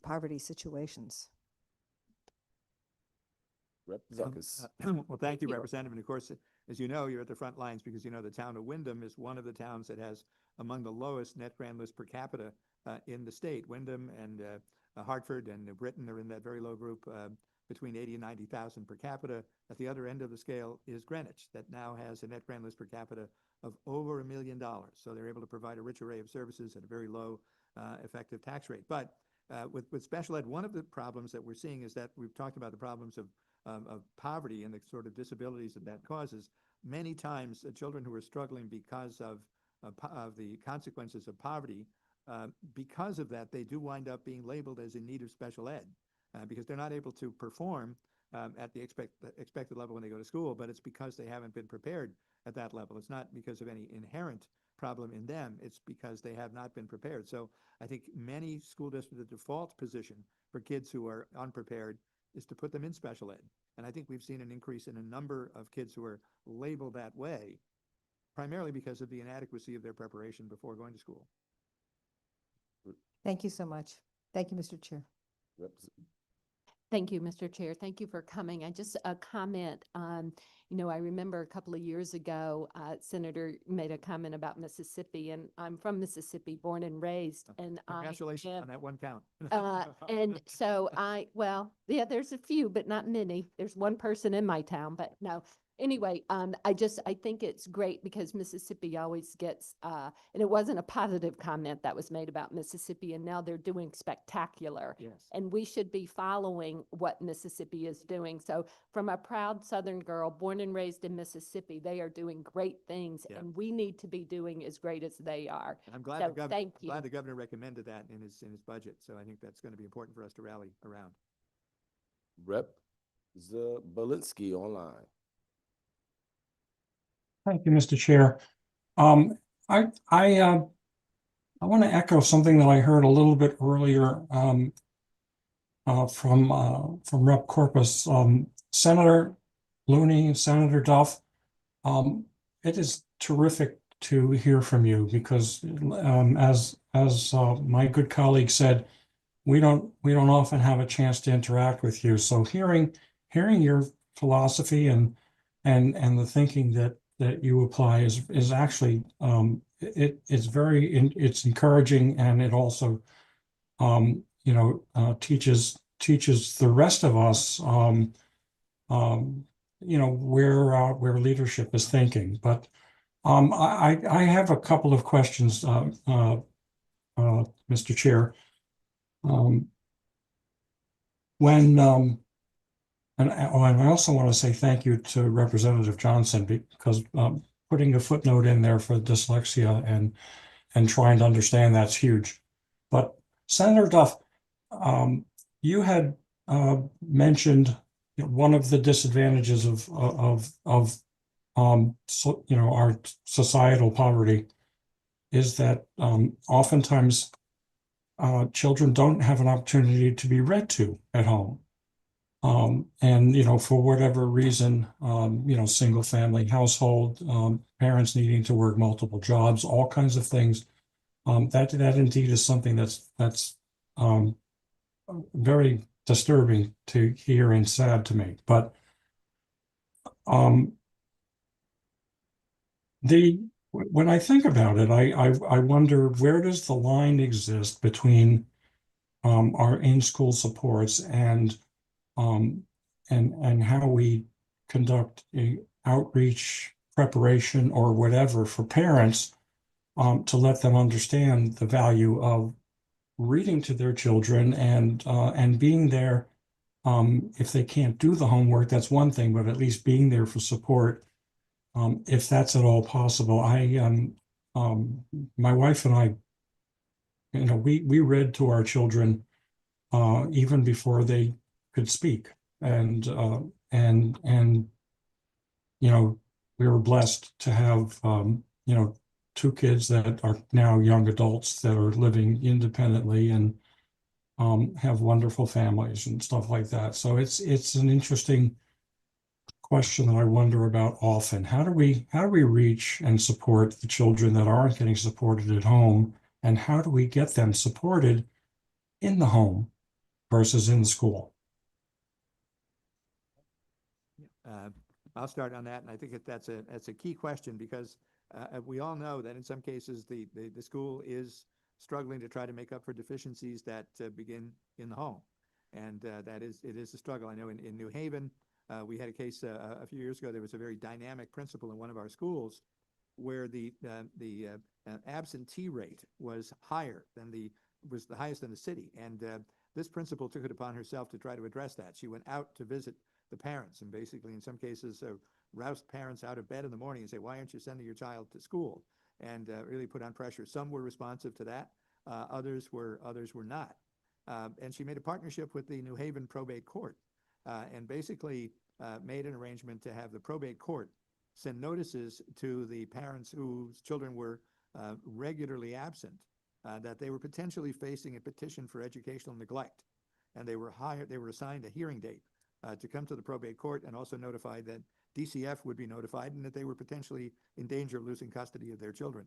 poverty situations. Rep. Zuckus. Well, thank you, Representative. And of course, as you know, you're at the front lines because you know the town of Windham is one of the towns that has among the lowest net grand list per capita in the state. Windham and Hartford and Britain are in that very low group, between 80 and 90,000 per capita. At the other end of the scale is Greenwich, that now has a net grand list per capita of over $1 million. So they're able to provide a rich array of services at a very low effective tax rate. But with special ed, one of the problems that we're seeing is that we've talked about the problems of poverty and the sort of disabilities that causes. Many times, children who are struggling because of the consequences of poverty, because of that, they do wind up being labeled as in need of special ed because they're not able to perform at the expected level when they go to school, but it's because they haven't been prepared at that level. It's not because of any inherent problem in them. It's because they have not been prepared. So I think many school districts, the default position for kids who are unprepared is to put them in special ed. And I think we've seen an increase in a number of kids who are labeled that way, primarily because of the inadequacy of their preparation before going to school. Thank you so much. Thank you, Mr. Chair. Thank you, Mr. Chair. Thank you for coming. I just a comment. You know, I remember a couple of years ago, Senator made a comment about Mississippi, and I'm from Mississippi, born and raised. And Congratulations on that one count. and so well, yeah, there's a few, but not many. There's one person in my town, but no. Anyway, I think it's great because Mississippi always gets, and it wasn't a positive comment that was made about Mississippi, and now they're doing spectacular. Yes. And we should be following what Mississippi is doing. So from a proud Southern girl, born and raised in Mississippi, they are doing great things, Yeah. and we need to be doing as great as they are. And I'm glad, glad the governor recommended that in his budget. So I think that's going to be important for us to rally around. Rep. Zabalinsky online. Thank you, Mr. Chair. I want to echo something that I heard a little bit earlier from Rep. Corpus. Senator Looney, Senator Duff, it is terrific to hear from you because as my good colleague said, we don't often have a chance to interact with you. So hearing your philosophy and the thinking that you apply is actually it's encouraging, and it also teaches the rest of us where leadership is thinking. But I have a couple of questions, Mr. Chair. And I also want to say thank you to Representative Johnson because putting a footnote in there for dyslexia and trying to understand that's huge. But Senator Duff, you had mentioned one of the disadvantages of our societal poverty is that oftentimes children don't have an opportunity to be read to at home. And for whatever reason, single family household, parents needing to work multiple jobs, all kinds of things. That indeed is something that's very disturbing to hear and sad to me. But when I think about it, I wonder, where does the line exist between our in-school supports and how we conduct a outreach preparation or whatever for parents to let them understand the value of reading to their children and being there. If they can't do the homework, that's one thing, but at least being there for support, if that's at all possible. My wife and I, we read to our children even before they could speak, and we were blessed to have two kids that are now young adults that are living independently and have wonderful families and stuff like that. So it's an interesting question that I wonder about often. How do we reach and support the children that aren't getting supported at home, and how do we get them supported in the home? versus in school? I'll start on that, and I think that's a key question because we all know that in some cases the school is struggling to try to make up for deficiencies that begin in the home, and it is a struggle. I know in New Haven, we had a case a few years ago. There was a very dynamic principal in one of our schools where the absentee rate was the highest in the city, and this principal took it upon herself to try to address that. She went out to visit the parents and basically in some cases roused parents out of bed in the morning and say, why aren't you sending your child to school? And really put on pressure. Some were responsive to that. Others were not. And she made a partnership with the New Haven probate court and basically made an arrangement to have the probate court send notices to the parents whose children were regularly absent that they were potentially facing a petition for educational neglect. And they were assigned a hearing date to come to the probate court, and also notified that DCF would be notified and that they were potentially in danger of losing custody of their children.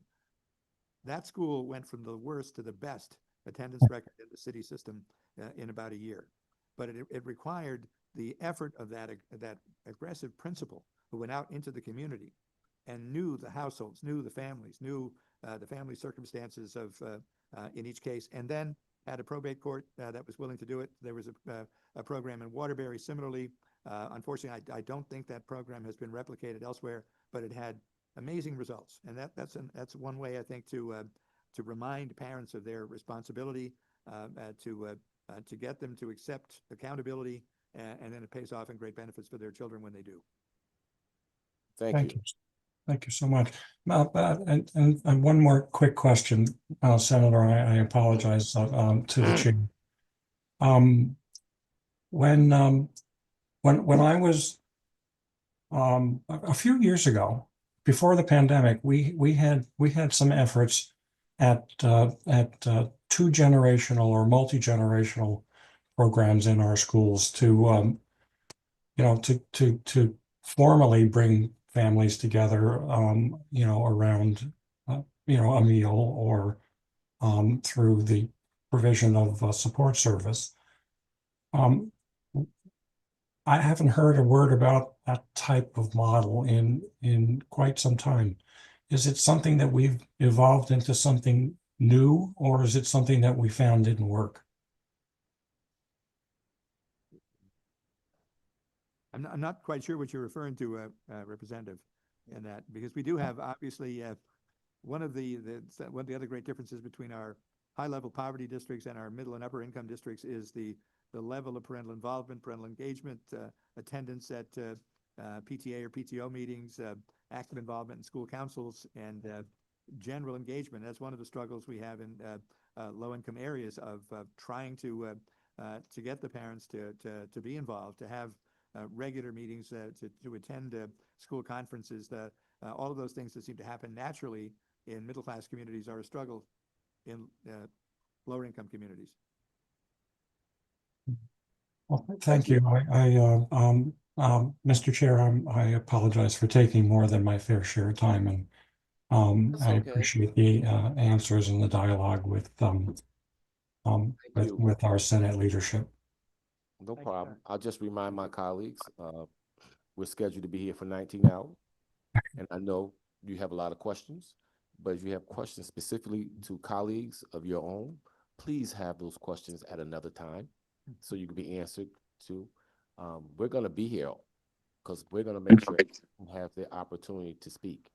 That school went from the worst to the best attendance record in the city system in about a year. But it required the effort of that aggressive principal who went out into the community and knew the households, knew the families, knew the family circumstances of in each case, and then had a probate court that was willing to do it. There was a program in Waterbury similarly. Unfortunately, I don't think that program has been replicated elsewhere, but it had amazing results. And that's one way, I think, to remind parents of their responsibility, to get them to accept accountability, and then it pays off in great benefits for their children when they do. Thank you. Thank you so much. And one more quick question, Senator. I apologize to the chair. When I was a few years ago, before the pandemic, we had some efforts at two generational or multi-generational programs in our schools to to formally bring families together, around a meal or through the provision of support service. I haven't heard a word about that type of model in quite some time. Is it something that we've evolved into something new, or is it something that we found didn't work? I'm not quite sure what you're referring to, Representative, in that, because we do have obviously one of the other great differences between our high-level poverty districts and our middle and upper income districts is the level of parental involvement, parental engagement, attendance at PTA or PTO meetings, active involvement in school councils, and general engagement. That's one of the struggles we have in low-income areas of trying to get the parents to be involved, to have regular meetings, to attend school conferences. All of those things that seem to happen naturally in middle-class communities are a struggle in lower-income communities. Well, thank you. Mr. Chair, I apologize for taking more than my fair share of time, and That's I okay. appreciate the answers and the dialogue with our Senate leadership. No Thank you, problem. sir. I'll just remind my colleagues, we're scheduled to be here for 19 hours. And I know you have a lot of questions, but if you have questions specifically to colleagues of your own, please have those questions at another time so you can be answered to. We're going to be here because we're going to make sure you have the opportunity to speak,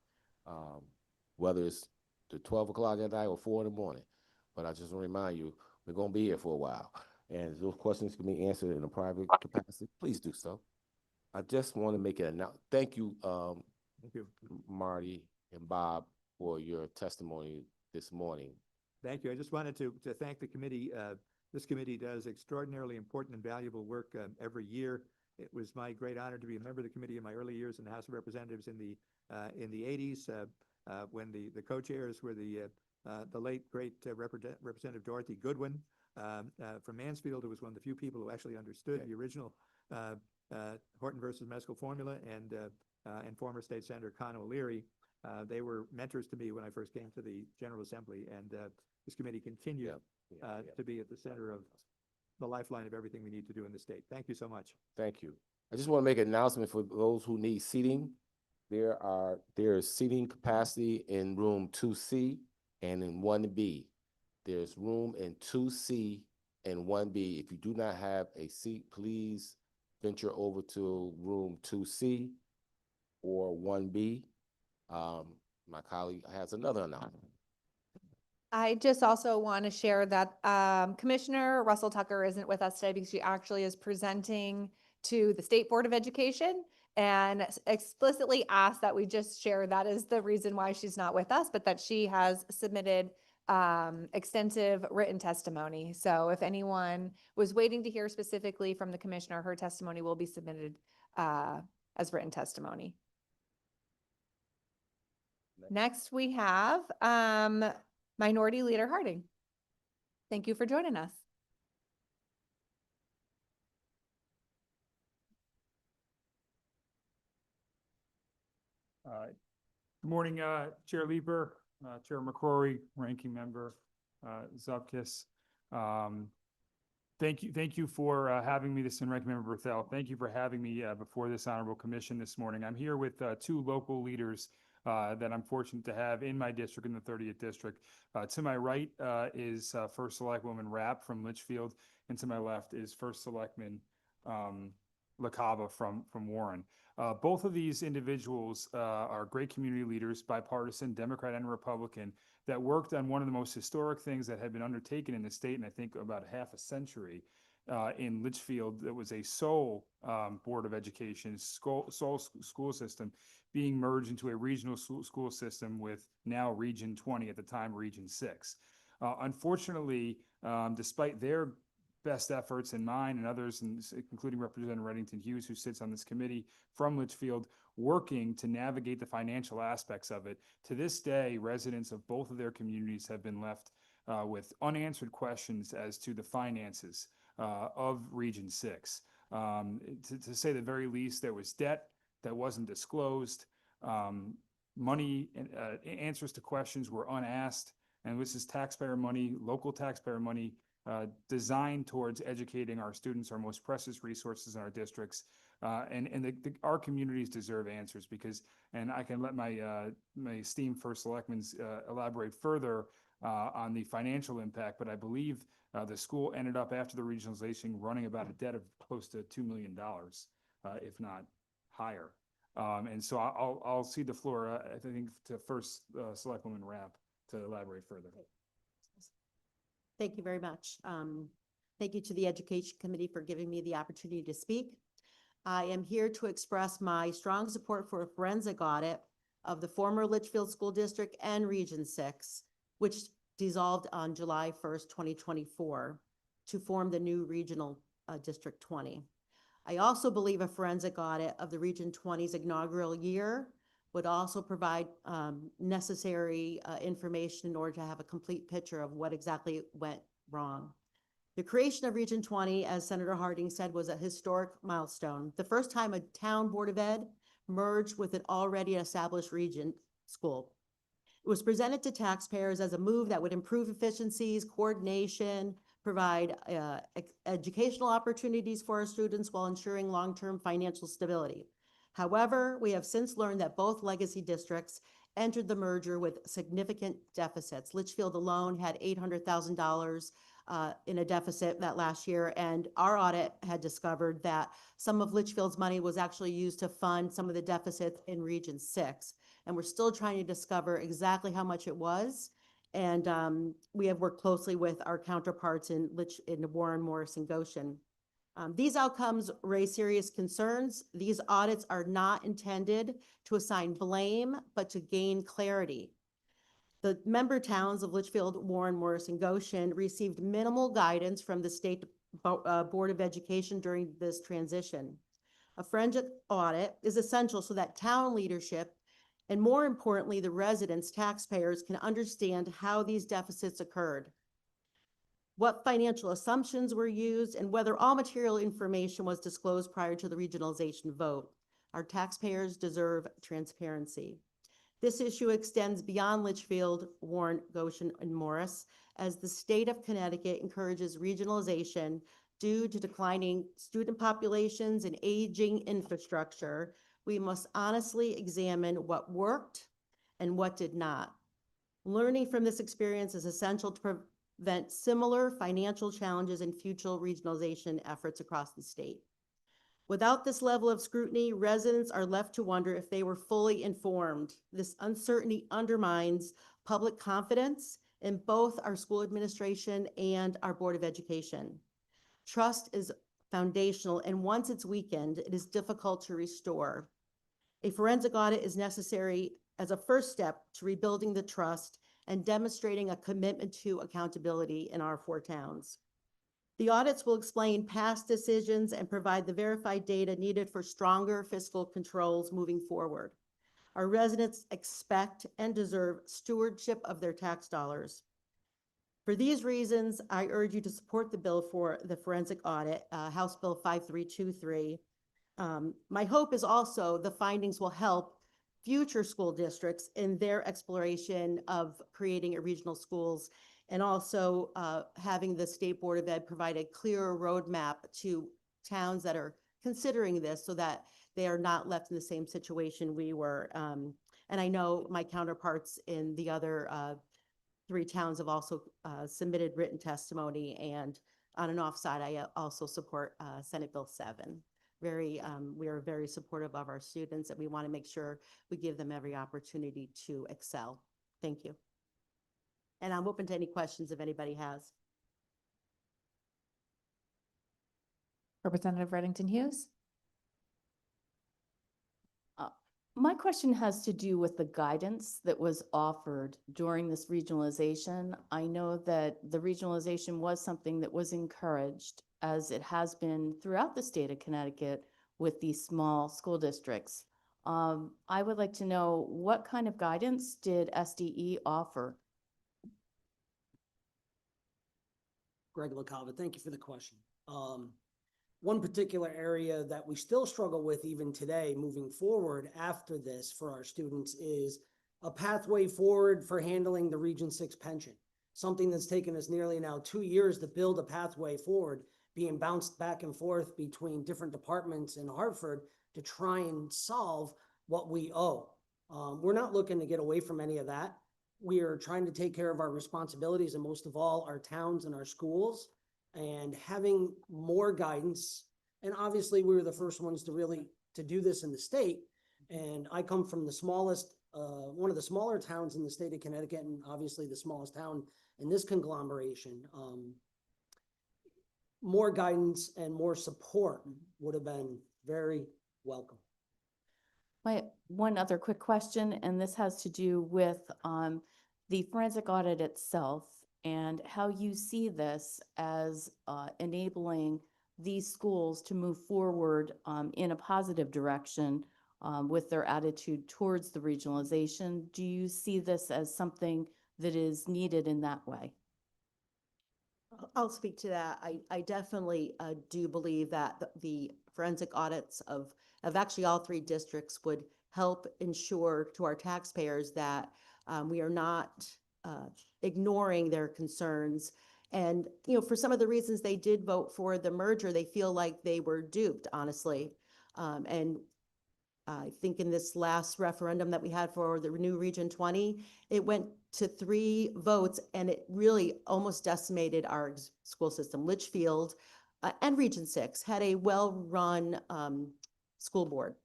whether it's to 12 o'clock at night or 4 in the morning. But I just want to remind you, we're going to be here for a while. And if those questions can be answered in a private capacity, please do so. I just want to make it announced. Thank you, Marty and Bob, for your testimony this morning. Thank you. I just wanted to thank the committee. This committee does extraordinarily important and valuable work every year. It was my great honor to be a member of the committee in my early years in the House of Representatives in the 80s, when the co-chairs were the late great Representative Dorothy Goodwin from Mansfield, who was one of the few people who actually understood the original Horton versus Mescal formula, and former State Senator Con O'Leary. They were mentors to me when I first came to the General Assembly, and this committee continued to be at the center of the lifeline of everything we need to do in the state. Thank you so much. Thank you. I just want to make an announcement for those who need seating. There is seating capacity in room 2C and in 1B. There's room in 2C and 1B. If you do not have a seat, please venture over to room 2C or 1B. My colleague has another announcement. I just also want to share that Commissioner Russell Tucker isn't with us today because she actually is presenting to the State Board of Education and explicitly asked that we just share that is the reason why she's not with us, but that she has submitted extensive written testimony. So if anyone was waiting to hear specifically from the commissioner, her testimony will be submitted as written testimony. Next, we have Minority Leader Harding. Thank you for joining us. Good morning, Chair Lieber, Chair McCrory, Ranking Member Zupkis. Thank you for having me. This is Ranking Member Berthel. Thank you for having me before this honorable commission this morning. I'm here with two local leaders that I'm fortunate to have in my district, in the 30th district. To my right is First Selectwoman Rapp from Litchfield, and to my left is First Selectman LaCava from Warren. Both of these individuals are great community leaders, bipartisan, Democrat and Republican, that worked on one of the most historic things that had been undertaken in the state in, I think, about half a century in Litchfield. That was a sole Board of Education, sole school system being merged into a regional school system with now Region 20, at the time Region 6. Unfortunately, despite their best efforts and mine and others, including Representative Reddington Hughes, who sits on this committee from Litchfield, working to navigate the financial aspects of it. To this day, residents of both of their communities have been left with unanswered questions as to the finances of Region 6. To say the very least, there was debt that wasn't disclosed. Money, answers to questions were unasked. And this is taxpayer money, local taxpayer money, designed towards educating our students, our most precious resources in our districts. Our communities deserve answers because, and I can let my esteemed First Selectmen elaborate further on the financial impact, but I believe the school ended up, after the regionalization, running about a debt of close to $2 million, if not higher. And so I'll cede the floor, I think, to First Selectwoman Rapp to elaborate further. Thank you very much. Thank you to the Education Committee for giving me the opportunity to speak. I am here to express my strong support for a forensic audit of the former Litchfield School District and Region 6, which dissolved on July 1st, 2024, to form the new Regional District 20. I also believe a forensic audit of the Region 20's inaugural year would also provide necessary information in order to have a complete picture of what exactly went wrong. The creation of Region 20, as Senator Harding said, was a historic milestone. The first time a town Board of Ed merged with an already established region school. It was presented to taxpayers as a move that would improve efficiencies, coordination, provide educational opportunities for our students while ensuring long-term financial stability. However, we have since learned that both legacy districts entered the merger with significant deficits. Litchfield alone had $800,000 in a deficit that last year, and our audit had discovered that some of Litchfield's money was actually used to fund some of the deficits in Region 6. And we're still trying to discover exactly how much it was. And we have worked closely with our counterparts in Warren, Morris, and Goshen. These outcomes raise serious concerns. These audits are not intended to assign blame, but to gain clarity. The member towns of Litchfield, Warren, Morris, and Goshen received minimal guidance from the State Board of Education during this transition. A forensic audit is essential so that town leadership, and more importantly, the residents, taxpayers, can understand how these deficits occurred, what financial assumptions were used, and whether all material information was disclosed prior to the regionalization vote. Our taxpayers deserve transparency. This issue extends beyond Litchfield, Warren, Goshen, and Morris, as the state of Connecticut encourages regionalization Due to declining student populations and aging infrastructure, we must honestly examine what worked and what did not. Learning from this experience is essential to prevent similar financial challenges in future regionalization efforts across the state. Without this level of scrutiny, residents are left to wonder if they were fully informed. This uncertainty undermines public confidence in both our school administration and our Board of Education. Trust is foundational, and once it's weakened, it is difficult to restore. A forensic audit is necessary as a first step to rebuilding the trust and demonstrating a commitment to accountability in our 4 towns. The audits will explain past decisions and provide the verified data needed for stronger fiscal controls moving forward. Our residents expect and deserve stewardship of their tax dollars. For these reasons, I urge you to support the bill for the forensic audit, House Bill 5323. My hope is also the findings will help future school districts in their exploration of creating a regional schools, and also having the State Board of Ed provide a clearer roadmap to towns that are considering this so that they are not left in the same situation we were. And I know my counterparts in the other 3 towns have also submitted written testimony, and on an offside, I also support Senate Bill 7. We are very supportive of our students, and we want to make sure we give them every opportunity to excel. Thank you. And I'm open to any questions if anybody has. Representative Reddington Hughes? My question has to do with the guidance that was offered during this regionalization. I know that the regionalization was something that was encouraged, as it has been throughout the state of Connecticut with these small school districts. I would like to know, what kind of guidance did SDE offer? Greg LaCava, thank you for the question. One particular area that we still struggle with even today, moving forward after this for our students, is a pathway forward for handling the Region 6 pension. Something that's taken us nearly now 2 years to build a pathway forward, being bounced back and forth between different departments in Hartford to try and solve what we owe. We're not looking to get away from any of that. We are trying to take care of our responsibilities, and most of all, our towns and our schools, and having more guidance. And obviously, we were the first ones to do this in the state. And I come from the smallest, one of the smaller towns in the state of Connecticut, and obviously the smallest town in this conglomeration. More guidance and more support would have been very welcome. One other quick question, and this has to do with the forensic audit itself and how you see this as enabling these schools to move forward in a positive direction with their attitude towards the regionalization. Do you see this as something that is needed in that way? I'll speak to that. I definitely do believe that the forensic audits of actually all 3 districts would help ensure to our taxpayers that we are not ignoring their concerns. And, for some of the reasons they did vote for the merger, they feel like they were duped, honestly. And I think in this last referendum that we had for the new Region 20, it went to 3 votes, and it really almost decimated our school system. Litchfield and Region 6 had a well-run school board.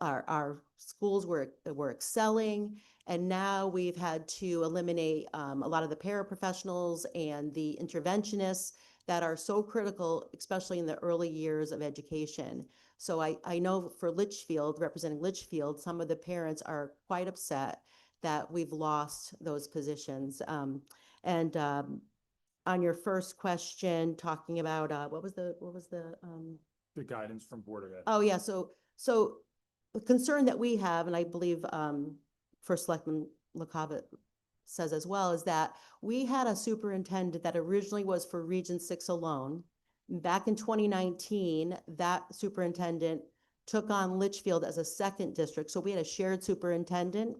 Our schools were excelling, and now we've had to eliminate a lot of the paraprofessionals and the interventionists that are so critical, especially in the early years of education. So I know for Litchfield, representing Litchfield, some of the parents are quite upset that we've lost those positions. On your first question, talking about what was the guidance from Board of Ed. Oh, yeah. So the concern that we have, and I believe First Selectman LaCava says as well, is that we had a superintendent that originally was for Region 6 alone. Back in 2019, that superintendent took on Litchfield as a second district. So we had a shared superintendent.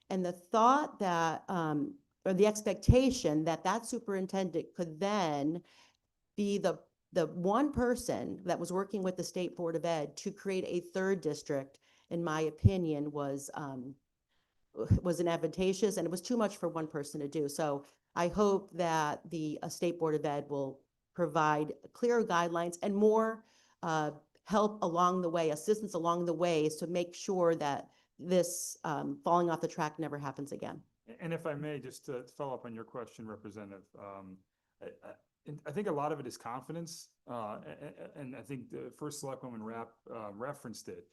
And the thought that, or the expectation that that superintendent could then be the the one person that was working with the State Board of Ed to create a third district, in my opinion, was inadvantageous, and it was too much for one person to do. So I hope that the State Board of Ed will provide clearer guidelines and more help along the way, assistance along the way, to make sure that this falling off the track never happens again. And if I may, just to follow up on your question, Representative, I think a lot of it is confidence, and I think the first Selectwoman referenced it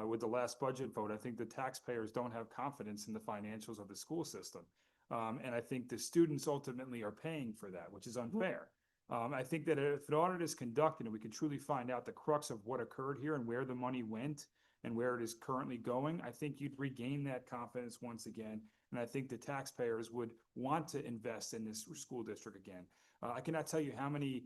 with the last budget vote. I think the taxpayers don't have confidence in the financials of the school system, and I think the students ultimately are paying for that, which is unfair. I think that if an audit is conducted and we can truly find out the crux of what occurred here and where the money went and where it is currently going, I think you'd regain that confidence once again. And I think the taxpayers would want to invest in this school district again. I cannot tell you how many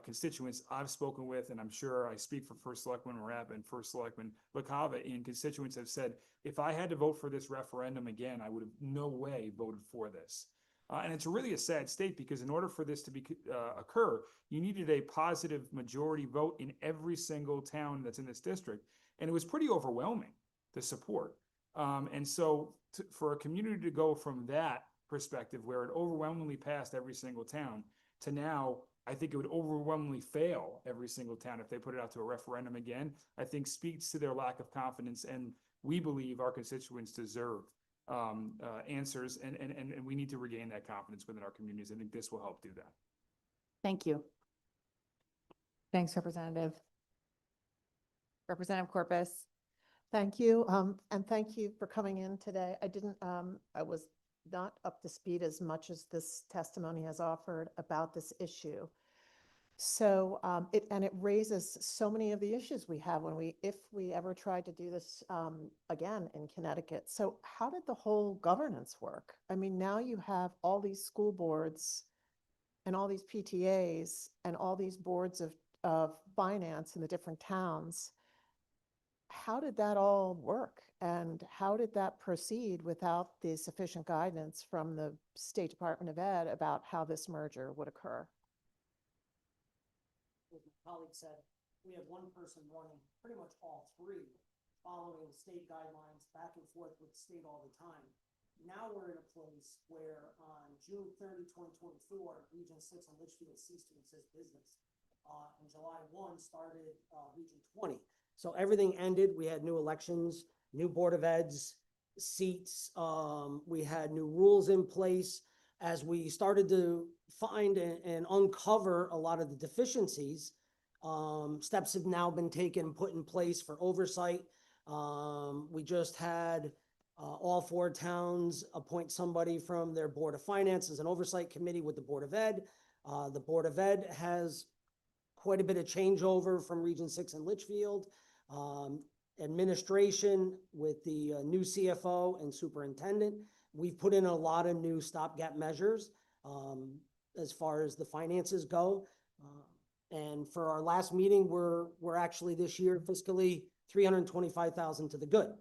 constituents I've spoken with, and I'm sure I speak for First Selectman Rapp and First Selectman LaCava, and constituents have said, if I had to vote for this referendum again, I would have no way voted for this. And it's really a sad state, because in order for this to occur, you needed a positive majority vote in every single town that's in this district. And it was pretty overwhelming, the support. And so for a community to go from that perspective, where it overwhelmingly passed every single town, to now, I think it would overwhelmingly fail every single town if they put it out to a referendum again, I think speaks to their lack of confidence. And we believe our constituents deserve answers, and we need to regain that confidence within our communities. I think this will help do that. Thank you. Thanks, Representative. Representative Corpus. Thank you, and thank you for coming in today. I was not up to speed as much as this testimony has offered about this issue. So it raises so many of the issues we have if we ever tried to do this again in Connecticut. So how did the whole governance work? I mean, now you have all these school boards and all these PTAs and all these boards of finance in the different towns. How did that all work? And how did that proceed without the sufficient guidance from the State Department of Ed about how this merger would occur? As my colleague said, we have one person running pretty much all three, following state guidelines back and forth with the state all the time. Now we're in a place where on June 30, 2024, Region 6 in Litchfield ceased to exist business. And July 1 started Region 20. So everything ended. We had new elections, new Board of Eds, seats. We had new rules in place. As we started to find and uncover a lot of the deficiencies, steps have now been taken, put in place for oversight. We just had all four towns appoint somebody from their Board of Finance as an oversight committee with the Board of Ed. The Board of Ed has quite a bit of changeover from Region 6 in Litchfield. Administration with the new CFO and superintendent. We've put in a lot of new stopgap measures as far as the finances go. And for our last meeting, we're actually this year fiscally $325,000 to the good.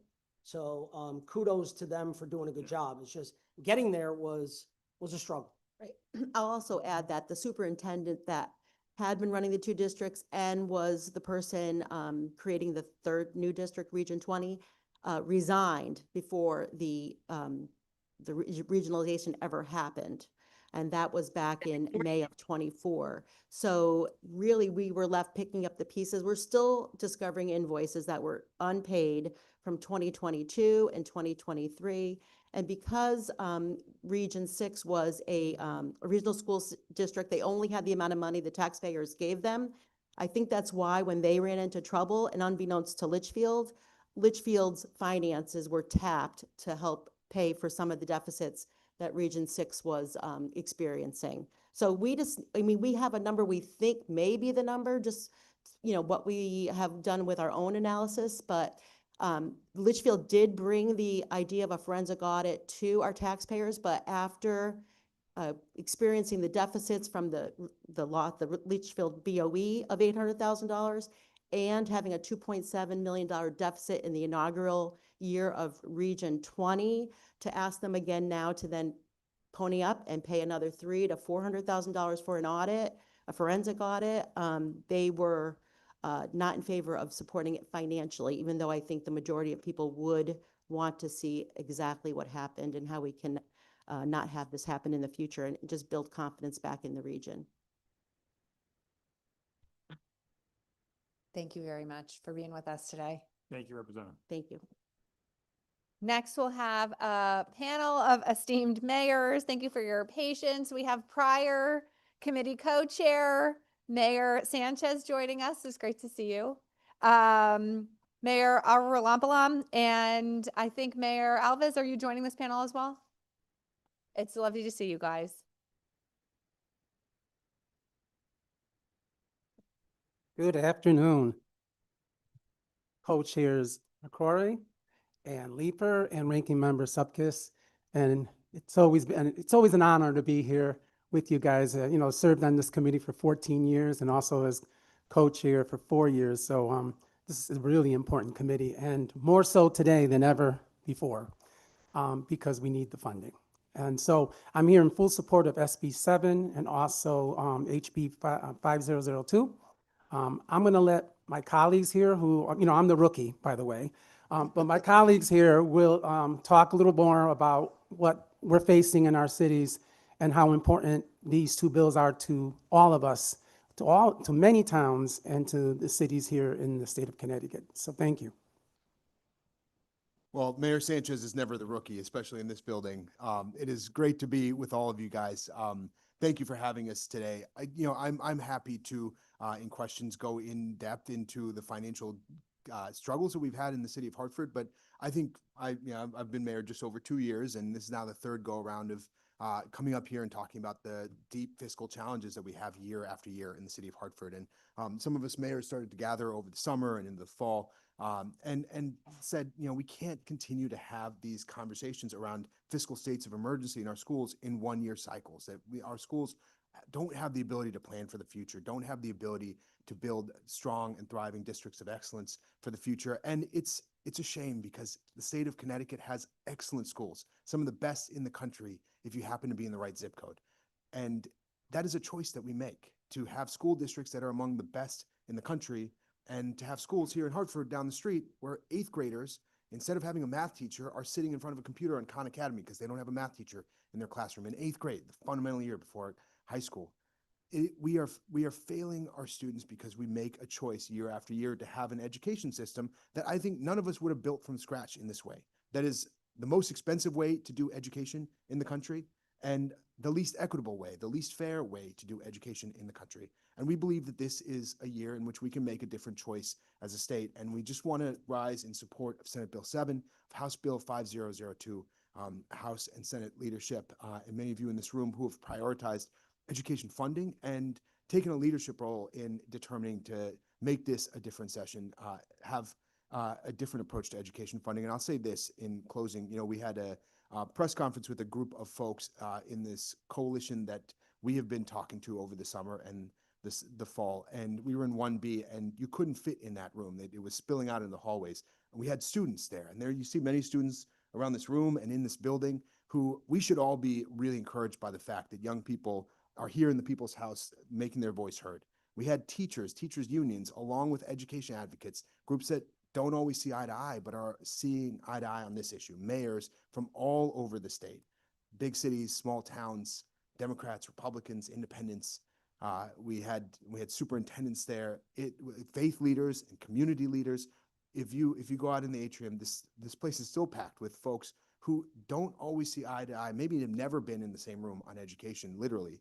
So kudos to them for doing a good job. It's just getting there was a struggle. Right. I'll also add that the superintendent that had been running the two districts and was the person creating the third new district, Region 20, resigned before the regionalization ever happened. And that was back in May of 24. So really, we were left picking up the pieces. We're still discovering invoices that were unpaid from 2022 and 2023. And because Region 6 was a regional school district, they only had the amount of money the taxpayers gave them. I think that's why when they ran into trouble, and unbeknownst to Litchfield, Litchfield's finances were tapped to help pay for some of the deficits that Region 6 was experiencing. So we have a number we think may be the number, just, what we have done with our own analysis, but Litchfield did bring the idea of a forensic audit to our taxpayers, but after experiencing the deficits from the Litchfield BOE of $800,000 and having a $2.7 million deficit in the inaugural year of Region 20, to ask them again now to then pony up and pay another $300,000 to $400,000 for an audit a forensic audit. They were not in favor of supporting it financially, even though I think the majority of people would want to see exactly what happened and how we can not have this happen in the future and just build confidence back in the region. Thank you very much for being with us today. Thank you, Representative. Thank you. Next, we'll have a panel of esteemed mayors. Thank you for your patience. We have prior committee co-chair, Mayor Sanchez joining us. It's great to see you. Mayor Arulampalam, and I think Mayor Alves, are you joining this panel as well? It's lovely to see you guys. Good afternoon. Co-chairs McCrory and Leeper and Ranking Member Supkis. And it's always an honor to be here with you guys. Served on this committee for 14 years and also as co-chair for 4 years. So this is a really important committee, and more so today than ever before, because we need the funding. And so I'm here in full support of SB 7 and also HB 5002. I'm going to let my colleagues here who, I'm the rookie, by the way, but my colleagues here will talk a little more about what we're facing in our cities and how important these two bills are to all of us, to many towns and to the cities here in the state of Connecticut. So thank you. Well, Mayor Sanchez is never the rookie, especially in this building. It is great to be with all of you guys. Thank you for having us today. I'm happy to, in questions, go in depth into the financial struggles that we've had in the city of Hartford. But I think I've been mayor just over 2 years, and this is now the third go around of coming up here and talking about the deep fiscal challenges that we have year after year in the city of Hartford. And some of us mayors started to gather over the summer and into the fall. And said, we can't continue to have these conversations around fiscal states of emergency in our schools in 1-year cycles, that our schools don't have the ability to plan for the future, don't have the ability to build strong and thriving districts of excellence for the future. And it's a shame, because the state of Connecticut has excellent schools, some of the best in the country if you happen to be in the right zip code. And that is a choice that we make, to have school districts that are among the best in the country, and to have schools here in Hartford down the street where 8th graders, instead of having a math teacher, are sitting in front of a computer on Khan Academy because they don't have a math teacher in their classroom in 8th grade, the fundamental year before high school. We are failing our students because we make a choice year after year to have an education system that I think none of us would have built from scratch in this way. That is the most expensive way to do education in the country, and the least equitable way, the least fair way to do education in the country. And we believe that this is a year in which we can make a different choice as a state. And we just want to rise in support of Senate Bill 7, of House Bill 5002, House and Senate leadership, and many of you in this room who have prioritized education funding and taken a leadership role in determining to make this a different session, have a different approach to education funding. And I'll say this in closing, we had a press conference with a group of folks in this coalition that we have been talking to over the summer and the fall, and we were in 1B, and you couldn't fit in that room. It was spilling out in the hallways, and we had students there, and there you see many students around this room and in this building who we should all be really encouraged by the fact that young people are here in the people's house making their voice heard. We had teachers unions, along with education advocates, groups that don't always see eye to eye, but are seeing eye to eye on this issue. Mayors from all over the state, big cities, small towns, Democrats, Republicans, independents. We had superintendents there, faith leaders and community leaders. If you go out in the atrium, this place is still packed with folks who don't always see eye to eye, maybe have never been in the same room on education, literally,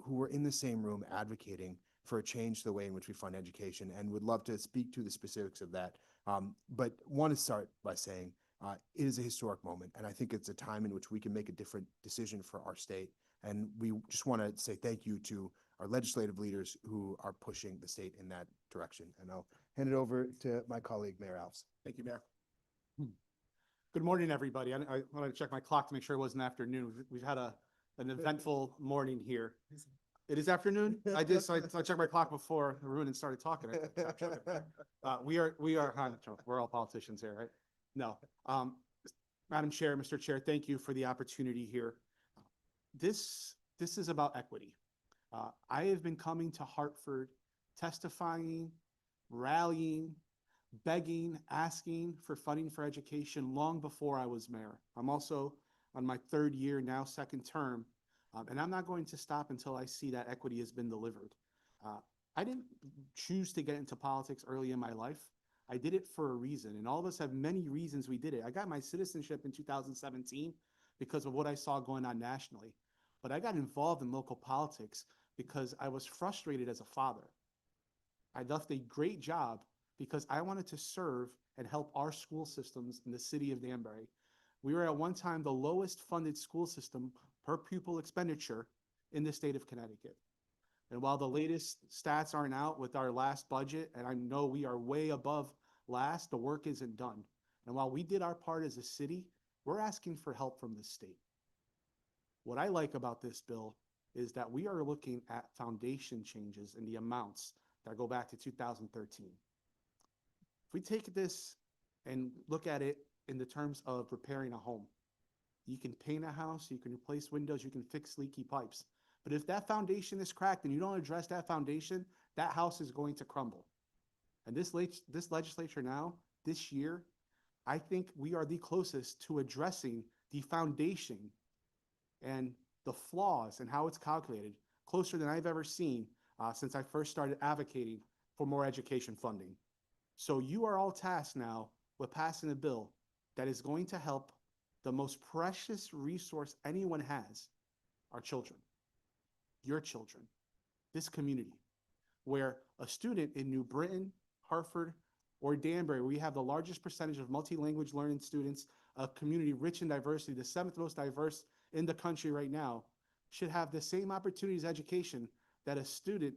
who were in the same room advocating for a change to the way in which we fund education, and would love to speak to the specifics of that. But want to start by saying it is a historic moment, and I think it's a time in which we can make a different decision for our state. And we just want to say thank you to our legislative leaders who are pushing the state in that direction. And I'll hand it over to my colleague, Mayor Alves. Thank you, Mayor. Good morning, everybody. I wanted to check my clock to make sure it wasn't afternoon. We've had an eventful morning here. It is afternoon? I checked my clock before Arun started talking. We're all politicians here, right? No. Madam Chair, Mr. Chair, thank you for the opportunity here. This is about equity. I have been coming to Hartford, testifying, rallying, begging, asking for funding for education long before I was mayor. I'm also on my third year now, second term, and I'm not going to stop until I see that equity has been delivered. I didn't choose to get into politics early in my life. I did it for a reason, and all of us have many reasons we did it. I got my citizenship in 2017 because of what I saw going on nationally, but I got involved in local politics because I was frustrated as a father. I left a great job because I wanted to serve and help our school systems in the city of Danbury. We were at one time the lowest funded school system per pupil expenditure in the state of Connecticut. And while the latest stats aren't out with our last budget, and I know we are way above last, the work isn't done. And while we did our part as a city, we're asking for help from the state. What I like about this bill is that we are looking at foundation changes in the amounts that go back to 2013. If we take this and look at it in the terms of repairing a home, you can paint a house, you can replace windows, you can fix leaky pipes. But if that foundation is cracked and you don't address that foundation, that house is going to crumble. And this legislature now, this year, I think we are the closest to addressing the foundation and the flaws and how it's calculated, closer than I've ever seen since I first started advocating for more education funding. So you are all tasked now with passing a bill that is going to help the most precious resource anyone has, our children, your children, this community, where a student in New Britain, Hartford, or Danbury, where we have the largest percentage of multilingual learning students, a community rich in diversity, the 7th most diverse in the country right now, should have the same opportunities education that a student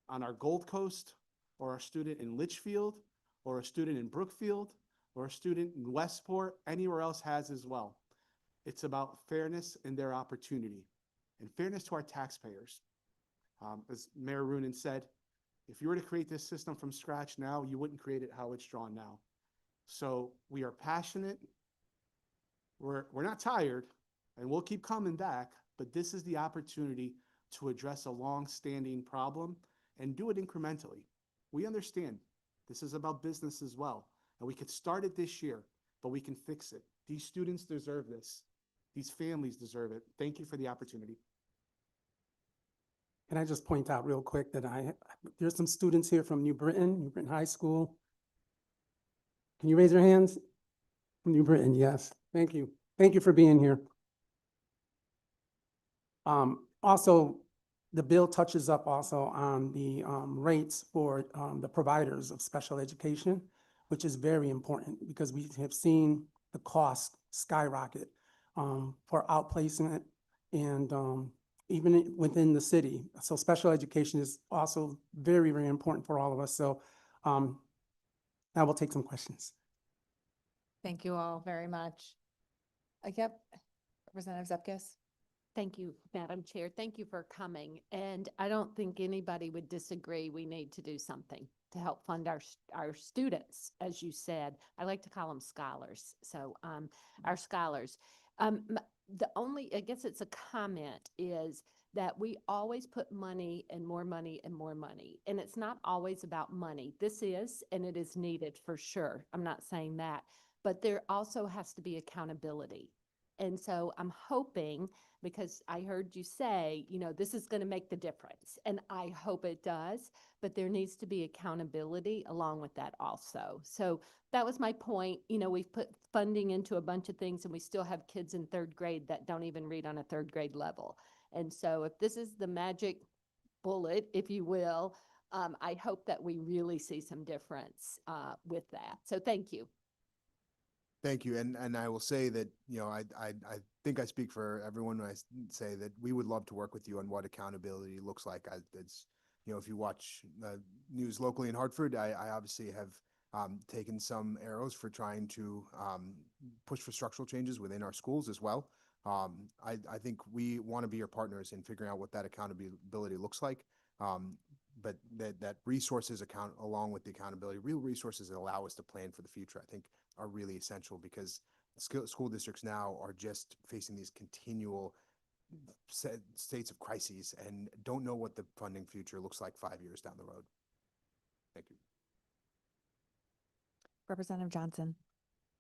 on our Gold Coast, or a student in Litchfield, or a student in Brookfield, or a student in Westport, anywhere else has as well. It's about fairness in their opportunity and fairness to our taxpayers. As Mayor Roonan said, if you were to create this system from scratch now, you wouldn't create it how it's drawn now. So we are passionate. We're not tired, and we'll keep coming back, but this is the opportunity to address a long-standing problem and do it incrementally. We understand this is about business as well, and we could start it this year, but we can fix it. These students deserve this. These families deserve it. Thank you for the opportunity. Can I just point out real quick that there's some students here from New Britain High School. Can you raise your hands? From New Britain, yes. Thank you. Thank you for being here. Also, the bill touches up also on the rates for the providers of special education, which is very important because we have seen the cost skyrocket for outplacement and even within the city. So special education is also very, very important for all of us. So now we'll take some questions. Thank you all very much. Yep, Representative Zepkis. Thank you, Madam Chair. Thank you for coming. And I don't think anybody would disagree. We need to do something to help fund our students, as you said. I like to call them scholars. So our scholars. The only, I guess it's a comment, is that we always put money and more money and more money. And it's not always about money. This is, and it is needed for sure. I'm not saying that. But there also has to be accountability. And so I'm hoping, because I heard you say, you know, this is going to make the difference. And I hope it does, but there needs to be accountability along with that also. So that was my point. You know, we've put funding into a bunch of things and we still have kids in 3rd grade that don't even read on a 3rd grade level. And so if this is the magic bullet, if you will, I hope that we really see some difference with that. So thank you. Thank you. And I will say that, you know, I think I speak for everyone when I say that we would love to work with you on what accountability looks like. It's, you know, if you watch news locally in Hartford, I obviously have taken some arrows for trying to push for structural changes within our schools as well. I think we want to be your partners in figuring out what that accountability looks like. But that resources account along with the accountability, real resources that allow us to plan for the future, I think are really essential because school districts now are just facing these continual states of crises and don't know what the funding future looks like 5 years down the road. Thank you. Representative Johnson.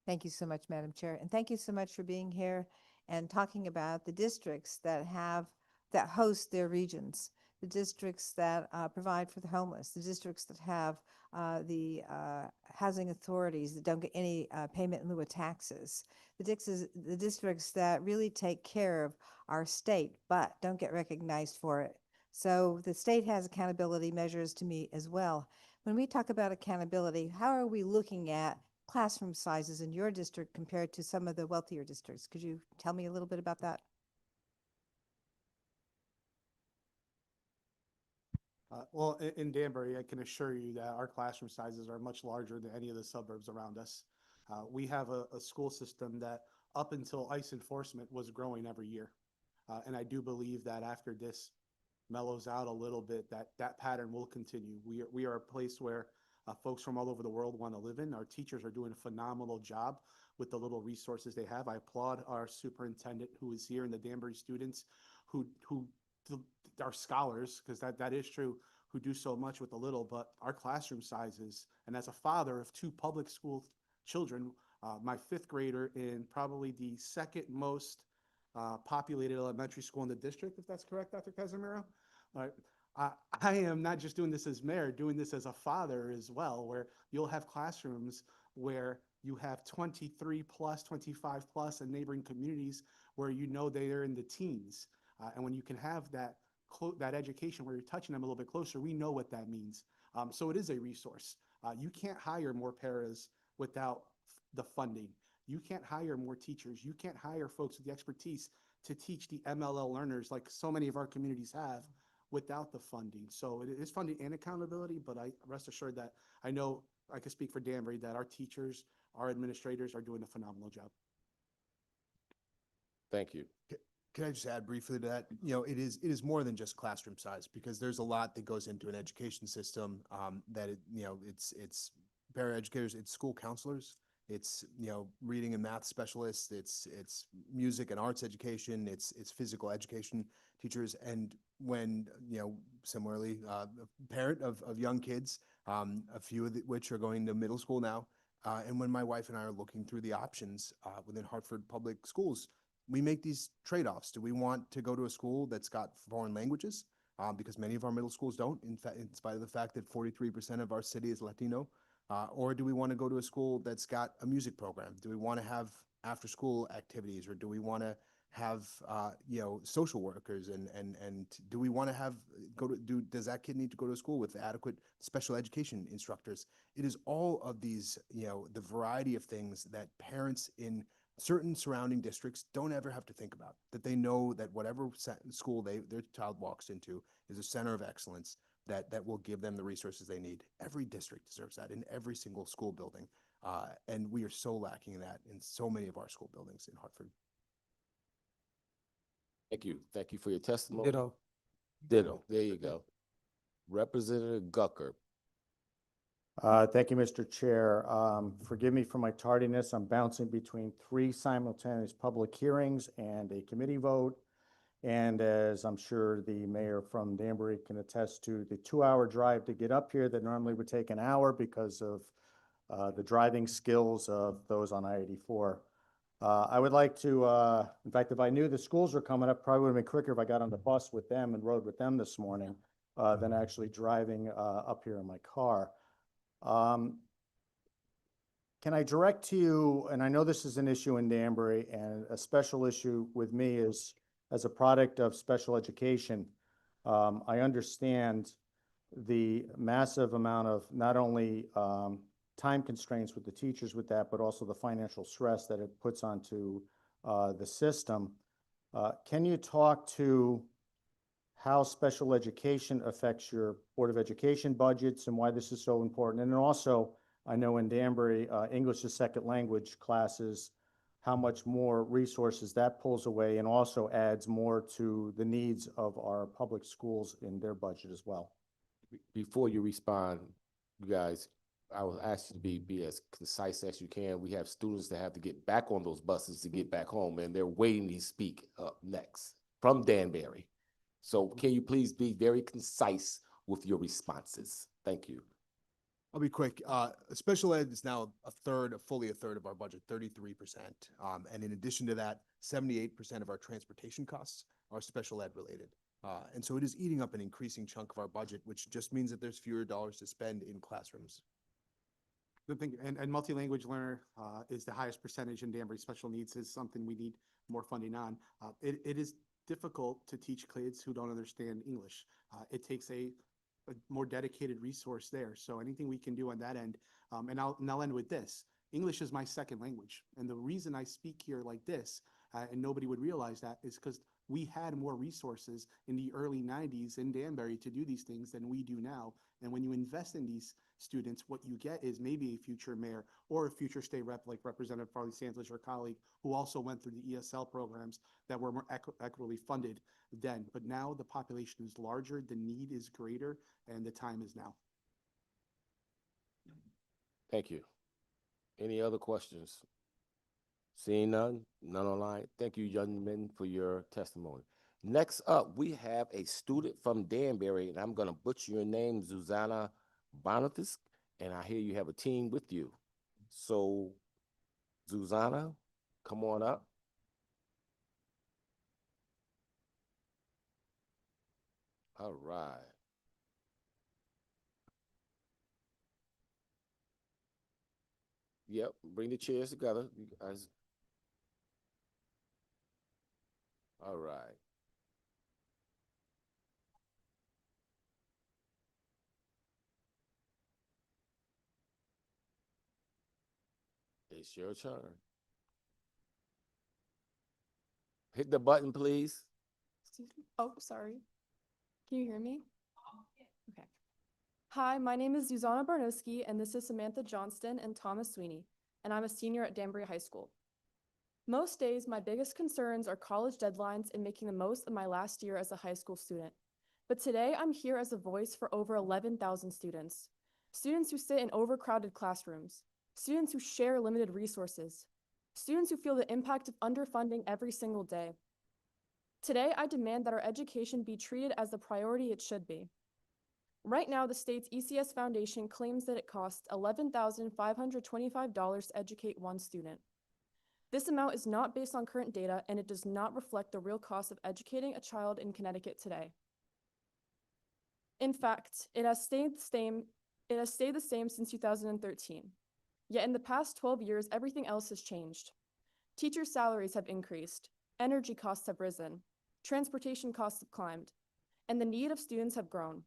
Thank you so much, Madam Chair, and thank you so much for being here and talking about the districts that host their regions, the districts that provide for the homeless, the districts that have the housing authorities that don't get any payment in lieu of taxes, the districts that really take care of our state but don't get recognized for it. So the state has accountability measures to meet as well. When we talk about accountability, how are we looking at classroom sizes in your district compared to some of the wealthier districts? Could you tell me a little bit about that? Well, in Danbury, I can assure you that our classroom sizes are much larger than any of the suburbs around us. We have a school system that up until ICE enforcement was growing every year. And I do believe that after this mellows out a little bit, that pattern will continue. We are a place where folks from all over the world want to live in. Our teachers are doing a phenomenal job with the little resources they have. I applaud our superintendent who is here and the Danbury students who are scholars, because that is true, who do so much with the little, but our classroom sizes, and as a father of 2 public school children, my 5th grader in probably the second most populated elementary school in the district, if that's correct, Dr. Casimiro. I am not just doing this as mayor, doing this as a father as well, where you'll have classrooms where you have 23 plus, 25 plus in neighboring communities where you know they are in the teens. And when you can have that education where you're touching them a little bit closer, we know what that means. So it is a resource. You can't hire more paras without the funding. You can't hire more teachers. You can't hire folks with the expertise to teach the MLL learners like so many of our communities have without the funding. So it is funding and accountability, but I rest assured that I know I can speak for Danbury that our teachers, our administrators are doing a phenomenal job. Thank you. Can I just add briefly to that? You know, it is more than just classroom size, because there's a lot that goes into an education system, it's paraeducators, it's school counselors, it's, reading and math specialists, it's music and arts education, it's physical education teachers. And when, similarly, a parent of young kids, a few of which are going to middle school now, and when my wife and I are looking through the options within Hartford Public Schools, we make these trade-offs. Do we want to go to a school that's got foreign languages? Because many of our middle schools don't, in spite of the fact that 43% of our city is Latino. Or do we want to go to a school that's got a music program? Do we want to have after-school activities, or do we want to have social workers? And do we want to have does that kid need to go to school with adequate special education instructors? It is all of these, the variety of things that parents in certain surrounding districts don't ever have to think about, that they know that whatever school their child walks into is a center of excellence that will give them the resources they need. Every district deserves that in every single school building. And we are so lacking in that in so many of our school buildings in Hartford. Thank you. Thank you for your testimony. Ditto. Ditto. There you go. Representative Gucker. Thank you, Mr. Chair. Forgive me for my tardiness. I'm bouncing between 3 simultaneous public hearings and a committee vote. And as I'm sure the mayor from Danbury can attest to, the 2-hour drive to get up here that normally would take an hour because of the driving skills of those on I-84. I would like to, in fact, if I knew the schools were coming up, probably would have been quicker if I got on the bus with them and rode with them this morning than actually driving up here in my car. Can I direct to you, and I know this is an issue in Danbury, and a special issue with me is as a product of special education, I understand the massive amount of not only time constraints with the teachers with that, but also the financial stress that it puts onto the system. Can you talk to how special education affects your Board of Education budgets and why this is so important? And then also, I know in Danbury, English as second language classes, how much more resources that pulls away and also adds more to the needs of our public schools in their budget as well. Before you respond, you guys, I will ask you to be as concise as you can. We have students that have to get back on those buses to get back home, and they're waiting to speak up next. from Danbury. So can you please be very concise with your responses? Thank you. I'll be quick. Special ed is now fully a third of our budget, 33%. And in addition to that, 78% of our transportation costs are special ed related. And so it is eating up an increasing chunk of our budget, which just means that there's fewer dollars to spend in classrooms. Good thing, and multi-language learner is the highest percentage in Danbury. Special needs is something we need more funding on. It is difficult to teach kids who don't understand English. It takes a more dedicated resource there. So anything we can do on that end, and I'll end with this. English is my second language. And the reason I speak here like this, and nobody would realize that, is because we had more resources in the early 90s in Danbury to do these things than we do now. And when you invest in these students, what you get is maybe a future mayor or a future state rep like Representative Farley Sandlich, your colleague, who also went through the ESL programs that were more equitably funded then. But now the population is larger, the need is greater, and the time is now. Thank you. Any other questions? Seeing none, none online. Thank you, young men, for your testimony. Next up, we have a student from Danbury, and I'm going to butcher your name, Zuzana Bonathis, and I hear you have a team with you. So, Zuzana, come on up. All right. Yep, bring the chairs together, you guys. All right. It's your turn. Hit the button, please. Excuse me. Oh, sorry. Can you hear me? Okay. Hi, my name is Zuzana Barnowski, and this is Samantha Johnston and Thomas Sweeney, and I'm a senior at Danbury High School. Most days, my biggest concerns are college deadlines and making the most of my last year as a high school student. But today, I'm here as a voice for over 11,000 students. Students who sit in overcrowded classrooms, students who share limited resources, students who feel the impact of underfunding every single day. Today, I demand that our education be treated as the priority it should be. Right now, the state's ECS Foundation claims that it costs $11,525 to educate one student. This amount is not based on current data, and it does not reflect the real cost of educating a child in Connecticut today. In fact, it has stayed the same since 2013. Yet in the past 12 years, everything else has changed. Teachers' salaries have increased, energy costs have risen, transportation costs have climbed, and the need of students have grown.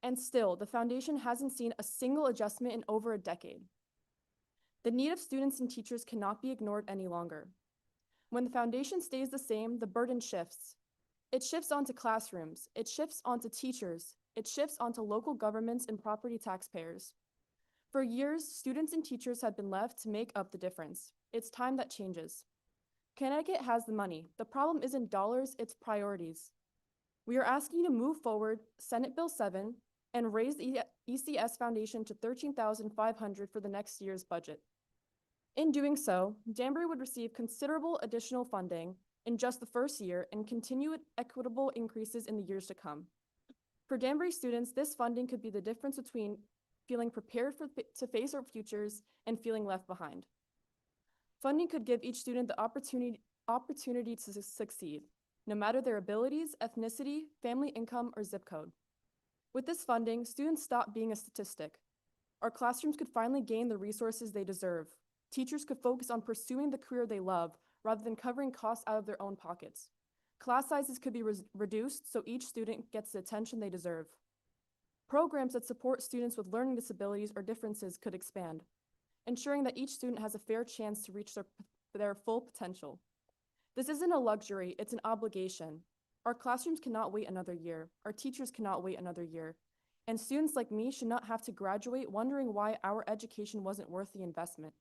And still, the foundation hasn't seen a single adjustment in over a decade. The need of students and teachers cannot be ignored any longer. When the foundation stays the same, the burden shifts. It shifts onto classrooms, it shifts onto teachers, it shifts onto local governments and property taxpayers. For years, students and teachers have been left to make up the difference. It's time that changes. Connecticut has the money. The problem isn't dollars, it's priorities. We are asking you to move forward Senate Bill 7 and raise the ECS Foundation to $13,500 for the next year's budget. In doing so, Danbury would receive considerable additional funding in just the first year and continued equitable increases in the years to come. For Danbury students, this funding could be the difference between feeling prepared to face our futures and feeling left behind. Funding could give each student the opportunity to succeed, no matter their abilities, ethnicity, family income, or zip code. With this funding, students stop being a statistic. Our classrooms could finally gain the resources they deserve. Teachers could focus on pursuing the career they love rather than covering costs out of their own pockets. Class sizes could be reduced so each student gets the attention they deserve. Programs that support students with learning disabilities or differences could expand, ensuring that each student has a fair chance to reach their full potential. This isn't a luxury, it's an obligation. Our classrooms cannot wait another year. Our teachers cannot wait another year. And students like me should not have to graduate wondering why our education wasn't worth the investment.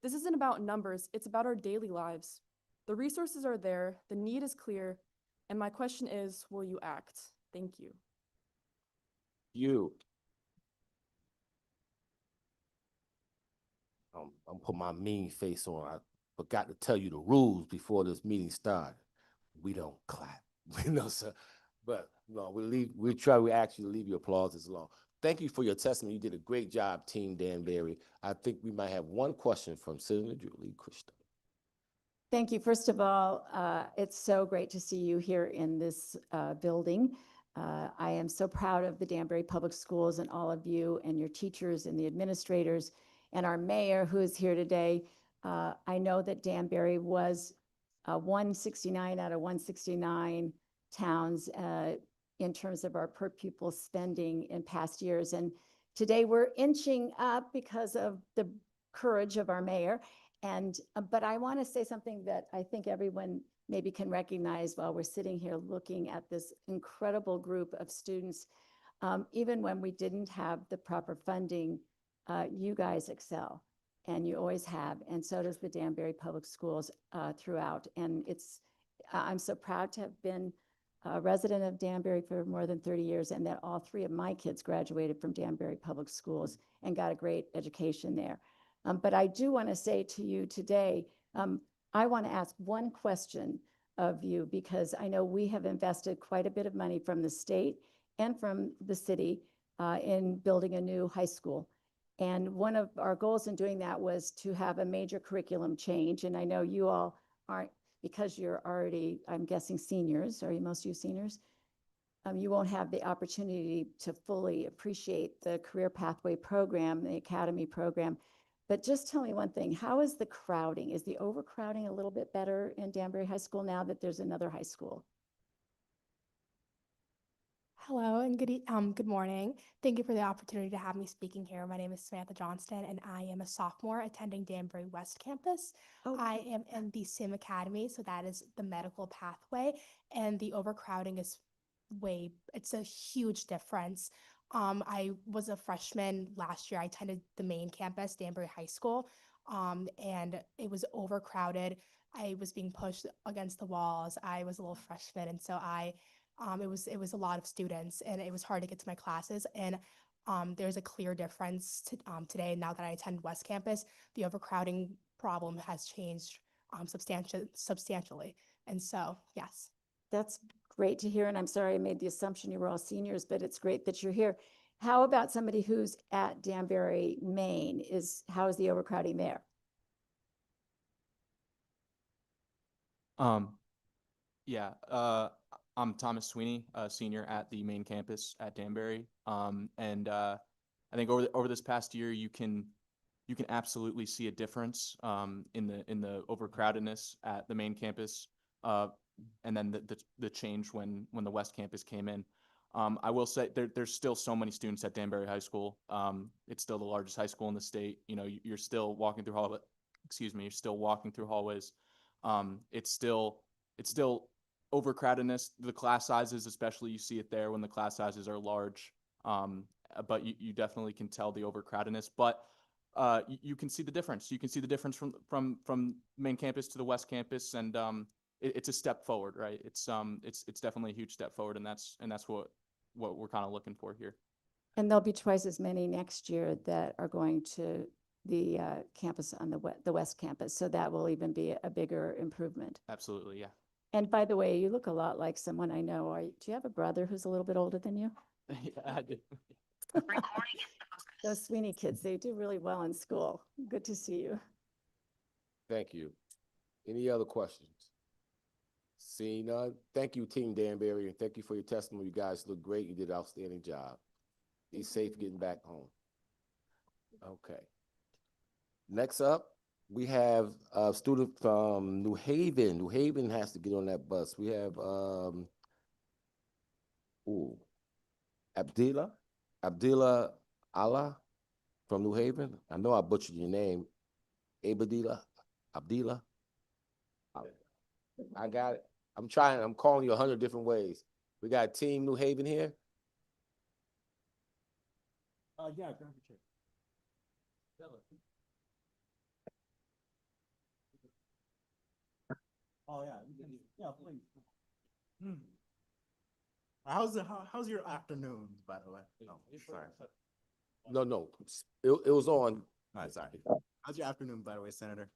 This isn't about numbers, it's about our daily lives. The resources are there, the need is clear, and my question is, will you act? Thank you. I'm put my mean face on. I forgot to tell you the rules before this meeting started. We don't clap. No, sir. But no, we actually leave your applauses alone. Thank you for your testimony. You did a great job, Team Danbury. I think we might have one question from Senator Julie Christo. Thank you. First of all, it's so great to see you here in this building. I am so proud of the Danbury Public Schools and all of you and your teachers and the administrators and our mayor who is here today. I know that Danbury was 169 out of 169 towns in terms of our per pupil spending in past years. And today we're inching up because of the courage of our mayor. And, but I want to say something that I think everyone maybe can recognize while we're sitting here looking at this incredible group of students. Even when we didn't have the proper funding, you guys excel, and you always have, and so does the Danbury Public Schools throughout. And I'm so proud to have been a resident of Danbury for more than 30 years, and that all three of my kids graduated from Danbury Public Schools and got a great education there. But I do want to say to you today, I want to ask one question of you, because I know we have invested quite a bit of money from the state and from the city in building a new high school. And one of our goals in doing that was to have a major curriculum change. And I know you all aren't, because you're already, I'm guessing, seniors. Are you, most of you seniors? You won't have the opportunity to fully appreciate the career pathway program, the academy program. But just tell me one thing, how is the crowding? Is the overcrowding a little bit better in Danbury High School now that there's another high school? Hello and good morning. Thank you for the opportunity to have me speaking here. My name is Samantha Johnston and I am a sophomore attending Danbury West Campus. I am in the SIM Academy, so that is the medical pathway, and the overcrowding is it's a huge difference. I was a freshman last year. I attended the main campus, Danbury High School, and it was overcrowded. I was being pushed against the walls. I was a little freshman, and so it was a lot of students, and it was hard to get to my classes. And there's a clear difference today. Now that I attend West Campus, the overcrowding problem has changed substantially. And so, yes. That's great to hear. And I'm sorry I made the assumption you were all seniors, but it's great that you're here. How about somebody who's at Danbury, Maine? How is the overcrowding there? Yeah, I'm Thomas Sweeney, a senior at the main campus at Danbury. And I think over this past year, you can absolutely see a difference in the overcrowdedness at the main campus, and then the change when the West Campus came in. I will say there's still so many students at Danbury High School. It's still the largest high school in the state. You know, you're still walking through hallways. You're still walking through hallways. It's still overcrowdedness. The class sizes, especially, you see it there when the class sizes are large. But you definitely can tell the overcrowdedness. But you can see the difference. You can see the difference from main campus to the West Campus, and it's a step forward, right? It's definitely a huge step forward, and that's what we're kind of looking for here. And there'll be twice as many next year that are going to the campus on the West Campus, so that will even be a bigger improvement. Absolutely, yeah. And by the way, you look a lot like someone I know. Do you have a brother who's a little bit older than you? Yeah, I do. Those Sweeney kids, they do really well in school. Good to see you. Thank you. Any other questions? Seeing none, thank you, Team Danbury, and thank you for your testimony. You guys look great. You did an outstanding job. Be safe getting back home. Okay. Next up, we have a student from New Haven. New Haven has to get on that bus. We have Abdillah Allah from New Haven. I know I butchered your name. Abdillah. I got it. I'm calling you 100 different ways. We got Team New Haven here. Yeah, grab your chair. Oh, yeah, please. How's your afternoon, by the way? Oh, sorry. No. It was on. All right, sorry. How's your afternoon, by the way, Senator?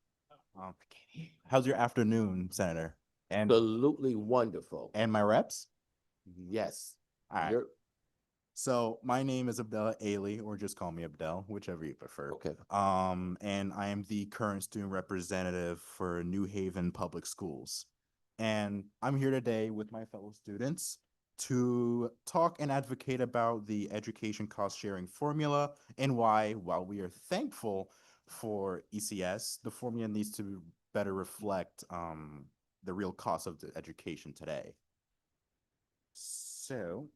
How's your afternoon, Senator? Absolutely wonderful. And my reps? Yes. All right. You're- So my name is Abdel Ailey, or just call me Abdel, whichever you prefer. Okay. And I am the current student representative for New Haven Public Schools. And I'm here today with my fellow students to talk and advocate about the education cost sharing formula and why, while we are thankful for ECS, the formula needs to better reflect the real cost of the education today. So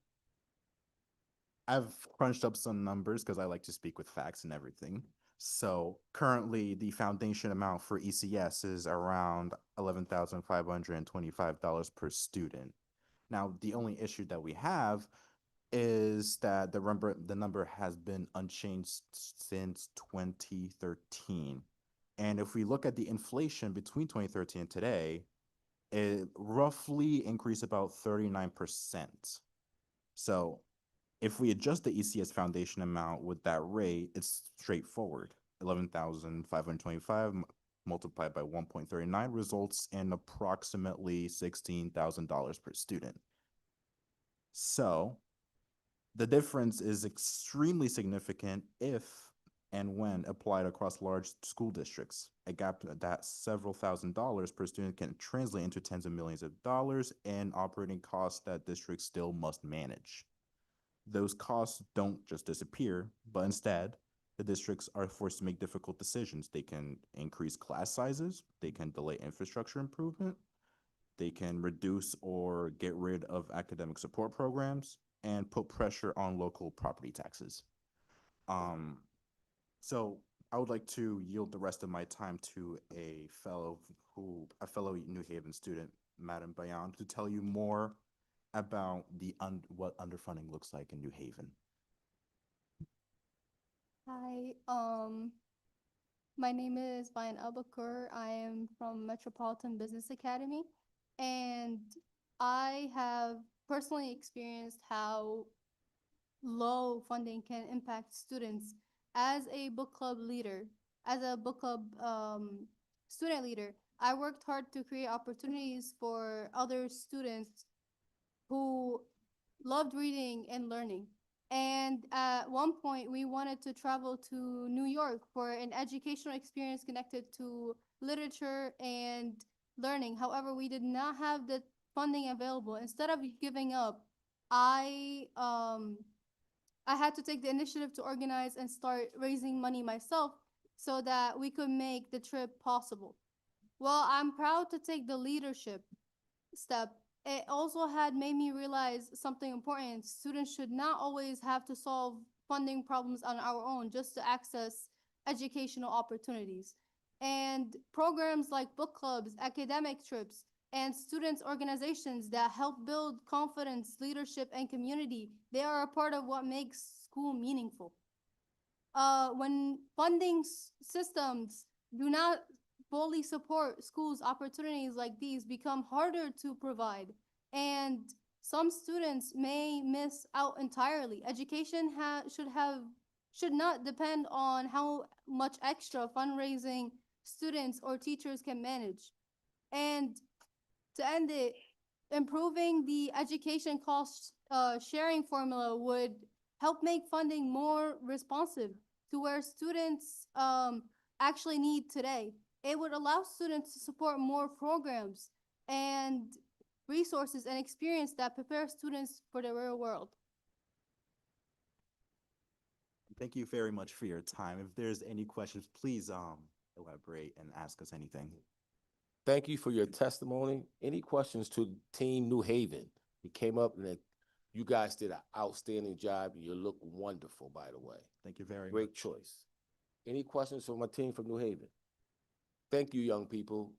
I've crunched up some numbers because I like to speak with facts and everything. So currently the foundation amount for ECS is around $11,525 per student. Now, the only issue that we have is that the number has been unchanged since 2013. And if we look at the inflation between 2013 and today, it roughly increased about 39%. So if we adjust the ECS foundation amount with that rate, it's straightforward. 11,525 multiplied by 1.39 results in approximately $16,000 per student. So the difference is extremely significant if and when applied across large school districts. A gap that several $1,000s per student can translate into tens of millions of dollars in operating costs that districts still must manage. Those costs don't just disappear, but instead, the districts are forced to make difficult decisions. They can increase class sizes, they can delay infrastructure improvement, they can reduce or get rid of academic support programs, and put pressure on local property taxes. So I would like to yield the rest of my time to a fellow New Haven student, Madam Bayan, to tell you more about what underfunding looks like in New Haven. Hi, my name is Bayan Abakur. I am from Metropolitan Business Academy, and I have personally experienced how low funding can impact students. As a book club leader, as a book club student leader, I worked hard to create opportunities for other students who loved reading and learning. And at one point, we wanted to travel to New York for an educational experience connected to literature and learning. However, we did not have the funding available. Instead of giving up, I had to take the initiative to organize and start raising money myself so that we could make the trip possible. Well, I'm proud to take the leadership step. It also had made me realize something important. Students should not always have to solve funding problems on our own just to access educational opportunities. And programs like book clubs, academic trips, and students' organizations that help build confidence, leadership, and community, they are a part of what makes school meaningful. When funding systems do not fully support schools, opportunities like these become harder to provide, and some students may miss out entirely. Education should not depend on how much extra fundraising students or teachers can manage. And to end it, improving the education cost sharing formula would help make funding more responsive to where students actually need today. It would allow students to support more programs and resources and experience that prepare students for the real world. Thank you very much for your time. If there's any questions, please elaborate and ask us anything. Thank you for your testimony. Any questions to Team New Haven? You came up and you guys did an outstanding job. You look wonderful, by the way. Thank you very much. Great choice. Any questions from my team from New Haven? Thank you, young people.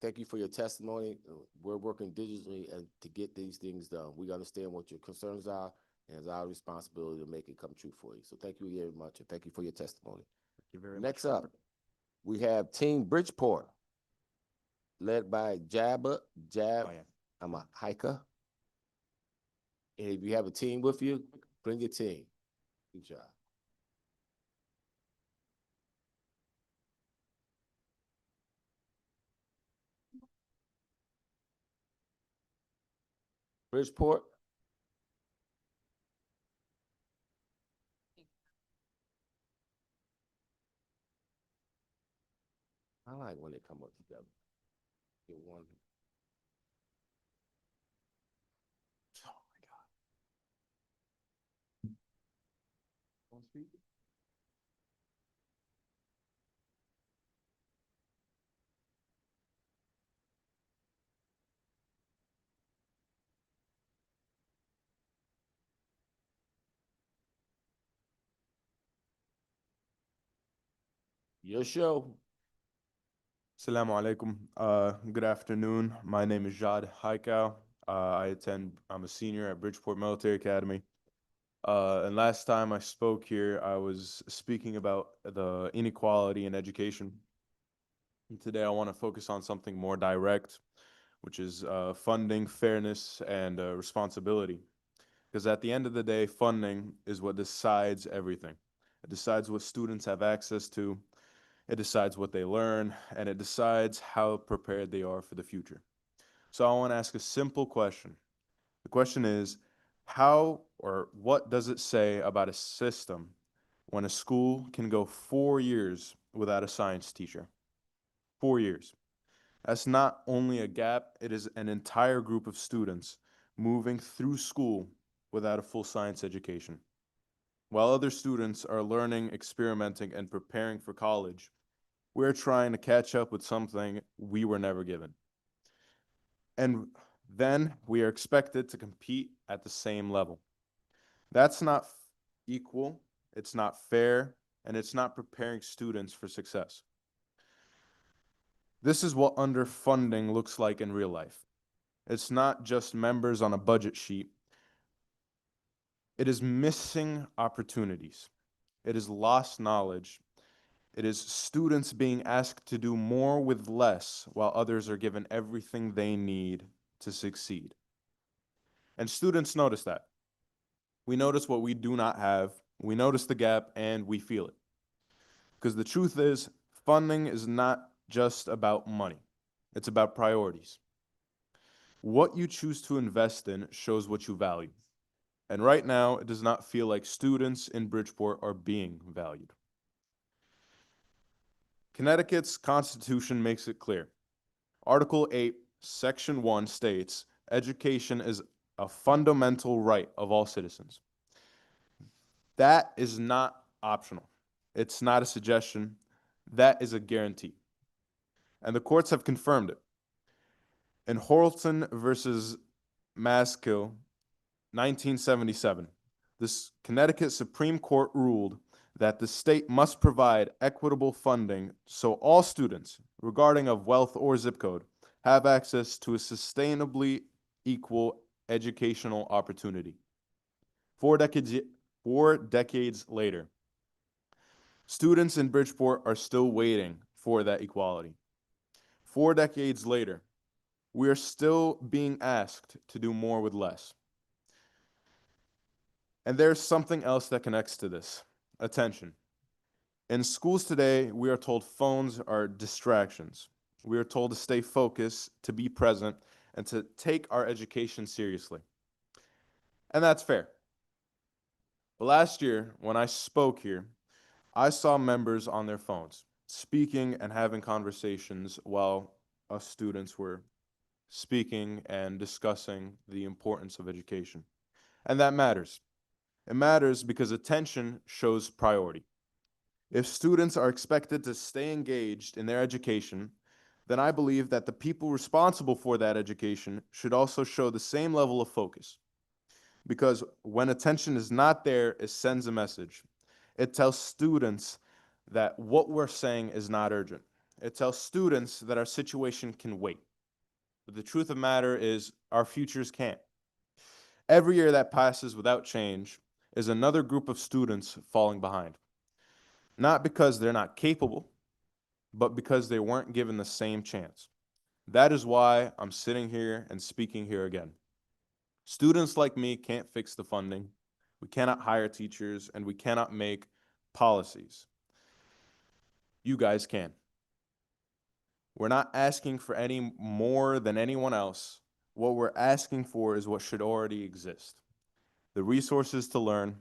Thank you for your testimony. We're working digitally to get these things done. We understand what your concerns are, and it's our responsibility to make it come true for you. So thank you very much, and thank you for your testimony. Thank you very much. Next up, we have Team Bridgeport, led by I'm a hiker. And if you have a team with you, bring your team. Good job. Bridgeport? I like when they come up together. Get one. Oh my God. Want to speak? Your show. Assalamu alaikum. Good afternoon. My name is Jad Haikal. I'm a senior at Bridgeport Military Academy. And last time I spoke here, I was speaking about the inequality in education. And today I want to focus on something more direct, which is funding, fairness, and responsibility. Because at the end of the day, funding is what decides everything. It decides what students have access to, it decides what they learn, and it decides how prepared they are for the future. So I want to ask a simple question. The question is, how or what does it say about a system when a school can go 4 years without a science teacher? 4 years. That's not only a gap, it is an entire group of students moving through school without a full science education. While other students are learning, experimenting, and preparing for college, we're trying to catch up with something we were never given. And then we are expected to compete at the same level. That's not equal, it's not fair, and it's not preparing students for success. This is what underfunding looks like in real life. It's not just members on a budget sheet. It is missing opportunities. It is lost knowledge. It is students being asked to do more with less while others are given everything they need to succeed. And students notice that. We notice what we do not have, we notice the gap, and we feel it. Because the truth is, funding is not just about money. It's about priorities. What you choose to invest in shows what you value. And right now, it does not feel like students in Bridgeport are being valued. Connecticut's Constitution makes it clear. Article 8, Section 1 states, education is a fundamental right of all citizens. That is not optional. It's not a suggestion. That is a guarantee. And the courts have confirmed it. In Horton versus Maskill, 1977, this Connecticut Supreme Court ruled that the state must provide equitable funding so all students, regarding of wealth or zip code, have access to a sustainably equal educational opportunity. 4 decades later, students in Bridgeport are still waiting for that equality. 4 decades later, we are still being asked to do more with less. And there's something else that connects to this: attention. In schools today, we are told phones are distractions. We are told to stay focused, to be present, and to take our education seriously. And that's fair. But last year, when I spoke here, I saw members on their phones, speaking and having conversations while us students were speaking and discussing the importance of education. And that matters. It matters because attention shows priority. If students are expected to stay engaged in their education, then I believe that the people responsible for that education should also show the same level of focus. Because when attention is not there, it sends a message. It tells students that what we're saying is not urgent. It tells students that our situation can wait. But the truth of the matter is our futures can't. Every year that passes without change is another group of students falling behind. Not because they're not capable, but because they weren't given the same chance. That is why I'm sitting here and speaking here again. Students like me can't fix the funding, we cannot hire teachers, and we cannot make policies. You guys can. We're not asking for any more than anyone else. What we're asking for is what should already exist: the resources to learn,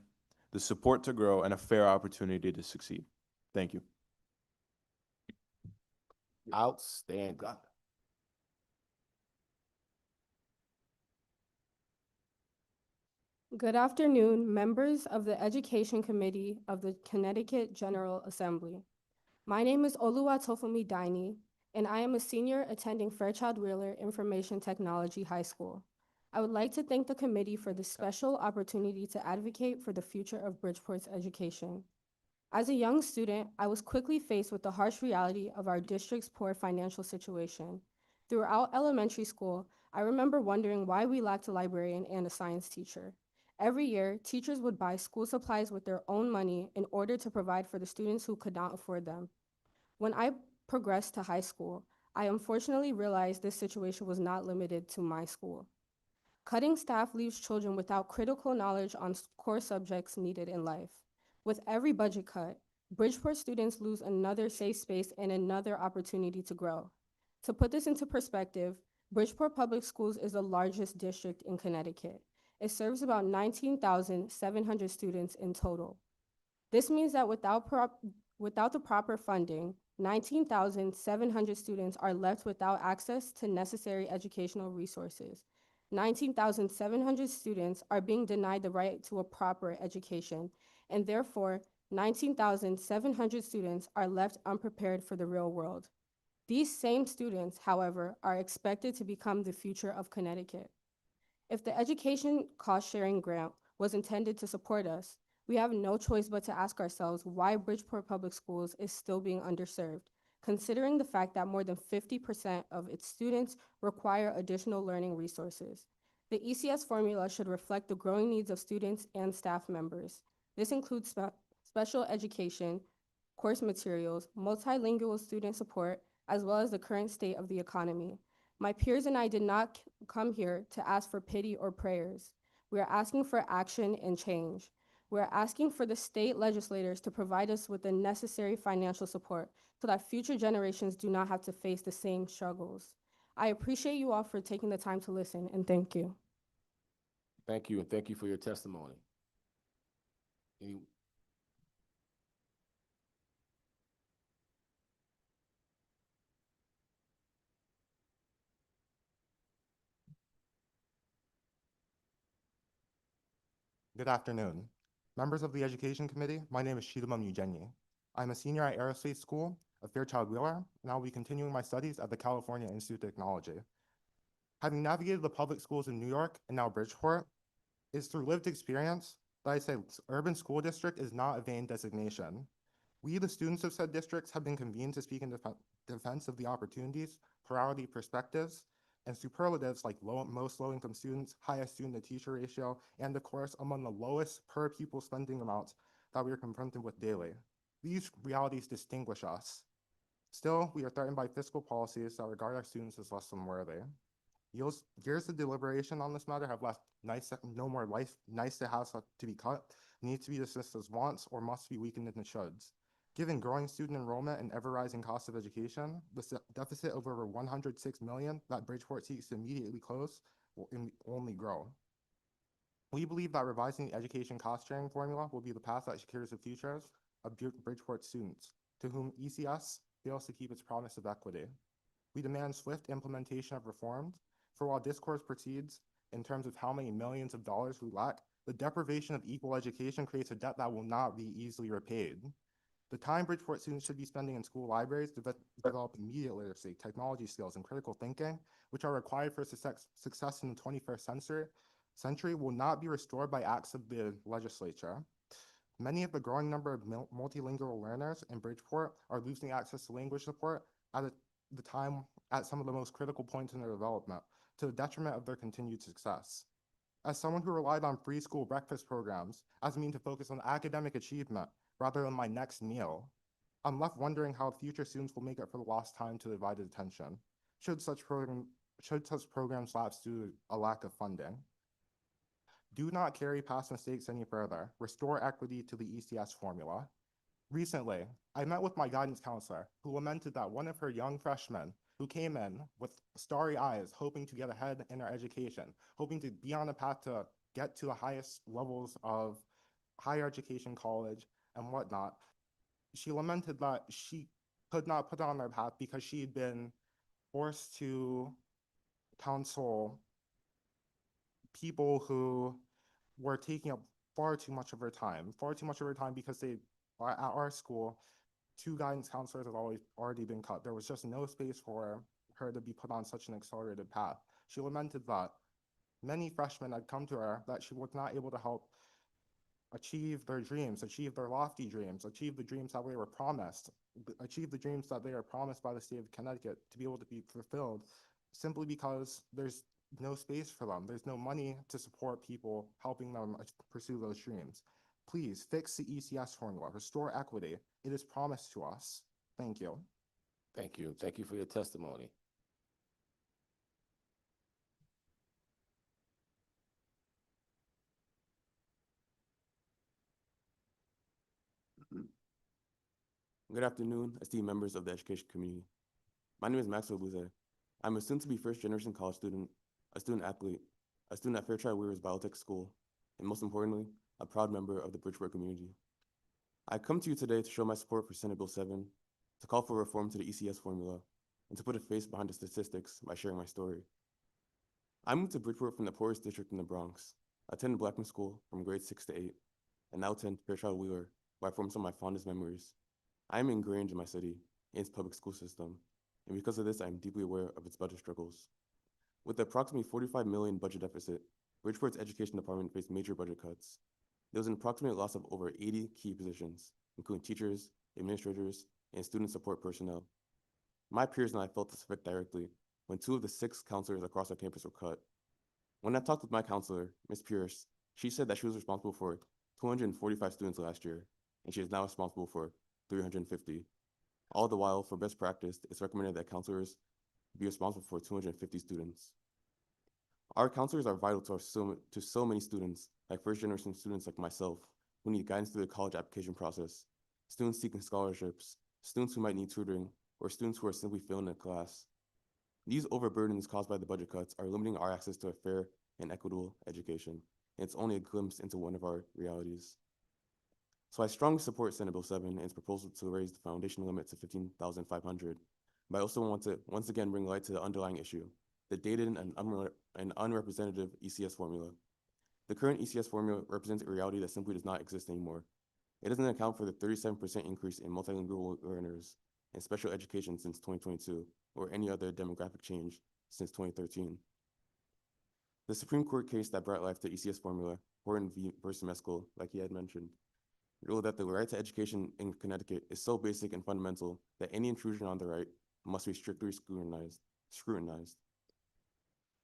the support to grow, and a fair opportunity to succeed. Thank you. Outstanding. Good afternoon, members of the Education Committee of the Connecticut General Assembly. My name is Oluwatofunmi Daini, and I am a senior attending Fairchild Wheeler Information Technology High School. I would like to thank the committee for this special opportunity to advocate for the future of Bridgeport's education. As a young student, I was quickly faced with the harsh reality of our district's poor financial situation. Throughout elementary school, I remember wondering why we lacked a librarian and a science teacher. Every year, teachers would buy school supplies with their own money in order to provide for the students who could not afford them. When I progressed to high school, I unfortunately realized this situation was not limited to my school. Cutting staff leaves children without critical knowledge on core subjects needed in life. With every budget cut, Bridgeport students lose another safe space and another opportunity to grow. To put this into perspective, Bridgeport Public Schools is the largest district in Connecticut. It serves about 19,700 students in total. This means that without the proper funding, 19,700 students are left without access to necessary educational resources. 19,700 students are being denied the right to a proper education, and therefore, 19,700 students are left unprepared for the real world. These same students, however, are expected to become the future of Connecticut. If the education cost-sharing grant was intended to support us, we have no choice but to ask ourselves why Bridgeport Public Schools is still being underserved, considering the fact that more than 50% of its students require additional learning resources. The ECS formula should reflect the growing needs of students and staff members. This includes special education, course materials, multilingual student support, as well as the current state of the economy. My peers and I did not come here to ask for pity or prayers. We are asking for action and change. We are asking for the state legislators to provide us with the necessary financial support so that future generations do not have to face the same struggles. I appreciate you all for taking the time to listen, and thank you. Thank you, and thank you for your testimony. Good afternoon. Members of the Education Committee, my name is Shidamam Ujenyi. I'm a senior at Aerospace School of Fairchild Wheeler, and I'll be continuing my studies at the California Institute of Technology. Having navigated the public schools in New York and now Bridgeport, it's through lived experience that I say urban school district is not a vain designation. We, the students of said districts, have been convened to speak in defense of the opportunities, plurality perspectives, and superlatives like most low-income students, highest student-to-teacher ratio, and of course, among the lowest per pupil spending amounts that we are confronted with daily. These realities distinguish us. Still, we are threatened by fiscal policies that regard our students as less than worthy. Years of deliberation on this matter have left no more nice to have to be cut, need to be dismissed as wants, or must be weakened into shoulds. Given growing student enrollment and ever-rising cost of education, the deficit of over $106 million that Bridgeport seeks to immediately close will only grow. We believe that revising the education cost-sharing formula will be the path that secures the futures of Bridgeport students, to whom ECS fails to keep its promise of equity. We demand swift implementation of reforms, for while discourse proceeds in terms of how many millions of dollars we lack, the deprivation of equal education creates a debt that will not be easily repaid. The time Bridgeport students should be spending in school libraries to develop immediate literacy, technology skills, and critical thinking, which are required for success in the 21st century, will not be restored by acts of the legislature. Many of the growing number of multilingual learners in Bridgeport are losing access to language support at some of the most critical points in their development, to the detriment of their continued success. As someone who relied on free school breakfast programs as a means to focus on academic achievement rather than my next meal, I'm left wondering how future students will make up for the lost time to divided attention, should such programs lapse due to a lack of funding. Do not carry past mistakes any further. Restore equity to the ECS formula. Recently, I met with my guidance counselor, who lamented that one of her young freshmen, who came in with starry eyes, hoping to get ahead in their education, hoping to be on a path to get to the highest levels of higher education, college, and whatnot. She lamented that she could not put on their path because she had been forced to counsel people who were taking up far too much of her time, because they, at our school, 2 guidance counselors had already been cut. There was just no space for her to be put on such an accelerated path. She lamented that many freshmen had come to her that she was not able to help achieve their dreams, achieve their lofty dreams, achieve the dreams that they were promised, achieve the dreams that they are promised by the state of Connecticut to be able to be fulfilled, simply because there's no space for them. There's no money to support people helping them pursue those dreams. Please fix the ECS formula, restore equity. It is promised to us. Thank you. Thank you. Thank you for your testimony. Good afternoon, esteemed members of the education community. My name is Maxwell Buze. I'm a soon-to-be first-generation college student, a student athlete, a student at Fairchild Weaver's Biotech School, and most importantly, a proud member of the Bridgeport community. I come to you today to show my support for Senate Bill 7, to call for reform to the ECS formula, and to put a face behind the statistics by sharing my story. I moved to Bridgeport from the poorest district in the Bronx. I attended Blackman School from grades 6 to 8, and now attend Fairchild Wheeler, where I formed some of my fondest memories. I am ingrained in my city and its public school system, and because of this, I am deeply aware of its budget struggles. With the approximately $45 million budget deficit, Bridgeport's education department faced major budget cuts. There was an approximate loss of over 80 key positions, including teachers, administrators, and student support personnel. My peers and I felt this effect directly when 2 of the 6 counselors across our campus were cut. When I talked with my counselor, Ms. Pierce, she said that she was responsible for 245 students last year, and she is now responsible for 350. All the while, for best practice, it's recommended that counselors be responsible for 250 students. Our counselors are vital to so many students, like first-generation students like myself, who need guidance through the college application process, students seeking scholarships, students who might need tutoring, or students who are simply failing in class. These overburdens caused by the budget cuts are limiting our access to a fair and equitable education, and it's only a glimpse into one of our realities. So I strongly support Senate Bill 7 and its proposal to raise the foundation limit to $15,500. But I also want to once again bring light to the underlying issue, the dated and unrepresentative ECS formula. The current ECS formula represents a reality that simply does not exist anymore. It doesn't account for the 37% increase in multilingual learners in special education since 2022, or any other demographic change since 2013. The Supreme Court case that brought life to ECS formula, Horton v. Meskel, like he had mentioned, ruled that the right to education in Connecticut is so basic and fundamental that any intrusion on the right must be strictly scrutinized.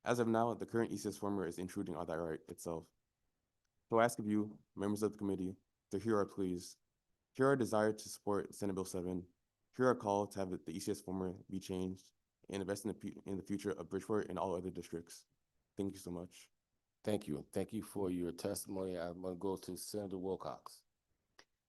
As of now, the current ECS formula is intruding on that right itself. So I ask of you, members of the committee, to hear our pleas, hear our desire to support Senate Bill 7, hear our call to have the ECS formula be changed, and invest in the future of Bridgeport and all other districts. Thank you so much. Thank you. Thank you for your testimony. I'm going to go to Senator Wilcox.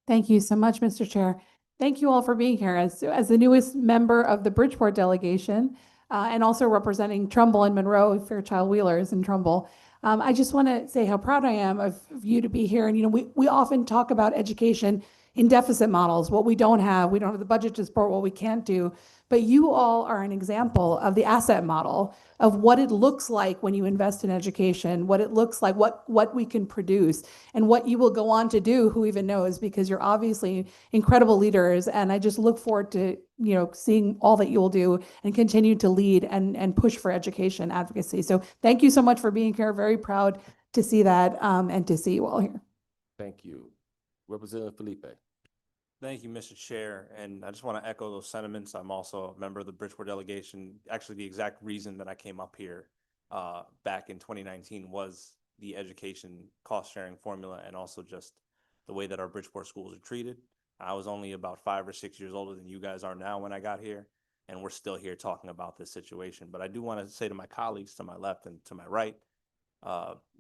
Thank you so much, Mr. Chair. Thank you all for being here. As the newest member of the Bridgeport delegation, and also representing Trumbull and Monroe, Fairchild Wheelers in Trumbull, I just want to say how proud I am of you to be here. And, you know, we often talk about education in deficit models, what we don't have the budget to support what we can't do. But you all are an example of the asset model of what it looks like when you invest in education, what it looks like, what we can produce, and what you will go on to do, who even knows, because you're obviously incredible leaders. And I just look forward to, you know, seeing all that you will do and continue to lead and push for education advocacy. So thank you so much for being here. Very proud to see that and to see you all here. Thank you. Representative Felipe. Thank you, Mr. Chair. And I just want to echo those sentiments. I'm also a member of the Bridgeport delegation. Actually, the exact reason that I came up here back in 2019 was the education cost sharing formula and also just the way that our Bridgeport schools are treated. I was only about 5 or 6 years older than you guys are now when I got here, and we're still here talking about this situation. But I do want to say to my colleagues to my left and to my right,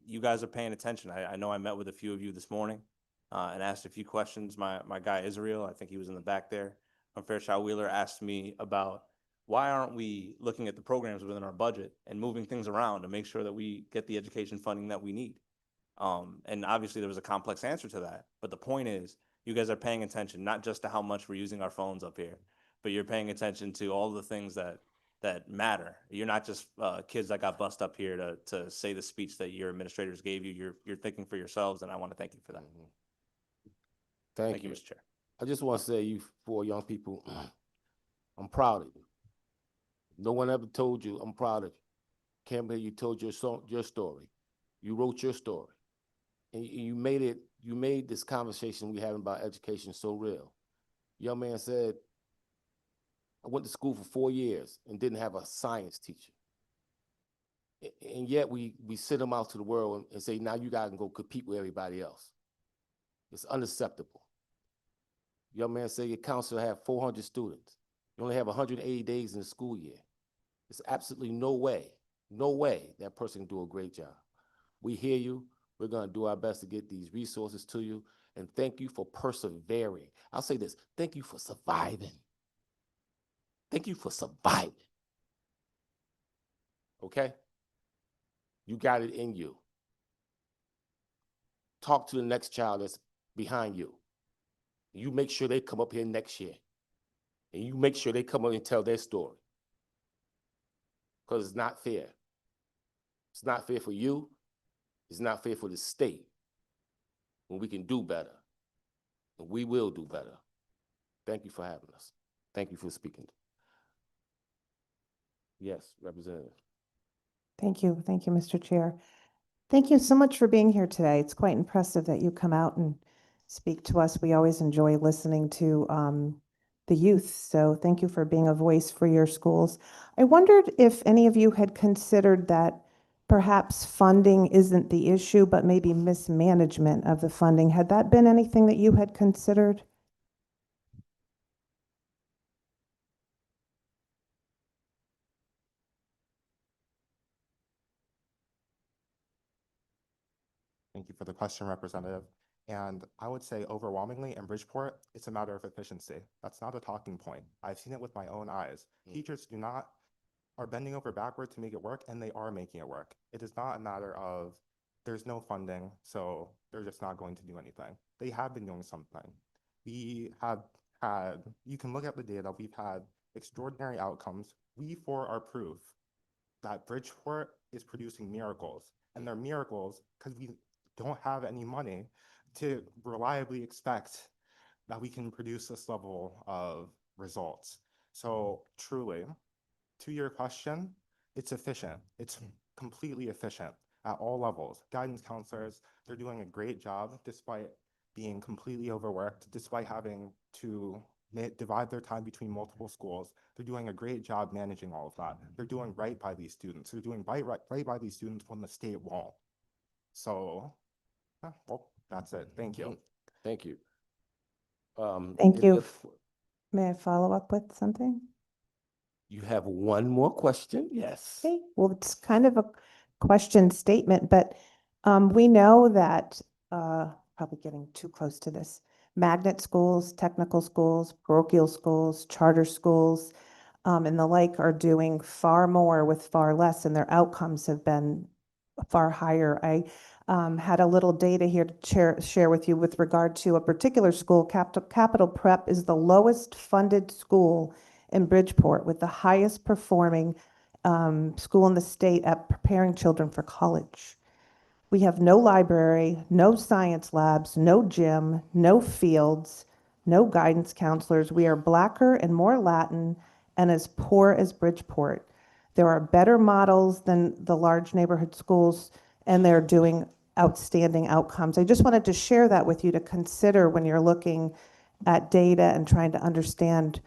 you guys are paying attention. I know I met with a few of you this morning and asked a few questions. My guy Israel, I think he was in the back there, from Fairchild Wheeler, asked me about why aren't we looking at the programs within our budget and moving things around to make sure that we get the education funding that we need? And obviously there was a complex answer to that, but the point is, you guys are paying attention, not just to how much we're using our phones up here, but you're paying attention to all the things that matter. You're not just kids that got bussed up here to say the speech that your administrators gave you. You're thinking for yourselves, and I want to thank you for that. Thank you, you. Mr. Chair. I just want to say, you four young people, I'm proud of you. No one ever told you I'm proud of you. Campbell, you told your story. You wrote your story. And you made this conversation we having about education so real. Young man said, I went to school for 4 years and didn't have a science teacher. And yet we send them out to the world and say, now you gotta go compete with everybody else. It's unacceptable. Young man said your counselor have 400 students. You only have 180 days in the school year. There's absolutely no way that person can do a great job. We hear you. We're gonna do our best to get these resources to you. And thank you for persevering. I'll say this, thank you for surviving. Thank you for surviving. Okay? You got it in you. Talk to the next child that's behind you. You make sure they come up here next year. And you make sure they come up and tell their story. Because it's not fair. It's not fair for you. It's not fair for the state. When we can do better. And we will do better. Thank you for having us. Thank you for speaking. Yes, Representative. Thank you, Mr. Chair. Thank you so much for being here today. It's quite impressive that you come out and speak to us. We always enjoy listening to the youth, so thank you for being a voice for your schools. I wondered if any of you had considered that perhaps funding isn't the issue, but maybe mismanagement of the funding. Had that been anything that you had considered? Thank you for the question, Representative. And I would say overwhelmingly in Bridgeport, it's a matter of efficiency. That's not a talking point. I've seen it with my own eyes. Teachers are bending over backward to make it work, and they are making it work. It is not a matter of there's no funding, so they're just not going to do anything. They have been doing something. We have had, you can look at the data, we've had extraordinary outcomes. We are proof that Bridgeport is producing miracles, and they're miracles because we don't have any money to reliably expect that we can produce this level of results. So truly, to your question, it's efficient. It's completely efficient at all levels. Guidance counselors, they're doing a great job despite being completely overworked, despite having to divide their time between multiple schools. They're doing a great job managing all of that. They're doing right by these students. They're doing right by these students when the state won't. So, well, that's it. Thank you. Thank you. Thank you. May I follow up with something? You have one more question? Yes. Okay, well, it's kind of a question statement, but we know that, probably getting too close to this, magnet schools, technical schools, parochial schools, charter schools, and the like are doing far more with far less, and their outcomes have been far higher. I had a little data here to share with you with regard to a particular school. Capital Prep is the lowest funded school in Bridgeport with the highest performing school in the state at preparing children for college. We have no library, no science labs, no gym, no fields, no guidance counselors. We are blacker and more Latin and as poor as Bridgeport. There are better models than the large neighborhood schools, and they're doing outstanding outcomes. I just wanted to share that with you to consider when you're looking at data and trying to understand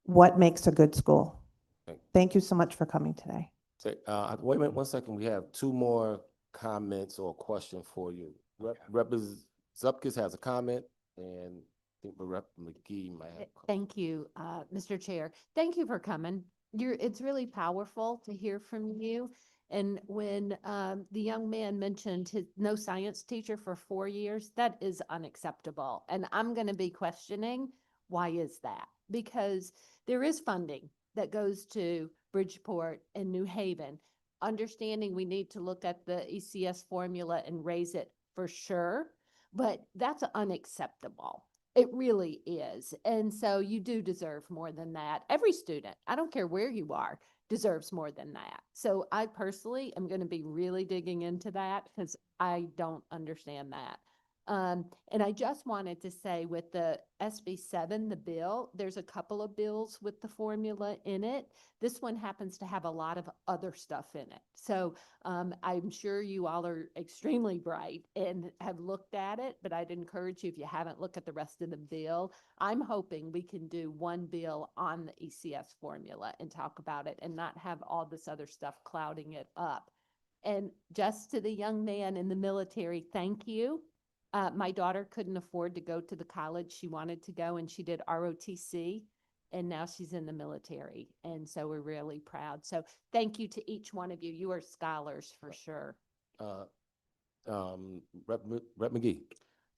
what makes a good school. Thank you so much for coming today. Wait a minute, 1 second. We have 2 more comments or question for you. Representative Zupkis has a comment, and I think Rep. McGee might have. Thank you, Mr. Chair. Thank you for coming. It's really powerful to hear from you. And when the young man mentioned his no science teacher for 4 years, that is unacceptable. And I'm going to be questioning, why is that? Because there is funding. that goes to Bridgeport and New Haven. Understanding we need to look at the ECS formula and raise it for sure, but that's unacceptable. It really is. And so you do deserve more than that. Every student, I don't care where you are, deserves more than that. So I personally am going to be really digging into that because I don't understand that. And I just wanted to say with the SB7, the bill, there's a couple of bills with the formula in it. This one happens to have a lot of other stuff in it. So I'm sure you all are extremely bright and have looked at it, but I'd encourage you, if you haven't, look at the rest of the bill. I'm hoping we can do one bill on the ECS formula and talk about it and not have all this other stuff clouding it up. And just to the young man in the military, thank you. My daughter couldn't afford to go to the college she wanted to go, and she did ROTC, and now she's in the military. And so we're really proud. So thank you to each one of you. You are scholars for sure. Rep McGee.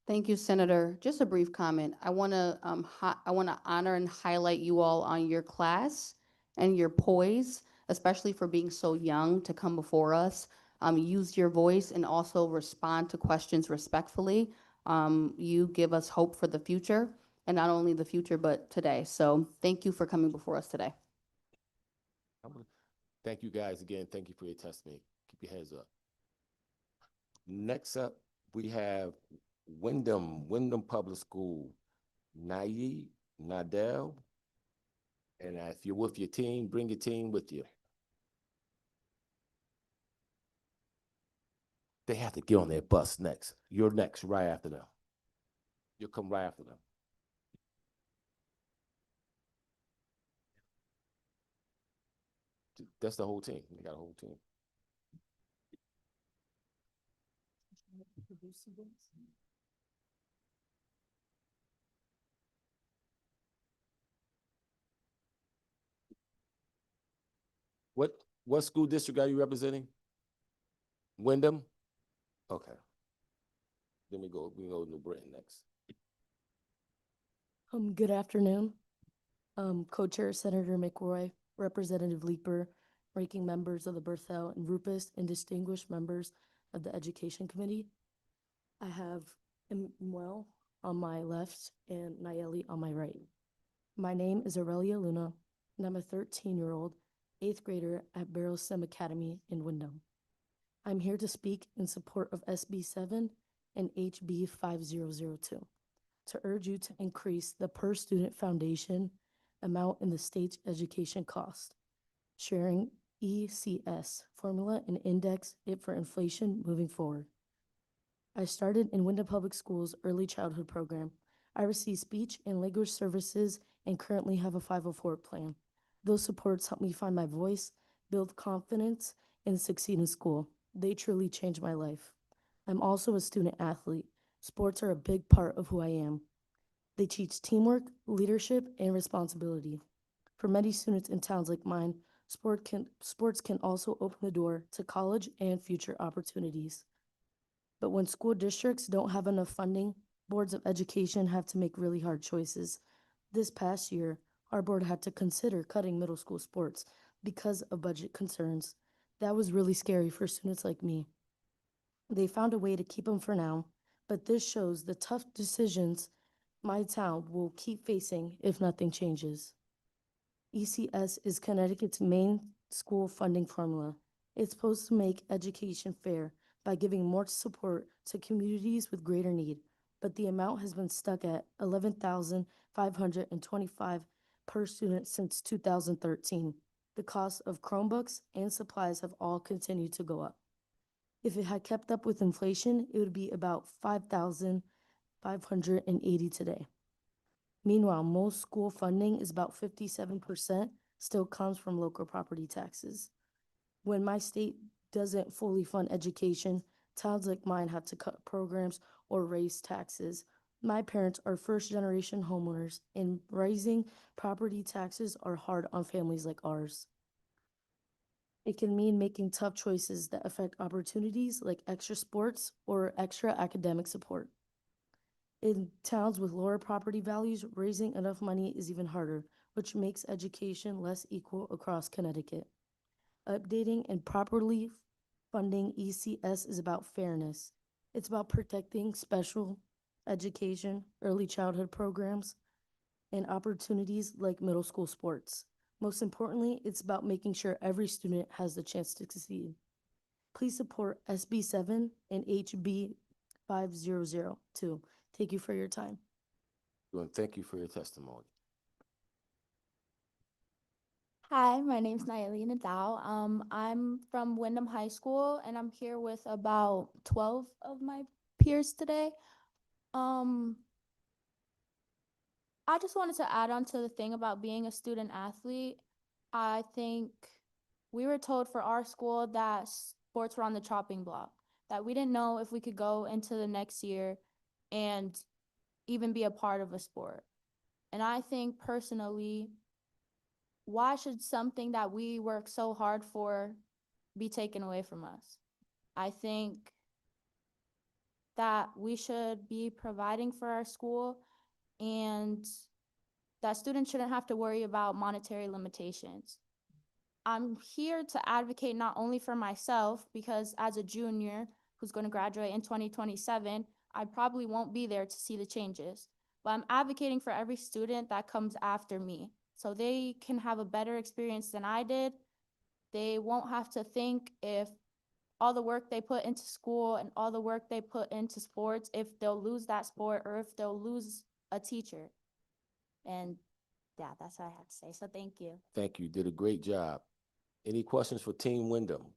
Thank you, Senator. Just a brief comment. I want to honor and highlight you all on your class and your poise, especially for being so young to come before us. Use your voice and also respond to questions respectfully. You give us hope for the future, and not only the future, but today. So thank you for coming before us today. Thank you guys again. Thank you for your testimony. Keep your heads up. Next up, we have Wyndham Public School, Nadell. And if you're with your team, bring your team with you. They have to get on their bus next. You're next, right after them. You'll come right after them. That's the whole team. They got a whole team. What school district are you representing? Wyndham? Okay. Then we go to New Britain next. Good afternoon. Co-chair Senator McRoy, Representative Leeper, ranking members of the Berthel and Rupus, and distinguished members of the Education Committee. I have Imwell on my left and Nayeli on my right. My name is Aurelia Luna, and I'm a 13-year-old 8th grader at Barrow STEM Academy in Wyndham. I'm here to speak in support of SB 7 and HB 5002 to urge you to increase the per student foundation amount in the state's education cost, sharing ECS formula and index it for inflation moving forward. I started in Wyndham Public Schools early childhood program. I receive speech and language services and currently have a 504 plan. Those supports help me find my voice, build confidence, and succeed in school. They truly changed my life. I'm also a student athlete. Sports are a big part of who I am. They teach teamwork, leadership, and responsibility. For many students in towns like mine, sports can also open the door to college and future opportunities. But when school districts don't have enough funding, boards of education have to make really hard choices. This past year, our board had to consider cutting middle school sports because of budget concerns. That was really scary for students like me. They found a way to keep them for now, but this shows the tough decisions my town will keep facing if nothing changes. ECS is Connecticut's main school funding formula. It's supposed to make education fair by giving more support to communities with greater need, but the amount has been stuck at $11,525 per student since 2013. The cost of Chromebooks and supplies have all continued to go up. If it had kept up with inflation, it would be about $5,580 today. Meanwhile, most school funding is about 57% still comes from local property taxes. When my state doesn't fully fund education, towns like mine have to cut programs or raise taxes. My parents are first-generation homeowners, and raising property taxes are hard on families like ours. It can mean making tough choices that affect opportunities like extra sports or extra academic support. In towns with lower property values, raising enough money is even harder, which makes education less equal across Connecticut. Updating and properly funding ECS is about fairness. It's about protecting special education, early childhood programs, and opportunities like middle school sports. Most importantly, it's about making sure every student has the chance to succeed. Please support SB 7 and HB 5002. Thank you for your time. And thank you for your testimony. Hi, my name's Nayeli Nadal. I'm from Wyndham High School, and I'm here with about 12 of my peers today. I just wanted to add on to the thing about being a student athlete. I think we were told for our school that sports were on the chopping block, that we didn't know if we could go into the next year and even be a part of a sport. And I think personally, why should something that we work so hard for be taken away from us? I think that we should be providing for our school and that students shouldn't have to worry about monetary limitations. I'm here to advocate not only for myself, because as a junior who's going to graduate in 2027, I probably won't be there to see the changes, but I'm advocating for every student that comes after me so they can have a better experience than I did. They won't have to think if all the work they put into school and all the work they put into sports, if they'll lose that sport or if they'll lose a teacher. And yeah, that's what I have to say. So thank you. Thank you. You did a great job. Any questions for Team Wyndham?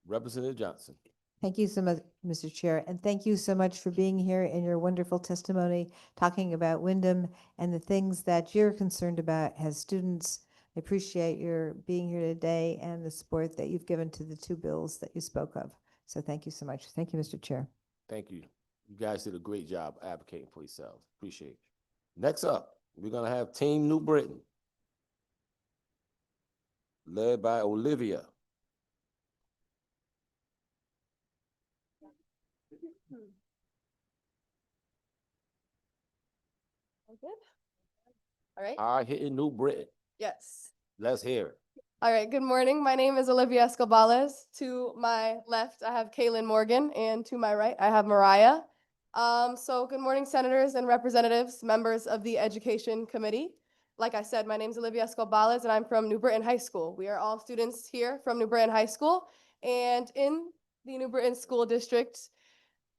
Representative Johnson. Thank you so much, Mr. Chair, and thank you so much for being here and your wonderful testimony, talking about Wyndham and the things that you're concerned about as students. I appreciate your being here today and the support that you've given to the two bills that you spoke of. So thank you so much. Thank you, Mr. Chair. Thank you. You guys did a great job advocating for yourselves. Appreciate it. Next up, we're going to have Team New Britain, led by Olivia. Good? All right. Hard hitting New Britain. Yes. Let's hear it. All right. Good morning. My name is Olivia Escobales. To my left, I have Kaylin Morgan, and to my right, I have Mariah. So good morning, senators and representatives, members of the Education Committee. Like I said, my name is Olivia Escobales, and I'm from New Britain High School. We are all students here from New Britain High School, and in the New Britain School District,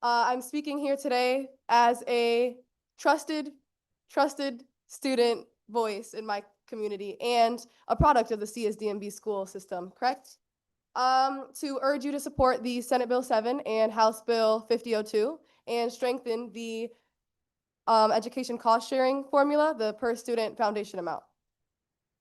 I'm speaking here today as a trusted student voice in my community and a product of the CSDMB school system, correct? To urge you to support the Senate Bill 7 and House Bill 5002 and strengthen the education cost sharing formula, the per student foundation amount.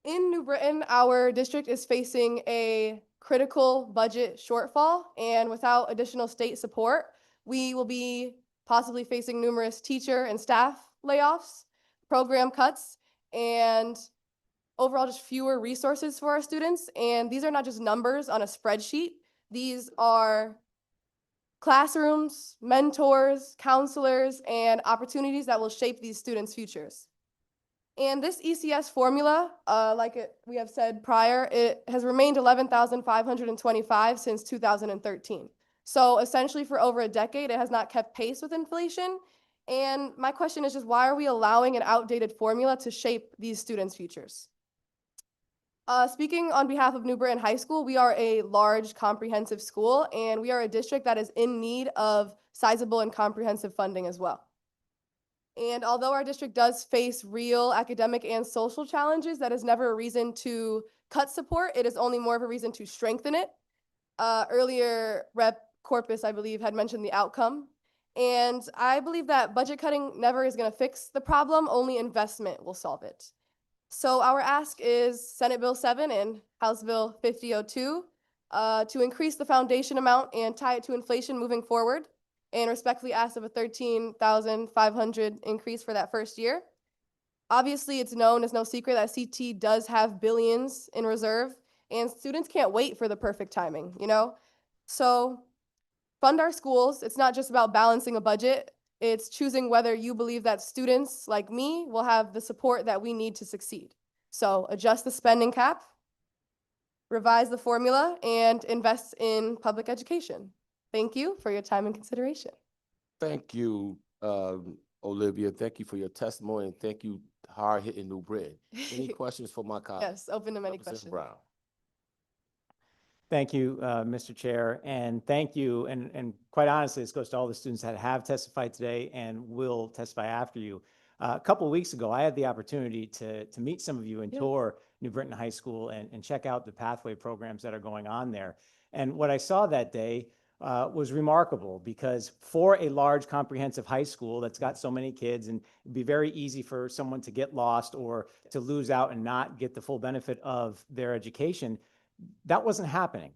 In New Britain, our district is facing a critical budget shortfall, and without additional state support, we will be possibly facing numerous teacher and staff layoffs, program cuts, and overall just fewer resources for our students. And these are not just numbers on a spreadsheet. These are classrooms, mentors, counselors, and opportunities that will shape these students' futures. And this ECS formula, we have said prior, it has remained 11,525 since 2013. So essentially for over a decade, it has not kept pace with inflation. And my question is just, why are we allowing an outdated formula to shape these students' futures? Speaking on behalf of New Britain High School, we are a large comprehensive school, and we are a district that is in need of sizable and comprehensive funding as well. And although our district does face real academic and social challenges, that is never a reason to cut support. It is only more of a reason to strengthen it. Earlier, Rep. Corpus, I believe, had mentioned the outcome. And I believe that budget cutting never is going to fix the problem, only investment will solve it. So our ask is Senate Bill 7 and House Bill 5002 to increase the foundation amount and tie it to inflation moving forward, and respectfully ask of a $13,500 increase for that first year. Obviously, it's known as no secret that CT does have billions in reserve, and students can't wait for the perfect timing, you know? So fund our schools. It's not just about balancing a budget. It's choosing whether you believe that students like me will have the support that we need to succeed. So adjust the spending cap, revise the formula, and invest in public education. Thank you for your time and consideration. Thank you, Olivia. Thank you for your testimony, and thank you, hard-hitting New Britain. Any questions for my colleague? Yes, open to many Representative questions. Brown. Thank you, Mr. Chair, and thank you, and quite honestly, this goes to all the students that have testified today and will testify after you. A couple of weeks ago, I had the opportunity to meet some of you and tour New Britain High School and check out the pathway programs that are going on there. And what I saw that day was remarkable, because for a large comprehensive high school that's got so many kids, and it'd be very easy for someone to get lost or to lose out and not get the full benefit of their education, that wasn't happening,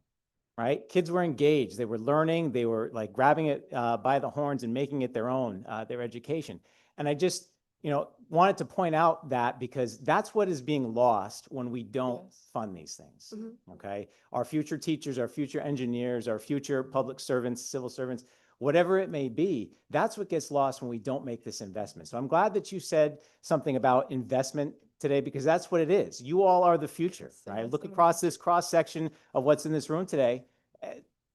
right? Kids were engaged, they were learning, they were like grabbing it by the horns and making it their own, their education. And I just, wanted to point out that, because that's what is being lost when we don't fund these things, okay? Our future teachers, our future engineers, our future public servants, civil servants, whatever it may be, that's what gets lost when we don't make this investment. So I'm glad that you said something about investment today, because that's what it is. You all are the future, right? Look across this cross section of what's in this room today.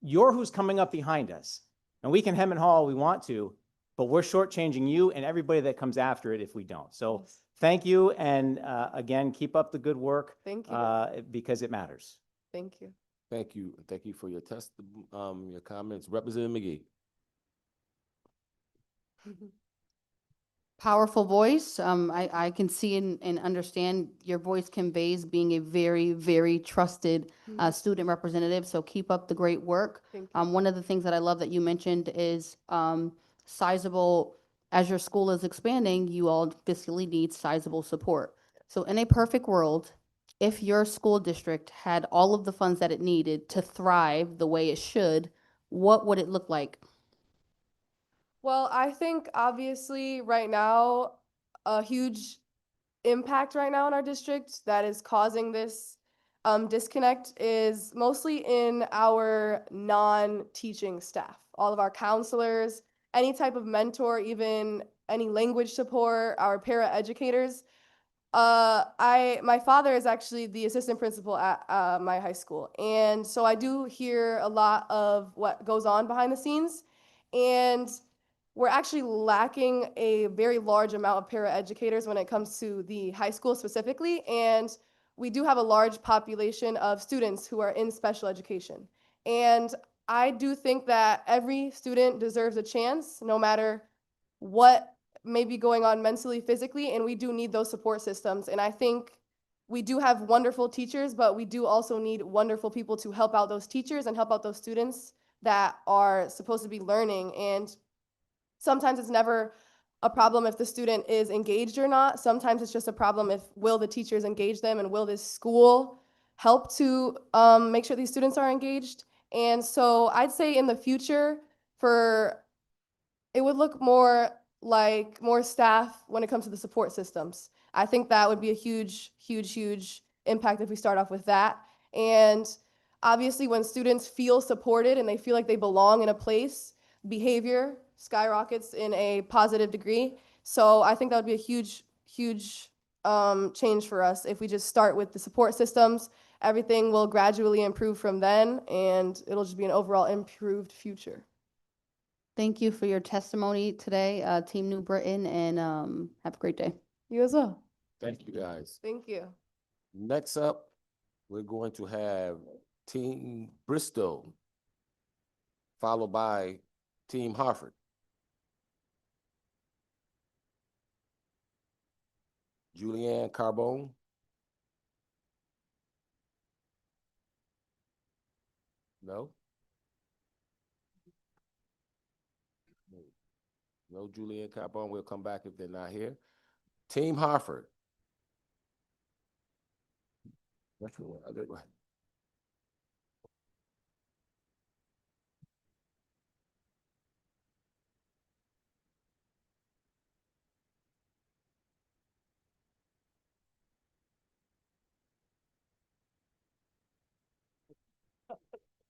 You're who's coming up behind us, and we can hem and haw all we want to, but we're shortchanging you and everybody that comes after it if we don't. So thank you, and again, keep up the good work. Thank you. Because it matters. Thank you. Thank you. Thank you for your your comments. Representative McGee. Powerful voice. I can see and understand your voice conveys being a very, very trusted student representative. So keep up the great work. Thank you. One of the things that I love that you mentioned is sizable, as your school is expanding, you all fiscally need sizable support. So in a perfect world, if your school district had all of the funds that it needed to thrive the way it should, what would it look like? Well, I think obviously right now, a huge impact right now in our district that is causing this disconnect is mostly in our non-teaching staff. All of our counselors, any type of mentor, even any language support, our para-educators. My father is actually the assistant principal at my high school. And so I do hear a lot of what goes on behind the scenes. And we're actually lacking a very large amount of paraeducators when it comes to the high school specifically. And we do have a large population of students who are in special education. And I do think that every student deserves a chance, no matter what may be going on mentally, physically, and we do need those support systems. And I think we do have wonderful teachers, but we do also need wonderful people to help out those teachers and help out those students that are supposed to be learning. And sometimes it's never a problem if the student is engaged or not. Sometimes it's just a problem if will the teachers engage them, and will this school help to make sure these students are engaged. And so I'd say in the future, it would look more like more staff when it comes to the support systems. I think that would be a huge, huge, huge impact if we start off with that. And obviously when students feel supported and they feel like they belong in a place, behavior skyrockets in a positive degree. So I think that would be a huge, huge change for us if we just start with the support systems. Everything will gradually improve from then, and it'll just be an overall improved future. Thank you for your testimony today, Team New Britain, and have a great day. You as well. Thank you, guys. Thank you. Next up, we're going to have Team Bristol, followed by Team Hartford. Julianne Carbone. No? No Julianne Carbone. We'll come back if they're not here. Team Hartford. That's the one. Okay, go ahead.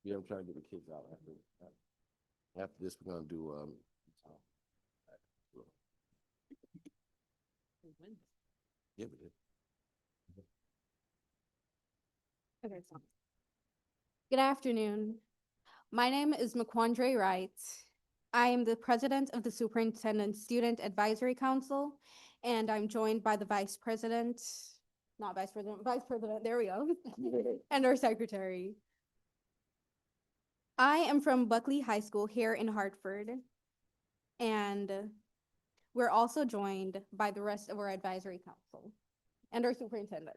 Yeah, I'm trying to get the kids out after this. We're gonna do yeah, we did. Good afternoon. My name is McQuandre Wright. I am the president of the Superintendent Student Advisory Council, and I'm joined by the vice president, vice president, there we go, and our secretary. I am from Buckley High School here in Hartford, and we're also joined by the rest of our advisory council and our superintendent.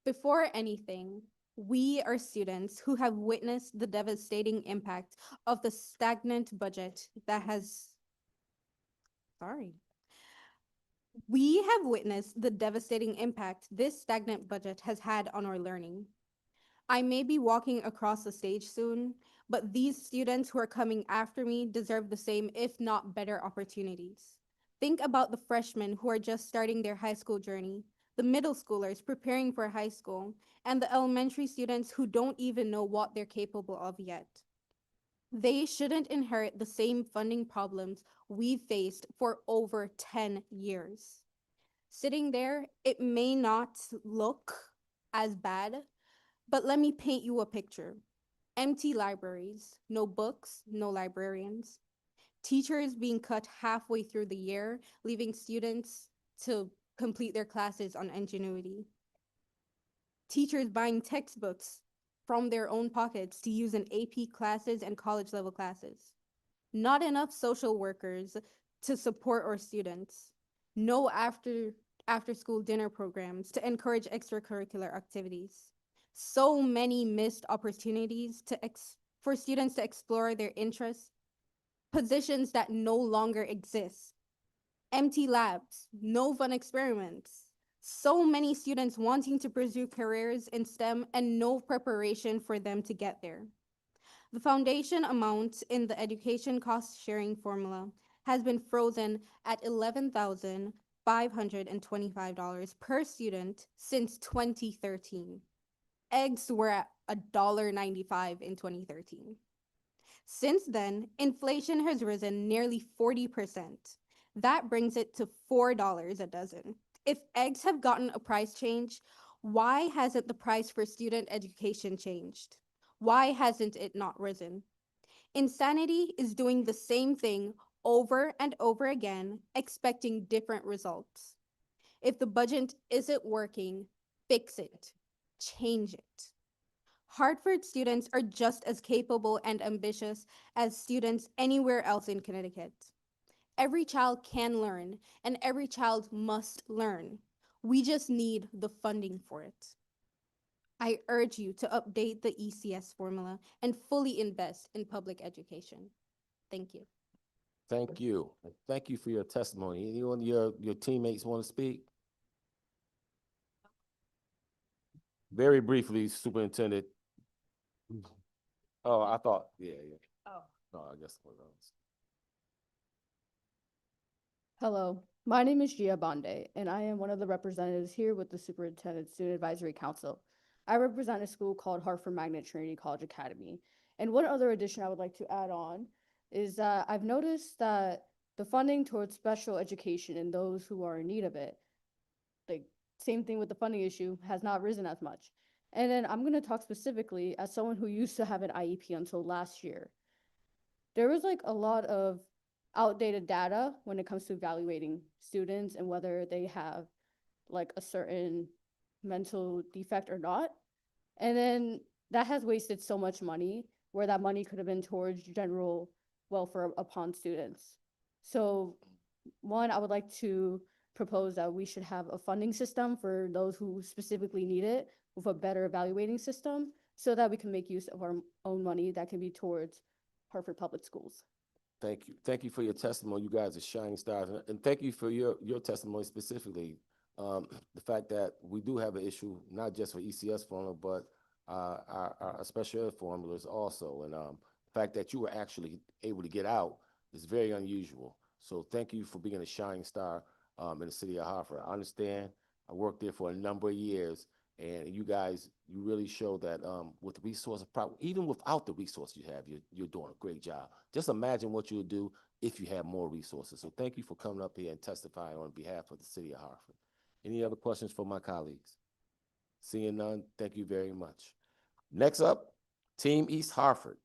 Before anything, we are students who have witnessed the devastating impact of the stagnant budget that has, we have witnessed the devastating impact this stagnant budget has had on our learning. I may be walking across the stage soon, but these students who are coming after me deserve the same, if not better, opportunities. Think about the freshmen who are just starting their high school journey, the middle schoolers preparing for high school, and the elementary students who don't even know what they're capable of yet. They shouldn't inherit the same funding problems we've faced for over 10 years. Sitting there, it may not look as bad, but let me paint you a picture. Empty libraries, no books, no librarians. Teachers being cut halfway through the year, leaving students to complete their classes on ingenuity. Teachers buying textbooks from their own pockets to use in AP classes and college level classes. Not enough social workers to support our students. No after school dinner programs to encourage extracurricular activities. So many missed opportunities for students to explore their interests, positions that no longer exist. Empty labs, no fun experiments. So many students wanting to pursue careers in STEM and no preparation for them to get there. The foundation amount in the education cost sharing formula has been frozen at $11,525 per student since 2013. Eggs were at $1.95 in 2013. Since then, inflation has risen nearly 40%. That brings it to $4 a dozen. If eggs have gotten a price change, why hasn't the price for student education changed? Why hasn't it not risen? Insanity is doing the same thing over and over again, expecting different results. If the budget isn't working, fix it, change it. Hartford students are just as capable and ambitious as students anywhere else in Connecticut. Every child can learn, and every child must learn. We just need the funding for it. I urge you to update the ECS formula and fully invest in public education. Thank you. Thank you. Thank you for your testimony. Anyone, your teammates want to speak? Very briefly, Superintendent. Oh, I thought, yeah. Oh. No, I guess. Hello, my name is Gia Bonde, and I am one of the representatives here with the Superintendent Student Advisory Council. I represent a school called Hartford Magnet Trinity College Academy. And one other addition I would like to add on is that I've noticed that the funding towards special education and those who are in need of it, like same thing with the funding issue, has not risen as much. And then I'm going to talk specifically as someone who used to have an IEP until last year. There was like a lot of outdated data when it comes to evaluating students and whether they have like a certain mental defect or not. And then that has wasted so much money where that money could have been towards general welfare upon students. So one, I would like to propose that we should have a funding system for those who specifically need it with a better evaluating system so that we can make use of our own money that can be towards Hartford Public Schools. Thank you. Thank you for your testimony. You guys are shining stars. And thank you for your testimony specifically. The fact that we do have an issue, not just for ECS formula, but our special ed formulas also. And the fact that you were actually able to get out is very unusual. So thank you for being a shining star in the city of Hartford. I understand. I worked there for a number of years. And you guys, you really show that with the resources, even without the resources you have, you're doing a great job. Just imagine what you would do if you had more resources. So thank you for coming up here and testifying on behalf of the city of Hartford. Any other questions for my colleagues? Seeing none, thank you very much. Next up, Team East Hartford.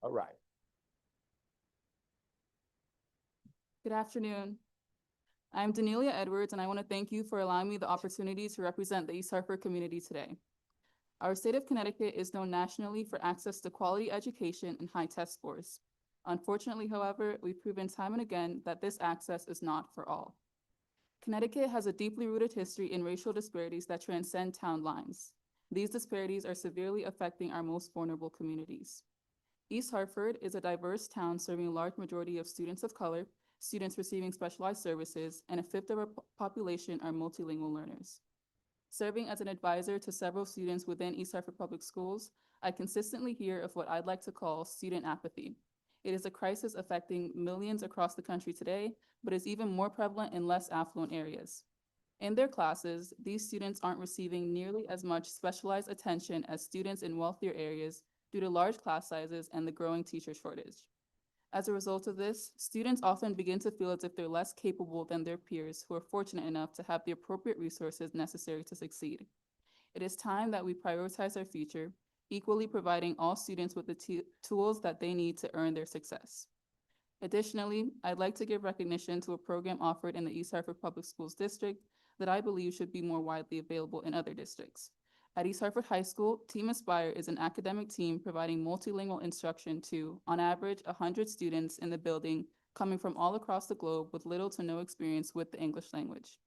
All right. Good afternoon. I'm Danelia Edwards, and I want to thank you for allowing me the opportunity to represent the East Hartford community today. Our state of Connecticut is known nationally for access to quality education and high test scores. Unfortunately, however, we've proven time and again that this access is not for all. Connecticut has a deeply rooted history in racial disparities that transcend town lines. These disparities are severely affecting our most vulnerable communities. East Hartford is a diverse town serving a large majority of students of color, students receiving specialized services, and a fifth of our population are multilingual learners. Serving as an advisor to several students within East Hartford Public Schools, I consistently hear of what I'd like to call student apathy. It is a crisis affecting millions across the country today, but is even more prevalent in less affluent areas. In their classes, these students aren't receiving nearly as much specialized attention as students in wealthier areas due to large class sizes and the growing teacher shortage. As a result of this, students often begin to feel as if they're less capable than their peers who are fortunate enough to have the appropriate resources necessary to succeed. It is time that we prioritize our future, equally providing all students with the tools that they need to earn their success. Additionally, I'd like to give recognition to a program offered in the East Hartford Public Schools district that I believe should be more widely available in other districts. At East Hartford High School, Team Aspire is an academic team providing multilingual instruction to, on average, 100 students in the building coming from all across the globe with little to no experience with the English language.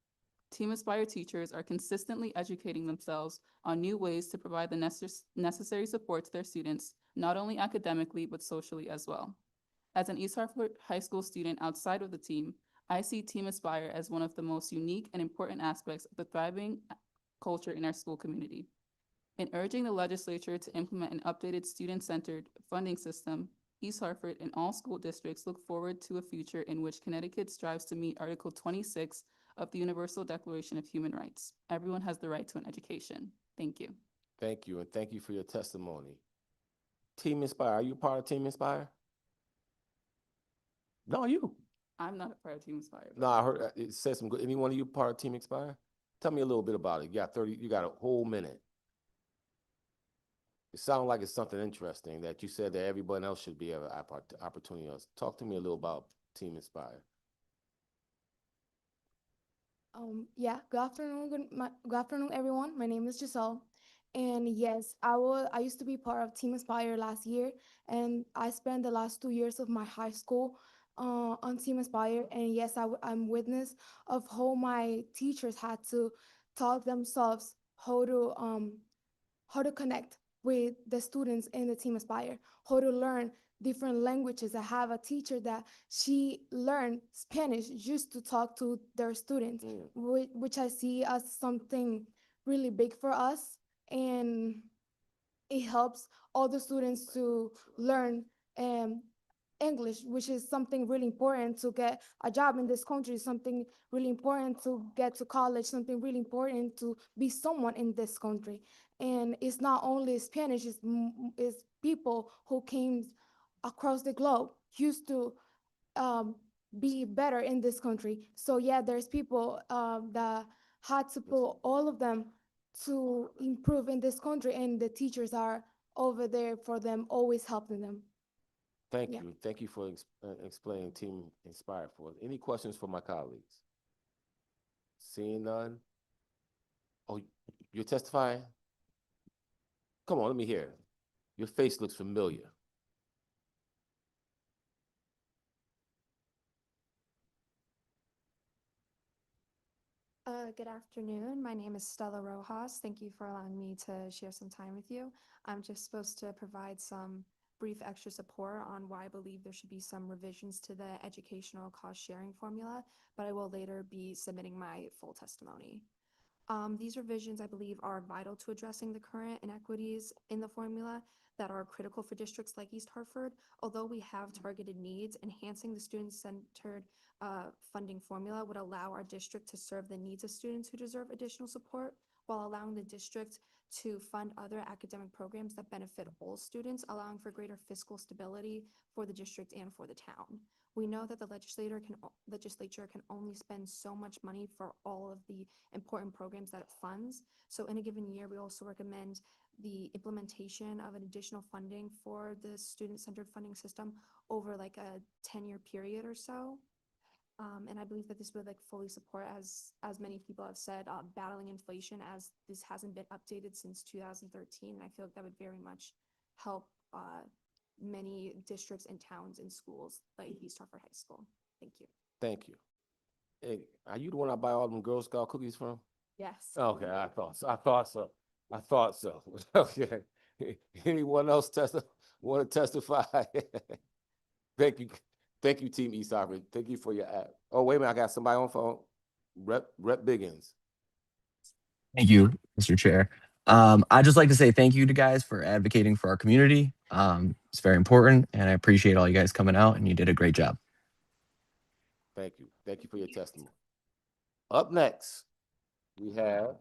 Team Aspire teachers are consistently educating themselves on new ways to provide the necessary support to their students, not only academically, but socially as well. As an East Hartford High School student outside of the team, I see Team Aspire as one of the most unique and important aspects of the thriving culture in our school community. In urging the legislature to implement an updated student-centered funding system, East Hartford and all school districts look forward to a future in which Connecticut strives to meet Article 26 of the Universal Declaration of Human Rights. Everyone has the right to an education. Thank you. Thank you, and thank you for your testimony. Team Inspire, are you part of Team Inspire? No, you. I'm not a part of Team Inspire. No, I heard it said some good. Any one of you part of Team Inspire? Tell me a little bit about it. You got a whole minute. It sounds like it's something interesting that you said that everyone else should be able to opportunity else. Talk to me a little about Team Inspire. Yeah, good afternoon, everyone. My name is Giselle. And yes, I used to be part of Team Aspire last year, and I spent the last 2 years of my high school on Team Aspire. And yes, I'm witness of how my teachers had to taught themselves how to connect with the students in the Team Aspire, how to learn different languages. I have a teacher that she learned Spanish just to talk to their students, which I see as something really big for us. And it helps all the students to learn English, which is something really important to get a job in this country, something really important to get to college, something really important to be someone in this country. And it's not only Spanish, it's people who came across the globe used to be better in this country. So yeah, there's people that had to put all of them to improve in this country, and the teachers are over there for them, always helping them. Thank Yeah. you. Thank you for explaining Team Inspire for us. Any questions for my colleagues? Seeing none? Oh, you're testifying? Come on, let me hear it. Your face looks familiar. Good afternoon. My name is Stella Rojas. Thank you for allowing me to share some time with you. I'm just supposed to provide some brief extra support on why I believe there should be some revisions to the educational cost sharing formula, but I will later be submitting my full testimony. These revisions, I believe, are vital to addressing the current inequities in the formula that are critical for districts like East Hartford. Although we have targeted needs, enhancing the student-centered funding formula would allow our district to serve the needs of students who deserve additional support, while allowing the district to fund other academic programs that benefit all students, allowing for greater fiscal stability for the district and for the town. We know that the legislature can only spend so much money for all of the important programs that it funds. So in a given year, we also recommend the implementation of an additional funding for the student-centered funding system over like a 10-year period or so. And I believe that this would like fully support, as many people have said, battling inflation, as this hasn't been updated since 2013. And I feel like that would very much help many districts and towns and schools like East Hartford High School. Thank you. Thank you. Hey, are you the one I buy all them Girl Scout cookies from? Yes. Okay, I thought so. I thought so. Okay. Anyone else want to testify? Thank you. Thank you, Team East Hartford. Thank you for your app. Oh, wait a minute. I got somebody on phone. Rep Biggins. Thank you, Mr. Chair. I'd just like to say thank you to guys for advocating for our community. It's very important, and I appreciate all you guys coming out, and you did a great job. Thank you. Thank you for your testimony. Up next, we have,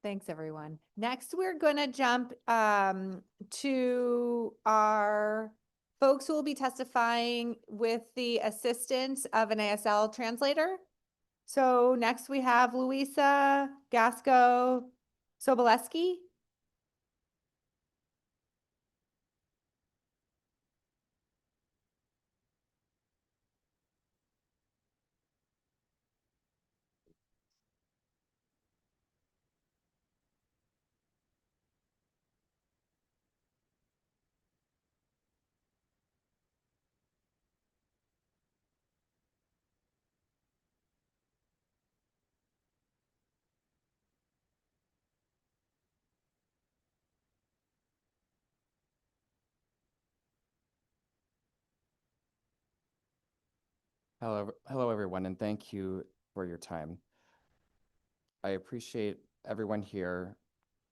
Thanks, everyone. Next, we're going to jump to our folks who will be testifying with the assistance of an ASL translator. So next we have Luisa Gasco Soboleski. Hello everyone, and thank you for your time. I appreciate everyone here,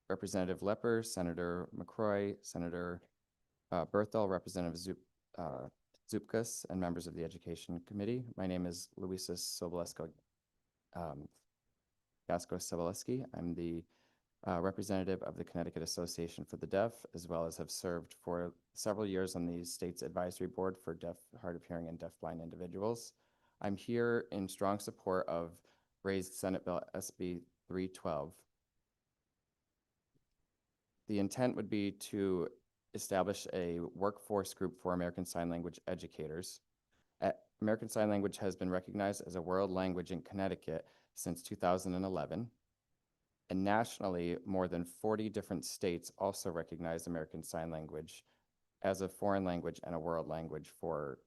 Representative Lepper, Senator McCrory, Senator Berthel, Representative Zupkas, and members of the Education Committee. My name is Luisa Soboleski. Gasco-Soboleski. I'm the representative of the Connecticut Association for the Deaf, as well as have served for several years on the state's advisory board for deaf, hard of hearing, and deafblind individuals. I'm here in strong support of raised Senate Bill SB 312. The intent would be to establish a workforce group for American Sign Language educators. American Sign Language has been recognized as a world language in Connecticut since 2011. And nationally, more than 40 different states also recognize American Sign Language as a foreign language and a world language for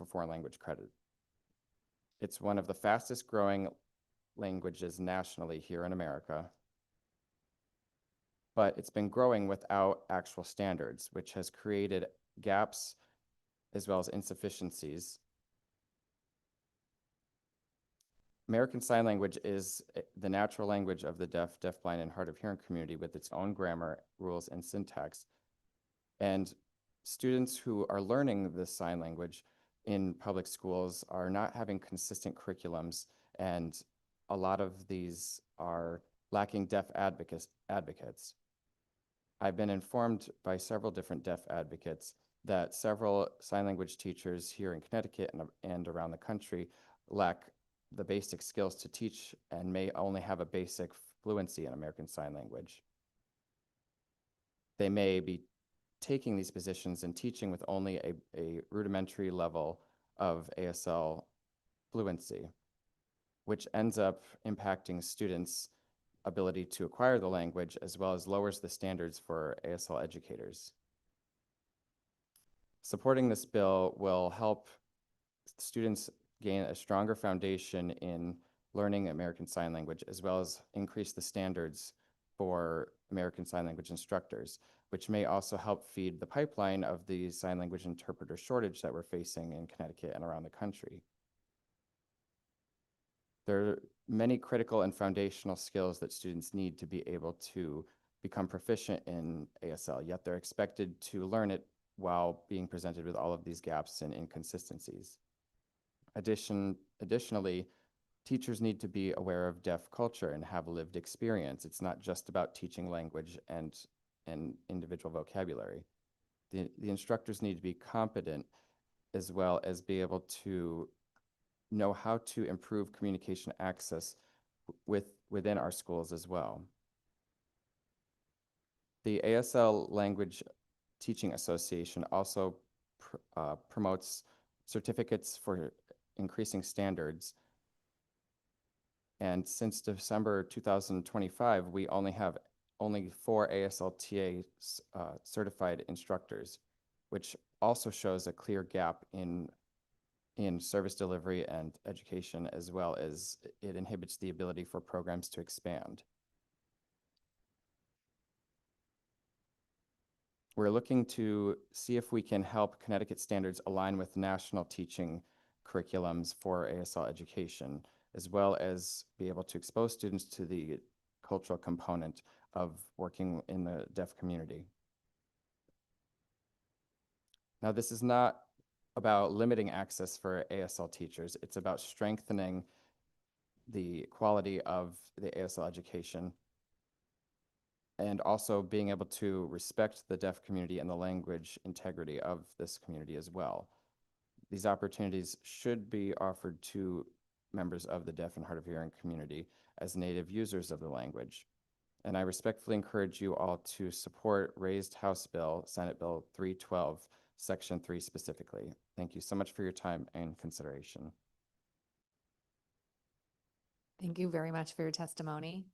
foreign language credit. It's one of the fastest growing languages nationally here in America, but it's been growing without actual standards, which has created gaps as well as insufficiencies. American Sign Language is the natural language of the deaf, deafblind, and hard of hearing community with its own grammar, rules, and syntax. And students who are learning this sign language in public schools are not having consistent curriculums, and a lot of these are lacking deaf advocates. I've been informed by several different deaf advocates that several sign language teachers here in Connecticut and around the country lack the basic skills to teach and may only have a basic fluency in American Sign Language. They may be taking these positions and teaching with only a rudimentary level of ASL fluency, which ends up impacting students' ability to acquire the language, as well as lowers the standards for ASL educators. Supporting this bill will help students gain a stronger foundation in learning American Sign Language, as well as increase the standards for American Sign Language instructors, which may also help feed the pipeline of the sign language interpreter shortage that we're facing in Connecticut and around the country. There are many critical and foundational skills that students need to be able to become proficient in ASL, yet they're expected to learn it while being presented with all of these gaps and inconsistencies. Additionally, teachers need to be aware of deaf culture and have lived experience. It's not just about teaching language and individual vocabulary. The instructors need to be competent as well as be able to know how to improve communication access within our schools as well. The ASL Language Teaching Association also promotes certificates for increasing standards. And since December 2025, we only have 4 ASL TA certified instructors, which also shows a clear gap in service delivery and education, as well as it inhibits the ability for programs to expand. We're looking to see if we can help Connecticut standards align with national teaching curriculums for ASL education, as well as be able to expose students to the cultural component of working in the deaf community. Now, this is not about limiting access for ASL teachers. It's about strengthening the quality of the ASL education and also being able to respect the deaf community and the language integrity of this community as well. These opportunities should be offered to members of the deaf and hard of hearing community as native users of the language. And I respectfully encourage you all to support raised House Bill, Senate Bill 312, Section 3 specifically. Thank you so much for your time and consideration. Thank you very much for your testimony.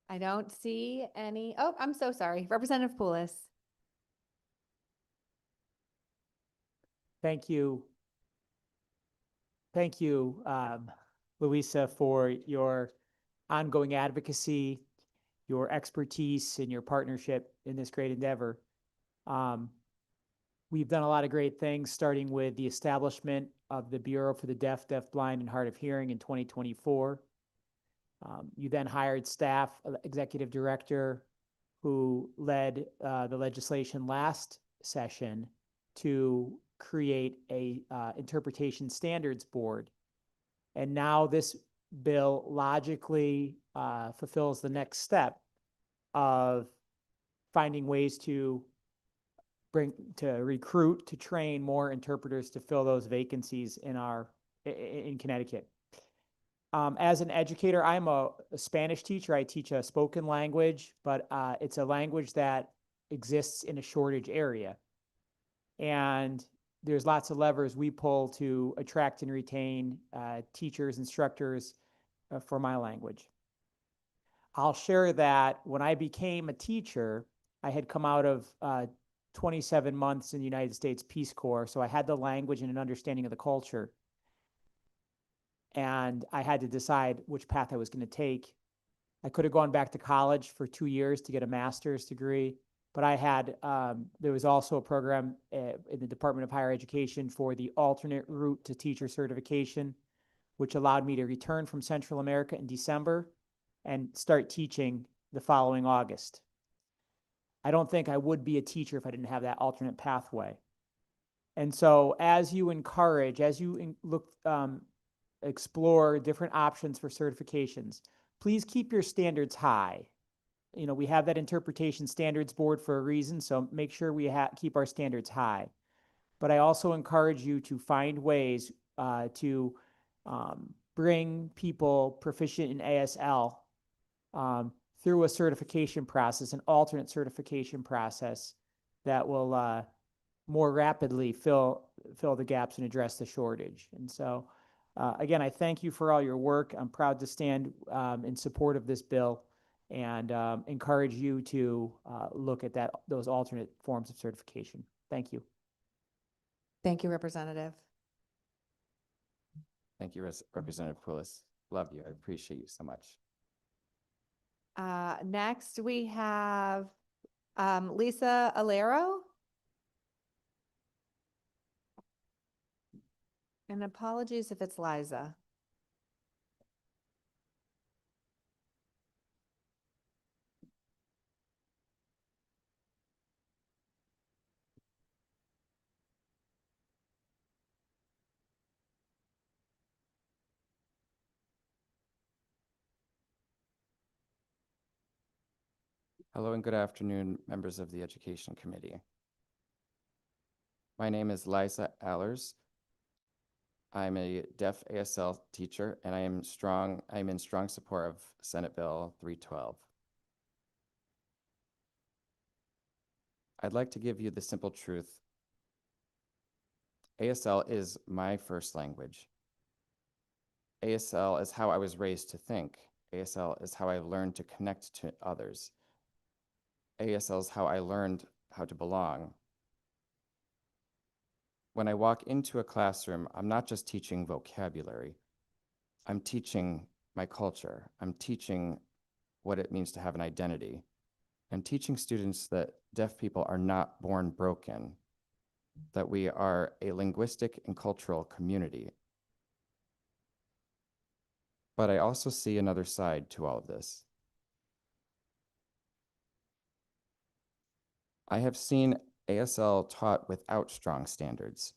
I don't see any, oh, I'm so sorry. Representative Poulos. Thank you. Thank you, Louisa, for your ongoing advocacy, your expertise, and your partnership in this great endeavor. We've done a lot of great things, starting with the establishment of the Bureau for the Deaf, Deafblind, and Hard of Hearing in 2024. You then hired staff, executive director, who led the legislation last session to create a interpretation standards board. And now this bill logically fulfills the next step of finding ways to recruit, to train more interpreters to fill those vacancies in Connecticut. As an educator, I'm a Spanish teacher. I teach a spoken language, but it's a language that exists in a shortage area. And there's lots of levers we pull to attract and retain teachers, instructors for my language. I'll share that when I became a teacher, I had come out of 27 months in the United States Peace Corps, so I had the language and an understanding of the culture. And I had to decide which path I was going to take. I could have gone back to college for 2 years to get a master's degree, but I had, there was also a program in the Department of Higher Education for the alternate route to teacher certification, which allowed me to return from Central America in December and start teaching the following August. I don't think I would be a teacher if I didn't have that alternate pathway. And so as you encourage, as you explore different options for certifications, please keep your standards high. You know, we have that interpretation standards board for a reason, so make sure we keep our standards high. But I also encourage you to find ways to bring people proficient in ASL through a certification process, an alternate certification process that will more rapidly fill the gaps and address the shortage. And so, again, I thank you for all your work. I'm proud to stand in support of this bill and encourage you to look at those alternate forms of certification. Thank you. Thank you, Representative. Thank you, Representative Poulos. Love you. I appreciate you so much. Next, we have Lisa Alero. And apologies if it's Liza. Hello and good afternoon, members of the Education Committee. My name is Liza Allers. I'm a deaf ASL teacher, and I'm in strong support of Senate Bill 312. I'd like to give you the simple truth. ASL is my first language. ASL is how I was raised to think. ASL is how I learned to connect to others. ASL is how I learned how to belong. When I walk into a classroom, I'm not just teaching vocabulary. I'm teaching my culture. I'm teaching what it means to have an identity. I'm teaching students that deaf people are not born broken, that we are a linguistic and cultural community. But I also see another side to all of this. I have seen ASL taught without strong standards.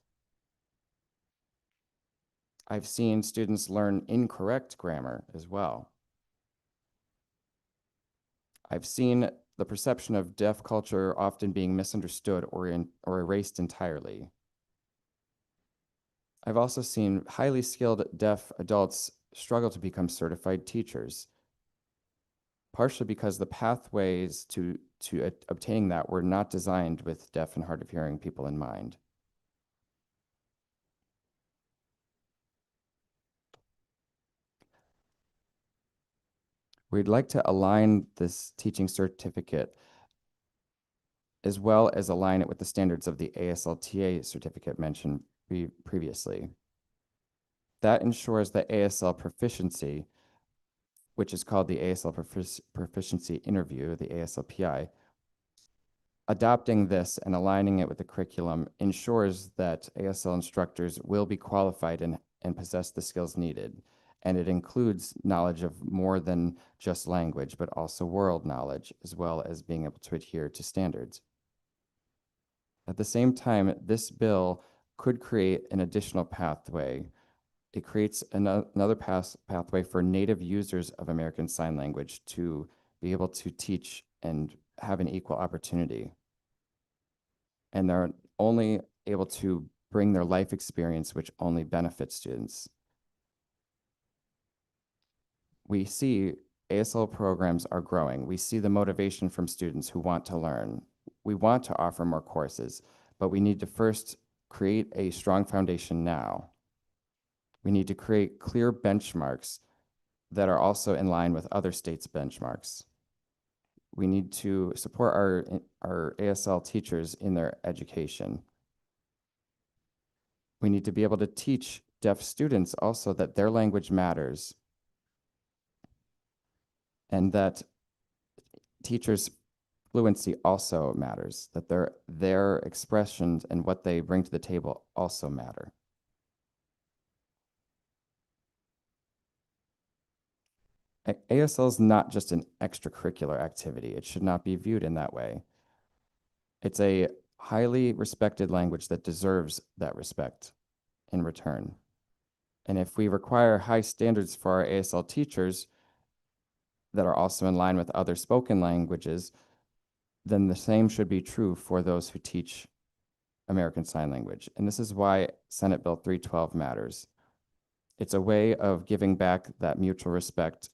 I've seen students learn incorrect grammar as well. I've seen the perception of deaf culture often being misunderstood or erased entirely. I've also seen highly skilled deaf adults struggle to become certified teachers, partially because the pathways to obtaining that were not designed with deaf and hard of hearing people in mind. We'd like to align this teaching certificate as well as align it with the standards of the ASLTA certificate mentioned previously. That ensures that ASL proficiency, which is called the ASL Proficiency Interview, the ASLPI, adopting this and aligning it with the curriculum ensures that ASL instructors will be qualified and possess the skills needed. And it includes knowledge of more than just language, but also world knowledge, as well as being able to adhere to standards. At the same time, this bill could create an additional pathway. It creates another pathway for native users of American Sign Language to be able to teach and have an equal opportunity. And they're only able to bring their life experience, which only benefits students. We see ASL programs are growing. We see the motivation from students who want to learn. We want to offer more courses, but we need to first create a strong foundation now. We need to create clear benchmarks that are also in line with other states' benchmarks. We need to support our ASL teachers in their education. We need to be able to teach deaf students also that their language matters and that teachers' fluency also matters, that their expressions and what they bring to the table also matter. ASL is not just an extracurricular activity. It should not be viewed in that way. It's a highly respected language that deserves that respect in return. And if we require high standards for our ASL teachers that are also in line with other spoken languages, then the same should be true for those who teach American Sign Language. And this is why Senate Bill 312 matters. It's a way of giving back that mutual respect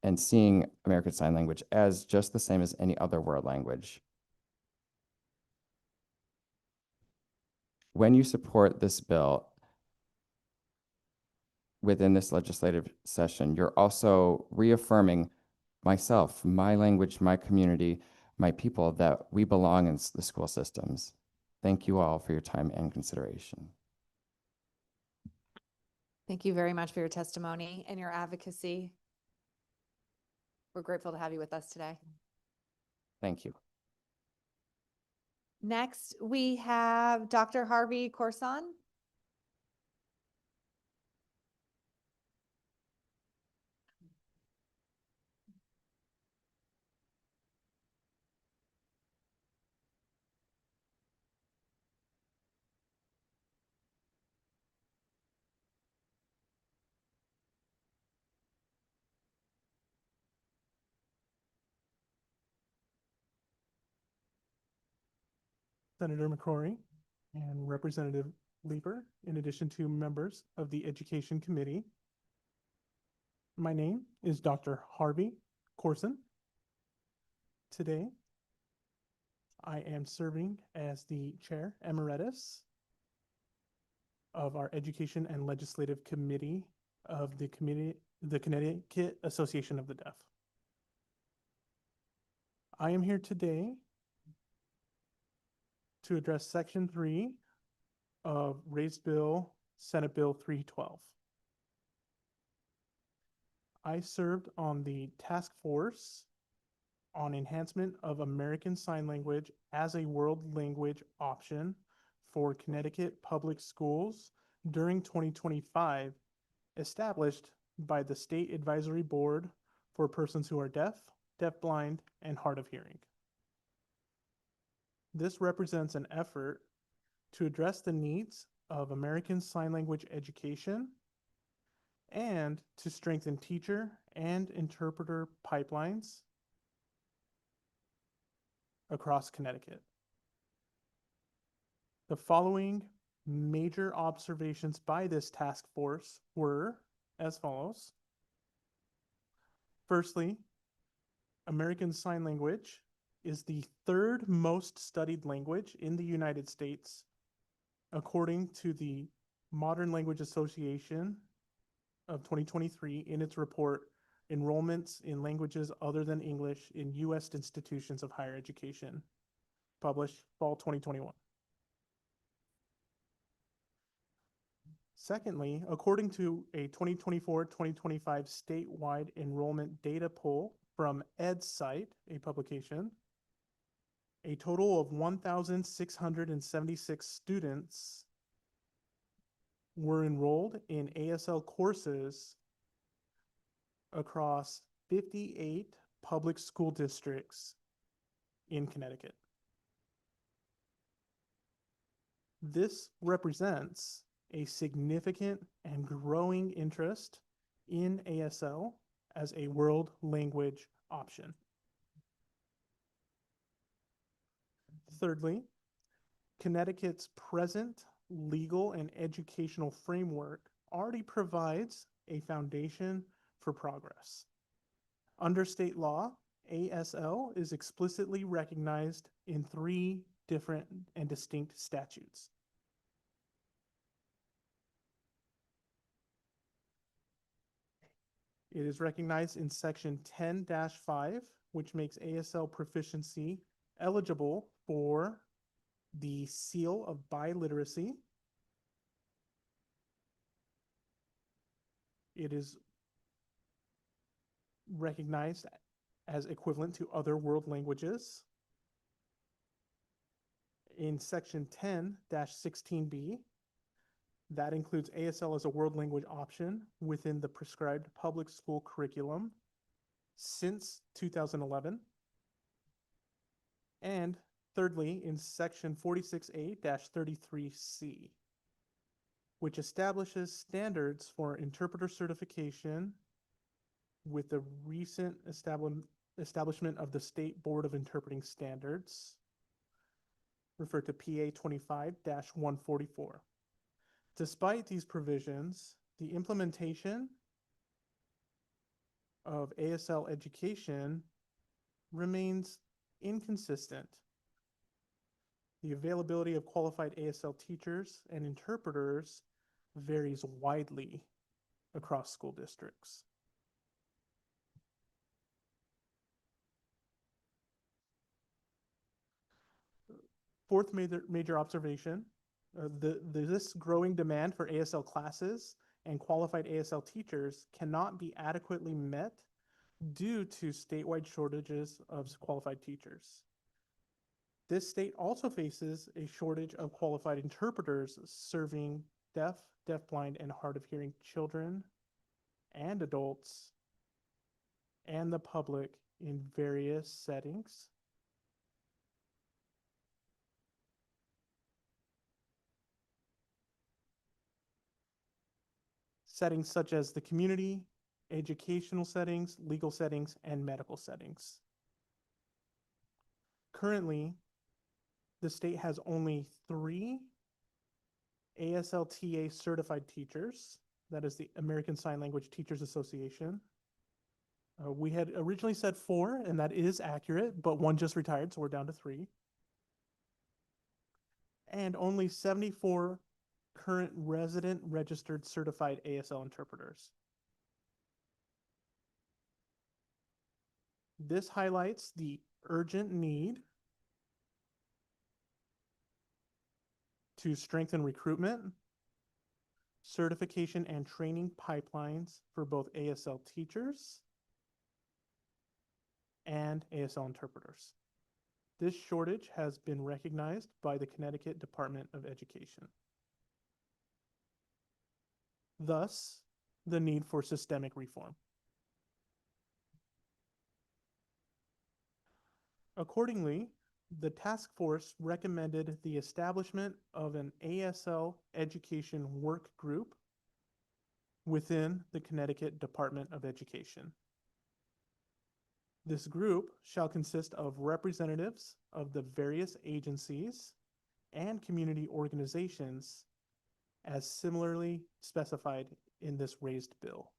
and seeing American Sign Language as just the same as any other world language. When you support this bill within this legislative session, you're also reaffirming myself, my language, my community, my people, that we belong in the school systems. Thank you all for your time and consideration. Thank you very much for your testimony and your advocacy. We're grateful to have you with us today. Thank you. Next, we have Dr. Harvey Corson. Senator McCrory and Representative Leeper, in addition to members of the Education Committee. My name is Dr. Harvey Corson. Today, I am serving as the Chair Emeritus of our Education and Legislative Committee of the Connecticut Association of the Deaf. I am here today to address Section 3 of Raised Bill, Senate Bill 312. I served on the task force on enhancement of American Sign Language as a world language option for Connecticut public schools during 2025, established by the State Advisory Board for persons who are deaf, deafblind, and hard of hearing. This represents an effort to address the needs of American Sign Language education and to strengthen teacher and interpreter pipelines across Connecticut. The following major observations by this task force were as follows. Firstly, American Sign Language is the third most studied language in the United States, according to the Modern Language Association of 2023 in its report, Enrollments in Languages Other than English in U.S. Institutions of Higher Education, published fall 2021. Secondly, according to a 2024-2025 statewide enrollment data poll from EdSite, a publication, a total of 1,676 students were enrolled in ASL courses across 58 public school districts in Connecticut. This represents a significant and growing interest in ASL as a world language option. Thirdly, Connecticut's present legal and educational framework already provides a foundation for progress. Under state law, ASL is explicitly recognized in 3 different and distinct statutes. It is recognized in Section 10-5, which makes ASL proficiency eligible for the seal of biliteracy. It is recognized as equivalent to other world languages. In Section 10-16B, that includes ASL as a world language option within the prescribed public school curriculum since 2011. And thirdly, in Section 46A-33C, which establishes standards for interpreter certification with the recent establishment of the State Board of Interpreting Standards, referred to PA 25-144. Despite these provisions, the implementation of ASL education remains inconsistent. The availability of qualified ASL teachers and interpreters varies widely across school districts. Fourth major observation, this growing demand for ASL classes and qualified ASL teachers cannot be adequately met due to statewide shortages of qualified teachers. This state also faces a shortage of qualified interpreters serving deaf, deafblind, and hard of hearing children and adults and the public in various settings. Settings such as the community, educational settings, legal settings, and medical settings. Currently, the state has only 3 ASLTA certified teachers. That is the American Sign Language Teachers Association. We had originally said 4, and that is accurate, but 1 just retired, so we're down to 3. And only 74 current resident registered certified ASL interpreters. This highlights the urgent need to strengthen recruitment, certification, and training pipelines for both ASL teachers and ASL interpreters. This shortage has been recognized by the Connecticut Department of Education. Thus, the need for systemic reform. Accordingly, the task force recommended the establishment of an ASL education work group within the Connecticut Department of Education. This group shall consist of representatives of the various agencies and community organizations as similarly specified in this raised bill.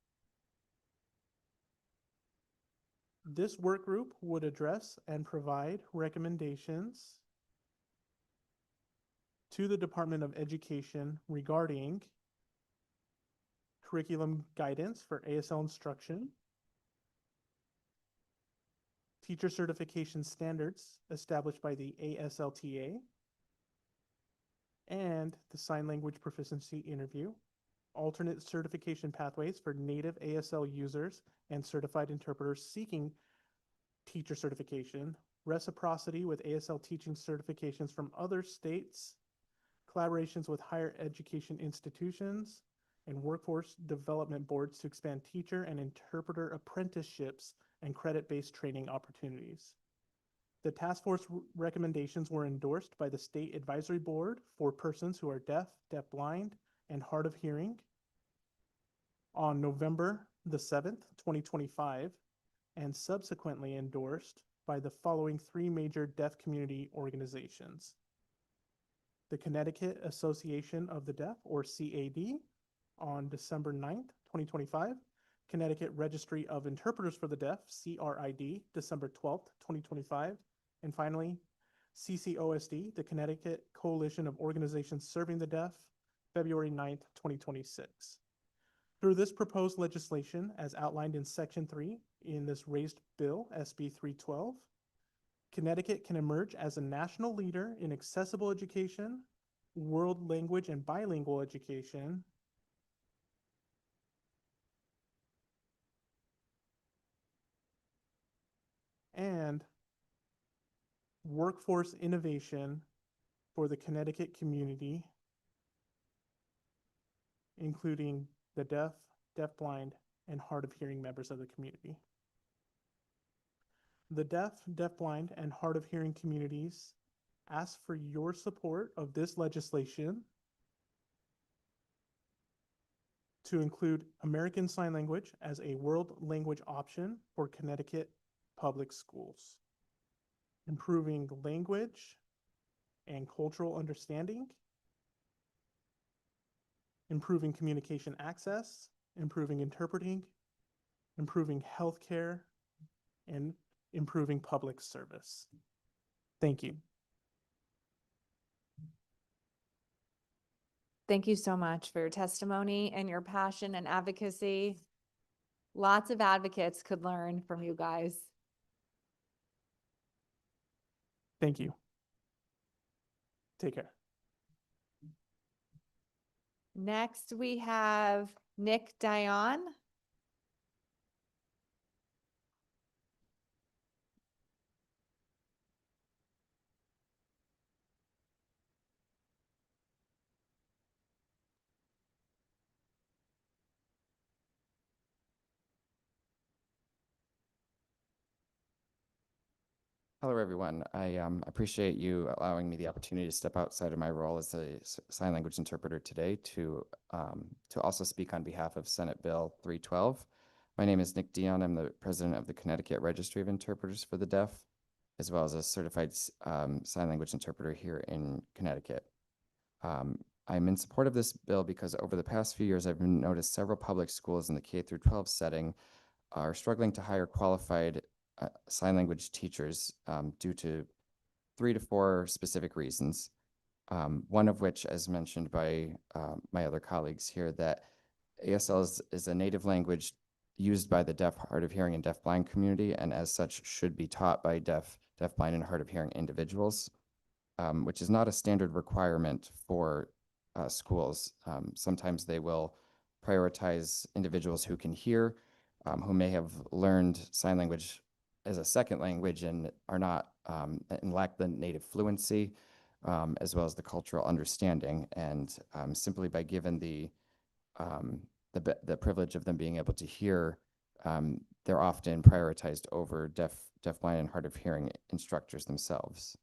This work group would address and provide recommendations to the Department of Education regarding curriculum guidance for ASL instruction, teacher certification standards established by the ASLTA, and the sign language proficiency interview, alternate certification pathways for native ASL users and certified interpreters seeking teacher certification, reciprocity with ASL teaching certifications from other states, collaborations with higher education institutions, and workforce development boards to expand teacher and interpreter apprenticeships and credit-based training opportunities. The task force recommendations were endorsed by the State Advisory Board for persons who are deaf, deafblind, and hard of hearing on November the 7th, 2025, and subsequently endorsed by the following 3 major deaf community organizations: the Connecticut Association of the Deaf, or CAD, on December 9th, 2025, Connecticut Registry of Interpreters for the Deaf, CRID, December 12th, 2025, and finally, CCOSD, the Connecticut Coalition of Organizations Serving the Deaf, February 9th, 2026. Through this proposed legislation, as outlined in Section 3 in this raised bill, SB 312, Connecticut can emerge as a national leader in accessible education, world language and bilingual education, and workforce innovation for the Connecticut community, including the deaf, deafblind, and hard of hearing members of the community. The deaf, deafblind, and hard of hearing communities ask for your support of this legislation to include American Sign Language as a world language option for Connecticut public schools, improving language and cultural understanding, improving communication access, improving interpreting, improving healthcare, and improving public service. Thank you. Thank you so much for your testimony and your passion and advocacy. Lots of advocates could learn from you guys. Thank you. Take care. Next, we have Nick Dion. Hello, everyone. I appreciate you allowing me the opportunity to step outside of my role as a sign language interpreter today to also speak on behalf of Senate Bill 312. My name is Nick Dion. I'm the president of the Connecticut Registry of Interpreters for the Deaf. as well as a certified sign language interpreter here in Connecticut. I'm in support of this bill because over the past few years, I've noticed several public schools in the K through 12 setting are struggling to hire qualified sign language teachers due to 3 to 4 specific reasons. One of which, as mentioned by my other colleagues here, that ASL is a native language used by the deaf, hard of hearing, and deafblind community, and as such should be taught by deafblind, and hard of hearing individuals, which is not a standard requirement for schools. Sometimes they will prioritize individuals who can hear, who may have learned sign language as a second language and are not and lack the native fluency, as well as the cultural understanding. And simply by given the privilege of them being able to hear, they're often prioritized over deafblind and hard of hearing instructors themselves.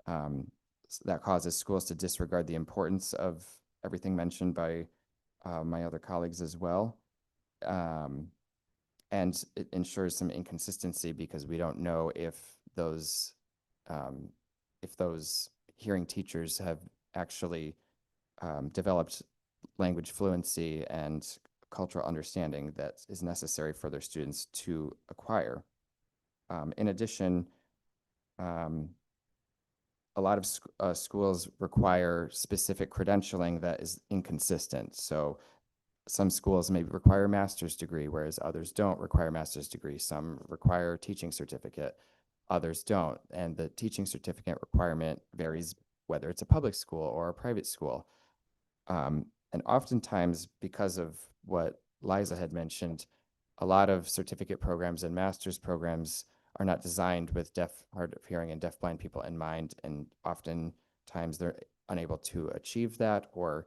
So that causes schools to disregard the importance of everything mentioned by my other colleagues as well. And it ensures some inconsistency because we don't know if those hearing teachers have actually developed language fluency and cultural understanding that is necessary for their students to acquire. In addition, a lot of schools require specific credentialing that is inconsistent. So some schools may require a master's degree, whereas others don't require a master's degree. Some require a teaching certificate, others don't. And the teaching certificate requirement varies whether it's a public school or a private school. And oftentimes, because of what Liza had mentioned, a lot of certificate programs and master's programs are not designed with deaf, hard of hearing, and deafblind people in mind, and oftentimes they're unable to achieve that or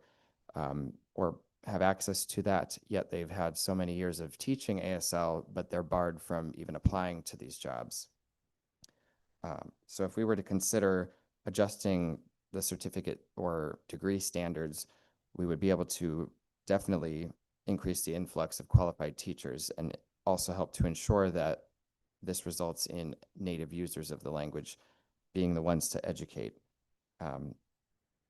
have access to that, yet they've had so many years of teaching ASL, but they're barred from even applying to these jobs. So if we were to consider adjusting the certificate or degree standards, we would be able to definitely increase the influx of qualified teachers and also help to ensure that this results in native users of the language being the ones to educate.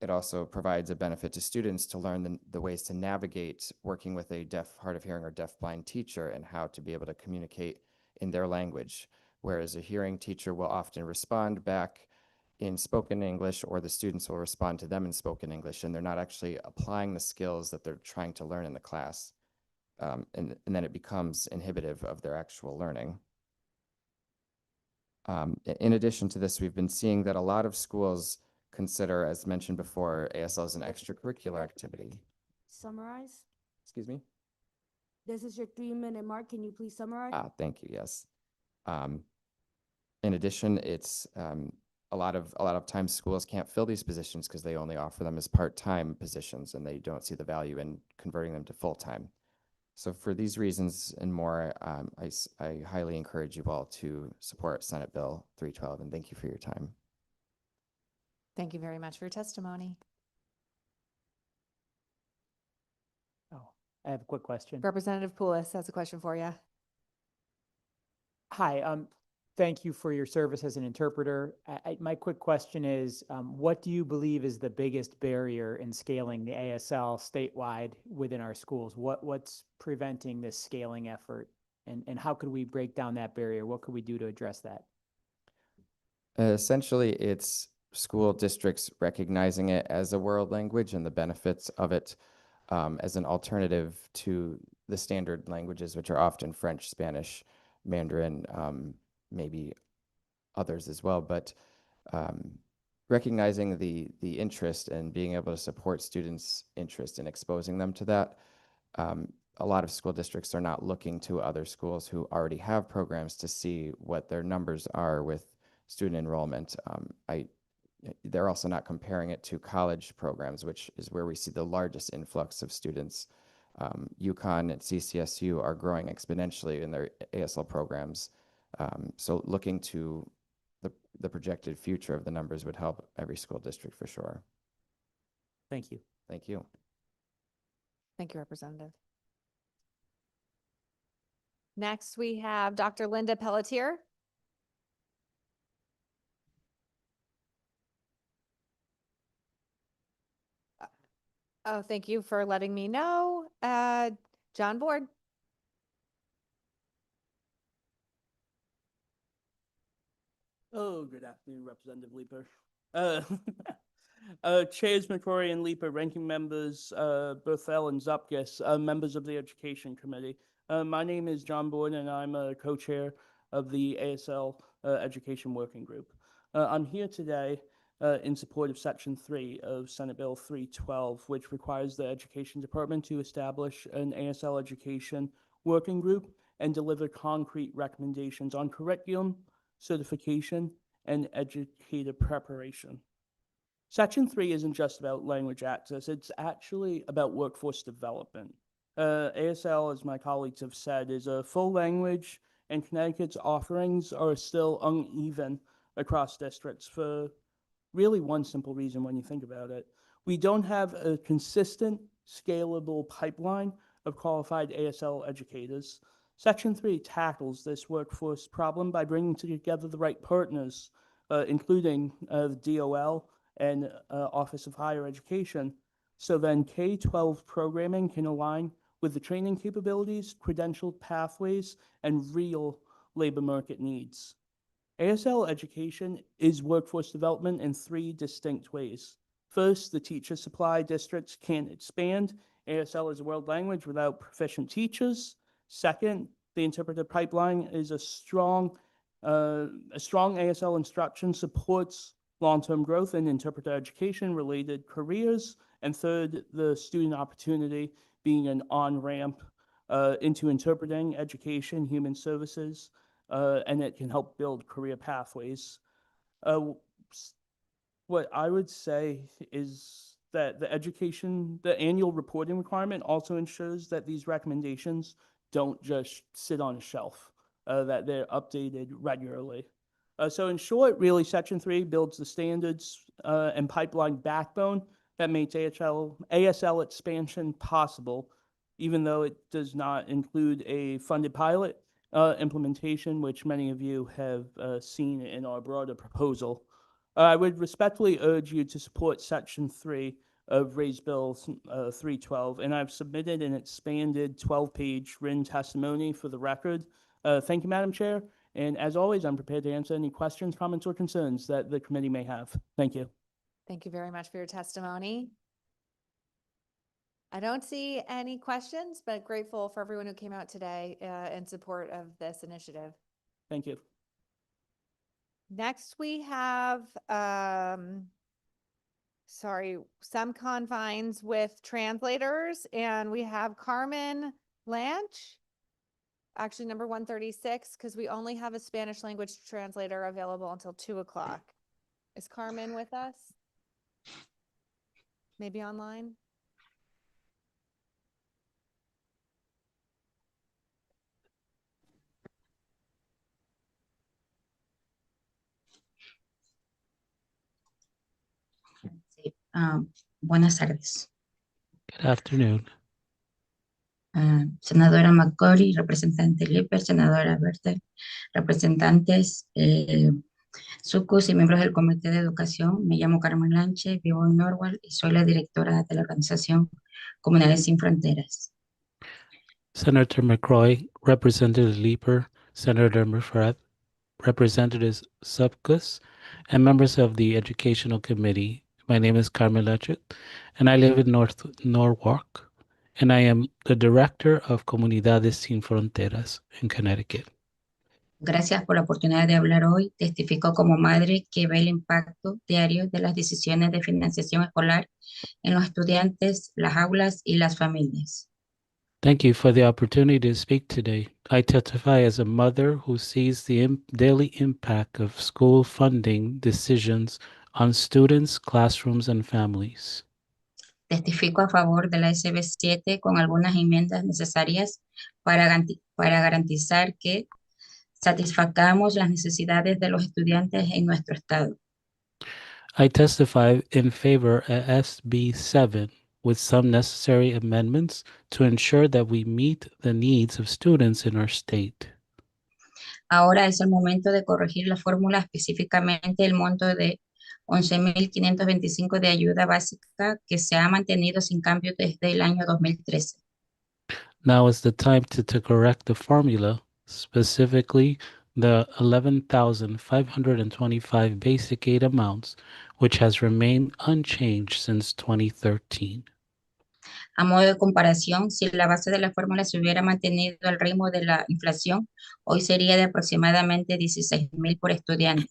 It also provides a benefit to students to learn the ways to navigate working with a deaf, hard of hearing, or deafblind teacher and how to be able to communicate in their language, whereas a hearing teacher will often respond back in spoken English, or the students will respond to them in spoken English, and they're not actually applying the skills that they're trying to learn in the class. And then it becomes inhibitive of their actual learning. In addition to this, we've been seeing that a lot of schools consider, as mentioned before, ASL as an extracurricular activity. Summarize. Excuse me? This is your 3-minute mark. Can you please summarize? Thank you, yes. In addition, it's a lot of times schools can't fill these positions because they only offer them as part-time positions and they don't see the value in converting them to full-time. So for these reasons and more, I highly encourage you all to support Senate Bill 312, and thank you for your time. Thank you very much for your testimony. Oh, I have a quick question. Representative Poulos has a question for you. Hi, thank you for your service as an interpreter. My quick question is, what do you believe is the biggest barrier in scaling the ASL statewide within our schools? What's preventing this scaling effort? And how could we break down that barrier? What could we do to address that? Essentially, it's school districts recognizing it as a world language and the benefits of it as an alternative to the standard languages, which are often French, Spanish, Mandarin, maybe others as well, but recognizing the interest and being able to support students' interest in exposing them to that. A lot of school districts are not looking to other schools who already have programs to see what their numbers are with student enrollment. They're also not comparing it to college programs, which is where we see the largest influx of students. UConn and CCSU are growing exponentially in their ASL programs. So looking to the projected future of the numbers would help every school district for sure. Thank you. Thank you. Thank you, Representative. Next, we have Dr. Linda Pelletier. Oh, thank you for letting me know. John Board. Oh, good afternoon, Representative Leeper. Chairs McCrory and Leeper, ranking members Berthel and Zupkis, members of the Education Committee. My name is John Boyd, and I'm a co-chair of the ASL Education Working Group. I'm here today in support of Section 3 of Senate Bill 312, which requires the Education Department to establish an ASL Education Working Group and deliver concrete recommendations on curriculum, certification, and educator preparation. Section 3 isn't just about language access, it's actually about workforce development. ASL, as my colleagues have said, is a full language, and Connecticut's offerings are still uneven across districts for really one simple reason when you think about it. We don't have a consistent, scalable pipeline of qualified ASL educators. Section 3 tackles this workforce problem by bringing together the right partners, including the DOL and Office of Higher Education, so then K-12 programming can align with the training capabilities, credentialed pathways, and real labor market needs. ASL education is workforce development in 3 distinct ways. First, the teacher supply districts can't expand ASL as a world language without proficient teachers. Second, the interpreter pipeline is a strong ASL instruction supports long-term growth in interpreter education-related careers. And third, the student opportunity being an on-ramp into interpreting, education, human services, and it can help build career pathways. What I would say is that the annual reporting requirement also ensures that these recommendations don't just sit on a shelf, that they're updated regularly. So in short, really, Section 3 builds the standards and pipeline backbone that makes ASL expansion possible, even though it does not include a funded pilot implementation, which many of you have seen in our broader proposal. I would respectfully urge you to support Section 3 of Raised Bill 312, and I've submitted an expanded 12-page written testimony for the record. Thank you, Madam Chair, and as always, I'm prepared to answer any questions, comments, or concerns that the committee may have. Thank you. Thank you very much for your testimony. I don't see any questions, but grateful for everyone who came out today in support of this initiative. Thank you. Next, we have, some confines with translators, and we have Carmen Lanch, actually number 136, because we only have a Spanish language translator available until 2 o'clock. Is Carmen with us? Maybe online? Buenas tardes. Good afternoon. Senadora McCrory, representante Lipper, senadora Bertel, representantes Sucus y miembros del Comité de Educación. Me llamo Carmen Lanche, vivo en Norwalk y soy la directora de la organización Comunidades Sin Fronteras. Senator McCroy, Representative Leeper, Senator Murfret, Representatives Subcus, and members of the Educational Committee. My name is Carmen Lanche, and I live in Norwalk, and I am the Director of Comunidades Sin Fronteras in Connecticut. Gracias por la oportunidad de hablar hoy. Testifico como madre que ve el impacto diario de las decisiones de financiación escolar en los estudiantes, las aulas y las familias. Thank you for the opportunity to speak today. I testify as a mother who sees the daily impact of school funding decisions on students, classrooms, and families. Testifico a favor de la SB 7 con algunas enmiendas necesarias para garantizar que satisfagamos las necesidades de los estudiantes en nuestro estado. I testify in favor of SB 7 with some necessary amendments to ensure that we meet the needs of students in our state. Ahora es el momento de corregir la fórmula, específicamente el monto de 11.525 de ayuda básica que se ha mantenido sin cambio desde el año 2013. Now is the time to correct the formula, specifically the 11,525 basic aid amounts, which has remained unchanged since 2013. A modo de comparación, si la base de la fórmula se hubiera mantenido al ritmo de la inflación, hoy sería de aproximadamente 16.000 por estudiante.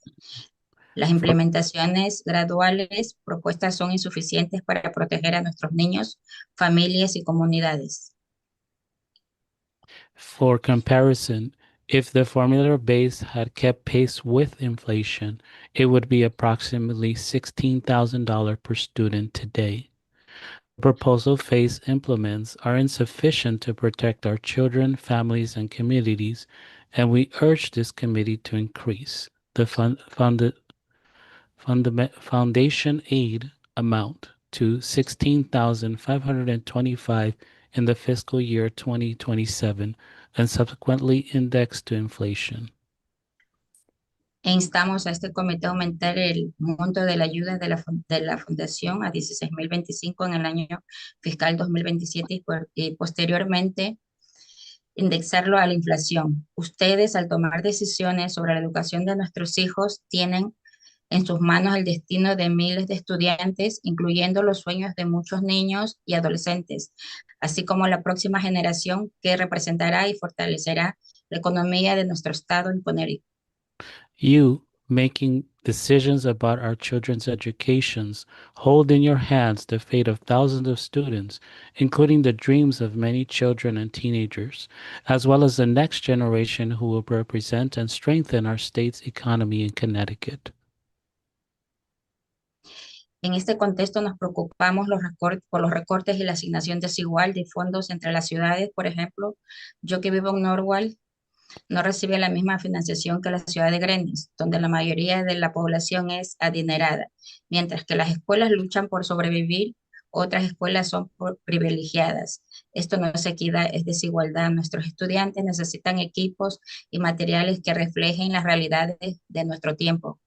Las implementaciones graduales propuestas son insuficientes para proteger a nuestros niños, familias y comunidades. For comparison, if the formula base had kept pace with inflation, it would be approximately $16,000 per student today. Proposal phase implements are insufficient to protect our children, families, and communities, and we urge this committee to increase the foundation aid amount to $16,525 in the fiscal year 2027 and subsequently indexed to inflation. E instamos a este comité a aumentar el monto de la ayuda de la fundación a 16.025 en el año fiscal 2027 y posteriormente indexarlo a la inflación. Ustedes, al tomar decisiones sobre la educación de nuestros hijos, tienen en sus manos el destino de miles de estudiantes, incluyendo los sueños de muchos niños y adolescentes, así como la próxima generación que representará y fortalecerá la economía de nuestro estado en Connecticut. You, making decisions about our children's educations, hold in your hands the fate of thousands of students, including the dreams of many children and teenagers, as well as the next generation who will represent and strengthen our state's economy in Connecticut. En este contexto nos preocupamos por los recortes y la asignación desigual de fondos entre las ciudades. Por ejemplo, yo que vivo en Norwalk no recibe la misma financiación que la ciudad de Greenwich, donde la mayoría de la población es adinerada. Mientras que las escuelas luchan por sobrevivir, otras escuelas son privilegiadas. Esto no es equidad, es desigualdad. Nuestros estudiantes necesitan equipos y materiales que reflejen las realidades de nuestro tiempo.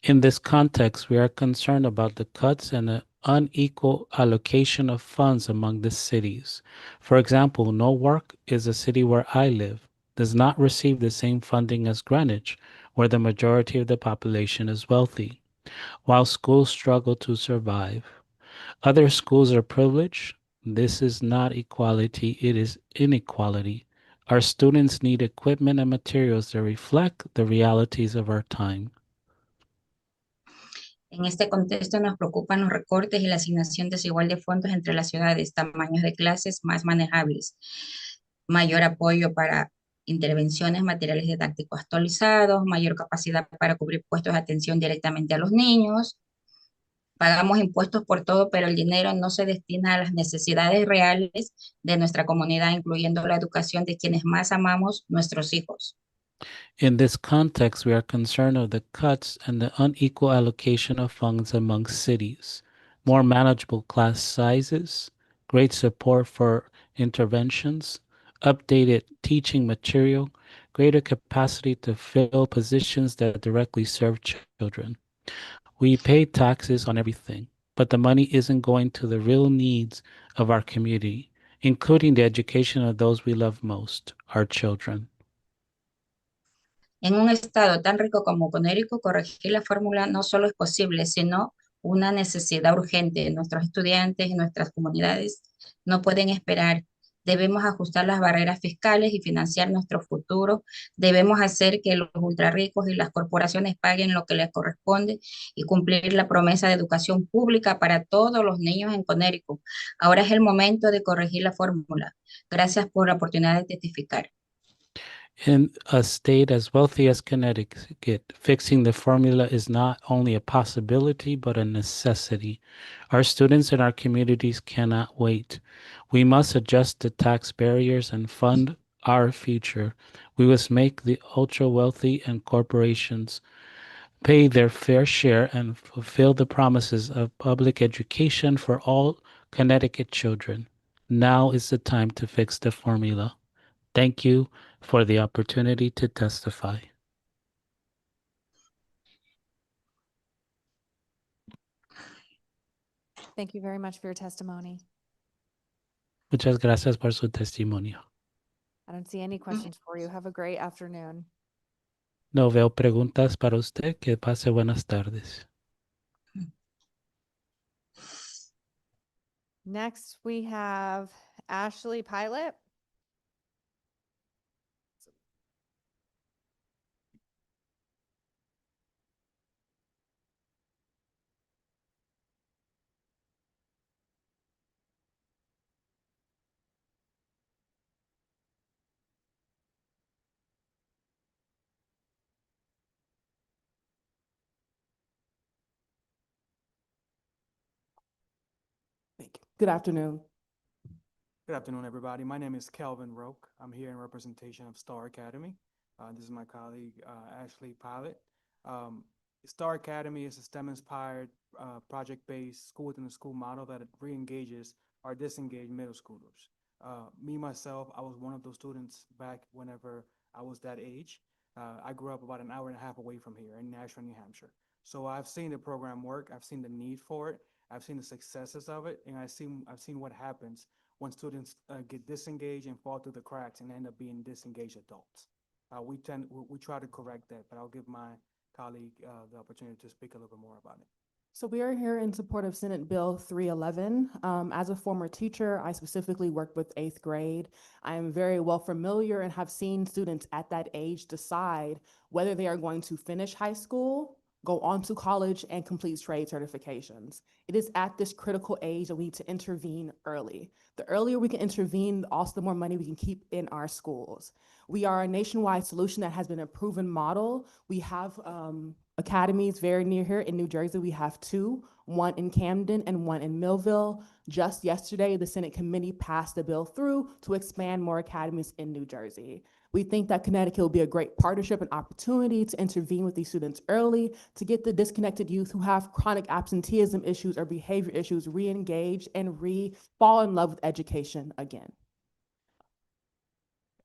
In this context, we are concerned about the cuts and the unequal allocation of funds among the cities. For example, Newark is a city where I live, does not receive the same funding as Greenwich, where the majority of the population is wealthy, while schools struggle to survive. Other schools are privileged. This is not equality, it is inequality. Our students need equipment and materials that reflect the realities of our time. En este contexto nos preocupan los recortes y la asignación desigual de fondos entre las ciudades, tamaños de clases más manejables, mayor apoyo para intervenciones, materiales didácticos actualizados, mayor capacidad para cubrir puestos de atención directamente a los niños. Pagamos impuestos por todo, pero el dinero no se destina a las necesidades reales de nuestra comunidad, incluyendo la educación de quienes más amamos, nuestros hijos. In this context, we are concerned of the cuts and the unequal allocation of funds among cities, more manageable class sizes, great support for interventions, updated teaching material, greater capacity to fill positions that directly serve children. We pay taxes on everything, but the money isn't going to the real needs of our community, including the education of those we love most, our children. En un estado tan rico como Connecticut, corregir la fórmula no solo es posible, sino una necesidad urgente. Nuestros estudiantes y nuestras comunidades no pueden esperar. Debemos ajustar las barreras fiscales y financiar nuestro futuro. Debemos hacer que los ultrarricos y las corporaciones paguen lo que les corresponde y cumplir la promesa de educación pública para todos los niños en Connecticut. Ahora es el momento de corregir la fórmula. Gracias por la oportunidad de testificar. In a state as wealthy as Connecticut, fixing the formula is not only a possibility, but a necessity. Our students and our communities cannot wait. We must adjust the tax barriers and fund our future. We must make the ultra wealthy and corporations pay their fair share and fulfill the promises of public education for all Connecticut children. Now is the time to fix the formula. Thank you for the opportunity to testify. Thank you very much for your testimony. Muchas gracias por su testimonio. I don't see any questions for you. Have a great afternoon. No veo preguntas para usted. Que pase buenas tardes. Next, we have Ashley Pilot. Good afternoon. Good afternoon, everybody. My name is Kelvin Roque. I'm here in representation of Star Academy. This is my colleague, Ashley Pilot. Star Academy is a STEM-inspired, project-based school-within-a-school model that re-engages our disengaged middle schoolers. Myself, I was one of those students back whenever I was that age. I grew up about an hour and a half away from here in Nashville, New Hampshire. So I've seen the program work. I've seen the need for it. I've seen the successes of it, and I've seen what happens when students get disengaged and fall through the cracks and end up being disengaged adults. We try to correct that, but I'll give my colleague the opportunity to speak a little bit more about it. So we are here in support of Senate Bill 311. As a former teacher, I specifically worked with 8th grade. I am very well familiar and have seen students at that age decide whether they are going to finish high school, go on to college, and complete trade certifications. It is at this critical age that we need to intervene early. The earlier we can intervene, also the more money we can keep in our schools. We are a nationwide solution that has been a proven model. We have academies very near here in New Jersey. We have 2, one in Camden and one in Millville. Just yesterday, the Senate committee passed a bill through to expand more academies in New Jersey. We think that Connecticut will be a great partnership and opportunity to intervene with these students early to get the disconnected youth who have chronic absenteeism issues or behavior issues re-engaged and fall in love with education again.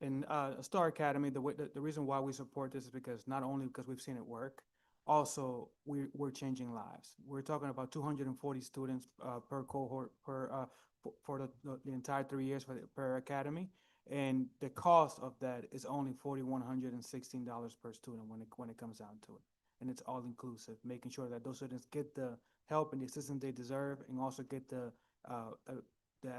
In Star Academy, the reason why we support this is because not only because we've seen it work, also we're changing lives. We're talking about 240 students per cohort for the entire 3 years per academy. And the cost of that is only $4,116 per student when it comes down to it. And it's all inclusive, making sure that those students get the help and the assistance they deserve, and also get the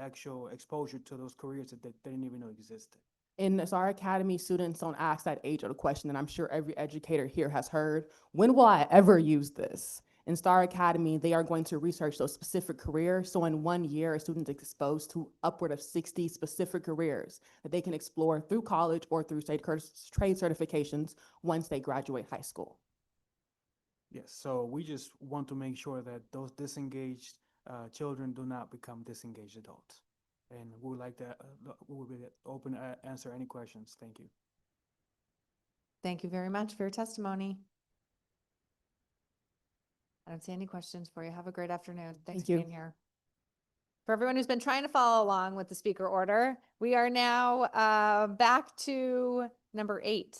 actual exposure to those careers that they didn't even know existed. In Star Academy, students don't ask that age-old question, and I'm sure every educator here has heard, when will I ever use this? In Star Academy, they are going to research those specific careers. So in 1 year, a student is exposed to upward of 60 specific careers that they can explore through college or through trade certifications once they graduate high school. Yes, so we just want to make sure that those disengaged children do not become disengaged adults. And we would like to, we will be open to answer any questions. Thank you. Thank you very much for your testimony. I don't see any questions for you. Have a great afternoon. Thanks for being here. For everyone who's been trying to follow along with the speaker order, we are now back to number 8.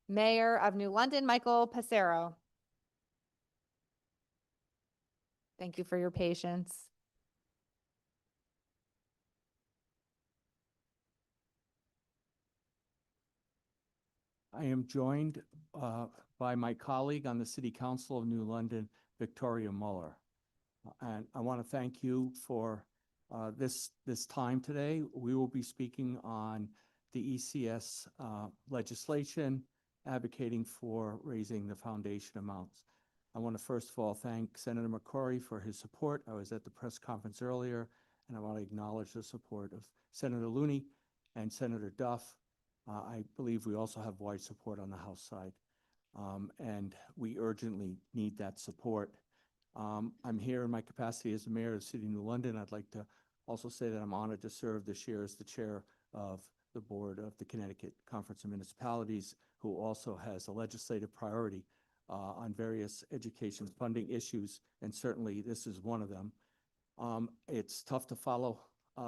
Mayor of New London, Michael Passero. Thank you for your patience. I am joined by my colleague on the City Council of New London, Victoria Muller. And I want to thank you for this time today. We will be speaking on the ECS legislation, advocating for raising the foundation amounts. I want to first of all thank Senator McCrory for his support. I was at the press conference earlier, and I want to acknowledge the support of Senator Looney and Senator Duff. I believe we also have wide support on the House side, and we urgently need that support. I'm here in my capacity as the mayor of the City of New London. I'd like to also say that I'm honored to serve this year as the chair of the board of the Connecticut Conference of Municipalities, who also has a legislative priority on various education funding issues, and certainly this is one of them. It's tough to follow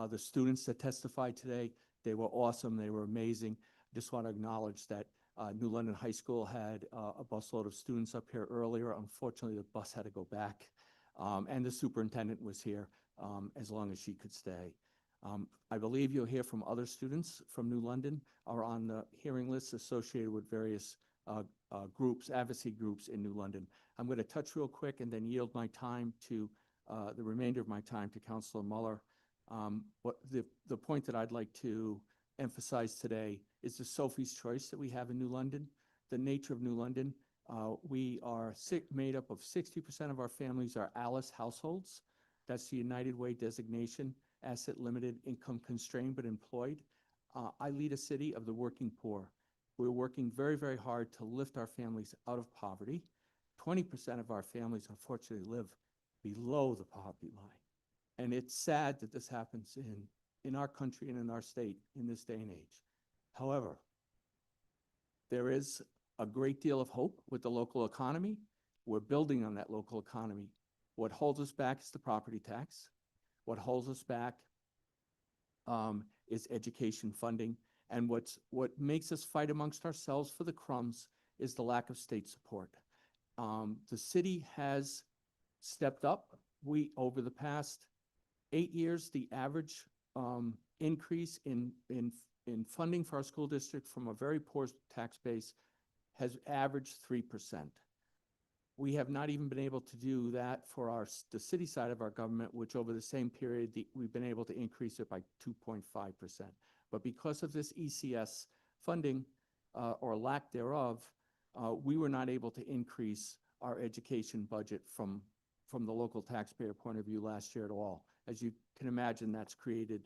the students that testified today. They were awesome. They were amazing. Just want to acknowledge that New London High School had a busload of students up here earlier. Unfortunately, the bus had to go back. And the superintendent was here as long as she could stay. I believe you'll hear from other students from New London are on the hearing list associated with various groups, advocacy groups in New London. I'm going to touch real quick and then yield my time to the remainder of my time to Councilor Muller. What the point that I'd like to emphasize today is the Sophie's Choice that we have in New London. The nature of New London, we are made up of 60% of our families are ALICE households. That's the United Way designation, asset limited, income constrained, but employed. I lead a city of the working poor. We're working very, very hard to lift our families out of poverty. 20% of our families, unfortunately, live below the poverty line. And it's sad that this happens in our country and in our state in this day and age. However, there is a great deal of hope with the local economy. We're building on that local economy. What holds us back is the property tax. What holds us back is education funding. And what makes us fight amongst ourselves for the crumbs is the lack of state support. The city has stepped up. Over the past 8 years, the average increase in funding for our school district from a very poor tax base has averaged 3%. We have not even been able to do that for the city side of our government, which over the same period, we've been able to increase it by 2.5%. But because of this ECS funding or lack thereof, we were not able to increase our education budget from the local taxpayer point of view last year at all. As you can imagine, that's created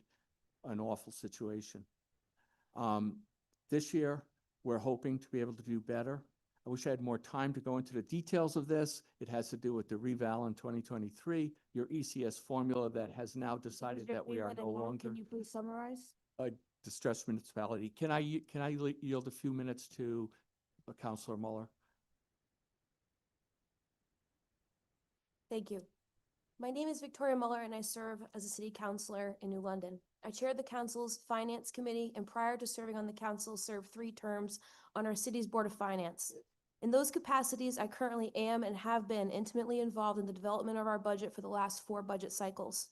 an awful situation. This year, we're hoping to be able to do better. I wish I had more time to go into the details of this. It has to do with the reval in 2023, your ECS formula that has now decided that we are no longer Can you please summarize? a distressed municipality. Can I yield a few minutes to Councilor Muller? Thank you. My name is Victoria Muller and I serve as a city councilor in New London. I chair the council's finance committee and prior to serving on the council served 3 terms on our city's board of finance. In those capacities, I currently am and have been intimately involved in the development of our budget for the last 4 budget cycles.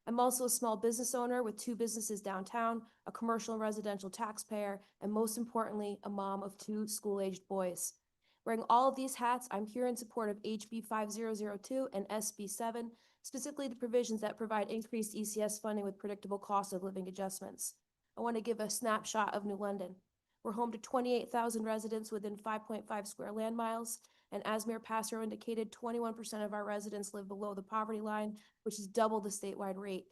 I'm also a small business owner with 2 businesses downtown, a commercial and residential taxpayer, and most importantly, a mom of 2 school-aged boys. Wearing all of these hats, I'm here in support of HB 5002 and SB 7, specifically the provisions that provide increased ECS funding with predictable cost of living adjustments. I want to give a snapshot of New London. We're home to 28,000 residents within 5.5 square land miles, and as Mayor Passero indicated, 21% of our residents live below the poverty line, which is double the statewide rate.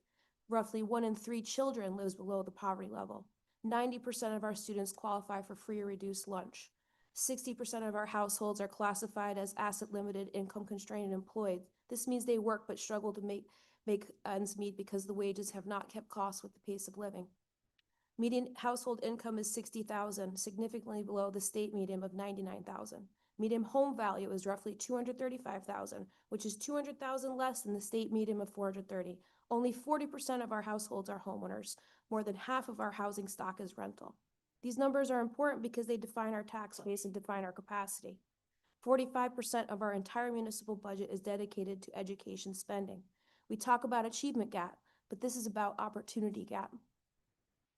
Roughly 1 in 3 children lives below the poverty level. 90% of our students qualify for free or reduced lunch. 60% of our households are classified as asset limited, income constrained, and employed. This means they work but struggle to make ends meet because the wages have not kept costs with the pace of living. Median household income is $60,000, significantly below the state median of $99,000. Median home value is roughly $235,000, which is $200,000 less than the state median of $430,000. Only 40% of our households are homeowners. More than half of our housing stock is rental. These numbers are important because they define our tax base and define our capacity. 45% of our entire municipal budget is dedicated to education spending. We talk about achievement gap, but this is about opportunity gap.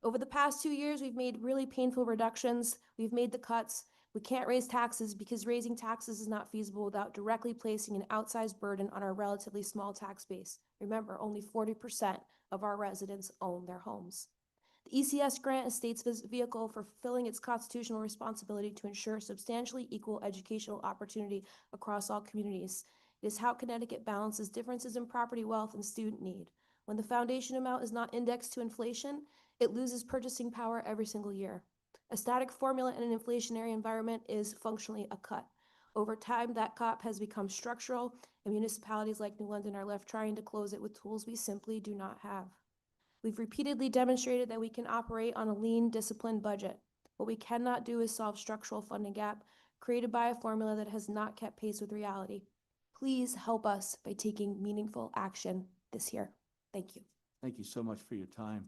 Over the past 2 years, we've made really painful reductions. We've made the cuts. We can't raise taxes because raising taxes is not feasible without directly placing an outsized burden on our relatively small tax base. Remember, only 40% of our residents own their homes. The ECS grant is state's vehicle for fulfilling its constitutional responsibility to ensure substantially equal educational opportunity across all communities. It is how Connecticut balances differences in property wealth and student need. When the foundation amount is not indexed to inflation, it loses purchasing power every single year. A static formula in an inflationary environment is functionally a cut. Over time, that gap has become structural, and municipalities like New London are left trying to close it with tools we simply do not have. We've repeatedly demonstrated that we can operate on a lean, disciplined budget. What we cannot do is solve structural funding gap created by a formula that has not kept pace with reality. Please help us by taking meaningful action this year. Thank you. Thank you so much for your time.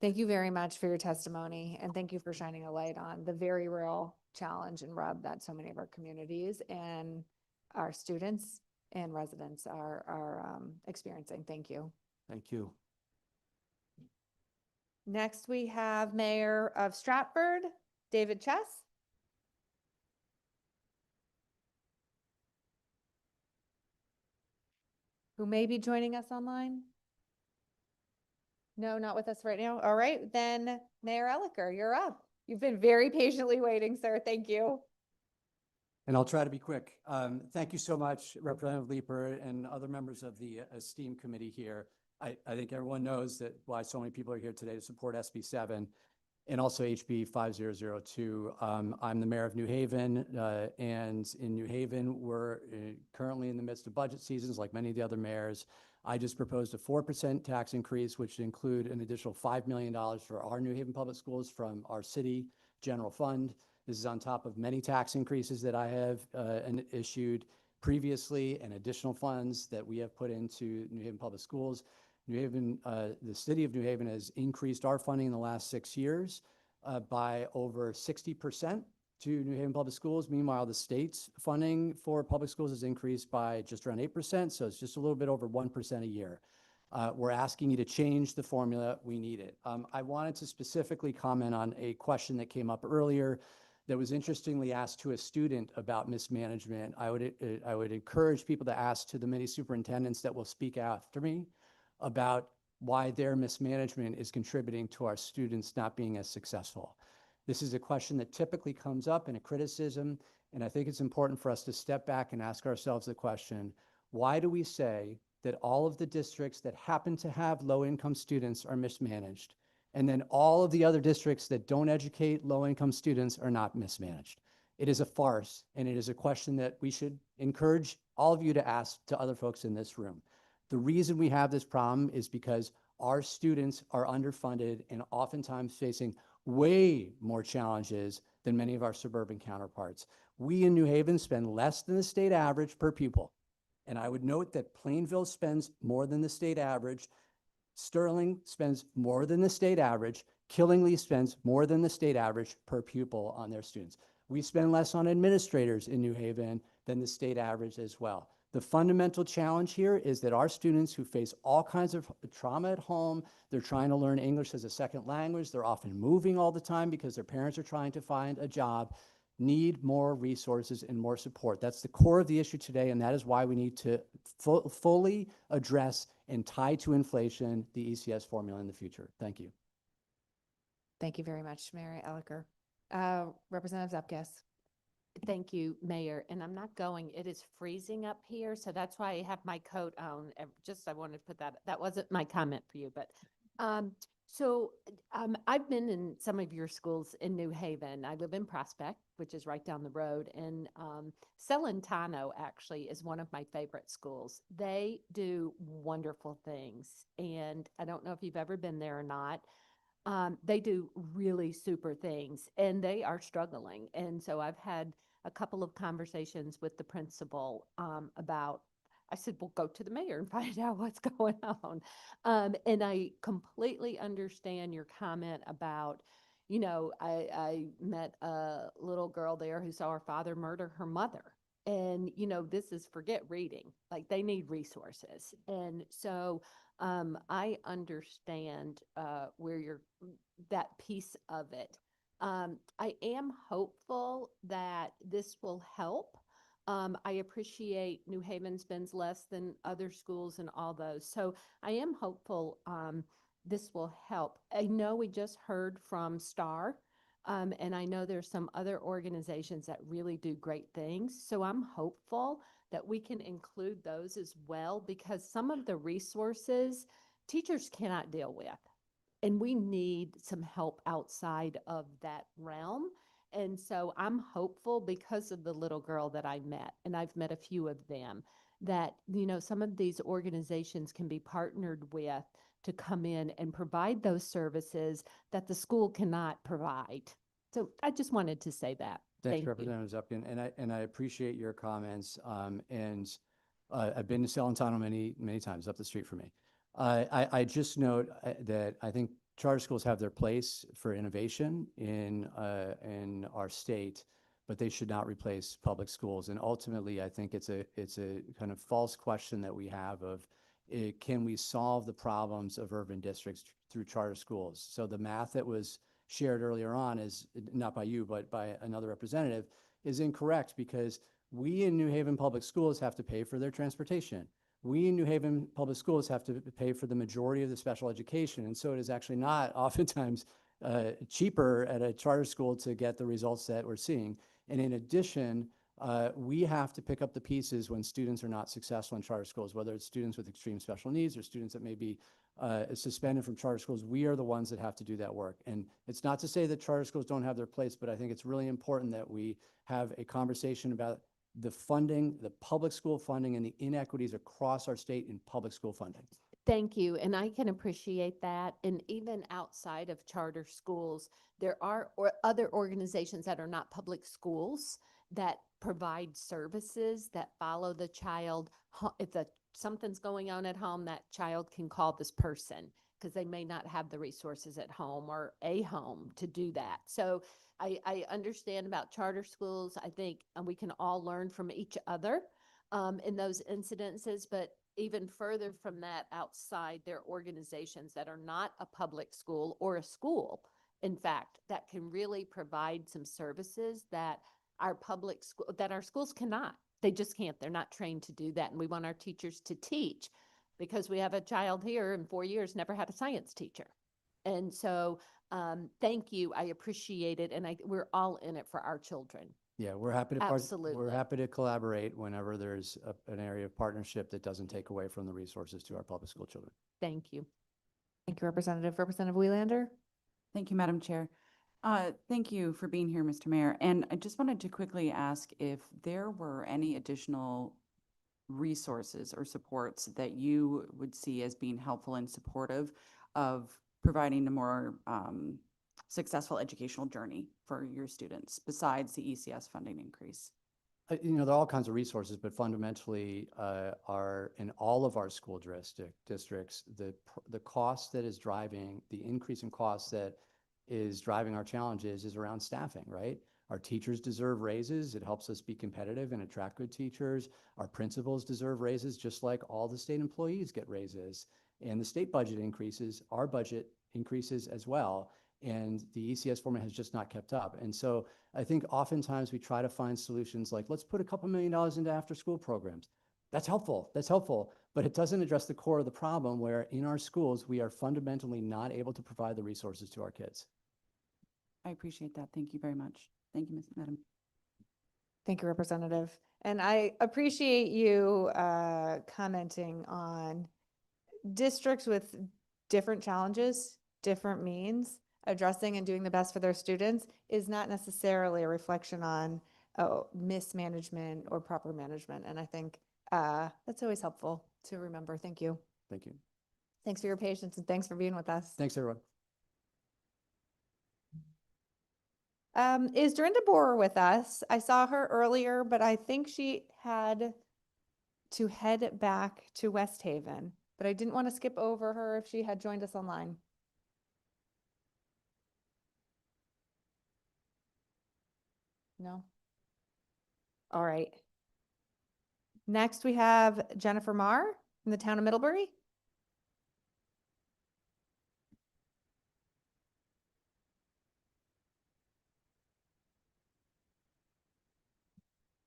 Thank you very much for your testimony, and thank you for shining a light on the very real challenge and rub that so many of our communities and our students and residents are experiencing. Thank you. Thank you. Next, we have Mayor of Stratford, David Chess. Who may be joining us online. No, not with us right now. All right, then Mayor Elicker, you're up. You've been very patiently waiting, sir. Thank you. And I'll try to be quick. Thank you so much, Representative Leeper and other members of the esteemed committee here. I think everyone knows that why so many people are here today to support SB 7 and also HB 5002. I'm the mayor of New Haven, and in New Haven, we're currently in the midst of budget seasons like many of the other mayors. I just proposed a 4% tax increase, which would include an additional $5 million for our New Haven public schools from our city general fund. This is on top of many tax increases that I have issued previously and additional funds that we have put into New Haven public schools. New Haven, the city of New Haven has increased our funding in the last 6 years by over 60% to New Haven public schools. Meanwhile, the state's funding for public schools has increased by just around 8%, so it's just a little bit over 1% a year. We're asking you to change the formula. We need it. I wanted to specifically comment on a question that came up earlier that was interestingly asked to a student about mismanagement. I would encourage people to ask to the many superintendents that will speak after me about why their mismanagement is contributing to our students not being as successful. This is a question that typically comes up in a criticism, and I think it's important for us to step back and ask ourselves the question, why do we say that all of the districts that happen to have low-income students are mismanaged, and then all of the other districts that don't educate low-income students are not mismanaged? It is a farce, and it is a question that we should encourage all of you to ask to other folks in this room. The reason we have this problem is because our students are underfunded and oftentimes facing way more challenges than many of our suburban counterparts. We in New Haven spend less than the state average per pupil. And I would note that Plainville spends more than the state average. Sterling spends more than the state average. Killingly spends more than the state average per pupil on their students. We spend less on administrators in New Haven than the state average as well. The fundamental challenge here is that our students who face all kinds of trauma at home, they're trying to learn English as a second language, they're often moving all the time because their parents are trying to find a job, need more resources and more support. That's the core of the issue today, and that is why we need to fully address and tie to inflation the ECS formula in the future. Thank you. Thank you very much, Mayor Elicker. Representative Zupkis. Thank you, Mayor. And I'm not going, it is freezing up here, so that's why I have my coat on. I wanted to put that wasn't my comment for you, but I've been in some of your schools in New Haven. I live in Prospect, which is right down the road, and Celentano actually is one of my favorite schools. They do wonderful things, and I don't know if you've ever been there or not. They do really super things, and they are struggling. And so I've had a couple of conversations with the principal about, I said, well, go to the mayor and find out what's going on. And I completely understand your comment about, I met a little girl there who saw her father murder her mother. And, this is forget reading, like they need resources. And so I understand where that piece of it. I am hopeful that this will help. I appreciate New Haven spends less than other schools and all those. So I am hopeful this will help. I know we just heard from STAR, and I know there's some other organizations that really do great things. So I'm hopeful that we can include those as well, because some of the resources teachers cannot deal with. And we need some help outside of that realm. And so I'm hopeful because of the little girl that I met, and I've met a few of them, that, some of these organizations can be partnered with to come in and provide those services that the school cannot provide. So I just wanted to say that. Thanks, Thank you. Representative Zupkin, and I appreciate your comments. I've been to Celentano many times, up the street from me. I just note that I think charter schools have their place for innovation in our state, but they should not replace public schools. And ultimately, I think it's a kind of false question that we have of, can we solve the problems of urban districts through charter schools? So the math that was shared earlier on is, not by you, but by another representative, is incorrect, because we in New Haven Public Schools have to pay for their transportation. We in New Haven Public Schools have to pay for the majority of the special education. And so it is actually not oftentimes cheaper at a charter school to get the results that we're seeing. And in addition, we have to pick up the pieces when students are not successful in charter schools, whether it's students with extreme special needs or students that may be suspended from charter schools. We are the ones that have to do that work. And it's not to say that charter schools don't have their place, but I think it's really important that we have a conversation about the funding, the public school funding, and the inequities across our state in public school funding. Thank you, and I can appreciate that. And even outside of charter schools, there are other organizations that are not public schools that provide services that follow the child. If something's going on at home, that child can call this person because they may not have the resources at home or a home to do that. So I understand about charter schools. I think we can all learn from each other in those incidences, but even further from that, outside, there are organizations that are not a public school or a school, in fact, that can really provide some services that our schools cannot. They just can't. They're not trained to do that. And we want our teachers to teach, because we have a child here in 4 years never had a science teacher. And so thank you. I appreciate it. And we're all in it for our children. Yeah, we're happy to Absolutely. we're happy to collaborate whenever there's an area of partnership that doesn't take away from the resources to our public school children. Thank you. Thank you, Representative. Representative Wheelander? Thank you, Madam Chair. Thank you for being here, Mr. Mayor. And I just wanted to quickly ask if there were any additional resources or supports that you would see as being helpful and supportive of providing a more successful educational journey for your students besides the ECS funding increase? There are all kinds of resources, but fundamentally are in all of our school districts, the cost that is driving, the increase in costs that is driving our challenges is around staffing, right? Our teachers deserve raises. It helps us be competitive and attract good teachers. Our principals deserve raises, just like all the state employees get raises. And the state budget increases, our budget increases as well. And the ECS formula has just not kept up. And so I think oftentimes we try to find solutions like, let's put a couple $1 million into after-school programs. That's helpful, but it doesn't address the core of the problem, where in our schools, we are fundamentally not able to provide the resources to our kids. I appreciate that. Thank you very much. Thank you, Madam. Thank you, Representative. And I appreciate you commenting on districts with different challenges, different means. Addressing and doing the best for their students is not necessarily a reflection on mismanagement or proper management. And I think that's always helpful to remember. Thank you. Thank you. Thanks for your patience and thanks for being with us. Thanks, everyone. Is Dorinda Boer with us? I saw her earlier, but I think she had to head back to West Haven, but I didn't want to skip over her if she had joined us online. No? All right. Next, we have Jennifer Marr from the town of Middlebury.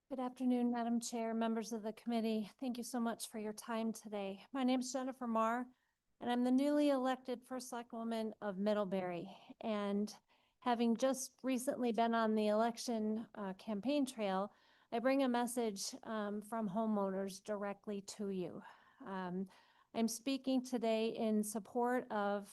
Good afternoon, Madam Chair, members of the committee. Thank you so much for your time today. My name is Jennifer Marr, and I'm the newly elected First Select Woman of Middlebury. And having just recently been on the election campaign trail, I bring a message from homeowners directly to you. I'm speaking today in support of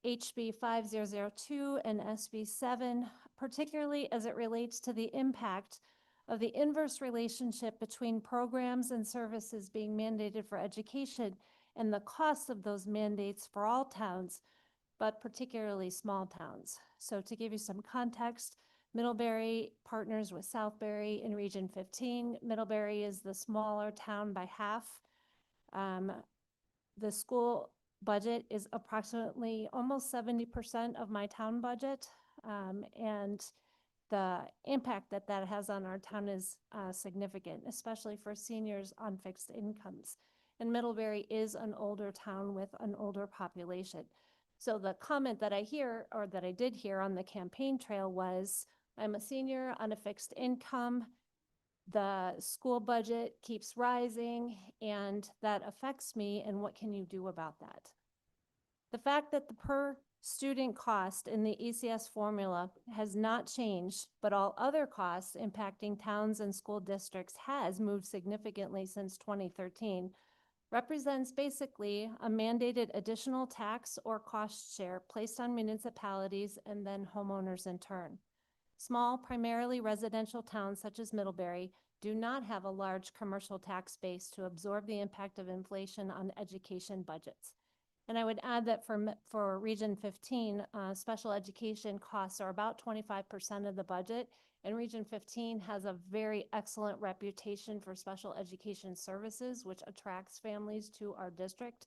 HB 5002 and SB 7, particularly as it relates to the impact of the inverse relationship between programs and services being mandated for education and the costs of those mandates for all towns, but particularly small towns. So to give you some context, Middlebury partners with Southbury in Region 15. Middlebury is the smaller town by half. The school budget is approximately almost 70% of my town budget. And the impact that that has on our town is significant, especially for seniors on fixed incomes. And Middlebury is an older town with an older population. So the comment that I hear, or that I did hear on the campaign trail was, I'm a senior on a fixed income, the school budget keeps rising, and that affects me, and what can you do about that? The fact that the per student cost in the ECS formula has not changed, but all other costs impacting towns and school districts has moved significantly since 2013, represents basically a mandated additional tax or cost share placed on municipalities and then homeowners in turn. Small, primarily residential towns such as Middlebury do not have a large commercial tax base to absorb the impact of inflation on education budgets. And I would add that for Region 15, special education costs are about 25% of the budget, and Region 15 has a very excellent reputation for special education services, which attracts families to our district.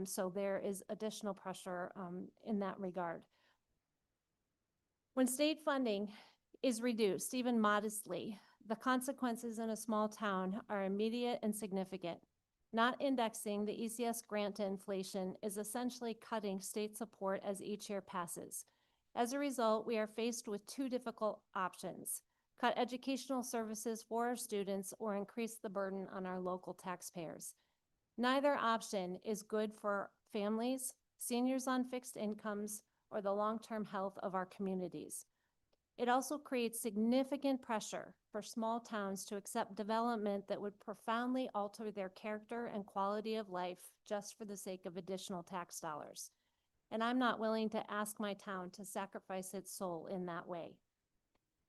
So there is additional pressure in that regard. When state funding is reduced, even modestly, the consequences in a small town are immediate and significant. Not indexing the ECS grant to inflation is essentially cutting state support as each year passes. As a result, we are faced with two difficult options: cut educational services for our students or increase the burden on our local taxpayers. Neither option is good for families, seniors on fixed incomes, or the long-term health of our communities. It also creates significant pressure for small towns to accept development that would profoundly alter their character and quality of life just for the sake of additional tax dollars. And I'm not willing to ask my town to sacrifice its soul in that way.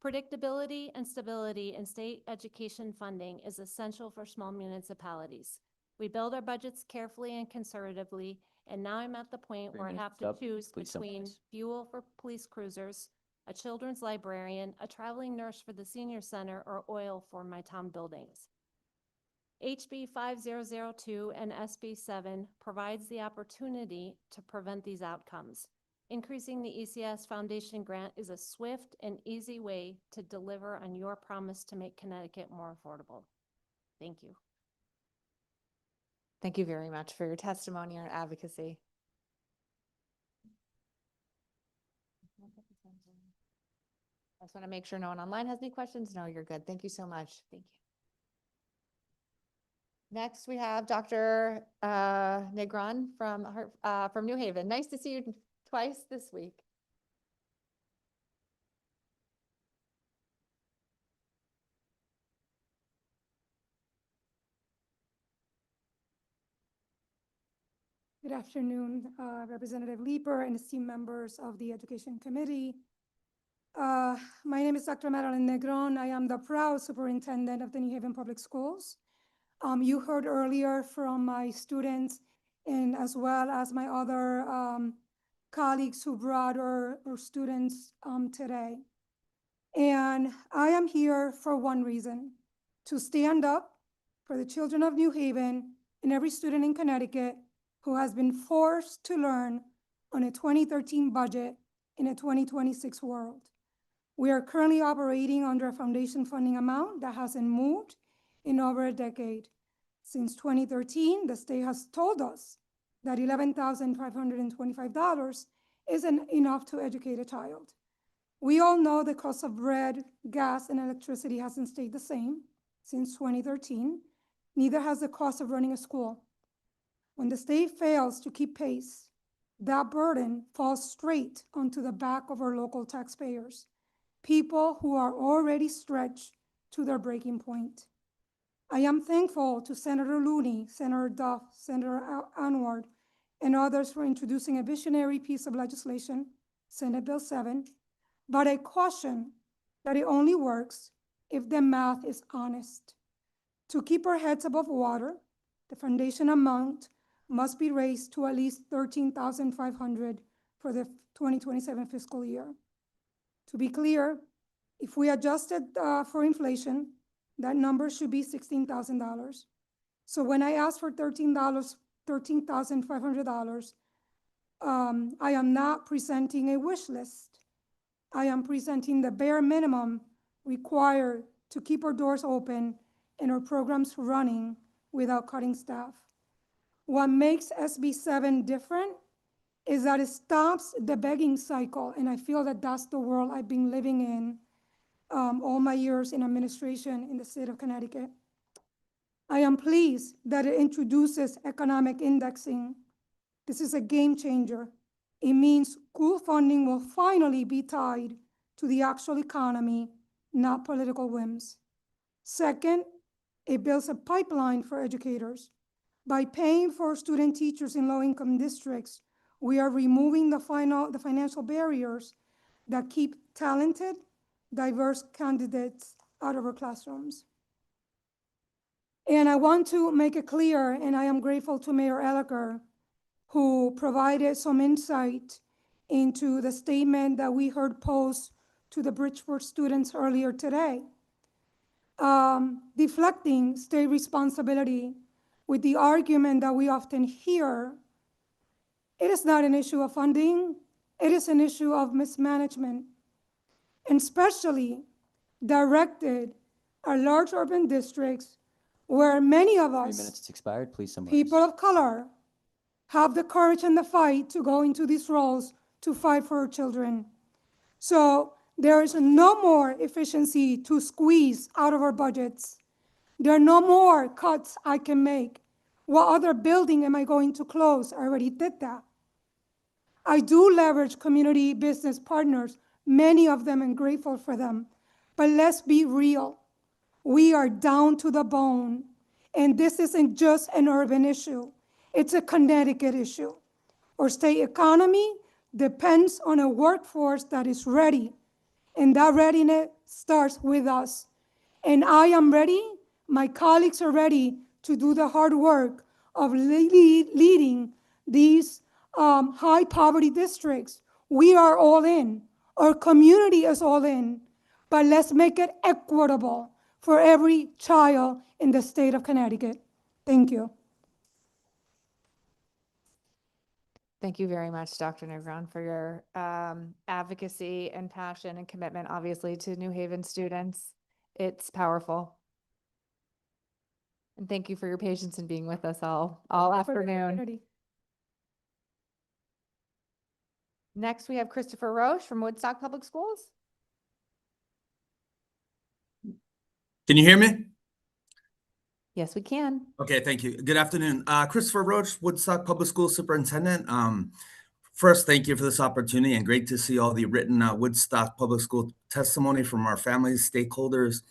Predictability and stability in state education funding is essential for small municipalities. We build our budgets carefully and conservatively, and now I'm at the point where I have to choose between fuel for police cruisers, a children's librarian, a traveling nurse for the senior center, or oil for my town buildings. HB 5002 and SB 7 provides the opportunity to prevent these outcomes. Increasing the ECS Foundation grant is a swift and easy way to deliver on your promise to make Connecticut more affordable. Thank you. Thank you very much for your testimony and advocacy. I just want to make sure no one online has any questions. No, you're good. Thank you so much. Thank you. Next, we have Dr. Negron from New Haven. Nice to see you twice this week. Good afternoon, Representative Leeper and esteemed members of the Education Committee. My name is Dr. Marilyn Negron. I am the proud superintendent of the New Haven Public Schools. You heard earlier from my students and as well as my other colleagues who brought our students today. And I am here for one reason: to stand up for the children of New Haven and every student in Connecticut who has been forced to learn on a 2013 budget in a 2026 world. We are currently operating under a foundation funding amount that hasn't moved in over a decade. Since 2013, the state has told us that $11,525 isn't enough to educate a child. We all know the cost of bread, gas, and electricity hasn't stayed the same since 2013. Neither has the cost of running a school. When the state fails to keep pace, that burden falls straight onto the back of our local taxpayers, people who are already stretched to their breaking point. I am thankful to Senator Looney, Senator Duff, Senator Anwar, and others for introducing a visionary piece of legislation, Senate Bill 7, but I caution that it only works if the math is honest. To keep our heads above water, the foundation amount must be raised to at least $13,500 for the 2027 fiscal year. To be clear, if we adjusted for inflation, that number should be $16,000. So when I ask for $13,500, I am not presenting a wish list. I am presenting the bare minimum required to keep our doors open and our programs running without cutting staff. What makes SB 7 different is that it stops the begging cycle, and I feel that that's the world I've been living in all my years in administration in the state of Connecticut. I am pleased that it introduces economic indexing. This is a game changer. It means school funding will finally be tied to the actual economy, not political whims. Second, it builds a pipeline for educators. By paying for student teachers in low-income districts, we are removing the financial barriers that keep talented, diverse candidates out of our classrooms. And I want to make it clear, and I am grateful to Mayor Elicker, who provided some insight into the statement that we heard posed to the Bridgeport students earlier today. Deflecting state responsibility with the argument that we often hear, it is not an issue of funding, it is an issue of mismanagement, and especially directed at large urban districts where many of 3 us, minutes expired, please summarize. people of color, have the courage and the fight to go into these roles to fight for our children. So there is no more efficiency to squeeze out of our budgets. There are no more cuts I can make. What other building am I going to close? I already did that. I do leverage community business partners, many of them, and grateful for them. But let's be real. We are down to the bone. And this isn't just an urban issue. It's a Connecticut issue. Our state economy depends on a workforce that is ready. And that readiness starts with us. And I am ready, my colleagues are ready to do the hard work of leading these high poverty districts. We are all in. Our community is all in. But let's make it equitable for every child in the state of Connecticut. Thank you. Thank you very much, Dr. Negron, for your advocacy and passion and commitment, obviously, to New Haven students. It's powerful. And thank you for your patience in being with us all afternoon. Next, we have Christopher Roche from Woodstock Public Schools. Can you hear me? Yes, we can. Okay, thank you. Good afternoon. Christopher Roach, Woodstock Public School Superintendent. First, thank you for this opportunity and great to see all the written Woodstock Public School testimony from our families, stakeholders.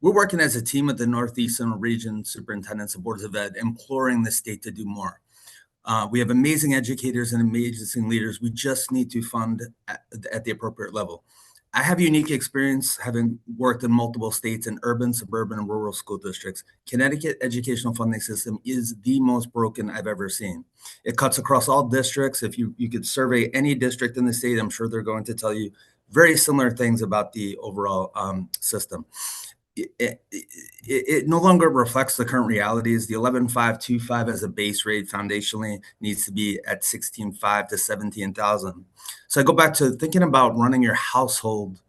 We're working as a team with the Northeastern Region Superintendents and Boards of Ed, imploring the state to do more. We have amazing educators and amazing leaders. We just need to fund at the appropriate level. I have unique experience having worked in multiple states in urban, suburban, and rural school districts. Connecticut educational funding system is the most broken I've ever seen. It cuts across all districts. If you could survey any district in the state, I'm sure they're going to tell you very similar things about the overall system. It no longer reflects the current realities. The 11,525 as a base rate foundationally needs to be at 16,500 to 17,000. So I go back to thinking about running your household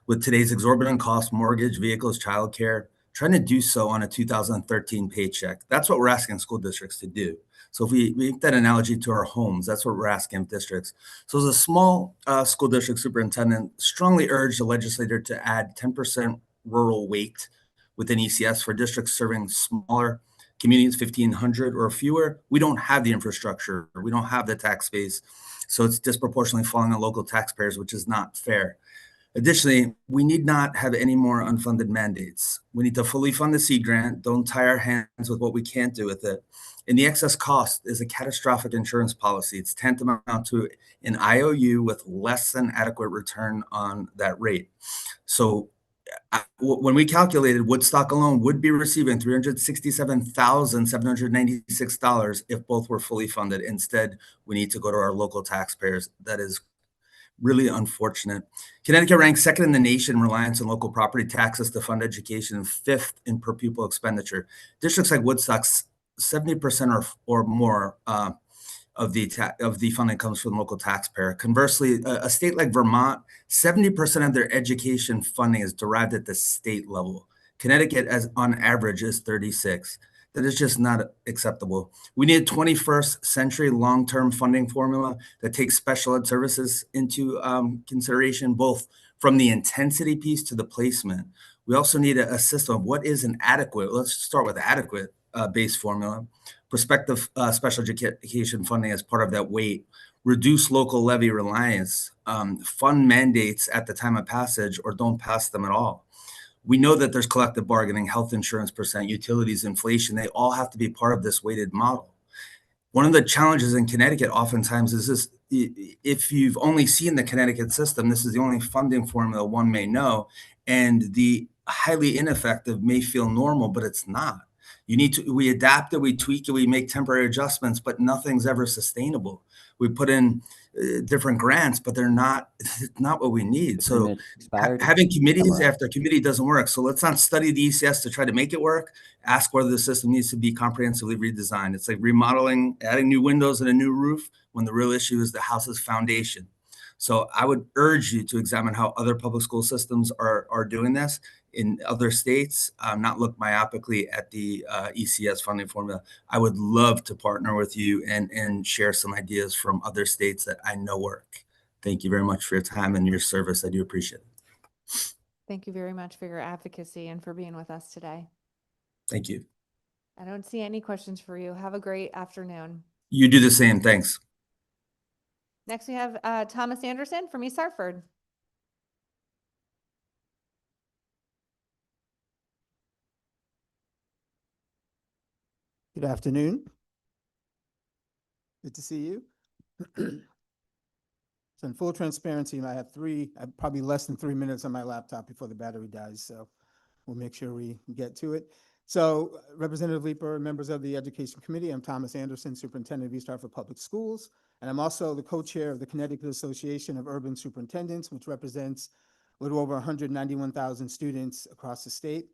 with today's exorbitant cost, mortgage, vehicles, childcare, trying to do so on a 2013 paycheck. That's what we're asking school districts to do. So if we make that analogy to our homes, that's what we're asking districts. So as a small school district superintendent, strongly urge the legislator to add 10% rural weight within ECS for districts serving smaller communities, 1,500 or fewer. We don't have the infrastructure. We don't have the tax base. So it's disproportionately falling on local taxpayers, which is not fair. Additionally, we need not have any more unfunded mandates. We need to fully fund the seed grant. Don't tie our hands with what we can't do with it. And the excess cost is a catastrophic insurance policy. It's tantamount to an IOU with less than adequate return on that rate. So when we calculated, Woodstock alone would be receiving $367,796 if both were fully funded. Instead, we need to go to our local taxpayers. That is really unfortunate. Connecticut ranks second in the nation in reliance on local property taxes to fund education and fifth in per pupil expenditure. Districts like Woodstock's 70% or more of the funding comes from the local taxpayer. Conversely, a state like Vermont, 70% of their education funding is derived at the state level. Connecticut, as on average, is 36. That is just not acceptable. We need a 21st century long-term funding formula that takes special ed services into consideration, both from the intensity piece to the placement. We also need a system of what is an adequate, let's start with adequate base formula, prospective special education funding as part of that weight, reduce local levy reliance, fund mandates at the time of passage or don't pass them at all. We know that there's collective bargaining, health insurance percent, utilities, inflation. They all have to be part of this weighted model. One of the challenges in Connecticut oftentimes is this, if you've only seen the Connecticut system, this is the only funding formula one may know, and the highly ineffective may feel normal, but it's not. We adapt it, we tweak it, we make temporary adjustments, but nothing's ever sustainable. We put in different grants, but they're not what we need. So having committees after committee doesn't work. So let's not study the ECS to try to make it work. Ask whether the system needs to be comprehensively redesigned. It's like remodeling, adding new windows and a new roof when the real issue is the house's foundation. So I would urge you to examine how other public school systems are doing this in other states, not look myopically at the ECS funding formula. I would love to partner with you and share some ideas from other states that I know work. Thank you very much for your time and your service. I do appreciate it. Thank you very much for your advocacy and for being with us today. Thank you. I don't see any questions for you. Have a great afternoon. You do the same. Thanks. Next, we have Thomas Anderson from East Hartford. Good afternoon. Good to see you. So in full transparency, I have probably less than 3 minutes on my laptop before the battery dies, so we'll make sure we get to it. So Representative Leeper, members of the Education Committee, I'm Thomas Anderson, Superintendent of East Hartford Public Schools, and I'm also the co-chair of the Connecticut Association of Urban Superintendents, which represents a little over 191,000 students across the state.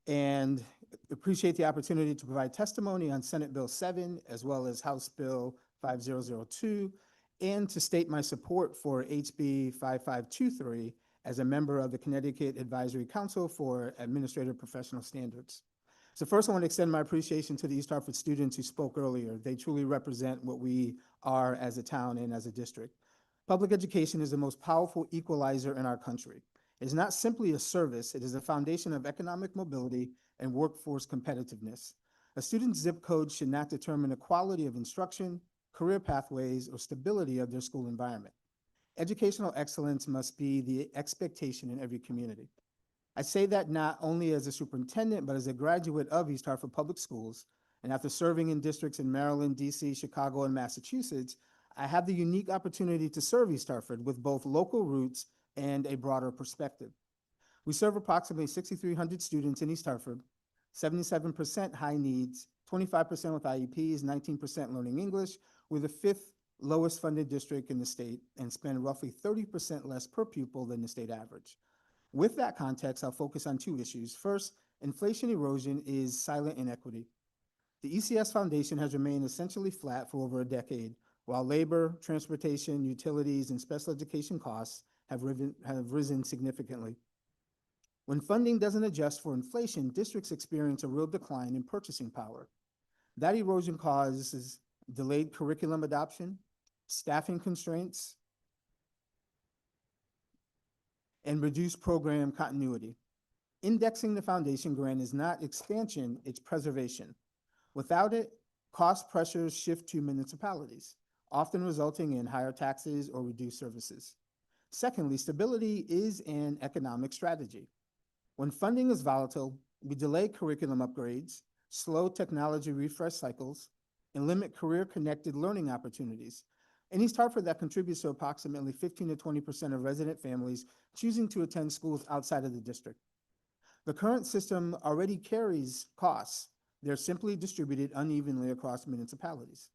And appreciate the opportunity to provide testimony on Senate Bill 7, as well as House Bill 5002, and to state my support for HB 5523 as a member of the Connecticut Advisory Council for Administrative Professional Standards. So first, I want to extend my appreciation to the East Hartford students who spoke earlier. They truly represent what we are as a town and as a district. Public education is the most powerful equalizer in our country. It is not simply a service, it is a foundation of economic mobility and workforce competitiveness. A student's zip code should not determine the quality of instruction, career pathways, or stability of their school environment. Educational excellence must be the expectation in every community. I say that not only as a superintendent, but as a graduate of East Hartford Public Schools, and after serving in districts in Maryland, DC, Chicago, and Massachusetts, I have the unique opportunity to serve East Hartford with both local roots and a broader perspective. We serve approximately 6,300 students in East Hartford, 77% high needs, 25% with IEPs, 19% learning English. We're the 5th lowest funded district in the state and spend roughly 30% less per pupil than the state average. With that context, I'll focus on 2 issues. First, inflation erosion is silent inequity. The ECS Foundation has remained essentially flat for over a decade, while labor, transportation, utilities, and special education costs have risen significantly. When funding doesn't adjust for inflation, districts experience a real decline in purchasing power. That erosion causes delayed curriculum adoption, staffing constraints, and reduced program continuity. Indexing the foundation grant is not expansion, it's preservation. Without it, cost pressures shift to municipalities, often resulting in higher taxes or reduced services. Secondly, stability is an economic strategy. When funding is volatile, we delay curriculum upgrades, slow technology refresh cycles, and limit career-connected learning opportunities. In East Hartford, that contributes to approximately 15 to 20% of resident families choosing to attend schools outside of the district. The current system already carries costs. They're simply distributed unevenly across municipalities.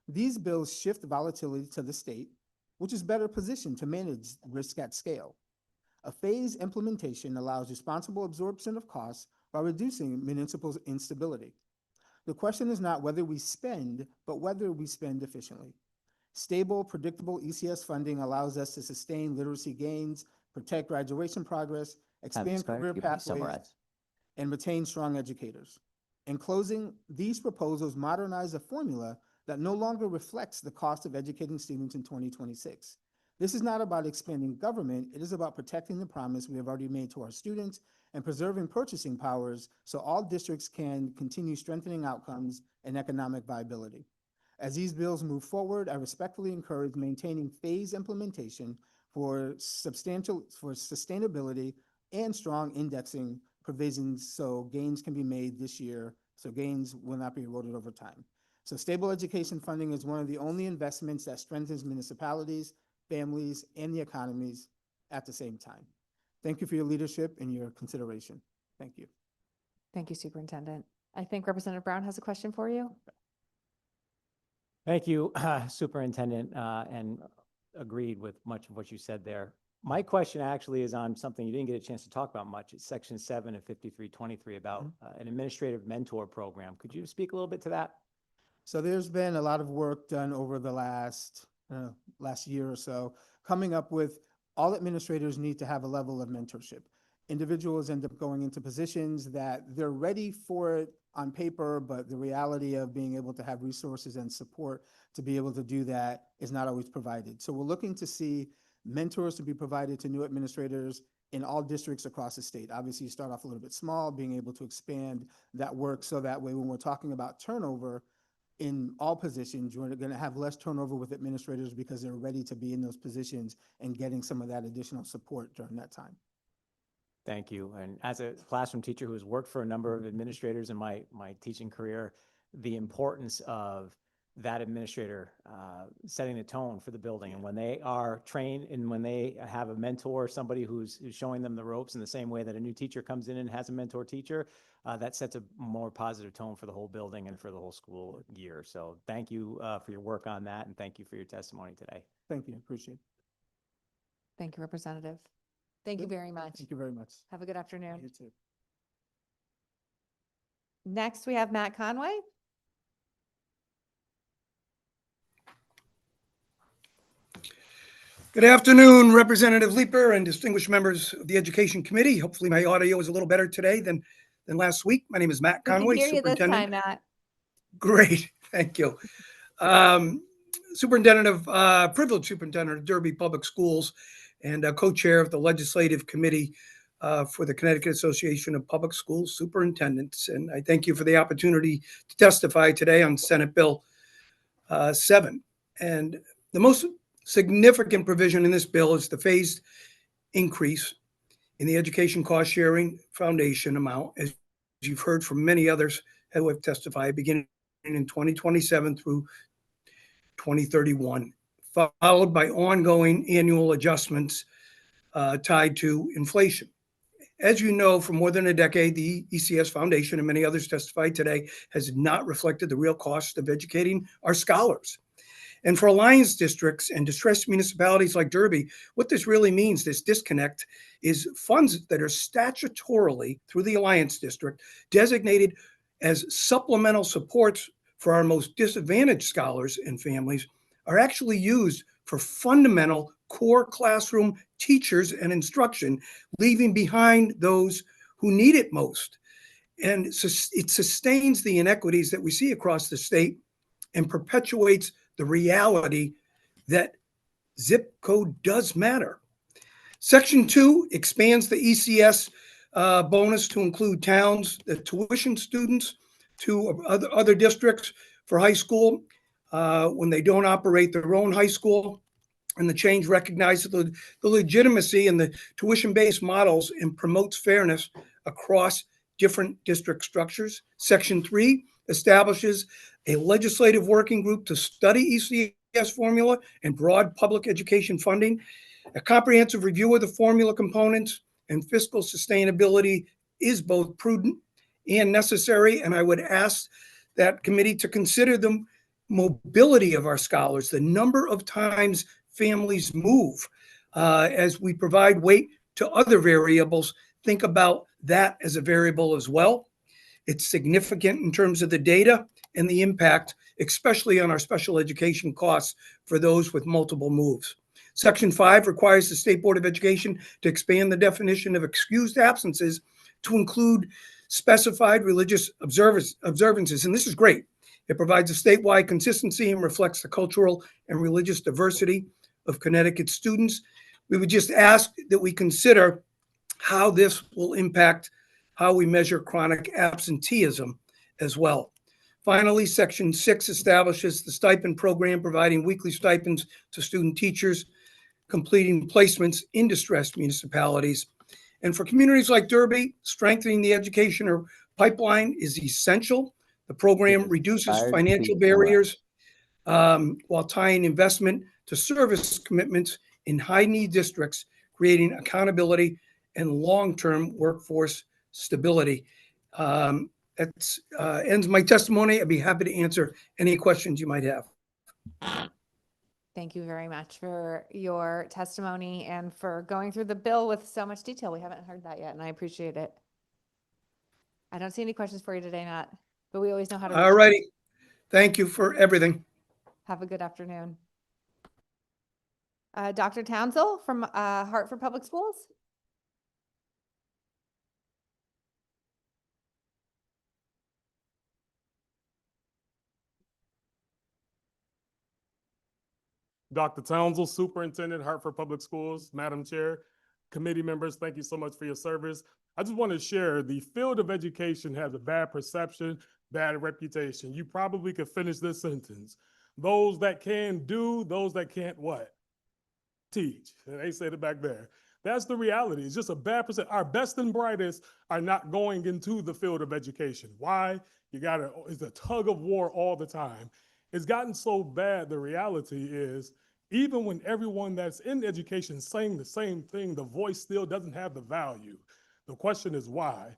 These bills shift volatility to the state, which is better positioned to manage risk at scale. A phased implementation allows responsible absorption of costs while reducing municipal instability. The question is not whether we spend, but whether we spend efficiently. Stable, predictable ECS funding allows us to sustain literacy gains, protect graduation progress, expand career pathways, and retain strong educators. In closing, these proposals modernize a formula that no longer reflects the cost of educating students in 2026. This is not about expanding government, it is about protecting the promise we have already made to our students and preserving purchasing powers so all districts can continue strengthening outcomes and economic viability. As these bills move forward, I respectfully encourage maintaining phased implementation for sustainability and strong indexing provisions so gains can be made this year, so gains will not be eroded over time. So stable education funding is one of the only investments that strengthens municipalities, families, and the economies at the same time. Thank you for your leadership and your consideration. Thank you. Thank you, Superintendent. I think Representative Brown has a question for you. Thank you, Superintendent, and agreed with much of what you said there. My question actually is on something you didn't get a chance to talk about much. It's Section 7 of 5323 about an administrative mentor program. Could you speak a little bit to that? So there's been a lot of work done over the last year or so, coming up with all administrators need to have a level of mentorship. Individuals end up going into positions that they're ready for it on paper, but the reality of being able to have resources and support to be able to do that is not always provided. So we're looking to see mentors to be provided to new administrators in all districts across the state. Obviously, you start off a little bit small, being able to expand that work so that way when we're talking about turnover, in all positions, you're going to have less turnover with administrators because they're ready to be in those positions and getting some of that additional support during that time. Thank you. And as a classroom teacher who has worked for a number of administrators in my teaching career, the importance of that administrator setting the tone for the building. And when they are trained and when they have a mentor, somebody who's showing them the ropes in the same way that a new teacher comes in and has a mentor teacher, that sets a more positive tone for the whole building and for the whole school year. So thank you for your work on that, and thank you for your testimony today. Thank you. Appreciate it. Thank you, Representative. Thank you very much. Thank you very much. Have a good afternoon. You too. Next, we have Matt Conway. Good afternoon, Representative Leeper and distinguished members of the Education Committee. Hopefully my audio is a little better today than last week. My name is Matt Conway. We can hear you this time, Matt. Great, thank you. Privileged Superintendent of Derby Public Schools and co-chair of the Legislative Committee for the Connecticut Association of Public Schools Superintendents. And I thank you for the opportunity to testify today on Senate Bill 7. And the most significant provision in this bill is the phased increase in the Education Cost Sharing Foundation amount, as you've heard from many others who have testified, beginning in 2027 through 2031, followed by ongoing annual adjustments tied to inflation. As you know, for more than a decade, the ECS Foundation and many others testified today has not reflected the real cost of educating our scholars. And for alliance districts and distressed municipalities like Derby, what this really means, this disconnect, is funds that are statutorily, through the alliance district, designated as supplemental supports for our most disadvantaged scholars and families are actually used for fundamental core classroom teachers and instruction, leaving behind those who need it most. And it sustains the inequities that we see across the state and perpetuates the reality that zip code does matter. Section 2 expands the ECS bonus to include towns that tuition students to other districts for high school when they don't operate their own high school. And the change recognizes the legitimacy in the tuition-based models and promotes fairness across different district structures. Section 3 establishes a legislative working group to study ECS formula and broad public education funding. A comprehensive review of the formula components and fiscal sustainability is both prudent and necessary, and I would ask that committee to consider the mobility of our scholars, the number of times families move as we provide weight to other variables. Think about that as a variable as well. It's significant in terms of the data and the impact, especially on our special education costs for those with multiple moves. Section 5 requires the State Board of Education to expand the definition of excused absences to include specified religious observances, and this is great. It provides a statewide consistency and reflects the cultural and religious diversity of Connecticut students. We would just ask that we consider how this will impact how we measure chronic absenteeism as well. Finally, Section 6 establishes the stipend program, providing weekly stipends to student teachers completing placements in distressed municipalities. And for communities like Derby, strengthening the educator pipeline is essential. The program reduces financial barriers while tying investment to service commitments in high-need districts, creating accountability and long-term workforce stability. That ends my testimony. I'd be happy to answer any questions you might have. Thank you very much for your testimony and for going through the bill with so much detail. We haven't heard that yet, and I appreciate it. I don't see any questions for you today, Matt, but we always know how to reach All you. righty. Thank you for everything. Have a good afternoon. Dr. Townsell from Hartford Public Schools. Dr. Townsell, Superintendent, Hartford Public Schools, Madam Chair, committee members, thank you so much for your service. I just want to share the field of education has a bad perception, bad reputation. You probably could finish this sentence. Those that can do, those that can't what? Teach. And they said it back there. That's the reality. It's just a bad percent. Our best and brightest are not going into the field of education. Why? It's a tug of war all the time. It's gotten so bad, the reality is, even when everyone that's in education is saying the same thing, the voice still doesn't have the value. The question is why?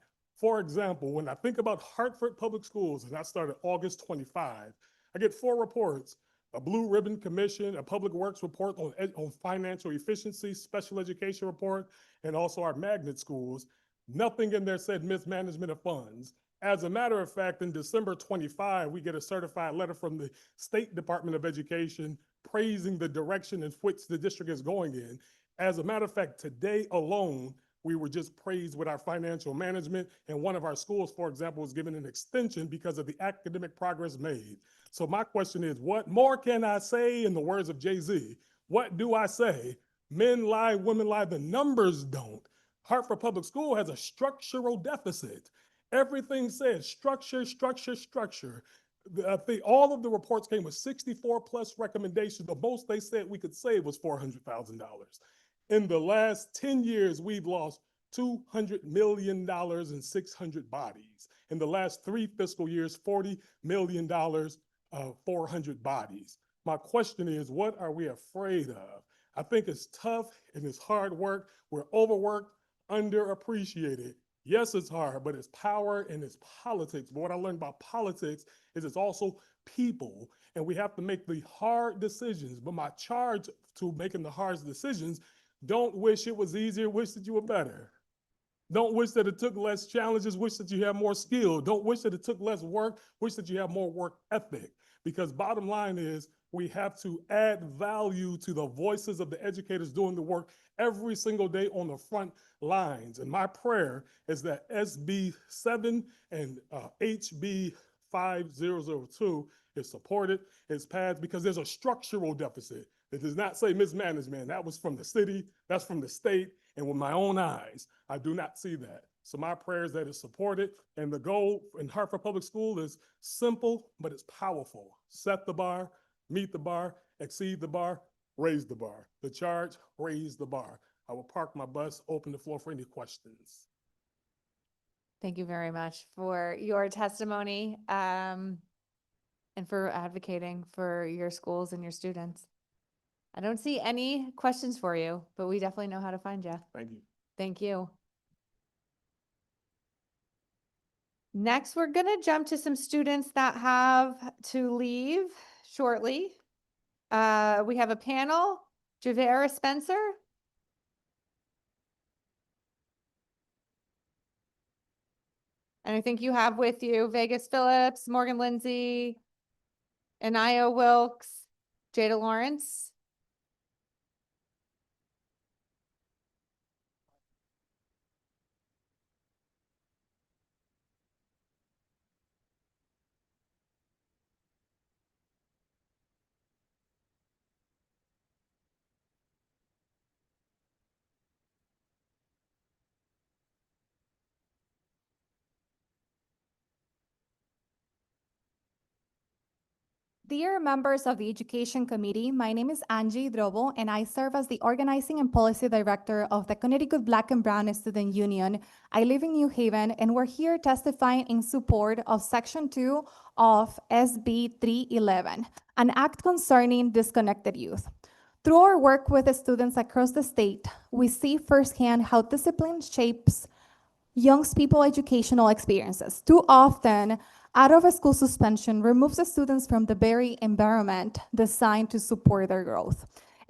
For example, when I think about Hartford Public Schools, and I started August 25, I get 4 reports: a Blue Ribbon Commission, a Public Works report on financial efficiency, special education report, and also our magnet schools. Nothing in there said mismanagement of funds. As a matter of fact, in December 25, we get a certified letter from the State Department of Education praising the direction in which the district is going in. As a matter of fact, today alone, we were just praised with our financial management, and one of our schools, for example, was given an extension because of the academic progress made. So my question is, what more can I say? In the words of Jay-Z, what do I say? Men lie, women lie, the numbers don't. Hartford Public School has a structural deficit. Everything says structure, structure, structure. All of the reports came with 64 plus recommendations. The most they said we could save was $400,000. In the last 10 years, we've lost $200 million and 600 bodies. In the last 3 fiscal years, $40 million, 400 bodies. My question is, what are we afraid of? I think it's tough and it's hard work. We're overworked, underappreciated. Yes, it's hard, but it's power and it's politics. But what I learned about politics is it's also people, and we have to make the hard decisions. But my charge to making the hard decisions, don't wish it was easier, wish that you were better. Don't wish that it took less challenges, wish that you have more skill. Don't wish that it took less work, wish that you have more work ethic. Because bottom line is, we have to add value to the voices of the educators doing the work every single day on the front lines. And my prayer is that SB 7 and HB 5002 is supported, is passed, because there's a structural deficit. It does not say mismanagement. That was from the city, that's from the state, and with my own eyes, I do not see that. So my prayer is that it's supported, and the goal in Hartford Public School is simple, but it's powerful. Set the bar, meet the bar, exceed the bar, raise the bar. The charge, raise the bar. I will park my bus, open the floor for any questions. Thank you very much for your testimony and for advocating for your schools and your students. I don't see any questions for you, but we definitely know how to find you. Thank you. Thank you. Next, we're going to jump to some students that have to leave shortly. We have a panel, Javera Spencer. And I think you have with you Vegas Phillips, Morgan Lindsay, Anaya Wilkes, Jada Lawrence. Dear members of the Education Committee, my name is Angie Drobo, and I serve as the Organizing and Policy Director of the Connecticut Black and Brown Student Union. I live in New Haven, and we're here testifying in support of Section 2 of SB 311, an act concerning disconnected youth. Through our work with the students across the state, we see firsthand how discipline shapes young people's educational experiences. Too often, out-of-school suspension removes the students from the very environment designed to support their growth.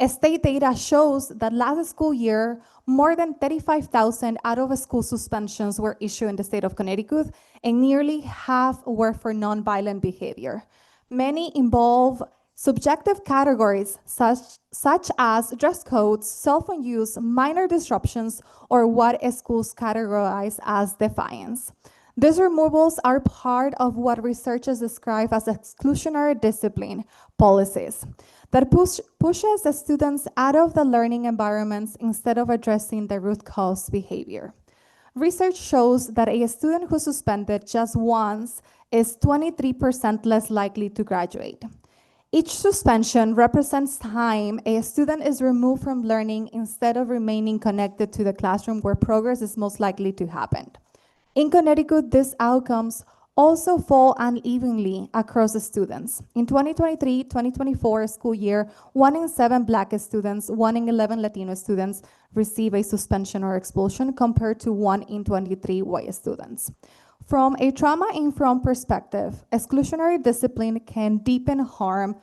State data shows that last school year, more than 35,000 out-of-school suspensions were issued in the state of Connecticut, and nearly half were for nonviolent behavior. Many involve subjective categories such as dress codes, cell phone use, minor disruptions, or what schools categorize as defiance. These removals are part of what researchers describe as exclusionary discipline policies that pushes the students out of the learning environments instead of addressing the root cause behavior. Research shows that a student who suspended just once is 23% less likely to graduate. Each suspension represents time a student is removed from learning instead of remaining connected to the classroom where progress is most likely to happen. In Connecticut, these outcomes also fall unevenly across the students. In 2023-2024 school year, 1 in 7 Black students, 1 in 11 Latino students receive a suspension or expulsion compared to 1 in 23 white students. From a trauma-informed perspective, exclusionary discipline can deepen harm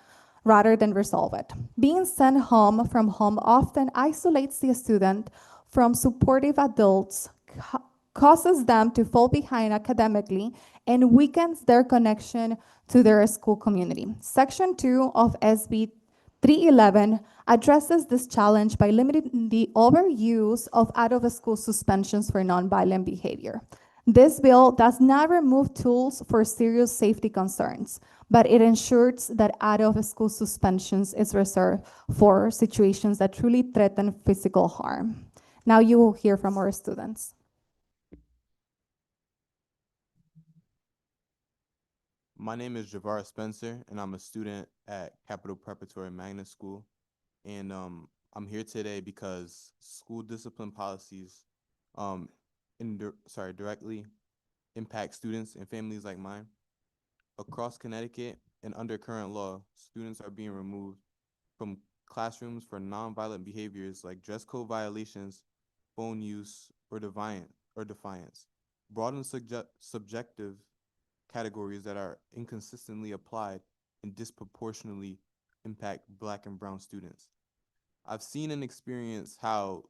rather than resolve it. Being sent home from home often isolates the student from supportive adults, causes them to fall behind academically, and weakens their connection to their school community. Section 2 of SB 311 addresses this challenge by limiting the overuse of out-of-school suspensions for nonviolent behavior. This bill does not remove tools for serious safety concerns, but it ensures that out-of-school suspensions is reserved for situations that truly threaten physical harm. Now you will hear from our students. My name is Javar Spencer, and I'm a student at Capital Preparatory Magnet School. And I'm here today because school discipline policies directly impact students and families like mine. Across Connecticut and under current law, students are being removed from classrooms for nonviolent behaviors like dress code violations, phone use, or defiance. Broad and subjective categories that are inconsistently applied and disproportionately impact Black and brown students. I've seen and experienced how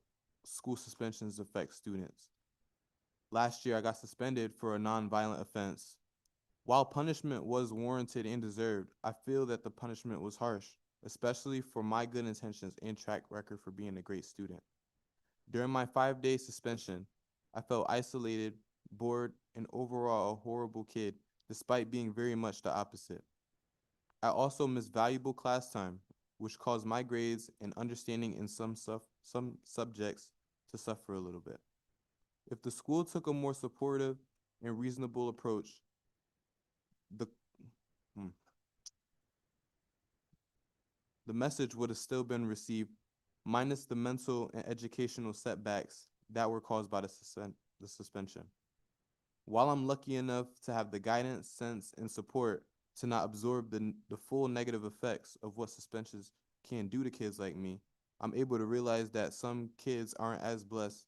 school suspensions affect students. Last year, I got suspended for a nonviolent offense. While punishment was warranted and deserved, I feel that the punishment was harsh, especially for my good intentions and track record for being a great student. During my 5-day suspension, I felt isolated, bored, and overall a horrible kid, despite being very much the opposite. I also missed valuable class time, which caused my grades and understanding in some subjects to suffer a little bit. If the school took a more supportive and reasonable approach, the message would have still been received, minus the mental and educational setbacks that were caused by the suspension. While I'm lucky enough to have the guidance, sense, and support to not absorb the full negative effects of what suspensions can do to kids like me, I'm able to realize that some kids aren't as blessed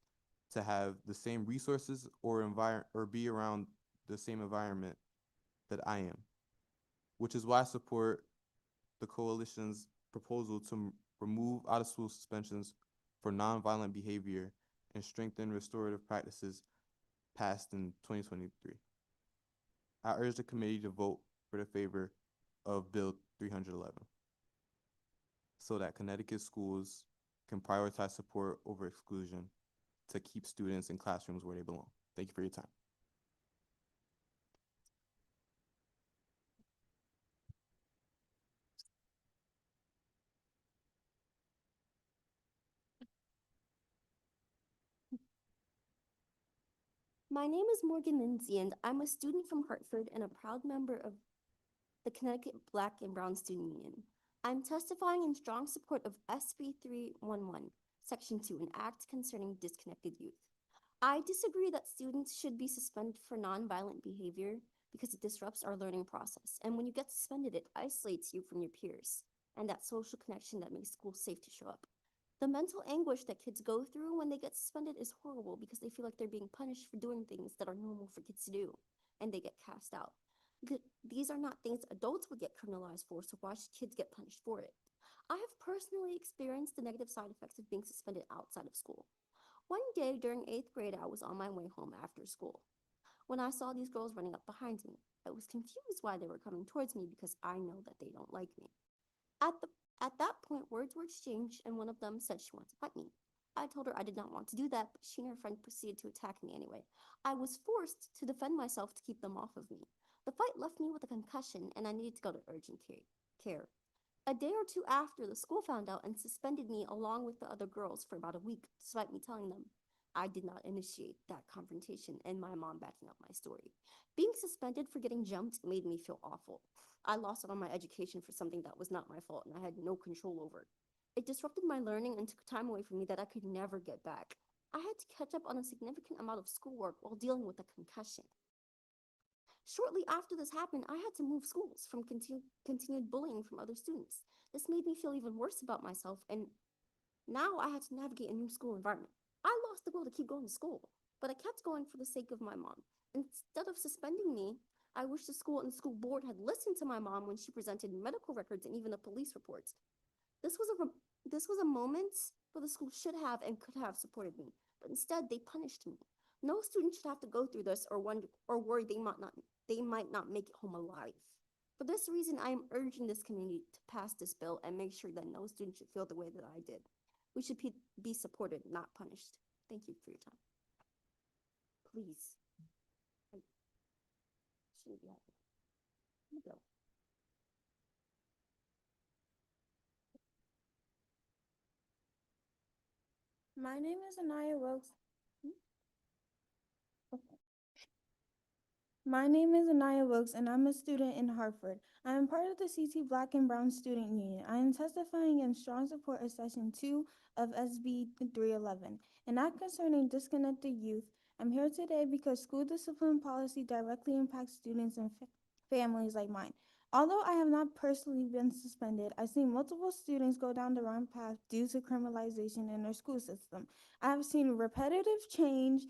to have the same resources or be around the same environment that I am, which is why I support the coalition's proposal to remove out-of-school suspensions for nonviolent behavior and strengthen restorative practices passed in 2023. I urge the committee to vote for the favor of Bill 311 so that Connecticut schools can prioritize support over exclusion to keep students in classrooms where they belong. Thank you for your time. My name is Morgan Lindsay, and I'm a student from Hartford and a proud member of the Connecticut Black and Brown Student Union. I'm testifying in strong support of SB 311, Section 2, an act concerning disconnected youth. I disagree that students should be suspended for nonviolent behavior because it disrupts our learning process. And when you get suspended, it isolates you from your peers and that social connection that makes school safe to show up. The mental anguish that kids go through when they get suspended is horrible because they feel like they're being punished for doing things that are normal for kids to do, and they get cast out. These are not things adults would get criminalized for, so why should kids get punished for it? I have personally experienced the negative side effects of being suspended outside of school. One day during 8th grade, I was on my way home after school when I saw these girls running up behind me. I was confused why they were coming towards me because I know that they don't like me. At that point, words were exchanged, and one of them said she wanted to fight me. I told her I did not want to do that, but she and her friend proceeded to attack me anyway. I was forced to defend myself to keep them off of me. The fight left me with a concussion, and I needed to go to urgent care. A day or two after, the school found out and suspended me along with the other girls for about a week, despite me telling them I did not initiate that confrontation and my mom backing up my story. Being suspended for getting jumped made me feel awful. I lost out on my education for something that was not my fault and I had no control over. It disrupted my learning and took time away from me that I could never get back. I had to catch up on a significant amount of schoolwork while dealing with a concussion. Shortly after this happened, I had to move schools from continued bullying from other students. This made me feel even worse about myself, and now I had to navigate a new school environment. I lost the will to keep going to school, but I kept going for the sake of my mom. Instead of suspending me, I wish the school and school board had listened to my mom when she presented medical records and even a police report. This was a moment where the school should have and could have supported me, but instead they punished me. No student should have to go through this or worry they might not make it home alive. For this reason, I am urging this community to pass this bill and make sure that no student should feel the way that I did. We should be supported, not punished. Thank you for your time. Please. I shouldn't be happy. Here we go. My name is Anaya Wilkes. My name is Anaya Wilkes, and I'm a student in Hartford. I am part of the CT Black and Brown Student Union. I am testifying in strong support of Section 2 of SB 311, an act concerning disconnected youth. I'm here today because school discipline policy directly impacts students and families like mine. Although I have not personally been suspended, I've seen multiple students go down the wrong path due to criminalization in our school system. I have seen repetitive change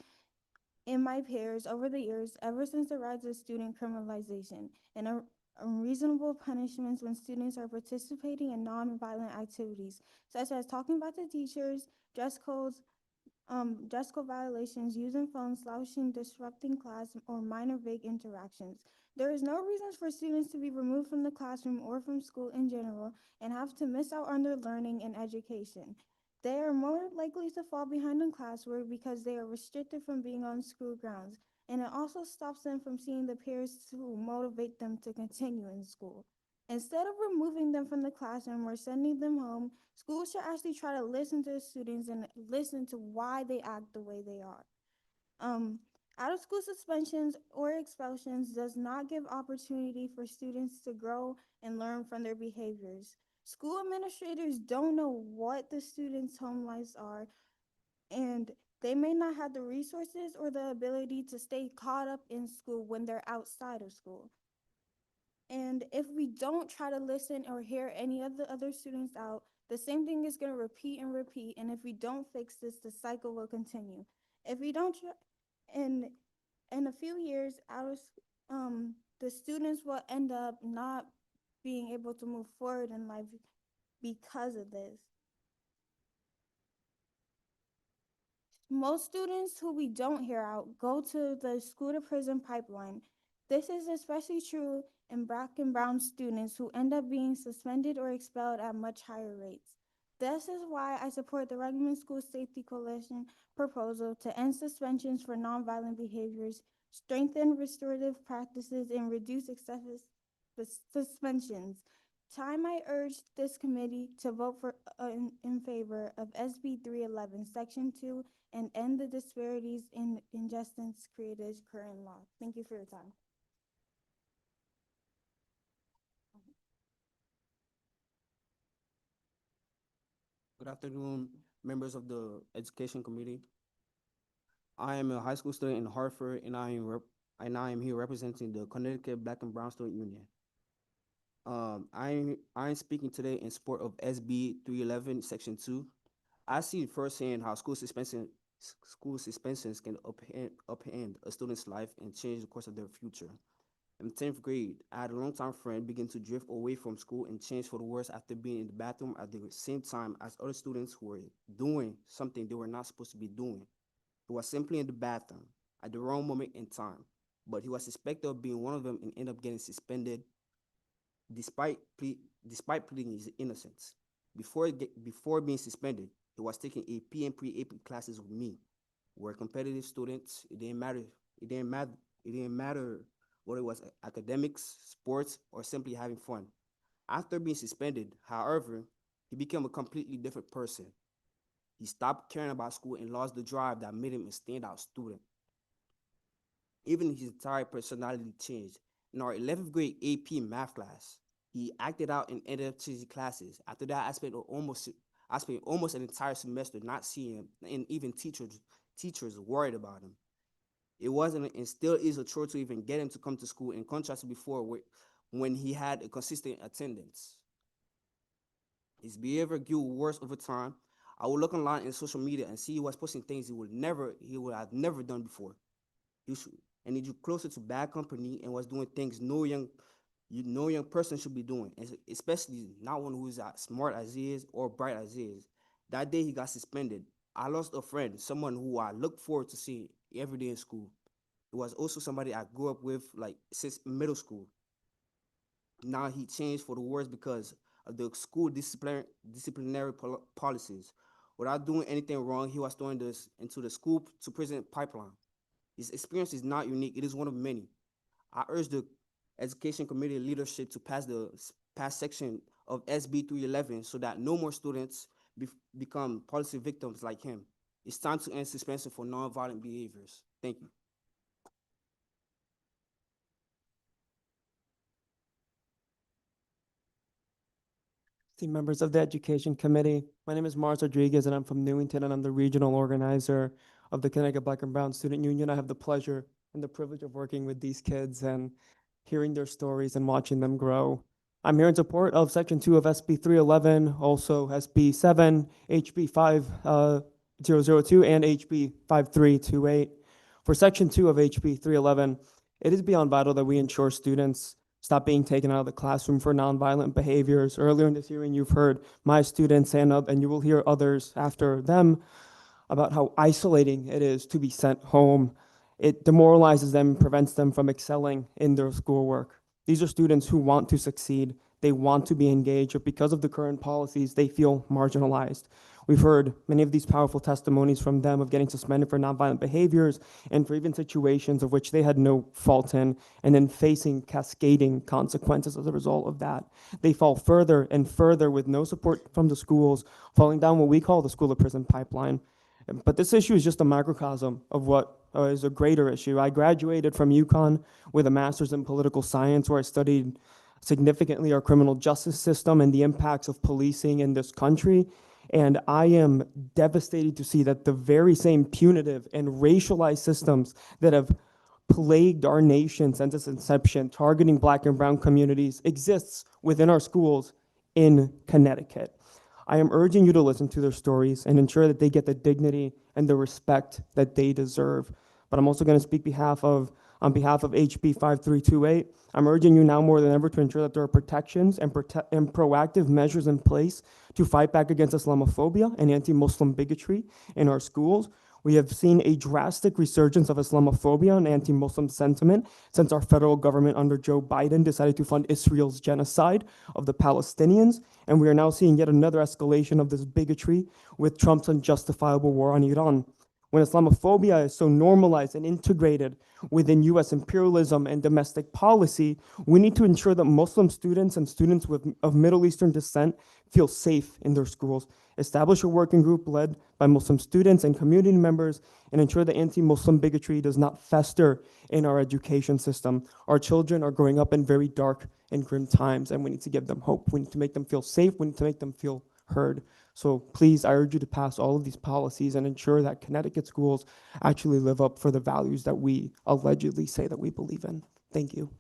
in my peers over the years, ever since the rise of student criminalization and unreasonable punishments when students are participating in nonviolent activities, such as talking back to teachers, dress code violations, using phones, slouching, disrupting class, or minor vague interactions. There is no reason for students to be removed from the classroom or from school in general and have to miss out on their learning and education. They are more likely to fall behind in classwork because they are restricted from being on school grounds, and it also stops them from seeing the peers who motivate them to continue in school. Instead of removing them from the classroom or sending them home, schools should actually try to listen to the students and listen to why they act the way they are. Out of school suspensions or expulsions does not give opportunity for students to grow and learn from their behaviors. School administrators don't know what the students' home lives are, and they may not have the resources or the ability to stay caught up in school when they're outside of school. And if we don't try to listen or hear any of the other students out, the same thing is going to repeat and repeat. And if we don't fix this, the cycle will continue. If we don't try, in a few years, the students will end up not being able to move forward in life because of this. Most students who we don't hear out go to the school to prison pipeline. This is especially true in Black and Brown students who end up being suspended or expelled at much higher rates. This is why I support the Regular School Safety Coalition proposal to end suspensions for nonviolent behaviors, strengthen restorative practices, and reduce excessive suspensions. Time I urge this committee to vote in favor of SB 311, Section 2, and end the disparities and injustice created current law. Thank you for your time. Good afternoon, members of the Education Committee. I am a high school student in Hartford, and I am here representing the Connecticut Black and Brown Student Union. I am speaking today in support of SB 311, Section 2. I see firsthand how school suspensions can upend a student's life and change the course of their future. In 10th grade, I had a longtime friend begin to drift away from school and change for the worse after being in the bathroom at the same time as other students who were doing something they were not supposed to be doing. He was simply in the bathroom at the wrong moment in time, but he was suspected of being one of them and ended up getting suspended despite pleading his innocence. Before being suspended, he was taking AP and pre-AP classes with me. We're competitive students. It didn't matter whether it was academics, sports, or simply having fun. After being suspended, however, he became a completely different person. He stopped caring about school and lost the drive that made him a standout student. Even his entire personality changed. In our 11th grade AP math class, he acted out and ended up changing classes. After that, I spent almost an entire semester not seeing him, and even teachers worried about him. It wasn't and still is a chore to even get him to come to school, in contrast to before when he had a consistent attendance. His behavior grew worse over time. I would look online in social media and see he was posting things he would have never done before. And he drew closer to bad company and was doing things no young person should be doing, especially not one who is as smart as he is or bright as he is. That day he got suspended. I lost a friend, someone who I looked forward to seeing every day in school. It was also somebody I grew up with since middle school. Now he changed for the worse because of the school disciplinary policies. Without doing anything wrong, he was thrown into the school to prison pipeline. His experience is not unique. It is one of many. I urge the Education Committee leadership to pass section of SB 311 so that no more students become policy victims like him. It's time to end suspension for nonviolent behaviors. Thank you. Members of the Education Committee. My name is Mars Rodriguez, and I'm from Newington, and I'm the regional organizer of the Connecticut Black and Brown Student Union. I have the pleasure and the privilege of working with these kids and hearing their stories and watching them grow. I'm here in support of Section 2 of SB 311, also SB 7, HB 5002, and HB 5328. For Section 2 of HB 311, it is beyond vital that we ensure students stop being taken out of the classroom for nonviolent behaviors. Earlier in this hearing, you've heard my students and you will hear others after them about how isolating it is to be sent home. It demoralizes them, prevents them from excelling in their schoolwork. These are students who want to succeed. They want to be engaged, but because of the current policies, they feel marginalized. We've heard many of these powerful testimonies from them of getting suspended for nonviolent behaviors and for even situations of which they had no fault in, and then facing cascading consequences as a result of that. They fall further and further with no support from the schools, falling down what we call the school to prison pipeline. But this issue is just a microcosm of what is a greater issue. I graduated from UConn with a master's in political science, where I studied significantly our criminal justice system and the impacts of policing in this country. And I am devastated to see that the very same punitive and racialized systems that have plagued our nation since its inception, targeting Black and brown communities, exists within our schools in Connecticut. I am urging you to listen to their stories and ensure that they get the dignity and the respect that they deserve. But I'm also going to speak on behalf of HB 5328. I'm urging you now more than ever to ensure that there are protections and proactive measures in place to fight back against Islamophobia and anti-Muslim bigotry in our schools. We have seen a drastic resurgence of Islamophobia and anti-Muslim sentiment since our federal government under Joe Biden decided to fund Israel's genocide of the Palestinians. And we are now seeing yet another escalation of this bigotry with Trump's unjustifiable war on Iran. When Islamophobia is so normalized and integrated within US imperialism and domestic policy, we need to ensure that Muslim students and students of Middle Eastern descent feel safe in their schools. Establish a working group led by Muslim students and community members, and ensure that anti-Muslim bigotry does not fester in our education system. Our children are growing up in very dark and grim times, and we need to give them hope. We need to make them feel safe. We need to make them feel heard. So please, I urge you to pass all of these policies and ensure that Connecticut schools actually live up for the values that we allegedly say that we believe in. Thank you.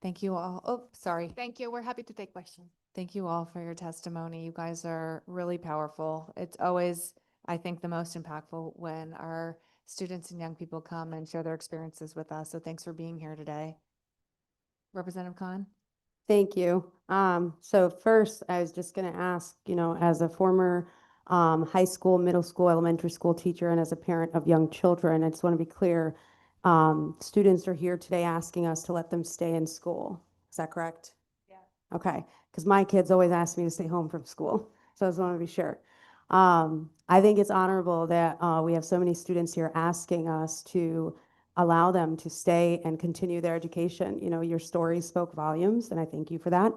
Thank you all. Oh, sorry. Thank you. We're happy to take questions. Thank you all for your testimony. You guys are really powerful. It's always, I think, the most impactful when our students and young people come and share their experiences with us. So thanks for being here today. Representative Khan? Thank you. So first, I was just going to ask, as a former high school, middle school, elementary school teacher, and as a parent of young children, I just want to be clear. Students are here today asking us to let them stay in school. Is that correct? Yeah. Okay, because my kids always ask me to stay home from school. So I just want to be sure. I think it's honorable that we have so many students here asking us to allow them to stay and continue their education. Your story spoke volumes, and I thank you for that.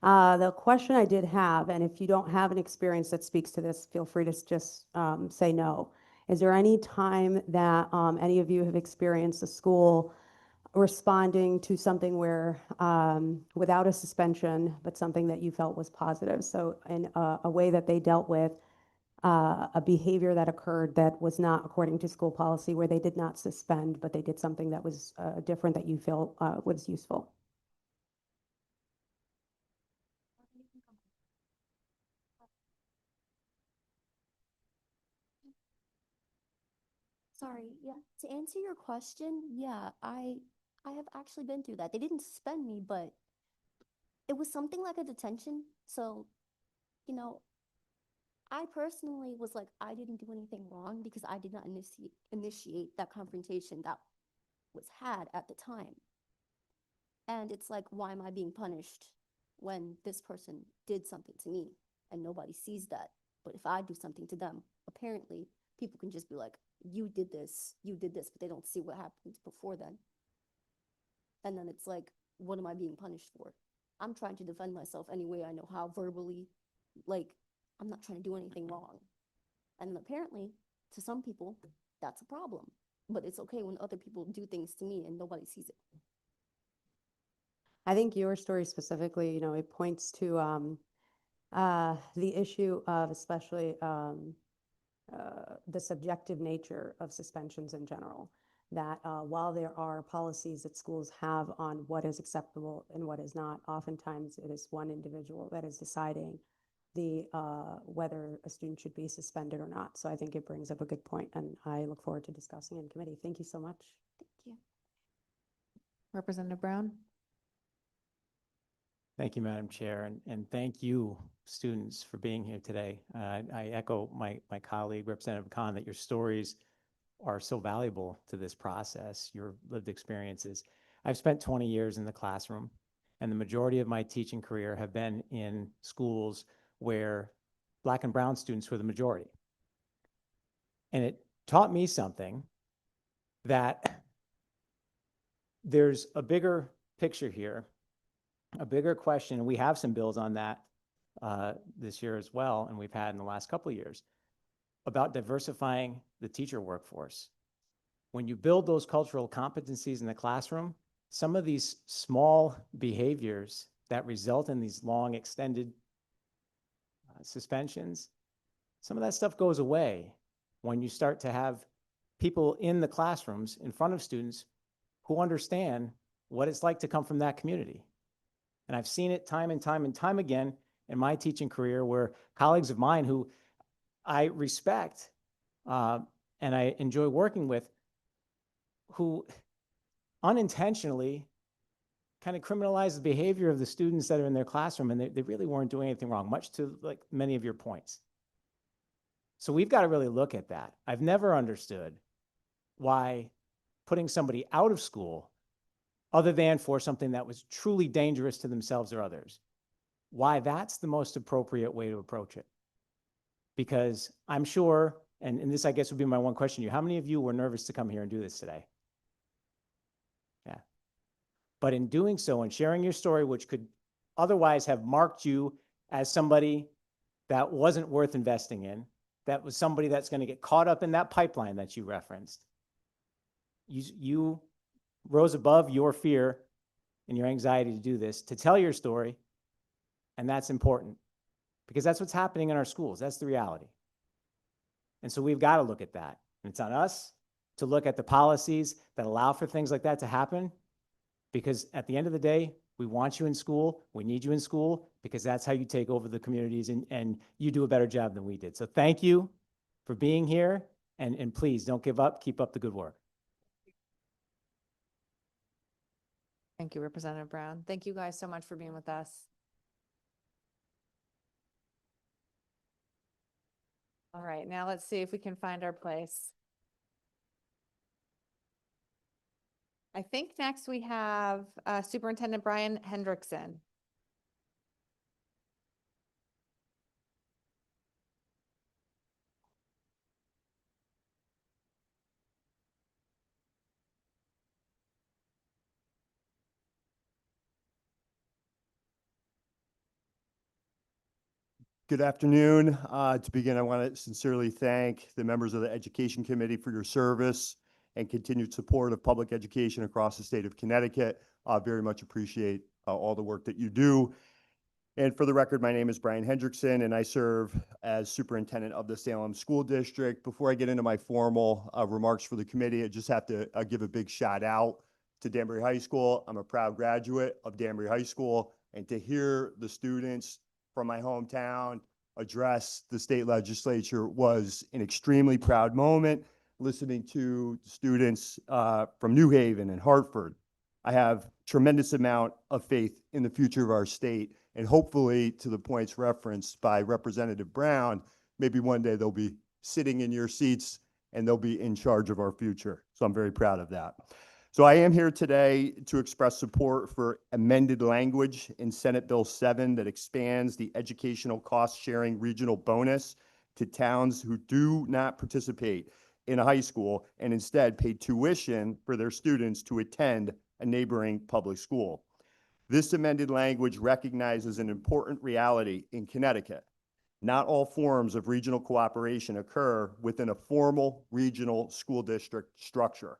The question I did have, and if you don't have an experience that speaks to this, feel free to just say no. Is there any time that any of you have experienced a school responding to something where, without a suspension, but something that you felt was positive? So in a way that they dealt with a behavior that occurred that was not according to school policy, where they did not suspend, but they did something that was different that you feel was useful. Sorry, yeah, to answer your question, yeah, I have actually been through that. They didn't suspend me, but it was something like a detention. So, I personally was like, I didn't do anything wrong because I did not initiate that confrontation that was had at the time. And it's like, why am I being punished when this person did something to me and nobody sees that? But if I do something to them, apparently people can just be like, you did this, but they don't see what happened before then. And then it's like, what am I being punished for? I'm trying to defend myself any way I know how, verbally, like, I'm not trying to do anything wrong. And apparently, to some people, that's a problem. But it's okay when other people do things to me and nobody sees it. I think your story specifically, it points to the issue of especially the subjective nature of suspensions in general. That while there are policies that schools have on what is acceptable and what is not, oftentimes it is one individual that is deciding whether a student should be suspended or not. So I think it brings up a good point, and I look forward to discussing in committee. Thank you so much. Thank you. Representative Brown? Thank you, Madam Chair, and thank you, students, for being here today. I echo my colleague, Representative Khan, that your stories are so valuable to this process, your lived experiences. I've spent 20 years in the classroom, and the majority of my teaching career have been in schools where Black and brown students were the majority. And it taught me something, that there's a bigger picture here, a bigger question, and we have some bills on that this year as well, and we've had in the last couple of years, about diversifying the teacher workforce. When you build those cultural competencies in the classroom, some of these small behaviors that result in these long extended suspensions, some of that stuff goes away when you start to have people in the classrooms in front of students who understand what it's like to come from that community. And I've seen it time and time and time again in my teaching career, where colleagues of mine who I respect and I enjoy working with, who unintentionally kind of criminalize the behavior of the students that are in their classroom, and they really weren't doing anything wrong, much to like many of your points. So we've got to really look at that. I've never understood why putting somebody out of school, other than for something that was truly dangerous to themselves or others, why that's the most appropriate way to approach it. Because I'm sure, and this I guess would be my one question to you, how many of you were nervous to come here and do this today? Yeah. But in doing so and sharing your story, which could otherwise have marked you as somebody that wasn't worth investing in, that was somebody that's going to get caught up in that pipeline that you referenced, you rose above your fear and your anxiety to do this, to tell your story, and that's important because that's what's happening in our schools. That's the reality. And so we've got to look at that. And it's on us to look at the policies that allow for things like that to happen, because at the end of the day, we want you in school. We need you in school because that's how you take over the communities, and you do a better job than we did. So thank you for being here, and please don't give up. Keep up the good work. Thank you, Representative Brown. Thank you guys so much for being with us. All right, now let's see if we can find our place. I think next we have Superintendent Brian Hendrickson. Good afternoon. To begin, I want to sincerely thank the members of the Education Committee for your service and continued support of public education across the state of Connecticut. Very much appreciate all the work that you do. And for the record, my name is Brian Hendrickson, and I serve as superintendent of the Salem School District. Before I get into my formal remarks for the committee, I just have to give a big shout out to Danbury High School. I'm a proud graduate of Danbury High School, and to hear the students from my hometown address the state legislature was an extremely proud moment. Listening to students from New Haven and Hartford, I have tremendous amount of faith in the future of our state, and hopefully, to the points referenced by Representative Brown, maybe one day they'll be sitting in your seats and they'll be in charge of our future. So I'm very proud of that. So I am here today to express support for amended language in Senate Bill 7 that expands the educational cost sharing regional bonus to towns who do not participate in a high school and instead pay tuition for their students to attend a neighboring public school. This amended language recognizes an important reality in Connecticut. Not all forms of regional cooperation occur within a formal regional school district structure.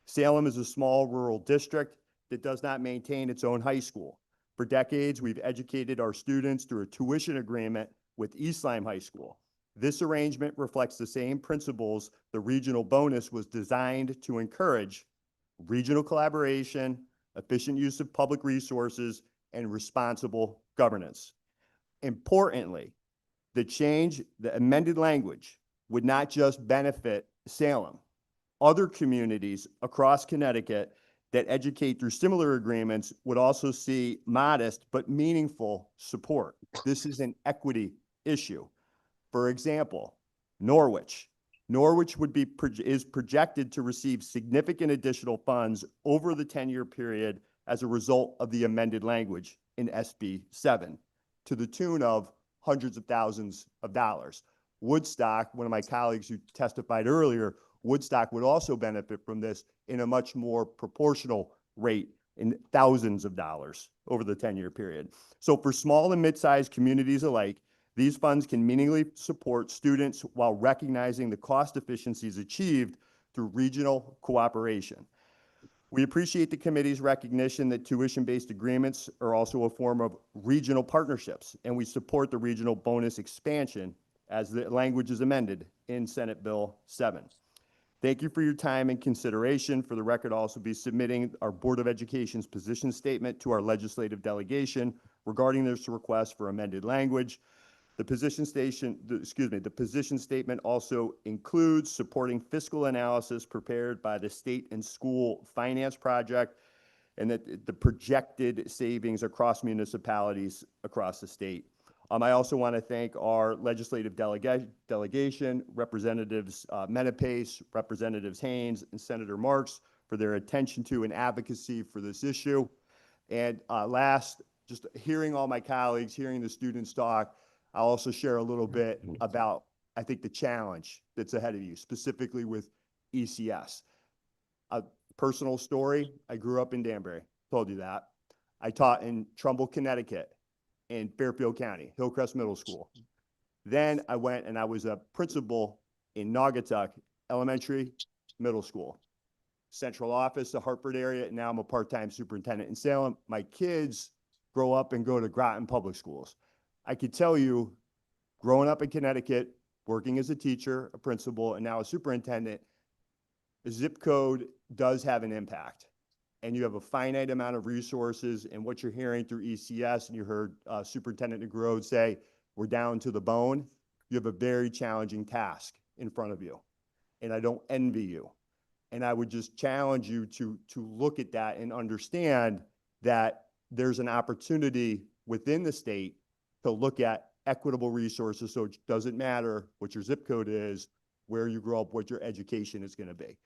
Salem is a small rural district that does not maintain its own high school. For decades, we've educated our students through a tuition agreement with East Lyme High School. This arrangement reflects the same principles the regional bonus was designed to encourage: regional collaboration, efficient use of public resources, and responsible governance. Importantly, the amended language would not just benefit Salem. Other communities across Connecticut that educate through similar agreements would also see modest but meaningful support. This is an equity issue. For example, Norwich is projected to receive significant additional funds over the 10-year period as a result of the amended language in SB 7 to the tune of hundreds of thousands of dollars. Woodstock, one of my colleagues who testified earlier, Woodstock would also benefit from this in a much more proportional rate, in thousands of dollars over the 10-year period. So for small and mid-sized communities alike, these funds can meaningfully support students while recognizing the cost efficiencies achieved through regional cooperation. We appreciate the committee's recognition that tuition-based agreements are also a form of regional partnerships, and we support the regional bonus expansion as the language is amended in Senate Bill 7. Thank you for your time and consideration. For the record, I'll also be submitting our Board of Education's position statement to our legislative delegation regarding this request for amended language. The position statement also includes supporting fiscal analysis prepared by the State and School Finance Project, and that the projected savings across municipalities across the state. I also want to thank our legislative delegation, Representatives Menapace, Representatives Haynes, and Senator Marks for their attention to and advocacy for this issue. And last, just hearing all my colleagues, hearing the students talk, I'll also share a little bit about, I think, the challenge that's ahead of you, specifically with ECS. A personal story, I grew up in Danbury, told you that. I taught in Trumbull, Connecticut, in Fairfield County, Hillcrest Middle School. Then I went and I was a principal in Naugatuck Elementary Middle School. Central office, the Hartford area, and now I'm a part-time superintendent in Salem. My kids grow up and go to Groton Public Schools. I could tell you, growing up in Connecticut, working as a teacher, a principal, and now a superintendent, the zip code does have an impact. And you have a finite amount of resources, and what you're hearing through ECS, and you heard Superintendent Negro say, we're down to the bone. You have a very challenging task in front of you, and I don't envy you. And I would just challenge you to look at that and understand that there's an opportunity within the state to look at equitable resources, so it doesn't matter what your zip code is, where you grow up, what your education is going to be.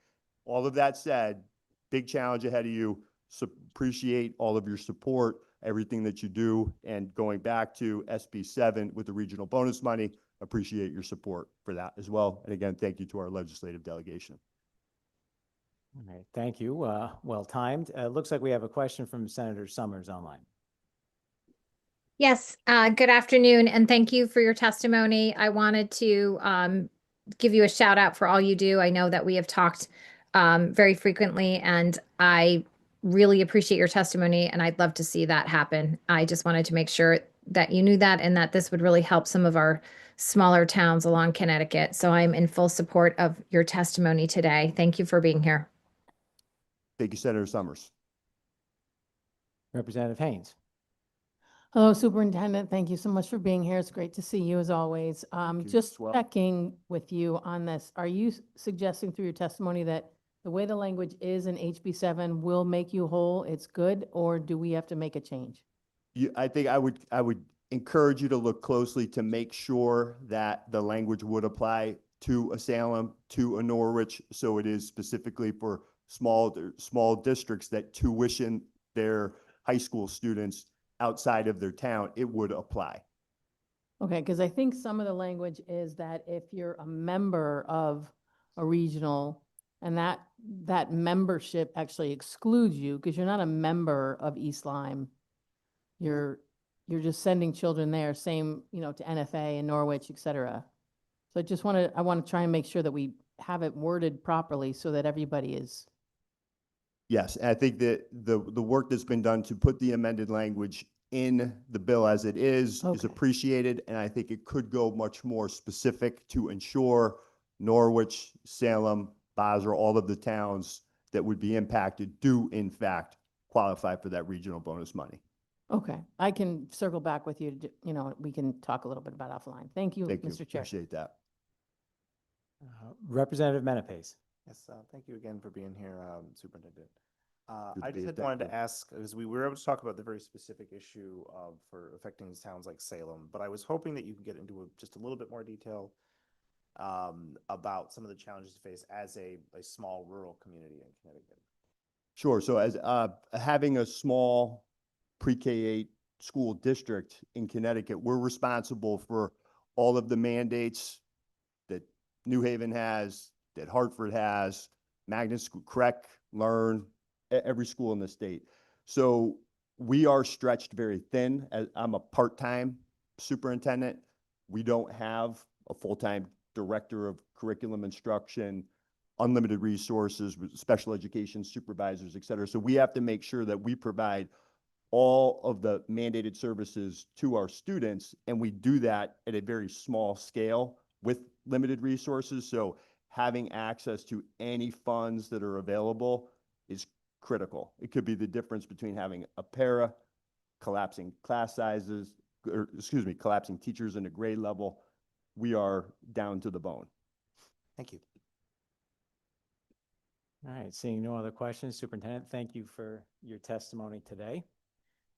All of that said, big challenge ahead of you. So appreciate all of your support, everything that you do, and going back to SB 7 with the regional bonus money, appreciate your support for that as well. And again, thank you to our legislative delegation. All right, thank you. Well timed. Looks like we have a question from Senator Summers online. Yes, good afternoon, and thank you for your testimony. I wanted to give you a shout out for all you do. I know that we have talked very frequently, and I really appreciate your testimony, and I'd love to see that happen. I just wanted to make sure that you knew that and that this would really help some of our smaller towns along Connecticut. So I'm in full support of your testimony today. Thank you for being here. Thank you, Senator Summers. Representative Haynes. Hello, Superintendent. Thank you so much for being here. It's great to see you as always. Just checking with you on this. Are you suggesting through your testimony that the way the language is in HB 7 will make you whole? It's good, or do we have to make a change? I think I would encourage you to look closely to make sure that the language would apply to a Salem, to a Norwich, so it is specifically for small districts that tuition their high school students outside of their town, it would apply. Okay, because I think some of the language is that if you're a member of a regional and that membership actually excludes you because you're not a member of East Lyme, you're just sending children there, same, to NFA and Norwich, et cetera. So I want to try and make sure that we have it worded properly so that everybody is. Yes, and I think that the work that's been done to put the amended language in the bill as it is appreciated, and I think it could go much more specific to ensure Norwich, Salem, Basra, all of the towns that would be impacted do in fact qualify for that regional bonus money. Okay, I can circle back with you, we can talk a little bit about offline. Thank you, Mr. Chair. Appreciate that. Representative Menapace. Yes, thank you again for being here, Superintendent. Good I to be just at wanted that. to ask, because we were able to talk about the very specific issue for affecting towns like Salem, but I was hoping that you could get into just a little bit more detail about some of the challenges you face as a small rural community in Connecticut. Sure. So as having a small pre-K-8 school district in Connecticut, we're responsible for all of the mandates that New Haven has, that Hartford has, magnet school, Creck, Learn, every school in the state. So we are stretched very thin. I'm a part-time superintendent. We don't have a full-time director of curriculum instruction, unlimited resources, with special education supervisors, et cetera. So we have to make sure that we provide all of the mandated services to our students, and we do that at a very small scale with limited resources. So having access to any funds that are available is critical. It could be the difference between having a para, collapsing class sizes, collapsing teachers in a grade level. We are down to the bone. Thank you. All right, seeing no other questions, Superintendent, thank you for your testimony today.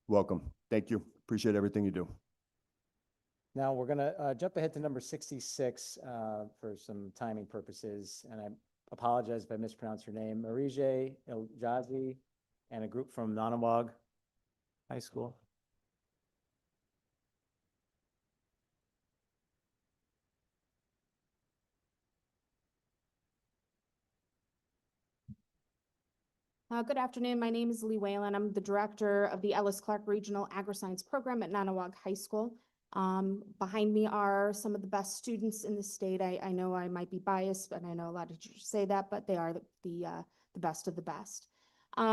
Welcome. Thank you. Appreciate everything you do. Now we're gonna jump ahead to number 66 for some timing purposes, and I apologize if I mispronounce your name. Marije Eljazi and a group from Nanawag High School. Good afternoon. My name is Lee Whalen. I'm the director of the Ellis Clark Regional Agri-Science Program at Nanawag High School. Behind me are some of the best students in the state. I know I might be biased, but I know a lot of teachers say that, but they are the best of the best.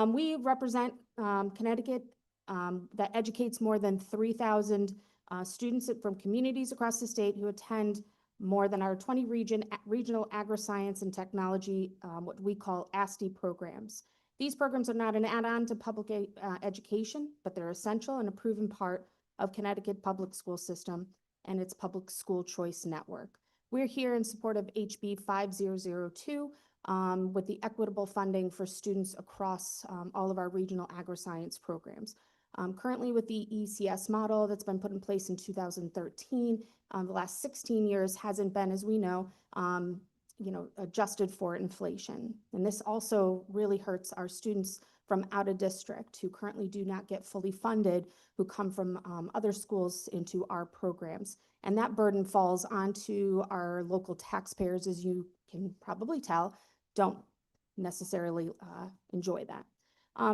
We represent Connecticut that educates more than 3,000 students from communities across the state who attend more than our 20 regional agri-science and technology, what we call ASTE programs. These programs are not an add-on to public education, but they're essential and a proven part of Connecticut public school system and its public school choice network. We're here in support of HB 5002 with the equitable funding for students across all of our regional agri-science programs. Currently with the ECS model that's been put in place in 2013, the last 16 years hasn't been, as we know, adjusted for inflation. And this also really hurts our students from out of district who currently do not get fully funded, who come from other schools into our programs. And that burden falls onto our local taxpayers, as you can probably tell, don't necessarily enjoy that.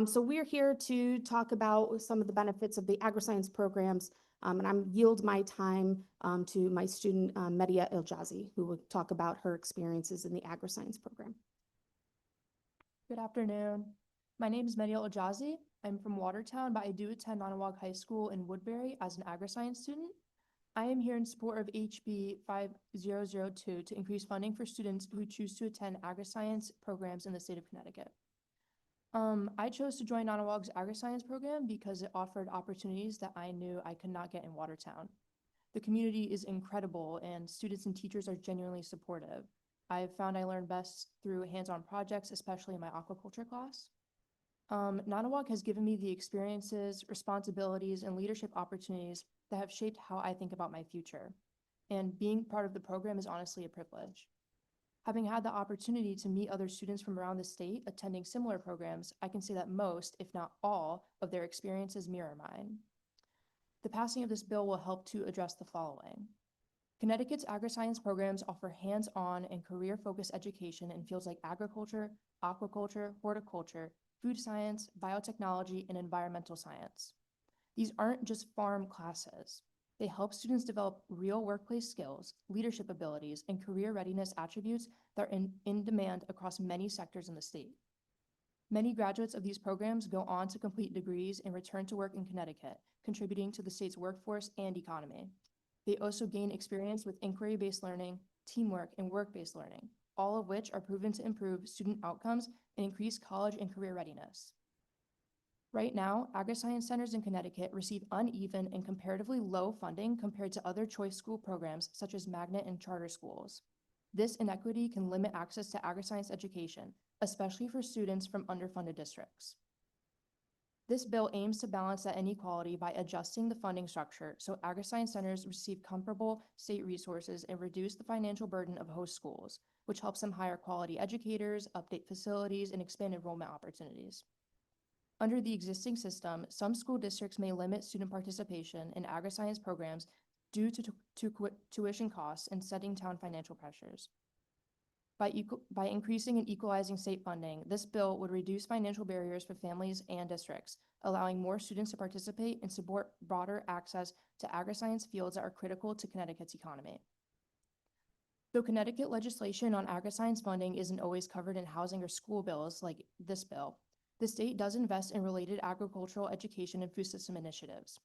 So we're here to talk about some of the benefits of the agri-science programs, and I'm yield my time to my student, Media Eljazi, who will talk about her experiences in the agri-science program. Good afternoon. My name is Media Eljazi. I'm from Watertown, but I do attend Nanawag High School in Woodbury as an agri-science student. I am here in support of HB 5002 to increase funding for students who choose to attend agri-science programs in the state of Connecticut. I chose to join Nanawag's agri-science program because it offered opportunities that I knew I could not get in Watertown. The community is incredible and students and teachers are genuinely supportive. I have found I learn best through hands-on projects, especially in my aquaculture class. Nanawag has given me the experiences, responsibilities, and leadership opportunities that have shaped how I think about my future. And being part of the program is honestly a privilege. Having had the opportunity to meet other students from around the state attending similar programs, I can say that most, if not all, of their experiences mirror mine. The passing of this bill will help to address the following. Connecticut's agri-science programs offer hands-on and career-focused education in fields like agriculture, aquaculture, horticulture, food science, biotechnology, and environmental science. These aren't just farm classes. They help students develop real workplace skills, leadership abilities, and career readiness attributes that are in demand across many sectors in the state. Many graduates of these programs go on to complete degrees and return to work in Connecticut, contributing to the state's workforce and economy. They also gain experience with inquiry-based learning, teamwork, and work-based learning, all of which are proven to improve student outcomes and increase college and career readiness. Right now, agri-science centers in Connecticut receive uneven and comparatively low funding compared to other choice school programs such as magnet and charter schools. This inequity can limit access to agri-science education, especially for students from underfunded districts. This bill aims to balance that inequality by adjusting the funding structure so agri-science centers receive comparable state resources and reduce the financial burden of host schools, which helps them hire quality educators, update facilities, and expand enrollment opportunities. Under the existing system, some school districts may limit student participation in agri-science programs due to tuition costs and setting down financial pressures. By increasing and equalizing state funding, this bill would reduce financial barriers for families and districts, allowing more students to participate and support broader access to agri-science fields that are critical to Connecticut's economy. Though Connecticut legislation on agri-science funding isn't always covered in housing or school bills like this bill, the state does invest in related agricultural education and food system initiatives.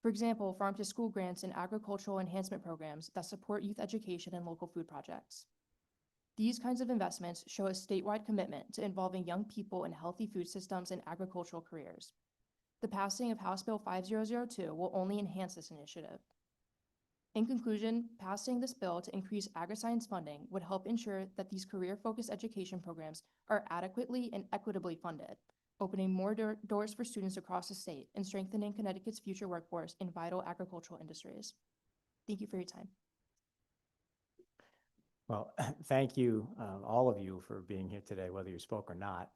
For example, farm-to-school grants and agricultural enhancement programs that support youth education and local food projects. These kinds of investments show a statewide commitment to involving young people in healthy food systems and agricultural careers. The passing of House Bill 5002 will only enhance this initiative. In conclusion, passing this bill to increase agri-science funding would help ensure that these career-focused education programs are adequately and equitably funded, opening more doors for students across the state and strengthening Connecticut's future workforce in vital agricultural industries. Thank you for your time. Well, thank you, all of you, for being here today, whether you spoke or not.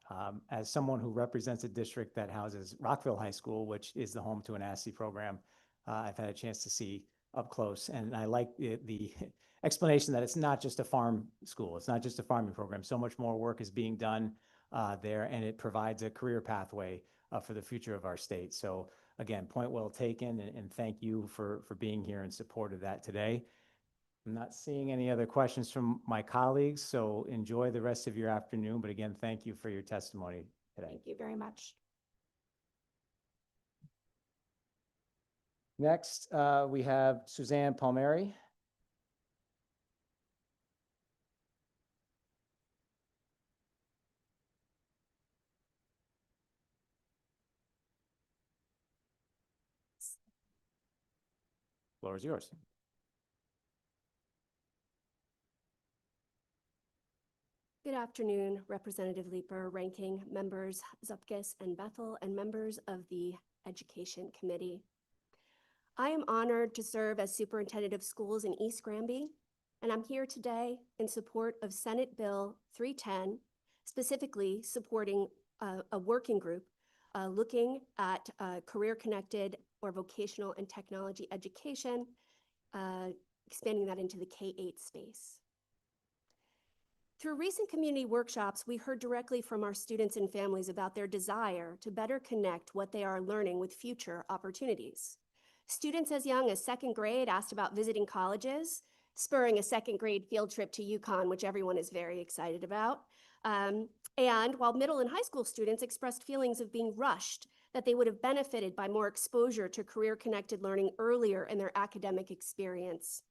As someone who represents a district that houses Rockville High School, which is the home to an ASL program, I've had a chance to see up close, and I like the explanation that it's not just a farm school. It's not just a farming program. So much more work is being done there, and it provides a career pathway for the future of our state. So again, point well taken, and thank you for being here in support of that today. I'm not seeing any other questions from my colleagues, so enjoy the rest of your afternoon. But again, thank you for your testimony today. Thank you very much. Next, we have Suzanne Palmieri. Floor is yours. Good afternoon, Representative Leeper, ranking members Zupkis and Bethel, and members of the Education Committee. I am honored to serve as Superintendent of Schools in East Granby, and I'm here today in support of Senate Bill 310, specifically supporting a working group looking at career-connected or vocational and technology education, expanding that into the K-8 space. Through recent community workshops, we heard directly from our students and families about their desire to better connect what they are learning with future opportunities. Students as young as second grade asked about visiting colleges, spurring a second grade field trip to UConn, which everyone is very excited about. And while middle and high school students expressed feelings of being rushed, that they would have benefited by more exposure to career-connected learning earlier in their academic experience.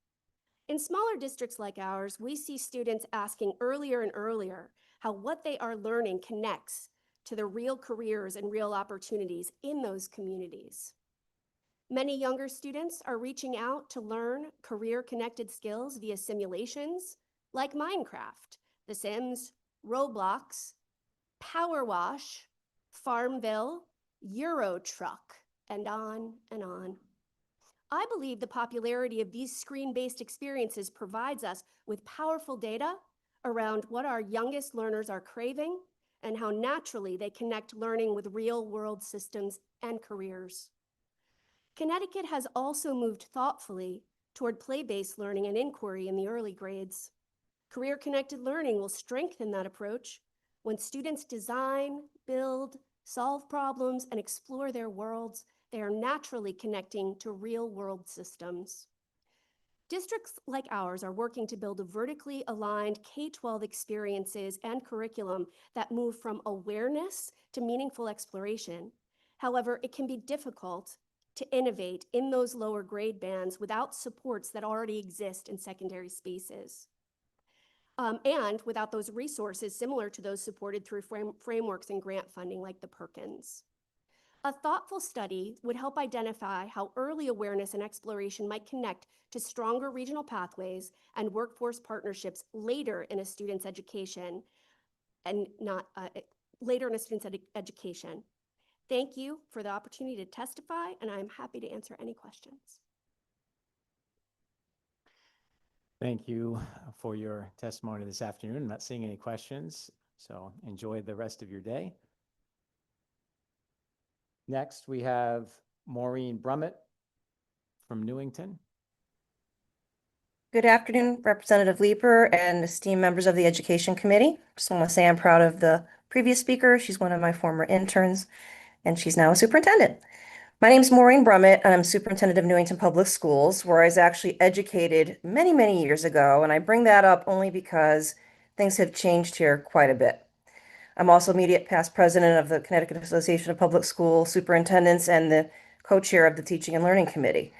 In smaller districts like ours, we see students asking earlier and earlier how what they are learning connects to the real careers and real opportunities in those communities. Many younger students are reaching out to learn career-connected skills via simulations like Minecraft, The Sims, Roblox, Power Wash, Farmville, Euro Truck, and on and on. I believe the popularity of these screen-based experiences provides us with powerful data around what our youngest learners are craving and how naturally they connect learning with real-world systems and careers. Connecticut has also moved thoughtfully toward play-based learning and inquiry in the early grades. Career-connected learning will strengthen that approach when students design, build, solve problems, and explore their worlds. They are naturally connecting to real-world systems. Districts like ours are working to build a vertically aligned K-12 experiences and curriculum that move from awareness to meaningful exploration. However, it can be difficult to innovate in those lower grade bands without supports that already exist in secondary spaces. And without those resources similar to those supported through frameworks and grant funding like the Perkins. A thoughtful study would help identify how early awareness and exploration might connect to stronger regional pathways and workforce partnerships later in a student's education, and not later in a student's education. Thank you for the opportunity to testify, and I'm happy to answer any questions. Thank you for your testimony this afternoon. I'm not seeing any questions, so enjoy the rest of your day. Next, we have Maureen Brummett from Newington. Good afternoon, Representative Leeper and esteemed members of the Education Committee. Just want to say I'm proud of the previous speaker. She's one of my former interns, and she's now a superintendent. My name is Maureen Brummett, and I'm superintendent of Newington Public Schools, where I was actually educated many, many years ago. And I bring that up only because things have changed here quite a bit. I'm also immediate past president of the Connecticut Association of Public School Superintendents and the co-chair of the Teaching and Learning Committee.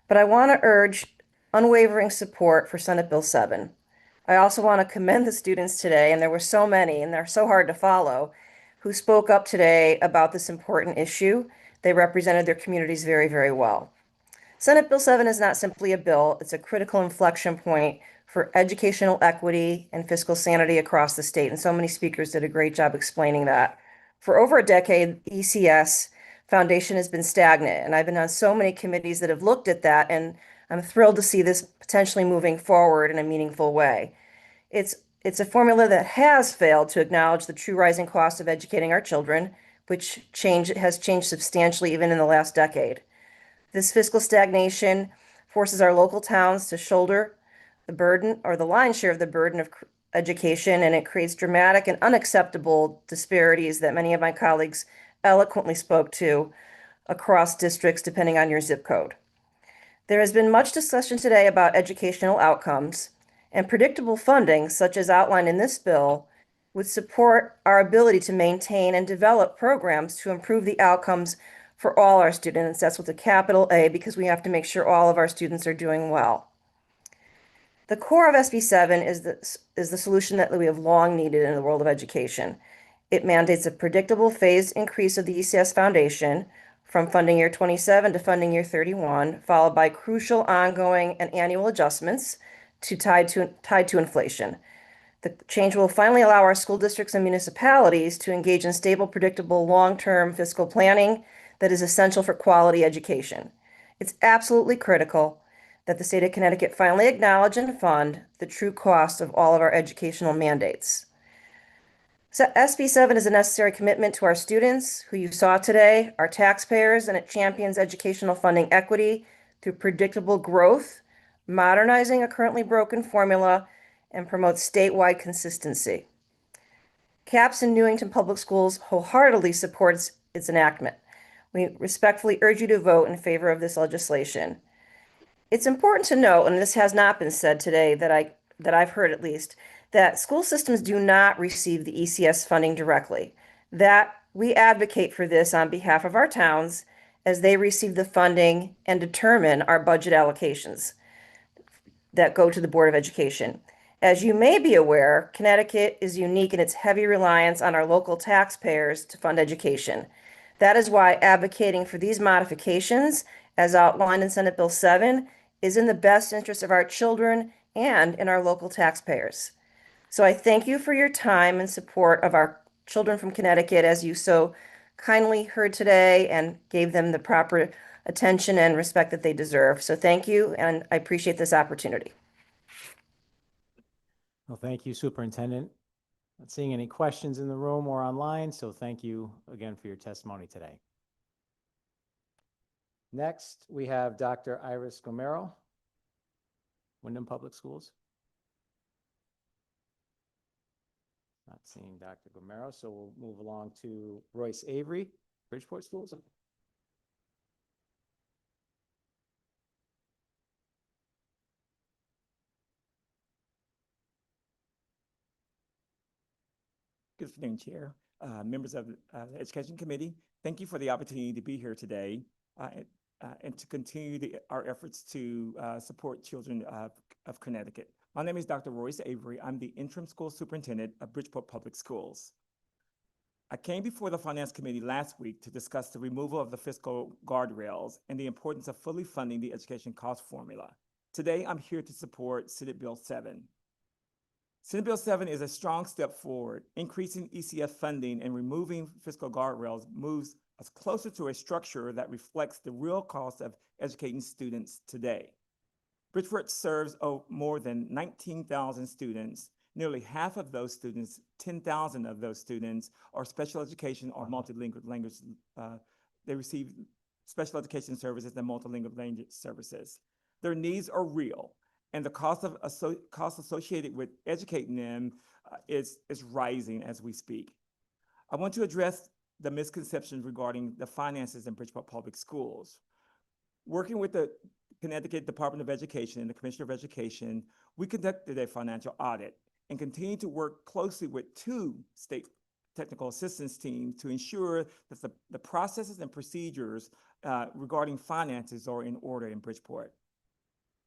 But I want to urge unwavering support for Senate Bill 7. I also want to commend the students today, and there were so many, and they're so hard to follow, who spoke up today about this important issue. They represented their communities very, very well. Senate Bill 7 is not simply a bill, it's a critical inflection point for educational equity and fiscal sanity across the state, and so many speakers did a great job explaining that. For over a decade, ECS foundation has been stagnant, and I've been on so many committees that have looked at that, and I'm thrilled to see this potentially moving forward in a meaningful way. It's a formula that has failed to acknowledge the true rising cost of educating our children, which has changed substantially even in the last decade. This fiscal stagnation forces our local towns to shoulder the burden or the lion's share of the burden of education, and it creates dramatic and unacceptable disparities that many of my colleagues eloquently spoke to across districts depending on your zip code. There has been much discussion today about educational outcomes, and predictable funding, such as outlined in this bill, would support our ability to maintain and develop programs to improve the outcomes for all our students. That's with a capital A, because we have to make sure all of our students are doing well. The core of SB 7 is the solution that we have long needed in the world of education. It mandates a predictable phased increase of the ECS foundation from funding year 27 to funding year 31, followed by crucial ongoing and annual adjustments tied to inflation. The change will finally allow our school districts and municipalities to engage in stable, predictable, long-term fiscal planning that is essential for quality education. It's absolutely critical that the state of Connecticut finally acknowledge and fund the true cost of all of our educational mandates. So SB 7 is a necessary commitment to our students, who you saw today, our taxpayers, and it champions educational funding equity through predictable growth, modernizing a currently broken formula, and promotes statewide consistency. CAPS in Newington Public Schools wholeheartedly supports its enactment. We respectfully urge you to vote in favor of this legislation. It's important to note, and this has not been said today that I've heard at least, that school systems do not receive the ECS funding directly. That we advocate for this on behalf of our towns as they receive the funding and determine our budget allocations that go to the Board of Education. As you may be aware, Connecticut is unique in its heavy reliance on our local taxpayers to fund education. That is why advocating for these modifications, as outlined in Senate Bill 7, is in the best interest of our children and in our local taxpayers. So I thank you for your time and support of our children from Connecticut, as you so kindly heard today, and gave them the proper attention and respect that they deserve. So thank you, and I appreciate this opportunity. Well, thank you, Superintendent. Not seeing any questions in the room or online, so thank you again for your testimony today. Next, we have Dr. Iris Gomero, Wyndham Public Schools. Not seeing Dr. Gomero, so we'll move along to Royce Avery, Bridgeport Schools. Good afternoon, Chair, members of the Education Committee. Thank you for the opportunity to be here today and to continue our efforts to support children of Connecticut. My name is Dr. Royce Avery. I'm the interim school superintendent of Bridgeport Public Schools. I came before the Finance Committee last week to discuss the removal of the fiscal guardrails and the importance of fully funding the education cost formula. Today, I'm here to support Senate Bill 7. Senate Bill 7 is a strong step forward. Increasing ECF funding and removing fiscal guardrails moves us closer to a structure that reflects the real cost of educating students today. Bridgeport serves more than 19,000 students. Nearly half of those students, 10,000 of those students, are special education or multilingual language. They receive special education services and multilingual language services. Their needs are real, and the cost associated with educating them is rising as we speak. I want to address the misconceptions regarding the finances in Bridgeport Public Schools. Working with the Connecticut Department of Education and the Commissioner of Education, we conducted a financial audit and continue to work closely with 2 state technical assistance teams to ensure that the processes and procedures regarding finances are in order in Bridgeport.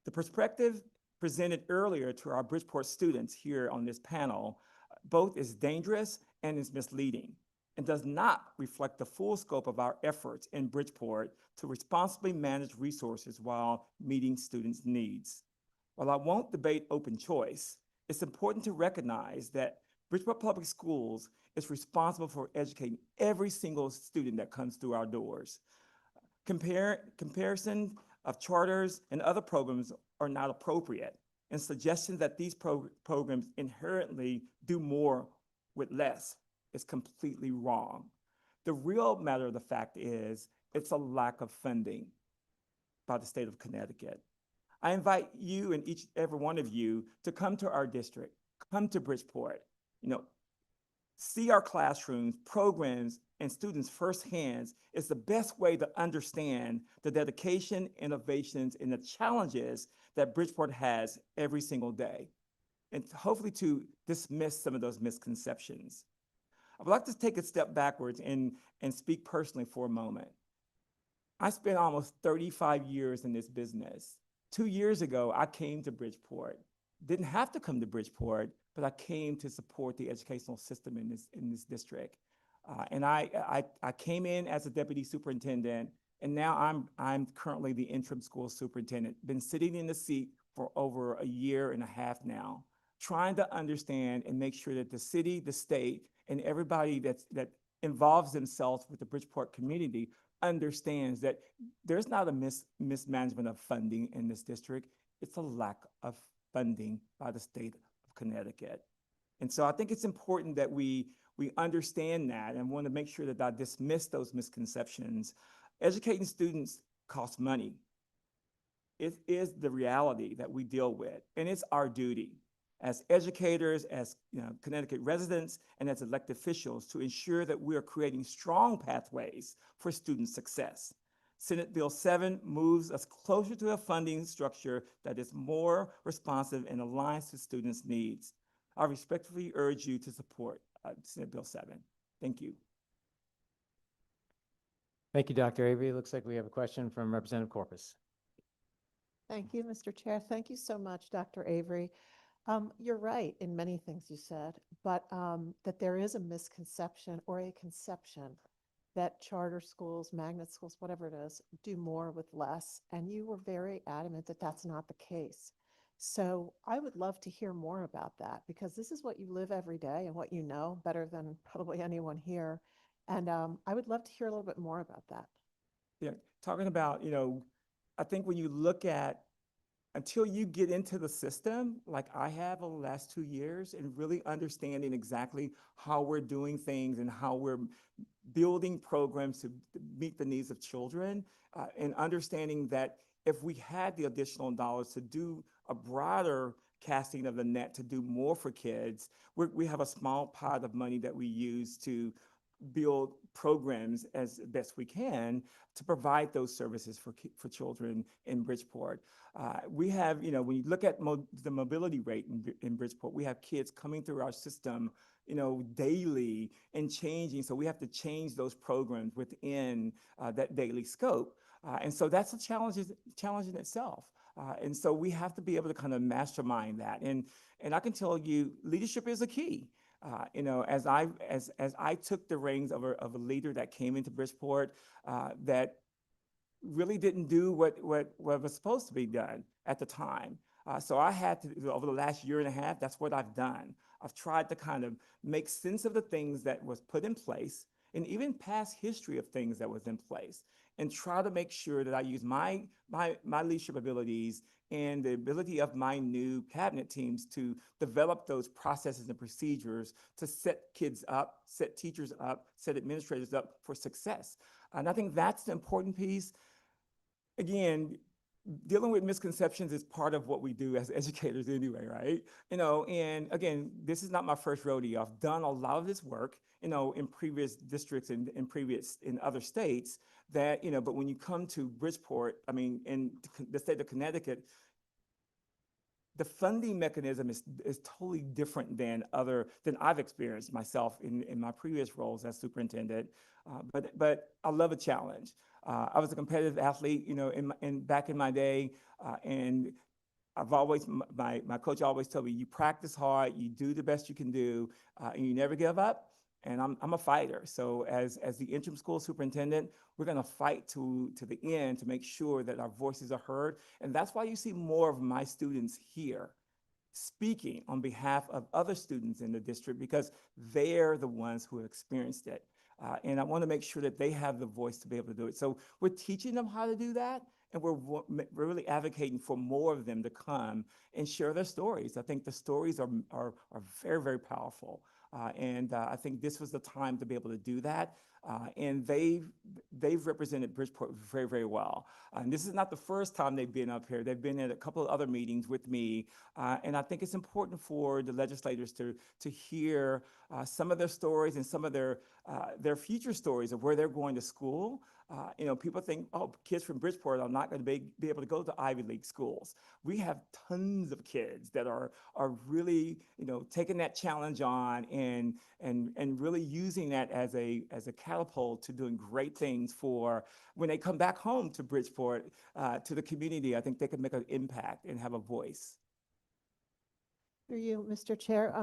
The perspective presented earlier to our Bridgeport students here on this panel both is dangerous and is misleading, and does not reflect the full scope of our efforts in Bridgeport to responsibly manage resources while meeting students' needs. While I won't debate open choice, it's important to recognize that Bridgeport Public Schools is responsible for educating every single student that comes through our doors. Comparison of charters and other programs are not appropriate, and suggestions that these programs inherently do more with less is completely wrong. The real matter of the fact is it's a lack of funding by the state of Connecticut. I invite you and every one of you to come to our district, come to Bridgeport, see our classrooms, programs, and students firsthand. Is the best way to understand the dedication, innovations, and the challenges that Bridgeport has every single day, and hopefully to dismiss some of those misconceptions. I would like to take a step backwards and speak personally for a moment. I spent almost 35 years in this business. 2 years ago, I came to Bridgeport. Didn't have to come to Bridgeport, but I came to support the educational system in this district. And I came in as a deputy superintendent, and now I'm currently the interim school superintendent. Been sitting in the seat for over a year and a half now, trying to understand and make sure that the city, the state, and everybody that involves themselves with the Bridgeport community understands that there's not a mismanagement of funding in this district. It's a lack of funding by the state of Connecticut. And so I think it's important that we understand that, and want to make sure that I dismiss those misconceptions. Educating students costs money. It is the reality that we deal with, and it's our duty as educators, as Connecticut residents, and as elected officials to ensure that we are creating strong pathways for student success. Senate Bill 7 moves us closer to a funding structure that is more responsive and aligns to students' needs. I respectfully urge you to support Senate Bill 7. Thank you. Thank you, Dr. Avery. It looks like we have a question from Representative Corpus. Thank you, Mr. Chair. Thank you so much, Dr. Avery. You're right in many things you said, but that there is a misconception or a conception that charter schools, magnet schools, whatever it is, do more with less. And you were very adamant that that's not the case. So I would love to hear more about that, because this is what you live every day and what you know better than probably anyone here. And I would love to hear a little bit more about that. Yeah, talking about, I think when you look at, until you get into the system, like I have over the last 2 years, and really understanding exactly how we're doing things and how we're building programs to meet the needs of children, and understanding that if we had the additional dollars to do a broader casting of the net to do more for kids, we have a small pot of money that we use to build programs as best we can to provide those services for children in Bridgeport. We have, when you look at the mobility rate in Bridgeport, we have kids coming through our system, daily and changing. So we have to change those programs within that daily scope. And so that's a challenge in itself. And so we have to be able to kind of mastermind that. And I can tell you, leadership is a key. As I took the reins of a leader that came into Bridgeport that really didn't do what was supposed to be done at the time. So I had to, over the last year and a half, that's what I've done. I've tried to kind of make sense of the things that was put in place, and even past history of things that was in place, and try to make sure that I use my leadership abilities and the ability of my new cabinet teams to develop those processes and procedures to set kids up, set teachers up, set administrators up for success. And I think that's the important piece. Again, dealing with misconceptions is part of what we do as educators anyway, right? And again, this is not my first rodeo. I've done a lot of this work, in previous districts and in other states that, but when you come to Bridgeport, in the state of Connecticut, the funding mechanism is totally different than I've experienced myself in my previous roles as superintendent. But I love a challenge. I was a competitive athlete, back in my day, and I've always, my coach always told me, you practice hard, you do the best you can do, and you never give up. And I'm a fighter. So as the interim school superintendent, we're going to fight to the end to make sure that our voices are heard. And that's why you see more of my students here speaking on behalf of other students in the district, because they're the ones who have experienced it. And I want to make sure that they have the voice to be able to do it. So we're teaching them how to do that. and we're really advocating for more of them to come and share their stories. I think the stories are very, very powerful. And I think this was the time to be able to do that. And they've represented Bridgeport very, very well. And this is not the first time they've been up here. They've been at a couple of other meetings with me. And I think it's important for the legislators to hear some of their stories and some of their future stories of where they're going to school. You know, people think, oh, kids from Bridgeport are not going to be able to go to Ivy League schools. We have tons of kids that are really, you know, taking that challenge on and really using that as a catapult to doing great things for when they come back home to Bridgeport, to the community. I think they can make an impact and have a voice. Through you, Mr. Chair,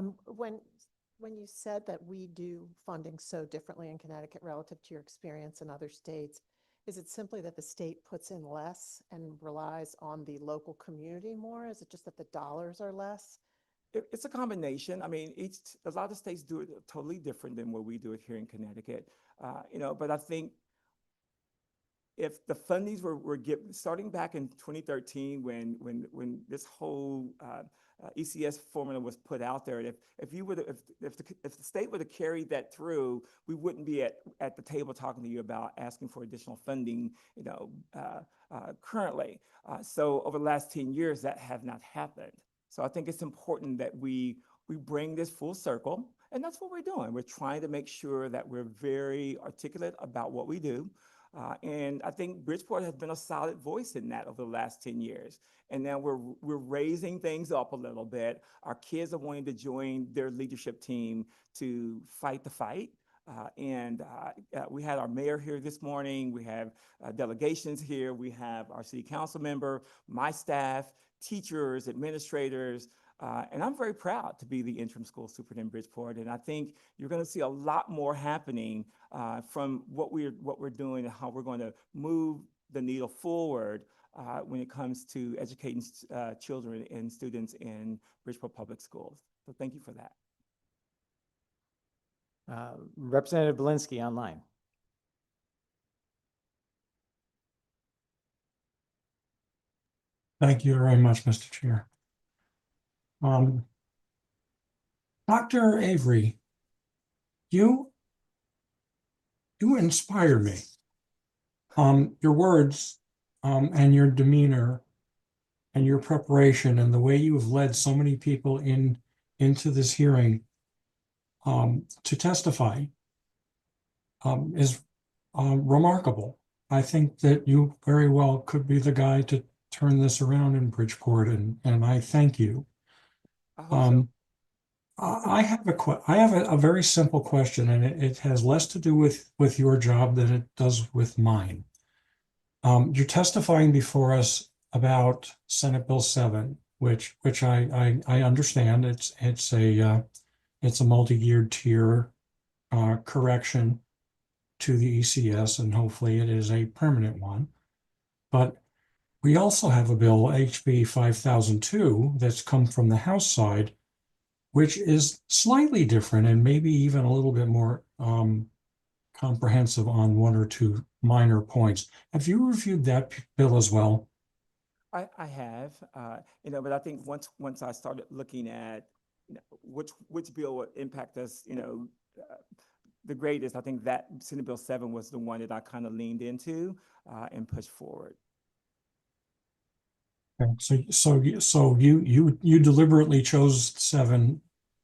when you said that we do funding so differently in Connecticut relative to your experience in other states, is it simply that the state puts in less and relies on the local community more? Is it just that the dollars are less? It's a combination. I mean, a lot of states do it totally different than what we do it here in Connecticut. You know, but I think if the fundings were given starting back in 2013, when this whole ECS formula was put out there, and if the state would have carried that through, we wouldn't be at the table talking to you about asking for additional funding, you know, currently. So over the last 10 years, that have not happened. So I think it's important that we bring this full circle, and that's what we're doing. We're trying to make sure that we're very articulate about what we do. And I think Bridgeport has been a solid voice in that over the last 10 years. And now we're raising things up a little bit. Our kids are wanting to join their leadership team to fight the fight. We had our mayor here this morning. We have delegations here. We have our city council member, my staff, teachers, administrators. And I'm very proud to be the interim school superintendent in Bridgeport. And I think you're going to see a lot more happening from what we're doing and how we're going to move the needle forward when it comes to educating children and students in Bridgeport Public Schools. So thank you for that. Representative Belinsky online. Thank you very much, Mr. Chair. Dr. Avery, you inspire me. Your words and your demeanor and your preparation and the way you have led so many people into this hearing to testify is remarkable. I think that you very well could be the guy to turn this around in Bridgeport, and I thank you. I have a very simple question, and it has less to do with your job than it does with mine. You're testifying before us about Senate Bill 7, which I understand. It's a multi-geared tier correction to the ECS, and hopefully it is a permanent one. But we also have a bill, HB 5002, that's come from the House side, which is slightly different and maybe even a little bit more comprehensive on one or two minor points. Have you reviewed that bill as well? I have, you know, but I think once I started looking at which bill would impact us, you know, the greatest, I think that Senate Bill 7 was the one that I kind of leaned into and pushed forward. Okay. So you deliberately chose 7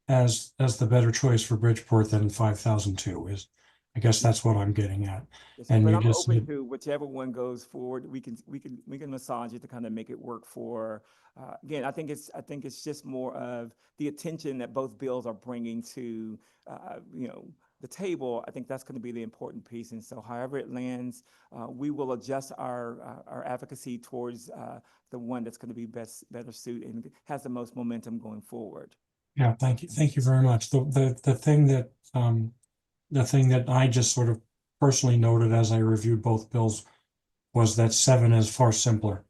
as the better choice for Bridgeport than 5002 is. I guess that's what I'm getting at. Yes, And but you I'm just open said, to whichever one goes forward. We can massage it to kind of make it work for. Again, I think it's just more of the attention that both bills are bringing to you know, the table. I think that's going to be the important piece. And so, however it lands, we will adjust our advocacy towards the one that's going to be better suited and has the most momentum going forward. yeah, thank you very much. The thing that I just sort of personally noted as I reviewed both bills was that 7 is far simpler.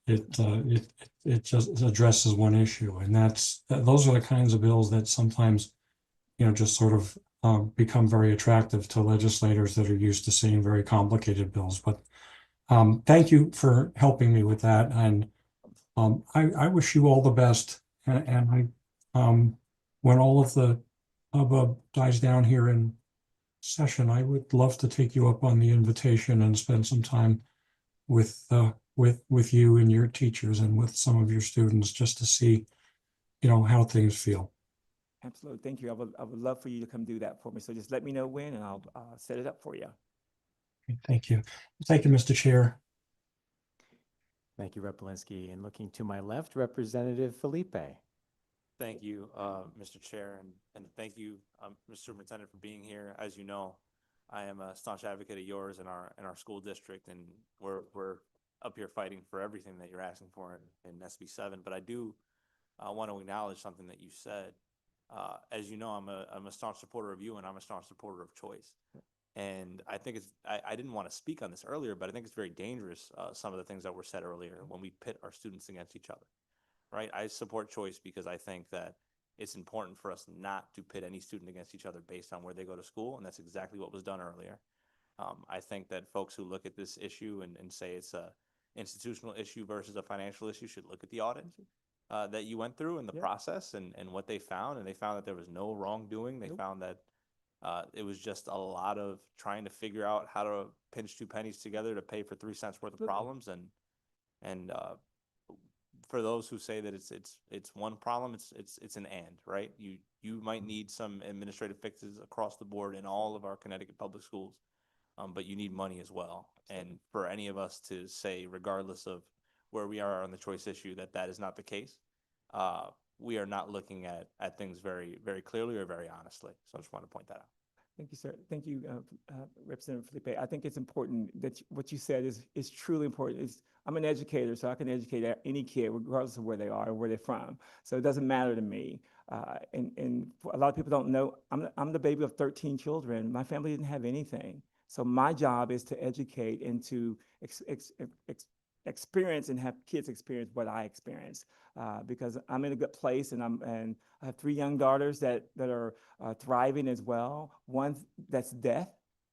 It just addresses one issue, and those are the kinds of bills that sometimes, you know, just sort of become very attractive to legislators that are used to seeing very complicated bills. But Thank you for helping me with that. And I wish you all the best. And when all of the hubbub dies down here in session, I would love to take you up on the invitation and spend some time with you and your teachers and with some of your students just to see, how things feel. Absolutely. Thank you. I would love for you to come do that for me. So just let me know when and I'll set it up for you. Thank you. Thank you, Mr. Chair. Thank you, Rep. Polinsky. And looking to my left, Representative Felipe. Thank you, Mr. Chair, and thank you, Mr. Superintendent, for being here. As you know, I am a staunch advocate of yours in our school district, and we're up here fighting for everything that you're asking for in SB 7. But I do want to acknowledge something that you said. As you know, I'm a staunch supporter of you, and I'm a staunch supporter of choice. And I think I didn't want to speak on this earlier, but I think it's very dangerous, some of the things that were said earlier when we pit our students against each other, right? I support choice because I think that it's important for us not to pit any student against each other based on where they go to school, and that's exactly what was done earlier. I think that folks who look at this issue and say it's a institutional issue versus a financial issue should look at the audit that you went through and the process and what they found, and they found that there was no wrongdoing. They found that it was just a lot of trying to figure out how to pinch two pennies together to pay for 3 cents worth of problems. And for those who say that it's one problem, it's an and, right? You might need some administrative fixes across the board in all of our Connecticut public schools, but you need money as well. And for any of us to say, regardless of where we are on the choice issue, that is not the case, we are not looking at things very, very clearly or very honestly. So I just want to point that out. Thank you, sir. Thank you, Representative Felipe. I think it's important that what you said is truly important. I'm an educator, so I can educate any kid regardless of where they are or where they're from. So it doesn't matter to me. And a lot of people don't know, I'm the baby of 13 children. My family didn't have anything. So my job is to educate and to experience and have kids experience what I experienced, because I'm in a good place, and I have 3 young daughters that are thriving as well. One that's deaf,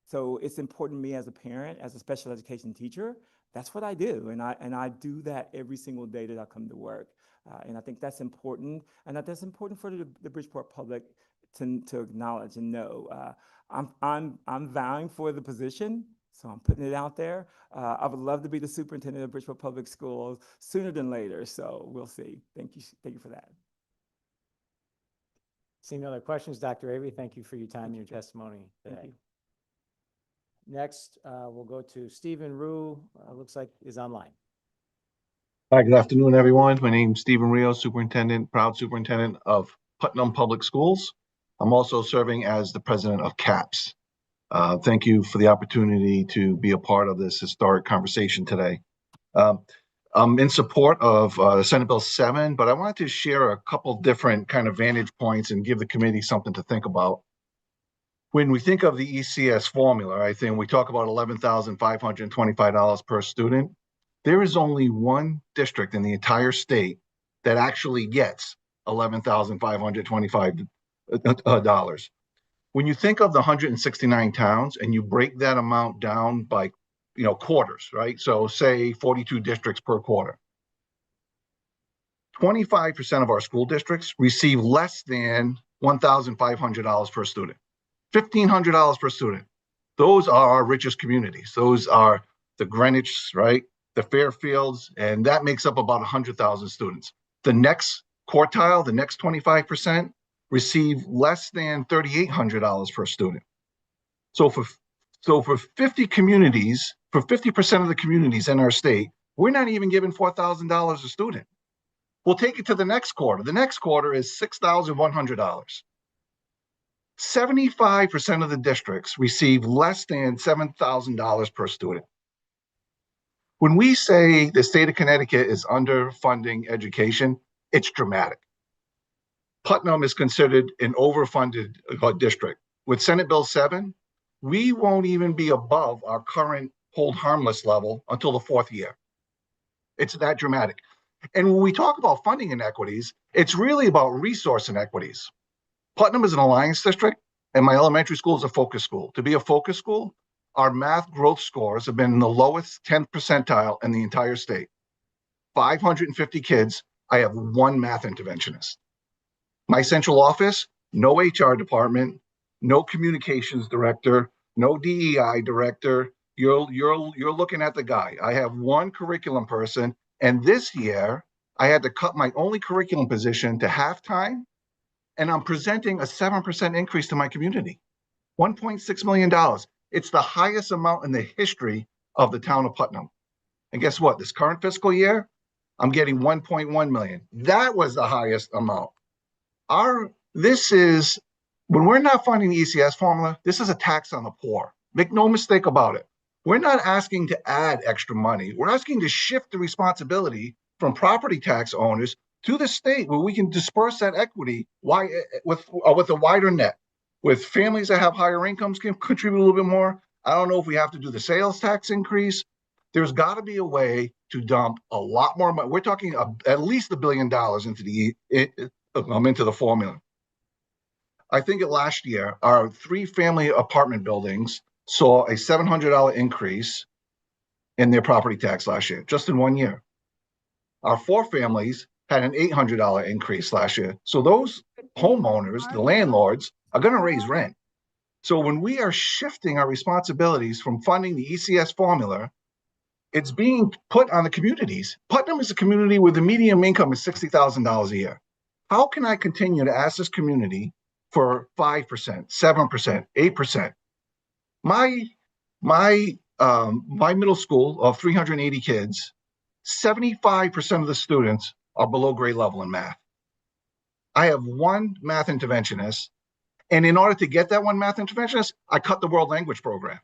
so it's important to me as a parent, as a special education teacher. That's what I do, and I do that every single day that I come to work, and I think that's important, and that's important for the Bridgeport public to acknowledge and know. I'm vying for the position. So I'm putting it out there. I would love to be the superintendent of Bridgeport Public Schools sooner than later. So we'll see. Thank you for that. Seeing no other questions, Dr. Avery, thank you for your time and your testimony today. Thank you. Next, we'll go to Stephen Rue, looks like is online. Hi, good afternoon, everyone. My name's Stephen Rio, proud superintendent of Putnam Public Schools. I'm also serving as the president of CAPS. Thank you for the opportunity to be a part of this historic conversation today. I'm in support of Senate Bill 7, but I wanted to share a couple different kind of vantage points and give the committee something to think about. When we think of the ECS formula, I think we talk about $11,525 per student. There is only one district in the entire state that actually gets $11,525. When you think of the 169 towns and you break that amount down by, quarters, right? So say 42 districts per quarter. 25% of our school districts receive less than $1,500 per student, $1,500 per student. Those are our richest communities. Those are the Greenwich, right? The Fairfields, and that makes up about 100,000 students. The next quartile, the next 25%, receive less than $3,800 per student. So for 50 communities, for 50% of the communities in our state, we're not even giving $4,000 a student. We'll take it to the next quarter. The next quarter is $6,100. 75% of the districts receive less than $7,000 per student. When we say the state of Connecticut is underfunding education, it's dramatic. Putnam is considered an overfunded district. With Senate Bill 7, we won't even be above our current hold harmless level until the 4th year. It's that dramatic. And when we talk about funding inequities, it's really about resource inequities. Putnam is an alliance district, and my elementary school is a focus school. To be a focus school, our math growth scores have been in the lowest 10th percentile in the entire state. 550 kids, I have one math interventionist. My central office, no HR department, no communications director, no DEI director. You're looking at the guy. I have one curriculum person, and this year I had to cut my only curriculum position to half-time, and I'm presenting a 7% increase to my community. $1.6 million. It's the highest amount in the history of the town of Putnam. And guess what? This current fiscal year, I'm getting 1.1 million. That was the highest amount. This is, when we're not funding the ECS formula, this is a tax on the poor. Make no mistake about it. We're not asking to add extra money. We're asking to shift the responsibility from property tax owners to the state where we can disperse that equity with a wider net. With families that have higher incomes can contribute a little bit more. I don't know if we have to do the sales tax increase. There's got to be a way to dump a lot more money. We're talking at least $1 billion into the formula. I think last year, our 3-family apartment buildings saw a $700 increase in their property tax last year, just in 1 year. Our 4 families had an $800 increase last year. So those homeowners, the landlords, are going to raise rent. So when we are shifting our responsibilities from funding the ECS formula, it's being put on the communities. Putnam is a community where the median income is $60,000 a year. How can I continue to ask this community for 5%, 7%, 8%? My middle school of 380 kids, 75% of the students are below grade level in math. I have one math interventionist, and in order to get that one math interventionist, I cut the world language program.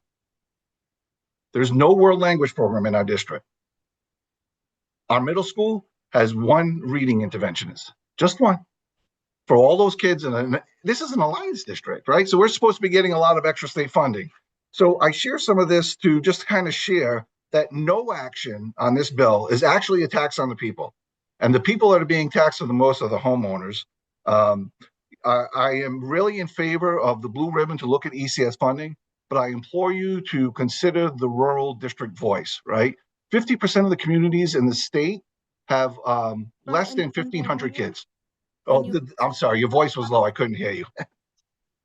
There's no world language program in our district. Our middle school has one reading interventionist, just one, for all those kids. And this is an alliance district, right? So we're supposed to be getting a lot of extra state funding. So I share some of this to just kind of share that no action on this bill is actually a tax on the people. And the people that are being taxed the most are the homeowners. I am really in favor of the blue ribbon to look at ECS funding, but I implore you to consider the rural district voice, right? 50% of the communities in the state have less than 1,500 kids. Oh, I'm sorry, your voice was low. I couldn't hear you.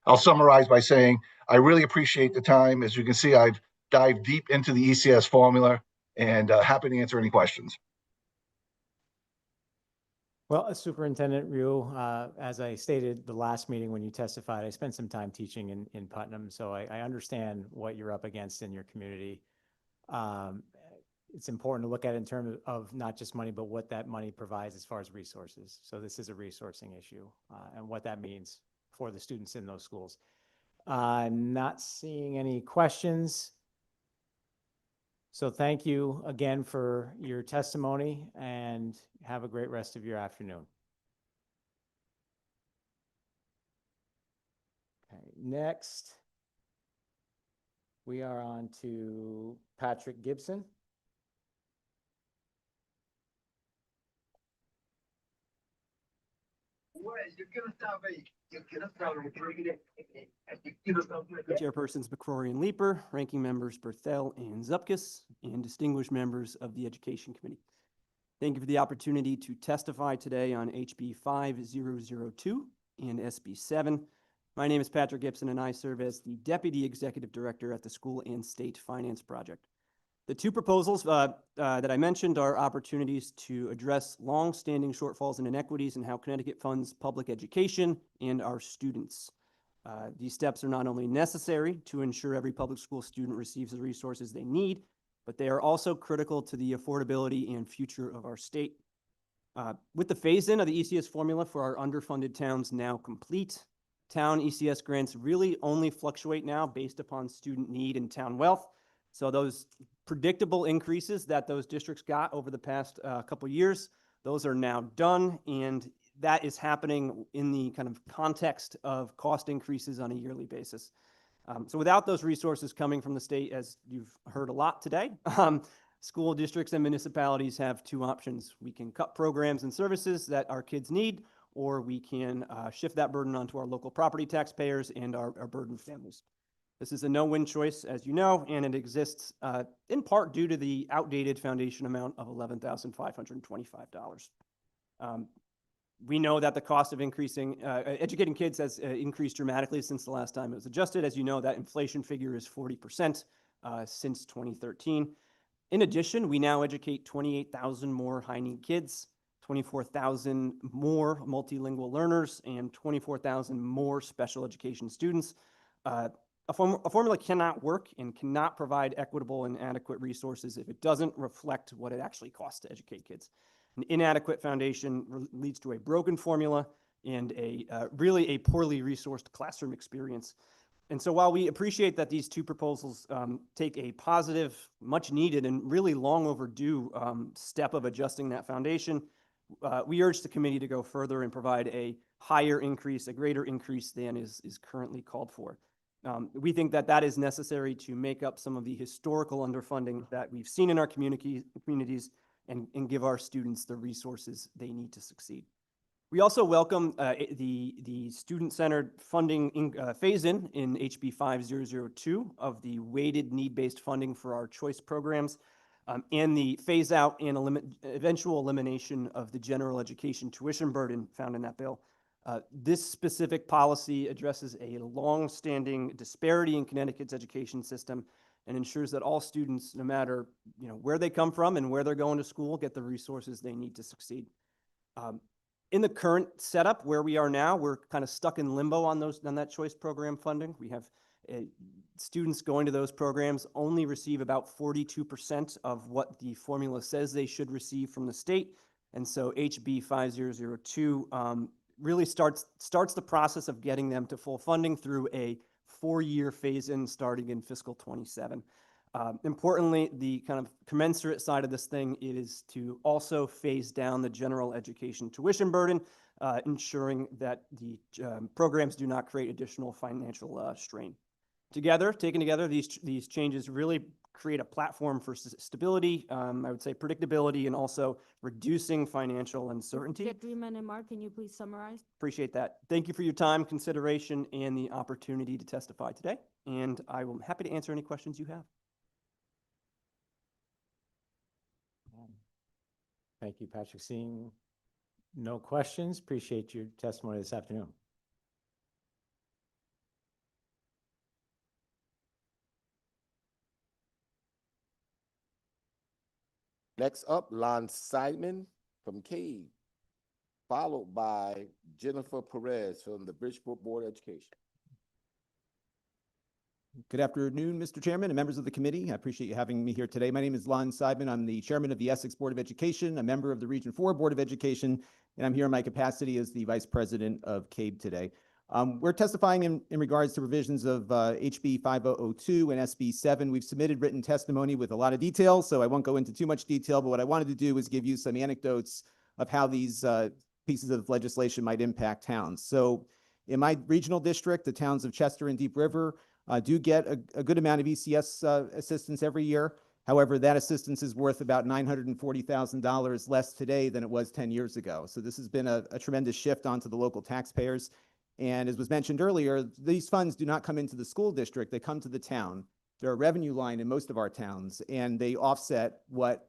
I'll summarize by saying I really appreciate the time. As you can see, I've dived deep into the ECS formula and happy to answer any questions. Well, Superintendent Ryu, as I stated the last meeting when you testified, I spent some time teaching in Putnam, so I understand what you're up against in your community. It's important to look at it in terms of not just money, but what that money provides as far as resources. So this is a resourcing issue and what that means for the students in those schools. Not seeing any questions. So thank you again for your testimony and have a great rest of your afternoon. Okay, next we are on to Patrick Gibson. Chairpersons McCrory and Leeper, ranking members Berthel and Zupkis, and distinguished members of the Education Committee. Thank you for the opportunity to testify today on HB 5002 and SB 7. My name is Patrick Gibson, and I serve as the Deputy Executive Director at the School and State Finance Project. The two proposals that I mentioned are opportunities to address long-standing shortfalls and inequities in how Connecticut funds public education and our students. These steps are not only necessary to ensure every public school student receives the resources they need, but they are also critical to the affordability and future of our state. With the phase-in of the ECS formula for our underfunded towns now complete, town ECS grants really only fluctuate now based upon student need and town wealth. So those predictable increases that those districts got over the past couple of years, those are now done, and that is happening in the kind of context of cost increases on a yearly basis. So without those resources coming from the state, as you've heard a lot today, school districts and municipalities have two options. We can cut programs and services that our kids need, or we can shift that burden onto our local property taxpayers and our burdened families. This is a no-win choice, as you know, and it exists in part due to the outdated foundation amount of $11,525. We know that the cost of educating kids has increased dramatically since the last time it was adjusted. As you know, that inflation figure is 40% since 2013. In addition, we now educate 28,000 more high-need kids, 24,000 more multilingual learners, and 24,000 more special education students. A formula cannot work and cannot provide equitable and adequate resources if it doesn't reflect what it actually costs to educate kids. An inadequate foundation leads to a broken formula and really a poorly resourced classroom experience. And so while we appreciate that these two proposals take a positive, much needed, and really long overdue step of adjusting that foundation, we urge the committee to go further and provide a higher increase, a greater increase than is currently called for. We think that that is necessary to make up some of the historical underfunding that we've seen in our communities and give our students the resources they need to succeed. We also welcome the student-centered funding phase-in HB 5002 of the weighted need-based funding for our choice programs and the phase-out and eventual elimination of the general education tuition burden found in that bill. This specific policy addresses a long-standing disparity in Connecticut's education system and ensures that all students, no matter where they come from and where they're going to school, get the resources they need to succeed. In the current setup where we are now, we're kind of stuck in limbo on that choice program funding. We have students going to those programs only receive about 42% of what the formula says they should receive from the state. And so HB 5002 really starts the process of getting them to full funding through a 4-year phase-in starting in fiscal 27. Importantly, the kind of commensurate side of this thing is to also phase down the general education tuition burden, ensuring that the programs do not create additional financial strain. Taken together, these changes really create a platform for stability, I would say predictability, and also reducing financial uncertainty. Freeman and Mark, can you please summarize? Appreciate that. Thank you for your time, consideration, and the opportunity to testify today. And I will be happy to answer any questions you have. Thank you, Patrick. Seeing no questions, appreciate your testimony this afternoon. Next up, Lon Seidman from CABE, followed by Jennifer Perez from the Bridgeport Board of Education. Good afternoon, Mr. Chairman and members of the committee. I appreciate you having me here today. My name is Lon Seidman. I'm the chairman of the Essex Board of Education, a member of the Region 4 Board of Education, and I'm here in my capacity as the vice president of CABE today. We're testifying in regards to revisions of HB 5002 and SB 7. We've submitted written testimony with a lot of detail, so I won't go into too much detail, but what I wanted to do was give you some anecdotes of how these pieces of legislation might impact towns. So in my regional district, the towns of Chester and Deep River do get a good amount of ECS assistance every year. However, that assistance is worth about $940,000 less today than it was 10 years ago. So this has been a tremendous shift onto the local taxpayers. And as was mentioned earlier, these funds do not come into the school district, they come to the town. They're a revenue line in most of our towns, and they offset what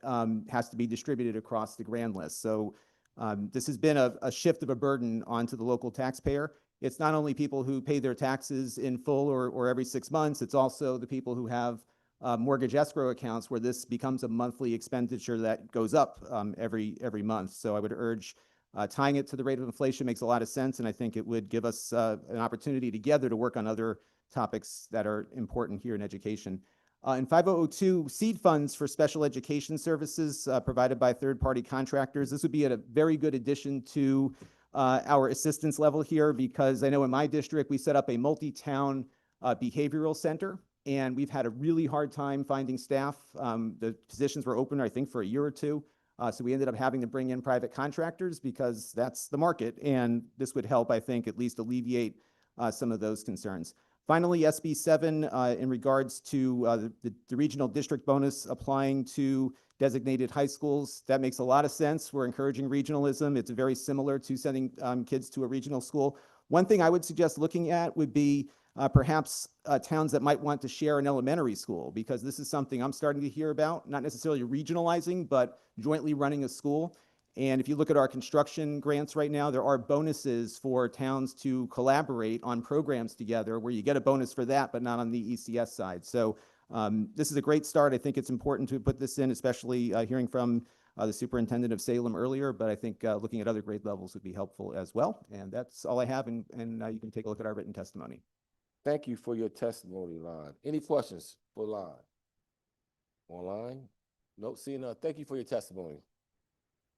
has to be distributed across the grand list. So this has been a shift of a burden onto the local taxpayer. It's not only people who pay their taxes in full or every 6 months, it's also the people who have mortgage escrow accounts where this becomes a monthly expenditure that goes up every month. So I would urge tying it to the rate of inflation makes a lot of sense, and I think it would give us an opportunity together to work on other topics that are important here in education. In 5002, seed funds for special education services provided by third-party contractors. This would be a very good addition to our assistance level here, because I know in my district we set up a multi-town behavioral center, and we've had a really hard time finding staff. The positions were open, I think, for a year or two. So we ended up having to bring in private contractors because that's the market, and this would help, I think, at least alleviate some of those concerns. Finally, SB 7 in regards to the regional district bonus applying to designated high schools. That makes a lot of sense. We're encouraging regionalism. It's very similar to sending kids to a regional school. One thing I would suggest looking at would be perhaps towns that might want to share an elementary school, because this is something I'm starting to hear about, not necessarily regionalizing, but jointly running a school. And if you look at our construction grants right now, there are bonuses for towns to collaborate on programs together where you get a bonus for that, but not on the ECS side. So this is a great start. I think it's important to put this in, especially hearing from the superintendent of Salem earlier, but I think looking at other grade levels would be helpful as well. And that's all I have, and you can take a look at our written testimony. Thank you for your testimony, Lon. Any questions for Lon? Online? Nope, seeing none. Thank you for your testimony.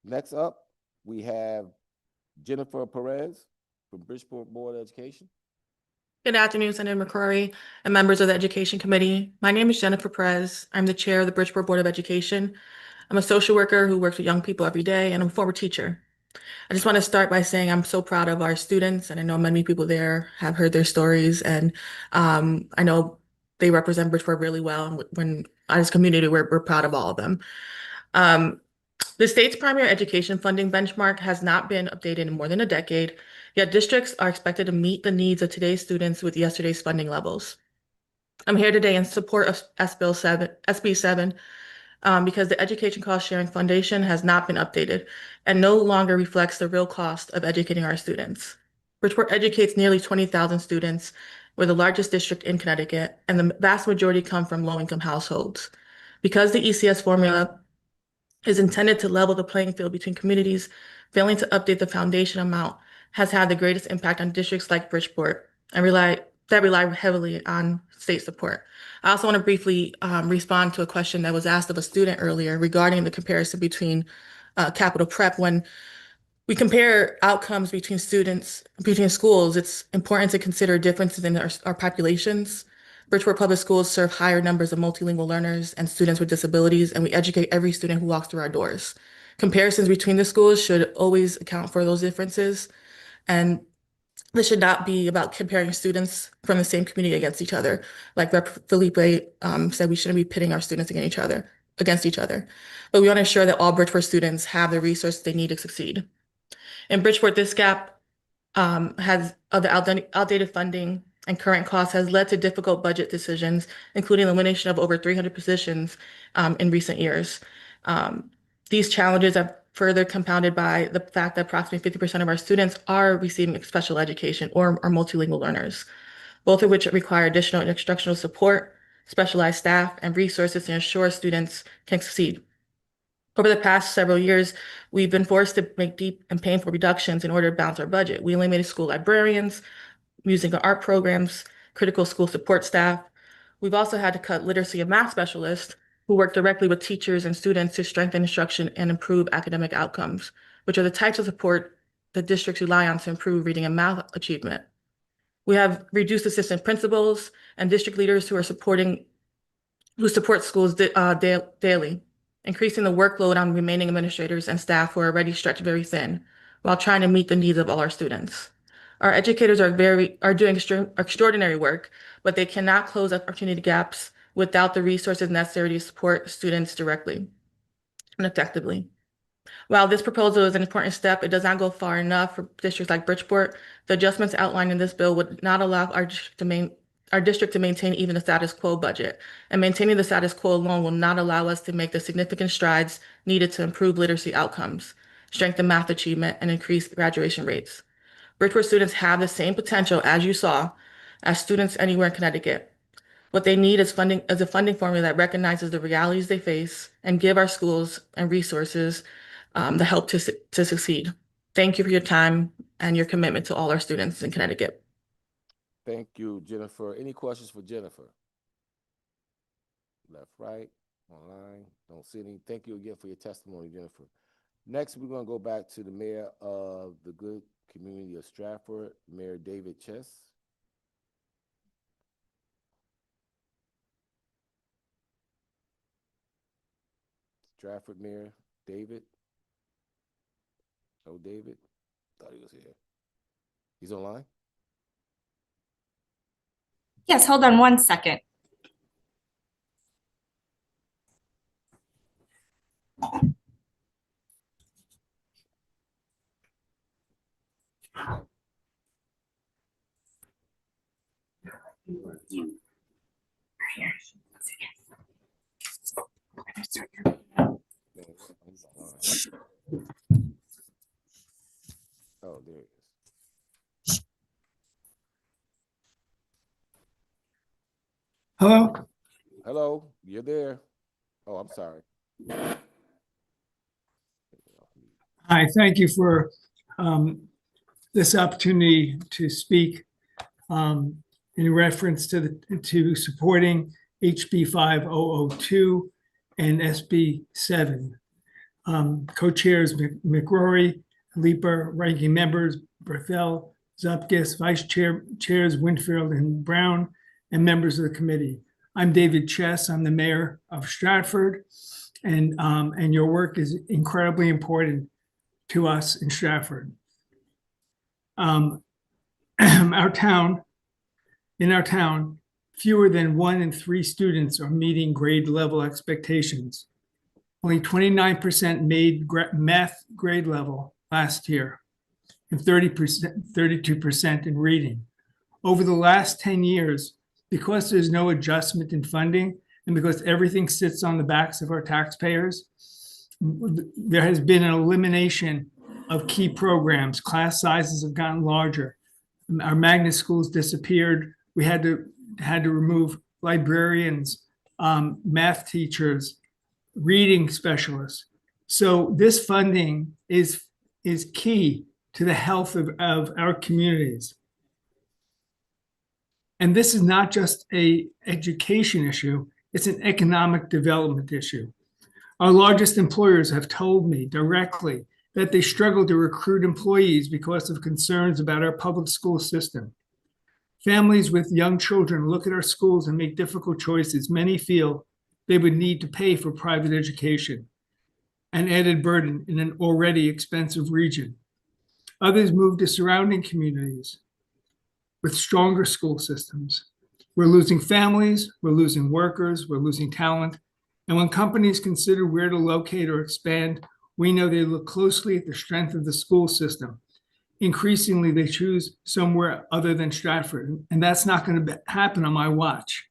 Next up, we have Jennifer Perez from Bridgeport Board of Education. Good afternoon, Senator McCrory and members of the Education Committee. My name is Jennifer Perez. I'm the chair of the Bridgeport Board of Education. I'm a social worker who works with young people every day, and I'm a former teacher. I just want to start by saying I'm so proud of our students, and I know many people there have heard their stories, and I know they represent Bridgeport really well. And when as a community, we're proud of all of them. The state's primary education funding benchmark has not been updated in more than a decade, yet districts are expected to meet the needs of today's students with yesterday's funding levels. I'm here today in support of SB 7 because the Education Cost Sharing Foundation has not been updated and no longer reflects the real cost of educating our students. Bridgeport educates nearly 20,000 students. We're the largest district in Connecticut, and the vast majority come from low-income households. Because the ECS formula is intended to level the playing field between communities, failing to update the foundation amount has had the greatest impact on districts like Bridgeport and rely heavily on state support. I also want to briefly respond to a question that was asked of a student earlier regarding the comparison between capital prep. When we compare outcomes between schools, it's important to consider differences in our populations. Bridgeport Public Schools serve higher numbers of multilingual learners and students with disabilities, and we educate every student who walks through our doors. Comparisons between the schools should always account for those differences, and this should not be about comparing students from the same community against each other. Like Rep. Felipe said, we shouldn't be pitting our students against each other. But we want to ensure that all Bridgeport students have the resources they need to succeed. In Bridgeport, this gap has of the outdated funding and current costs has led to difficult budget decisions, including the elimination of over 300 positions in recent years. These challenges are further compounded by the fact that approximately 50% of our students are receiving special education or are multilingual learners, both of which require additional instructional support, specialized staff, and resources to ensure students can succeed. Over the past several years, we've been forced to make deep and painful reductions in order to balance our budget. We eliminated school librarians, music and art programs, critical school support staff. We've also had to cut literacy and math specialists who work directly with teachers and students to strengthen instruction and improve academic outcomes, which are the types of support that districts rely on to improve reading and math achievement. We have reduced assistant principals and district leaders who support schools daily, increasing the workload on remaining administrators and staff who are already stretched very thin, while trying to meet the needs of all our students. Our educators are doing extraordinary work, but they cannot close opportunity gaps without the resources necessary to support students directly and effectively. While this proposal is an important step, it does not go far enough for districts like Bridgeport. The adjustments outlined in this bill would not allow our district to maintain even the status quo budget, and maintaining the status quo alone will not allow us to make the significant strides needed to improve literacy outcomes, strengthen math achievement, and increase graduation rates. Bridgeport students have the same potential, as you saw, as students anywhere in Connecticut. What they need is a funding formula that recognizes the realities they face and give our schools and resources the help to succeed. Thank you for your time and your commitment to all our students in Connecticut. Thank you, Jennifer. Any questions for Jennifer? Left, right, online. Don't see any. Thank you again for your testimony, Jennifer. Next, we're going to go back to the mayor of the good community of Stratford, Mayor David Chess. Stratford Mayor David. Oh, David. Thought he was here. He's online? Yes, hold on one second. Oh, there it is. Hello? Hello, you're there. Oh, I'm sorry. Hi, thank you for this opportunity to speak in reference to supporting HB 5002 and SB 7. Co-chairs McCrory, Leeper, ranking members Berthel, Zupkis, chairs Winfield and Brown, and members of the committee. I'm David Chess. I'm the mayor of Stratford, and your work is incredibly important to us in Stratford. Our town, fewer than 1 in 3 students are meeting grade level expectations. Only 29% made math grade level last year, and 32% in reading. Over the last 10 years, because there's no adjustment in funding, and because everything sits on the backs of our taxpayers, there has been an elimination of key programs. Class sizes have gotten larger. Our magnet schools disappeared. We had to remove librarians, math teachers, reading specialists. So this funding is key to the health of our communities. And this is not just an education issue, it's an economic development issue. Our largest employers have told me directly that they struggle to recruit employees because of concerns about our public school system. Families with young children look at our schools and make difficult choices. Many feel they would need to pay for private education, an added burden in an already expensive region. Others move to surrounding communities with stronger school systems. We're losing families, we're losing workers, we're losing talent. And when companies consider where to locate or expand, we know they look closely at the strength of the school system. Increasingly, they choose somewhere other than Stratford, and that's not going to happen on my watch.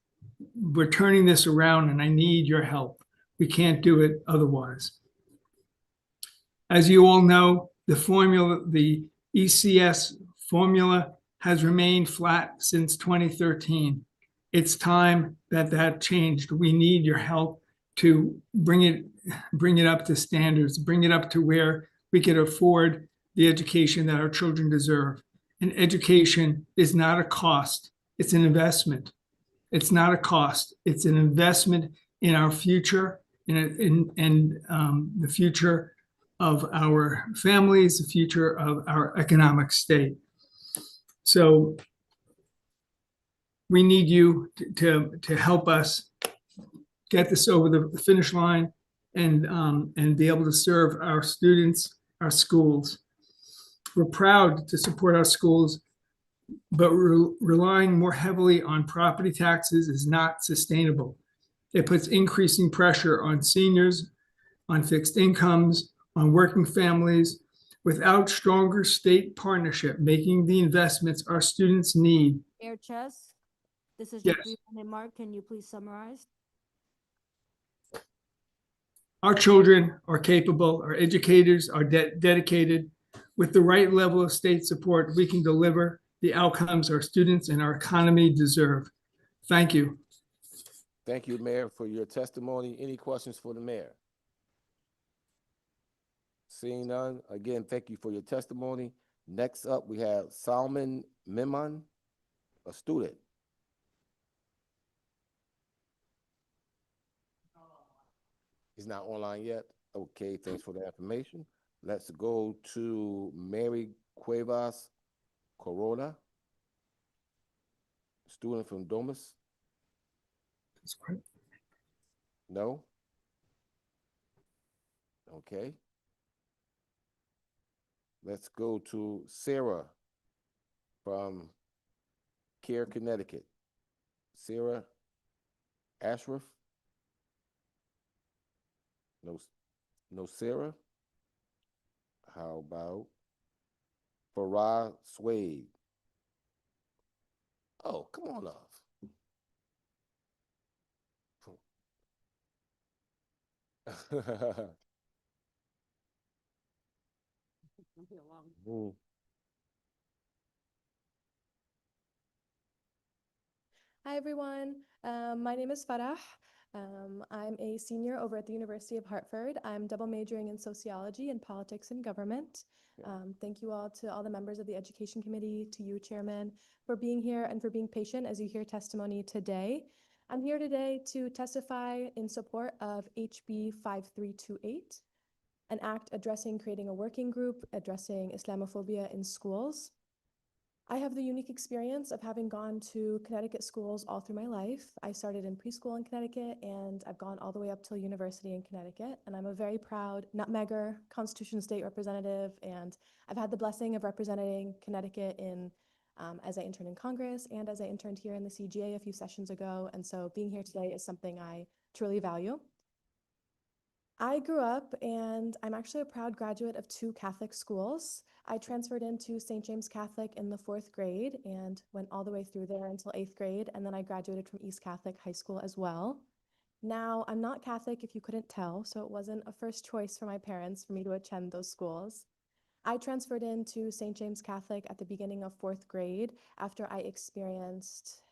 We're turning this around, and I need your help. We can't do it otherwise. As you all know, the ECS formula has remained flat since 2013. It's time that changed. We need your help to bring it up to standards, bring it up to where we could afford the education that our children deserve. And education is not a cost, it's an investment. It's not a cost, it's an investment in our future, in the future of our families, the future of our economic state. So we need you to help us get this over the finish line and be able to serve our students, our schools. We're proud to support our schools, but relying more heavily on property taxes is not sustainable. It puts increasing pressure on seniors, on fixed incomes, on working families. Without stronger state partnership, making the investments our students need. Mayor Chess, this is Yes. your 3-minute mark. Can you please summarize? Our children are capable, our educators are dedicated. With the right level of state support, we can deliver the outcomes our students and our economy deserve. Thank you. Thank you, Mayor, for your testimony. Any questions for the mayor? Seeing none, again, thank you for your testimony. Next up, we have Salman Memon, a student. He's not online yet. Okay, thanks for the information. Let's go to Mary Cuevas Corona, student from Domus. That's great. No? Okay. Let's go to Sarah from Care, Connecticut. Sarah Ashraf? No Sarah? How about Farah Swade? Oh, come on up. Ooh. Hi, everyone. My name is Farah. I'm a senior over at the University of Hartford. I'm double majoring in sociology and politics and government. Thank you all to all the members of the Education Committee, to you, Chairman, for being here and for being patient as you hear testimony today. I'm here today to testify in support of HB 5328, an act addressing creating a working group addressing Islamophobia in schools. I have the unique experience of having gone to Connecticut schools all through my life. I started in preschool in Connecticut, and I've gone all the way up till university in Connecticut. And I'm a very proud nutmegger, Constitution State representative, and I've had the blessing of representing Connecticut in as I interned in Congress and as I interned here in the CGA a few sessions ago. And so being here today is something I truly value. I grew up, and I'm actually a proud graduate of 2 Catholic schools. I transferred into St. James Catholic in the 4th grade and went all the way through there until 8th grade, and then I graduated from East Catholic High School as well. Now, I'm not Catholic if you couldn't tell, so it wasn't a first choice for my parents for me to attend those schools. I transferred into St. James Catholic at the beginning of 4th grade after I experienced,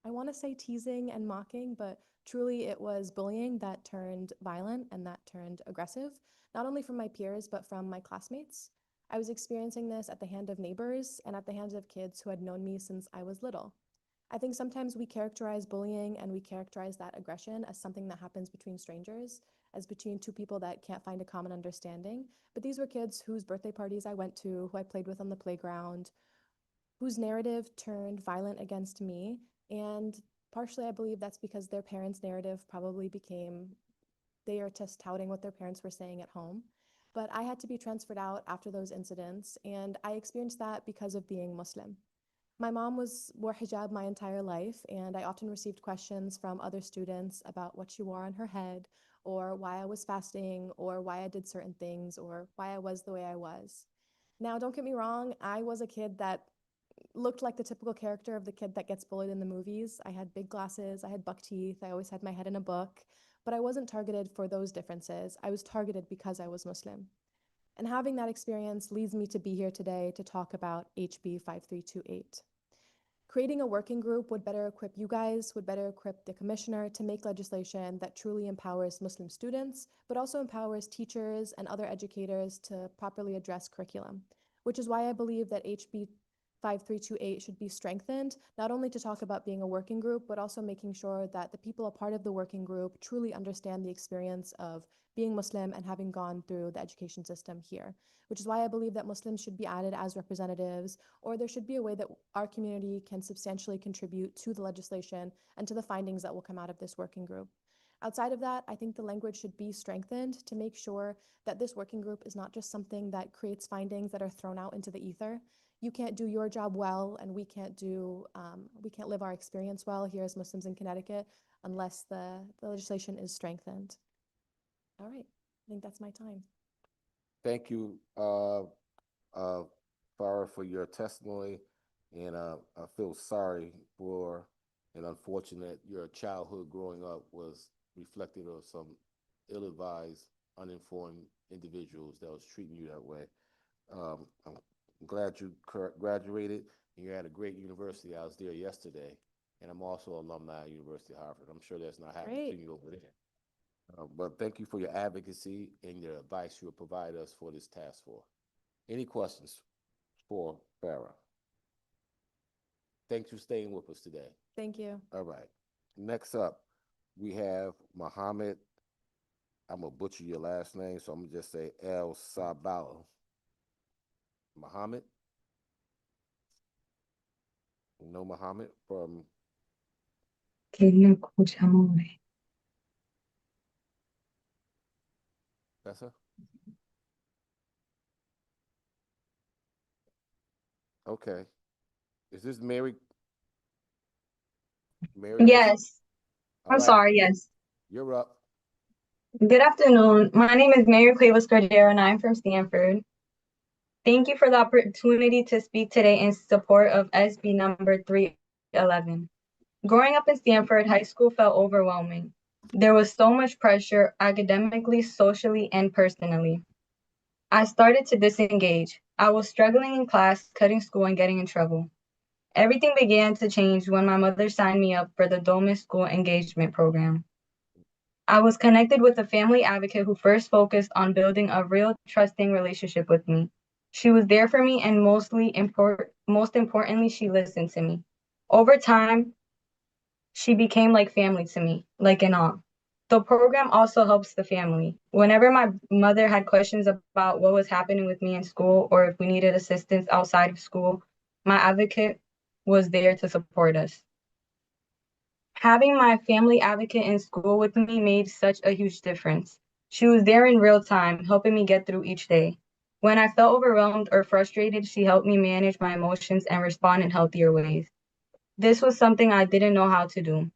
I want to say teasing and mocking, but truly it was bullying that turned violent and that turned aggressive, not only from my peers, but from my classmates. I was experiencing this at the hand of neighbors and at the hands of kids who had known me since I was little. I think sometimes we characterize bullying and we characterize that aggression as something that happens between strangers, as between 2 people that can't find a common understanding. But these were kids whose birthday parties I went to, who I played with on the playground, whose narrative turned violent against me. And partially, I believe that's because their parents' narrative probably became, they are just touting what their parents were saying at home. But I had to be transferred out after those incidents, and I experienced that because of being Muslim. My mom wore hijab my entire life, and I often received questions from other students about what she wore on her head, or why I was fasting, or why I did certain things, or why I was the way I was. Now, don't get me wrong, I was a kid that looked like the typical character of the kid that gets bullied in the movies. I had big glasses, I had buck teeth, I always had my head in a book, but I wasn't targeted for those differences. I was targeted because I was Muslim. And having that experience leads me to be here today to talk about HB 5328. Creating a working group would better equip you guys, would better equip the commissioner to make legislation that truly empowers Muslim students, but also empowers teachers and other educators to properly address curriculum, which is why I believe that HB 5328 should be strengthened, not only to talk about being a working group, but also making sure that the people a part of the working group truly understand the experience of being Muslim and having gone through the education system here, which is why I believe that Muslims should be added as representatives, or there should be a way that our community can substantially contribute to the legislation and to the findings that will come out of this working group. Outside of that, I think the language should be strengthened to make sure that this working group is not just something that creates findings that are thrown out into the ether. You can't do your job well, and we can't live our experience well here as Muslims in Connecticut unless the legislation is strengthened. All right, I think that's my time. Thank you, Farah, for your testimony, and I feel sorry for and unfortunate your childhood growing up was reflective of some ill-advised, uninformed individuals that was treating you that way. I'm glad you graduated and you're at a great university. I was there yesterday, and I'm also alumni at University of Hartford. I'm sure that's not happening to you over there. But thank you for your advocacy and your advice you will provide us for this task force. Any questions for Farah? Thanks for staying with us today. Thank you. All right. Next up, we have Muhammad. I'm going to butcher your last name, so I'm going to just say El Sabal. Muhammad? You know Muhammad from... That's her? Okay. Is this Mary? Mary? Yes. All I'm right. sorry, yes. You're up. Good afternoon. My name is Mary Cuevas Cordero, and I'm from Stanford. Thank you for the opportunity to speak today in support of SB number 311. Growing up in Stanford, high school felt overwhelming. There was so much pressure academically, socially, and personally. I started to disengage. I was struggling in class, cutting school, and getting in trouble. Everything began to change when my mother signed me up for the Domus School Engagement Program. I was connected with a family advocate who first focused on building a real trusting relationship with me. She was there for me and most importantly, she listened to me. Over time, she became like family to me, like an aunt. The program also helps the family. Whenever my mother had questions about what was happening with me in school or if we needed assistance outside of school, my advocate was there to support us. Having my family advocate in school with me made such a huge difference. She was there in real time, helping me get through each day. When I felt overwhelmed or frustrated, she helped me manage my emotions and respond in healthier ways. This was something I didn't know how to do.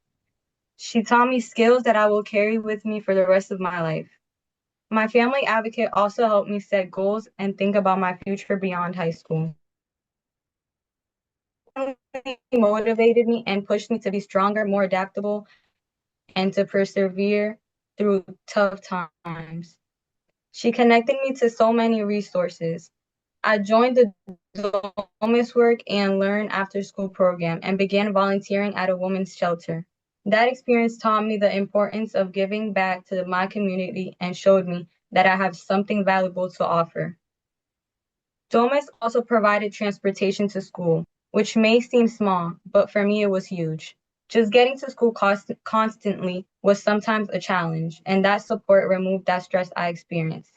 She taught me skills that I will carry with me for the rest of my life. My family advocate also helped me set goals and think about my future beyond high school. It motivated me and pushed me to be stronger, more adaptable, and to persevere through tough times. She connected me to so many resources. I joined the Domus Work and Learn After School program and began volunteering at a women's shelter. That experience taught me the importance of giving back to my community and showed me that I have something valuable to offer. Domus also provided transportation to school, which may seem small, but for me it was huge. Just getting to school constantly was sometimes a challenge, and that support removed that stress I experienced.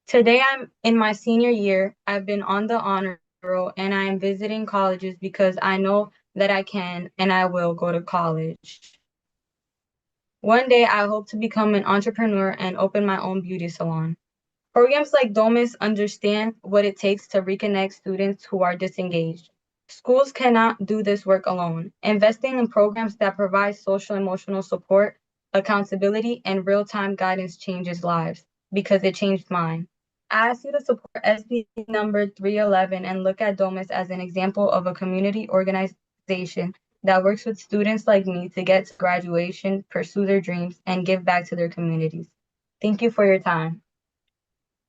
Today I'm in my senior year. I've been on the honor roll and I am visiting colleges because I know that I can and I will go to college. One day I hope to become an entrepreneur and open my own beauty salon. Programs like Domus understand what it takes to reconnect students who are disengaged. Schools cannot do this work alone. Investing in programs that provide social emotional support, accountability, and real-time guidance changes lives because it changed mine. I ask you to support SB number 311 and look at Domus as an example of a community organization that works with students like me to get to graduation, pursue their dreams, and give back to their communities. Thank you for your time.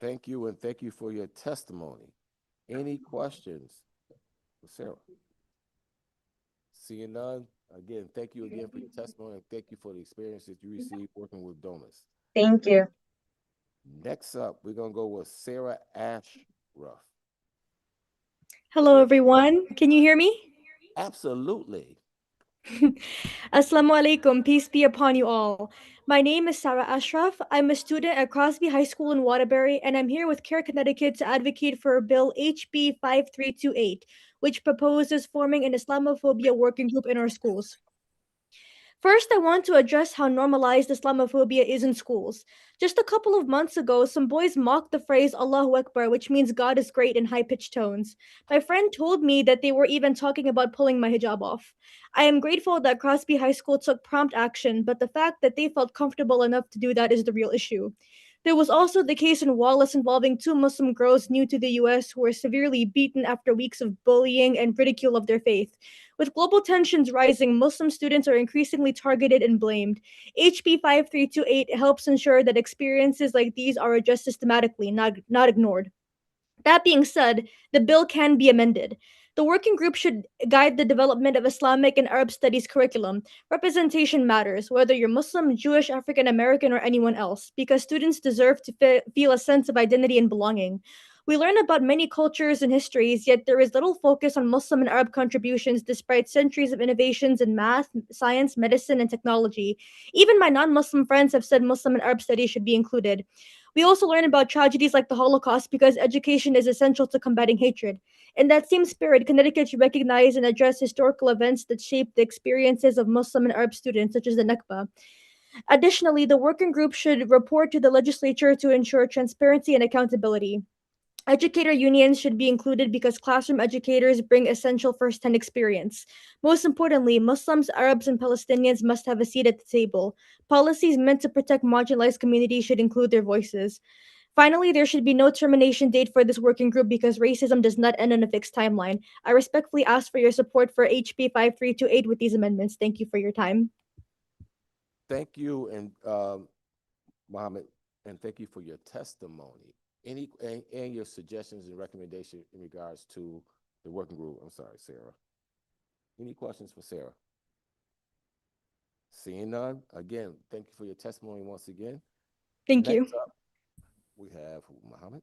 Thank you, and thank you for your testimony. Any questions for Sarah? Seeing none, again, thank you again for your testimony, and thank you for the experience that you received working with Domus. Thank you. Next up, we're gonna go with Sarah Ashruff. Hello, everyone. Can you hear me? Absolutely. Assalamu alaikum. Peace be upon you all. My name is Sarah Ashraf. I'm a student at Crosby High School in Waterbury, and I'm here with CARE Connecticut to advocate for Bill HB 5328, which proposes forming an Islamophobia working group in our schools. First, I want to address how normalized Islamophobia is in schools. Just a couple of months ago, some boys mocked the phrase Allahu Akbar, which means God is great, in high-pitched tones. My friend told me that they were even talking about pulling my hijab off. I am grateful that Crosby High School took prompt action, but the fact that they felt comfortable enough to do that is the real issue. There was also the case in Wallace involving two Muslim girls new to the US who were severely beaten after weeks of bullying and ridicule of their faith. With global tensions rising, Muslim students are increasingly targeted and blamed. HB 5328 helps ensure that experiences like these are addressed systematically, not ignored. That being said, the bill can be amended. The working group should guide the development of Islamic and Arab studies curriculum. Representation matters, whether you're Muslim, Jewish, African American, or anyone else, because students deserve to feel a sense of identity and belonging. We learn about many cultures and histories, yet there is little focus on Muslim and Arab contributions despite centuries of innovations in math, science, medicine, and technology. Even my non-Muslim friends have said Muslim and Arab studies should be included. We also learn about tragedies like the Holocaust because education is essential to combating hatred. In that same spirit, Connecticut should recognize and address historical events that shaped the experiences of Muslim and Arab students, such as the Nakba. Additionally, the working group should report to the legislature to ensure transparency and accountability. Educator unions should be included because classroom educators bring essential first-hand experience. Most importantly, Muslims, Arabs, and Palestinians must have a seat at the table. Policies meant to protect marginalized communities should include their voices. Finally, there should be no termination date for this working group because racism does not end on a fixed timeline. I respectfully ask for your support for HB 5328 with these amendments. Thank you for your time. thank you, and Mohammed, and thank you for your testimony. And your suggestions and recommendations in regards to the working group. I'm sorry, Sarah. Any questions for Sarah? Seeing none, again, thank you for your testimony once again. Thank you. Next up, we have Mohammed.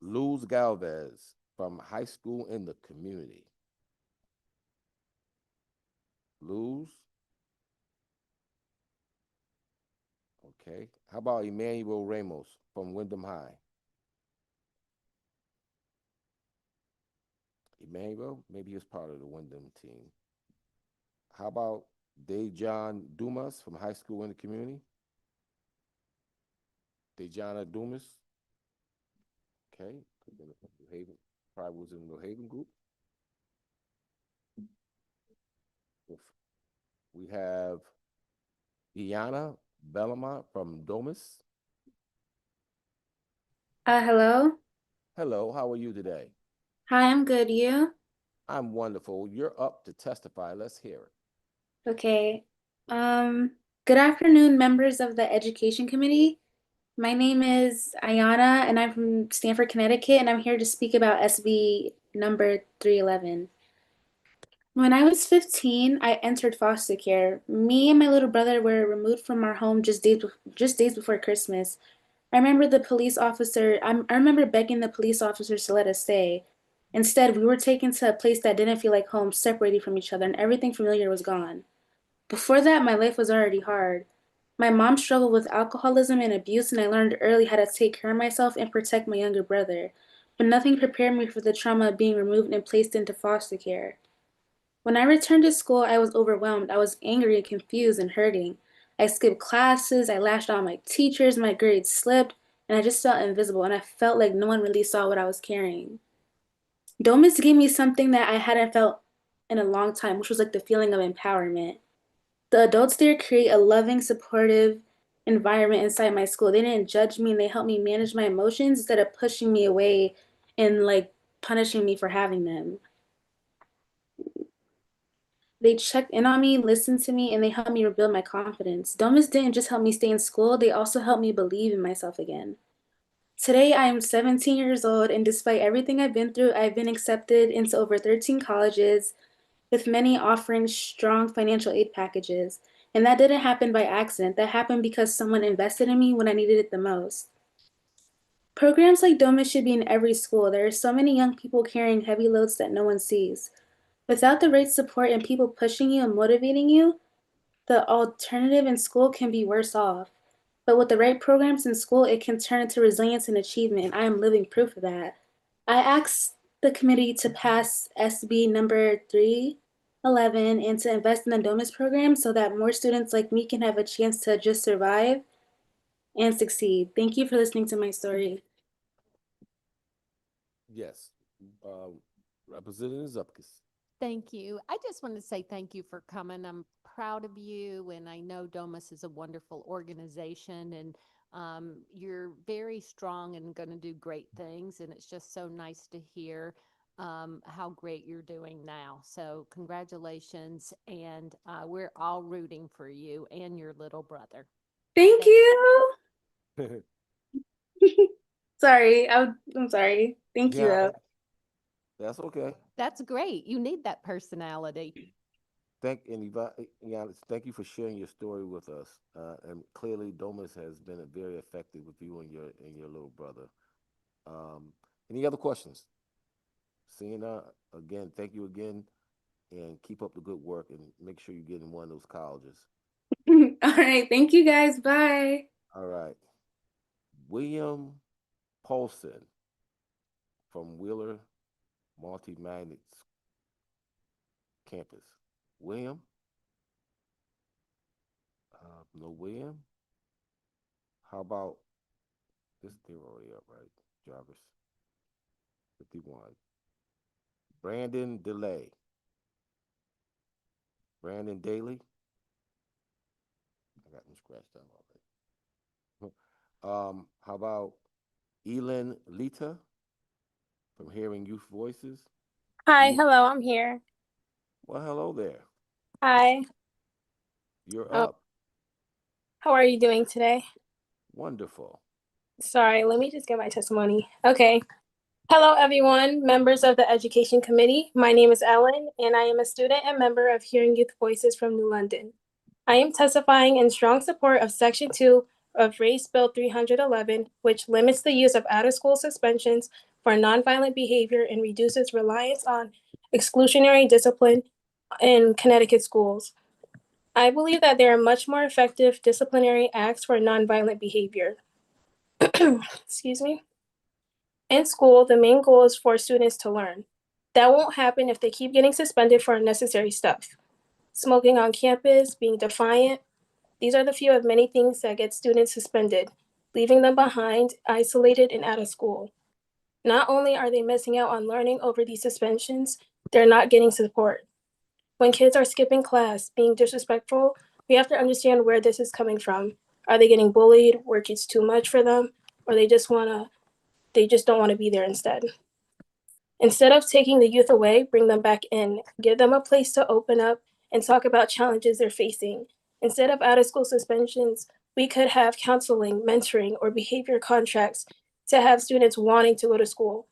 Luz Galvez from High School in the Community. Luz. Okay. How about Emmanuel Ramos from Wyndham High? Emmanuel, maybe he's part of the Wyndham team. How about Dejan Dumas from High School in the Community? Dejana Dumas. Okay. New Haven, probably was in the New Haven group. We have Iana Bellamont from Domus. Hello. Hello, how are you today? Hi, I'm good. You? I'm wonderful. You're up to testify. Let's hear it. Okay. Good afternoon, members of the Education Committee. My name is Ayana, and I'm from Stamford, Connecticut, and I'm here to speak about SB number 311. When I was 15, I entered foster care. Me and my little brother were removed from our home just days before Christmas. I remember I remember begging the police officers to let us stay. Instead, we were taken to a place that didn't feel like home, separated from each other, and everything familiar was gone. Before that, my life was already hard. My mom struggled with alcoholism and abuse, and I learned early how to take care of myself and protect my younger brother. But nothing prepared me for the trauma of being removed and placed into foster care. When I returned to school, I was overwhelmed. I was angry and confused and hurting. I skipped classes, I lashed out at my teachers, my grades slipped, and I just felt invisible, and I felt like no one really saw what I was carrying. Domus gave me something that I hadn't felt in a long time, which was like the feeling of empowerment. The adults there create a loving, supportive environment inside my school. They didn't judge me and they helped me manage my emotions instead of pushing me away and like punishing me for having them. They checked in on me, listened to me, and they helped me rebuild my confidence. Domus didn't just help me stay in school, they also helped me believe in myself again. Today, I am 17 years old, and despite everything I've been through, I've been accepted into over 13 colleges, with many offering strong financial aid packages. And that didn't happen by accident. That happened because someone invested in me when I needed it the most. Programs like Domus should be in every school. There are so many young people carrying heavy loads that no one sees. Without the right support and people pushing you and motivating you, the alternative in school can be worse off. But with the right programs in school, it can turn into resilience and achievement. And I am living proof of that. I asked the committee to pass SB number 311 and to invest in the Domus program so that more students like me can have a chance to just survive and succeed. Thank you for listening to my story. Yes. Representative Zupkis. Thank you. I just want to say thank you for coming. I'm proud of you, and I know Domus is a wonderful organization, and you're very strong and going to do great things, and it's just so nice to hear how great you're doing now. So congratulations, and we're all rooting for you and your little brother. Thank you. Sorry, I'm sorry. Thank you, though. That's okay. That's great. You need that personality. Thank you for sharing your story with us. And clearly, Domus has been very effective with you and your little brother. Any other questions? Seeing again, thank you again, and keep up the good work, and make sure you get in one of those colleges. All right, thank you guys. Bye. All right. William Paulson from Wheeler Multi-Magnets campus. William? No William? How about this? They're already up, right? Jarvis. 51. Brandon DeLay. Brandon Daly. I got them scratched out already. How about Elin Lita from Hearing Youth Voices? Hi, hello, I'm here. Well, hello there. Hi. You're Oh, up. how are you doing today? Wonderful. Sorry, let me just get my testimony. Okay. Hello, everyone, members of the Education Committee. My name is Ellen, and I am a student and member of Hearing Youth Voices from New London. I am testifying in strong support of Section 2 of Race Bill 311, which limits the use of out-of-school suspensions for nonviolent behavior and reduces reliance on exclusionary discipline in Connecticut schools. I believe that there are much more effective disciplinary acts for nonviolent behavior. Excuse me. In school, the main goal is for students to learn. That won't happen if they keep getting suspended for unnecessary stuff. Smoking on campus, being defiant, these are the few of many things that get students suspended, leaving them behind, isolated, and out of school. Not only are they missing out on learning over these suspensions, they're not getting support. When kids are skipping class, being disrespectful, we have to understand where this is coming from. Are they getting bullied, work is too much for them, or they just don't want to be there instead? Instead of taking the youth away, bring them back in. Give them a place to open up and talk about challenges they're facing. Instead of out of school suspensions, we could have counseling, mentoring, or behavior contracts to have students wanting to go to school.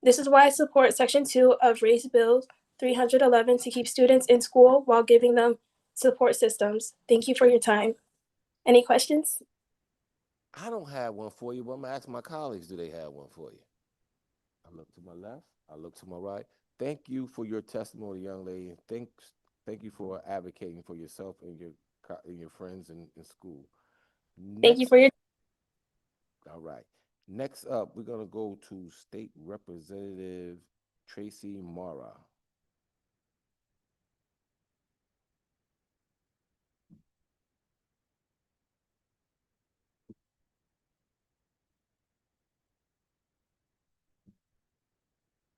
This is why I support Section 2 of Race Bill 311 to keep students in school while giving them support systems. Thank you for your time. Any questions? I don't have one for you, but I'm gonna ask my colleagues, do they have one for you? I look to my left, I look to my right. Thank you for your testimony, young lady. Thank you for advocating for yourself and your friends in school. Thank you for your All right. Next up, we're gonna go to State Representative Tracy Mara.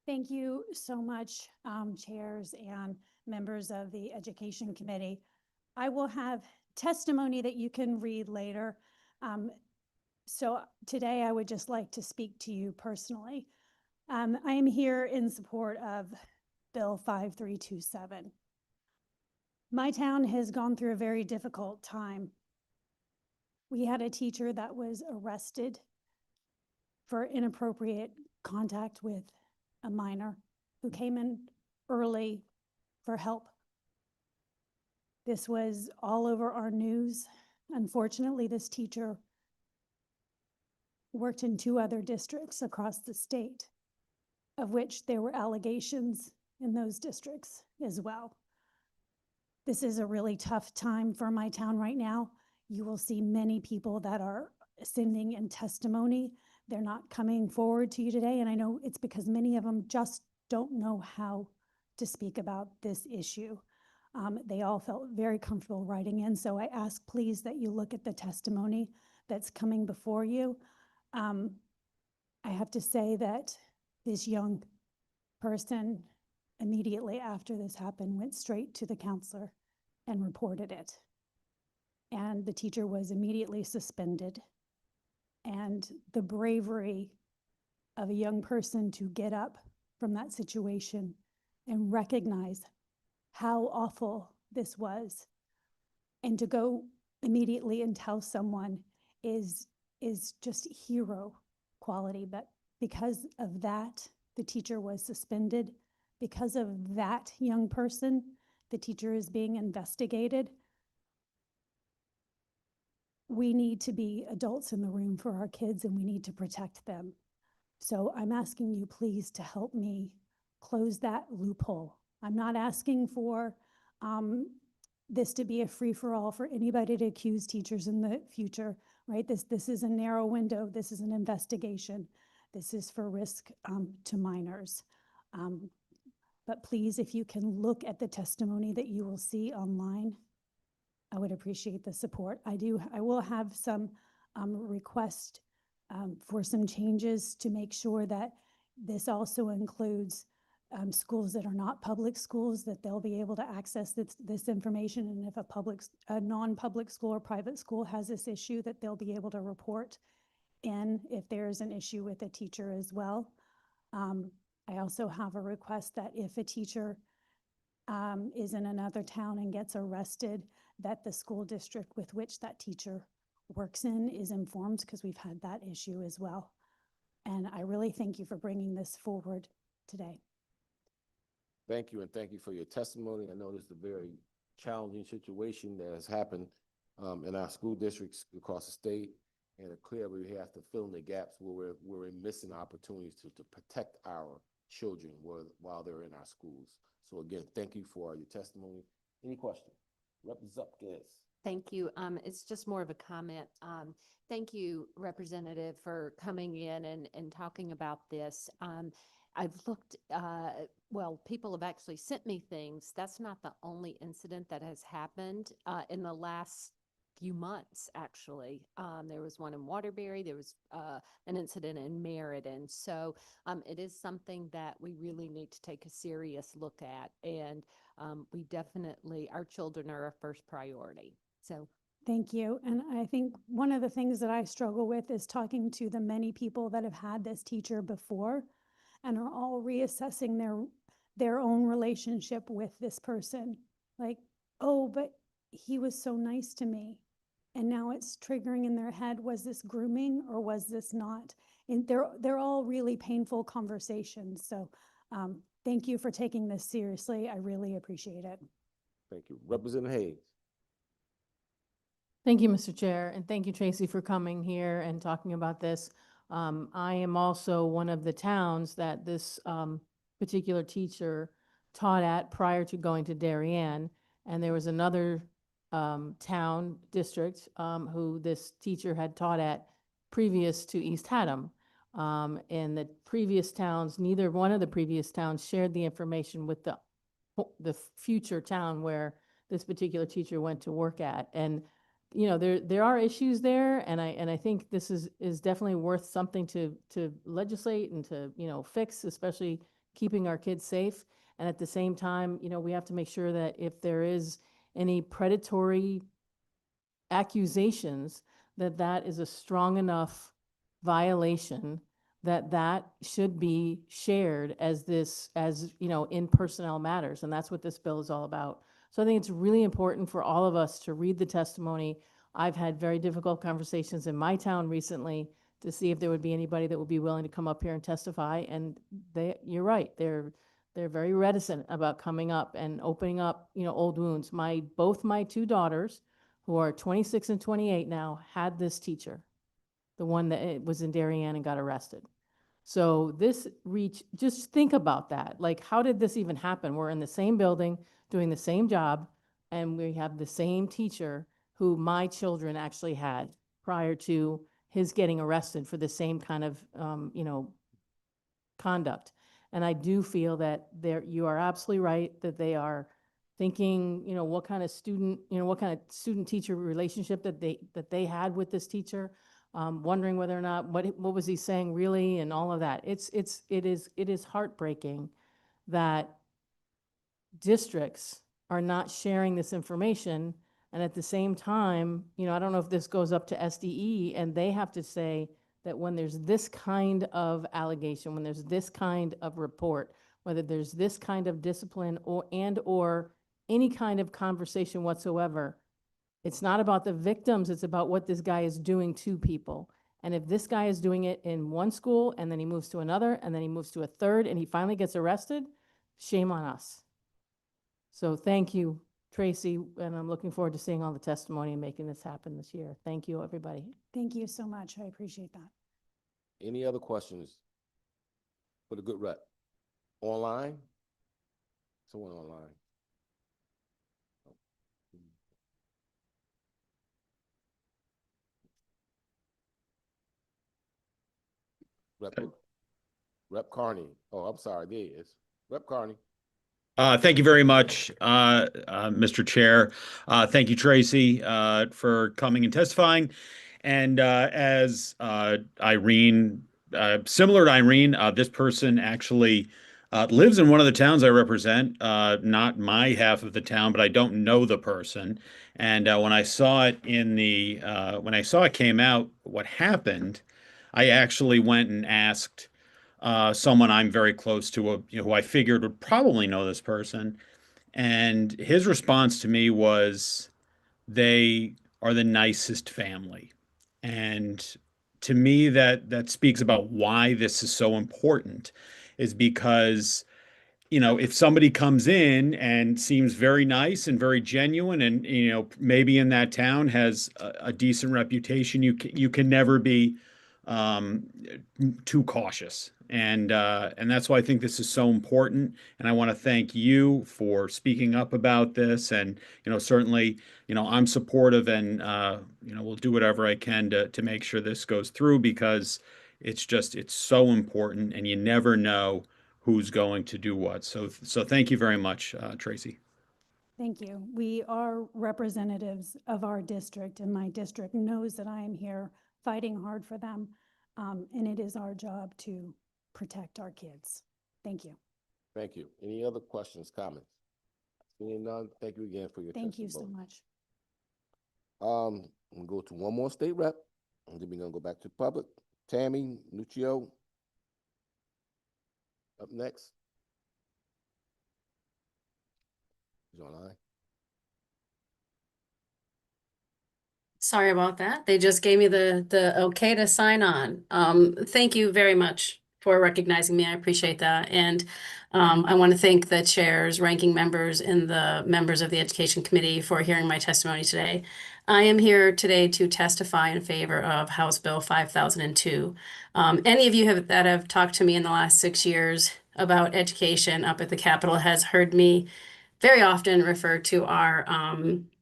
Thank you so much, chairs and members of the Education Committee. I will have testimony that you can read later. So today I would just like to speak to you personally. I am here in support of Bill 5327. My town has gone through a very difficult time. We had a teacher that was arrested for inappropriate contact with a minor who came in early for help. This was all over our news. Unfortunately, this teacher worked in 2 other districts across the state, of which there were allegations in those districts as well. This is a really tough time for my town right now. You will see many people that are sending in testimony. They're not coming forward to you today, and I know it's because many of them just don't know how to speak about this issue. They all felt very comfortable writing in, so I ask please that you look at the testimony that's coming before you. I have to say that this young person, immediately after this happened, went straight to the counselor and reported it. And the teacher was immediately suspended. And the bravery of a young person to get up from that situation and recognize how awful this was, and to go immediately and tell someone is just hero quality. But because of that, the teacher was suspended. Because of that young person, the teacher is being investigated. We need to be adults in the room for our kids, and we need to protect them. So I'm asking you please to help me close that loophole. I'm not asking for this to be a free-for-all for anybody to accuse teachers in the future, right? This is a narrow window. This is an investigation. This is for risk to minors. But please, if you can look at the testimony that you will see online, I would appreciate the support. I will have some request for some changes to make sure that this also includes schools that are not public schools, that they'll be able to access this information. And if a non-public school or private school has this issue, that they'll be able to report in if there's an issue with a teacher as well. I also have a request that if a teacher is in another town and gets arrested, that the school district with which that teacher works in is informed, because we've had that issue as well. And I really thank you for bringing this forward today. Thank you, and thank you for your testimony. I know this is a very challenging situation that has happened in our school districts across the state, and clearly we have to fill in the gaps where we're missing opportunities to protect our children while they're in our schools. So again, thank you for your testimony. Any questions? Rep. Zupkis. Thank you. It's just more of a comment. Thank you, Representative, for coming in and talking about this. I've looked, well, people have actually sent me things. That's not the only incident that has happened in the last few months, actually. There was one in Waterbury. There was an incident in Meriden. So it is something that we really need to take a serious look at. And we definitely, our children are our first priority. So Thank you. And I think one of the things that I struggle with is talking to the many people that have had this teacher before and are all reassessing their own relationship with this person. Like, oh, but he was so nice to me. And now it's triggering in their head, was this grooming or was this not? And they're all really painful conversations. So thank you for taking this seriously. I really appreciate it. Thank you. Representative Hayes. Thank you, Mr. Chair, and thank you, Tracy, for coming here and talking about this. I am also one of the towns that this particular teacher taught at prior to going to Darien, and there was another town district who this teacher had taught at previous to East Haddam. And the previous towns, neither one of the previous towns shared the information with the future town where this particular teacher went to work at. And you know, there are issues there, and I think this is definitely worth something to legislate and to, you know, fix, especially keeping our kids safe. And at the same time, you know, we have to make sure that if there is any predatory accusations, that is a strong enough violation that should be shared as you know, in personnel matters. And that's what this bill is all about. So I think it's really important for all of us to read the testimony. I've had very difficult conversations in my town recently to see if there would be anybody that would be willing to come up here and testify. And you're right, they're very reticent about coming up and opening up, you know, old wounds. Both my two daughters, who are 26 and 28 now, had this teacher, the one that was in Darien and got arrested. So just think about that. Like, how did this even happen? We're in the same building, doing the same job, and we have the same teacher who my children actually had prior to his getting arrested for the same kind of, you know, conduct. And I do feel that you are absolutely right that they are thinking, you know, what kind of student-teacher relationship that they had with this teacher, wondering whether or not what was he saying really, and all of that. It is heartbreaking that districts are not sharing this information, and at the same time, you know, I don't know if this goes up to SDE, and they have to say that when there's this kind of allegation, when there's this kind of report, whether there's this kind of discipline or any kind of conversation whatsoever, it's not about the victims, it's about what this guy is doing to people. And if this guy is doing it in one school, and then he moves to another, and then he moves to a third, and he finally gets arrested, shame on us. So thank you, Tracy, and I'm looking forward to seeing all the testimony and making this happen this year. Thank you, everybody. Thank you so much. I appreciate that. Any other questions for the good rep? Online? Someone online? Rep Carney. Oh, I'm sorry. There he is. Rep Carney. Thank you very much, Mr. Chair. Thank you, Tracy, for coming and testifying. And as Irene, similar to Irene, this person actually lives in one of the towns I represent, not my half of the town, but I don't know the person. And when I saw it when I saw it came out, what happened, I actually went and asked someone I'm very close to, who I figured would probably know this person. And his response to me was, they are the nicest family. And to me, that speaks about why this is so important, is because, if somebody comes in and seems very nice and very genuine and, maybe in that town has a decent reputation, you can never be um, too cautious. And that's why I think this is so important. And I want to thank you for speaking up about this. And, certainly, I'm supportive and, we'll do whatever I can to make sure this goes through, because it's so important and you never know who's going to do what. So thank you very much, Tracy. Thank you. We are representatives of our district, and my district knows that I am here fighting hard for them. And it is our job to protect our kids. Thank you. Thank you. Any other questions, comments? Seeing none, thank you again for your Thank you so testimony. much. We'll go to one more state rep, and then we're gonna go back to public. Tammy Nuccio. Up next. She's online. Sorry about that. They just gave me the okay to sign on. Thank you very much for recognizing me. I appreciate that. And I want to thank the chairs, ranking members, and the members of the Education Committee for hearing my testimony today. I am here today to testify in favor of House Bill 5002. Any of you that have talked to me in the last 6 years about education up at the Capitol has heard me very often refer to our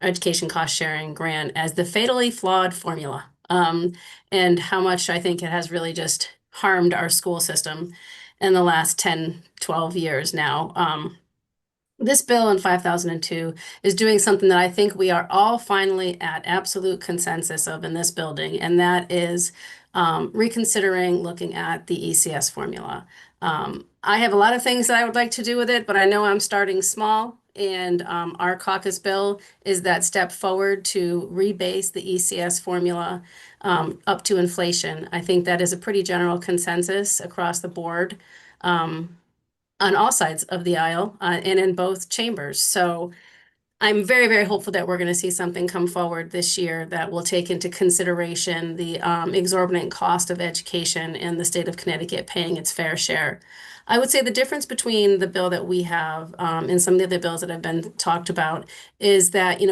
education cost sharing grant as the fatally flawed formula, and how much I think it has really just harmed our school system in the last 10, 12 years now. This bill in 5002 is doing something that I think we are all finally at absolute consensus of in this building, and that is reconsidering looking at the ECS formula. I have a lot of things that I would like to do with it, but I know I'm starting small, and our caucus bill is that step forward to rebase the ECS formula up to inflation. I think that is a pretty general consensus across the board. On all sides of the aisle and in both chambers. So I'm very, very hopeful that we're going to see something come forward this year that will take into consideration the exorbitant cost of education in the state of Connecticut paying its fair share. I would say the difference between the bill that we have and some of the other bills that have been talked about is that,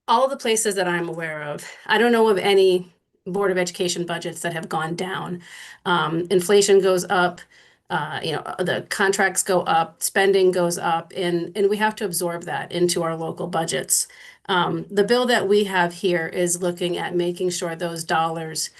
all of the places that I'm aware of, I don't know of any Board of Education budgets that have gone down. Inflation goes up, the contracts go up, spending goes up, and we have to absorb that into our local budgets. The bill that we have here is looking at making sure those dollars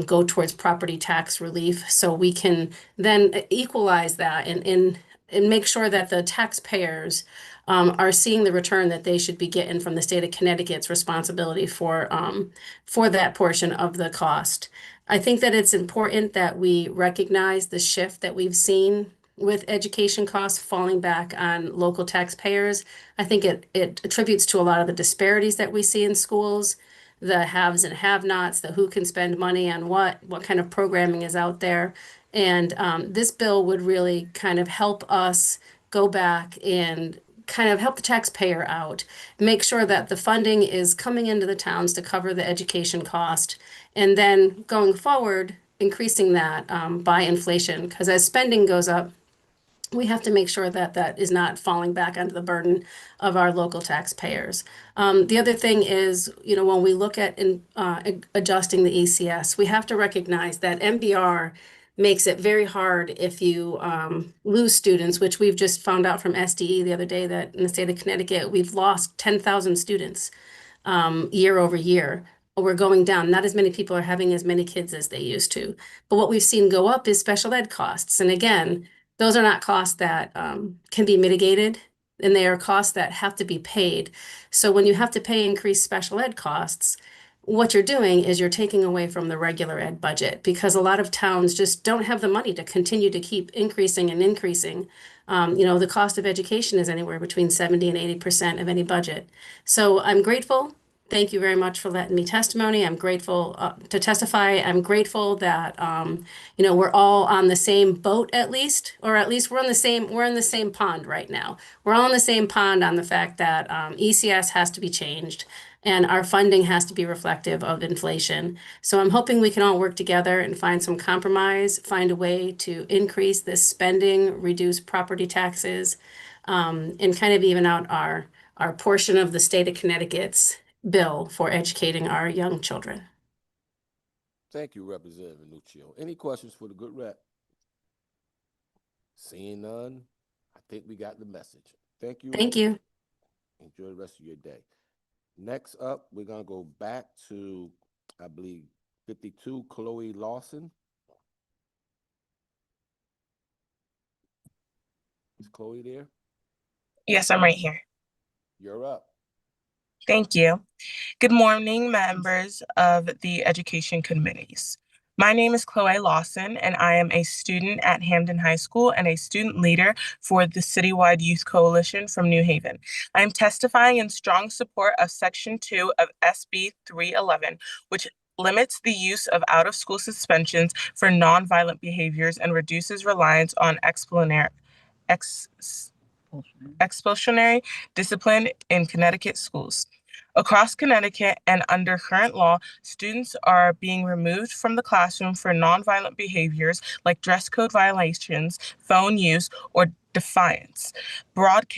go towards property tax relief, so we can then equalize that and make sure that the taxpayers are seeing the return that they should be getting from the state of Connecticut's responsibility for that portion of the cost. I think that it's important that we recognize the shift that we've seen with education costs falling back on local taxpayers. I think it attributes to a lot of the disparities that we see in schools, the haves and have-nots, the who can spend money on what kind of programming is out there. And this bill would really kind of help us go back and kind of help the taxpayer out, make sure that the funding is coming into the towns to cover the education cost, and then going forward, increasing that by inflation. Because as spending goes up, we have to make sure that that is not falling back under the burden of our local taxpayers. The other thing is, when we look at adjusting the ECS, we have to recognize that MBR makes it very hard if you lose students, which we've just found out from SDE the other day that in the state of Connecticut, we've lost 10,000 students year over year. We're going down. Not as many people are having as many kids as they used to. But what we've seen go up is special ed costs. And again, those are not costs that can be mitigated, and they are costs that have to be paid. So when you have to pay increased special ed costs, what you're doing is you're taking away from the regular ed budget, because a lot of towns just don't have the money to continue to keep increasing and increasing. The cost of education is anywhere between 70 and 80% of any budget. So I'm grateful Thank you very much for letting me testimony. I'm grateful to testify. I'm grateful that we're all on the same boat at least, or at least we're in the same pond right now. We're all in the same pond on the fact that ECS has to be changed and our funding has to be reflective of inflation. So I'm hoping we can all work together and find some compromise, find a way to increase this spending, reduce property taxes, and kind of even out our portion of the state of Connecticut's bill for educating our young children. Thank you, Representative Nuccio. Any questions for the good rep? Seeing none, I think we got the message. Thank you. Thank you. Enjoy the rest of your day. Next up, we're going to go back to, I believe, 52, Chloe Lawson. Is Chloe there? Yes, I'm right here. You're up. Thank you. Good morning, members of the education committees. My name is Chloe Lawson, and I am a student at Hamden High School and a student leader for the Citywide Youth Coalition from New Haven. I am testifying in strong support of Section 2 of SB 311, which limits the use of out-of-school suspensions for nonviolent behaviors and reduces reliance on expulsionary discipline in Connecticut schools. Across Connecticut and under current law, students are being removed from the classroom for nonviolent behaviors like dress code violations, phone use, or defiance. Broad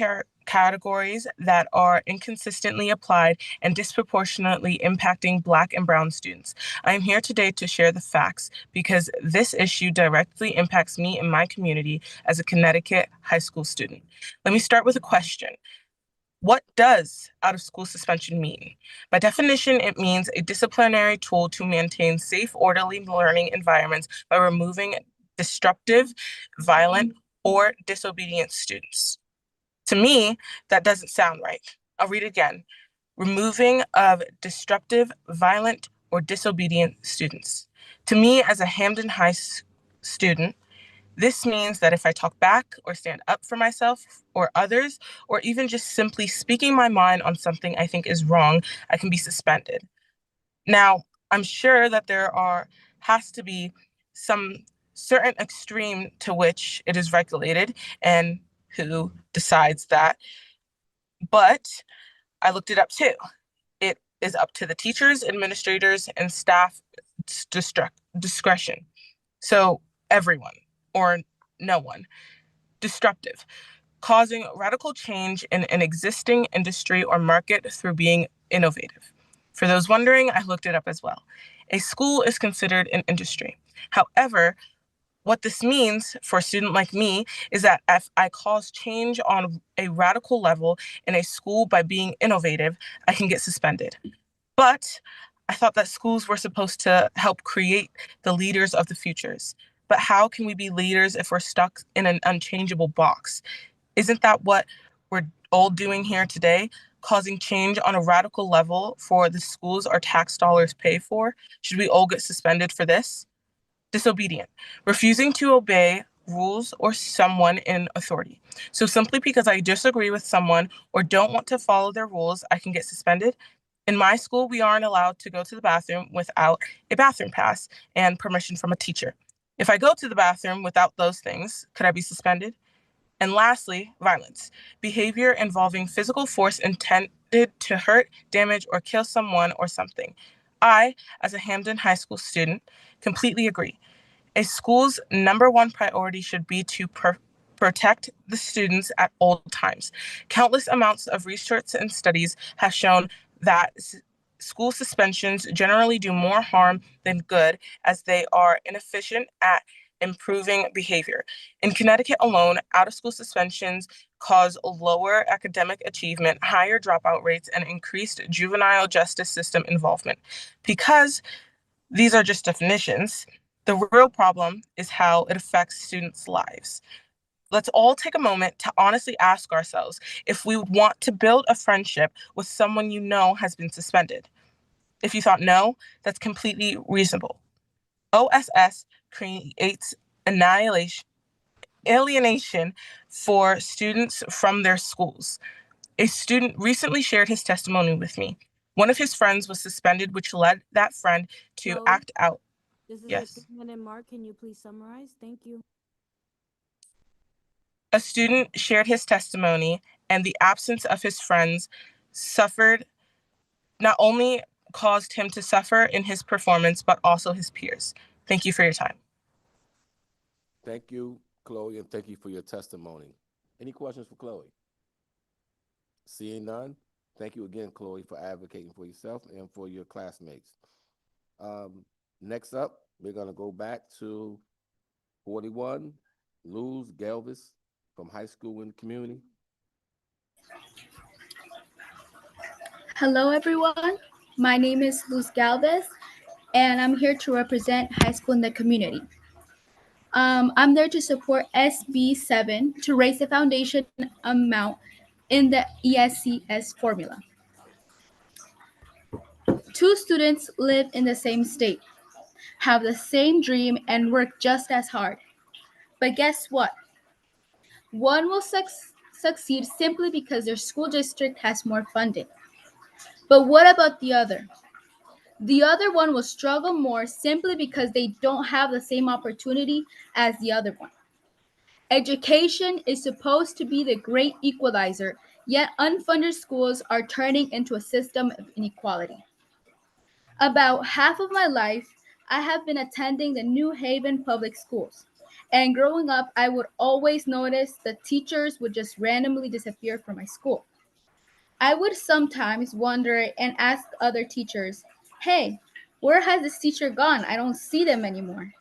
categories that are inconsistently applied and disproportionately impacting Black and Brown students. I am here today to share the facts because this issue directly impacts me and my community as a Connecticut high school student. Let me start with a question. What does out-of-school suspension mean? By definition, it means a disciplinary tool to maintain safe, orderly learning environments by removing disruptive, violent, or disobedient students. To me, that doesn't sound right. I'll read it again. Removing of disruptive, violent, or disobedient students. To me, as a Hamden High student, this means that if I talk back or stand up for myself or others, or even just simply speaking my mind on something I think is wrong, I can be suspended. Now, I'm sure that has to be some certain extreme to which it is regulated and who decides that. But I looked it up too. It is up to the teachers, administrators, and staff discretion. So everyone or no one. Disruptive, causing radical change in an existing industry or market through being innovative. For those wondering, I looked it up as well. A school is considered an industry. However, what this means for a student like me is that if I cause change on a radical level in a school by being innovative, I can get suspended. But I thought that schools were supposed to help create the leaders of the futures. But how can we be leaders if we're stuck in an unchangeable box? Isn't that what we're all doing here today? Causing change on a radical level for the schools our tax dollars pay for? Should we all get suspended for this? Disobedient, refusing to obey rules or someone in authority. So simply because I disagree with someone or don't want to follow their rules, I can get suspended. In my school, we aren't allowed to go to the bathroom without a bathroom pass and permission from a teacher. If I go to the bathroom without those things, could I be suspended? And lastly, violence, behavior involving physical force intended to hurt, damage, or kill someone or something. I, as a Hamden High School student, completely agree. A school's number one priority should be to protect the students at all times. Countless amounts of research and studies have shown that school suspensions generally do more harm than good as they are inefficient at improving behavior. In Connecticut alone, out-of-school suspensions cause lower academic achievement, higher dropout rates, and increased juvenile justice system involvement. Because these are just definitions, the real problem is how it affects students' lives. Let's all take a moment to honestly ask ourselves if we want to build a friendship with someone you know has been suspended. If you thought no, that's completely reasonable. OSS creates alienation for students from their schools. A student recently shared his testimony with me. One of his friends was suspended, which led that friend to Chloe? act out. This is Yes. Athena and Mark. Can you please summarize? Thank you. A student shared his testimony, and the absence of his friends suffered not only caused him to suffer in his performance, but also his peers. Thank you for your time. Thank you, Chloe, and thank you for your testimony. Any questions for Chloe? Seeing none, thank you again, Chloe, for advocating for yourself and for your classmates. Next up, we're going to go back to 41, Luz Galvis from high school and community. Hello, everyone. My name is Luz Galvez, and I'm here to represent high school in the community. I'm there to support SB 7 to raise the foundation amount in the ESCS formula. 2 students live in the same state, have the same dream, and work just as hard. But guess what? One will succeed simply because their school district has more funding. But what about the other? The other one will struggle more simply because they don't have the same opportunity as the other one. Education is supposed to be the great equalizer, yet unfunded schools are turning into a system of inequality. About half of my life, I have been attending the New Haven public schools. And growing up, I would always notice the teachers would just randomly disappear from my school. I would sometimes wonder and ask other teachers, hey, where has this teacher gone? I don't see them anymore.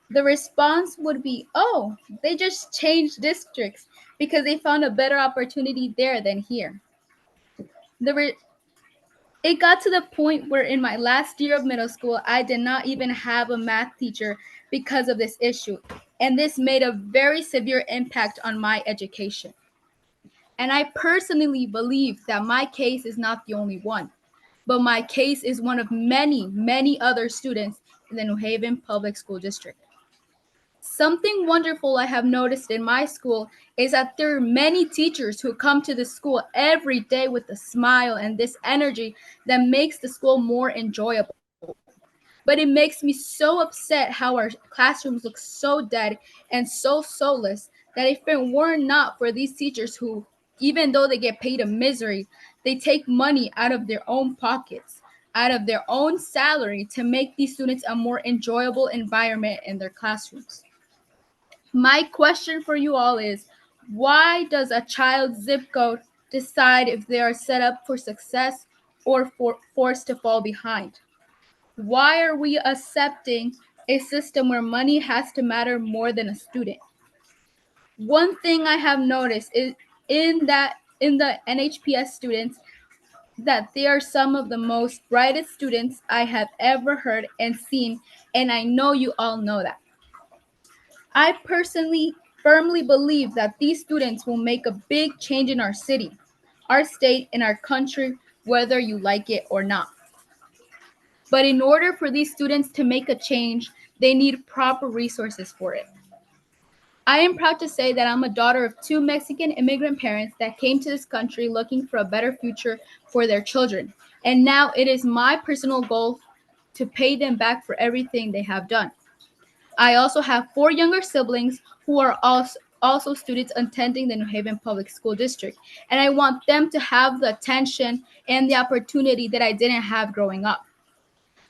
The response would be, oh, they just changed districts because they found a better opportunity there than here. It got to the point where in my last year of middle school, I did not even have a math teacher because of this issue, and this made a very severe impact on my education. And I personally believe that my case is not the only one, but my case is one of many, many other students in the New Haven Public School District. Something wonderful I have noticed in my school is that there are many teachers who come to the school every day with a smile and this energy that makes the school more enjoyable. But it makes me so upset how our classrooms look so dead and so soulless that if it were not for these teachers who, even though they get paid a misery, they take money out of their own pockets, out of their own salary to make these students a more enjoyable environment in their classrooms. My question for you all is, why does a child's zip code decide if they are set up for success or forced to fall behind? Why are we accepting a system where money has to matter more than a student? One thing I have noticed is in the NHPS students that they are some of the most brightest students I have ever heard and seen, and I know you all know that. I personally firmly believe that these students will make a big change in our city, our state, and our country, whether you like it or not. But in order for these students to make a change, they need proper resources for it. I am proud to say that I'm a daughter of 2 Mexican immigrant parents that came to this country looking for a better future for their children. And now it is my personal goal to pay them back for everything they have done. I also have 4 younger siblings who are also students attending the New Haven Public School District, and I want them to have the attention and the opportunity that I didn't have growing up.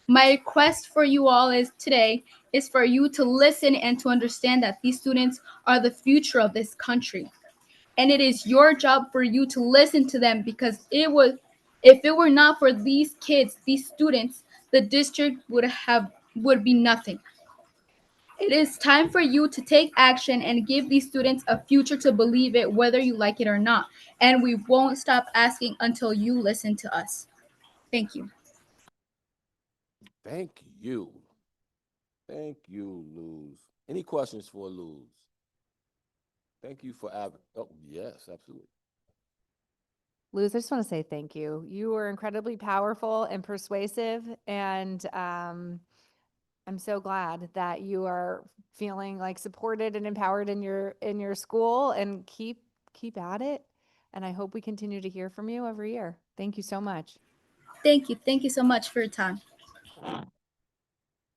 My request for you all today is for you to listen and to understand that these students are the future of this country. And it is your job for you to listen to them because if it were not for these kids, these students, the district would be nothing. It is time for you to take action and give these students a future to believe it, whether you like it or not. And we won't stop asking until you listen to us. Thank you. Thank you. Thank you, Luz. Any questions for Luz? Thank you for oh, yes, absolutely. Luz, I just want to say thank you. You were incredibly powerful and persuasive, and I'm so glad that you are feeling like supported and empowered in your school, and keep at it. And I hope we continue to hear from you every year. Thank you so much. Thank you. Thank you so much for your time.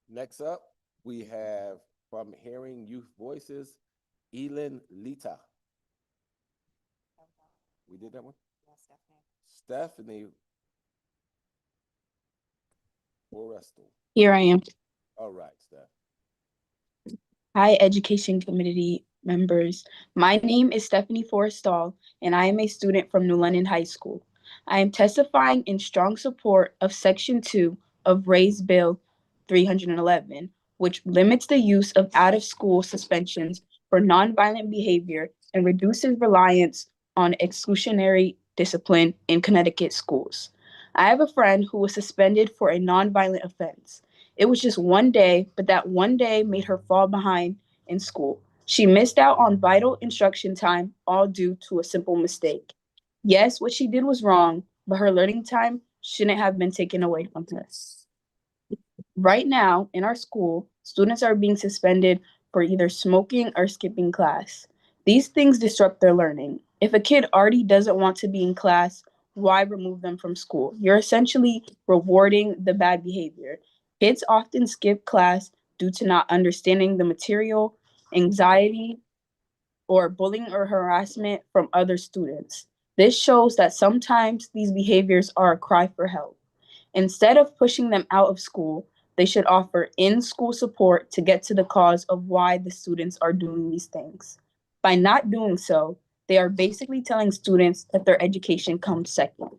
Next up, we have from Hearing Youth Voices, Elin Lita. We did that one? Stephanie Forrestal. Here I am. All right, Steph. Hi, Education Committee members. My name is Stephanie Forrestal, and I am a student from New London High School. I am testifying in strong support of Section 2 of Ray's Bill 311, which limits the use of out-of-school suspensions for nonviolent behavior and reduces reliance on exclusionary discipline in Connecticut schools. I have a friend who was suspended for a nonviolent offense. It was just one day, but that one day made her fall behind in school. She missed out on vital instruction time, all due to a simple mistake. Yes, what she did was wrong, but her learning time shouldn't have been taken away from her. Right now, in our school, students are being suspended for either smoking or skipping class. These things disrupt their learning. If a kid already doesn't want to be in class, why remove them from school? You're essentially rewarding the bad behavior. Kids often skip class due to not understanding the material, anxiety, or bullying or harassment from other students. This shows that sometimes these behaviors are a cry for help. Instead of pushing them out of school, they should offer in-school support to get to the cause of why the students are doing these things. By not doing so, they are basically telling students that their education comes second.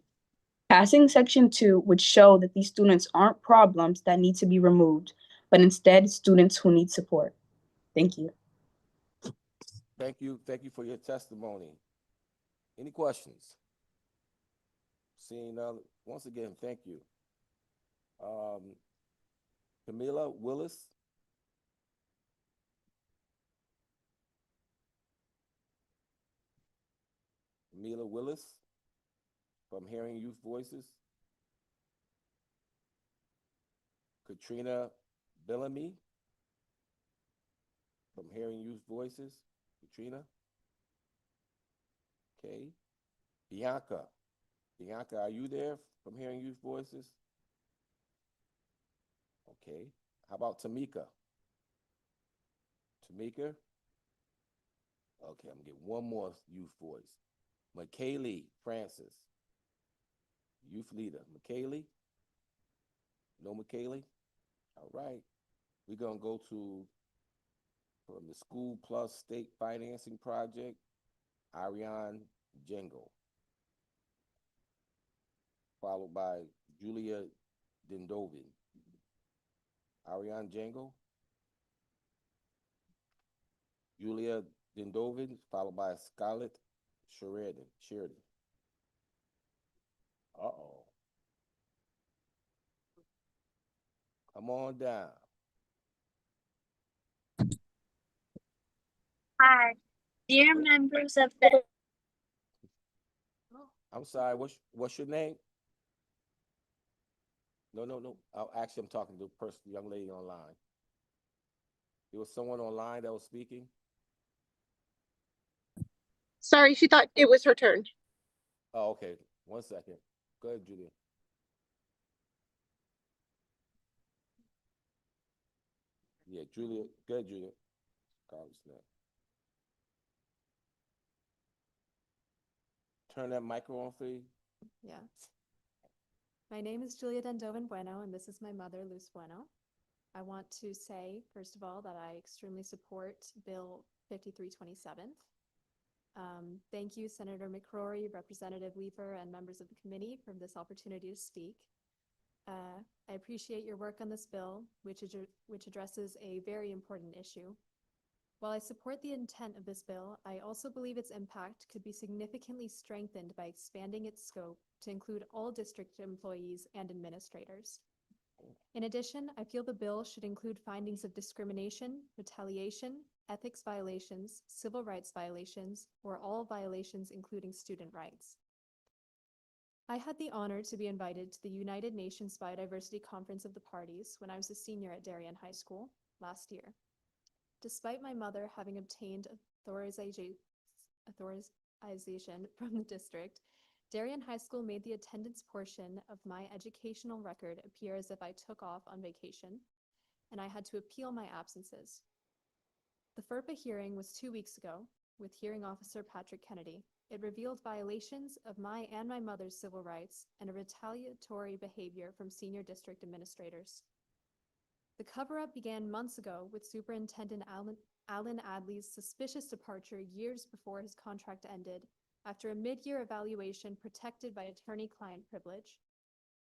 Passing Section 2 would show that these students aren't problems that need to be removed, but instead students who need support. Thank you. Thank you for your testimony. Any questions? Seeing none, once again, thank you. Camila Willis. Camila Willis from Hearing Youth Voices. Katrina Bellamy from Hearing Youth Voices. Katrina. Okay. Bianca. Bianca, are you there from Hearing Youth Voices? Okay. How about Tamika? Tamika? Okay, I'm gonna get one more youth voice. McKaylee Francis. Youth leader. McKaylee? No McKaylee? All right. We're gonna go to from the School Plus State Financing Project, Ariane Jengo. Followed by Julia Dindovin. Ariane Jango. Julia Dindovin, followed by Scarlett Sheridan. Uh-oh. Come on down. Hi, dear members of the. I'm sorry, what's your name? No. Actually, I'm talking to the person, the young lady online. There was someone online that was speaking. Sorry, she thought it was her turn. Oh, okay. 1 second. Go ahead, Julia. Yeah, Julia. Go ahead, Julia. Turn that micro on for you. Yeah. My name is Julia Dendovin Bueno, and this is my mother, Luz Bueno. I want to say, first of all, that I extremely support Bill 5327. Thank you, Senator McCrory, Representative Weaver, and members of the committee for this opportunity to speak. I appreciate your work on this bill, which addresses a very important issue. While I support the intent of this bill, I also believe its impact could be significantly strengthened by expanding its scope to include all district employees and administrators. In addition, I feel the bill should include findings of discrimination, retaliation, ethics violations, civil rights violations, or all violations including student rights. I had the honor to be invited to the United Nations Biodiversity Conference of the Parties when I was a senior at Darien High School last year. Despite my mother having obtained authorization from the district, Darien High School made the attendance portion of my educational record appear as if I took off on vacation, and I had to appeal my absences. The FERPA hearing was 2 weeks ago, with hearing officer Patrick Kennedy. It revealed violations of my and my mother's civil rights and a retaliatory behavior from senior district administrators. The cover-up began months ago with Superintendent Alan Adley's suspicious departure years before his contract ended, after a mid-year evaluation protected by attorney-client privilege.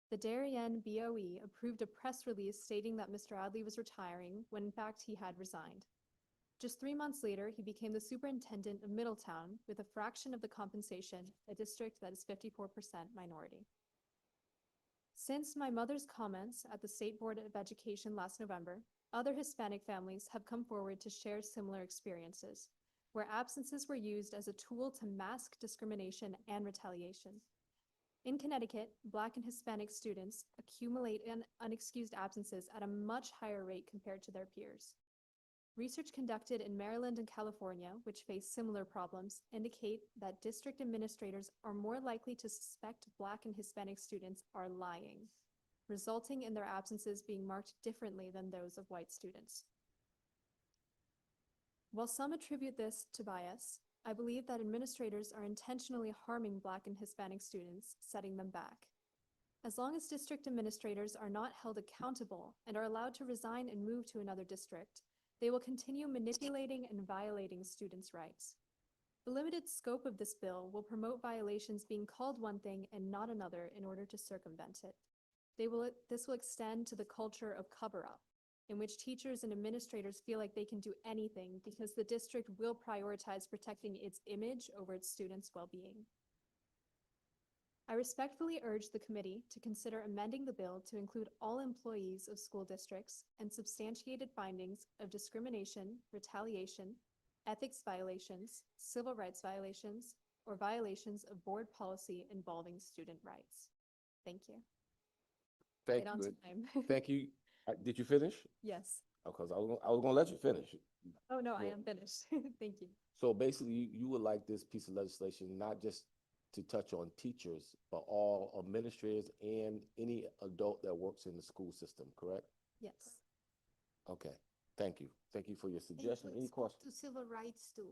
The Darien BOE approved a press release stating that Mr. Adley was retiring, when in fact he had resigned. Just 3 months later, he became the superintendent of Middletown with a fraction of the compensation, a district that is 54% minority. Since my mother's comments at the State Board of Education last November, other Hispanic families have come forward to share similar experiences, where absences were used as a tool to mask discrimination and retaliation. In Connecticut, Black and Hispanic students accumulate unexcused absences at a much higher rate compared to their peers. Research conducted in Maryland and California, which face similar problems, indicate that district administrators are more likely to suspect Black and Hispanic students are lying, resulting in their absences being marked differently than those of white students. While some attribute this to bias, I believe that administrators are intentionally harming Black and Hispanic students, setting them back. As long as district administrators are not held accountable and are allowed to resign and move to another district, they will continue manipulating and violating students' rights. The limited scope of this bill will promote violations being called one thing and not another in order to circumvent it. This will extend to the culture of cover-up, in which teachers and administrators feel like they can do anything because the district will prioritize protecting its image over its students' well-being. I respectfully urge the committee to consider amending the bill to include all employees of school districts and substantiated findings of discrimination, retaliation, ethics violations, civil rights violations, or violations of board policy involving student rights. Thank you. Thank Right on you. time. Thank you. Did you finish? Yes. Because I was gonna let you finish. Oh, no, I Well, am finished. Thank you. So basically, you would like this piece of legislation not just to touch on teachers, but all administrators and any adult that works in the school system, correct? Yes. Okay, thank you. Thank you for your suggestion. Any questions? To civil rights too,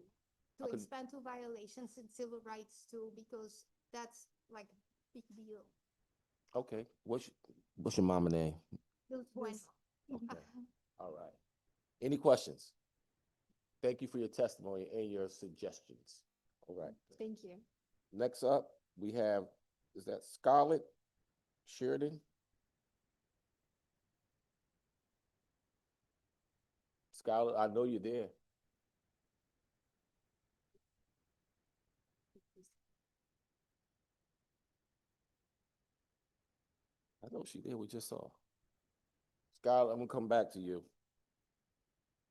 I to can- expand to violations in civil rights too, because that's like a big deal. Okay, what's your mama name? Bueno. Okay, all right. Any questions? Thank you for your testimony and your suggestions. All right. Thank you. Next up, we have, is that Scarlett Sheridan? Scarlett, I know you're there. I know she there, we just saw. Scarlett, I'm gonna come back to you.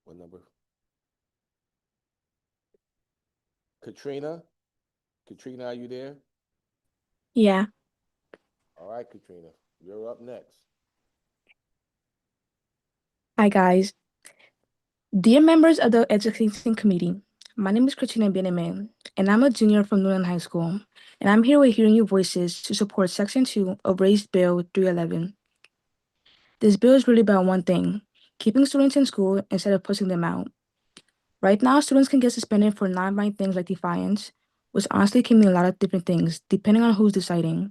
What number? Katrina? Katrina, are you there? Yeah. All right, Katrina, you're up next. Hi, guys. Dear members of the Education Committee, my name is Katrina Benjamin, and I'm a junior from Newland High School, and I'm here with Hearing Your Voices to support Section 2 of Raised Bill 311. This bill is really about one thing, keeping students in school instead of pushing them out. Right now, students can get suspended for non-violent things like defiance, which honestly can mean a lot of different things, depending on who's deciding.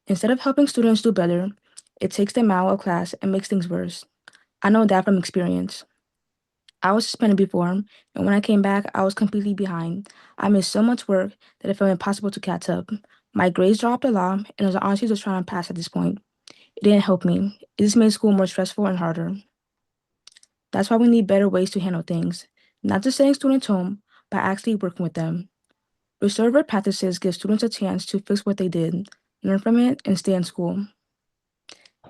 Instead of helping students do better, it takes them out of class and makes things worse. I know that from experience. I was suspended before, and when I came back, I was completely behind. I missed so much work that it felt impossible to catch up. My grades dropped a lot, and I was honestly just trying to pass at this point. It didn't help me. It just made school more stressful and harder. That's why we need better ways to handle things, not just sending students home, but actually working with them. Restorative practices give students a chance to fix what they did, learn from it, and stay in school.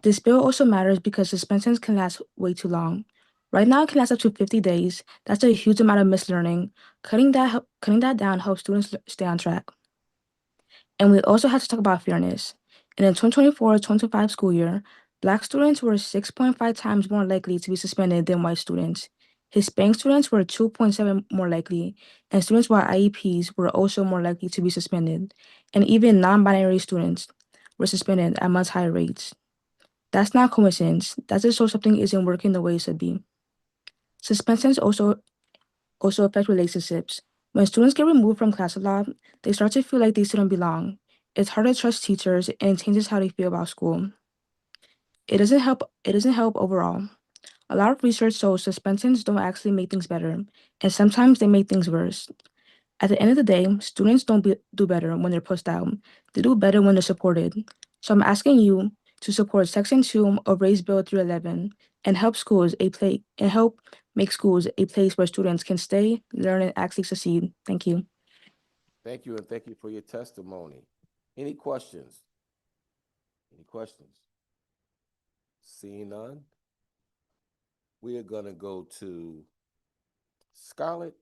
This bill also matters because suspensions can last way too long. Right now, it can last up to 50 days. That's a huge amount of mislearning. Cutting that down helps students stay on track. And we also have to talk about fairness. In the 2024-2025 school year, Black students were 6.5 times more likely to be suspended than white students. Hispanic students were 2.7 more likely, and students with IEPs were also more likely to be suspended, and even non-binary students were suspended at much higher rates. That's not coincidence. That just shows something isn't working the way it should be. Suspensions also affect relationships. When students get removed from class a lot, they start to feel like they shouldn't belong. It's hard to trust teachers, and it changes how they feel about school. It doesn't help overall. A lot of research shows suspensions don't actually make things better, and sometimes they make things worse. At the end of the day, students don't do better when they're pushed out. They do better when they're supported. So I'm asking you to support Section 2 of Raise Bill 311 and help make schools a place where students can stay, learn, and actually succeed. Thank you. Thank you, and thank you for your testimony. Any questions? Any questions? Seeing none, we are gonna go to Scarlett.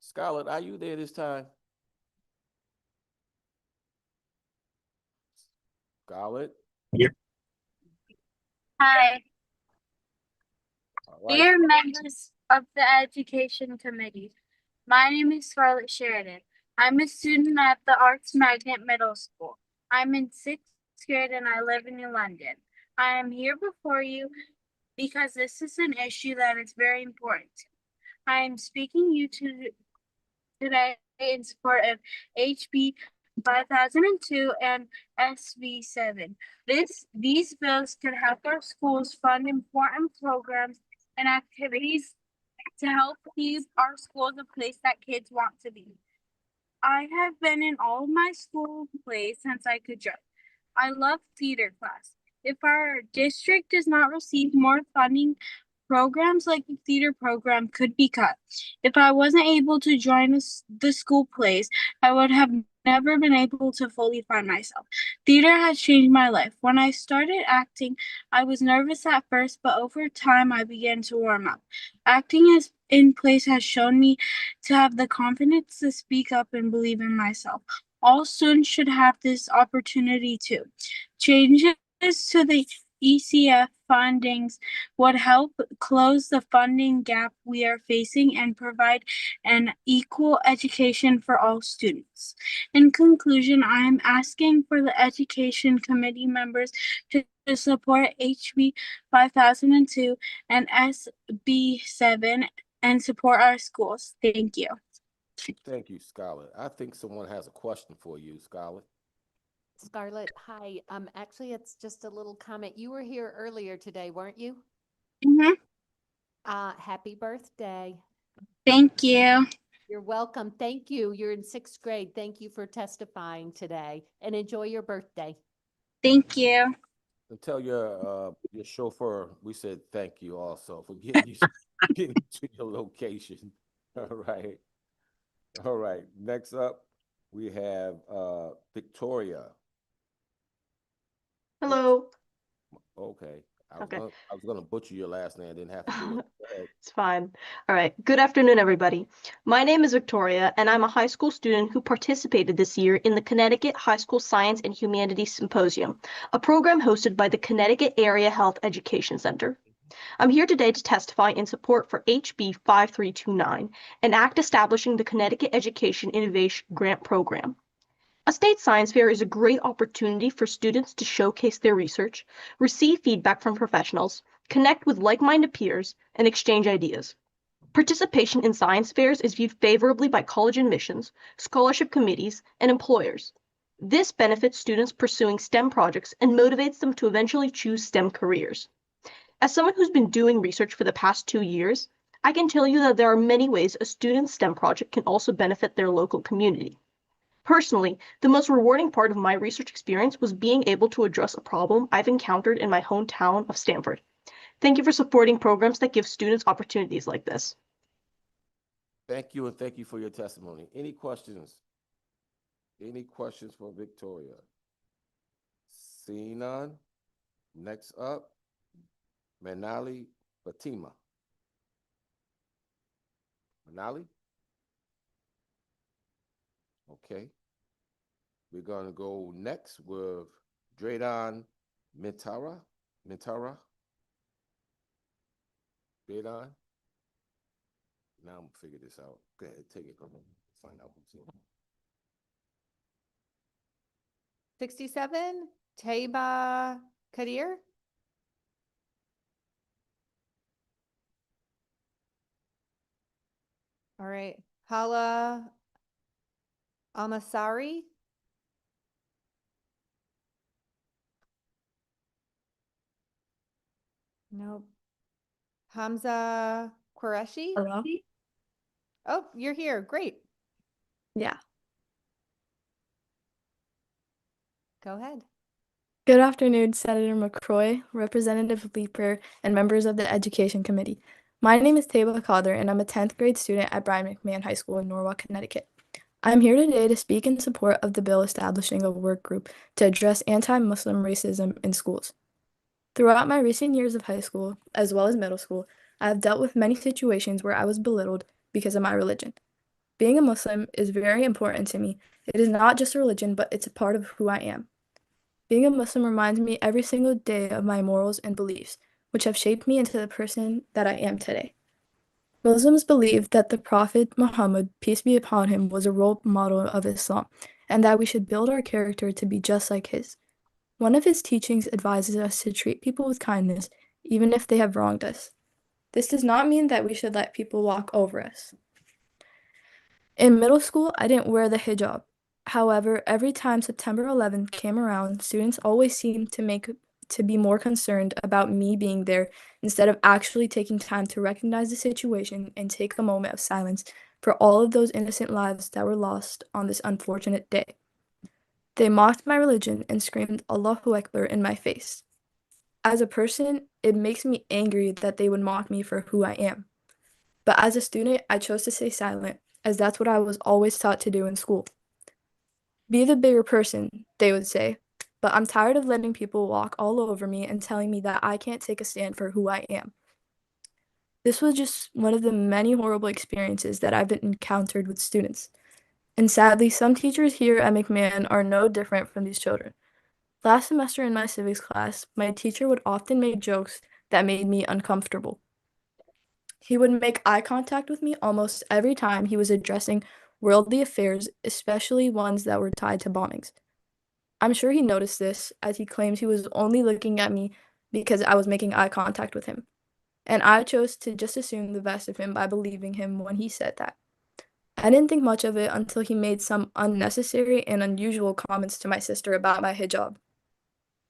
Scarlett, are you there this time? Scarlett? Yeah. Hi, All right. dear members of the Education Committee. My name is Scarlett Sheridan. I'm a student at the Arts Magnet Middle School. I'm in 6th grade and I live in New London. I am here before you because this is an issue that is very important. I am speaking you today in support of HB 5002 and SB 7. These bills can help our schools fund important programs and activities to help keep our schools a place that kids want to be. I have been in all of my school plays since I could jump. I love theater class. If our district does not receive more funding, programs like the theater program could be cut. If I wasn't able to join the school plays, I would have never been able to fully find myself. Theater has changed my life. When I started acting, I was nervous at first, but over time I began to warm up. Acting in plays has shown me to have the confidence to speak up and believe in myself. All students should have this opportunity too. Changes to the ECF fundings would help close the funding gap we are facing and provide an equal education for all students. In conclusion, I am asking for the Education Committee members to support HB 5002 and SB 7 and support our schools. Thank you. Thank you, Scarlett. I think someone has a question for you, Scarlett. Scarlett, hi. Actually, it's just a little comment. You were here earlier today, weren't you? Mm-hmm. Happy birthday. Thank you. You're welcome. Thank you. You're in 6th grade. Thank you for testifying today and enjoy your birthday. Thank you. And tell your chauffeur we said thank you also for getting you getting to your location. All right. All right. Next up, we have Victoria. Hello. Okay. Okay. I was gonna butcher your last name. I didn't have to do it. Go ahead. It's fine. All right. Good afternoon, everybody. My name is Victoria, and I'm a high school student who participated this year in the Connecticut High School Science and Humanities Symposium, a program hosted by the Connecticut Area Health Education Center. I'm here today to testify in support for HB 5329, an act establishing the Connecticut Education Innovation Grant Program. A state science fair is a great opportunity for students to showcase their research, receive feedback from professionals, connect with like-minded peers, and exchange ideas. Participation in science fairs is viewed favorably by college admissions, scholarship committees, and employers. This benefits students pursuing STEM projects and motivates them to eventually choose STEM careers. As someone who's been doing research for the past 2 years, I can tell you that there are many ways a student's STEM project can also benefit their local community. Personally, the most rewarding part of my research experience was being able to address a problem I've encountered in my hometown of Stamford. Thank you for supporting programs that give students opportunities like this. Thank you, and thank you for your testimony. Any questions? Any questions for Victoria? Seeing none. Next up, Manali Fatima. Manali? Okay. We're going to go next with Draydon Mintara. Draydon? Now I'm gonna figure this out. Go ahead, take it. Find out who's here. 67, Taiba Kadir. All right, Hala Amasari. Nope. Hamza Qureshi. Hello? Oh, you're here. Great. Yeah. Go ahead. Good afternoon, Senator McCroy, Representative Leeper, and members of the Education Committee. My name is Taba Kader, and I'm a 10th grade student at Brian McMahon High School in Norwalk, Connecticut. I'm here today to speak in support of the bill establishing a work group to address anti-Muslim racism in schools. Throughout my recent years of high school, as well as middle school, I have dealt with many situations where I was belittled because of my religion. Being a Muslim is very important to me. It is not just a religion, but it's a part of who I am. Being a Muslim reminds me every single day of my morals and beliefs, which have shaped me into the person that I am today. Muslims believe that the Prophet Muhammad, peace be upon him, was a role model of Islam, and that we should build our character to be just like his. One of his teachings advises us to treat people with kindness, even if they have wronged us. This does not mean that we should let people walk over us. In middle school, I didn't wear the hijab. However, every time September 11th came around, students always seemed to be more concerned about me being there instead of actually taking time to recognize the situation and take a moment of silence for all of those innocent lives that were lost on this unfortunate day. They mocked my religion and screamed Allahu Akbar in my face. As a person, it makes me angry that they would mock me for who I am. But as a student, I chose to stay silent, as that's what I was always taught to do in school. Be the bigger person, they would say, but I'm tired of letting people walk all over me and telling me that I can't take a stand for who I am. This was just one of the many horrible experiences that I've encountered with students. And sadly, some teachers here at McMahon are no different from these children. Last semester in my civics class, my teacher would often make jokes that made me uncomfortable. He would make eye contact with me almost every time he was addressing worldly affairs, especially ones that were tied to bombings. I'm sure he noticed this, as he claims he was only looking at me because I was making eye contact with him. And I chose to just assume the best of him by believing him when he said that. I didn't think much of it until he made some unnecessary and unusual comments to my sister about my hijab.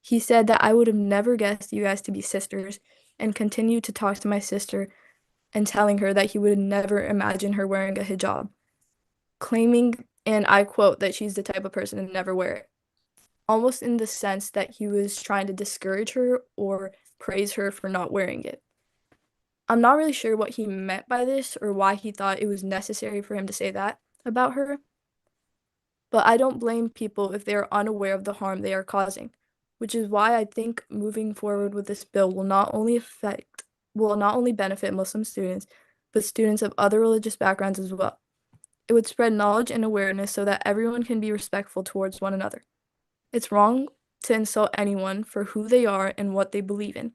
He said that I would have never guessed you guys to be sisters, and continued to talk to my sister and telling her that he would never imagine her wearing a hijab, claiming, and I quote, that she's the type of person to never wear it, almost in the sense that he was trying to discourage her or praise her for not wearing it. I'm not really sure what he meant by this or why he thought it was necessary for him to say that about her, but I don't blame people if they are unaware of the harm they are causing, which is why I think moving forward with this bill will not only benefit Muslim students, but students of other religious backgrounds as well. It would spread knowledge and awareness so that everyone can be respectful towards one another. It's wrong to insult anyone for who they are and what they believe in.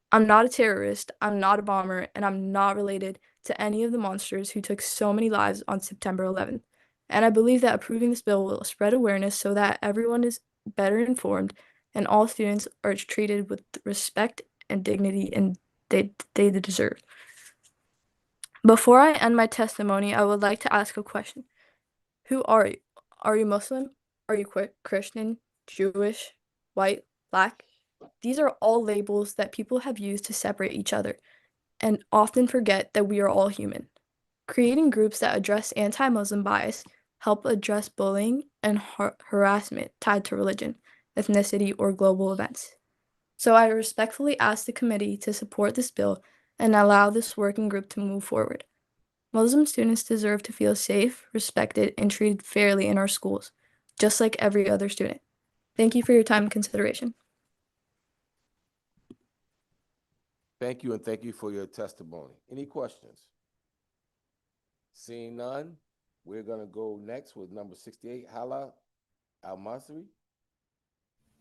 I'm not a terrorist, I'm not a bomber, and I'm not related to any of the monsters who took so many lives on September 11th. And I believe that approving this bill will spread awareness so that everyone is better informed and all students are treated with respect and dignity and they deserve. Before I end my testimony, I would like to ask a question. Who are you? Are you Muslim? Are you Christian, Jewish, white, black? These are all labels that people have used to separate each other and often forget that we are all human. Creating groups that address anti-Muslim bias help address bullying and harassment tied to religion, ethnicity, or global events. So I respectfully ask the committee to support this bill and allow this working group to move forward. Muslim students deserve to feel safe, respected, and treated fairly in our schools, just like every other student. Thank you for your time and consideration. Thank you, and thank you for your testimony. Any questions? Seeing none, we're gonna go next with number 68, Hala Al-Masri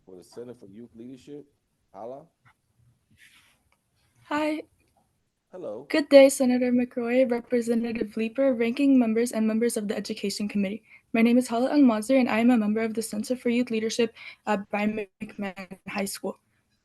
for the Center for Youth Leadership. Hala? Hi, Hello. Good day, Senator McCroy, Representative Leeper, ranking members, and members of the Education Committee. My name is Hala Almazir, and I am a member of the Center for Youth Leadership at Brian McMahon High School.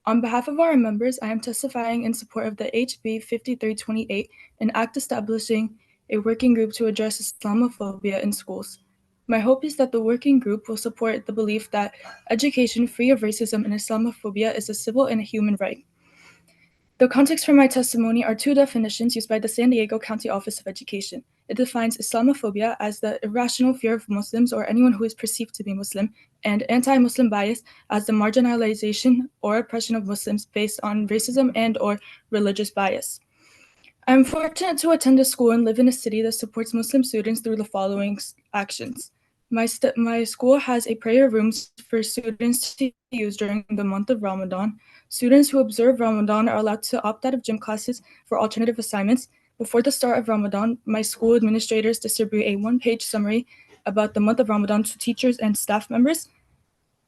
On behalf of our members, I am testifying in support of the HB 5328, an act establishing a working group to address Islamophobia in schools. My hope is that the working group will support the belief that education free of racism and Islamophobia is a civil and a human right. The context for my testimony are two definitions used by the San Diego County Office of Education. It defines Islamophobia as the irrational fear of Muslims or anyone who is perceived to be Muslim, and anti-Muslim bias as the marginalization or oppression of Muslims based on racism and/or religious bias. I am fortunate to attend a school and live in a city that supports Muslim students through the following actions. My school has a prayer rooms for students to use during the month of Ramadan. Students who observe Ramadan are allowed to opt out of gym classes for alternative assignments. Before the start of Ramadan, my school administrators distribute a one-page summary about the month of Ramadan to teachers and staff members.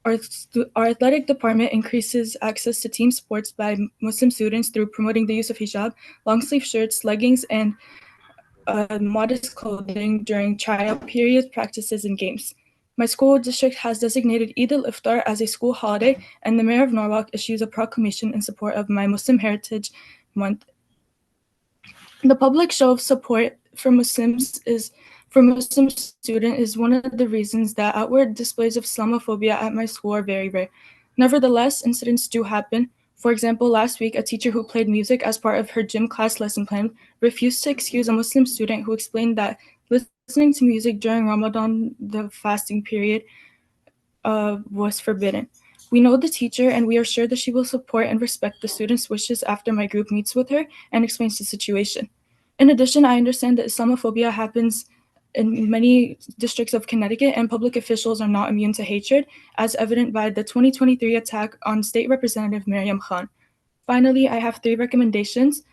Our athletic department increases access to team sports by Muslim students through promoting the use of hijab, long-sleeve shirts, leggings, and modest clothing during tryout periods, practices, and games. My school district has designated Eid al-Iftar as a school holiday, and the mayor of Norwalk issues a proclamation in support of my Muslim Heritage Month. The public show of support for Muslim student is one of the reasons that outward displays of Islamophobia at my school are very rare. Nevertheless, incidents do happen. For example, last week, a teacher who played music as part of her gym class lesson plan refused to excuse a Muslim student who explained that listening to music during Ramadan, the fasting period, was forbidden. We know the teacher, and we are sure that she will support and respect the student's wishes after my group meets with her and explains the situation. In addition, I understand that Islamophobia happens in many districts of Connecticut, and public officials are not immune to hatred, as evident by the 2023 attack on State Representative Miriam Khan. Finally, I have 3 recommendations.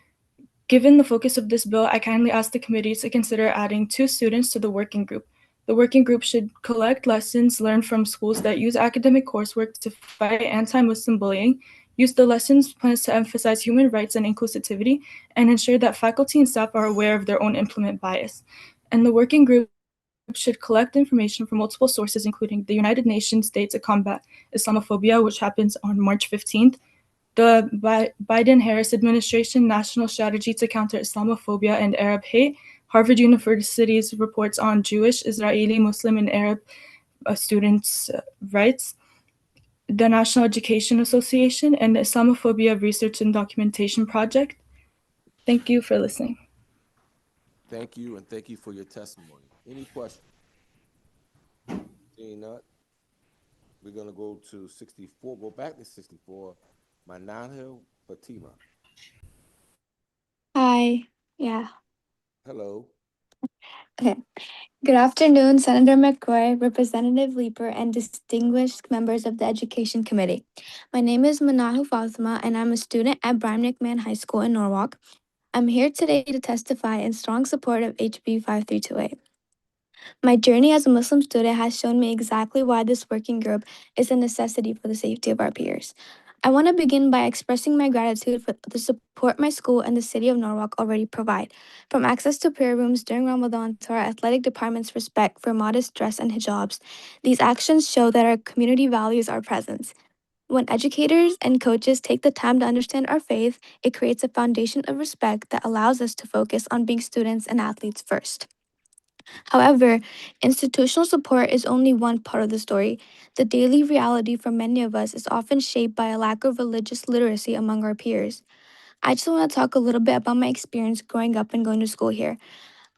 Given the focus of this bill, I kindly ask the committee to consider adding 2 students to the working group. The working group should collect lessons learned from schools that use academic coursework to fight anti-Muslim bullying, use the lessons plans to emphasize human rights and inclusivity, and ensure that faculty and staff are aware of their own implement bias. And the working group should collect information from multiple sources, including the United Nations Day to Combat Islamophobia, which happens on March 15th, the Biden-Harris administration National Strategy to Counter Islamophobia and Arab Hate, Harvard University's reports on Jewish, Israeli, Muslim, and Arab students' rights, the National Education Association, and the Islamophobia Research and Documentation Project. Thank you for listening. Thank you, and thank you for your testimony. Any questions? Seeing none, we're gonna go to 64, go back to 64, Manahil Fatima. Hi. Yeah. Hello. Okay. Good afternoon, Senator McCroy, Representative Leeper, and distinguished members of the Education Committee. My name is Manahu Fatima, and I'm a student at Brian McMahon High School in Norwalk. I'm here today to testify in strong support of HB 5328. My journey as a Muslim student has shown me exactly why this working group is a necessity for the safety of our peers. I want to begin by expressing my gratitude for the support my school and the city of Norwalk already provide, from access to prayer rooms during Ramadan to our athletic department's respect for modest dress and hijabs. These actions show that our community values our presence. When educators and coaches take the time to understand our faith, it creates a foundation of respect that allows us to focus on being students and athletes first. However, institutional support is only one part of the story. The daily reality for many of us is often shaped by a lack of religious literacy among our peers. I just want to talk a little bit about my experience growing up and going to school here.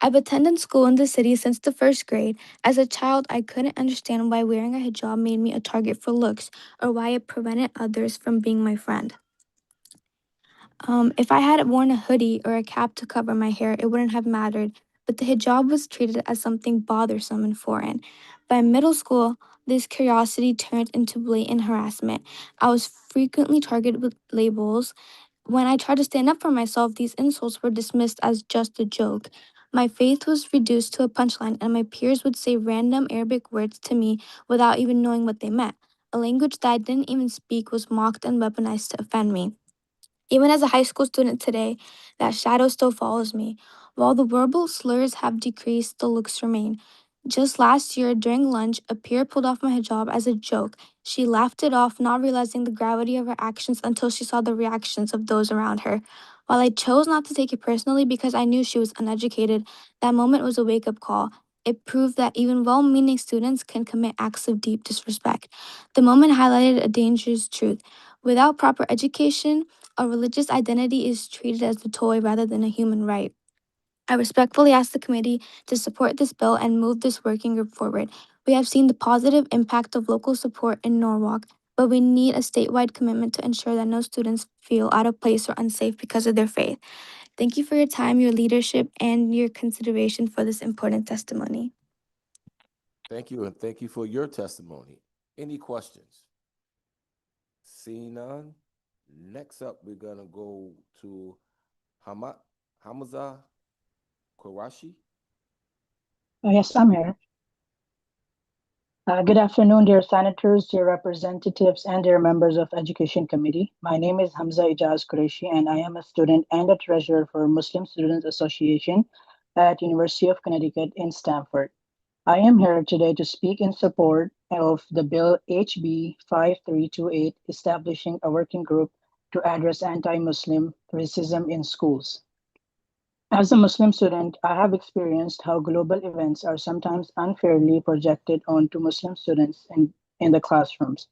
I've attended school in the city since the first grade. As a child, I couldn't understand why wearing a hijab made me a target for looks or why it prevented others from being my friend. If I had worn a hoodie or a cap to cover my hair, it wouldn't have mattered, but the hijab was treated as something bothersome and foreign. By middle school, this curiosity turned into blatant harassment. I was frequently targeted with labels. When I tried to stand up for myself, these insults were dismissed as just a joke. My faith was reduced to a punchline, and my peers would say random Arabic words to me without even knowing what they meant. A language that I didn't even speak was mocked and weaponized to offend me. Even as a high school student today, that shadow still follows me. While the verbal slurs have decreased, the looks remain. Just last year, during lunch, a peer pulled off my hijab as a joke. She laughed it off, not realizing the gravity of her actions until she saw the reactions of those around her. While I chose not to take it personally because I knew she was uneducated, that moment was a wake up call. It proved that even well meaning students can commit acts of deep disrespect. The moment highlighted a dangerous truth. Without proper education, a religious identity is treated as a toy rather than a human right. I respectfully ask the committee to support this bill and move this working group forward. We have seen the positive impact of local support in Norwalk, but we need a statewide commitment to ensure that no students feel out of place or unsafe because of their faith. Thank you for your time, your leadership, and your consideration for this important testimony. Thank you, and thank you for your testimony. Any questions? Seeing none, next up, we're gonna go to Hamza Qureshi. Yes, I'm here. Good afternoon, dear senators, dear representatives, and dear members of Education Committee. My name is Hamza Ijaz Qureshi, and I am a student and a treasurer for Muslim Students Association at University of Connecticut in Stamford. I am here today to speak in support of the bill HB 5328, establishing a working group to address anti-Muslim racism in schools. As a Muslim student, I have experienced how global events are sometimes unfairly projected onto Muslim students in the classrooms.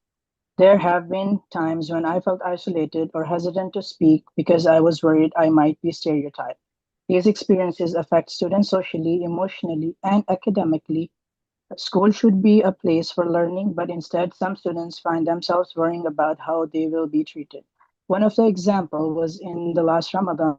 There have been times when I felt isolated or hesitant to speak because I was worried I might be stereotyped. These experiences affect students socially, emotionally, and academically. School should be a place for learning, but instead, some students find themselves worrying about how they will be treated. One of the examples was in the last Ramadan,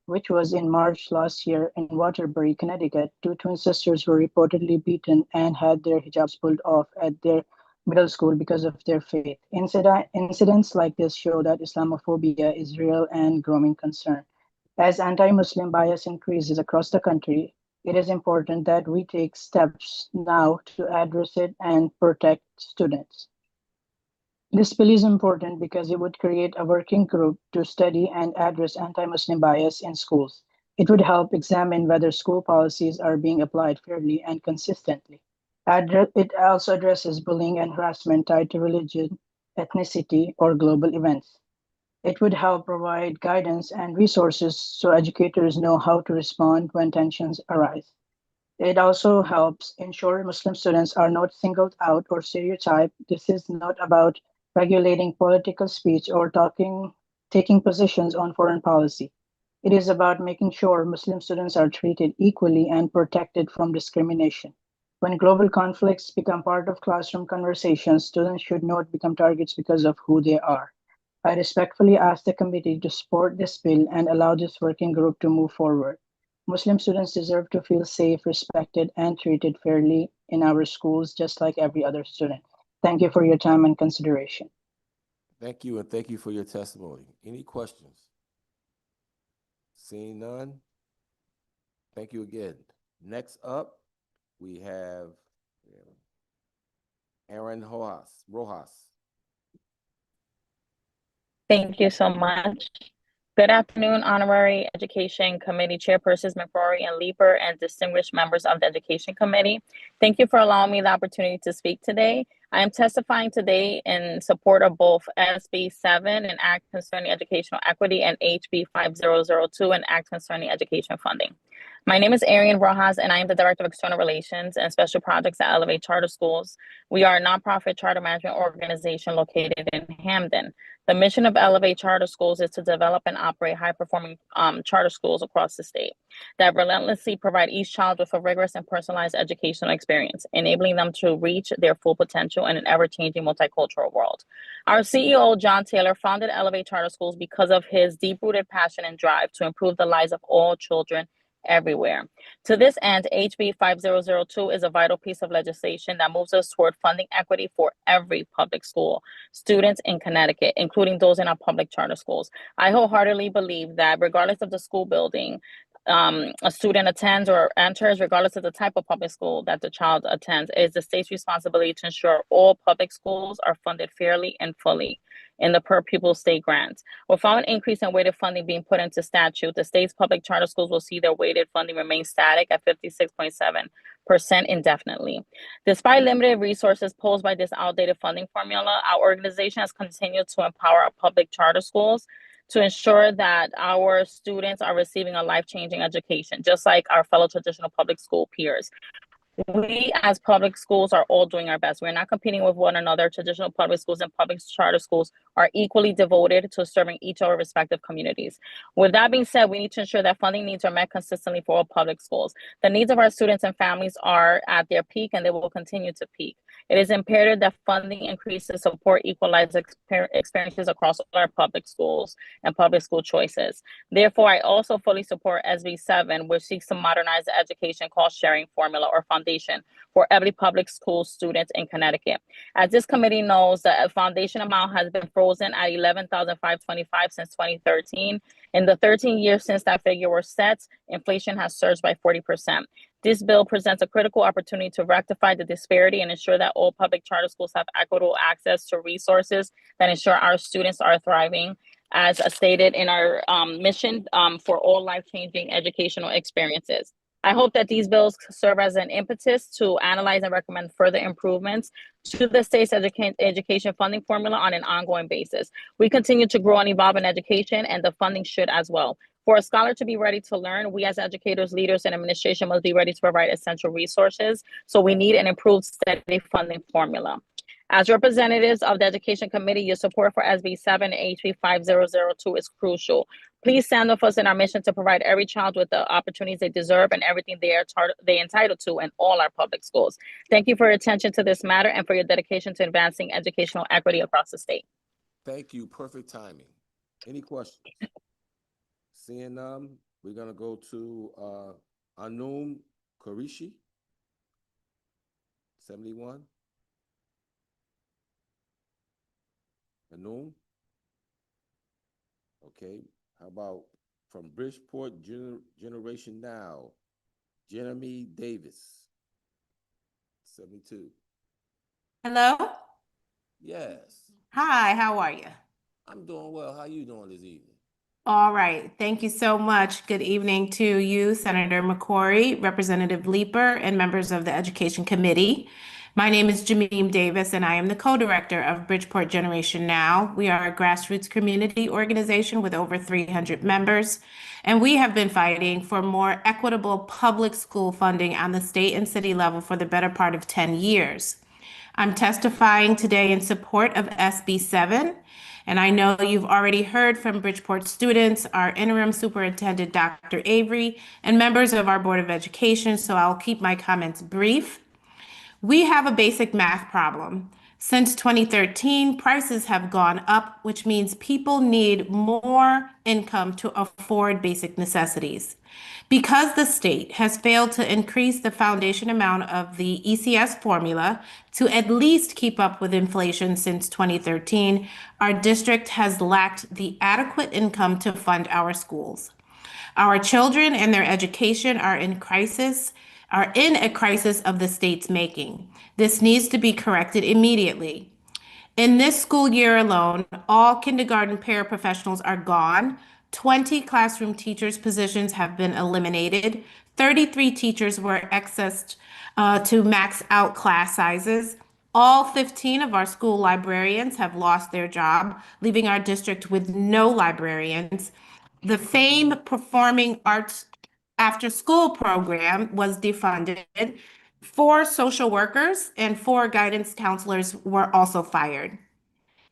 which was in March last year in Waterbury, Connecticut. Two twin sisters were reportedly beaten and had their hijabs pulled off at their middle school because of their faith. Incidents like this show that Islamophobia is real and growing concern. As anti-Muslim bias increases across the country, it is important that we take steps now to address it and protect students. This bill is important because it would create a working group to study and address anti-Muslim bias in schools. It would help examine whether school policies are being applied fairly and consistently. It also addresses bullying and harassment tied to religion, ethnicity, or global events. It would help provide guidance and resources so educators know how to respond when tensions arise. It also helps ensure Muslim students are not singled out or stereotyped. This is not about regulating political speech or taking positions on foreign policy. It is about making sure Muslim students are treated equally and protected from discrimination. When global conflicts become part of classroom conversations, students should not become targets because of who they are. I respectfully ask the committee to support this bill and allow this working group to move forward. Muslim students deserve to feel safe, respected, and treated fairly in our schools, just like every other student. Thank you for your time and consideration. Thank you, and thank you for your testimony. Any questions? Seeing none, thank you again. Next up, we have Aaron Rojas. Thank you so much. Good afternoon, Honorary Education Committee Chairpersons McCrory and Leeper and distinguished members of the Education Committee. Thank you for allowing me the opportunity to speak today. I am testifying today in support of both SB 7, an act concerning educational equity, and HB 5002, an act concerning education funding. My name is Arian Rojas, and I am the Director of External Relations and Special Projects at Elevate Charter Schools. We are a nonprofit charter management organization located in Hamden. The mission of Elevate Charter Schools is to develop and operate high-performing charter schools across the state that relentlessly provide each child with a rigorous and personalized educational experience, enabling them to reach their full potential in an ever-changing multicultural world. Our CEO, John Taylor, founded Elevate Charter Schools because of his deep-rooted passion and drive to improve the lives of all children everywhere. To this end, HB 5002 is a vital piece of legislation that moves us toward funding equity for every public school, students in Connecticut, including those in our public charter schools. I wholeheartedly believe that regardless of the school building, a student attends or enters, regardless of the type of public school that the child attends. It is the state's responsibility to ensure all public schools are funded fairly and fully in the per pupil state grant. Without an increase in weighted funding being put into statute, the state's public charter schools will see their weighted funding remain static at 56.7% indefinitely. Despite limited resources posed by this outdated funding formula, our organization has continued to empower our public charter schools to ensure that our students are receiving a life-changing education, just like our fellow traditional public school peers. We as public schools are all doing our best. We're not competing with one another. Traditional public schools and public charter schools are equally devoted to serving each of our respective communities. With that being said, we need to ensure that funding needs are met consistently for all public schools. The needs of our students and families are at their peak, and they will continue to peak. It is imperative that funding increases support equalized experiences across all our public schools and public school choices. Therefore, I also fully support SB 7, which seeks to modernize the education cost sharing formula or foundation for every public school student in Connecticut. As this committee knows, the foundation amount has been frozen at $11,525 since 2013. In the 13 years since that figure was set, inflation has surged by 40%. This bill presents a critical opportunity to rectify the disparity and ensure that all public charter schools have equitable access to resources that ensure our students are thriving, as stated in our mission for all life-changing educational experiences. I hope that these bills serve as an impetus to analyze and recommend further improvements to the state's education funding formula on an ongoing basis. We continue to grow and evolve in education, and the funding should as well. For a scholar to be ready to learn, we as educators, leaders, and administration must be ready to provide essential resources. So we need an improved steady funding formula. As representatives of the Education Committee, your support for SB 7 and HB 5002 is crucial. Please stand with us in our mission to provide every child with the opportunities they deserve and everything they're entitled to in all our public schools. Thank you for your attention to this matter and for your dedication to advancing educational equity across the state. Thank you. Perfect timing. Any questions? Seeing none, we're going to go to Anum Karishi, 71. Anum? Okay. How about from Bridgeport Generation Now, Jeremy Davis, 72. Hello? Yes. Hi, how are you? I'm doing well. How you doing this evening? All right, thank you so much. Good evening to you, Senator McCrory, Representative Leeper, and members of the Education Committee. My name is Jameem Davis, and I am the co-director of Bridgeport Generation Now. We are a grassroots community organization with over 300 members, and we have been fighting for more equitable public school funding on the state and city level for the better part of 10 years. I'm testifying today in support of SB 7, and I know you've already heard from Bridgeport students, our interim superintendent, Dr. Avery, and members of our Board of Education, so I'll keep my comments brief. We have a basic math problem. Since 2013, prices have gone up, which means people need more income to afford basic necessities. Because the state has failed to increase the foundation amount of the ECS formula to at least keep up with inflation since 2013, our district has lacked the adequate income to fund our schools. Our children and their education are in a crisis of the state's making. This needs to be corrected immediately. In this school year alone, all kindergarten paraprofessionals are gone. 20 classroom teachers' positions have been eliminated. 33 teachers were accessed to max out class sizes. All 15 of our school librarians have lost their job, leaving our district with no librarians. The FAME Performing Arts After School program was defunded. 4 social workers and 4 guidance counselors were also fired.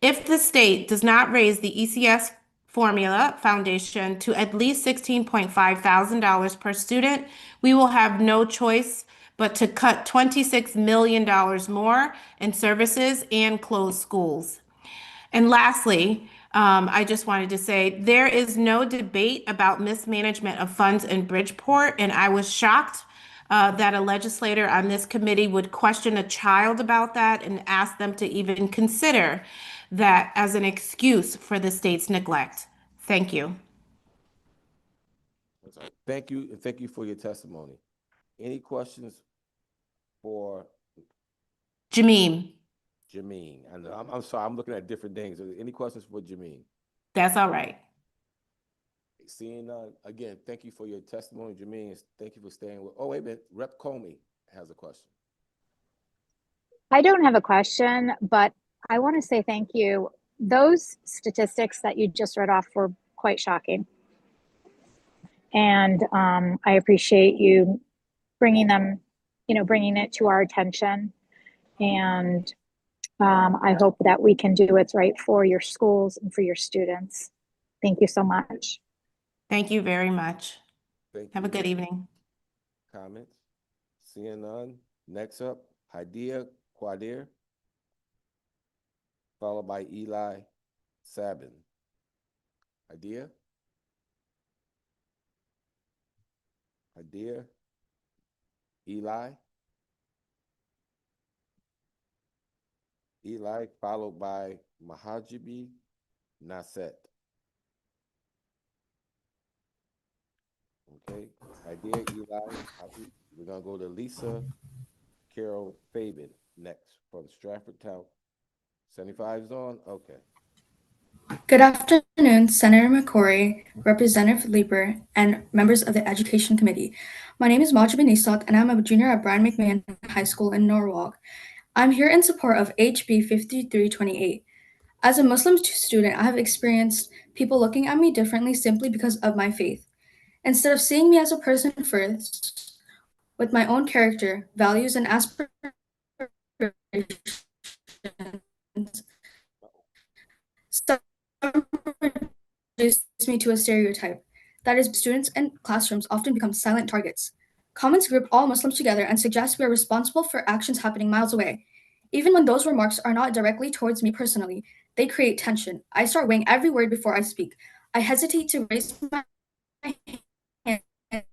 If the state does not raise the ECS formula foundation to at least $16.5 thousand per student, we will have no choice but to cut $26 million more in services and close schools. And lastly, I just wanted to say there is no debate about mismanagement of funds in Bridgeport, and I was shocked that a legislator on this committee would question a child about that and ask them to even consider that as an excuse for the state's neglect. Thank you. All right. Thank you, and thank you for your testimony. Any questions for Jameen. Jameen? I know, I'm sorry, I'm looking at different things. Any questions for Jameen? That's all right. Seeing none, again, thank you for your testimony, Jameen. Thank you for staying with, oh, wait a minute, Rep. Comey has a question. I don't have a question, but I want to say thank you. Those statistics that you just read off were quite shocking. And I appreciate you bringing them, bringing it to our attention. And I hope that we can do what's right for your schools and for your students. Thank you so much. Thank you very much. Have a good evening. Comments? Seeing none. Next up, Hadiya Quadir, followed by Eli Sabin. Hadiya? Hadiya? Eli? Eli, followed by Mahajibi Naset. Okay, Hadiya, Eli. We're gonna go to Lisa Carol Fabin next from Stratford Town. 75 is on? Okay. Good afternoon, Senator McCrory, Representative Leeper, and members of the Education Committee. My name is Majiba Nisat, and I'm a junior at Brian McMahon High School in Norwalk. I'm here in support of HB 5328. As a Muslim student, I have experienced people looking at me differently simply because of my faith. Instead of seeing me as a person first, with my own character, values, and aspirations, some reduce me to a stereotype. That is, students and classrooms often become silent targets. Comments group all Muslims together and suggest we are responsible for actions happening miles away. Even when those remarks are not directly towards me personally, they create tension. I start weighing every word before I speak. I hesitate to raise my hand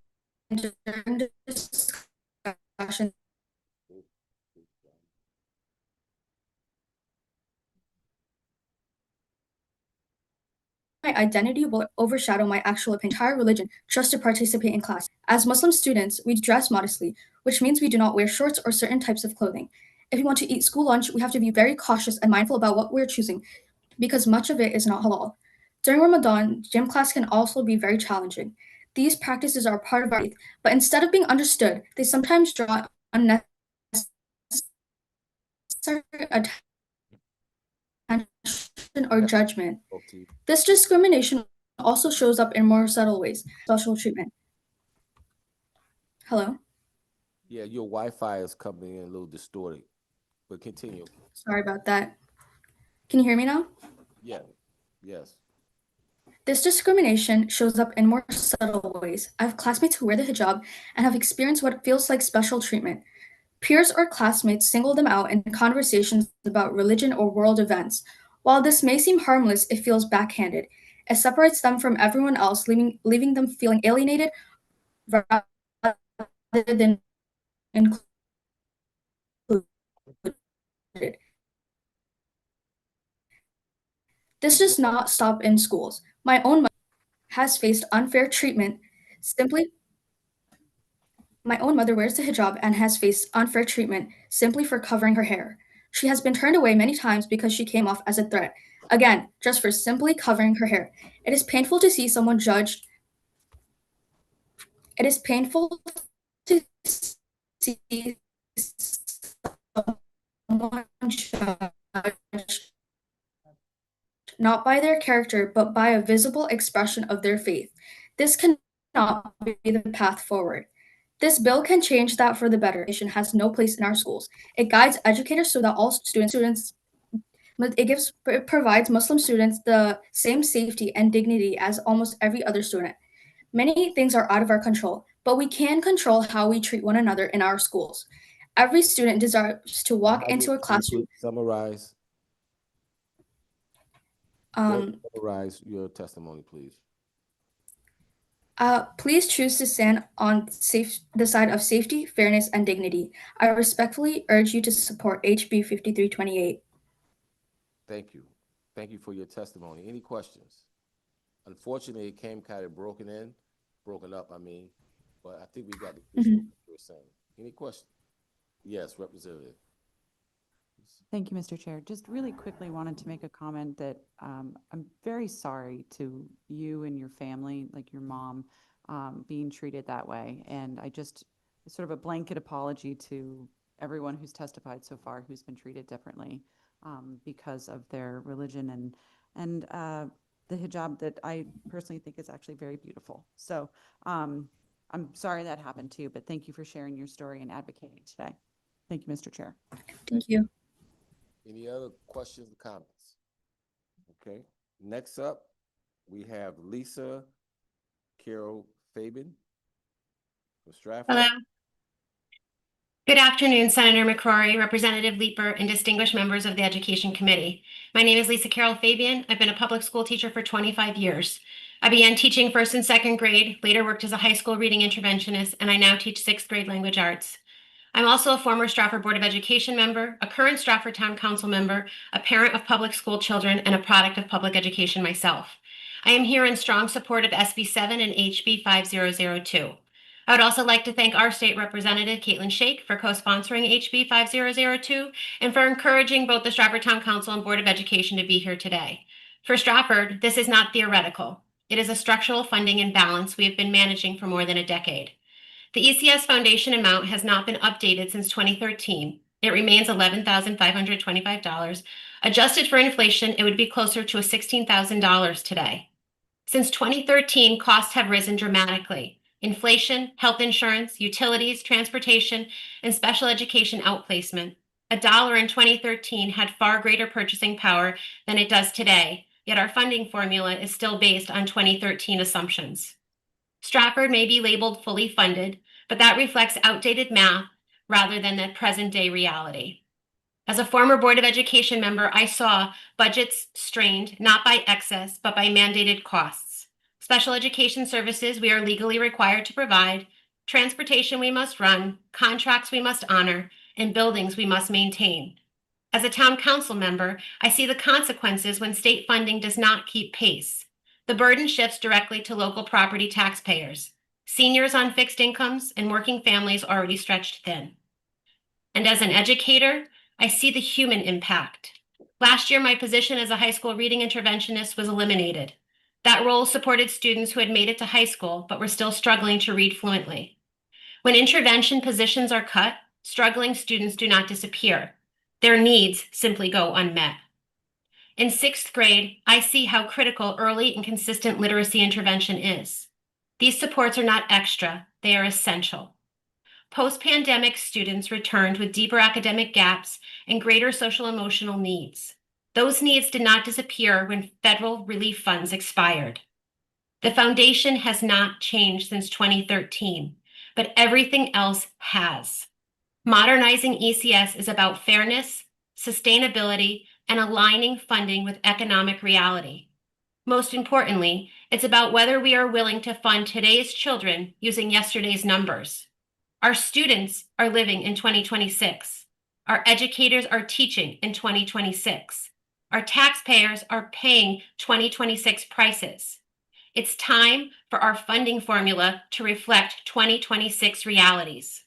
during discussion. My identity will overshadow my actual opinion. Entire religion just to participate in class. As Muslim students, we dress modestly, which means we do not wear shorts or certain types of clothing. If we want to eat school lunch, we have to be very cautious and mindful about what we're choosing, because much of it is not halal. During Ramadan, gym class can also be very challenging. These practices are part of our faith, but instead of being understood, they sometimes draw unnecessary attention or judgment. This discrimination also shows up in more subtle ways, special treatment. Hello? Yeah, your Wi-Fi is coming in a little distorted, but continue. Sorry about that. Can you hear me now? Yeah, yes. This discrimination shows up in more subtle ways. I have classmates who wear the hijab and have experienced what feels like special treatment. Peers or classmates single them out in conversations about religion or world events. While this may seem harmless, it feels backhanded. It separates them from everyone else, leaving them feeling alienated rather than included. This does not stop in schools. My own mother has faced unfair treatment simply. My own mother wears the hijab and has faced unfair treatment simply for covering her hair. She has been turned away many times because she came off as a threat. Again, just for simply covering her hair. It is painful to see someone judged. It is painful to see someone judged not by their character, but by a visible expression of their faith. This cannot be the path forward. This bill can change that for the better. It has no place in our schools. It guides educators so that all students it provides Muslim students the same safety and dignity as almost every other student. Many things are out of our control, but we can control how we treat one another in our schools. Every student deserves to walk into a classroom. Summarize. Summarize your testimony, please. Please choose to stand on the side of safety, fairness, and dignity. I respectfully urge you to support HB 5328. Thank you. Thank you for your testimony. Any questions? Unfortunately, it came kind of broken in, broken up, I mean, but I think we got the gist of what you were saying. Any questions? Yes, Representative. Thank you, Mr. Chair. Just really quickly wanted to make a comment that I'm very sorry to you and your family, like your mom, being treated that way. And I just sort of a blanket apology to everyone who's testified so far who's been treated differently because of their religion and the hijab that I personally think is actually very beautiful. So I'm sorry that happened to you, but thank you for sharing your story and advocating today. Thank you, Mr. Chair. Thank you. Any other questions or comments? Okay, next up, we have Lisa Carol Fabian from Stratford. Hello. Good afternoon, Senator McCrory, Representative Leeper, and distinguished members of the Education Committee. My name is Lisa Carol Fabian. I've been a public school teacher for 25 years. I began teaching first and second grade, later worked as a high school reading interventionist, and I now teach sixth grade language arts. I'm also a former Stratford Board of Education member, a current Stratford Town Council member, a parent of public school children, and a product of public education myself. I am here in strong support of SB 7 and HB 5002. I would also like to thank our state representative, Caitlin Shake, for co-sponsoring HB 5002 and for encouraging both the Stratford Town Council and Board of Education to be here today. For Stratford, this is not theoretical. It is a structural funding imbalance we have been managing for more than a decade. The ECS Foundation amount has not been updated since 2013. It remains $11,525. Adjusted for inflation, it would be closer to $16,000 today. Since 2013, costs have risen dramatically. Inflation, health insurance, utilities, transportation, and special education outplacement. $1 in 2013 had far greater purchasing power than it does today, yet our funding formula is still based on 2013 assumptions. Stratford may be labeled fully funded, but that reflects outdated math rather than the present-day reality. As a former Board of Education member, I saw budgets strained not by excess, but by mandated costs. Special education services we are legally required to provide, transportation we must run, contracts we must honor, and buildings we must maintain. As a town council member, I see the consequences when state funding does not keep pace. The burden shifts directly to local property taxpayers, seniors on fixed incomes, and working families already stretched thin. And as an educator, I see the human impact. Last year, my position as a high school reading interventionist was eliminated. That role supported students who had made it to high school but were still struggling to read fluently. When intervention positions are cut, struggling students do not disappear. Their needs simply go unmet. In sixth grade, I see how critical early and consistent literacy intervention is. These supports are not extra, they are essential. Post-pandemic students returned with deeper academic gaps and greater social emotional needs. Those needs did not disappear when federal relief funds expired. The foundation has not changed since 2013, but everything else has. Modernizing ECS is about fairness, sustainability, and aligning funding with economic reality. Most importantly, it's about whether we are willing to fund today's children using yesterday's numbers. Our students are living in 2026. Our educators are teaching in 2026. Our taxpayers are paying 2026 prices. It's time for our funding formula to reflect 2026 realities.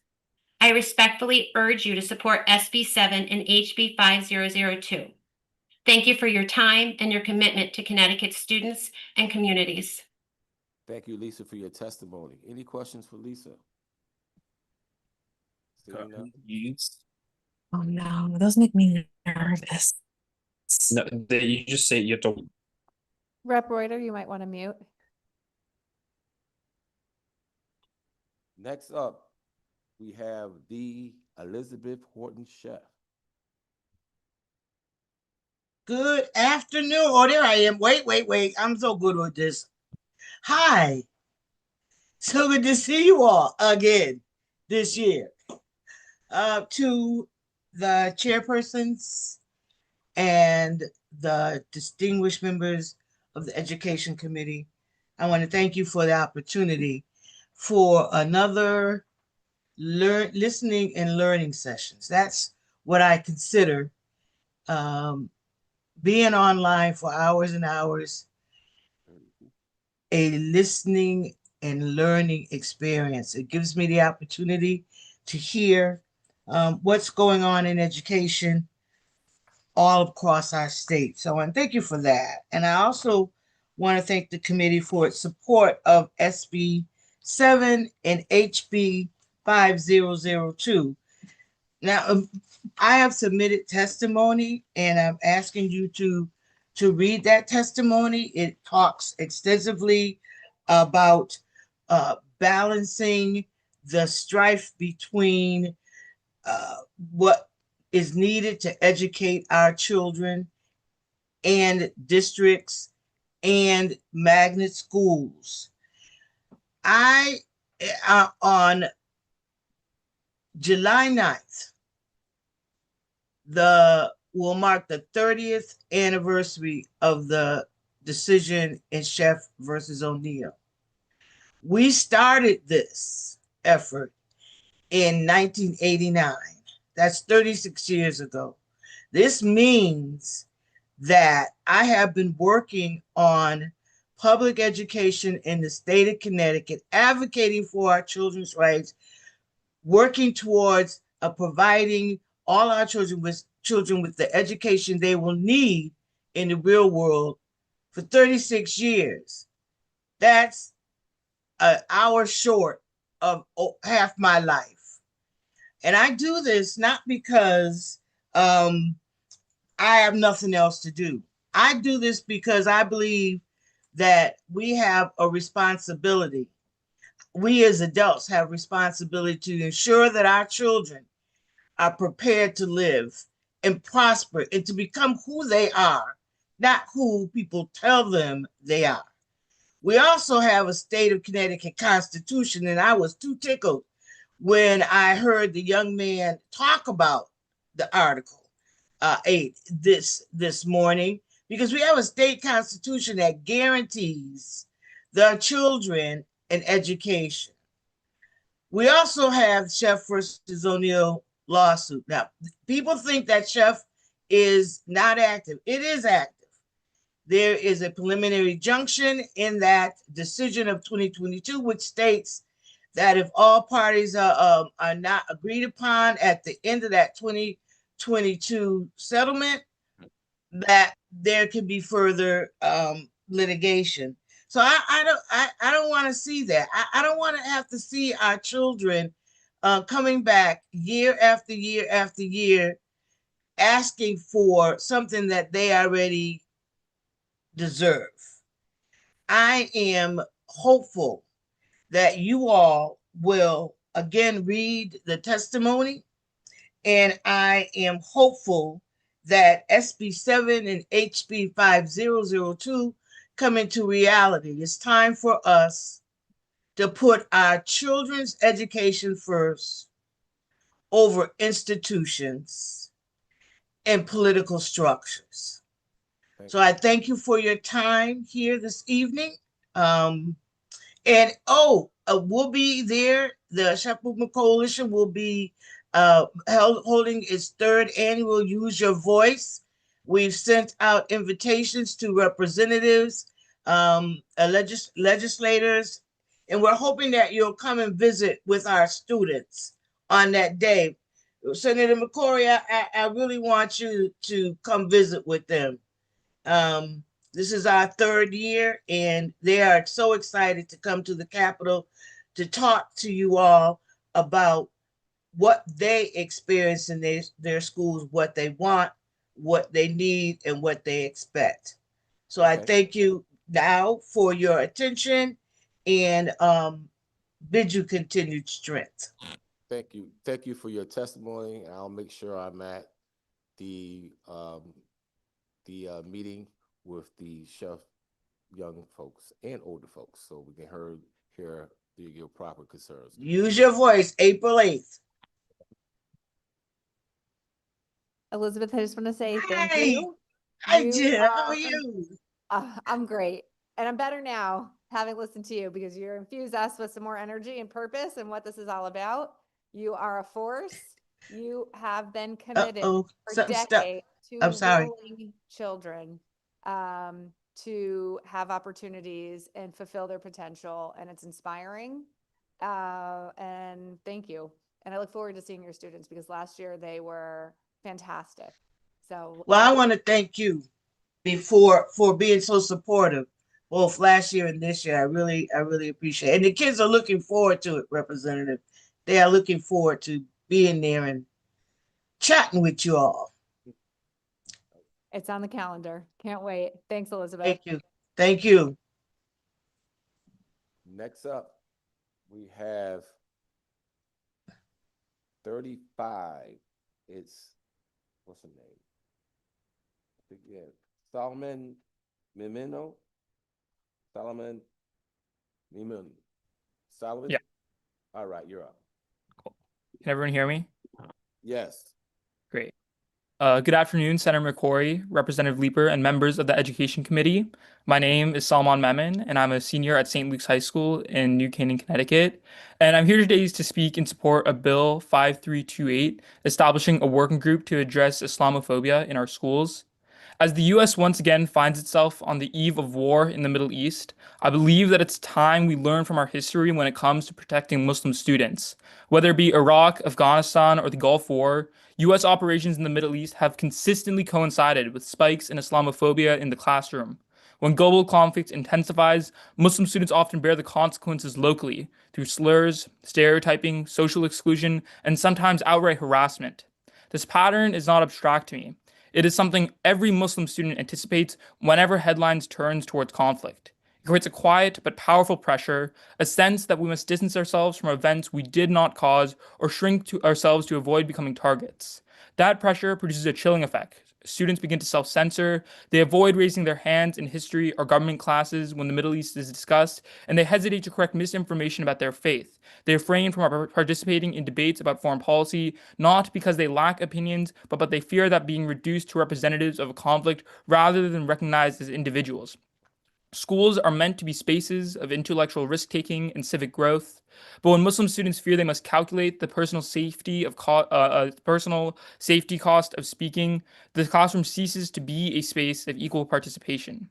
I respectfully urge you to support SB 7 and HB 5002. Thank you for your time and your commitment to Connecticut students and communities. Thank you, Lisa, for your testimony. Any questions for Lisa? Oh no, those make me nervous. No, you just say you have to. Rep Reuter, you might want to mute. Next up, we have the Elizabeth Horton Chef. Good afternoon. Oh, there I am. Wait. I'm so good with this. Hi. So good to see you all again this year. To the chairpersons and the distinguished members of the Education Committee, I want to thank you for the opportunity for another listening and learning sessions. That's what I consider being online for hours and hours, a listening and learning experience. It gives me the opportunity to hear what's going on in education all across our state. So, and thank you for that. And I also want to thank the committee for its support of SB 7 and HB 5002. Now, I have submitted testimony, and I'm asking you to read that testimony. It talks extensively about balancing the strife between what is needed to educate our children and districts and magnet schools. I on July 9th, will mark the 30th anniversary of the decision in Chef versus O'Neill. We started this effort in 1989. That's 36 years ago. This means that I have been working on public education in the state of Connecticut, advocating for our children's rights, working towards providing all our children with the education they will need in the real world for 36 years. That's an hour short of half my life. And I do this not because I have nothing else to do. I do this because I believe that we have a responsibility. We as adults have responsibility to ensure that our children are prepared to live and prosper and to become who they are, not who people tell them they are. We also have a state of Connecticut Constitution, and I was too tickled when I heard the young man talk about the Article 8 this morning, because we have a state constitution that guarantees the children an education. We also have Chef versus O'Neill lawsuit. Now, people think that Chef is not active. It is active. There is a preliminary injunction in that decision of 2022, which states that if all parties are not agreed upon at the end of that 2022 settlement, that there can be further litigation. So I don't want to see that. I don't want to have to see our children coming back year after year after year, asking for something that they already deserve. I am hopeful that you all will again read the testimony, and I am hopeful that SB 7 and HB 5002 come into reality. It's time for us to put our children's education first over institutions and political structures. So I thank you for your time here this evening. And we'll be there. The Chef Movement Coalition will be holding its third annual Use Your Voice. We've sent out invitations to representatives, legislators, and we're hoping that you'll come and visit with our students on that day. Senator McCrory, I really want you to come visit with them. This is our third year, and they are so excited to come to the Capitol to talk to you all about what they experience in their schools, what they want, what they need, and what they expect. So I thank you now for your attention and bid you continued strength. Thank you. Thank you for your testimony. I'll make sure I'm at the meeting with the Chef young folks and older folks, so we can hear your proper concerns. Use Your Voice, April 8th. Elizabeth, I just want to say thank Hi. you. Hi, Jen. How are you? I'm great. And I'm better now having listened to you because you're infused us with some more energy and purpose and what this is all about. You are a force. You have been committed for decades to enrolling children to have opportunities and fulfill their potential, and it's inspiring. And thank you. And I look forward to seeing your students because last year they were fantastic. So well, I want to thank you for being so supportive both last year and this year. I really appreciate it. And the kids are looking forward to it, Representative. They are looking forward to being there and chatting with you all. it's on the calendar. Can't wait. Thanks, Elizabeth. Thank you. Thank you. Next up, we have 35. It's, what's her name? I think, yeah, Solomon Mimino. Solomon Mimino. Solomon? Yeah. All right, you're up. Cool. Can everyone hear me? Yes. Great. Good afternoon, Senator McCrory, Representative Leeper, and members of the Education Committee. My name is Salman Memon, and I'm a senior at St. Luke's High School in New Canaan, Connecticut. And I'm here today to speak in support of Bill 5328, establishing a working group to address Islamophobia in our schools. As the U.S. once again finds itself on the eve of war in the Middle East, I believe that it's time we learn from our history when it comes to protecting Muslim students. Whether it be Iraq, Afghanistan, or the Gulf War, U.S. operations in the Middle East have consistently coincided with spikes in Islamophobia in the classroom. When global conflict intensifies, Muslim students often bear the consequences locally through slurs, stereotyping, social exclusion, and sometimes outright harassment. This pattern is not abstract to me. It is something every Muslim student anticipates whenever headlines turns towards conflict. It creates a quiet but powerful pressure, a sense that we must distance ourselves from events we did not cause or shrink to ourselves to avoid becoming targets. That pressure produces a chilling effect. Students begin to self-censor, they avoid raising their hands in history or government classes when the Middle East is discussed, and they hesitate to correct misinformation about their faith. They refrain from participating in debates about foreign policy, not because they lack opinions, but they fear that being reduced to representatives of a conflict rather than recognized as individuals. Schools are meant to be spaces of intellectual risk-taking and civic growth, but when Muslim students fear they must calculate the personal safety cost of speaking, the classroom ceases to be a space of equal participation.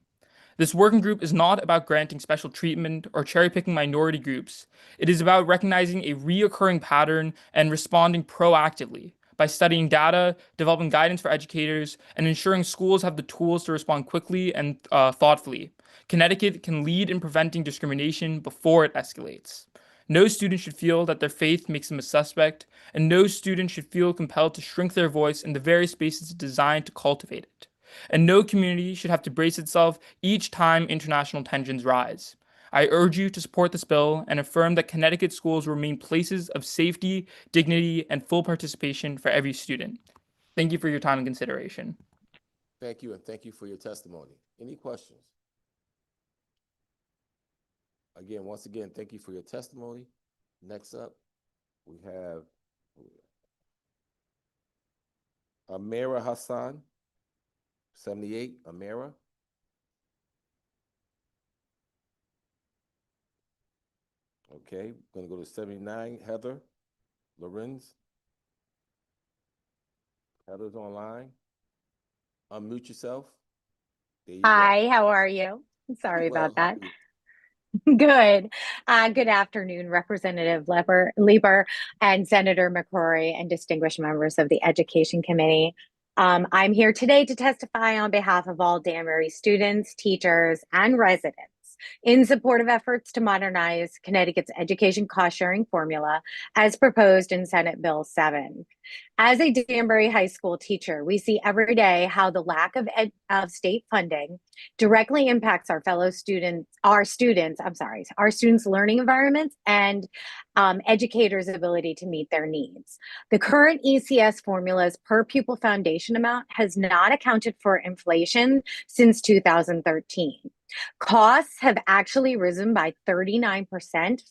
This working group is not about granting special treatment or cherry-picking minority groups. It is about recognizing a reoccurring pattern and responding proactively by studying data, developing guidance for educators, and ensuring schools have the tools to respond quickly and thoughtfully. Connecticut can lead in preventing discrimination before it escalates. No student should feel that their faith makes them a suspect, and no student should feel compelled to shrink their voice in the very spaces designed to cultivate it. And no community should have to brace itself each time international tensions rise. I urge you to support this bill and affirm that Connecticut schools remain places of safety, dignity, and full participation for every student. Thank you for your time and consideration. Thank you, and thank you for your testimony. Any questions? Again, once again, thank you for your testimony. Next up, we have Amira Hassan, 78, Amira. Okay, we're gonna go to 79, Heather Lorenz. Heather's online. Unmute yourself. There you Hi, how are you? Sorry Well, about that. Good. Good afternoon, Representative Lieber and Senator McCrory and distinguished members of the Education Committee. I'm here today to testify on behalf of all Danbury students, teachers, and residents in support of efforts to modernize Connecticut's education cost-sharing formula as proposed in Senate Bill 7. As a Danbury High School teacher, we see every day how the lack of state funding directly impacts our students' learning environments and educators' ability to meet their needs. The current ECS formula's per pupil foundation amount has not accounted for inflation since 2013. Costs have actually risen by 39%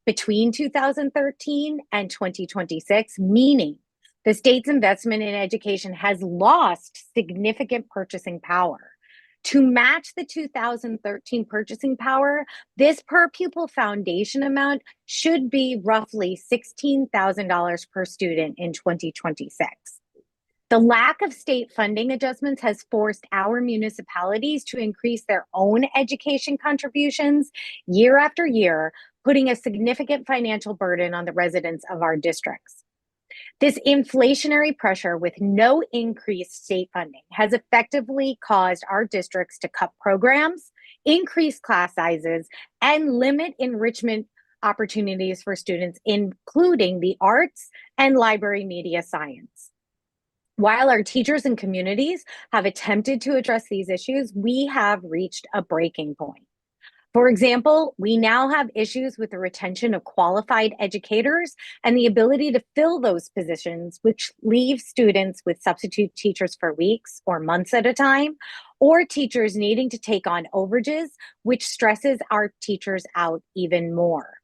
between 2013 and 2026, meaning the state's investment in education has lost significant purchasing power. To match the 2013 purchasing power, this per pupil foundation amount should be roughly $16,000 per student in 2026. The lack of state funding adjustments has forced our municipalities to increase their own education contributions year after year, putting a significant financial burden on the residents of our districts. This inflationary pressure with no increased state funding has effectively caused our districts to cut programs, increase class sizes, and limit enrichment opportunities for students, including the arts and library media science. While our teachers and communities have attempted to address these issues, we have reached a breaking point. For example, we now have issues with the retention of qualified educators and the ability to fill those positions, which leave students with substitute teachers for weeks or months at a time, or teachers needing to take on overages, which stresses our teachers out even more.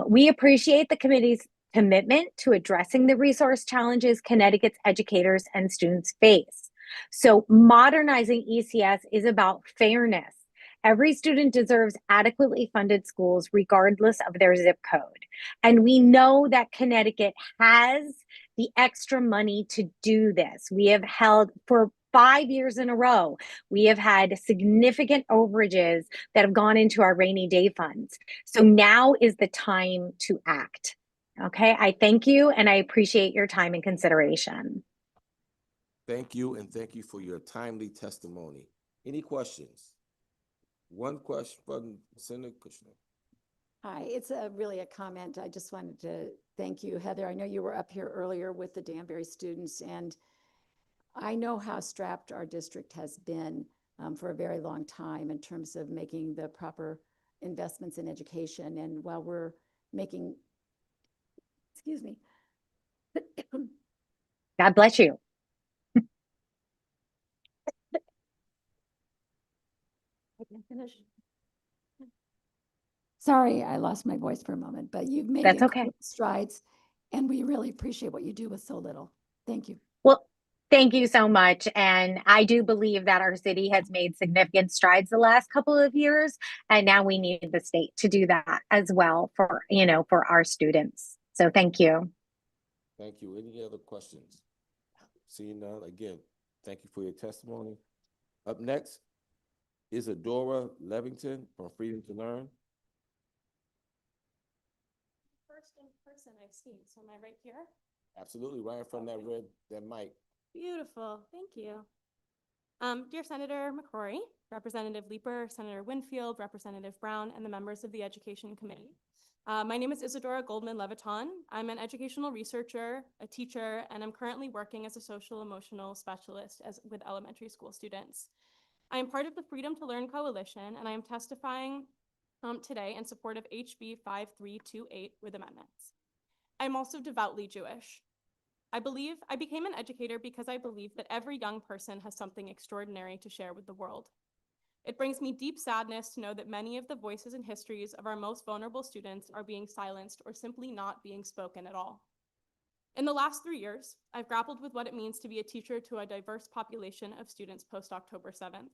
We appreciate the committee's commitment to addressing the resource challenges Connecticut's educators and students face. So modernizing ECS is about fairness. Every student deserves adequately funded schools regardless of their zip code. And we know that Connecticut has the extra money to do this. We have held for 5 years in a row, we have had significant overages that have gone into our rainy day funds. So now is the time to act. Okay, I thank you and I appreciate your time and consideration. Thank you, and thank you for your timely testimony. Any questions? One question from Senator Kushner. Hi, it's really a comment. I just wanted to thank you, Heather. I know you were up here earlier with the Danbury students, and I know how strapped our district has been for a very long time in terms of making the proper investments in education. And while we're making, excuse me. God bless you. I can finish. Sorry, I lost my voice for a moment, but you've made That's okay. strides, and we really appreciate what you do with so little. Thank you. Well, thank you so much. And I do believe that our city has made significant strides the last couple of years, and now we need the state to do that as well for, for our students. So thank you. Thank you. Any other questions? Seeing none, again, thank you for your testimony. Up next is Adora Levington from Freedom to Learn. First in person I've seen, so am I right here? Absolutely, right in front of that mic. Beautiful, thank you. Dear Senator McCrory, Representative Leeper, Senator Winfield, Representative Brown, and the members of the Education Committee. My name is Isadora Goldman Leviton. I'm an educational researcher, a teacher, and I'm currently working as a social emotional specialist with elementary school students. I am part of the Freedom to Learn Coalition, and I am testifying today in support of HB 5328 with amendments. I'm also devoutly Jewish. I became an educator because I believe that every young person has something extraordinary to share with the world. It brings me deep sadness to know that many of the voices and histories of our most vulnerable students are being silenced or simply not being spoken at all. In the last 3 years, I've grappled with what it means to be a teacher to a diverse population of students post-October 7th.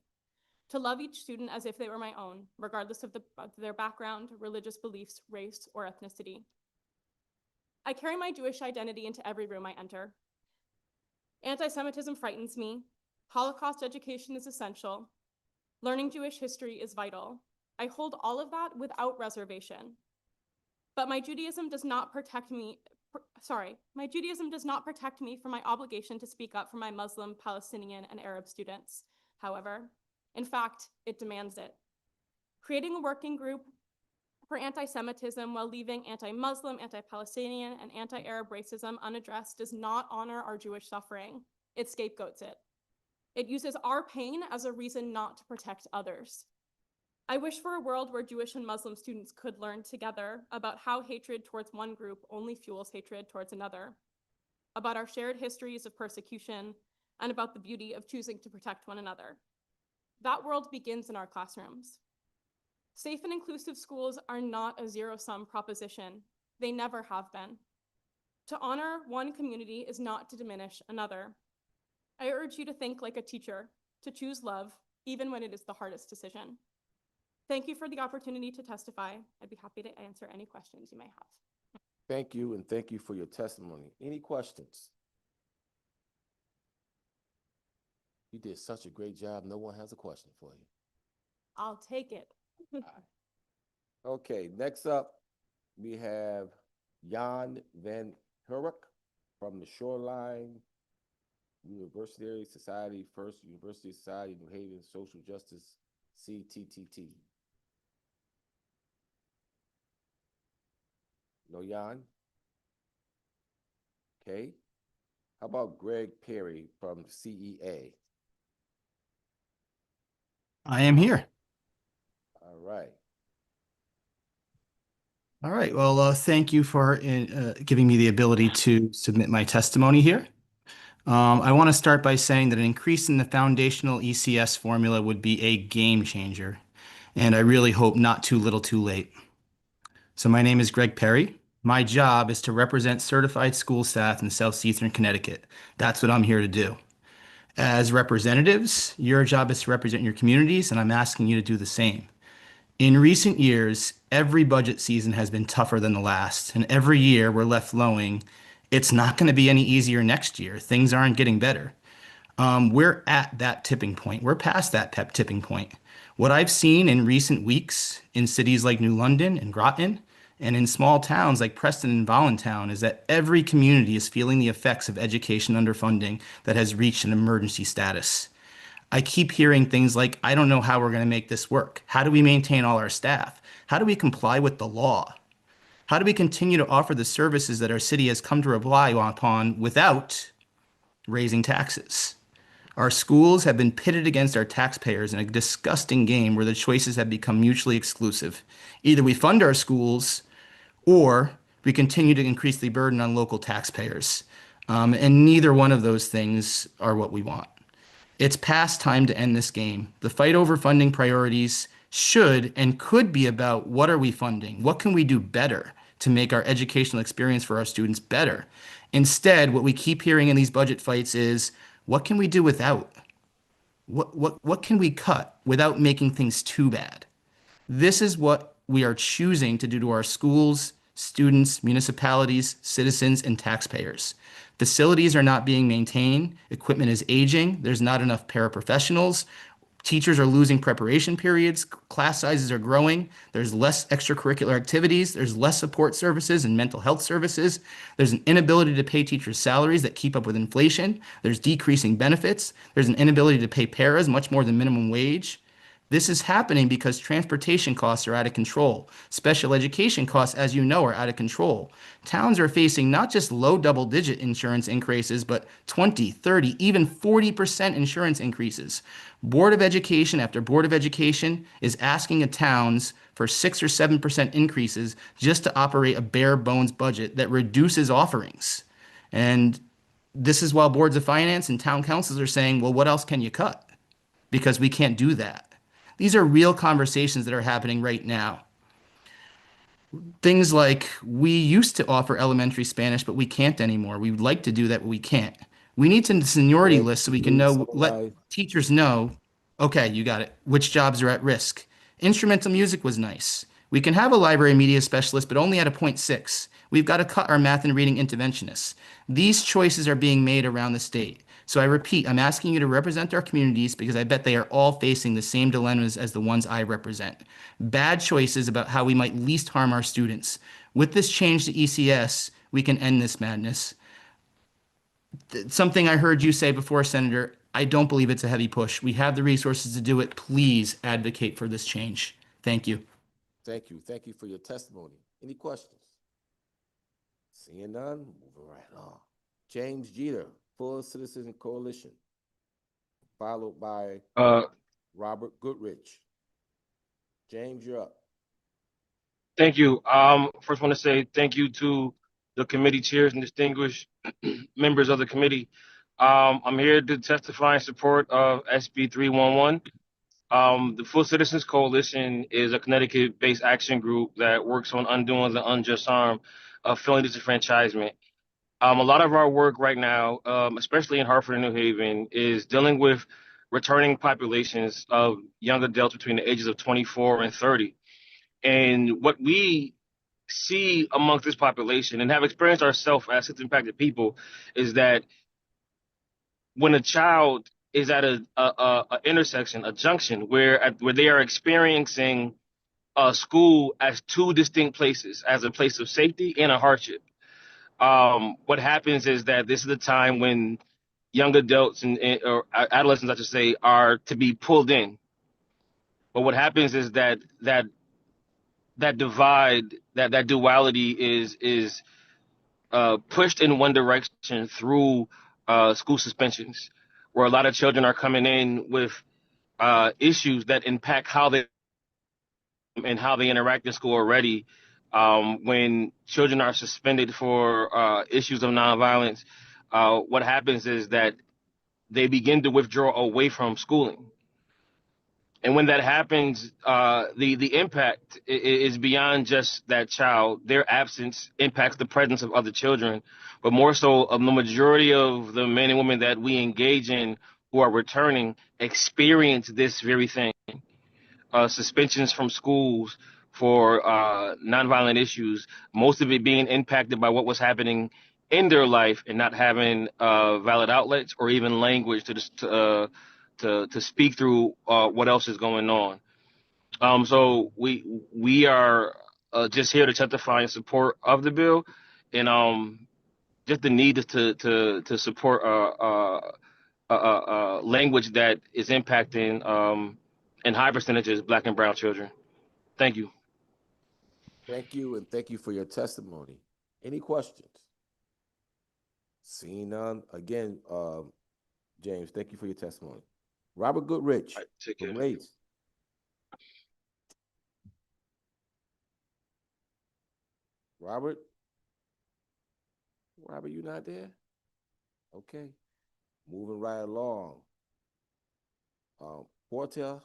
To love each student as if they were my own, regardless of their background, religious beliefs, race, or ethnicity. I carry my Jewish identity into every room I enter. Anti-Semitism frightens me. Holocaust education is essential. Learning Jewish history is vital. I hold all of that without reservation. But my Judaism does not protect me. My Judaism does not protect me from my obligation to speak up for my Muslim, Palestinian, and Arab students. However, in fact, it demands it. Creating a working group for anti-Semitism while leaving anti-Muslim, anti-Palestinian, and anti-Arab racism unaddressed does not honor our Jewish suffering. It scapegoats it. It uses our pain as a reason not to protect others. I wish for a world where Jewish and Muslim students could learn together about how hatred towards one group only fuels hatred towards another, about our shared histories of persecution, and about the beauty of choosing to protect one another. That world begins in our classrooms. Safe and inclusive schools are not a zero-sum proposition. They never have been. To honor one community is not to diminish another. I urge you to think like a teacher, to choose love, even when it is the hardest decision. Thank you for the opportunity to testify. I'd be happy to answer any questions you may have. Thank you, and thank you for your testimony. Any questions? You did such a great job. No one has a question for you. I'll take it. Okay, next up, we have Jan van Herk from the Shoreline University Society, First University Society, New Haven, Social Justice, CTTT. No, Jan? Okay. How about Greg Perry from CEA? I am here. All right. All right. Well, thank you for giving me the ability to submit my testimony here. I want to start by saying that an increase in the foundational ECS formula would be a game changer, and I really hope not too little too late. So my name is Greg Perry. My job is to represent certified school staff in Southeastern Connecticut. That's what I'm here to do. As representatives, your job is to represent your communities, and I'm asking you to do the same. In recent years, every budget season has been tougher than the last, and every year we're left flowing. It's not going to be any easier next year. Things aren't getting better. We're at that tipping point. We're past that tipping point. What I've seen in recent weeks in cities like New London and Groton, and in small towns like Preston and Voluntown, is that every community is feeling the effects of education underfunding that has reached an emergency status. I keep hearing things like, I don't know how we're going to make this work. How do we maintain all our staff? How do we comply with the law? How do we continue to offer the services that our city has come to rely upon without raising taxes? Our schools have been pitted against our taxpayers in a disgusting game where the choices have become mutually exclusive. Either we fund our schools or we continue to increase the burden on local taxpayers. And neither one of those things are what we want. It's past time to end this game. The fight over funding priorities should and could be about what are we funding? What can we do better to make our educational experience for our students better? Instead, what we keep hearing in these budget fights is, what can we do without? What can we cut without making things too bad? This is what we are choosing to do to our schools, students, municipalities, citizens, and taxpayers. Facilities are not being maintained. Equipment is aging. There's not enough paraprofessionals. Teachers are losing preparation periods. Class sizes are growing. There's less extracurricular activities. There's less support services and mental health services. There's an inability to pay teachers' salaries that keep up with inflation. There's decreasing benefits. There's an inability to pay paras much more than minimum wage. This is happening because transportation costs are out of control. Special education costs, as you know, are out of control. Towns are facing not just low double-digit insurance increases, but 20, 30, even 40% insurance increases. Board of Education after Board of Education is asking towns for 6 or 7% increases just to operate a bare bones budget that reduces offerings. And this is while boards of finance and town councils are saying, well, what else can you cut? Because we can't do that. These are real conversations that are happening right now. Things like, we used to offer elementary Spanish, but we can't anymore. We would like to do that, but we can't. We need some seniority lists so we can know, let teachers know, okay, you got it, which jobs are at risk. Instrumental music was nice. We can have a library media specialist, but only at a 0.6. We've got to cut our math and reading interventionists. These choices are being made around the state. So I repeat, I'm asking you to represent our communities because I bet they are all facing the same dilemmas as the ones I represent. Bad choices about how we might least harm our students. With this change to ECS, we can end this madness. Something I heard you say before, Senator, I don't believe it's a heavy push. We have the resources to do it. Please advocate for this change. Thank you. Thank you. Thank you for your testimony. Any questions? Seeing none, moving right along. James Jeter, Full Citizen Coalition, followed by Robert Goodrich. James, you're up. Thank you. First want to say thank you to the committee chairs and distinguished members of the committee. I'm here to testify in support of SB 311. The Full Citizens Coalition is a Connecticut-based action group that works on undoing the unjust harm of felony disenfranchisement. A lot of our work right now, especially in Hartford and New Haven, is dealing with returning populations of young adults between the ages of 24 and 30. And what we see amongst this population and have experienced ourselves as impacted people is that when a child is at a intersection, a junction where they are experiencing school as two distinct places, as a place of safety and a hardship. What happens is that this is the time when young adults or adolescents, I should say, are to be pulled in. But what happens is that divide, that duality is pushed in one direction through school suspensions, where a lot of children are coming in with issues that impact how they interact in school already. When children are suspended for issues of nonviolence, what happens is that they begin to withdraw away from schooling. And when that happens, the impact is beyond just that child. Their absence impacts the presence of other children, but more so, the majority of the men and women that we engage in who are returning experience this very thing. Suspensions from schools for nonviolent issues, most of it being impacted by what was happening in their life and not having valid outlets or even language to speak through what else is going on. So we are just here to testify in support of the bill, and just the need to support language that is impacting in high percentages Black and brown children. Thank you. Thank you, and thank you for your testimony. Any questions? Seeing none, again, James, thank you for your testimony. Robert Goodrich from Race. Robert, you not there? Okay, moving right along. Porita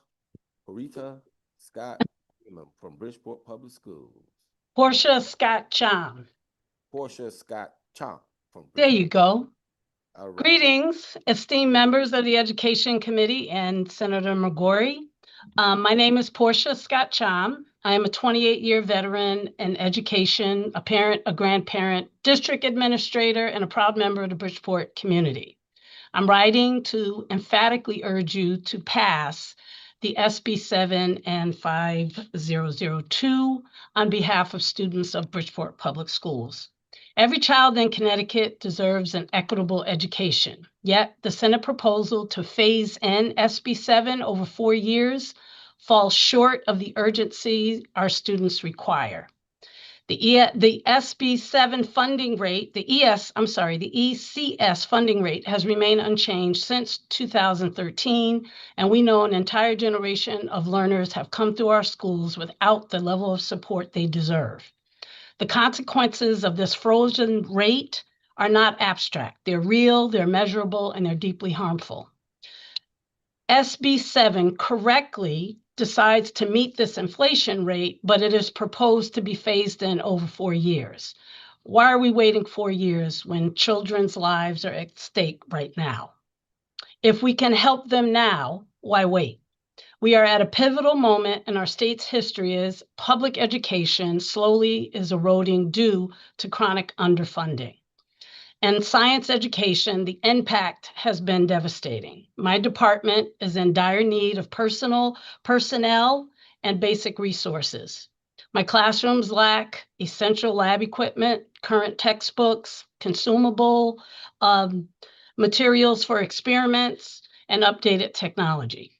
Scott from Bridgeport Public Schools. Portia Scott Cham. Portia Scott Cham from Bridgeport. There you go. All right. Greetings, esteemed members of the Education Committee and Senator McGorry. My name is Portia Scott Cham. I am a 28-year veteran in education, a parent, a grandparent, district administrator, and a proud member of the Bridgeport community. I'm writing to emphatically urge you to pass the SB 7 and 5002 on behalf of students of Bridgeport Public Schools. Every child in Connecticut deserves an equitable education, yet the Senate proposal to phase in SB 7 over 4 years falls short of the urgency our students require. The SB 7 funding rate, the ECS funding rate has remained unchanged since 2013, and we know an entire generation of learners have come through our schools without the level of support they deserve. The consequences of this frozen rate are not abstract. They're real, they're measurable, and they're deeply harmful. SB 7 correctly decides to meet this inflation rate, but it is proposed to be phased in over 4 years. Why are we waiting 4 years when children's lives are at stake right now? If we can help them now, why wait? We are at a pivotal moment in our state's history as public education slowly is eroding due to chronic underfunding. In science education, the impact has been devastating. My department is in dire need of personnel, and basic resources. My classrooms lack essential lab equipment, current textbooks, consumable materials for experiments, and updated technology.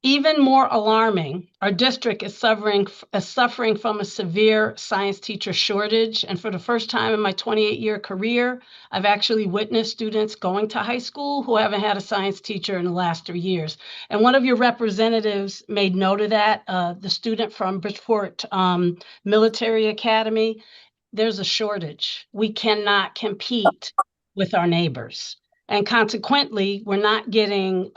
Even more alarming, our district is suffering from a severe science teacher shortage. And for the first time in my 28-year career, I've actually witnessed students going to high school who haven't had a science teacher in the last 3 years. And one of your representatives made note of that, the student from Bridgeport Military Academy. There's a shortage. We cannot compete with our neighbors. And consequently, we're not getting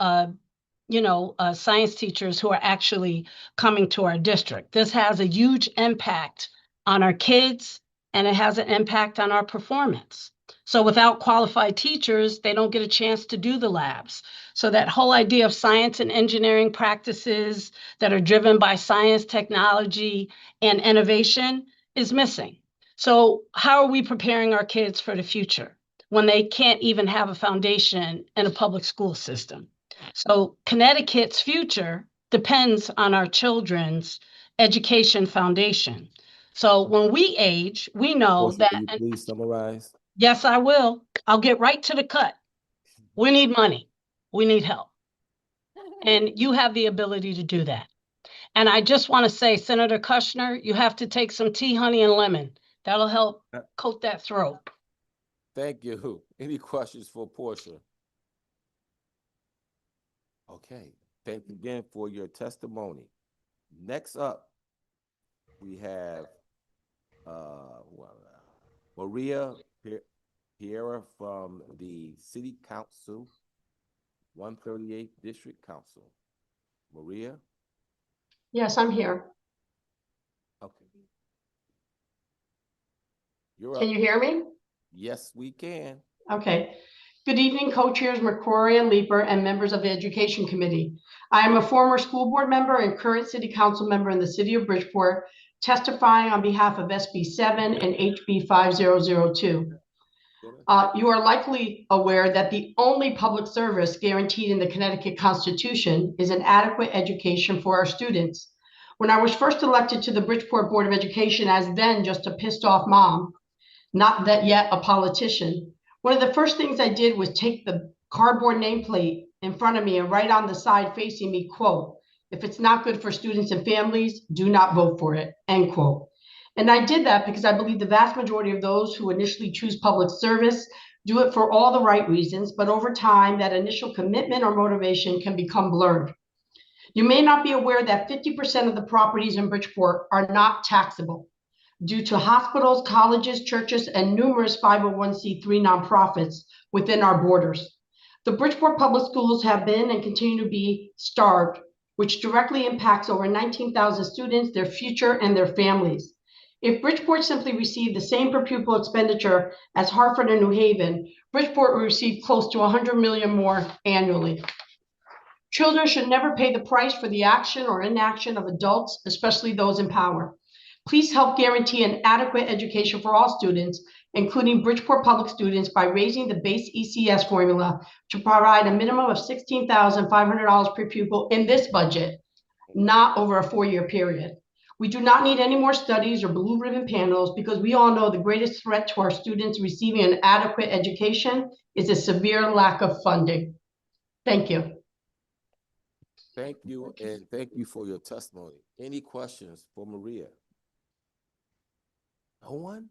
science teachers who are actually coming to our district. This has a huge impact on our kids, and it has an impact on our performance. So without qualified teachers, they don't get a chance to do the labs. So that whole idea of science and engineering practices that are driven by science, technology, and innovation is missing. So how are we preparing our kids for the future? when they can't even have a foundation in a public school system. So Connecticut's future depends on our children's education foundation. So when we age, we know Portia, that. will you please summarize? Yes, I will. I'll get right to the cut. We need money. We need help. And you have the ability to do that. And I just want to say, Senator Kushner, you have to take some tea, honey, and lemon. That'll help coat that throat. Thank you. Any questions for Portia? Okay. Thank you again for your testimony. Next up, we have Maria Piera from the City Council, 138th District Council. Maria? Yes, I'm here. Okay. You're Can up. you hear me? Yes, we can. Okay. Good evening, co-chairs McCrory and Leeper and members of the Education Committee. I am a former school board member and current city council member in the city of Bridgeport, testifying on behalf of SB 7 and HB 5002. You are likely aware that the only public service guaranteed in the Connecticut Constitution is an adequate education for our students. When I was first elected to the Bridgeport Board of Education as then just a pissed off mom, not that yet a politician, one of the first things I did was take the cardboard nameplate in front of me and write on the side facing me, quote, "If it's not good for students and families, do not vote for it," end quote. And I did that because I believe the vast majority of those who initially choose public service do it for all the right reasons, but over time, that initial commitment or motivation can become blurred. You may not be aware that 50% of the properties in Bridgeport are not taxable due to hospitals, colleges, churches, and numerous 501c3 nonprofits within our borders. The Bridgeport Public Schools have been and continue to be starved, which directly impacts over 19,000 students, their future, and their families. If Bridgeport simply received the same per pupil expenditure as Hartford and New Haven, Bridgeport will receive close to 100 million more annually. Children should never pay the price for the action or inaction of adults, especially those in power. Please help guarantee an adequate education for all students, including Bridgeport public students, by raising the base ECS formula to provide a minimum of $16,500 per pupil in this budget, not over a 4-year period. We do not need any more studies or blue ribbon panels because we all know the greatest threat to our students receiving an adequate education is a severe lack of funding. Thank you. Thank you, and thank you for your testimony. Any questions for Maria? No one?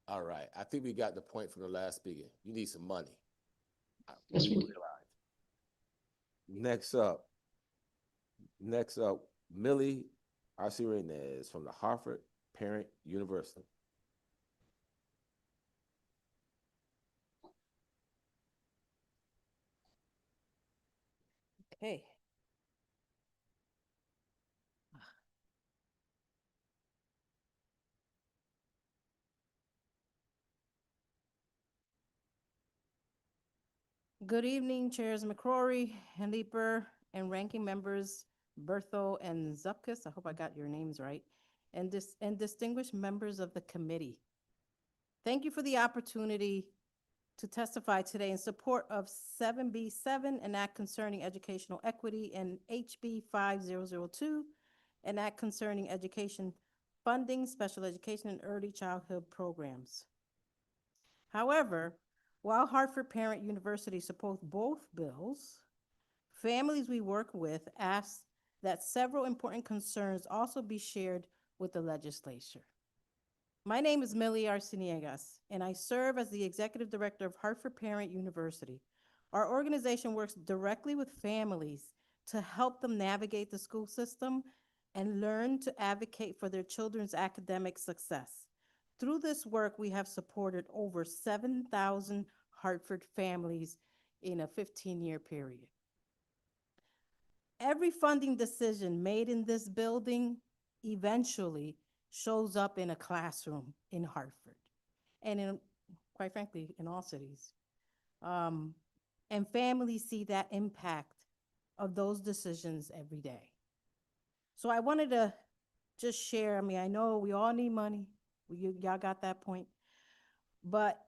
All right. I think we got the point from the last speaker. You need some money. Yes, we do. Next up, Millie Arcirenes from the Hartford Parent University. Okay. Good evening, Chairs McCrory and Leeper and ranking members Bertho and Zupkus. I hope I got your names right. And distinguished members of the committee. Thank you for the opportunity to testify today in support of 7B7, an act concerning educational equity, and HB 5002, an act concerning education funding, special education, and early childhood programs. However, while Hartford Parent University supports both bills, families we work with ask that several important concerns also be shared with the legislature. My name is Millie Arciniegas, and I serve as the Executive Director of Hartford Parent University. Our organization works directly with families to help them navigate the school system and learn to advocate for their children's academic success. Through this work, we have supported over 7,000 Hartford families in a 15-year period. Every funding decision made in this building eventually shows up in a classroom in Hartford, and in, quite frankly, in all cities. And families see that impact of those decisions every day. So I wanted to just share, I mean, I know we all need money. Y'all got that point. But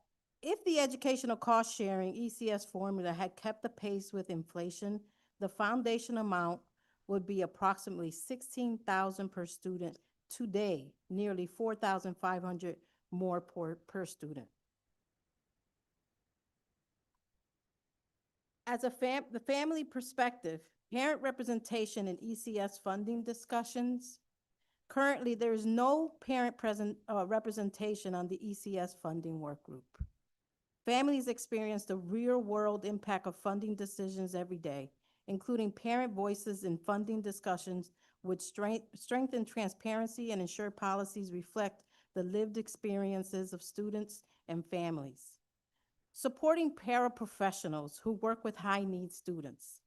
If the educational cost sharing ECS formula had kept the pace with inflation, the foundation amount would be approximately $16,000 per student today, nearly $4,500 more per student. As the family perspective, parent representation in ECS funding discussions. Currently, there is no parent representation on the ECS funding work group. Families experience the real-world impact of funding decisions every day, including parent voices in funding discussions, which strengthen transparency and ensure policies reflect the lived experiences of students and families. Supporting paraprofessionals who work with high-need students.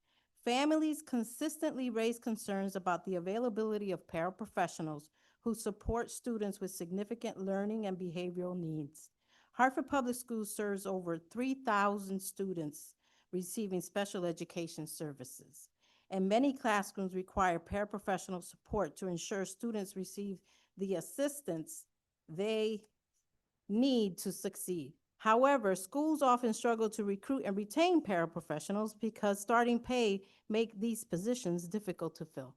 Families consistently raise concerns about the availability of paraprofessionals who support students with significant learning and behavioral needs. Hartford Public Schools serves over 3,000 students receiving special education services, and many classrooms require paraprofessional support to ensure students receive the assistance they need to succeed. However, schools often struggle to recruit and retain paraprofessionals because starting pay make these positions difficult to fill.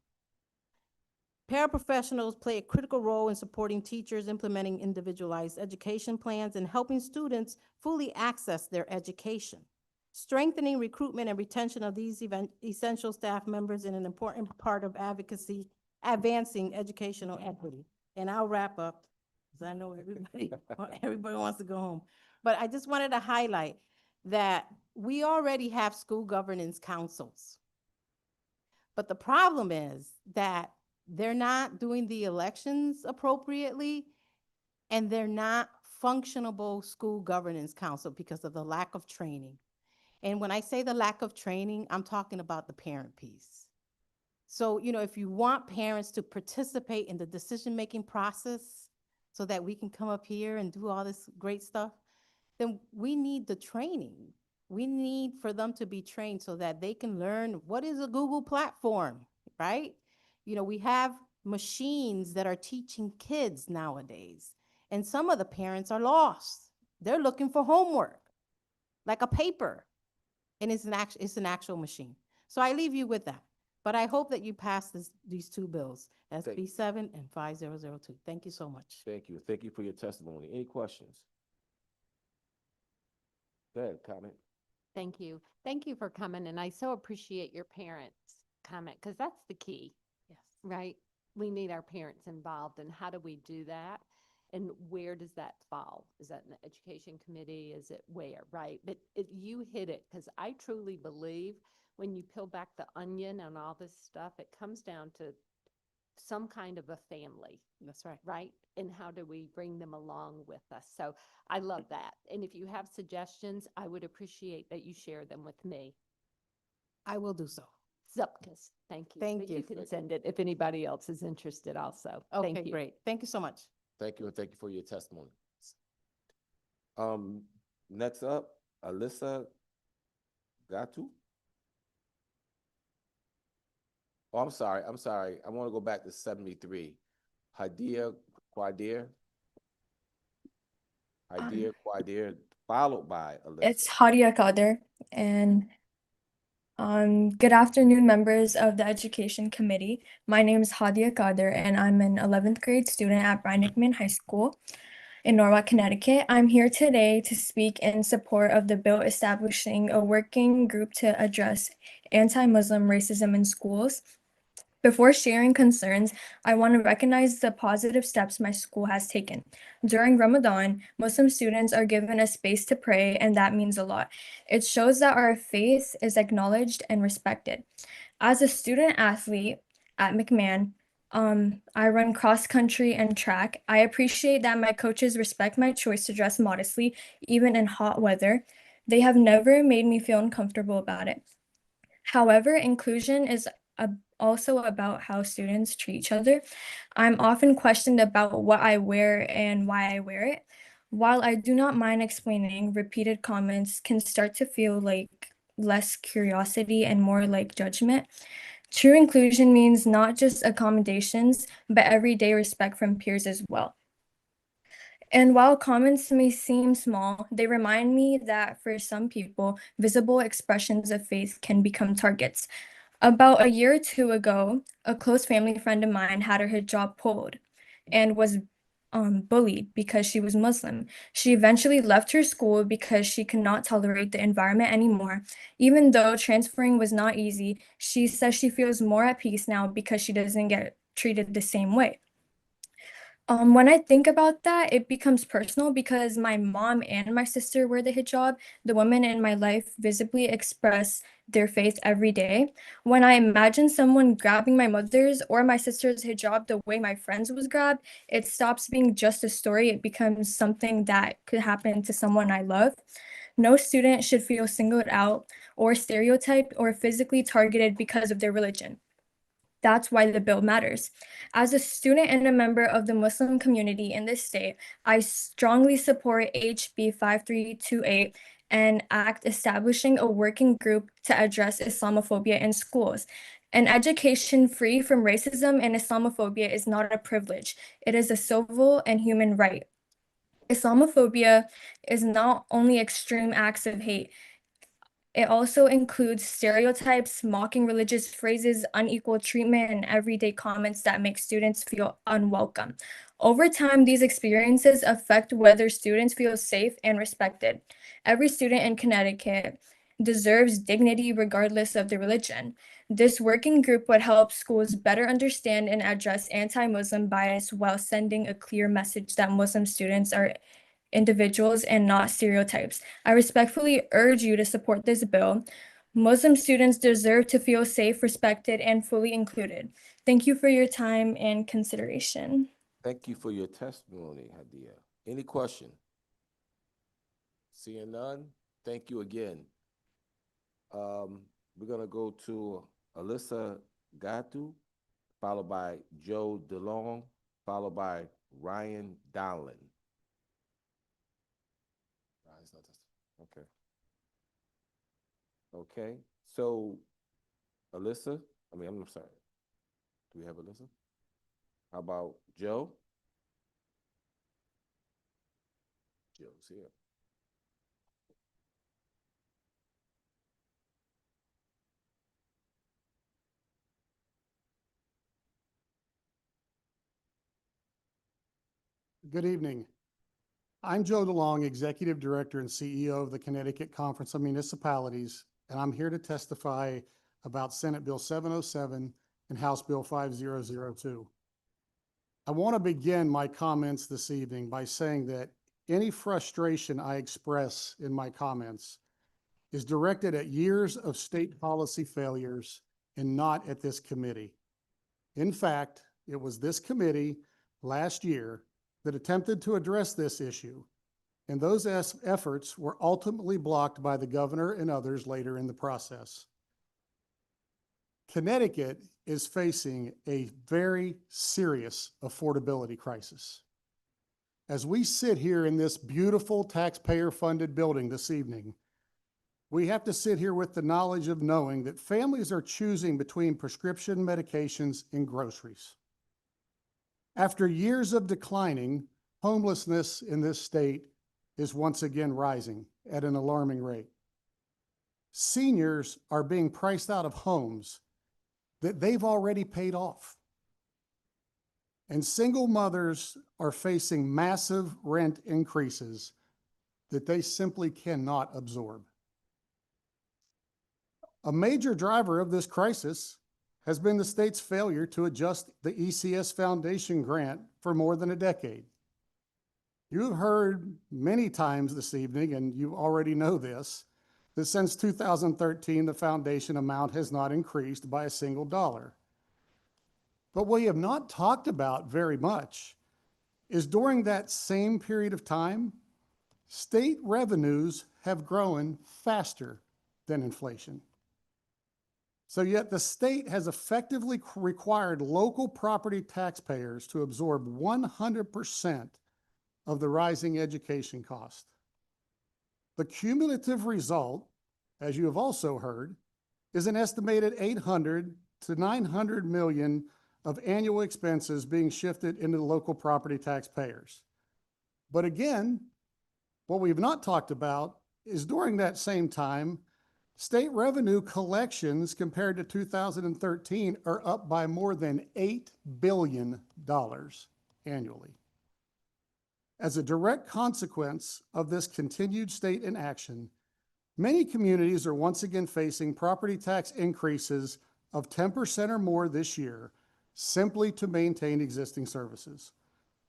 Paraprofessionals play a critical role in supporting teachers implementing individualized education plans and helping students fully access their education. Strengthening recruitment and retention of these essential staff members is an important part of advocacy, advancing educational equity. And I'll wrap up, because I know everybody wants to go home. But I just wanted to highlight that we already have school governance councils. But the problem is that they're not doing the elections appropriately, and they're not functionable school governance council because of the lack of training. And when I say the lack of training, I'm talking about the parent piece. So, if you want parents to participate in the decision-making process so that we can come up here and do all this great stuff, then we need the training. We need for them to be trained so that they can learn what is a Google platform, right? We have machines that are teaching kids nowadays, and some of the parents are lost. They're looking for homework, like a paper, and it's an actual machine. So I leave you with that. But I hope that you pass these two bills, SB 7 and 5002. Thank you so much. Thank you. Thank you for your testimony. Any questions? Go ahead, comment. Thank you. Thank you for coming, and I so appreciate your parents' comment, because that's the key. Yes. Right? We need our parents involved, and how do we do that? And where does that fall? Is that in the education committee? Is it where, right? But you hit it, because I truly believe when you peel back the onion on all this stuff, it comes down to some kind of a family. That's right. Right? And how do we bring them along with us? So I love that. And if you have suggestions, I would appreciate that you share them with me. I will do so. Zupkis, thank you. Thank But you. you can send it if anybody else is interested also. Okay, Thank you. great. Thank you so much. Thank you, and thank you for your testimony. Next up, Alyssa Gatu. Oh, I'm sorry. I want to go back to 73. Hadia Quadir, followed by Alyssa. It's Hadia Kader, and good afternoon, members of the Education Committee. My name is Hadia Kader, and I'm an 11th grade student at Brian McMahon High School in Norwalk, Connecticut. I'm here today to speak in support of the bill establishing a working group to address anti-Muslim racism in schools. Before sharing concerns, I want to recognize the positive steps my school has taken. During Ramadan, Muslim students are given a space to pray, and that means a lot. It shows that our faith is acknowledged and respected. As a student athlete at McMahon, I run cross country and track. I appreciate that my coaches respect my choice to dress modestly, even in hot weather. They have never made me feel uncomfortable about it. However, inclusion is also about how students treat each other. I'm often questioned about what I wear and why I wear it. While I do not mind explaining, repeated comments can start to feel like less curiosity and more like judgment. True inclusion means not just accommodations, but everyday respect from peers as well. And while comments may seem small, they remind me that for some people, visible expressions of faith can become targets. About a year or two ago, a close family friend of mine had her hijab pulled and was bullied because she was Muslim. She eventually left her school because she could not tolerate the environment anymore. Even though transferring was not easy, she says she feels more at peace now because she doesn't get treated the same way. When I think about that, it becomes personal because my mom and my sister wear the hijab. The women in my life visibly express their faith every day. When I imagine someone grabbing my mother's or my sister's hijab the way my friends was grabbed, it stops being just a story. It becomes something that could happen to someone I love. No student should feel singled out or stereotyped or physically targeted because of their religion. That's why the bill matters. As a student and a member of the Muslim community in this state, I strongly support HB 5328 and Act establishing a working group to address Islamophobia in schools. An education free from racism and Islamophobia is not a privilege. It is a civil and human right. Islamophobia is not only extreme acts of hate, it also includes stereotypes, mocking religious phrases, unequal treatment, and everyday comments that make students feel unwelcome. Over time, these experiences affect whether students feel safe and respected. Every student in Connecticut deserves dignity regardless of their religion. This working group would help schools better understand and address anti-Muslim bias while sending a clear message that Muslim students are individuals and not stereotypes. I respectfully urge you to support this bill. Muslim students deserve to feel safe, respected, and fully included. Thank you for your time and consideration. Thank you for your testimony, Hadia. Any question? Seeing none, thank you again. We're gonna go to Alyssa Gatu, followed by Joe DeLong, followed by Ryan Dowling. Okay. Okay, so Alyssa, I'm sorry. Do we have Alyssa? How about Joe? Joe's here. Good evening. I'm Joe DeLong, Executive Director and CEO of the Connecticut Conference of Municipalities, and I'm here to testify about Senate Bill 707 and House Bill 5002. I want to begin my comments this evening by saying that any frustration I express in my comments is directed at years of state policy failures and not at this committee. In fact, it was this committee last year that attempted to address this issue, and those efforts were ultimately blocked by the governor and others later in the process. Connecticut is facing a very serious affordability crisis. As we sit here in this beautiful taxpayer-funded building this evening, we have to sit here with the knowledge of knowing that families are choosing between prescription medications and groceries. After years of declining, homelessness in this state is once again rising at an alarming rate. Seniors are being priced out of homes that they've already paid off. And single mothers are facing massive rent increases that they simply cannot absorb. A major driver of this crisis has been the state's failure to adjust the ECS Foundation grant for more than a decade. You've heard many times this evening, and you already know this, that since 2013, the foundation amount has not increased by a single dollar. But what we have not talked about very much is during that same period of time, state revenues have grown faster than inflation. So yet the state has effectively required local property taxpayers to absorb 100% of the rising education cost. The cumulative result, as you have also heard, is an estimated 800 to 900 million of annual expenses being shifted into local property taxpayers. But again, what we've not talked about is during that same time, state revenue collections compared to 2013 are up by more than $8 billion annually. As a direct consequence of this continued state inaction, many communities are once again facing property tax increases of 10% or more this year simply to maintain existing services.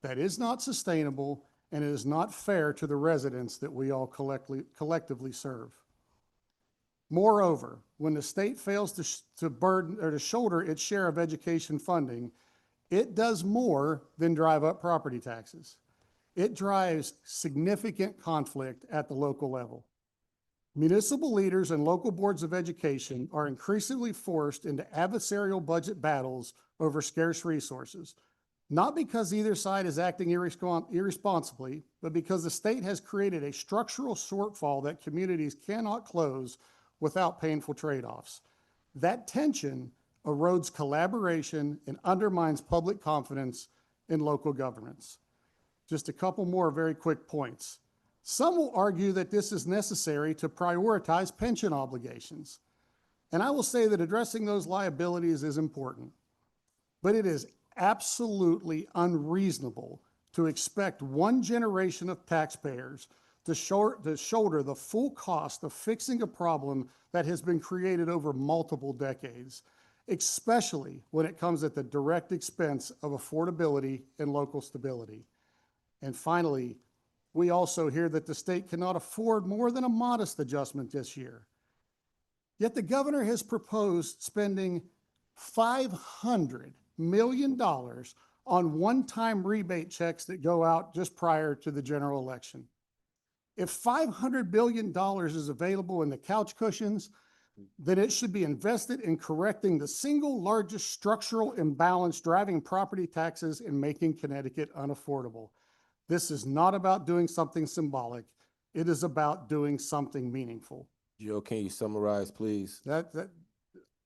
That is not sustainable, and it is not fair to the residents that we all collectively serve. Moreover, when the state fails to burden or to shoulder its share of education funding, it does more than drive up property taxes. It drives significant conflict at the local level. Municipal leaders and local boards of education are increasingly forced into adversarial budget battles over scarce resources, not because either side is acting irresponsibly, but because the state has created a structural shortfall that communities cannot close without painful trade-offs. That tension erodes collaboration and undermines public confidence in local governments. Just a couple more very quick points. Some will argue that this is necessary to prioritize pension obligations. And I will say that addressing those liabilities is important, but it is absolutely unreasonable to expect one generation of taxpayers to shoulder the full cost of fixing a problem that has been created over multiple decades, especially when it comes at the direct expense of affordability and local stability. And finally, we also hear that the state cannot afford more than a modest adjustment this year. Yet the governor has proposed spending $500 million on one-time rebate checks that go out just prior to the general election. If $500 billion is available in the couch cushions, then it should be invested in correcting the single largest structural imbalance driving property taxes and making Connecticut unaffordable. This is not about doing something symbolic. It is about doing something meaningful. Joe, can you summarize, please?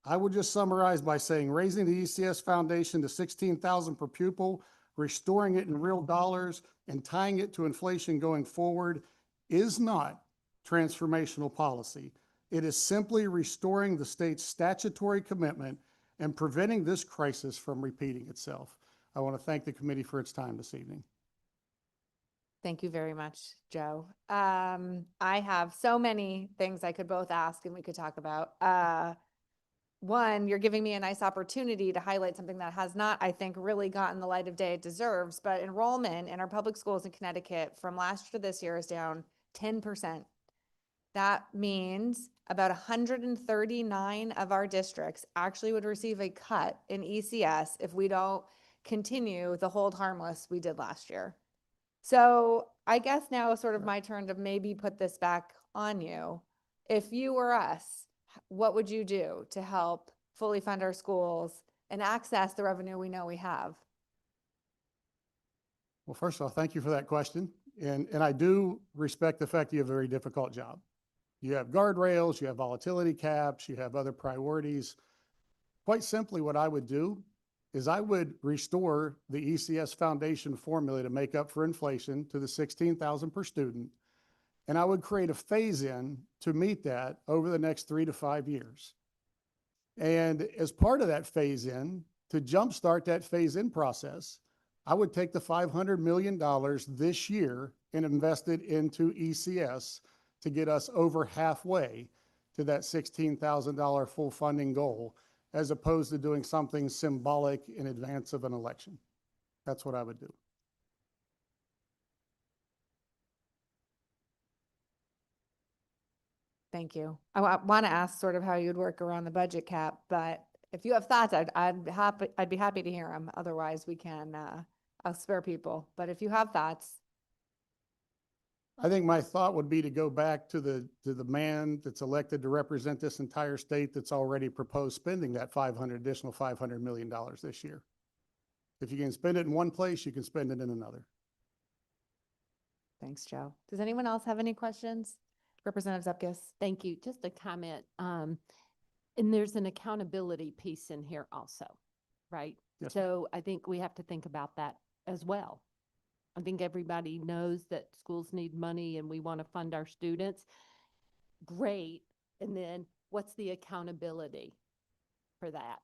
I would just summarize by saying raising the ECS foundation to $16,000 per pupil, restoring it in real dollars, and tying it to inflation going forward is not transformational policy. It is simply restoring the state's statutory commitment and preventing this crisis from repeating itself. I want to thank the committee for its time this evening. Thank you very much, Joe. I have so many things I could both ask and we could talk about. One, you're giving me a nice opportunity to highlight something that has not, I think, really gotten the light of day it deserves, but enrollment in our public schools in Connecticut from last year to this year is down 10%. That means about 139 of our districts actually would receive a cut in ECS if we don't continue the hold harmless we did last year. So I guess now is sort of my turn to maybe put this back on you. If you were us, what would you do to help fully fund our schools and access the revenue we know we have? Well, first of all, thank you for that question. And I do respect the fact that you have a very difficult job. You have guardrails, you have volatility caps, you have other priorities. Quite simply, what I would do is I would restore the ECS foundation formula to make up for inflation to the $16,000 per student. And I would create a phase-in to meet that over the next 3 to 5 years. And as part of that phase-in, to jumpstart that phase-in process, I would take the $500 million this year and invest it into ECS to get us over halfway to that $16,000 full funding goal, as opposed to doing something symbolic in advance of an election. That's what I would do. Thank you. I want to ask sort of how you'd work around the budget cap, but if you have thoughts, I'd be happy to hear them. Otherwise, we can I'll spare people. But if you have thoughts, I think my thought would be to go back to the man that's elected to represent this entire state that's already proposed spending that additional $500 million this year. If you can spend it in one place, you can spend it in another. Thanks, Joe. Does anyone else have any questions? Representative Zupkis. Thank you. Just a comment. And there's an accountability piece in here also, right? Yes. So I think we have to think about that as well. I think everybody knows that schools need money and we want to fund our students. Great. And then what's the accountability for that?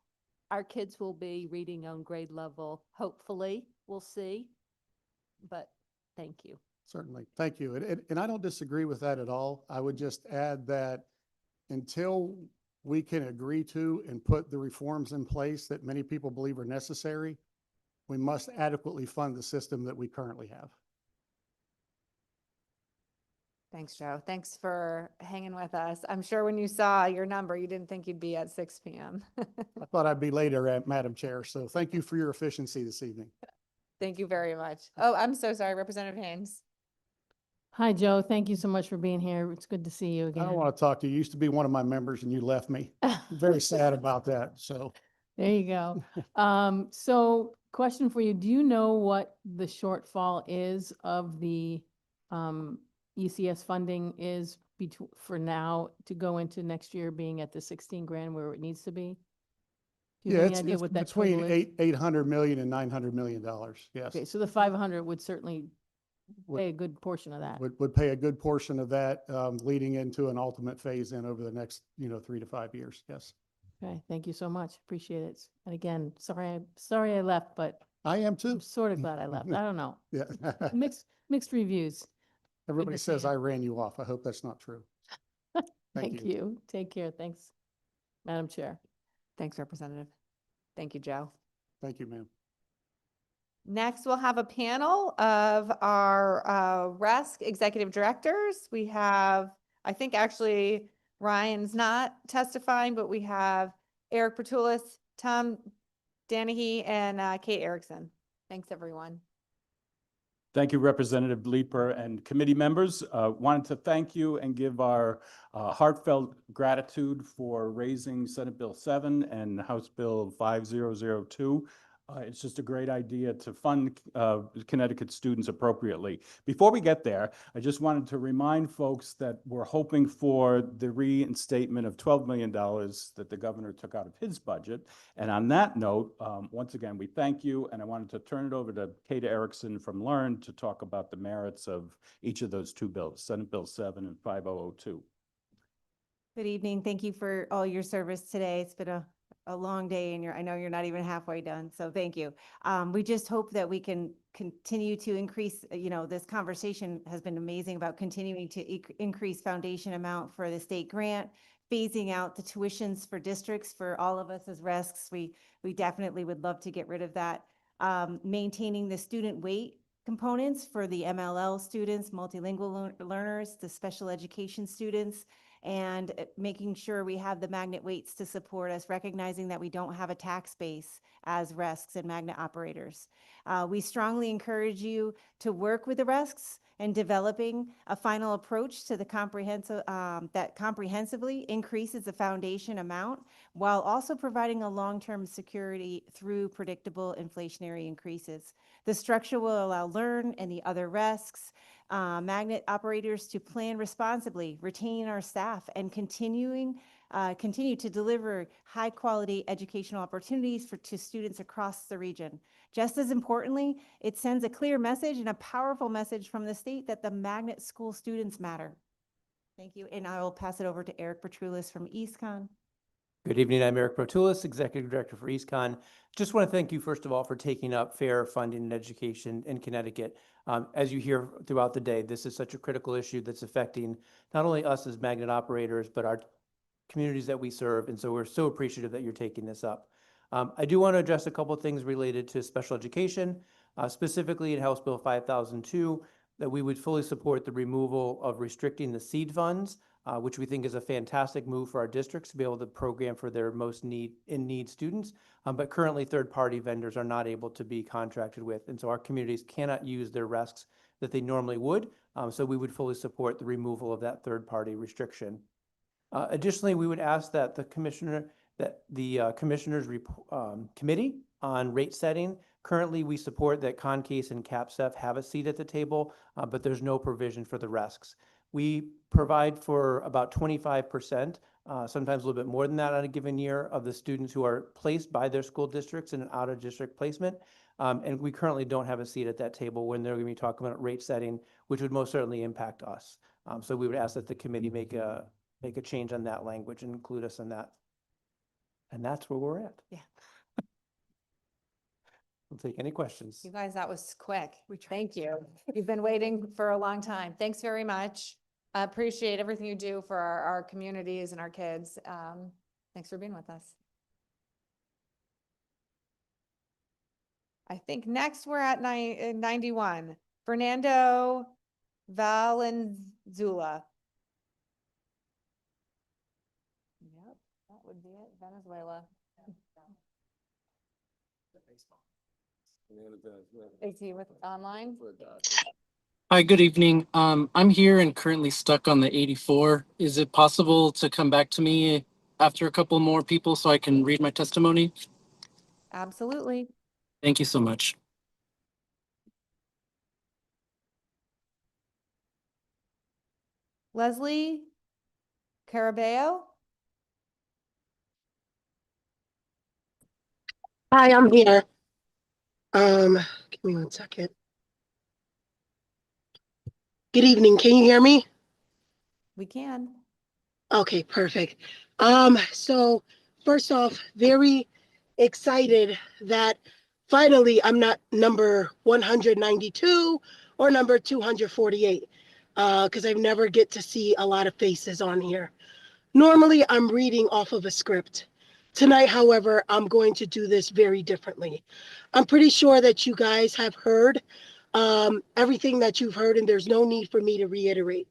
Our kids will be reading on grade level, hopefully, we'll see. But thank you. Certainly. Thank you. And I don't disagree with that at all. I would just add that until we can agree to and put the reforms in place that many people believe are necessary, we must adequately fund the system that we currently have. Thanks, Joe. Thanks for hanging with us. I'm sure when you saw your number, you didn't think you'd be at 6 p.m. I thought I'd be later, Madam Chair. So thank you for your efficiency this evening. Thank you very much. Oh, I'm so sorry, Representative Haynes. Hi, Joe. Thank you so much for being here. It's good to see you I again. don't want to talk to you. You used to be one of my members and you left me. I'm very sad about that. So There you go. So question for you. Do you know what the shortfall is of the ECS funding is for now to go into next year being at the 16 grand where it needs to be? Do you yeah, have it's, any idea it's what that between total is? 800 million and $900 million. Yes. Okay, so the 500 would certainly pay a good portion of that. Would pay a good portion of that, leading into an ultimate phase in over the next, 3 to 5 years. Yes. Okay, thank you so much. Appreciate it. And again, sorry I left, but I am too. I'm sort of glad I left. I don't know. Yeah. Mixed reviews. Everybody to see says you. I ran you off. I hope that's not true. Thank you. Take care. Thanks, Madam Chair. Thanks, Representative. Thank you, Joe. Thank you, ma'am. Next, we'll have a panel of our RESC executive directors. We have, I think actually Ryan's not testifying, but we have Eric Pertulis, Tom Danahy, and Kate Erickson. Thanks, everyone. Thank you, Representative Leeper and committee members. Wanted to thank you and give our heartfelt gratitude for raising Senate Bill 7 and House Bill 5002. It's just a great idea to fund Connecticut students appropriately. Before we get there, I just wanted to remind folks that we're hoping for the reinstatement of $12 million that the governor took out of his budget. And on that note, once again, we thank you. And I wanted to turn it over to Kate Erickson from Learn to talk about the merits of each of those two bills, Senate Bill 7 and 5002. Good evening. Thank you for all your service today. It's been a long day and I know you're not even halfway done. So thank you. We just hope that we can continue to increase, this conversation has been amazing about continuing to increase foundation amount for the state grant, phasing out the tuitions for districts for all of us as RESCs. We definitely would love to get rid of that. Maintaining the student weight components for the MLL students, multilingual learners, the special education students, and making sure we have the magnet weights to support us, recognizing that we don't have a tax base as RESCs and magnet operators. We strongly encourage you to work with the RESCs in developing a final approach to the comprehensive that comprehensively increases the foundation amount while also providing a long-term security through predictable inflationary increases. The structure will allow Learn and the other RESCs magnet operators to plan responsibly, retain our staff, and continue to deliver high-quality educational opportunities to students across the region. Just as importantly, it sends a clear message and a powerful message from the state that the magnet school students matter. Thank you, and I will pass it over to Eric Petrulis from EastCon. Good evening, I'm Eric Protoulis, Executive Director for EastCon. Just want to thank you, first of all, for taking up fair funding and education in Connecticut. As you hear throughout the day, this is such a critical issue that's affecting not only us as magnet operators, but our communities that we serve. And so we're so appreciative that you're taking this up. I do want to address a couple of things related to special education, specifically in House Bill 5002, that we would fully support the removal of restricting the seed funds, which we think is a fantastic move for our districts to be able to program for their most in-need students. But currently third-party vendors are not able to be contracted with. And so our communities cannot use their RESCs that they normally would. So we would fully support the removal of that third-party restriction. Additionally, we would ask that the commissioners committee on rate setting. Currently, we support that CONCASE and CAPCEF have a seat at the table, but there's no provision for the RESCs. We provide for about 25%, sometimes a little bit more than that on a given year, of the students who are placed by their school districts in an out-of-district placement. And we currently don't have a seat at that table when they're going to be talking about rate setting, which would most certainly impact us. So we would ask that the committee make a change on that language and include us in that. And that's where we're at. Yeah. We'll take any questions. You guys, that was quick. Thank you. You've been waiting for a long time. Thanks very much. I appreciate everything you do for our communities and our kids. Thanks for being with us. I think next we're at 91. Fernando Valenzuela. Yep, that would be it. Venezuela. Is he with online? Hi, good evening. I'm here and currently stuck on the 84. Is it possible to come back to me after a couple more people so I can read my testimony? Absolutely. Thank you so much. Leslie Carabeo. Hi, I'm here. Give me 1 second. Good evening. Can you hear me? We can. Okay, perfect. So first off, very excited that finally I'm not number 192 or number 248, because I never get to see a lot of faces on here. Normally, I'm reading off of a script. Tonight, however, I'm going to do this very differently. I'm pretty sure that you guys have heard everything that you've heard, and there's no need for me to reiterate.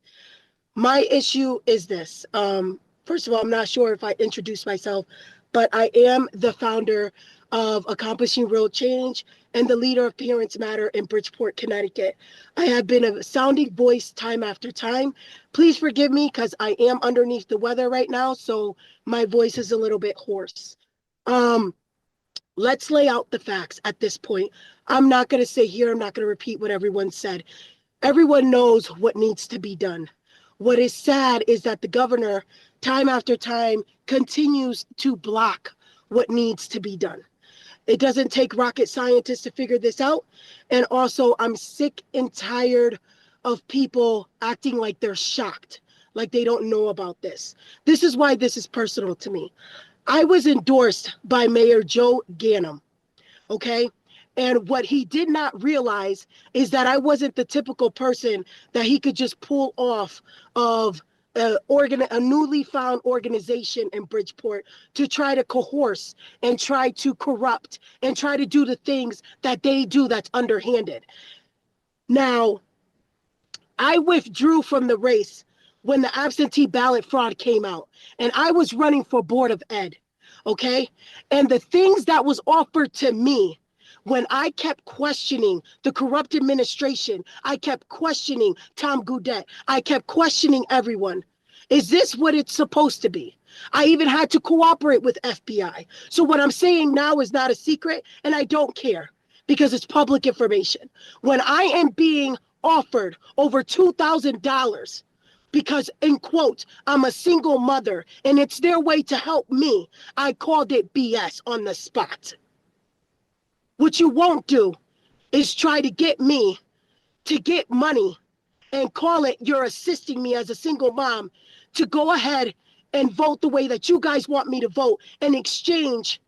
My issue is this. First of all, I'm not sure if I introduced myself, but I am the founder of Accomplishing Real Change and the leader of Parents Matter in Bridgeport, Connecticut. I have been a sounding voice time after time. Please forgive me because I am underneath the weather right now, so my voice is a little bit hoarse. Let's lay out the facts at this point. I'm not going to sit here, I'm not going to repeat what everyone said. Everyone knows what needs to be done. What is sad is that the governor, time after time, continues to block what needs to be done. It doesn't take rocket scientists to figure this out. And also, I'm sick and tired of people acting like they're shocked, like they don't know about this. This is why this is personal to me. I was endorsed by Mayor Joe Ganim, okay? And what he did not realize is that I wasn't the typical person that he could just pull off of a newly found organization in Bridgeport to try to coerce and try to corrupt and try to do the things that they do that's underhanded. Now, I withdrew from the race when the absentee ballot fraud came out, and I was running for Board of Ed, okay? And the things that was offered to me, when I kept questioning the corrupt administration, I kept questioning Tom Goudet, I kept questioning everyone. Is this what it's supposed to be? I even had to cooperate with FBI. So what I'm saying now is not a secret, and I don't care because it's public information. When I am being offered over $2,000 because, in quote, I'm a single mother and it's their way to help me, I called it BS on the spot. What you won't do is try to get me to get money and call it you're assisting me as a single mom to go ahead and vote the way that you guys want me to vote in exchange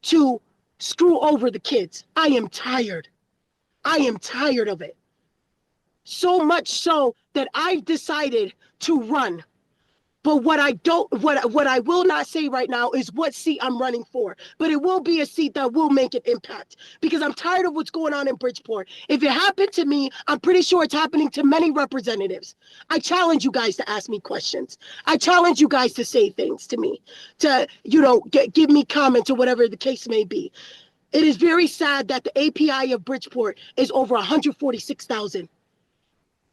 to screw over the kids. I am tired. I am tired of it. So much so that I've decided to run. But what I will not say right now is what seat I'm running for. But it will be a seat that will make an impact because I'm tired of what's going on in Bridgeport. If it happened to me, I'm pretty sure it's happening to many representatives. I challenge you guys to ask me questions. I challenge you guys to say things to me, to, give me comments or whatever the case may be. It is very sad that the API of Bridgeport is over 146,000.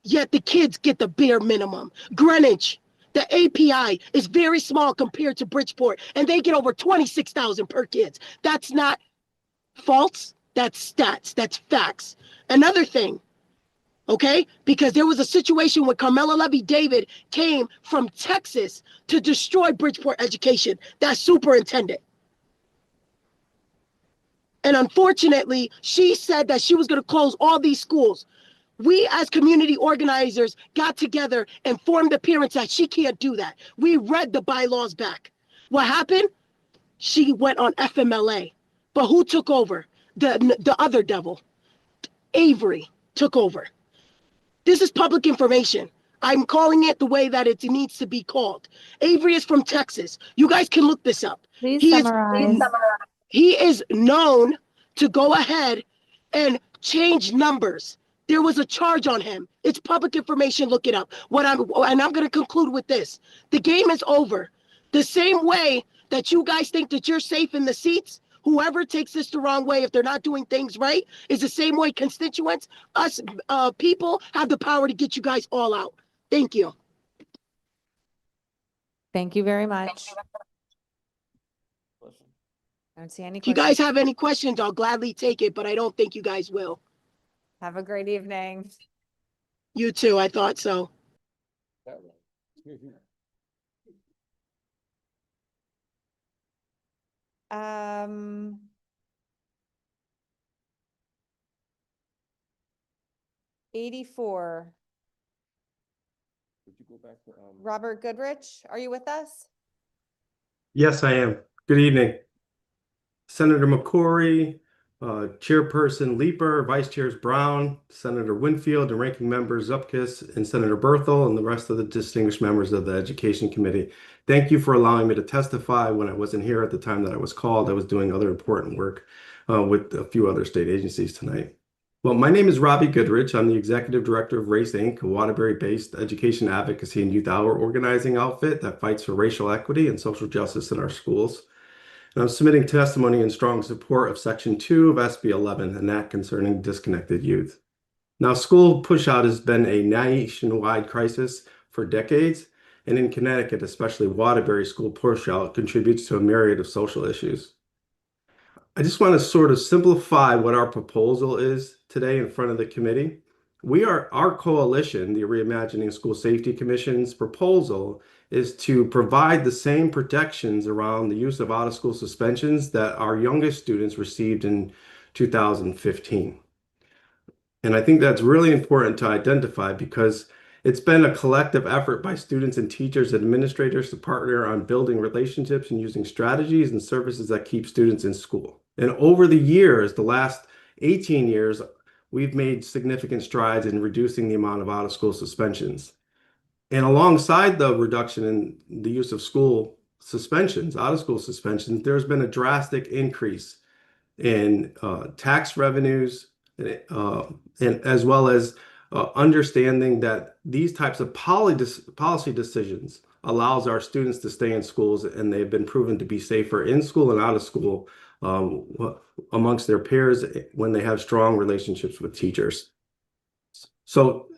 Yet the kids get the bare minimum. Greenwich, the API is very small compared to Bridgeport, and they get over 26,000 per kids. That's not false, that's stats, that's facts. Another thing, Okay? Because there was a situation when Carmela Levy David came from Texas to destroy Bridgeport education, that superintendent. And unfortunately, she said that she was going to close all these schools. We as community organizers got together and formed appearance that she can't do that. We read the bylaws back. What happened? She went on FMLA. But who took over? The other devil. Avery took over. This is public information. I'm calling it the way that it needs to be called. Avery is from Texas. You guys can look this up. Please summarize. He is known to go ahead and change numbers. There was a charge on him. It's public information. Look it up. And I'm going to conclude with this. The game is over. The same way that you guys think that you're safe in the seats, whoever takes this the wrong way, if they're not doing things right, is the same way constituents, us people, have the power to get you guys all out. Thank you. Thank you very much. I don't see any If you questions. guys have any questions, I'll gladly take it, but I don't think you guys will. Have a great evening. You too, I thought so. Um, '84. Could you go back to, Robert Goodrich, are you with us? Yes, I am. Good evening. Senator McCrory, Chairperson Leeper, Vice Chairs Brown, Senator Winfield, and Ranking Members Zupkis, and Senator Berthel, and the rest of the distinguished members of the Education Committee. Thank you for allowing me to testify when I wasn't here at the time that I was called. I was doing other important work with a few other state agencies tonight. Well, my name is Robbie Goodrich. I'm the Executive Director of RACE Inc., a Waterbury-based education advocacy and youth hour organizing outfit that fights for racial equity and social justice in our schools. And I'm submitting testimony in strong support of Section 2 of SB 11, an act concerning disconnected youth. Now, school pushout has been a nationwide crisis for decades, and in Connecticut, especially Waterbury, school pushout contributes to a myriad of social issues. I just want to sort of simplify what our proposal is today in front of the committee. Our coalition, the Reimagining School Safety Commission's proposal is to provide the same protections around the use of out-of-school suspensions that our youngest students received in 2015. And I think that's really important to identify because it's been a collective effort by students and teachers and administrators to partner on building relationships and using strategies and services that keep students in school. And over the years, the last 18 years, we've made significant strides in reducing the amount of out-of-school suspensions. And alongside the reduction in the use of school suspensions, out-of-school suspensions, there's been a drastic increase in tax revenues, and as well as understanding that these types of policy decisions allows our students to stay in schools, and they've been proven to be safer in school and out of school amongst their peers when they have strong relationships with teachers. So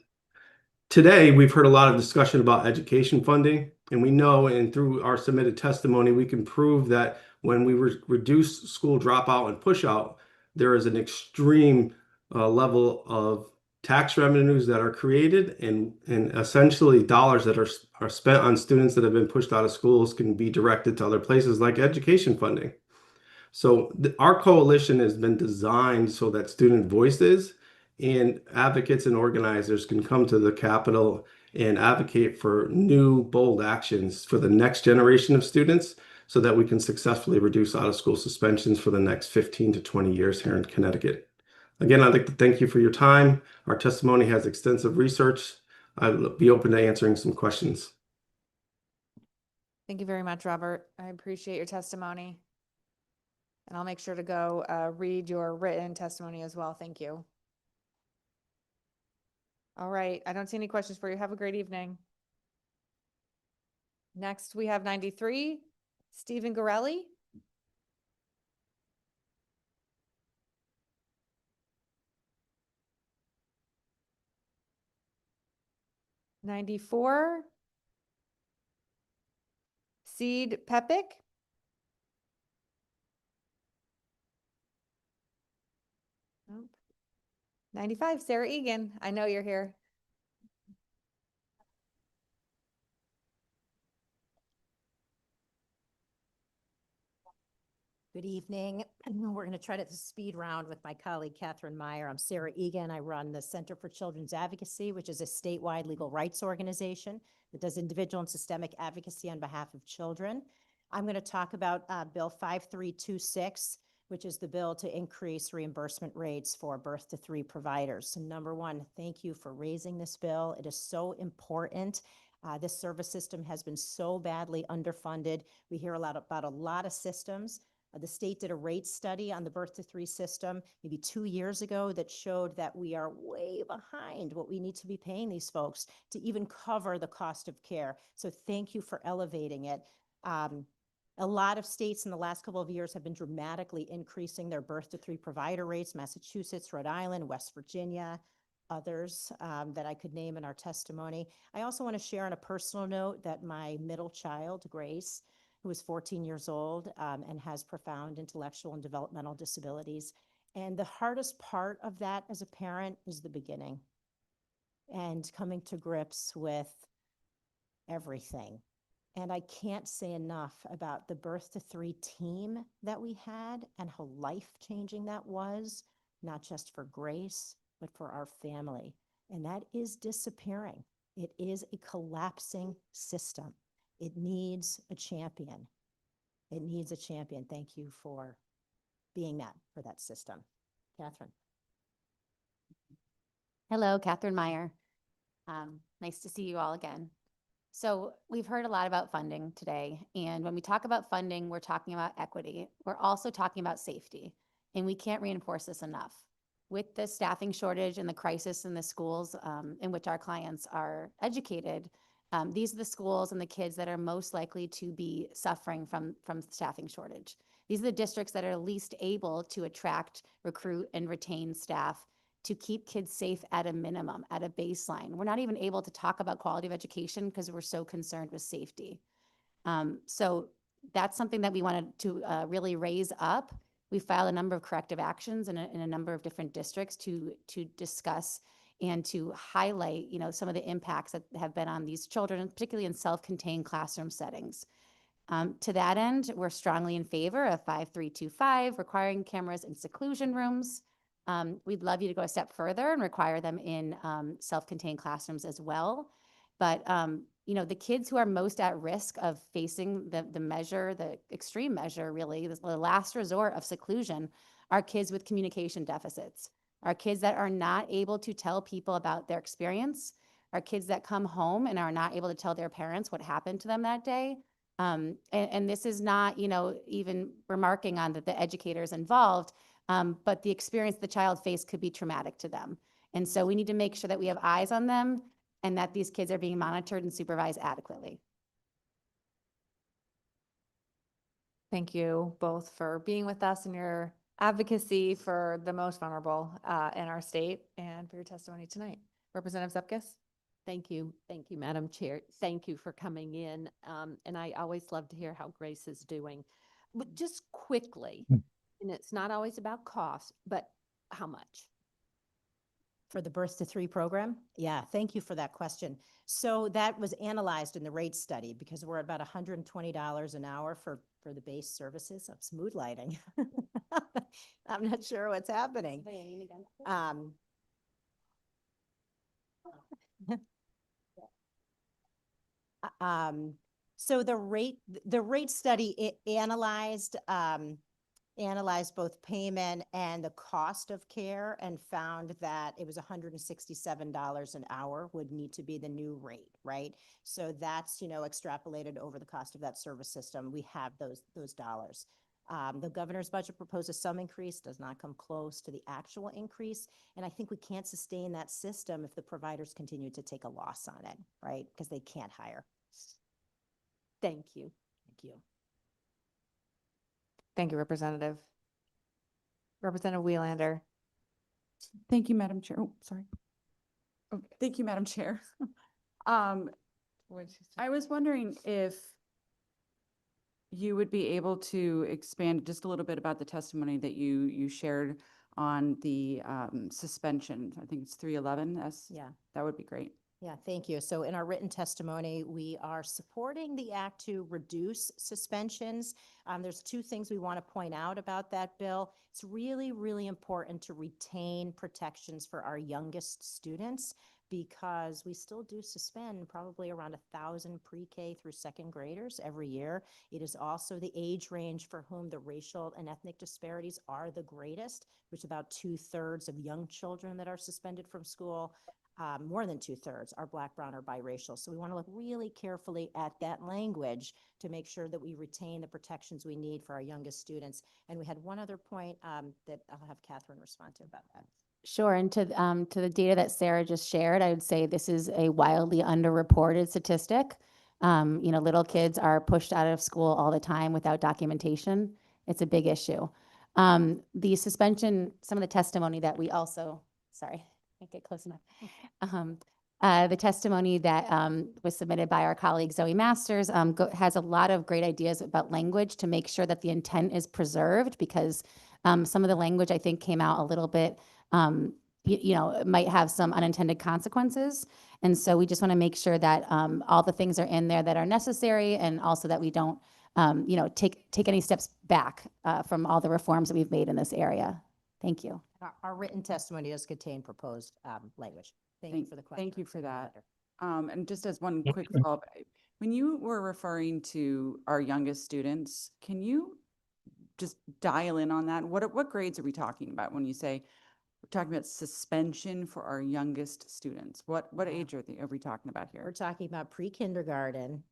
today, we've heard a lot of discussion about education funding, and we know, and through our submitted testimony, we can prove that when we reduce school dropout and pushout, there is an extreme level of tax revenues that are created, and essentially dollars that are spent on students that have been pushed out of schools can be directed to other places like education funding. So our coalition has been designed so that student voices and advocates and organizers can come to the Capitol and advocate for new, bold actions for the next generation of students so that we can successfully reduce out-of-school suspensions for the next 15 to 20 years here in Connecticut. Again, I'd like to thank you for your time. Our testimony has extensive research. I'll be open to answering some questions. Thank you very much, Robert. I appreciate your testimony. And I'll make sure to go read your written testimony as well. Thank you. All right, I don't see any questions for you. Have a great evening. Next, we have 93, Stephen Gorelli. '94, Seed Pepic. Nope. 95, Sarah Egan, I know you're here. Good evening. We're going to try to speed round with my colleague, Catherine Meyer. I'm Sarah Egan. I run the Center for Children's Advocacy, which is a statewide legal rights organization that does individual and systemic advocacy on behalf of children. I'm going to talk about Bill 5326, which is the bill to increase reimbursement rates for birth to 3 providers. So number one, thank you for raising this bill. It is so important. This service system has been so badly underfunded. We hear a lot about a lot of systems. The state did a rate study on the birth to 3 system maybe 2 years ago that showed that we are way behind what we need to be paying these folks to even cover the cost of care. So thank you for elevating it. A lot of states in the last couple of years have been dramatically increasing their birth to 3 provider rates, Massachusetts, Rhode Island, West Virginia, others that I could name in our testimony. I also want to share on a personal note that my middle child, Grace, who is 14 years old and has profound intellectual and developmental disabilities. And the hardest part of that as a parent is the beginning and coming to grips with everything. And I can't say enough about the birth to 3 team that we had and how life-changing that was, not just for Grace, but for our family. And that is disappearing. It is a collapsing system. It needs a champion. It needs a champion. Thank you for being that for that system. Catherine. Hello, Catherine Meyer. Nice to see you all again. So we've heard a lot about funding today. And when we talk about funding, we're talking about equity. We're also talking about safety. And we can't reinforce this enough. With the staffing shortage and the crisis in the schools in which our clients are educated, these are the schools and the kids that are most likely to be suffering from staffing shortage. These are the districts that are least able to attract, recruit, and retain staff to keep kids safe at a minimum, at a baseline. We're not even able to talk about quality of education because we're so concerned with safety. So that's something that we wanted to really raise up. We filed a number of corrective actions in a number of different districts to discuss and to highlight, some of the impacts that have been on these children, particularly in self-contained classroom settings. To that end, we're strongly in favor of 5325, requiring cameras in seclusion rooms. We'd love you to go a step further and require them in self-contained classrooms as well. But, the kids who are most at risk of facing the measure, the extreme measure, really, the last resort of seclusion, are kids with communication deficits, are kids that are not able to tell people about their experience, are kids that come home and are not able to tell their parents what happened to them that day. And this is not, even remarking on the educators involved, but the experience the child faced could be traumatic to them. And so we need to make sure that we have eyes on them and that these kids are being monitored and supervised adequately. Thank you both for being with us and your advocacy for the most vulnerable in our state and for your testimony tonight. Representative Zupkis. Thank you. Thank you, Madam Chair. Thank you for coming in. And I always love to hear how Grace is doing. But just quickly, and it's not always about cost, but how much? For the birth to 3 program? Yeah, thank you for that question. So that was analyzed in the rate study because we're at about $120 an hour for the base services. It's mood lighting. I'm not sure what's happening. So the rate study analyzed both payment and the cost of care and found that it was $167 an hour would need to be the new rate, right? So that's, extrapolated over the cost of that service system. We have those dollars. The governor's budget proposes some increase, does not come close to the actual increase. And I think we can't sustain that system if the providers continue to take a loss on it, right? Because they can't hire. Thank you. Thank you. Thank you, Representative. Representative Wheelander. Thank you, Madam Chair. Oh, sorry. Oh, thank you, Madam Chair. I was wondering if you would be able to expand just a little bit about the testimony that you shared on the suspension. I think it's 311. Yeah. That would be great. Yeah, thank you. So in our written testimony, we are supporting the act to reduce suspensions. There's two things we want to point out about that bill. It's really, really important to retain protections for our youngest students because we still do suspend probably around 1,000 pre-K through second graders every year. It is also the age range for whom the racial and ethnic disparities are the greatest, which is about 2/3 of young children that are suspended from school. More than 2/3 are Black, brown, or biracial. So we want to look really carefully at that language to make sure that we retain the protections we need for our youngest students. And we had one other point that I'll have Catherine respond to about that. Sure, and to the data that Sarah just shared, I would say this is a wildly underreported statistic. Little kids are pushed out of school all the time without documentation. It's a big issue. The suspension, some of the testimony that we also, sorry, can't get close enough. The testimony that was submitted by our colleague Zoe Masters has a lot of great ideas about language to make sure that the intent is preserved because some of the language I think came out a little bit might have some unintended consequences. And so we just want to make sure that all the things are in there that are necessary and also that we don't, take any steps back from all the reforms that we've made in this area. Thank you. Our written testimony does contain proposed language. Thank you for the question. Thank you for that. And just as one quick follow-up, when you were referring to our youngest students, can you just dial in on that? What grades are we talking about when you say we're talking about suspension for our youngest students? What age are we talking about here? We're talking about pre-kindergarten,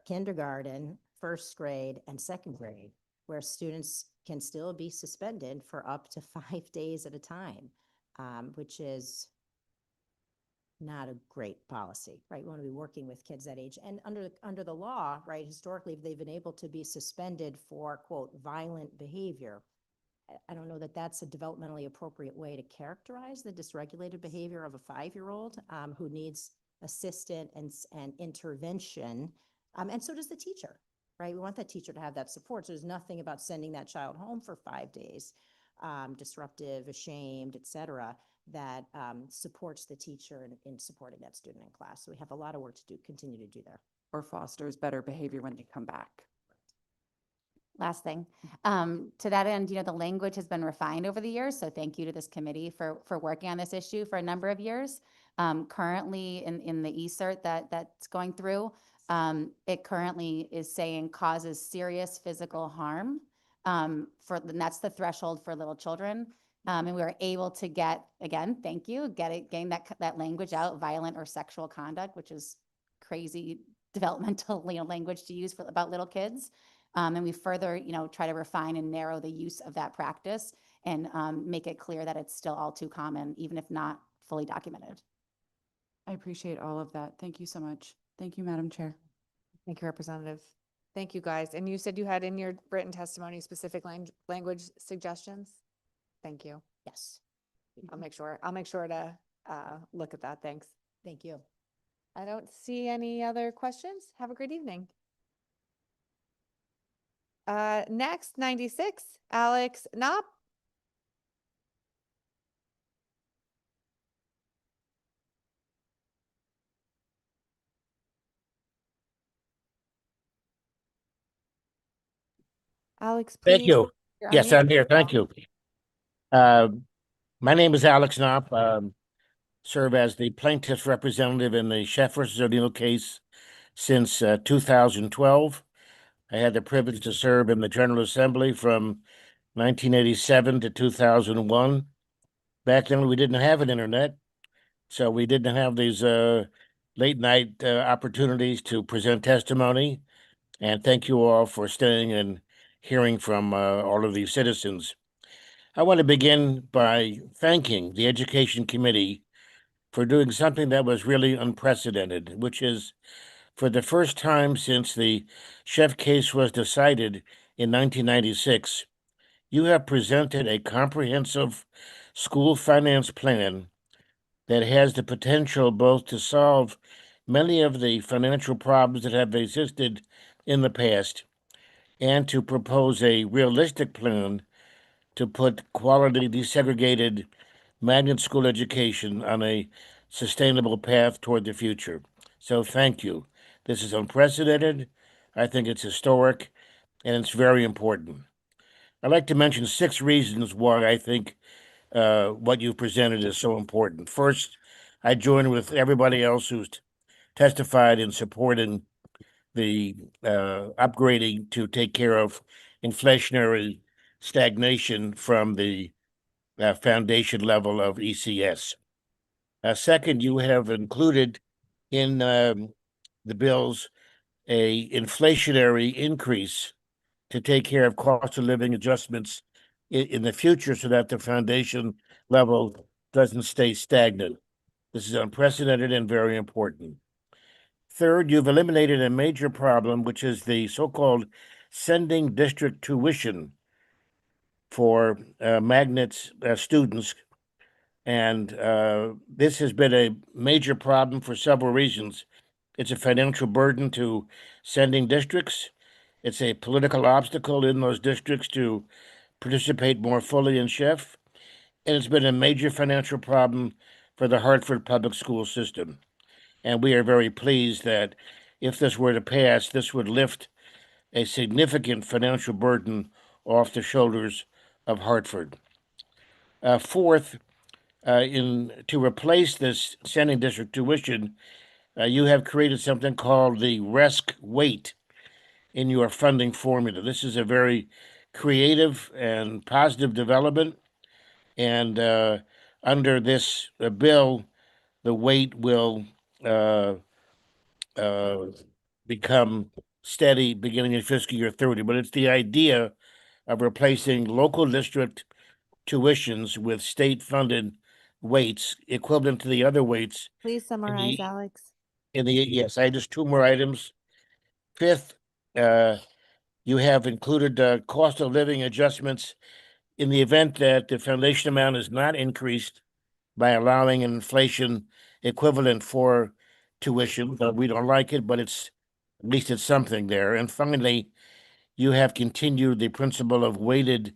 kindergarten, first grade, and second grade, where students can still be suspended for up to 5 days at a time, which is not a great policy, right? We want to be working with kids that age. And under the law, right, historically, they've been able to be suspended for, quote, violent behavior. I don't know that that's a developmentally appropriate way to characterize the dysregulated behavior of a 5-year-old who needs assistance and intervention. And so does the teacher, right? We want that teacher to have that support. So there's nothing about sending that child home for 5 days, disruptive, ashamed, et cetera, that supports the teacher in supporting that student in class. So we have a lot of work to continue to do there. Or fosters better behavior when they come back. Last thing, to that end, the language has been refined over the years. So thank you to this committee for working on this issue for a number of years. Currently in the e-cert that's going through, it currently is saying causes serious physical harm. And that's the threshold for little children. And we were able to getting that language out, violent or sexual conduct, which is crazy developmental language to use about little kids. And we further, try to refine and narrow the use of that practice and make it clear that it's still all too common, even if not fully documented. I appreciate all of that. Thank you so much. Thank you, Madam Chair. Thank you, Representative. Thank you, guys. And you said you had in your written testimony specific language suggestions? Thank you. Yes. I'll make sure to look at that. Thanks. Thank you. I don't see any other questions. Have a great evening. Next, 96, Alex Knopp. Alex, please. Thank you. Yes, I'm here. Thank you. My name is Alex Knopp. Serve as the plaintiff's representative in the Sheff versus O'Neill case since 2012. I had the privilege to serve in the General Assembly from 1987 to 2001. Back then, we didn't have an internet, so we didn't have these late night opportunities to present testimony. And thank you all for staying and hearing from all of these citizens. I want to begin by thanking the Education Committee for doing something that was really unprecedented, which is for the first time since the Sheff case was decided in 1996, you have presented a comprehensive school finance plan that has the potential both to solve many of the financial problems that have existed in the past and to propose a realistic plan to put quality desegregated magnet school education on a sustainable path toward the future. So thank you. This is unprecedented. I think it's historic, and it's very important. I'd like to mention 6 reasons why I think what you've presented is so important. First, I join with everybody else who's testified in supporting the upgrading to take care of inflationary stagnation from the foundation level of ECS. Second, you have included in the bills a inflationary increase to take care of cost of living adjustments in the future so that the foundation level doesn't stay stagnant. This is unprecedented and very important. Third, you've eliminated a major problem, which is the so-called sending district tuition for magnet students. And this has been a major problem for several reasons. It's a financial burden to sending districts. It's a political obstacle in those districts to participate more fully in CHEF. And it's been a major financial problem for the Hartford public school system. And we are very pleased that if this were to pass, this would lift a significant financial burden off the shoulders of Hartford. Fourth, to replace this sending district tuition, you have created something called the RESC weight in your funding formula. This is a very creative and positive development. And under this bill, the weight will become steady beginning in fiscal year 30. But it's the idea of replacing local district tuitions with state-funded weights equivalent to the other weights. Please summarize, Alex. Yes, I had just 2 more items. Fifth, you have included cost of living adjustments in the event that the foundation amount is not increased by allowing an inflation equivalent for tuition. We don't like it, but at least it's something there. And finally, you have continued the principle of weighted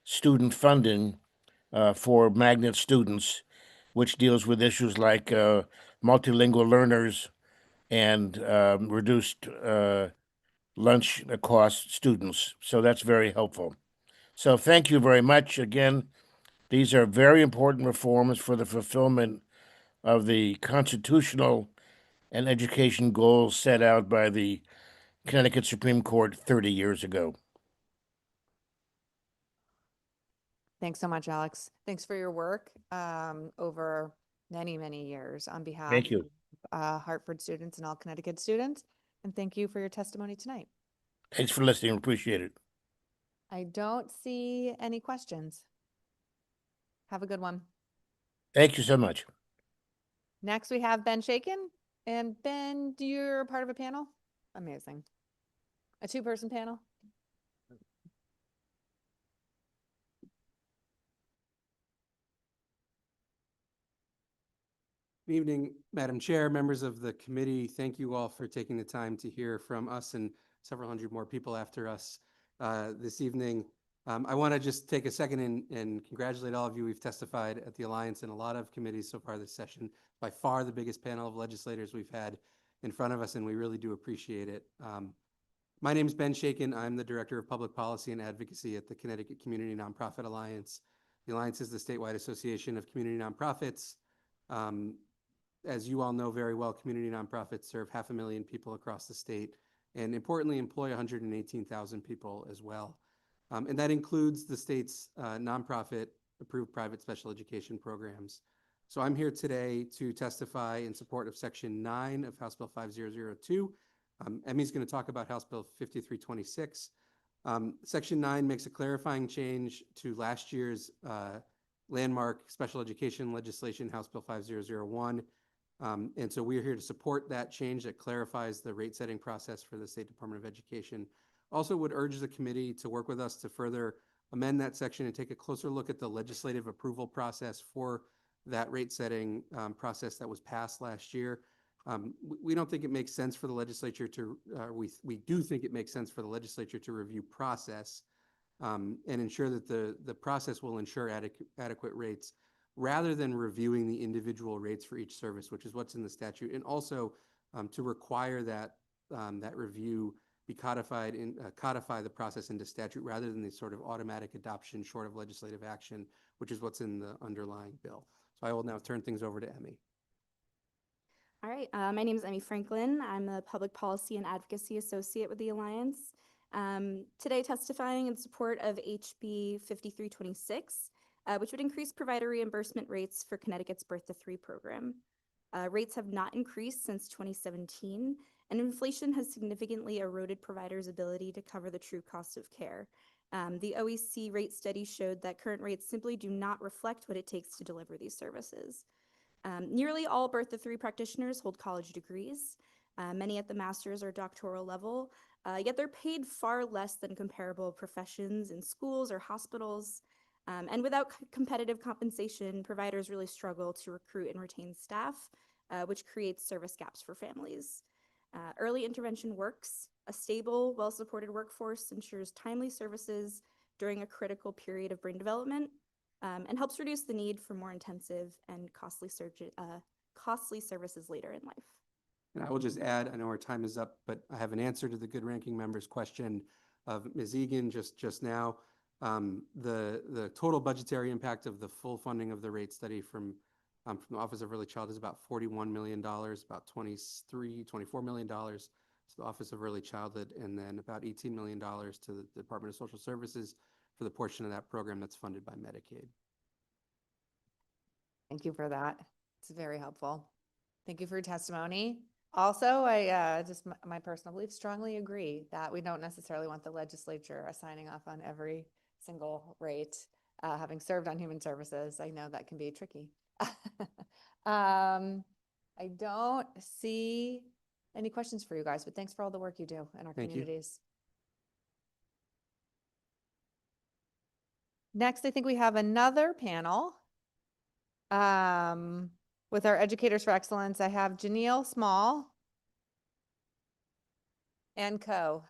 student funding for magnet students, which deals with issues like multilingual learners and reduced lunch cost students. So that's very helpful. So thank you very much. Again, these are very important reforms for the fulfillment of the constitutional and education goals set out by the Connecticut Supreme Court 30 years ago. Thanks so much, Alex. Thanks for your work over many, many years on behalf Thank you. of Hartford students and all Connecticut students. And thank you for your testimony tonight. Thanks for listening. Appreciate it. I don't see any questions. Have a good one. Thank you so much. Next, we have Ben Shakin. And Ben, you're part of a panel? Amazing. A 2-person panel? Good evening, Madam Chair, members of the committee. Thank you all for taking the time to hear from us and several hundred more people after us this evening. I want to just take a second and congratulate all of you. We've testified at the Alliance in a lot of committees so far this session. By far the biggest panel of legislators we've had in front of us, and we really do appreciate it. My name is Ben Shakin. I'm the Director of Public Policy and Advocacy at the Connecticut Community Nonprofit Alliance. The Alliance is the statewide association of community nonprofits. As you all know very well, community nonprofits serve 500,000 people across the state and importantly employ 118,000 people as well. And that includes the state's nonprofit approved private special education programs. So I'm here today to testify in support of Section 9 of House Bill 5002. Emmy's going to talk about House Bill 5326. Section 9 makes a clarifying change to last year's landmark special education legislation, House Bill 5001. And so we are here to support that change that clarifies the rate setting process for the State Department of Education. Also would urge the committee to work with us to further amend that section and take a closer look at the legislative approval process for that rate setting process that was passed last year. We don't think it makes sense for the legislature to, we do think it makes sense for the legislature to review process and ensure that the process will ensure adequate rates rather than reviewing the individual rates for each service, which is what's in the statute, and also to require that that review be codified in codify the process into statute rather than the sort of automatic adoption short of legislative action, which is what's in the underlying bill. So I will now turn things over to Emmy. All right, my name is Emmy Franklin. I'm a Public Policy and Advocacy Associate with the Alliance. Today testifying in support of HB 5326, which would increase provider reimbursement rates for Connecticut's Birth to 3 program. Rates have not increased since 2017, and inflation has significantly eroded providers' ability to cover the true cost of care. The OEC rate study showed that current rates simply do not reflect what it takes to deliver these services. Nearly all Birth to 3 practitioners hold college degrees, many at the master's or doctoral level, yet they're paid far less than comparable professions in schools or hospitals. And without competitive compensation, providers really struggle to recruit and retain staff, which creates service gaps for families. Early intervention works. A stable, well-supported workforce ensures timely services during a critical period of brain development, and helps reduce the need for more intensive and costly services later in life. And I will just add, I know our time is up, but I have an answer to the good ranking member's question of Ms. Egan just now. The total budgetary impact of the full funding of the rate study from the Office of Early Childhood is about $41 million, about $24 million to the Office of Early Childhood, and then about $18 million to the Department of Social Services for the portion of that program that's funded by Medicaid. Thank you for that. It's very helpful. Thank you for your testimony. Also, I just my personal belief strongly agree that we don't necessarily want the legislature signing off on every single rate. Having served on human services, I know that can be tricky. I don't see any questions for you guys, but thanks for all the work you do in our communities. Next, I think we have another panel with our Educators for Excellence. I have Janelle Small and co.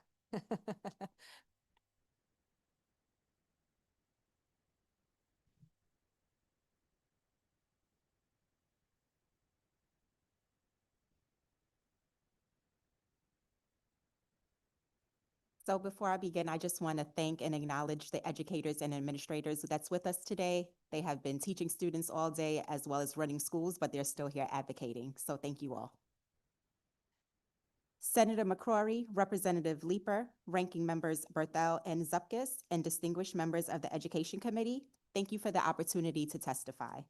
So before I begin, I just want to thank and acknowledge the educators and administrators that's with us today. They have been teaching students all day as well as running schools, but they're still here advocating. So thank you all. Senator McCrory, Representative Leeper, Ranking Members Berthel and Zupkis, and distinguished members of the Education Committee, thank you for the opportunity to testify.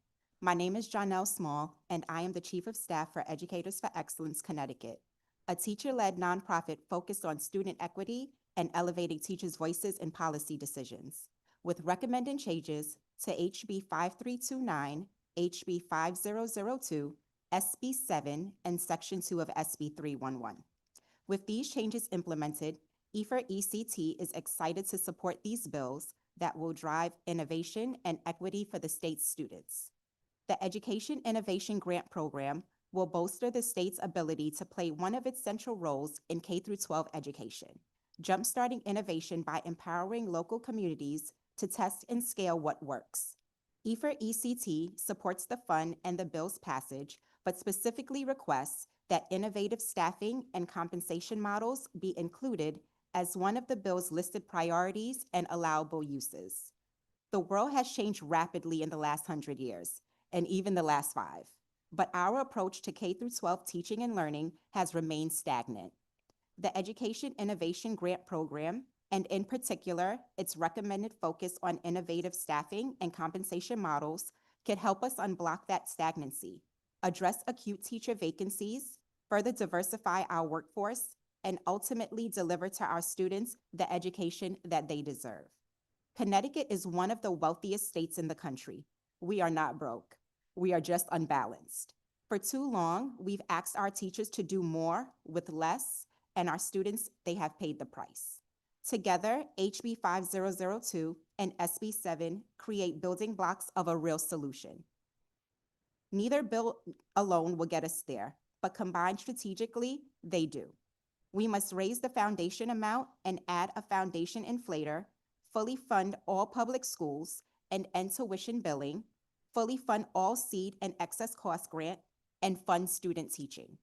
My name is Janelle Small, and I am the Chief of Staff for Educators for Excellence Connecticut, a teacher-led nonprofit focused on student equity and elevating teachers' voices in policy decisions, with recommended changes to HB 5329, HB 5002, SB 7, and Section 2 of SB 311. With these changes implemented, EFER ECT is excited to support these bills that will drive innovation and equity for the state's students. The Education Innovation Grant Program will bolster the state's ability to play one of its central roles in K-12 education, jumpstarting innovation by empowering local communities to test and scale what works. EFER ECT supports the fund and the bill's passage, but specifically requests that innovative staffing and compensation models be included as one of the bill's listed priorities and allowable uses. The world has changed rapidly in the last 100 years, and even the last 5. But our approach to K-12 teaching and learning has remained stagnant. The Education Innovation Grant Program, and in particular, its recommended focus on innovative staffing and compensation models, can help us unblock that stagnancy, address acute teacher vacancies, further diversify our workforce, and ultimately deliver to our students the education that they deserve. Connecticut is one of the wealthiest states in the country. We are not broke. We are just unbalanced. For too long, we've asked our teachers to do more with less, and our students, they have paid the price. Together, HB 5002 and SB 7 create building blocks of a real solution. Neither bill alone will get us there, but combined strategically, they do. We must raise the foundation amount and add a foundation inflator, fully fund all public schools and end tuition billing, fully fund all seed and excess cost grant, and fund student teaching.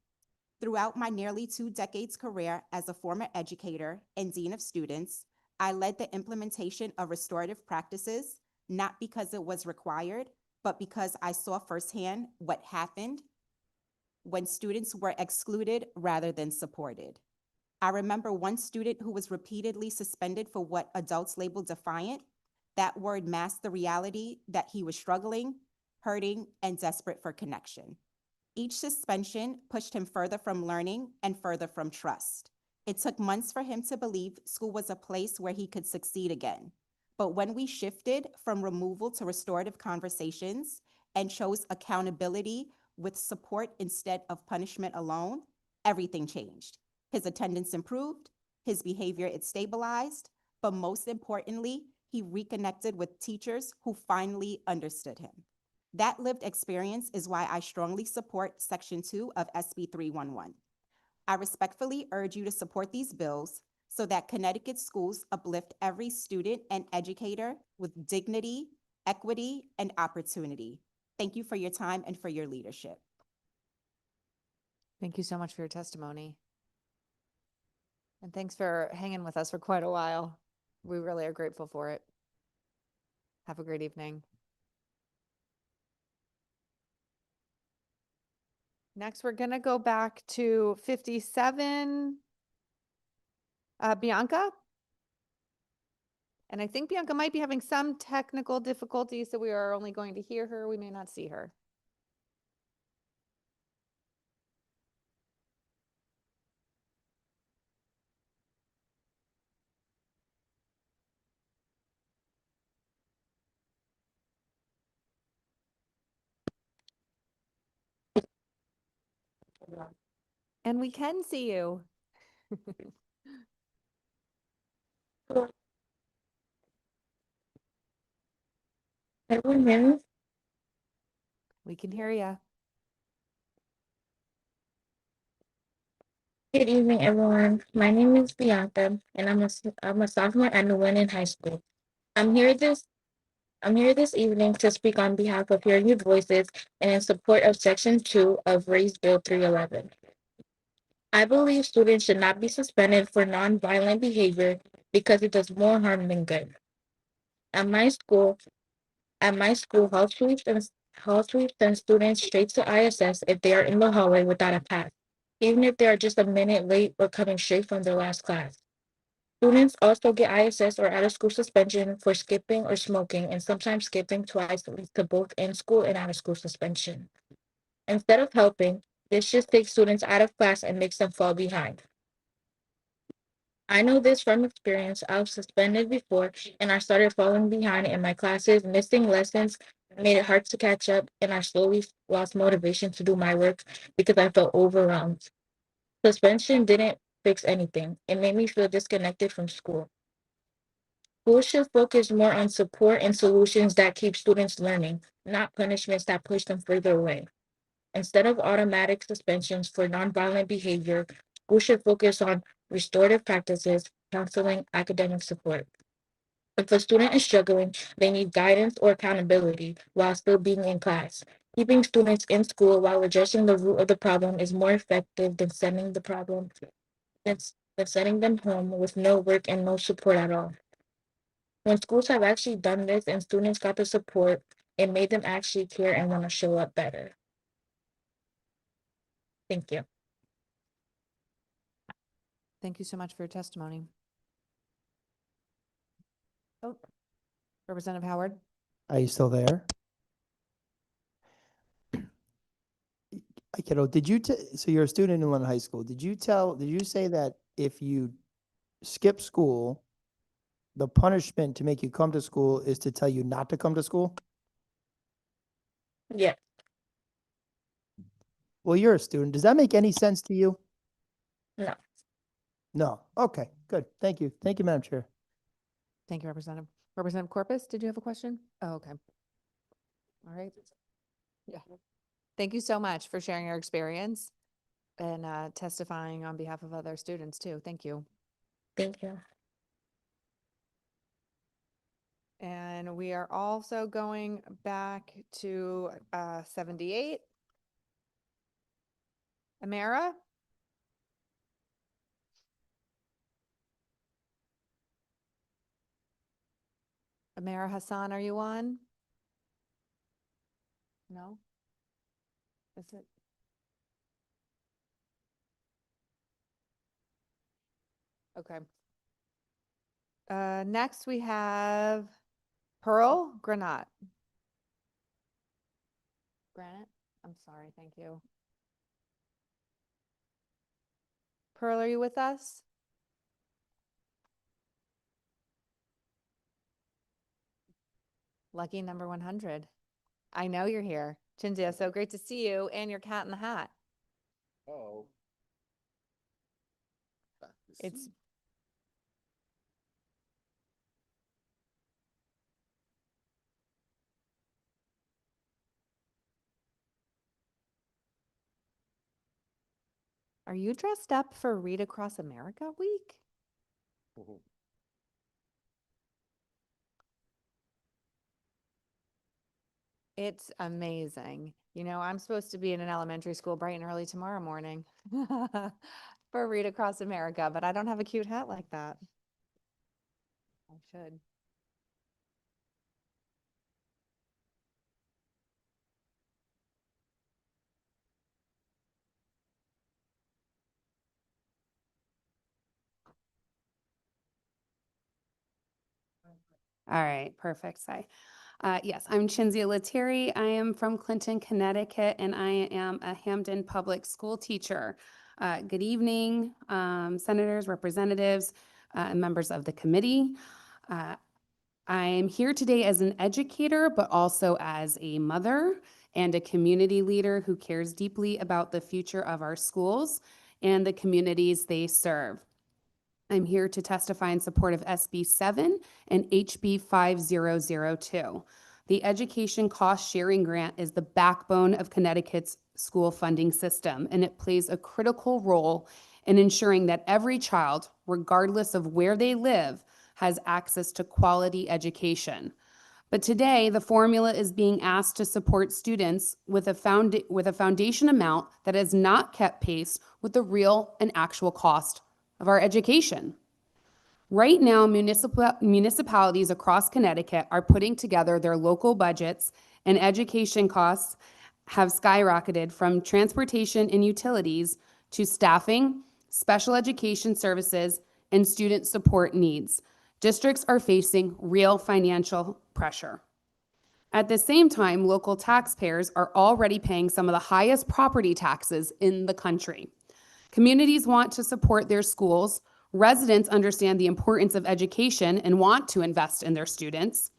Throughout my nearly 2 decades career as a former educator and dean of students, I led the implementation of restorative practices, not because it was required, but because I saw firsthand what happened when students were excluded rather than supported. I remember one student who was repeatedly suspended for what adults label defiant. That word masked the reality that he was struggling, hurting, and desperate for connection. Each suspension pushed him further from learning and further from trust. It took months for him to believe school was a place where he could succeed again. But when we shifted from removal to restorative conversations and chose accountability with support instead of punishment alone, everything changed. His attendance improved, his behavior it stabilized, but most importantly, he reconnected with teachers who finally understood him. That lived experience is why I strongly support Section 2 of SB 311. I respectfully urge you to support these bills so that Connecticut schools uplift every student and educator with dignity, equity, and opportunity. Thank you for your time and for your leadership. Thank you so much for your testimony. And thanks for hanging with us for quite a while. We really are grateful for it. Have a great evening. Next, we're going to go back to 57, Bianca. And I think Bianca might be having some technical difficulties, so we are only going to hear her. We may not see her. And we can see you. Everyone hear me? We can hear you. Good evening, everyone. My name is Bianca, and I'm a sophomore at New London High School. I'm here this evening to speak on behalf of Hearing Youth Voices and in support of Section 2 of Raise Bill 311. I believe students should not be suspended for nonviolent behavior because it does more harm than good. At my school, hall sweeps send students straight to ISS if they are in the hallway without a pass, even if they are just a minute late or coming straight from their last class. Students also get ISS or out-of-school suspension for skipping or smoking, and sometimes skipping twice leads to both in-school and out-of-school suspension. Instead of helping, this just takes students out of class and makes them fall behind. I know this from experience. I was suspended before, and I started falling behind in my classes. Missing lessons made it hard to catch up, and I slowly lost motivation to do my work because I felt overwhelmed. Suspension didn't fix anything. It made me feel disconnected from school. Schools should focus more on support and solutions that keep students learning, not punishments that push them further away. Instead of automatic suspensions for nonviolent behavior, schools should focus on restorative practices, counseling, academic support. If a student is struggling, they need guidance or accountability while still being in class. Keeping students in school while addressing the root of the problem is more effective than sending them home with no work and no support at all. When schools have actually done this and students got the support, it made them actually care and want to show up better. Thank you. Thank you so much for your testimony. Oh, Representative Howard. Are you still there? Kiddo, so you're a student in London High School. Did you say that if you skip school, the punishment to make you come to school is to tell you not to come to school? Yeah. Well, you're a student. Does that make any sense to you? No. No. Okay, good. Thank you. Thank you, Madam Chair. Thank you, Representative. Representative Corpus, did you have a question? Oh, okay. All right. Yeah. Thank you so much for sharing your experience and testifying on behalf of other students too. Thank you. Thank you. And we are also going back to 78. Amara? Amara Hassan, are you on? No? Is it? Okay. Next we have Pearl Granat. Granite? I'm sorry, thank you. Pearl, are you with us? Lucky number 100. I know you're here. Chinzia, so great to see you and your cat in the hat. Oh. It's Are you dressed up for Read Across America Week? It's amazing. You know, I'm supposed to be in an elementary school bright and early tomorrow morning for Read Across America, but I don't have a cute hat like that. I should. All right, perfect. Yes, I'm Chinzia Lettieri. I am from Clinton, Connecticut, and I am a Hampden public school teacher. Good evening, senators, representatives, and members of the committee. I am here today as an educator, but also as a mother and a community leader who cares deeply about the future of our schools and the communities they serve. I'm here to testify in support of SB 7 and HB 5002. The Education Cost Sharing Grant is the backbone of Connecticut's school funding system, and it plays a critical role in ensuring that every child, regardless of where they live, has access to quality education. But today, the formula is being asked to support students with a foundation amount that has not kept pace with the real and actual cost of our education. Right now, municipalities across Connecticut are putting together their local budgets, and education costs have skyrocketed from transportation and utilities to staffing, special education services, and student support needs. Districts are facing real financial pressure. At the same time, local taxpayers are already paying some of the highest property taxes in the country. Communities want to support their schools. Residents understand the importance of education and want to invest in their students.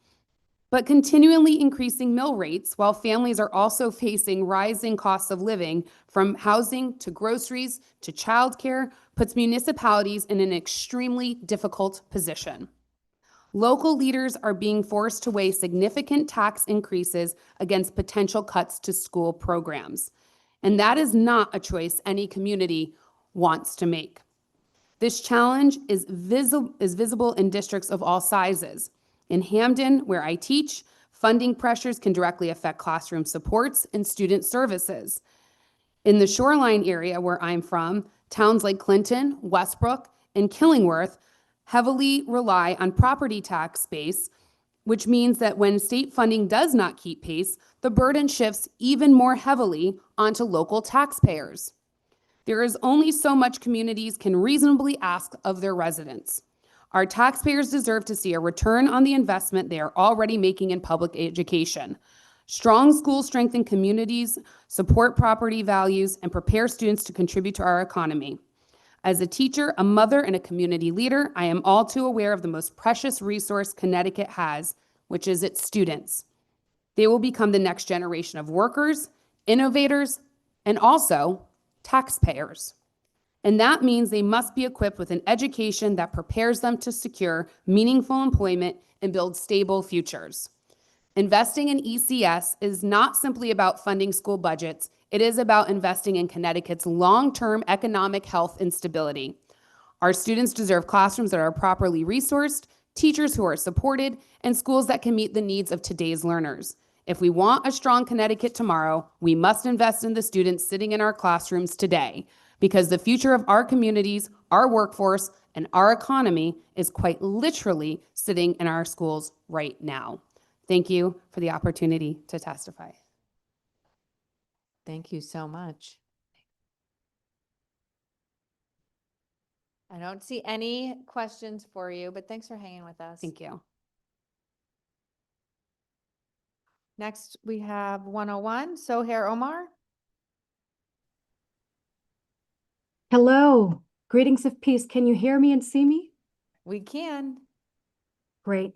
But continually increasing mill rates, while families are also facing rising costs of living, from housing to groceries to childcare, puts municipalities in an extremely difficult position. Local leaders are being forced to weigh significant tax increases against potential cuts to school programs. And that is not a choice any community wants to make. This challenge is visible in districts of all sizes. In Hampden, where I teach, funding pressures can directly affect classroom supports and student services. In the shoreline area where I'm from, towns like Clinton, Westbrook, and Killingworth heavily rely on property tax base, which means that when state funding does not keep pace, the burden shifts even more heavily onto local taxpayers. There is only so much communities can reasonably ask of their residents. Our taxpayers deserve to see a return on the investment they are already making in public education. Strong schools strengthen communities, support property values, and prepare students to contribute to our economy. As a teacher, a mother, and a community leader, I am all too aware of the most precious resource Connecticut has, which is its students. They will become the next generation of workers, innovators, and also taxpayers. And that means they must be equipped with an education that prepares them to secure meaningful employment and build stable futures. Investing in ECS is not simply about funding school budgets. It is about investing in Connecticut's long-term economic health and stability. Our students deserve classrooms that are properly resourced, teachers who are supported, and schools that can meet the needs of today's learners. If we want a strong Connecticut tomorrow, we must invest in the students sitting in our classrooms today, because the future of our communities, our workforce, and our economy is quite literally sitting in our schools right now. Thank you for the opportunity to testify. Thank you so much. I don't see any questions for you, but thanks for hanging with us. Thank you. Next, we have 101, Sohair Omar. Hello, greetings of peace. Can you hear me and see me? We can. Great.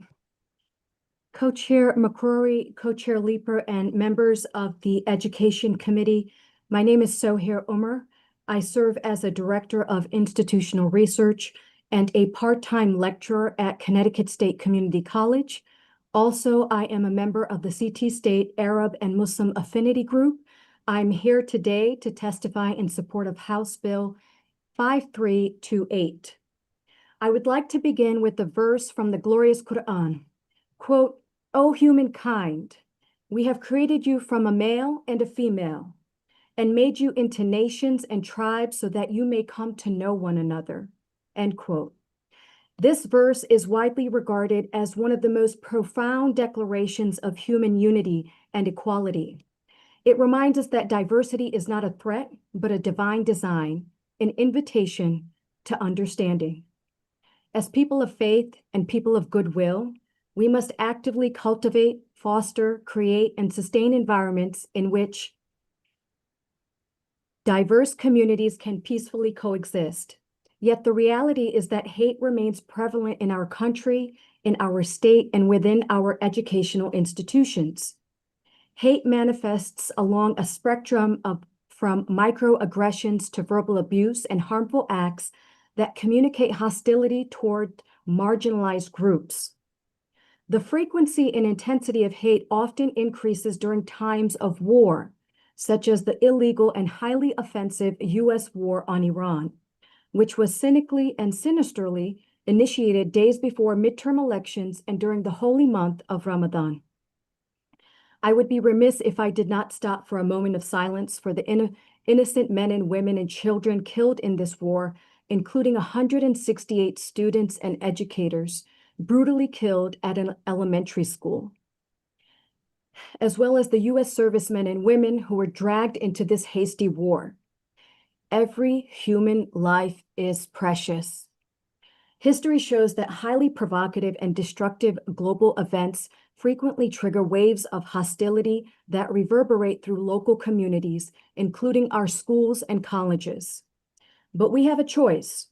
Co-Chair McCrory, Co-Chair Leeper, and members of the Education Committee. My name is Sohair Omar. I serve as a Director of Institutional Research and a part-time lecturer at Connecticut State Community College. Also, I am a member of the CT State Arab and Muslim Affinity Group. I'm here today to testify in support of House Bill 5328. I would like to begin with a verse from the glorious Quran. Quote, "O humankind, we have created you from a male and a female, and made you into nations and tribes so that you may come to know one another." End quote. This verse is widely regarded as one of the most profound declarations of human unity and equality. It reminds us that diversity is not a threat, but a divine design, an invitation to understanding. As people of faith and people of goodwill, we must actively cultivate, foster, create, and sustain environments in which diverse communities can peacefully coexist. Yet the reality is that hate remains prevalent in our country, in our state, and within our educational institutions. Hate manifests along a spectrum from microaggressions to verbal abuse and harmful acts that communicate hostility toward marginalized groups. The frequency and intensity of hate often increases during times of war, such as the illegal and highly offensive U.S. war on Iran, which was cynically and sinisterly initiated days before midterm elections and during the holy month of Ramadan. I would be remiss if I did not stop for a moment of silence for the innocent men and women and children killed in this war, including 168 students and educators brutally killed at an elementary school, as well as the U.S. servicemen and women who were dragged into this hasty war. Every human life is precious. History shows that highly provocative and destructive global events frequently trigger waves of hostility that reverberate through local communities, including our schools and colleges. But we have a choice.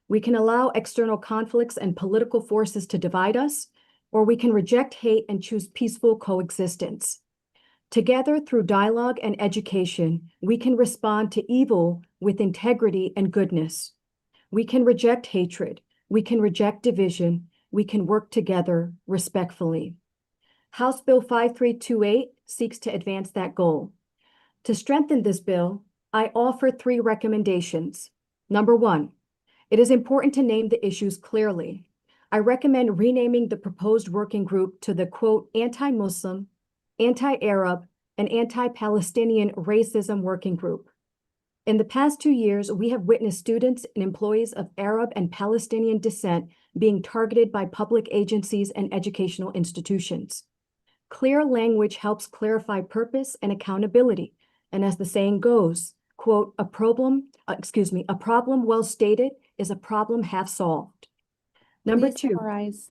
We can allow external conflicts and political forces to divide us, or we can reject hate and choose peaceful coexistence. Together, through dialogue and education, we can respond to evil with integrity and goodness. We can reject hatred. We can reject division. We can work together respectfully. House Bill 5328 seeks to advance that goal. To strengthen this bill, I offer 3 recommendations. Number 1, it is important to name the issues clearly. I recommend renaming the proposed working group to the, quote, anti-Muslim, anti-Arab, and anti-Palestinian racism working group. In the past 2 years, we have witnessed students and employees of Arab and Palestinian descent being targeted by public agencies and educational institutions. Clear language helps clarify purpose and accountability. And as the saying goes, quote, a problem well stated is a problem half solved. Number Please 2. summarize.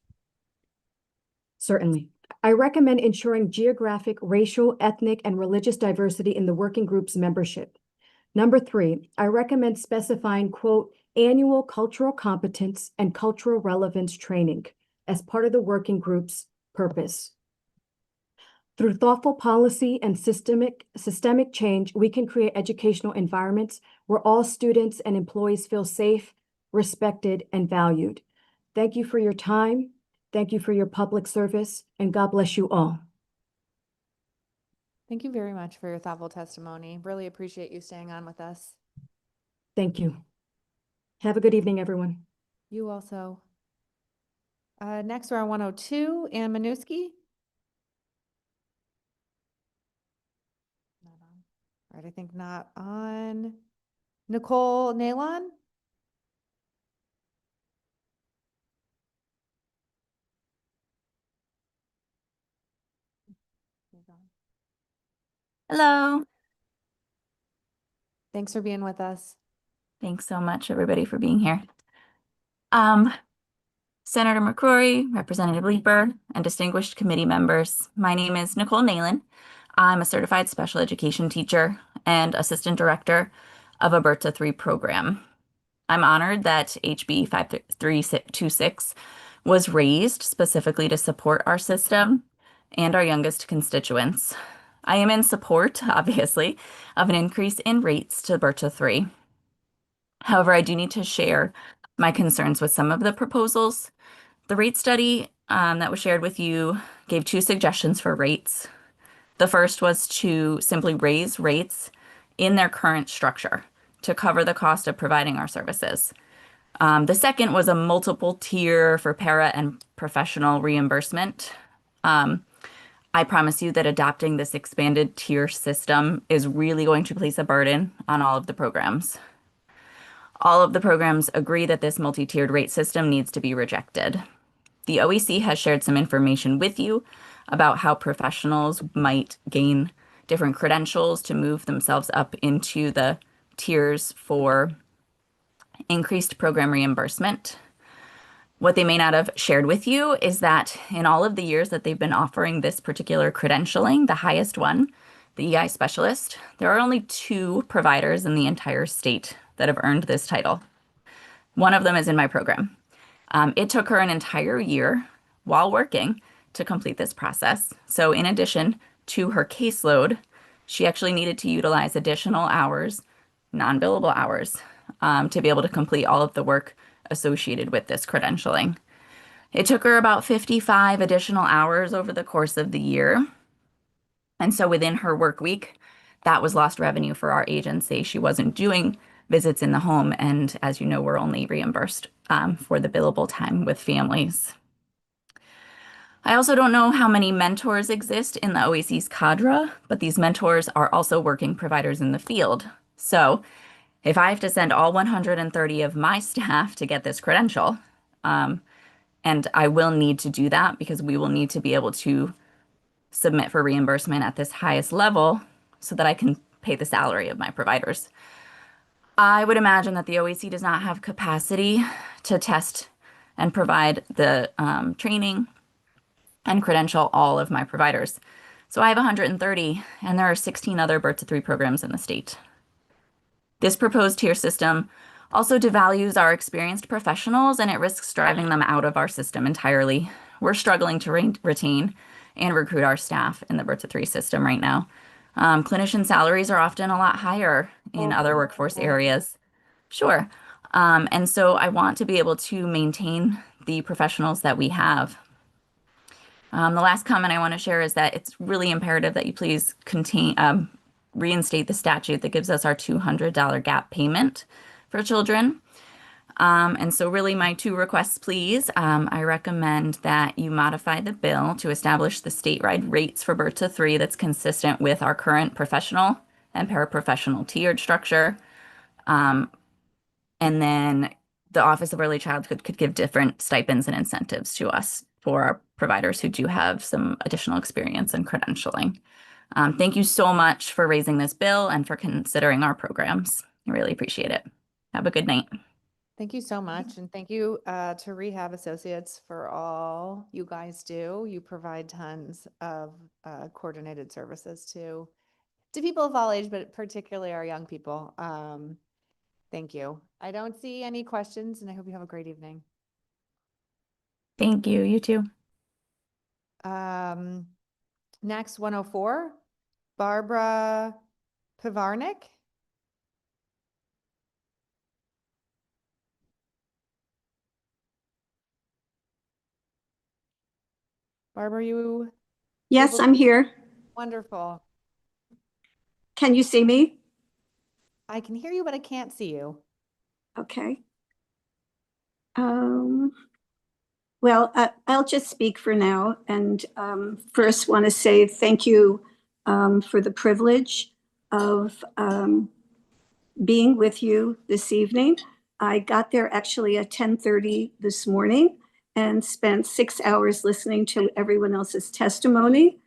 Certainly. I recommend ensuring geographic, racial, ethnic, and religious diversity in the working group's membership. Number 3, I recommend specifying, quote, annual cultural competence and cultural relevance training as part of the working group's purpose. Through thoughtful policy and systemic change, we can create educational environments where all students and employees feel safe, respected, and valued. Thank you for your time. Thank you for your public service, and God bless you all. Thank you very much for your thoughtful testimony. Really appreciate you staying on with us. Thank you. Have a good evening, everyone. You also. Next, we're on 102, Ann Manuski. Not on. All right, I think not on. Nicole Nalon. Hello. Thanks for being with us. Thanks so much, everybody, for being here. Senator McCrory, Representative Leeper, and distinguished committee members, my name is Nicole Nalon. I'm a certified special education teacher and assistant director of a Birth to 3 program. I'm honored that HB 5326 was raised specifically to support our system and our youngest constituents. I am in support, obviously, of an increase in rates to Birth to 3. However, I do need to share my concerns with some of the proposals. The rate study that was shared with you gave 2 suggestions for rates. The first was to simply raise rates in their current structure to cover the cost of providing our services. The second was a multiple tier for para and professional reimbursement. I promise you that adopting this expanded tier system is really going to place a burden on all of the programs. All of the programs agree that this multi-tiered rate system needs to be rejected. The OEC has shared some information with you about how professionals might gain different credentials to move themselves up into the tiers for increased program reimbursement. What they may not have shared with you is that in all of the years that they've been offering this particular credentialing, the highest one, the EI specialist, there are only 2 providers in the entire state that have earned this title. One of them is in my program. It took her an entire year while working to complete this process. So in addition to her caseload, she actually needed to utilize additional hours, non-billable hours, to be able to complete all of the work associated with this credentialing. It took her about 55 additional hours over the course of the year. And so within her work week, that was lost revenue for our agency. She wasn't doing visits in the home. And as you know, we're only reimbursed for the billable time with families. I also don't know how many mentors exist in the OEC's cadre, but these mentors are also working providers in the field. So if I have to send all 130 of my staff to get this credential, and I will need to do that because we will need to be able to submit for reimbursement at this highest level so that I can pay the salary of my providers. I would imagine that the OEC does not have capacity to test and provide the training and credential all of my providers. So I have 130, and there are 16 other Birth to 3 programs in the state. This proposed tier system also devalues our experienced professionals, and it risks driving them out of our system entirely. We're struggling to retain and recruit our staff in the Birth to 3 system right now. Clinician salaries are often a lot higher in other workforce areas. Sure. And so I want to be able to maintain the professionals that we have. The last comment I want to share is that it's really imperative that you please reinstate the statute that gives us our $200 gap payment for children. And so really my 2 requests, please. I recommend that you modify the bill to establish the statewide rates for Birth to 3 that's consistent with our current professional and paraprofessional tiered structure. And then the Office of Early Childhood could give different stipends and incentives to us for our providers who do have some additional experience in credentialing. Thank you so much for raising this bill and for considering our programs. I really appreciate it. Have a good night. Thank you so much. And thank you to Rehab Associates for all you guys do. You provide tons of coordinated services to people of all age, but particularly our young people. Thank you. I don't see any questions, and I hope you have a great evening. Thank you. You too. Next, 104, Barbara Pivarnik. Barbara, you? Yes, I'm here. Wonderful. Can you see me? I can hear you, but I can't see you. Okay. Well, I'll just speak for now and first want to say thank you for the privilege of being with you this evening. I got there actually at 10:30 this morning and spent 6 hours listening to everyone else's testimony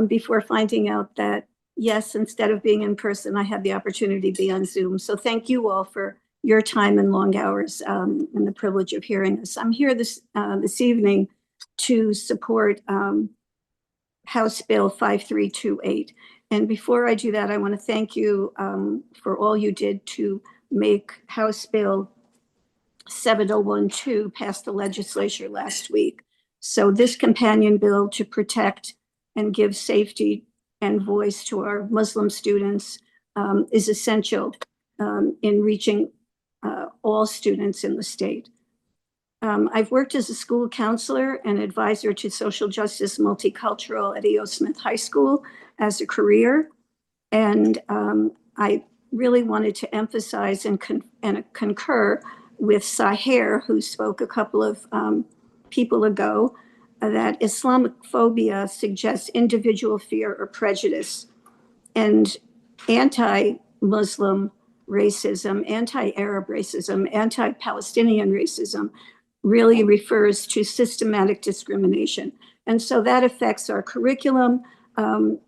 before finding out that, yes, instead of being in person, I had the opportunity to be on Zoom. So thank you all for your time and long hours and the privilege of hearing this. I'm here this evening to support House Bill 5328. And before I do that, I want to thank you for all you did to make House Bill 7012 pass the legislature last week. So this companion bill to protect and give safety and voice to our Muslim students is essential in reaching all students in the state. I've worked as a school counselor and advisor to social justice multicultural at E.O. Smith High School as a career. And I really wanted to emphasize and concur with Saher, who spoke a couple of people ago, that Islamophobia suggests individual fear or prejudice, and anti-Muslim racism, anti-Arab racism, anti-Palestinian racism really refers to systematic discrimination. And so that affects our curriculum,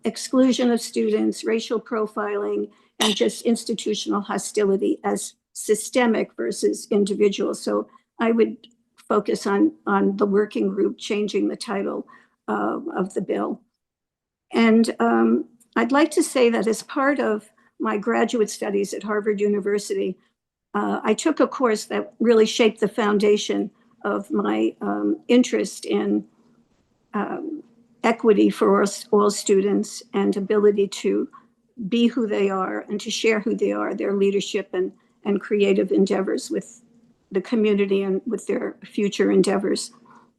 exclusion of students, racial profiling, and just institutional hostility as systemic versus individual. So I would focus on the working group changing the title of the bill. And I'd like to say that as part of my graduate studies at Harvard University, I took a course that really shaped the foundation of my interest in equity for all students and ability to be who they are and to share who they are, their leadership and creative endeavors with the community and with their future endeavors.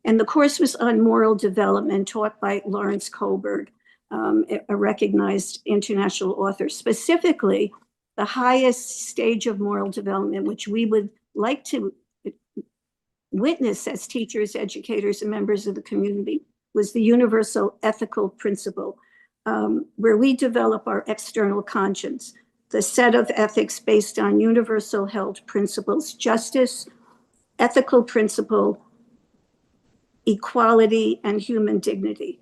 And the course was on moral development, taught by Lawrence Kohlberg, a recognized international author. Specifically, the highest stage of moral development, which we would like to witness as teachers, educators, and members of the community, was the universal ethical principle, where we develop our external conscience, the set of ethics based on universal held principles: justice, ethical principle, equality, and human dignity.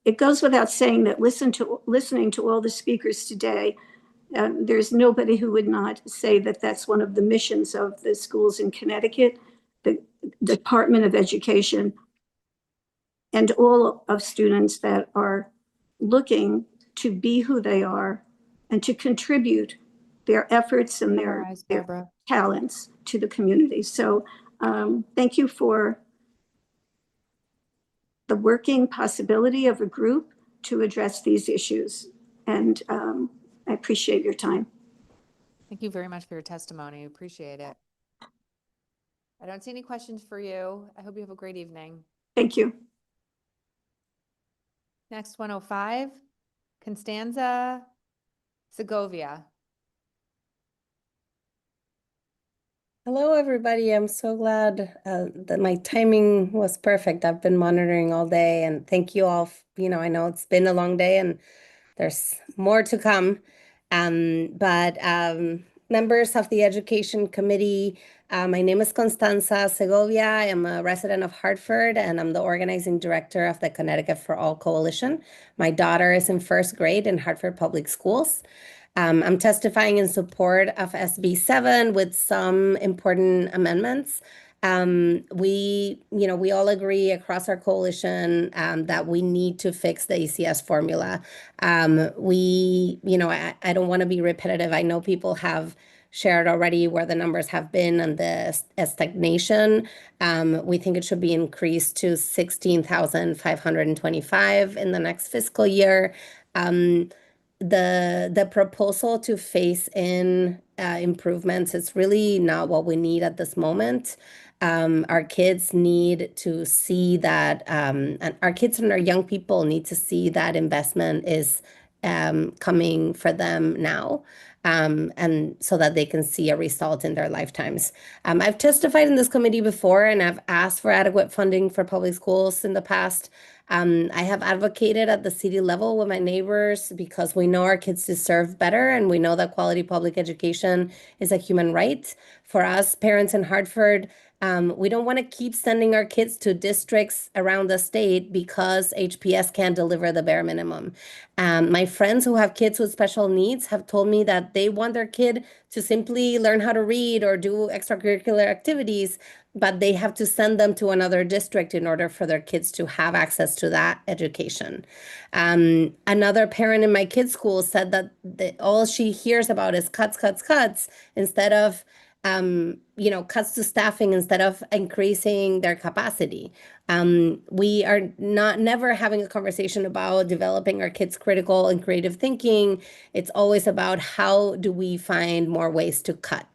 It goes without saying that listening to all the speakers today, there's nobody who would not say that that's one of the missions of the schools in Connecticut, the Department of Education, and all of students that are looking to be who they are and to contribute their efforts and their talents to the community. So thank you for the working possibility of a group to address these issues. And I appreciate your time. Thank you very much for your testimony. Appreciate it. I don't see any questions for you. I hope you have a great evening. Thank you. Next, 105, Constanza Segovia. Hello, everybody. I'm so glad that my timing was perfect. I've been monitoring all day, and thank you all. I know it's been a long day and there's more to come. But members of the Education Committee, my name is Constanza Segovia. I am a resident of Hartford, and I'm the organizing director of the Connecticut for All Coalition. My daughter is in first grade in Hartford Public Schools. I'm testifying in support of SB 7 with some important amendments. We all agree across our coalition that we need to fix the ECS formula. I don't want to be repetitive. I know people have shared already where the numbers have been and the stagnation. We think it should be increased to 16,525 in the next fiscal year. The proposal to phase in improvements is really not what we need at this moment. Our kids need to see that, and our kids and our young people need to see that investment is coming for them now, and so that they can see a result in their lifetimes. I've testified in this committee before, and I've asked for adequate funding for public schools in the past. I have advocated at the city level with my neighbors because we know our kids deserve better, and we know that quality public education is a human right. For us, parents in Hartford, we don't want to keep sending our kids to districts around the state because HPS can't deliver the bare minimum. My friends who have kids with special needs have told me that they want their kid to simply learn how to read or do extracurricular activities, but they have to send them to another district in order for their kids to have access to that education. Another parent in my kid's school said that all she hears about is cuts, cuts, cuts, instead of cuts to staffing instead of increasing their capacity. We are never having a conversation about developing our kids' critical and creative thinking. It's always about how do we find more ways to cut.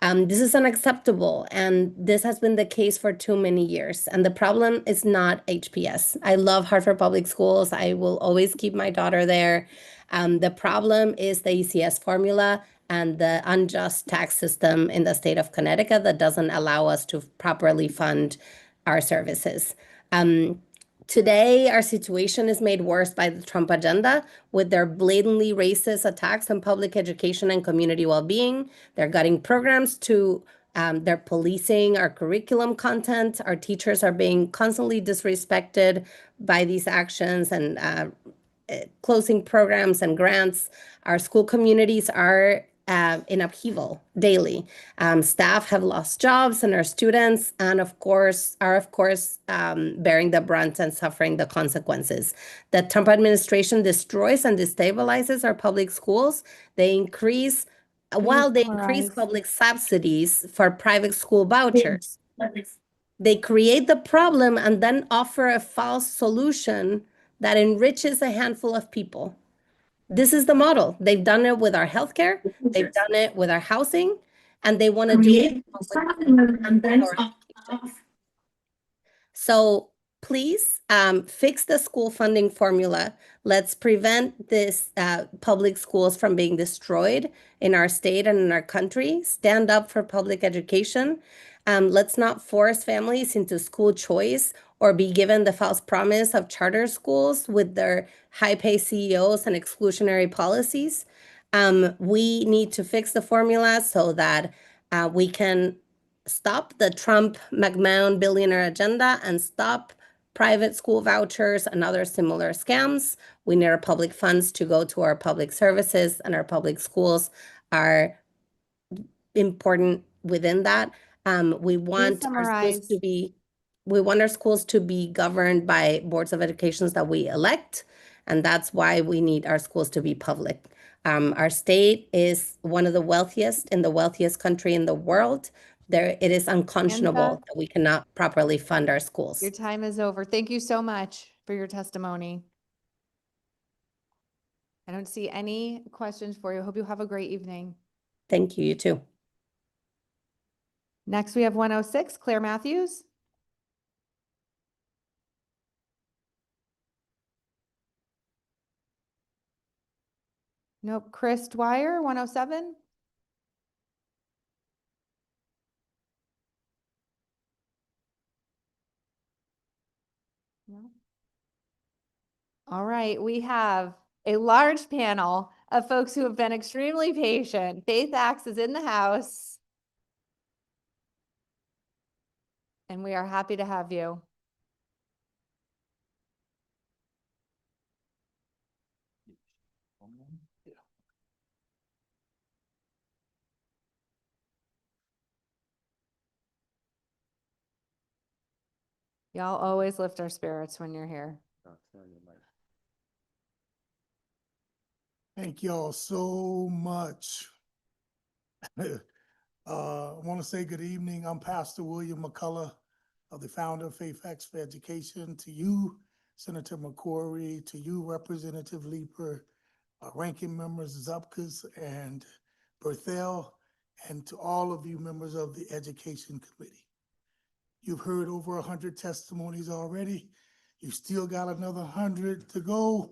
This is unacceptable, and this has been the case for too many years. And the problem is not HPS. I love Hartford Public Schools. I will always keep my daughter there. The problem is the ECS formula and the unjust tax system in the state of Connecticut that doesn't allow us to properly fund our services. Today, our situation is made worse by the Trump agenda with their blatantly racist attacks on public education and community well-being. They're gutting programs to, they're policing our curriculum content. Our teachers are being constantly disrespected by these actions and closing programs and grants. Our school communities are in upheaval daily. Staff have lost jobs, and our students, and of course, bearing the brunt and suffering the consequences. The Trump administration destroys and destabilizes our public schools. They increase, while they increase public subsidies for private school vouchers, they create the problem and then offer a false solution that enriches a handful of people. This is the model. They've done it with our healthcare, they've done it with our housing, and they want to do it with so please fix the school funding formula. Let's prevent this public schools from being destroyed in our state and in our country. Stand up for public education. Let's not force families into school choice or be given the false promise of charter schools with their high-pay CEOs and exclusionary policies. We need to fix the formula so that we can stop the Trump McMahon billionaire agenda and stop private school vouchers and other similar scams. We need our public funds to go to our public services, and our public schools are important within that. We want our schools to be governed by boards of educations that we elect, and that's why we need our schools to be public. Our state is one of the wealthiest in the wealthiest country in the world. It is unconscionable that we cannot properly fund our schools. Your time is over. Thank you so much for your testimony. I don't see any questions for you. Hope you have a great evening. Thank you. You too. Next, we have 106, Claire Matthews. Nope. Chris Dwyer, 107. No. All right. We have a large panel of folks who have been extremely patient. Faith Axe is in the house. And we are happy to have you. Y'all always lift our spirits when you're here. Thank y'all so much. I want to say good evening. I'm Pastor William McCullough, of the founder of Faith Acts for Education. To you, Senator McCrory, to you, Representative Leeper, ranking members Zupkus and Berthel, and to all of you members of the Education Committee. You've heard over 100 testimonies already. You still got another 100 to go.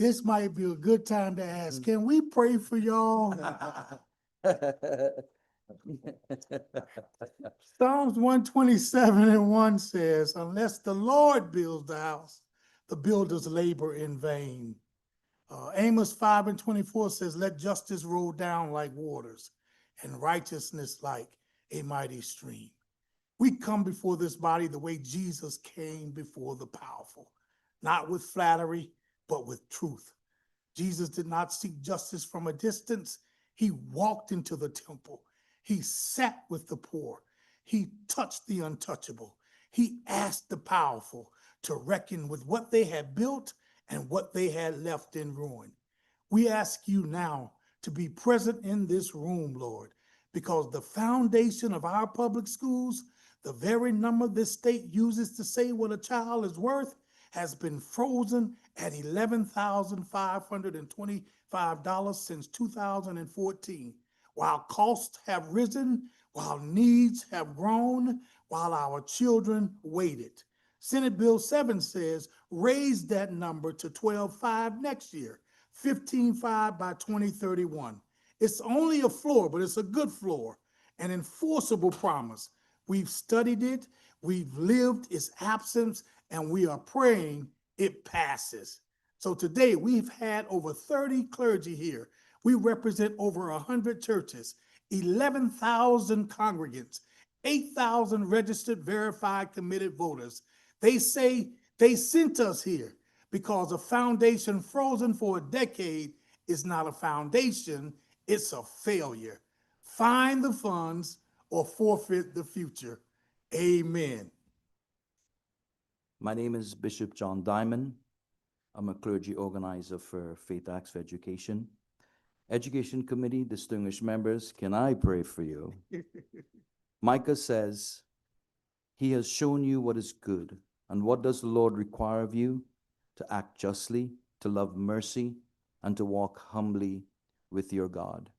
this might be a good time to ask, can we pray for y'all? Psalms 127:1 says, unless the Lord builds the house, the builders labor in vain. Amos 5:24 says, let justice roll down like waters and righteousness like a mighty stream. We come before this body the way Jesus came before the powerful, not with flattery, but with truth. Jesus did not seek justice from a distance. He walked into the temple. He sat with the poor. He touched the untouchable. He asked the powerful to reckon with what they had built and what they had left in ruin. We ask you now to be present in this room, Lord, because the foundation of our public schools, the very number this state uses to say what a child is worth, has been frozen at $11,525 since 2014. While costs have risen, while needs have grown, while our children waited. Senate Bill 7 says raise that number to 12.5 next year, 15.5 by 2031. It's only a floor, but it's a good floor, an enforceable promise. We've studied it, we've lived its absence, and we are praying it passes. So today we've had over 30 clergy here. We represent over 100 churches, 11,000 congregants, 8,000 registered, verified, committed voters. They say they sent us here because a foundation frozen for a decade is not a foundation, it's a failure. Find the funds or forfeit the future. Amen. My name is Bishop John Diamond. I'm a clergy organizer for Faith Acts for Education. Education Committee, distinguished members, can I pray for you? Micah says, he has shown you what is good. And what does the Lord require of you? To act justly, to love mercy, and to walk humbly with your God.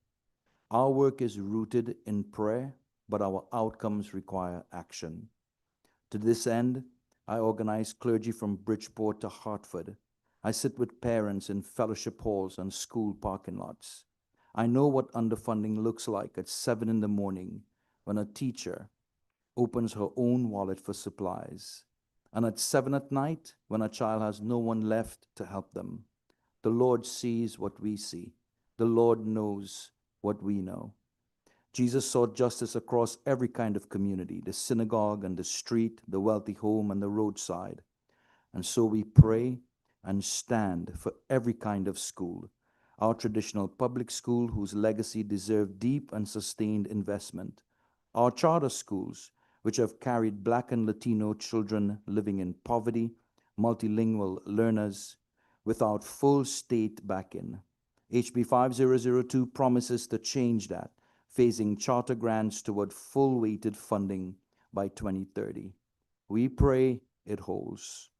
Our work is rooted in prayer, but our outcomes require action. To this end, I organize clergy from Bridgeport to Hartford. I sit with parents in fellowship halls and school parking lots. I know what underfunding looks like at 7 in the morning when a teacher opens her own wallet for supplies, and at 7 at night when a child has no one left to help them. The Lord sees what we see. The Lord knows what we know. Jesus sought justice across every kind of community, the synagogue and the street, the wealthy home and the roadside. And so we pray and stand for every kind of school. Our traditional public school, whose legacy deserves deep and sustained investment. Our charter schools, which have carried Black and Latino children living in poverty, multilingual learners, without full state backing. HB 5002 promises to change that, phasing charter grants toward full-weighted funding by 2030. We pray it holds.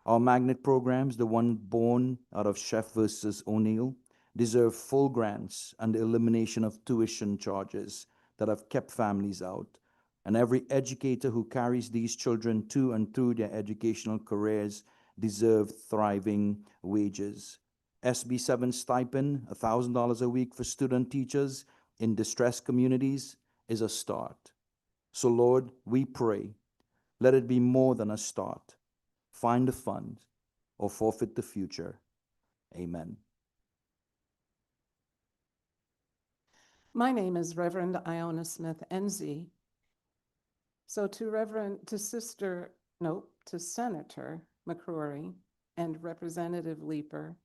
Our magnet programs, the one born out of Chef versus O'Neill, deserve full grants and the elimination of tuition charges that have kept families out. And every educator who carries these children to and through their educational careers deserve thriving wages. SB 7 stipend, $1,000 a week for student teachers in distressed communities, is a start. So Lord, we pray, let it be more than a start. Find the funds or forfeit the future. Amen. My name is Reverend Iona Smith NZ. So to Senator McCrory and Representative Leeper,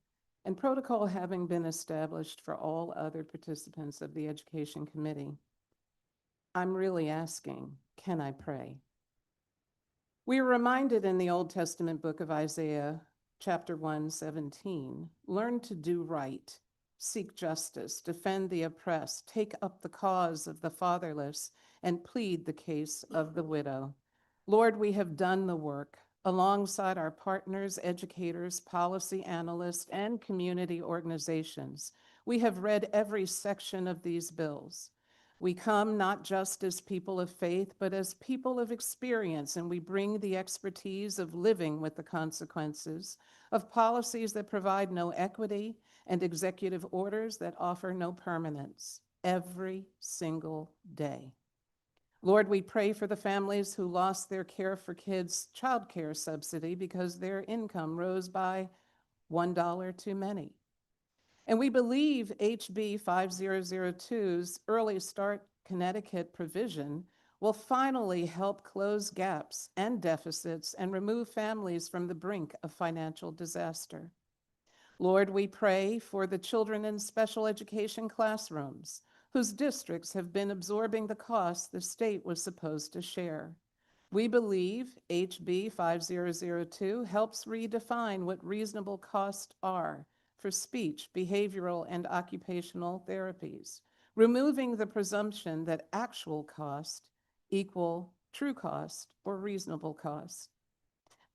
and protocol having been established for all other participants of the Education Committee, I'm really asking, can I pray? We are reminded in the Old Testament book of Isaiah, chapter 1:17, learn to do right, seek justice, defend the oppressed, take up the cause of the fatherless, and plead the case of the widow. Lord, we have done the work alongside our partners, educators, policy analysts, and community organizations. We have read every section of these bills. We come not just as people of faith, but as people of experience, and we bring the expertise of living with the consequences of policies that provide no equity and executive orders that offer no permanence every single day. Lord, we pray for the families who lost their Care for Kids child care subsidy because their income rose by $1 too many. And we believe HB 5002's Early Start Connecticut provision will finally help close gaps and deficits and remove families from the brink of financial disaster. Lord, we pray for the children in special education classrooms whose districts have been absorbing the costs the state was supposed to share. We believe HB 5002 helps redefine what reasonable costs are for speech, behavioral, and occupational therapies, removing the presumption that actual cost equal true cost or reasonable cost.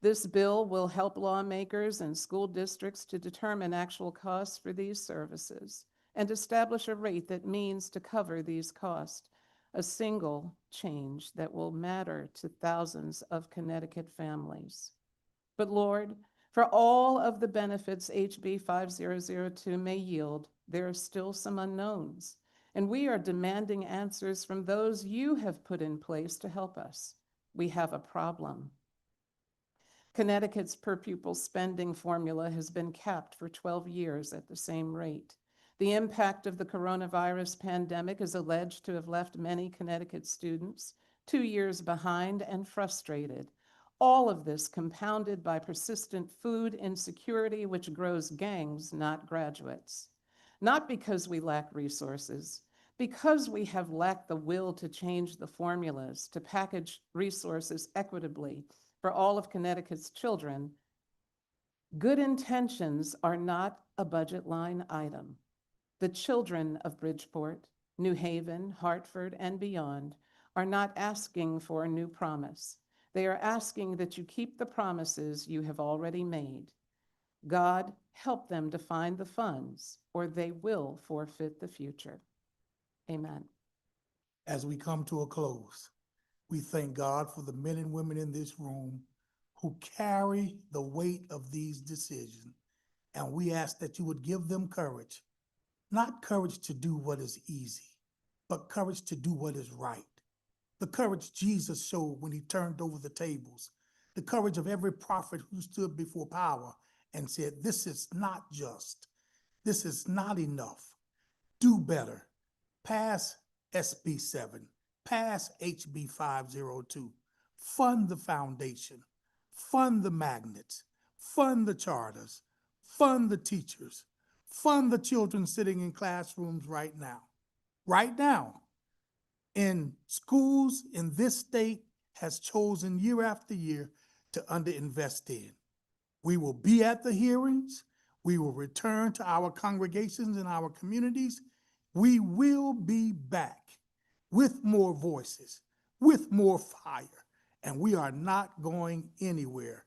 This bill will help lawmakers and school districts to determine actual costs for these services and establish a rate that means to cover these costs, a single change that will matter to thousands of Connecticut families. But Lord, for all of the benefits HB 5002 may yield, there are still some unknowns, and we are demanding answers from those you have put in place to help us. We have a problem. Connecticut's per pupil spending formula has been capped for 12 years at the same rate. The impact of the coronavirus pandemic is alleged to have left many Connecticut students 2 years behind and frustrated. All of this compounded by persistent food insecurity, which grows gangs, not graduates. Not because we lack resources, because we have lacked the will to change the formulas, to package resources equitably for all of Connecticut's children. Good intentions are not a budget line item. The children of Bridgeport, New Haven, Hartford, and beyond are not asking for a new promise. They are asking that you keep the promises you have already made. God, help them to find the funds, or they will forfeit the future. Amen. As we come to a close, we thank God for the men and women in this room who carry the weight of these decisions. And we ask that you would give them courage, not courage to do what is easy, but courage to do what is right. The courage Jesus showed when he turned over the tables, the courage of every prophet who stood before power and said, this is not just, this is not enough. Do better. Pass SB 7, pass HB 502, fund the foundation, fund the magnets, fund the charters, fund the teachers, fund the children sitting in classrooms right now. Right now, in schools in this state has chosen year after year to underinvest in. We will be at the hearings. We will return to our congregations and our communities. We will be back with more voices, with more fire, and we are not going anywhere,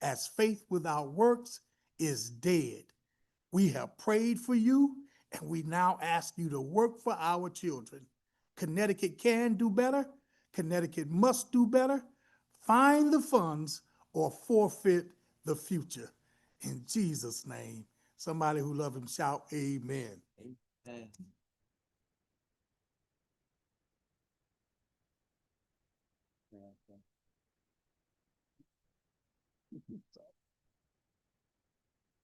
as faith without works is dead. We have prayed for you, and we now ask you to work for our children. Connecticut can do better. Connecticut must do better. Find the funds or forfeit the future. In Jesus' name, somebody who love him shout amen. Amen.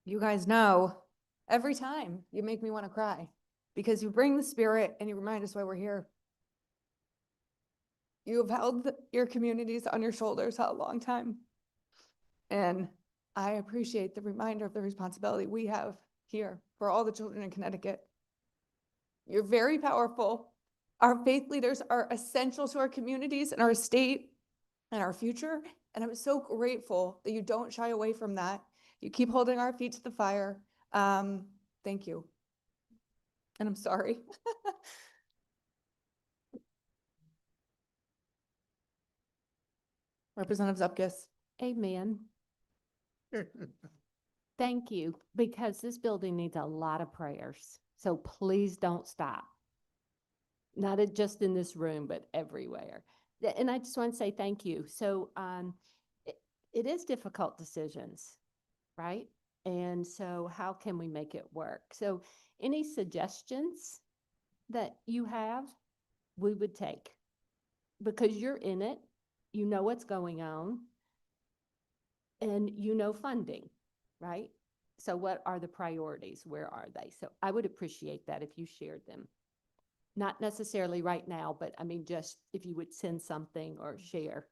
You guys know, every time you make me want to cry because you bring the spirit and you remind us why we're here. You have held your communities on your shoulders a long time. And I appreciate the reminder of the responsibility we have here for all the children in Connecticut. You're very powerful. Our faith leaders are essential to our communities and our state and our future. And I'm so grateful that you don't shy away from that. You keep holding our feet to the fire. Thank you. And I'm sorry. Representative Zupkis. Amen. Thank you, because this building needs a lot of prayers. So please don't stop. not just in this room, but everywhere. And I just want to say thank you. So it is difficult decisions, right? And so how can we make it work? So any suggestions that you have, we would take, because you're in it, you know what's going on, and you know funding, right? So what are the priorities? Where are they? So I would appreciate that if you shared them. Not necessarily right now, but I mean, just if you would send something or share.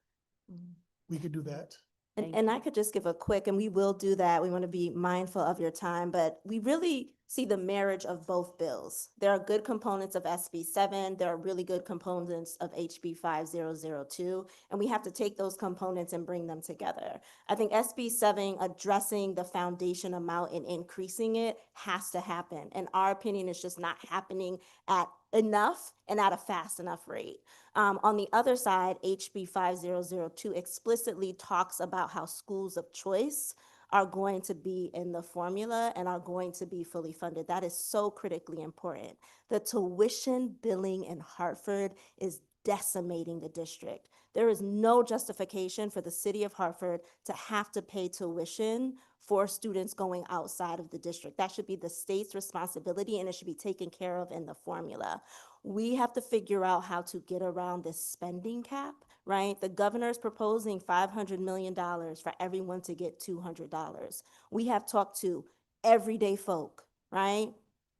We could do that. And I could just give a quick, and we will do that. We want to be mindful of your time, but we really see the marriage of both bills. There are good components of SB 7. There are really good components of HB 5002, and we have to take those components and bring them together. I think SB 7 addressing the foundation amount and increasing it has to happen. In our opinion, it's just not happening at enough and at a fast enough rate. On the other side, HB 5002 explicitly talks about how schools of choice are going to be in the formula and are going to be fully funded. That is so critically important. The tuition billing in Hartford is decimating the district. There is no justification for the city of Hartford to have to pay tuition for students going outside of the district. That should be the state's responsibility, and it should be taken care of in the formula. We have to figure out how to get around this spending cap, right? The governor's proposing $500 million for everyone to get $200. We have talked to everyday folk, right?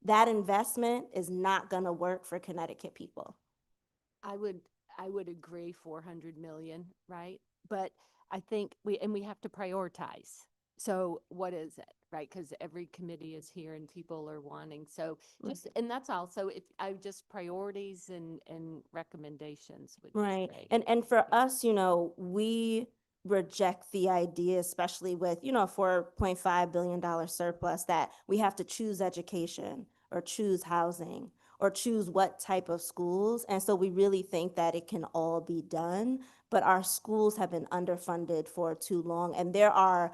That investment is not gonna work for Connecticut people. I would agree 400 million, right? But I think we have to prioritize. So what is it, right? Because every committee is here and people are wanting. So just, and that's also, if I just priorities and recommendations would be Right. great. And for us, you know, we reject the idea, especially with, you know, $4.5 billion surplus, that we have to choose education or choose housing or choose what type of schools. And so we really think that it can all be done, but our schools have been underfunded for too long. And there are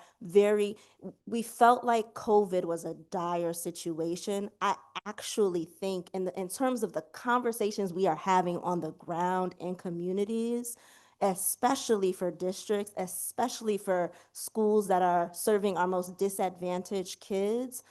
we felt like COVID was a dire situation. I actually think in terms of the conversations we are having on the ground in communities, especially for districts, especially for schools that are serving our most disadvantaged kids,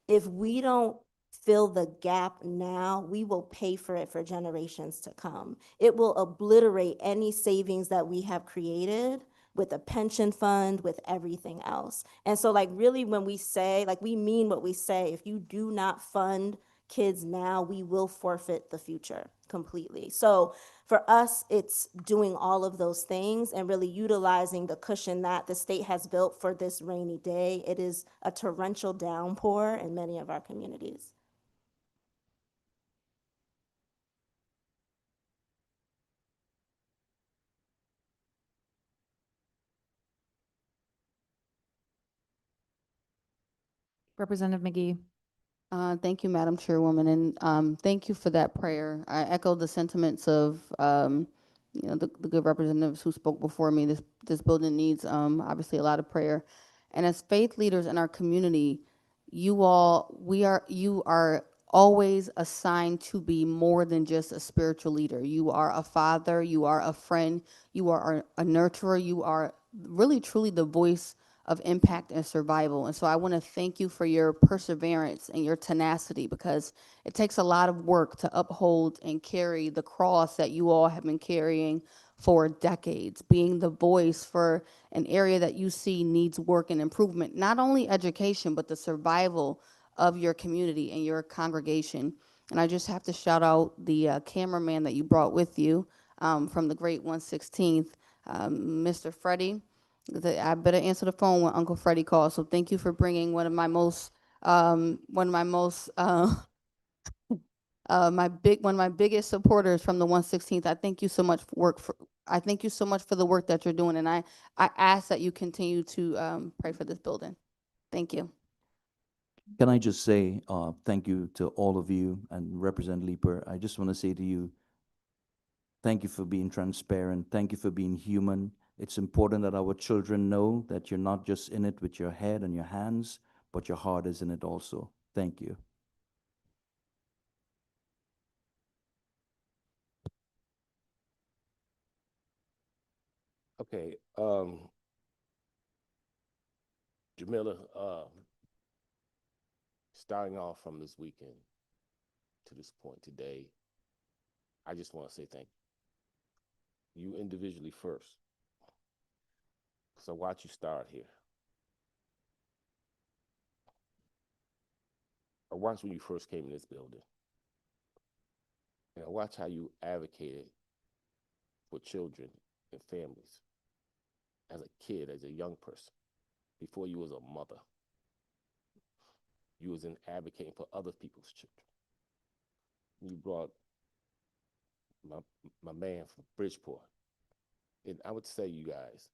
if we don't fill the gap now, we will pay for it for generations to come. It will obliterate any savings that we have created with a pension fund, with everything else. And so like really when we say, like we mean what we say, if you do not fund kids now, we will forfeit the future completely. So for us, it's doing all of those things and really utilizing the cushion that the state has built for this rainy day. It is a torrential downpour in many of our communities. Representative McGee. Thank you, Madam Chairwoman, and thank you for that prayer. I echo the sentiments of you know, the good representatives who spoke before me. This building needs obviously a lot of prayer, and as faith leaders in our community, you are always assigned to be more than just a spiritual leader. You are a father, you are a friend, you are a nurturer, you are really truly the voice of impact and survival. And so I want to thank you for your perseverance and your tenacity, because it takes a lot of work to uphold and carry the cross that you all have been carrying for decades, being the voice for an area that you see needs work and improvement, not only education, but the survival of your community and your congregation. And I just have to shout out the cameraman that you brought with you from the great 116th, Mr. Freddie. I better answer the phone when Uncle Freddie calls. So thank you for bringing one of my biggest supporters from the 116th. I thank you so much I thank you so much for the work that you're doing, and I ask that you continue to pray for this building. Thank you. Can I just say thank you to all of you and Representative Leeper. I just want to say to you, thank you for being transparent. Thank you for being human. It's important that our children know that you're not just in it with your head and your hands, but your heart is in it also. Thank you. Okay, Jamila, starting off from this weekend to this point today, I just want to say thank you. You individually first. So watch you start here. I watched when you first came in this building. And I watched how you advocated for children and families as a kid, as a young person, before you was a mother. You was in advocating for other people's children. You brought my man from Bridgeport. And I would say you guys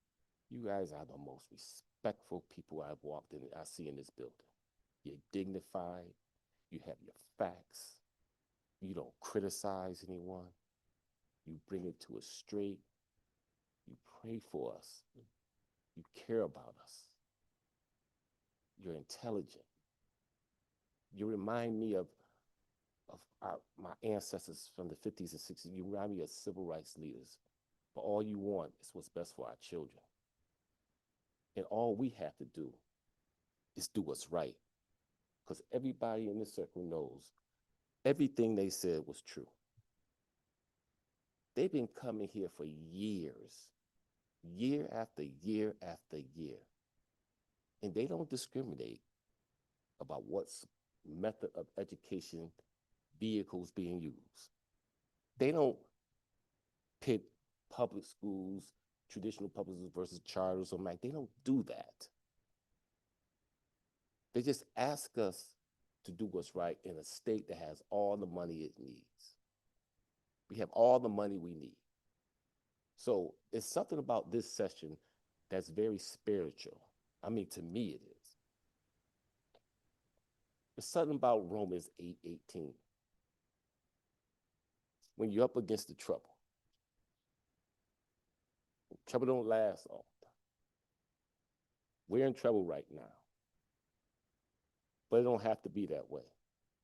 are the most respectful people I've walked in, I see in this building. You're dignified, you have your facts, you don't criticize anyone, you bring it to us straight, you pray for us, you care about us, you're intelligent. You remind me of my ancestors from the 50s and 60s. You remind me of civil rights leaders. But all you want is what's best for our children. And all we have to do is do what's right. Because everybody in this circle knows everything they said was true. They've been coming here for years, year after year after year. And they don't discriminate about what's method of education vehicles being used. They don't pit public schools, traditional public schools versus charters or MAC. They don't do that. They just ask us to do what's right in a state that has all the money it needs. We have all the money we need. So it's something about this session that's very spiritual. I mean, to me it is. There's something about Romans 8:18. When you're up against the trouble don't last all the time. We're in trouble right now. But it don't have to be that way,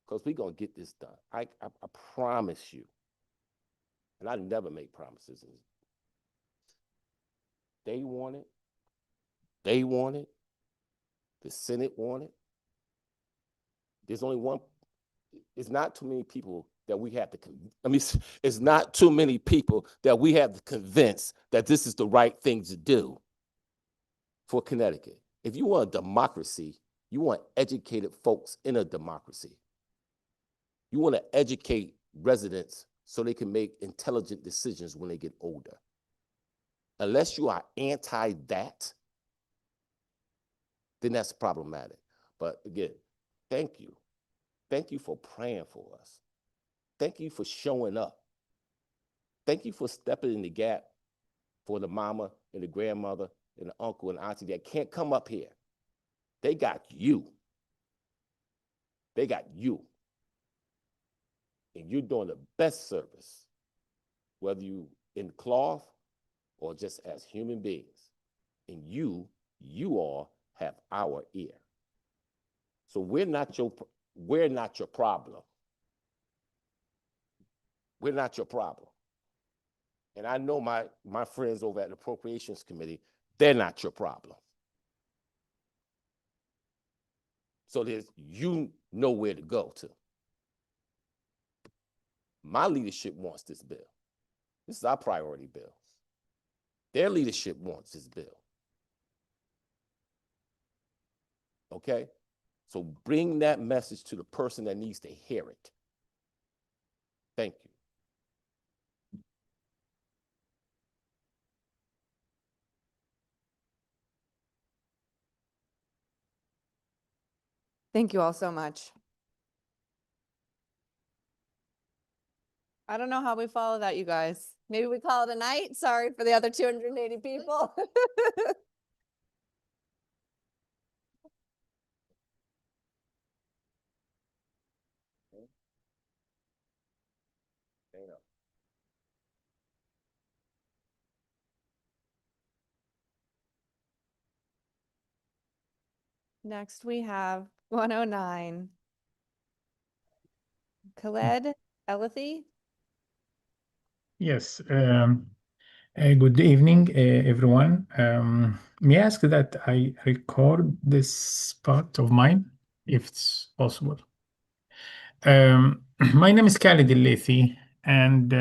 because we're going to get this done. I promise you. And I never make promises. They want it. They want it. The Senate want it. There's only one. It's not too many people that we have to, it's not too many people that we have to convince that this is the right thing to do for Connecticut. If you want a democracy, you want educated folks in a democracy. You want to educate residents so they can make intelligent decisions when they get older. Unless you are anti that, then that's problematic. But again, thank you. Thank you for praying for us. Thank you for showing up. Thank you for stepping in the gap for the mama and the grandmother and the uncle and auntie that can't come up here. They got you. They got you. And you're doing the best service, whether you in cloth or just as human beings. And you all have our ear. So we're not your problem. We're not your problem. And I know my friends over at the Appropriations Committee, they're not your problem. So you know where to go to. My leadership wants this bill. This is our priority bill. Their leadership wants this bill. Okay? So bring that message to the person that needs to hear it. Thank you. Thank you all so much. I don't know how we follow that, you guys. Maybe we call it a night. Sorry for the other 280 people. Next, we have 109. Khaled Elathy. Yes, Good evening, everyone. May I ask that I record this part of mine, if it's possible? My name is Khalid Al-Laythi, and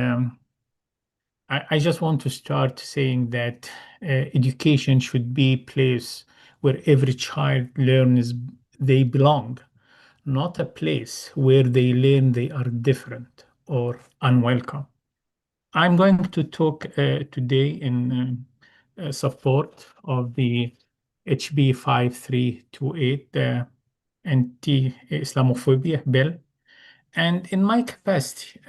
I just want to start saying that education should be a place where every child learns they belong, not a place where they learn they are different or unwelcome. I'm going to talk today in support of the HB 5328, the anti-Islamophobia bill. And in my capacity,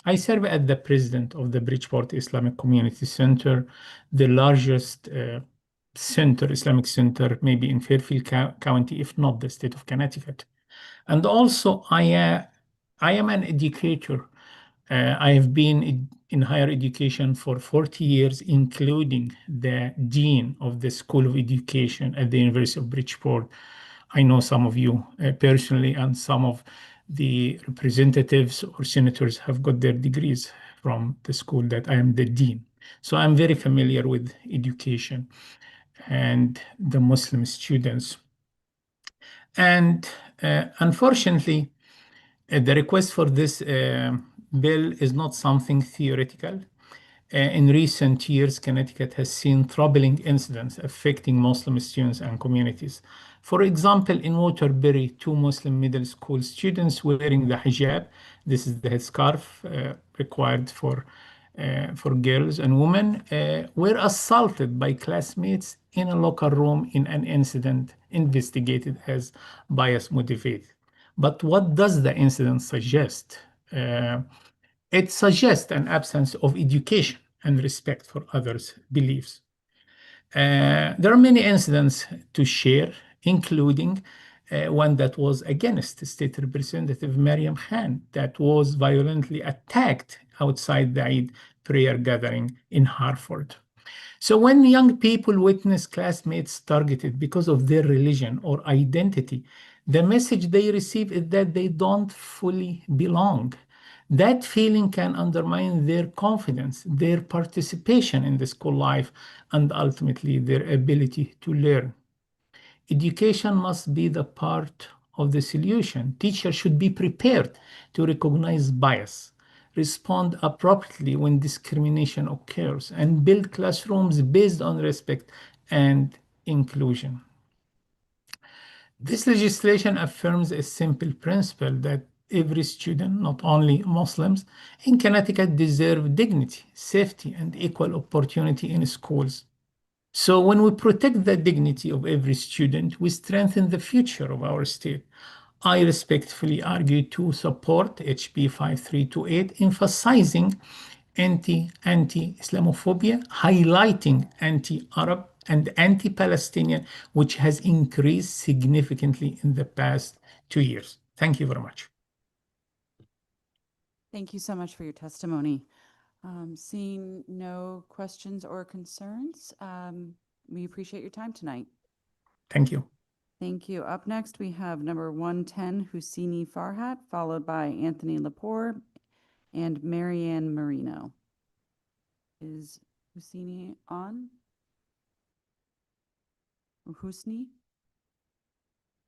I serve as the president of the Bridgeport Islamic Community Center, the largest Islamic center, maybe in Fairfield County, if not the state of Connecticut. And also, I am an educator. I have been in higher education for 40 years, including the dean of the School of Education at the University of Bridgeport. I know some of you personally, and some of the representatives or senators have got their degrees from the school that I am the dean. So I'm very familiar with education and the Muslim students. And unfortunately, the request for this bill is not something theoretical. In recent years, Connecticut has seen troubling incidents affecting Muslim students and communities. For example, in Waterbury, two Muslim middle school students wearing the hijab, this is the headscarf required for girls and women, were assaulted by classmates in a locker room in an incident investigated as bias motivated. But what does the incident suggest? It suggests an absence of education and respect for others' beliefs. There are many incidents to share, including one that was against State Representative Mariam Khan, that was violently attacked outside the Eid prayer gathering in Hartford. So when young people witness classmates targeted because of their religion or identity, the message they receive is that they don't fully belong. That feeling can undermine their confidence, their participation in the school life, and ultimately their ability to learn. Education must be the part of the solution. Teachers should be prepared to recognize bias, respond appropriately when discrimination occurs, and build classrooms based on respect and inclusion. This legislation affirms a simple principle that every student, not only Muslims, in Connecticut deserve dignity, safety, and equal opportunity in schools. So when we protect the dignity of every student, we strengthen the future of our state. I respectfully argue to support HB 5328, emphasizing anti-Islamophobia, highlighting anti-Arab and anti-Palestinian, which has increased significantly in the past 2 years. Thank you very much. Thank you so much for your testimony. Seeing no questions or concerns, we appreciate your time tonight. Thank you. Thank you. Up next, we have number 110, Husseini Farhat, followed by Anthony Lepore and Marianne Marino. Is Husseini on? Or Husni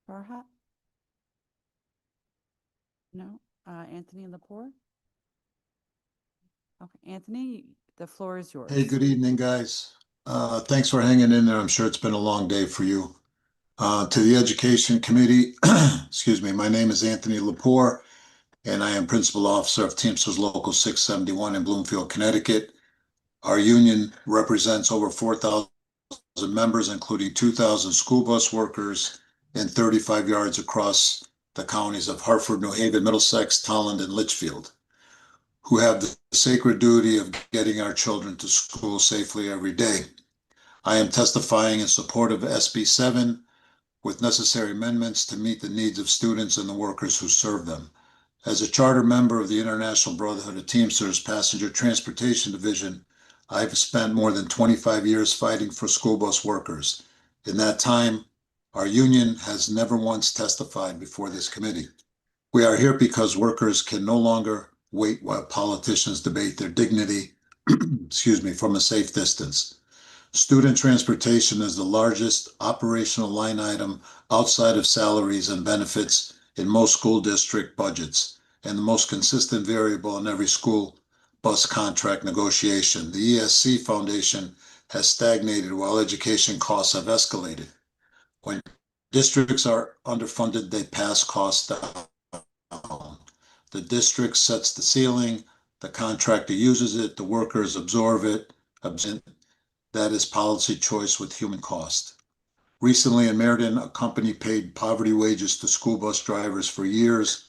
Farhat? No. Anthony Lepore? Okay, Anthony, the floor is yours. Hey, good evening, guys. Thanks for hanging in there. I'm sure it's been a long day for you. To the Education Committee, excuse me, my name is Anthony Lepore, and I am Principal Officer of Teamsters Local 671 in Bloomfield, Connecticut. Our union represents over 4,000 members, including 2,000 school bus workers and 35 yards across the counties of Hartford, New Haven, Middlesex, Tolland, and Litchfield, who have the sacred duty of getting our children to school safely every day. I am testifying in support of SB 7 with necessary amendments to meet the needs of students and the workers who serve them. As a charter member of the International Brotherhood of Teamsters Passenger Transportation Division, I've spent more than 25 years fighting for school bus workers. In that time, our union has never once testified before this committee. We are here because workers can no longer wait while politicians debate their dignity excuse me, from a safe distance. Student transportation is the largest operational line item outside of salaries and benefits in most school district budgets, and the most consistent variable in every school bus contract negotiation. The ESC Foundation has stagnated while education costs have escalated. When districts are underfunded, they pass costs down. The district sets the ceiling, the contractor uses it, the workers absorb it. That is policy choice with human cost. Recently in Meriden, a company paid poverty wages to school bus drivers for years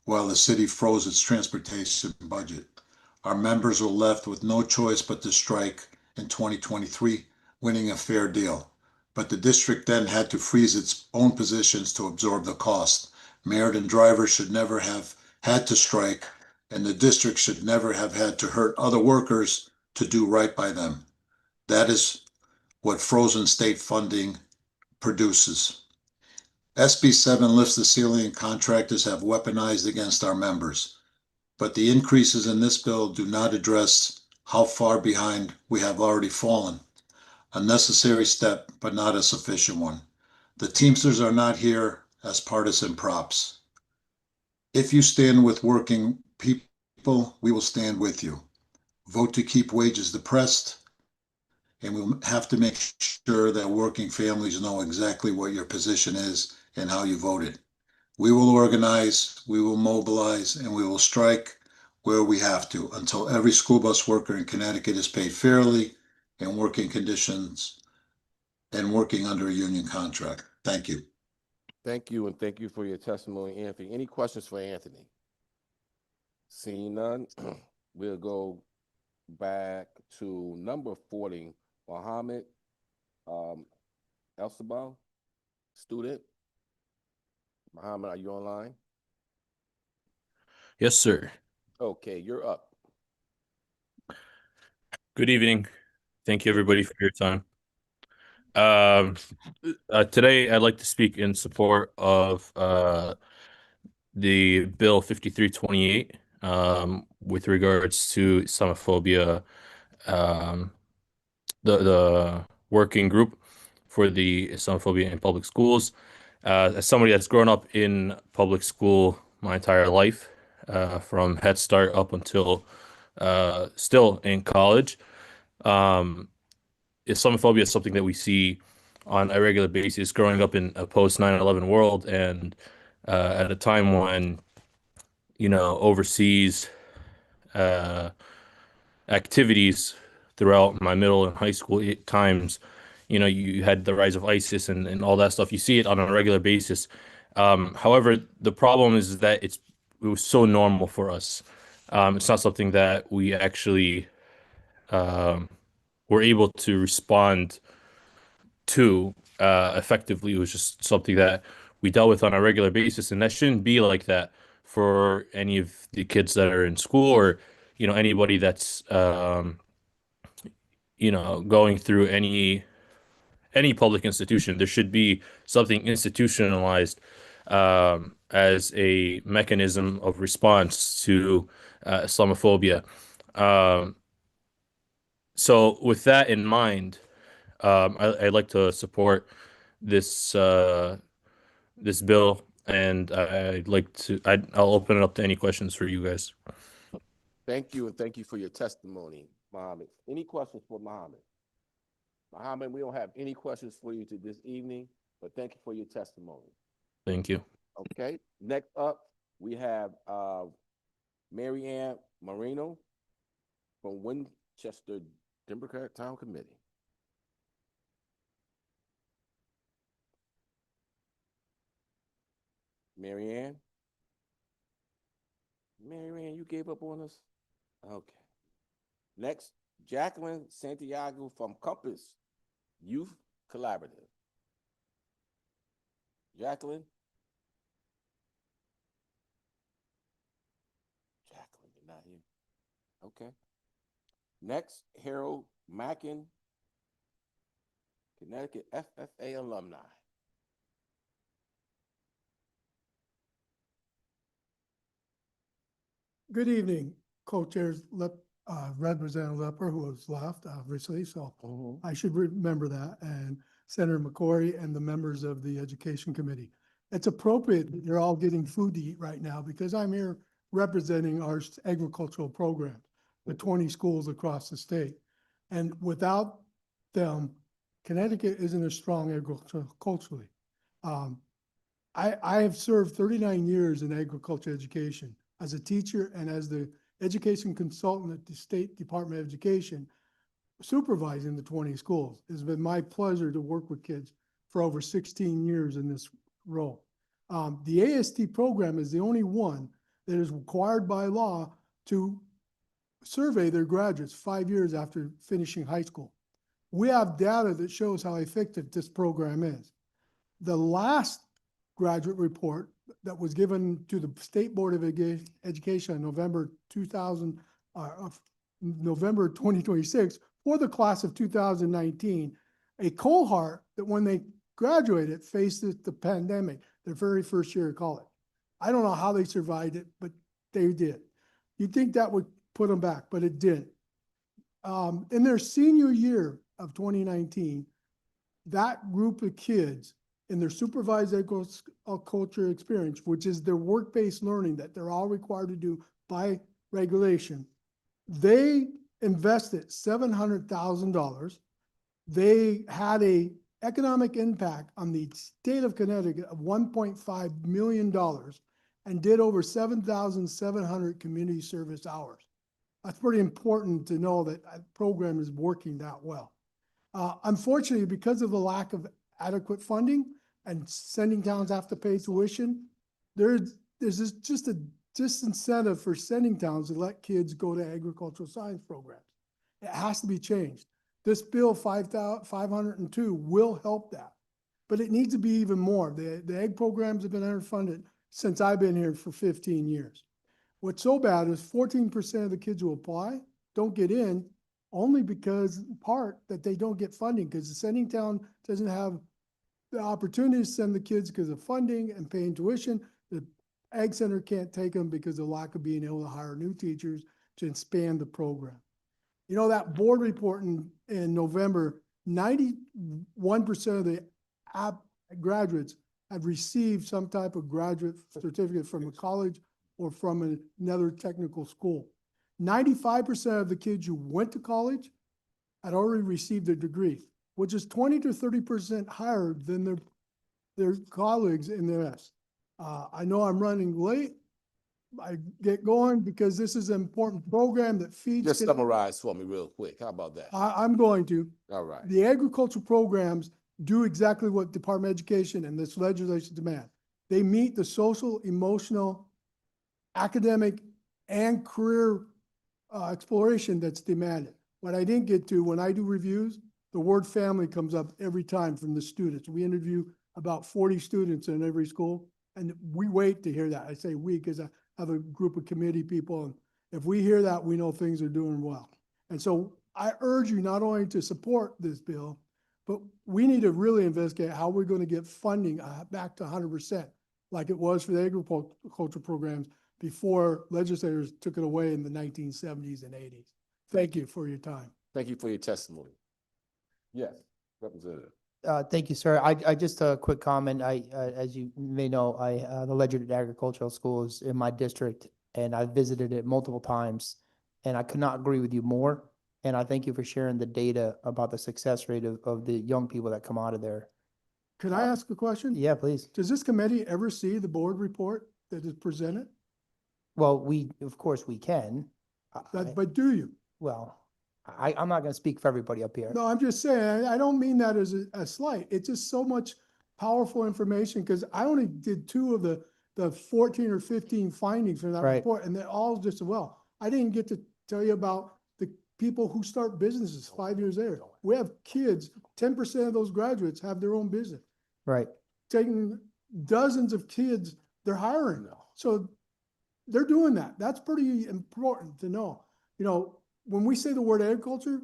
while the city froze its transportation budget. Our members were left with no choice but to strike in 2023, winning a fair deal. But the district then had to freeze its own positions to absorb the cost. Meriden drivers should never have had to strike, and the district should never have had to hurt other workers to do right by them. That is what frozen state funding produces. SB 7 lifts the ceiling and contractors have weaponized against our members. But the increases in this bill do not address how far behind we have already fallen. A necessary step, but not a sufficient one. The Teamsters are not here as partisan props. If you stand with working people, we will stand with you. Vote to keep wages depressed, and we'll have to make sure that working families know exactly what your position is and how you voted. We will organize, we will mobilize, and we will strike where we have to until every school bus worker in Connecticut is paid fairly and working conditions and working under a union contract. Thank you. Thank you, and thank you for your testimony, Anthony. Any questions for Anthony? Seeing none, we'll go back to number 40, Mohammed Elsabal, student. Mohammed, are you online? Yes, sir. Okay, you're up. Good evening. Thank you, everybody, for your time. Today, I'd like to speak in support of the Bill 5328 with regards to Islamophobia, the working group for the Islamophobia in public schools. As somebody that's grown up in public school my entire life, from Head Start up until still in college, Islamophobia is something that we see on a regular basis growing up in a post 9/11 world, and at a time when, overseas activities throughout my middle and high school times, you had the rise of ISIS and all that stuff. You see it on a regular basis. However, the problem is that it was so normal for us. It's not something that we actually were able to respond to effectively. It was just something that we dealt with on a regular basis, and that shouldn't be like that for any of the kids that are in school, or anybody that's going through any public institution. There should be something institutionalized as a mechanism of response to Islamophobia. So with that in mind, I'd like to support this this bill, and I'll open it up to any questions for you guys. Thank you, and thank you for your testimony, Mohammed. Any questions for Mohammed? Mohammed, we don't have any questions for you this evening, but thank you for your testimony. Thank you. Okay, next up, we have Mary Ann Marino from Winchester Democratic Town Committee. Mary Ann? Mary Ann, you gave up on us? Okay. Next, Jacqueline Santiago from Compass Youth Collaborative. Jacqueline? Jacqueline, you're not here. Okay. Next, Harold Mackin, Connecticut FFA alumni. Good evening, co-chairs Representative Lepper, who has left, obviously, so Mhm. I should remember that, and Senator McCory and the members of the Education Committee. It's appropriate that you're all getting food to eat right now because I'm here representing our agricultural programs, the 20 schools across the state. And without them, Connecticut isn't as strong agriculturally. I have served 39 years in agriculture education as a teacher and as the education consultant at the State Department of Education, supervising the 20 schools. It's been my pleasure to work with kids for over 16 years in this role. The AST program is the only one that is required by law to survey their graduates 5 years after finishing high school. We have data that shows how effective this program is. The last graduate report that was given to the State Board of Education in November 2026 for the class of 2019, a cohort that when they graduated faced the pandemic, their very first year of college. I don't know how they survived it, but they did. You'd think that would put them back, but it didn't. In their senior year of 2019, that group of kids in their supervised agriculture experience, which is their work-based learning that they're all required to do by regulation, they invested $700,000. They had a economic impact on the state of Connecticut of $1.5 million and did over 7,700 community service hours. That's pretty important to know that a program is working that well. Unfortunately, because of the lack of adequate funding and sending towns have to pay tuition, there's just a disincentive for sending towns to let kids go to agricultural science programs. It has to be changed. This bill 502 will help that, but it needs to be even more. The ag programs have been underfunded since I've been here for 15 years. What's so bad is 14% of the kids who apply don't get in only because, in part, that they don't get funding because the sending town doesn't have the opportunity to send the kids because of funding and paying tuition. The ag center can't take them because of the lack of being able to hire new teachers to expand the program. You know, that board report in November, 91% of the graduates have received some type of graduate certificate from a college or from another technical school. 95% of the kids who went to college had already received their degree, which is 20 to 30% higher than their colleagues in the West. I know I'm running late. I get going because this is an important program that feeds. Just summarize for me real quick. How about that? I'm going to. All right. The agricultural programs do exactly what Department of Education and this legislation demand. They meet the social, emotional, academic, and career exploration that's demanded. What I didn't get to, when I do reviews, the word family comes up every time from the students. We interview about 40 students in every school, and we wait to hear that. I say we because I have a group of committee people, and if we hear that, we know things are doing well. And so I urge you not only to support this bill, but we need to really investigate how we're going to get funding back to 100%, like it was for the agriculture programs before legislators took it away in the 1970s and 80s. Thank you for your time. Thank you for your testimony. Yes, Representative. Thank you, sir. I just a quick comment. As you may know, the Ledyard Agricultural School is in my district, and I visited it multiple times, and I could not agree with you more. And I thank you for sharing the data about the success rate of the young people that come out of there. Could I ask a question? Yeah, please. Does this committee ever see the board report that is presented? Well, of course we can. But do you? Well, I'm not going to speak for everybody up here. No, I'm just saying, I don't mean that as a slight. It's just so much powerful information because I only did 2 of the 14 or 15 findings from that Right. report, and they're all just well. I didn't get to tell you about the people who start businesses 5 years later. We have kids, 10% of those graduates have their own business. Right. Taking dozens of kids, they're hiring. So they're doing that. That's pretty important to know. You know, when we say the word agriculture,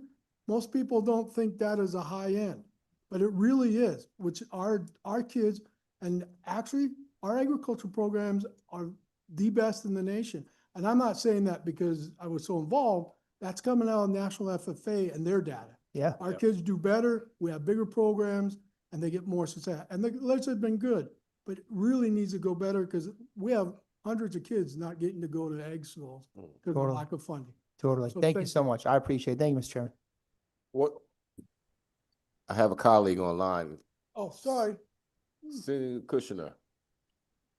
most people don't think that is a high end, but it really is, which our kids, and actually our agriculture programs are the best in the nation. And I'm not saying that because I was so involved. That's coming out of National FFA and their data. Yeah. Our kids do better, we have bigger programs, and they get more success. And the legislature has been good, but it really needs to go better because we have hundreds of kids not getting to go to ag schools because of Totally. lack of funding. Totally. So Thank you so much. I appreciate it. Thank you, Mr. Chairman. What? I have a colleague online, Oh, sorry. Cindy Kushner.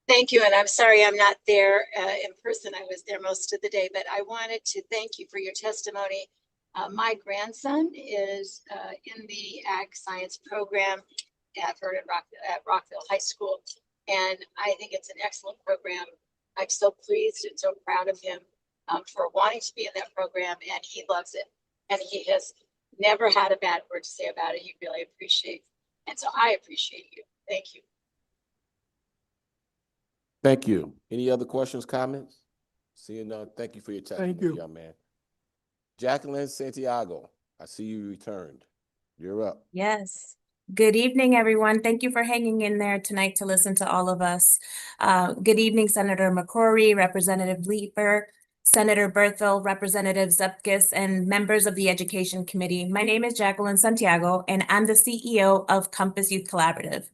Thank you, and I'm sorry I'm not there in person. I was there most of the day, but I wanted to thank you for your testimony. My grandson is in the Ag Science program at Rockville High School, and I think it's an excellent program. I'm so pleased and so proud of him for wanting to be in that program, and he loves it. And he has never had a bad word to say about it. He really appreciates, and so I appreciate you. Thank you. Thank you. Any other questions, comments? Seeing none, thank you for your testimony, you. young man. Jacqueline Santiago, I see you returned. You're up. Yes. Good evening, everyone. Thank you for hanging in there tonight to listen to all of us. Good evening, Senator McCrory, Representative Leeper, Senator Berthel, Representative Zupkis, and members of the Education Committee. My name is Jacqueline Santiago, and I'm the CEO of Compass Youth Collaborative.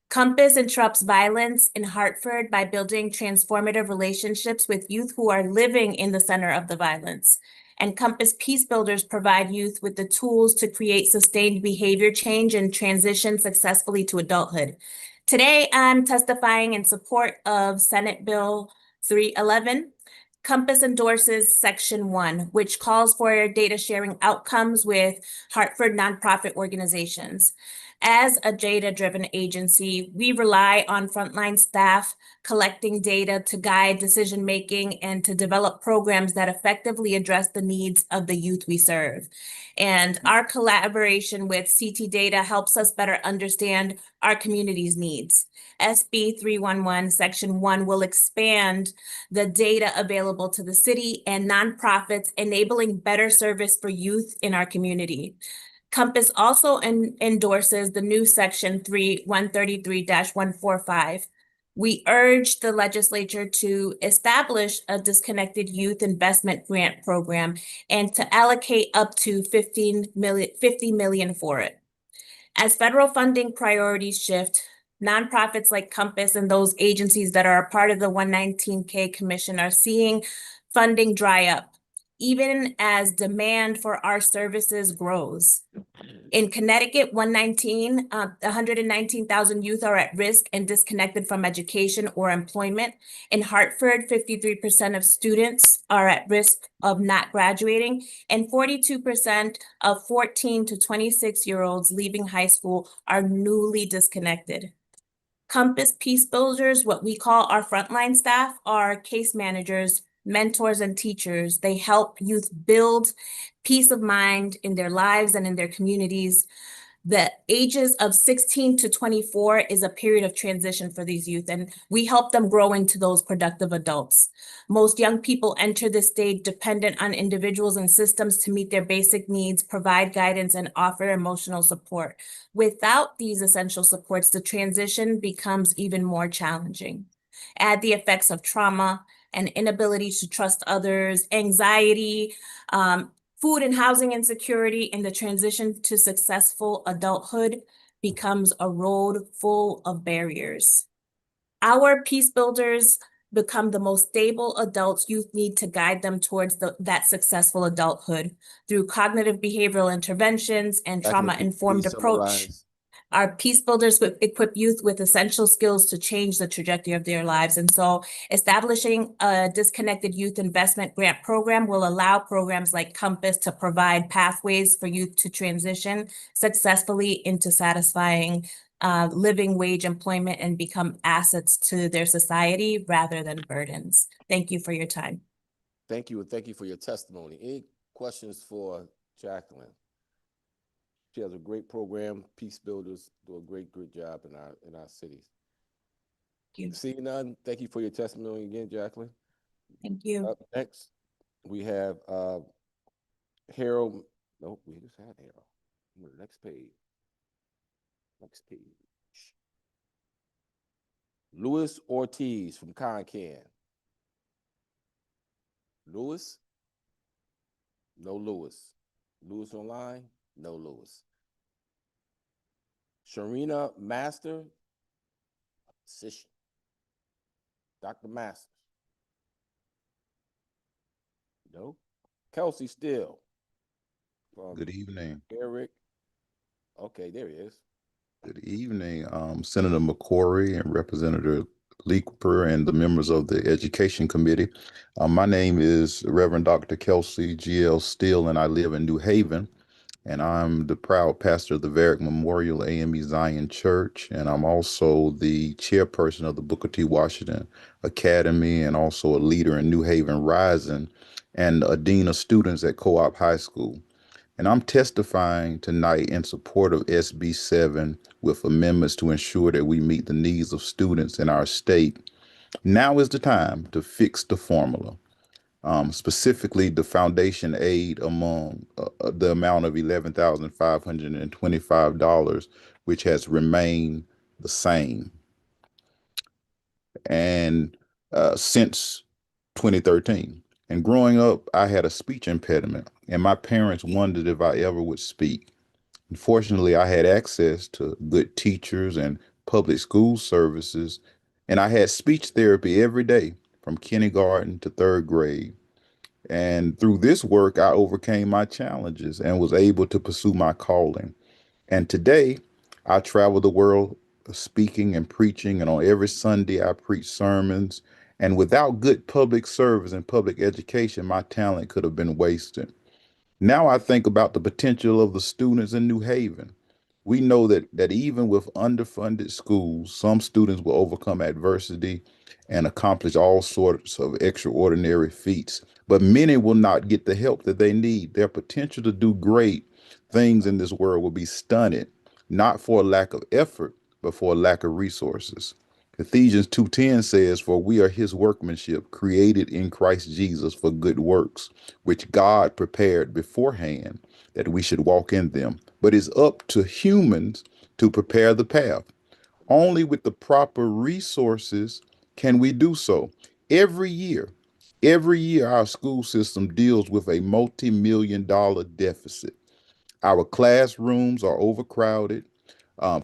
Compass interrupts violence in Hartford by building transformative relationships with youth who are living in the center of the violence. And Compass Peace Builders provide youth with the tools to create sustained behavior change and transition successfully to adulthood. Today, I'm testifying in support of Senate Bill 311. Compass endorses Section 1, which calls for data sharing outcomes with Hartford nonprofit organizations. As a data-driven agency, we rely on frontline staff collecting data to guide decision-making and to develop programs that effectively address the needs of the youth we serve. And our collaboration with CT Data helps us better understand our community's needs. SB 311 Section 1 will expand the data available to the city and nonprofits, enabling better service for youth in our community. Compass also endorses the new Section 133-145. We urge the legislature to establish a disconnected youth investment grant program and to allocate up to $50 million for it. As federal funding priorities shift, nonprofits like Compass and those agencies that are a part of the 119K Commission are seeing funding dry up, even as demand for our services grows. In Connecticut, 119,000 youth are at risk and disconnected from education or employment. In Hartford, 53% of students are at risk of not graduating, and 42% of 14 to 26-year-olds leaving high school are newly disconnected. Compass Peace Builders, what we call our frontline staff, are case managers, mentors, and teachers. They help youth build peace of mind in their lives and in their communities. The ages of 16 to 24 is a period of transition for these youth, and we help them grow into those productive adults. Most young people enter this stage dependent on individuals and systems to meet their basic needs, provide guidance, and offer emotional support. Without these essential supports, the transition becomes even more challenging. Add the effects of trauma and inability to trust others, anxiety, food and housing insecurity, and the transition to successful adulthood becomes a road full of barriers. Our peace builders become the most stable adults youth need to guide them towards that successful adulthood through cognitive behavioral interventions and trauma-informed approach. Our peace builders equip youth with essential skills to change the trajectory of their lives. And so establishing a disconnected youth investment grant program will allow programs like Compass to provide pathways for youth to transition successfully into satisfying living wage employment and become assets to their society rather than burdens. Thank you for your time. Thank you, and thank you for your testimony. Any questions for Jacqueline? She has a great program. Peace Builders do a great job in our cities. Thank you. Seeing none, thank you for your testimony again, Jacqueline. Thank you. Up next, we have Harold. Nope, we just had Harold. Next page. Next page. Luis Ortiz from Concan. Luis? No Lewis. Lewis online? No Lewis. Sharina Master? Position. Dr. Masters? No. Kelsey Steele? Good evening. Eric. Okay, there he is. Good evening, Senator McCory and Representative Leeper and the members of the Education Committee. My name is Reverend Dr. Kelsey G.L. Steele, and I live in New Haven. And I'm the proud pastor of the Varick Memorial AME Zion Church. And I'm also the chairperson of the Booker T. Washington Academy and also a leader in New Haven Rising and a dean of students at Co-op High School. And I'm testifying tonight in support of SB 7 with amendments to ensure that we meet the needs of students in our state. Now is the time to fix the formula. Specifically the foundation aid among the amount of $11,525, which has remained the same. And since 2013. And growing up, I had a speech impediment, and my parents wondered if I ever would speak. Unfortunately, I had access to good teachers and public school services, and I had speech therapy every day from kindergarten to third grade. And through this work, I overcame my challenges and was able to pursue my calling. And today, I travel the world speaking and preaching, and on every Sunday, I preach sermons. And without good public service and public education, my talent could have been wasted. Now I think about the potential of the students in New Haven. We know that even with underfunded schools, some students will overcome adversity and accomplish all sorts of extraordinary feats, but many will not get the help that they need. Their potential to do great things in this world will be stunted, not for a lack of effort, but for a lack of resources. Ephesians 2:10 says, "For we are his workmanship, created in Christ Jesus for good works, which God prepared beforehand that we should walk in them." But it's up to humans to prepare the path. Only with the proper resources can we do so. Every year, our school system deals with a multi-million-dollar deficit. Our classrooms are overcrowded.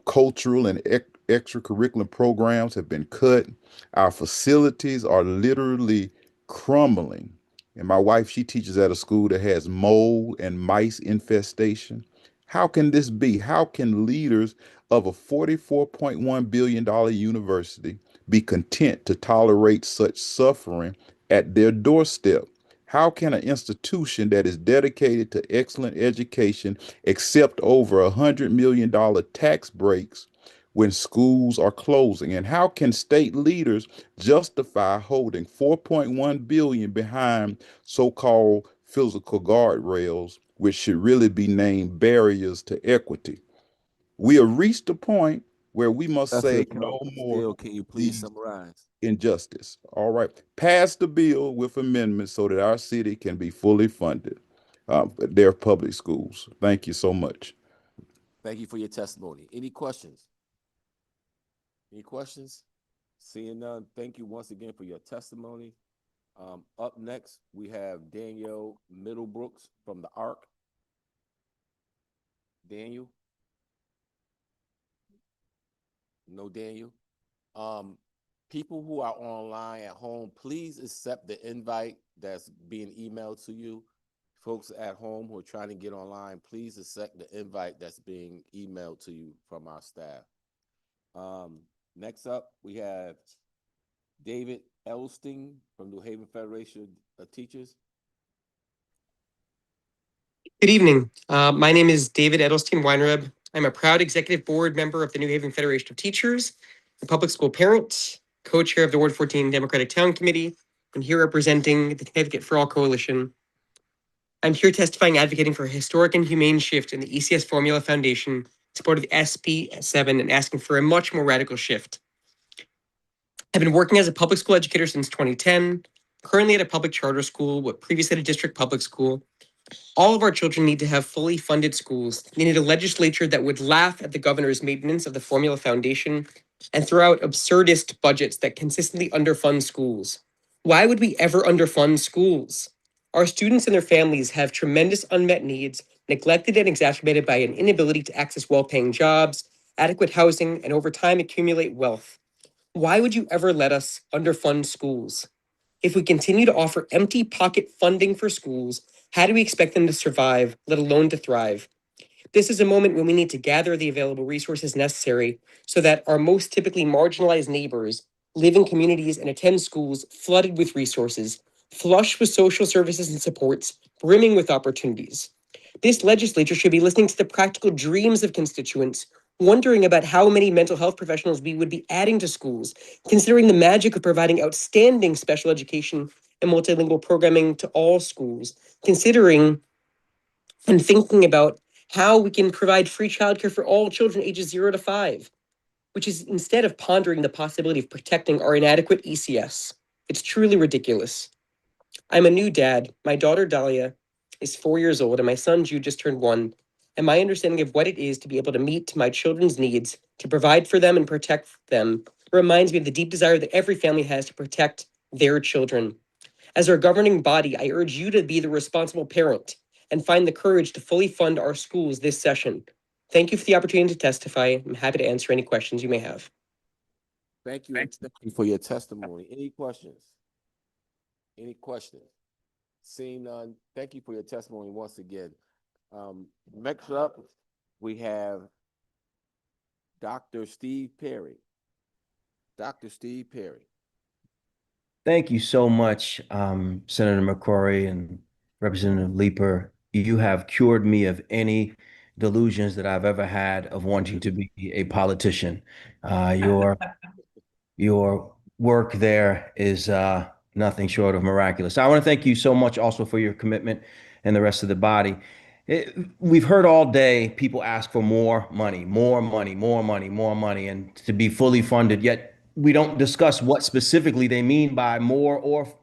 Cultural and extracurricular programs have been cut. Our facilities are literally crumbling. And my wife, she teaches at a school that has mold and mice infestation. How can this be? How can leaders of a $44.1 billion university be content to tolerate such suffering at their doorstep? How can an institution that is dedicated to excellent education accept over $100 million tax breaks when schools are closing? And how can state leaders justify holding $4.1 billion behind so-called physical guardrails, which should really be named barriers to equity? We have reached a point where we must That's say it, no Kelsey more Steele. Can you please summarize? injustice. All right. Pass the bill with amendments so that our city can be fully funded. Their public schools. Thank you so much. Thank you for your testimony. Any questions? Any questions? Seeing none, thank you once again for your testimony. Up next, we have Danielle Middlebrooks from the ARC. Daniel? No Daniel? People who are online at home, please accept the invite that's being emailed to you. Folks at home who are trying to get online, please accept the invite that's being emailed to you from our staff. Next up, we have David Elstein from New Haven Federation of Teachers. Good evening. My name is David Edelstein Weinreb. I'm a proud executive board member of the New Haven Federation of Teachers, a public school parent, co-chair of the Ward 14 Democratic Town Committee, and here representing the Connecticut for All Coalition. I'm here testifying advocating for a historic and humane shift in the ECS Formula Foundation in support of SB 7 and asking for a much more radical shift. I've been working as a public school educator since 2010, currently at a public charter school, but previously at a district public school. All of our children need to have fully funded schools. They need a legislature that would laugh at the governor's maintenance of the Formula Foundation and throw out absurdist budgets that consistently underfund schools. Why would we ever underfund schools? Our students and their families have tremendous unmet needs, neglected and exacerbated by an inability to access well-paying jobs, adequate housing, and over time accumulate wealth. Why would you ever let us underfund schools? If we continue to offer empty pocket funding for schools, how do we expect them to survive, let alone to thrive? This is a moment when we need to gather the available resources necessary so that our most typically marginalized neighbors live in communities and attend schools flooded with resources, flush with social services and supports, brimming with opportunities. This legislature should be listening to the practical dreams of constituents, wondering about how many mental health professionals we would be adding to schools, considering the magic of providing outstanding special education and multilingual programming to all schools, considering and thinking about how we can provide free childcare for all children ages 0 to 5, which is instead of pondering the possibility of protecting our inadequate ECS. It's truly ridiculous. I'm a new dad. My daughter Dahlia is 4 years old, and my son Jude just turned 1. And my understanding of what it is to be able to meet my children's needs, to provide for them and protect them, reminds me of the deep desire that every family has to protect their children. As our governing body, I urge you to be the responsible parent and find the courage to fully fund our schools this session. Thank you for the opportunity to testify. I'm happy to answer any questions you may have. Thank you, and thank you for your testimony. Any questions? Any questions? Seeing none, thank you for your testimony once again. Next up, we have Dr. Steve Perry. Dr. Steve Perry. Thank you so much, Senator McCrory and Representative Leeper. You have cured me of any delusions that I've ever had of wanting to be a politician. Your work there is nothing short of miraculous. I want to thank you so much also for your commitment and the rest of the body. We've heard all day people ask for more money, more money, more money, more money, and to be fully funded, yet we don't discuss what specifically they mean by more or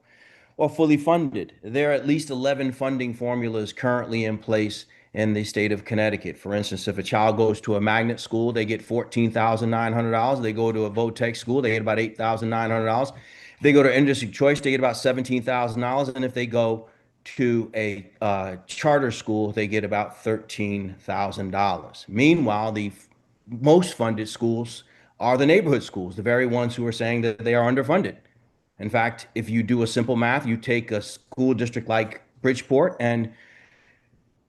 fully funded. There are at least 11 funding formulas currently in place in the state of Connecticut. For instance, if a child goes to a magnet school, they get $14,900. They go to a VOTEC school, they get about $8,900. If they go to industry choice, they get about $17,000. And if they go to a charter school, they get about $13,000. Meanwhile, the most funded schools are the neighborhood schools, the very ones who are saying that they are underfunded. In fact, if you do a simple math, you take a school district like Bridgeport and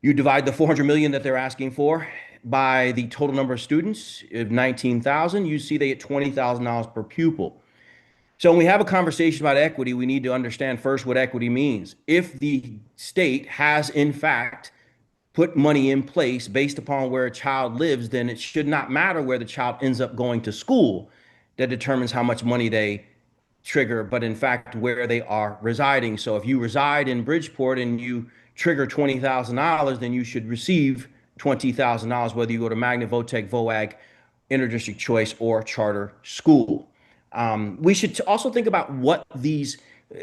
you divide the 400 million that they're asking for by the total number of students of 19,000, you see they get $20,000 per pupil. So when we have a conversation about equity, we need to understand first what equity means. If the state has, in fact, put money in place based upon where a child lives, then it should not matter where the child ends up going to school that determines how much money they trigger, but in fact where they are residing. So if you reside in Bridgeport and you trigger $20,000, then you should receive $20,000, whether you go to magnet, VOTEC, VOAG, interdistrict choice, or charter school. We should also think about what these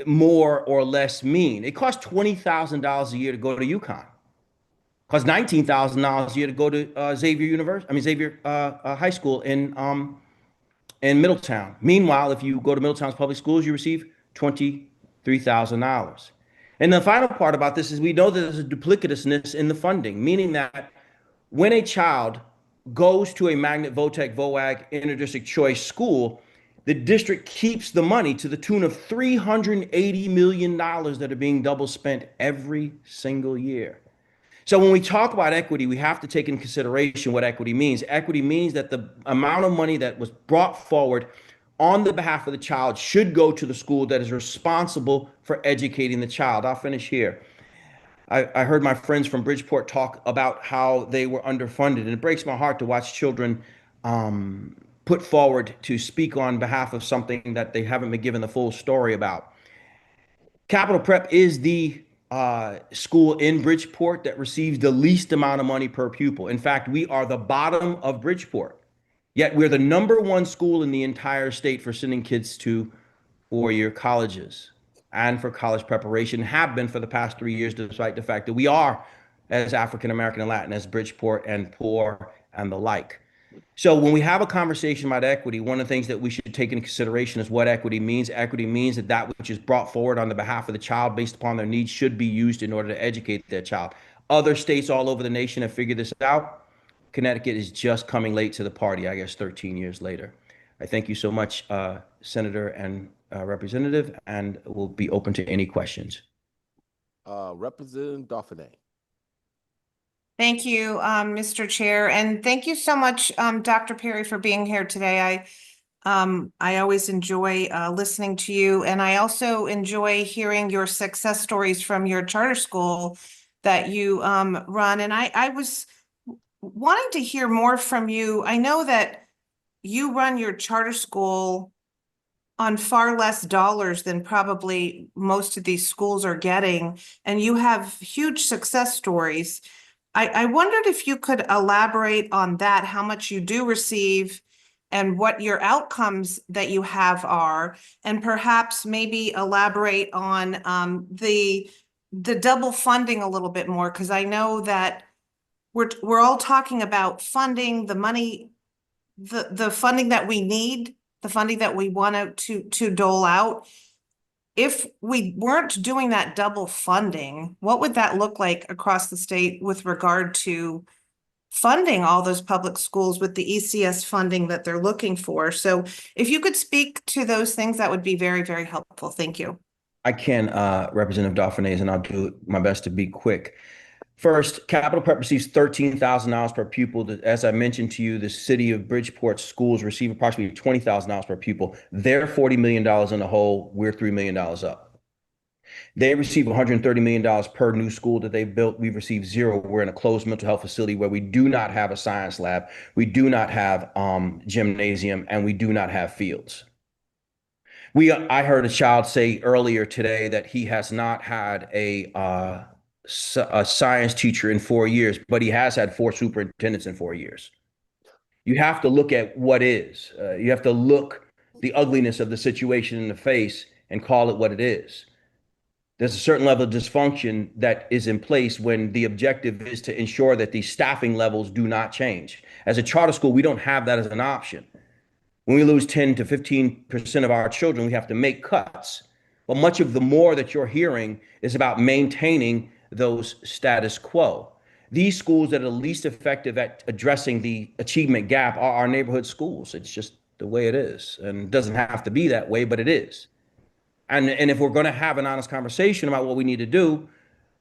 more or less mean. It costs $20,000 a year to go to UConn. It costs $19,000 a year to go to Xavier High School in Middletown. Meanwhile, if you go to Middletown's public schools, you receive $23,000. And the final part about this is we know that there's a duplicitousness in the funding, meaning that when a child goes to a magnet, VOTEC, VOAG, interdistrict choice school, the district keeps the money to the tune of $380 million that are being double spent every single year. So when we talk about equity, we have to take into consideration what equity means. Equity means that the amount of money that was brought forward on the behalf of the child should go to the school that is responsible for educating the child. I'll finish here. I heard my friends from Bridgeport talk about how they were underfunded, and it breaks my heart to watch children put forward to speak on behalf of something that they haven't been given the full story about. Capital Prep is the school in Bridgeport that receives the least amount of money per pupil. In fact, we are the bottom of Bridgeport, yet we're the #1 school in the entire state for sending kids to four-year colleges and for college preparation, have been for the past 3 years, despite the fact that we are as African American and Latin as Bridgeport and poor and the like. So when we have a conversation about equity, one of the things that we should take into consideration is what equity means. Equity means that that which is brought forward on the behalf of the child based upon their needs should be used in order to educate their child. Other states all over the nation have figured this out. Connecticut is just coming late to the party, I guess 13 years later. I thank you so much, Senator and Representative, and we'll be open to any questions. Representative Dauphiné. Thank you, Mr. Chair, and thank you so much, Dr. Perry, for being here today. I always enjoy listening to you, and I also enjoy hearing your success stories from your charter school that you run. And I was wanting to hear more from you. I know that you run your charter school on far less dollars than probably most of these schools are getting, and you have huge success stories. I wondered if you could elaborate on that, how much you do receive and what your outcomes that you have are, and perhaps maybe elaborate on the double funding a little bit more, because I know that we're all talking about funding, the money, the funding that we need, the funding that we want to dole out. If we weren't doing that double funding, what would that look like across the state with regard to funding all those public schools with the ECS funding that they're looking for? So if you could speak to those things, that would be very, very helpful. Thank you. I can, Representative Dauphiné, and I'll do my best to be quick. First, Capital Prep receives $13,000 per pupil. As I mentioned to you, the city of Bridgeport schools receive approximately $20,000 per pupil. They're $40 million in the hole. We're $3 million up. They receive $130 million per new school that they've built. We've received zero. We're in a closed mental health facility where we do not have a science lab. We do not have gymnasium, and we do not have fields. I heard a child say earlier today that he has not had a science teacher in 4 years, but he has had 4 superintendents in 4 years. You have to look at what is. You have to look the ugliness of the situation in the face and call it what it is. There's a certain level of dysfunction that is in place when the objective is to ensure that the staffing levels do not change. As a charter school, we don't have that as an option. When we lose 10 to 15% of our children, we have to make cuts. But much of the more that you're hearing is about maintaining those status quo. These schools that are least effective at addressing the achievement gap are our neighborhood schools. It's just the way it is. And it doesn't have to be that way, but it is. And if we're going to have an honest conversation about what we need to do,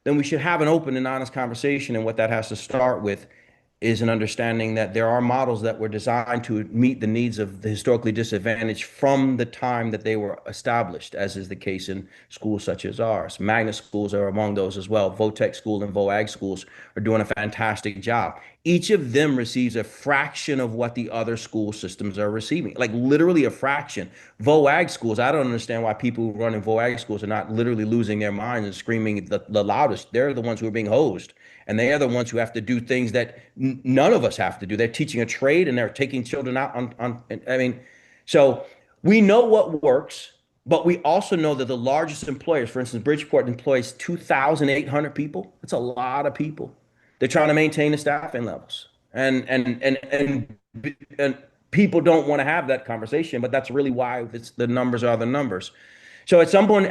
then we should have an open and honest conversation. And what that has to start with is an understanding that there are models that were designed to meet the needs of the historically disadvantaged from the time that they were established, as is the case in schools such as ours. Magnet schools are among those as well. VOTEC school and VOAG schools are doing a fantastic job. Each of them receives a fraction of what the other school systems are receiving, like literally a fraction. VOAG schools, I don't understand why people who run in VOAG schools are not literally losing their minds and screaming the loudest. They're the ones who are being hosed. And they are the ones who have to do things that none of us have to do. They're teaching a trade and they're taking children out so we know what works, but we also know that the largest employers, for instance, Bridgeport employs 2,800 people. That's a lot of people. They're trying to maintain the staffing levels. And people don't want to have that conversation, but that's really why the numbers are the numbers. So at some point,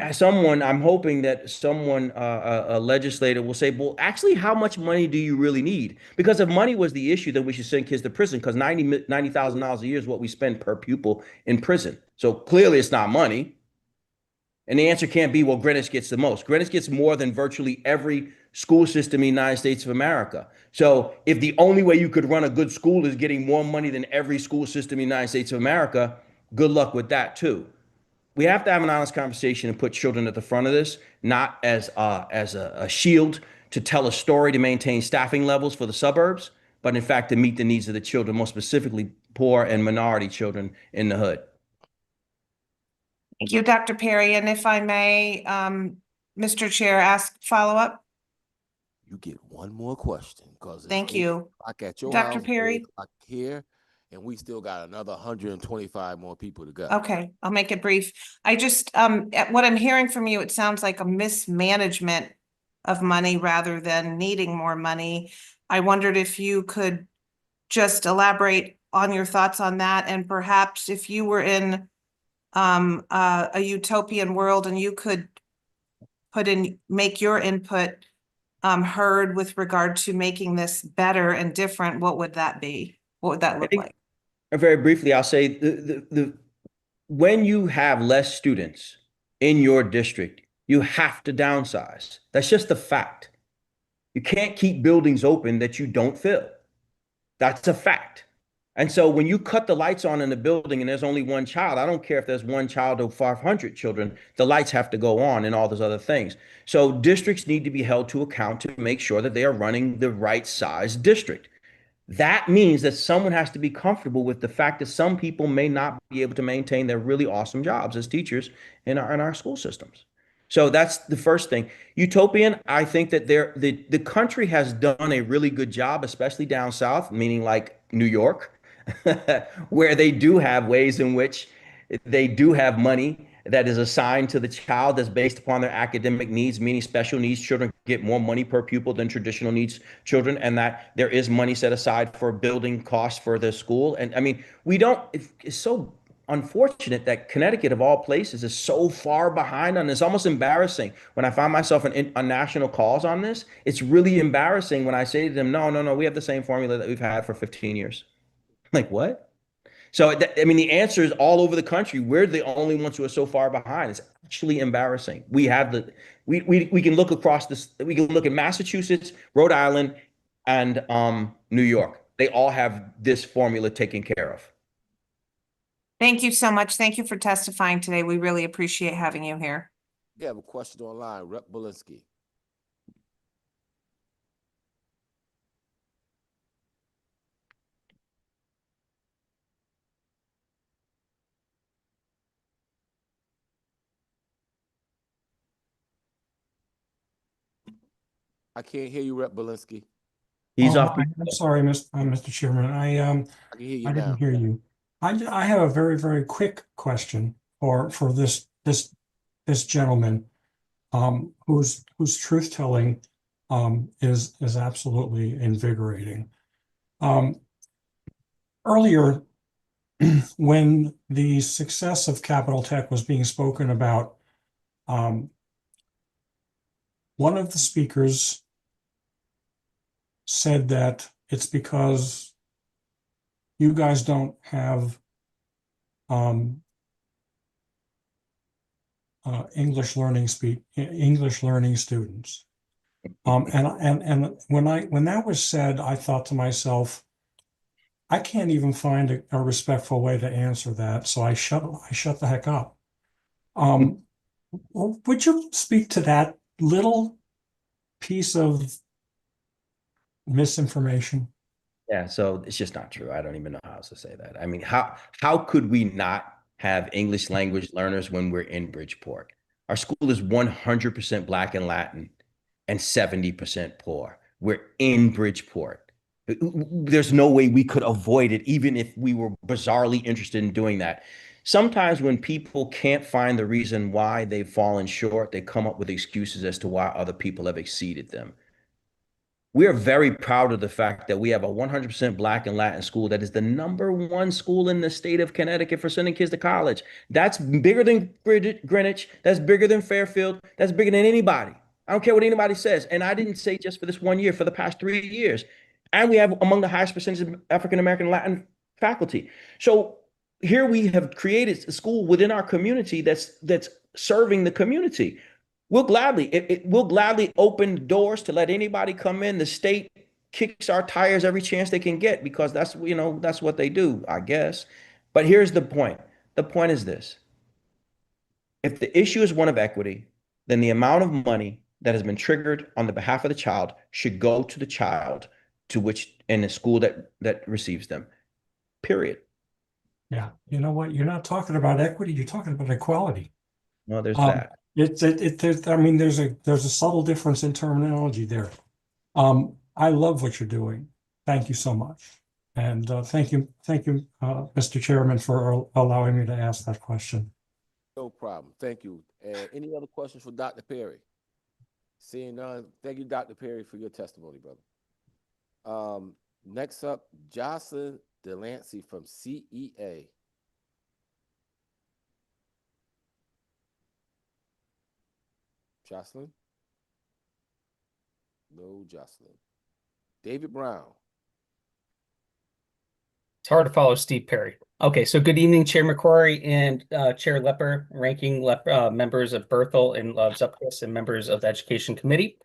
I'm hoping that someone, a legislator will say, well, actually, how much money do you really need? Because if money was the issue, then we should send kids to prison, because $90,000 a year is what we spend per pupil in prison. So clearly it's not money. And the answer can't be, well, Greenwich gets the most. Greenwich gets more than virtually every school system in the United States of America. So if the only way you could run a good school is getting more money than every school system in the United States of America, good luck with that too. We have to have an honest conversation and put children at the front of this, not as a shield to tell a story to maintain staffing levels for the suburbs, but in fact to meet the needs of the children, more specifically poor and minority children in the hood. Thank you, Dr. Perry. And if I may, Mr. Chair, ask follow-up. You get one more question, because Thank you. At your Dr. house, Perry. here, and we still got another 125 more people to go. Okay, I'll make it brief. I just, what I'm hearing from you, it sounds like a mismanagement of money rather than needing more money. I wondered if you could just elaborate on your thoughts on that, and perhaps if you were in a utopian world and you could make your input heard with regard to making this better and different, what would that be? What would that I look think like? very briefly, I'll say when you have less students in your district, you have to downsize. That's just a fact. You can't keep buildings open that you don't fill. That's a fact. And so when you cut the lights on in the building and there's only one child, I don't care if there's one child or 500 children, the lights have to go on and all those other things. So districts need to be held to account to make sure that they are running the right size district. That means that someone has to be comfortable with the fact that some people may not be able to maintain their really awesome jobs as teachers in our school systems. So that's the first thing. Utopian, I think that the country has done a really good job, especially down south, meaning like New York, where they do have ways in which they do have money that is assigned to the child that's based upon their academic needs, meaning special needs children get more money per pupil than traditional needs children, and that there is money set aside for building costs for the school. And I mean, we don't, it's so unfortunate that Connecticut, of all places, is so far behind on this. It's almost embarrassing when I find myself on national calls on this. It's really embarrassing when I say to them, no, no, no, we have the same formula that we've had for 15 years. Like, what? So, I mean, the answer is all over the country. We're the only ones who are so far behind. It's actually embarrassing. We have we can look across this, we can look at Massachusetts, Rhode Island, and New York. They all have this formula taken care of. Thank you so much. Thank you for testifying today. We really appreciate having you here. We have a question online, Rep. Belinsky. I can't hear you, Rep. Belinsky. He's off. I'm sorry, Mr. Chairman. I can hear you I now. didn't hear you. I have a very, very quick question for this gentleman, whose truth telling is absolutely invigorating. Earlier, when the success of Capital Tech was being spoken about, one of the speakers said that it's because you guys don't have English learning students. And when that was said, I thought to myself, I can't even find a respectful way to answer that, so I shut the heck up. Would you speak to that little piece of misinformation? Yeah, so it's just not true. I don't even know how else to say that. I mean, how could we not have English language learners when we're in Bridgeport? Our school is 100% Black and Latin and 70% poor. We're in Bridgeport. There's no way we could avoid it, even if we were bizarrely interested in doing that. Sometimes when people can't find the reason why they've fallen short, they come up with excuses as to why other people have exceeded them. We are very proud of the fact that we have a 100% Black and Latin school that is the #1 school in the state of Connecticut for sending kids to college. That's bigger than Greenwich. That's bigger than Fairfield. That's bigger than anybody. I don't care what anybody says. And I didn't say just for this 1 year, for the past 3 years. And we have among the highest percentage of African American Latin faculty. So here we have created a school within our community that's serving the community. We'll gladly open doors to let anybody come in. The state kicks our tires every chance they can get because that's what they do, I guess. But here's the point. The point is this. If the issue is one of equity, then the amount of money that has been triggered on the behalf of the child should go to the child to which in the school that receives them. Period. Yeah, you know what? You're not talking about equity. You're talking about equality. Well, there's that. I mean, there's a subtle difference in terminology there. I love what you're doing. Thank you so much. And thank you, Mr. Chairman, for allowing me to ask that question. No problem. Thank you. Any other questions for Dr. Perry? Seeing none, thank you, Dr. Perry, for your testimony, brother. Next up, Jocelyn Delancey from CEA. Jocelyn? No, Jocelyn. David Brown. It's hard to follow Steve Perry. Okay, so good evening, Chair McCrory and Chair Lepper, ranking members of Berthel and Zupkis and members of the Education Committee.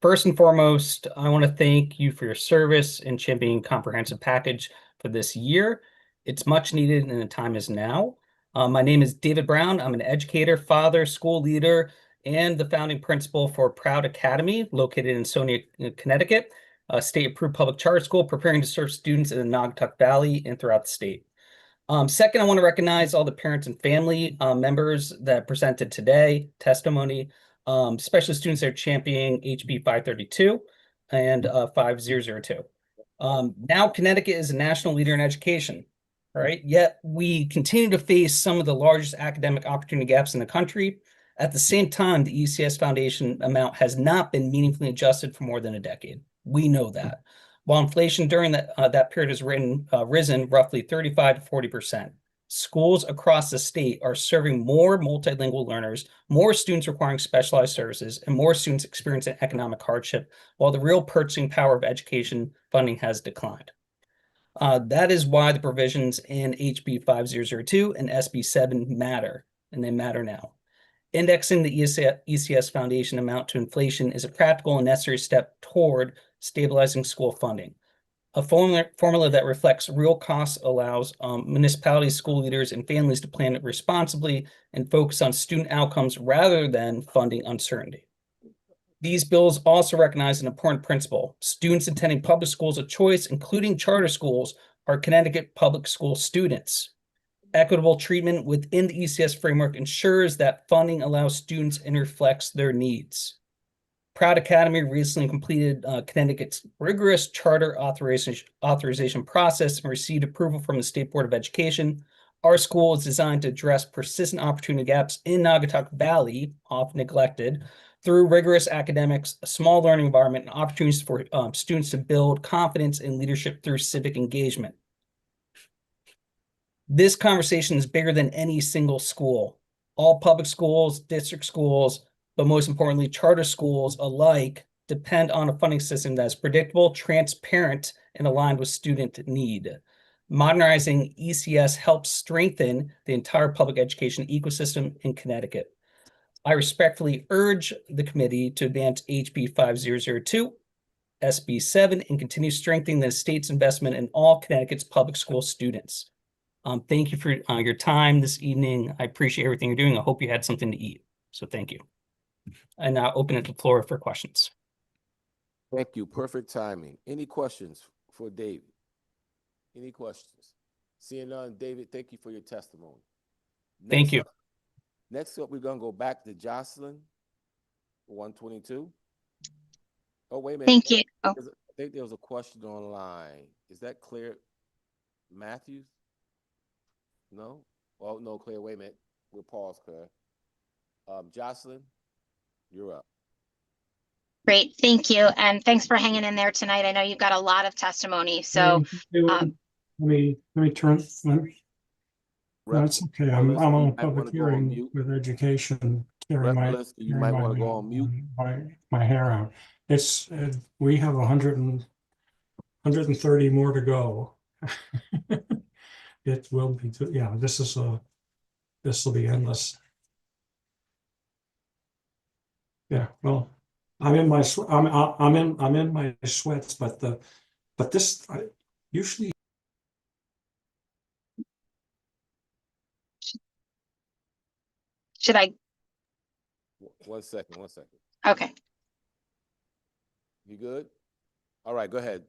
First and foremost, I want to thank you for your service in championing comprehensive package for this year. It's much needed and the time is now. My name is David Brown. I'm an educator, father, school leader, and the founding principal for Proud Academy, located in Sonia, Connecticut, a state-approved public charter school preparing to serve students in the Naugatuck Valley and throughout the state. Second, I want to recognize all the parents and family members that presented today, testimony, especially students that are championing HB 532 and 5002. Now Connecticut is a national leader in education, right? Yet we continue to face some of the largest academic opportunity gaps in the country. At the same time, the ECS Foundation amount has not been meaningfully adjusted for more than a decade. We know that. While inflation during that period has risen roughly 35 to 40%. Schools across the state are serving more multilingual learners, more students requiring specialized services, and more students experiencing economic hardship, while the real purchasing power of education funding has declined. That is why the provisions in HB 5002 and SB 7 matter, and they matter now. Indexing the ECS Foundation amount to inflation is a practical and necessary step toward stabilizing school funding. A formula that reflects real costs allows municipalities, school leaders, and families to plan it responsibly and focus on student outcomes rather than funding uncertainty. These bills also recognize an important principle. Students attending public schools of choice, including charter schools, are Connecticut public school students. Equitable treatment within the ECS framework ensures that funding allows students and reflects their needs. Proud Academy recently completed Connecticut's rigorous charter authorization process and received approval from the State Board of Education. Our school is designed to address persistent opportunity gaps in Naugatuck Valley, often neglected, through rigorous academics, a small learning environment, and opportunities for students to build confidence in leadership through civic engagement. This conversation is bigger than any single school. All public schools, district schools, but most importantly, charter schools alike depend on a funding system that is predictable, transparent, and aligned with student need. Modernizing ECS helps strengthen the entire public education ecosystem in Connecticut. I respectfully urge the committee to advance HB 5002, SB 7, and continue strengthening the state's investment in all Connecticut's public school students. Thank you for your time this evening. I appreciate everything you're doing. I hope you had something to eat. So thank you. I now open it to the floor for questions. Thank you. Perfect timing. Any questions for David? Any questions? Seeing none, David, thank you for your testimony. Thank you. Next up, we're going to go back to Jocelyn, 122. Oh, wait a minute. Thank you. I think there was a question online. Is that Claire Matthews? No? Oh, no, Claire, wait a minute. We'll pause, Claire. Jocelyn, you're up. Great, thank you. And thanks for hanging in there tonight. I know you've got a lot of testimony, so. Let me turn. No, it's okay. I'm on a public hearing with education, tearing you might want to go on mute. My hair out. It's, we have 130 more to go. It will be, yeah, this will be endless. Yeah, well, I'm in my sweats, but this usually. Should I? One second. Okay. You good? All right, go ahead.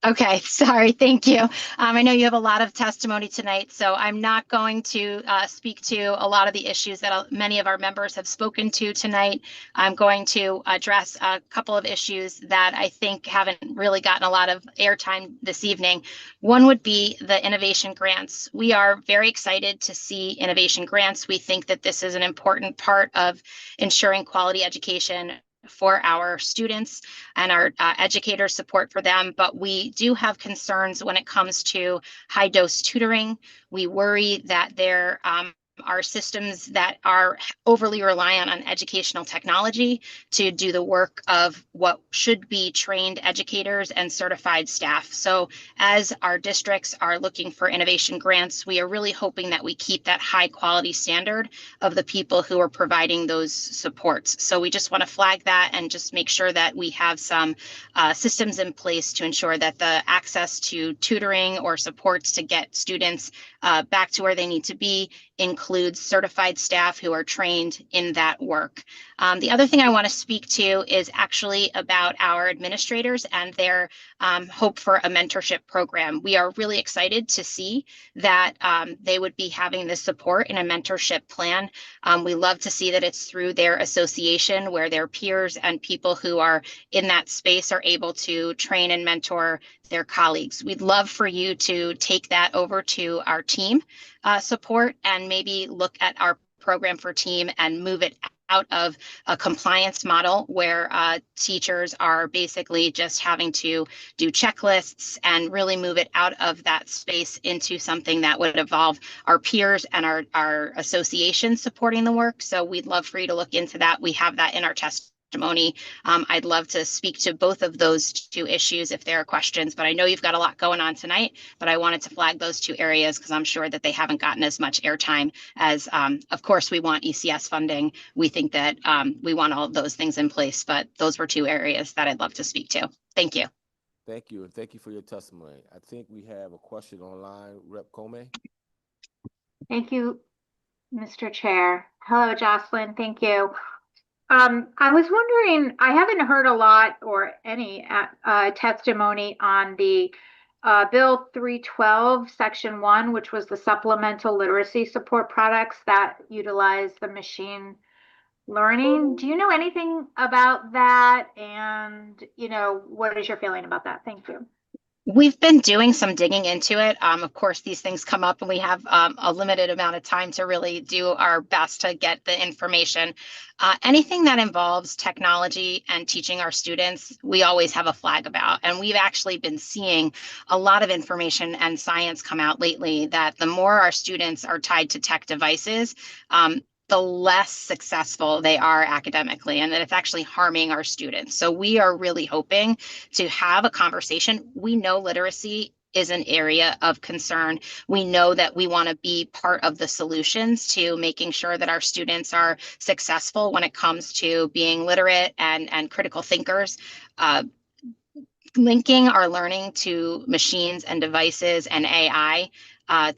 Okay, sorry, thank you. I know you have a lot of testimony tonight, so I'm not going to speak to a lot of the issues that many of our members have spoken to tonight. I'm going to address a couple of issues that I think haven't really gotten a lot of airtime this evening. One would be the innovation grants. We are very excited to see innovation grants. We think that this is an important part of ensuring quality education for our students and our educator support for them, but we do have concerns when it comes to high dose tutoring. We worry that there are systems that are overly reliant on educational technology to do the work of what should be trained educators and certified staff. So as our districts are looking for innovation grants, we are really hoping that we keep that high quality standard of the people who are providing those supports. So we just want to flag that and just make sure that we have some systems in place to ensure that the access to tutoring or supports to get students back to where they need to be includes certified staff who are trained in that work. The other thing I want to speak to is actually about our administrators and their hope for a mentorship program. We are really excited to see that they would be having this support in a mentorship plan. We love to see that it's through their association where their peers and people who are in that space are able to train and mentor their colleagues. We'd love for you to take that over to our team support and maybe look at our program for team and move it out of a compliance model where teachers are basically just having to do checklists and really move it out of that space into something that would involve our peers and our association supporting the work. So we'd love for you to look into that. We have that in our testimony. I'd love to speak to both of those two issues if there are questions, but I know you've got a lot going on tonight, but I wanted to flag those two areas because I'm sure that they haven't gotten as much airtime as, of course, we want ECS funding. We think that we want all of those things in place, but those were two areas that I'd love to speak to. Thank you. Thank you, and thank you for your testimony. I think we have a question online, Rep. Comey. Thank you, Mr. Chair. Hello, Jocelyn. Thank you. I was wondering, I haven't heard a lot or any testimony on the Bill 312, Section 1, which was the supplemental literacy support products that utilize the machine learning. Do you know anything about that? And, what is your feeling about that? Thank you. We've been doing some digging into it. Of course, these things come up and we have a limited amount of time to really do our best to get the information. Anything that involves technology and teaching our students, we always have a flag about. And we've actually been seeing a lot of information and science come out lately that the more our students are tied to tech devices, the less successful they are academically, and that it's actually harming our students. So we are really hoping to have a conversation. We know literacy is an area of concern. We know that we want to be part of the solutions to making sure that our students are successful when it comes to being literate and critical thinkers. Linking our learning to machines and devices and AI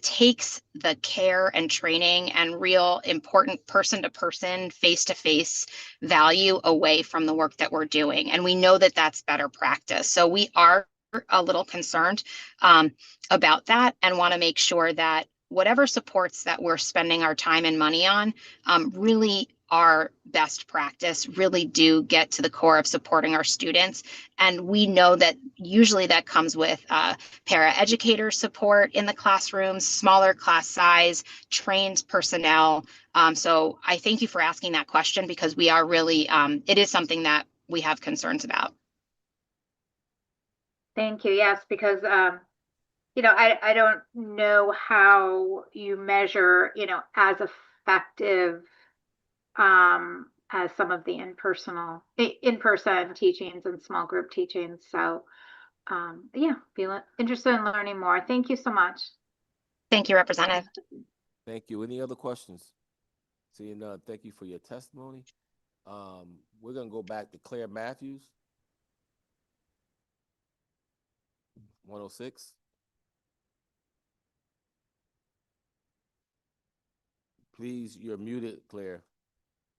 takes the care and training and real important person-to-person, face-to-face value away from the work that we're doing. And we know that that's better practice. So we are a little concerned about that and want to make sure that whatever supports that we're spending our time and money on really are best practice, really do get to the core of supporting our students. And we know that usually that comes with paraeducator support in the classrooms, smaller class size, trained personnel. So I thank you for asking that question because we are really, it is something that we have concerns about. Thank you. Yes, because, I don't know how you measure, as effective as some of the in-person teachings and small group teachings. So yeah, feel interested in learning more. Thank you so much. Thank you, Representative. Thank you. Any other questions? Seeing none, thank you for your testimony. We're gonna go back to Claire Matthews. 106. Please, you're muted, Claire.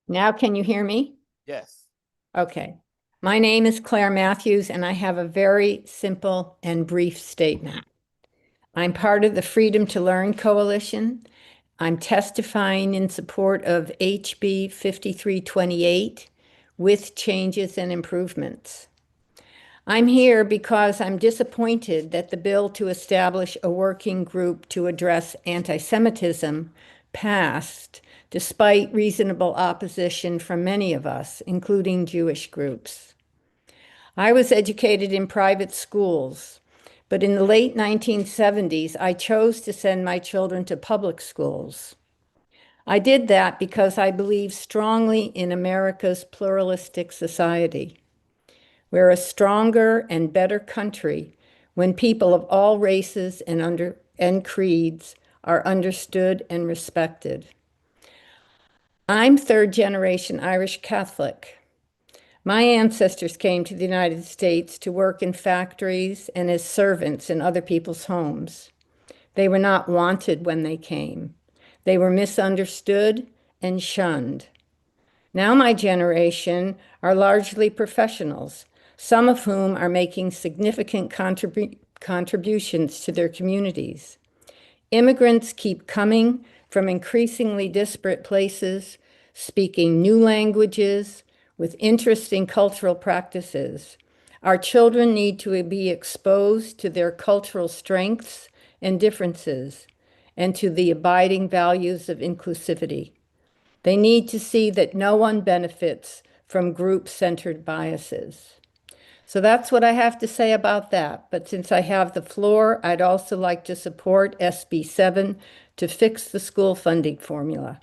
Now, can you hear me? Yes. Okay. My name is Claire Matthews, and I have a very simple and brief statement. I'm part of the Freedom to Learn Coalition. I'm testifying in support of HB 5328 with changes and improvements. I'm here because I'm disappointed that the bill to establish a working group to address anti-Semitism passed despite reasonable opposition from many of us, including Jewish groups. I was educated in private schools, but in the late 1970s, I chose to send my children to public schools. I did that because I believe strongly in America's pluralistic society. We're a stronger and better country when people of all races and creeds are understood and respected. I'm third-generation Irish Catholic. My ancestors came to the United States to work in factories and as servants in other people's homes. They were not wanted when they came. They were misunderstood and shunned. Now my generation are largely professionals, some of whom are making significant contributions to their communities. Immigrants keep coming from increasingly disparate places, speaking new languages, with interesting cultural practices. Our children need to be exposed to their cultural strengths and differences, and to the abiding values of inclusivity. They need to see that no one benefits from group-centered biases. So that's what I have to say about that. But since I have the floor, I'd also like to support SB 7 to fix the school funding formula.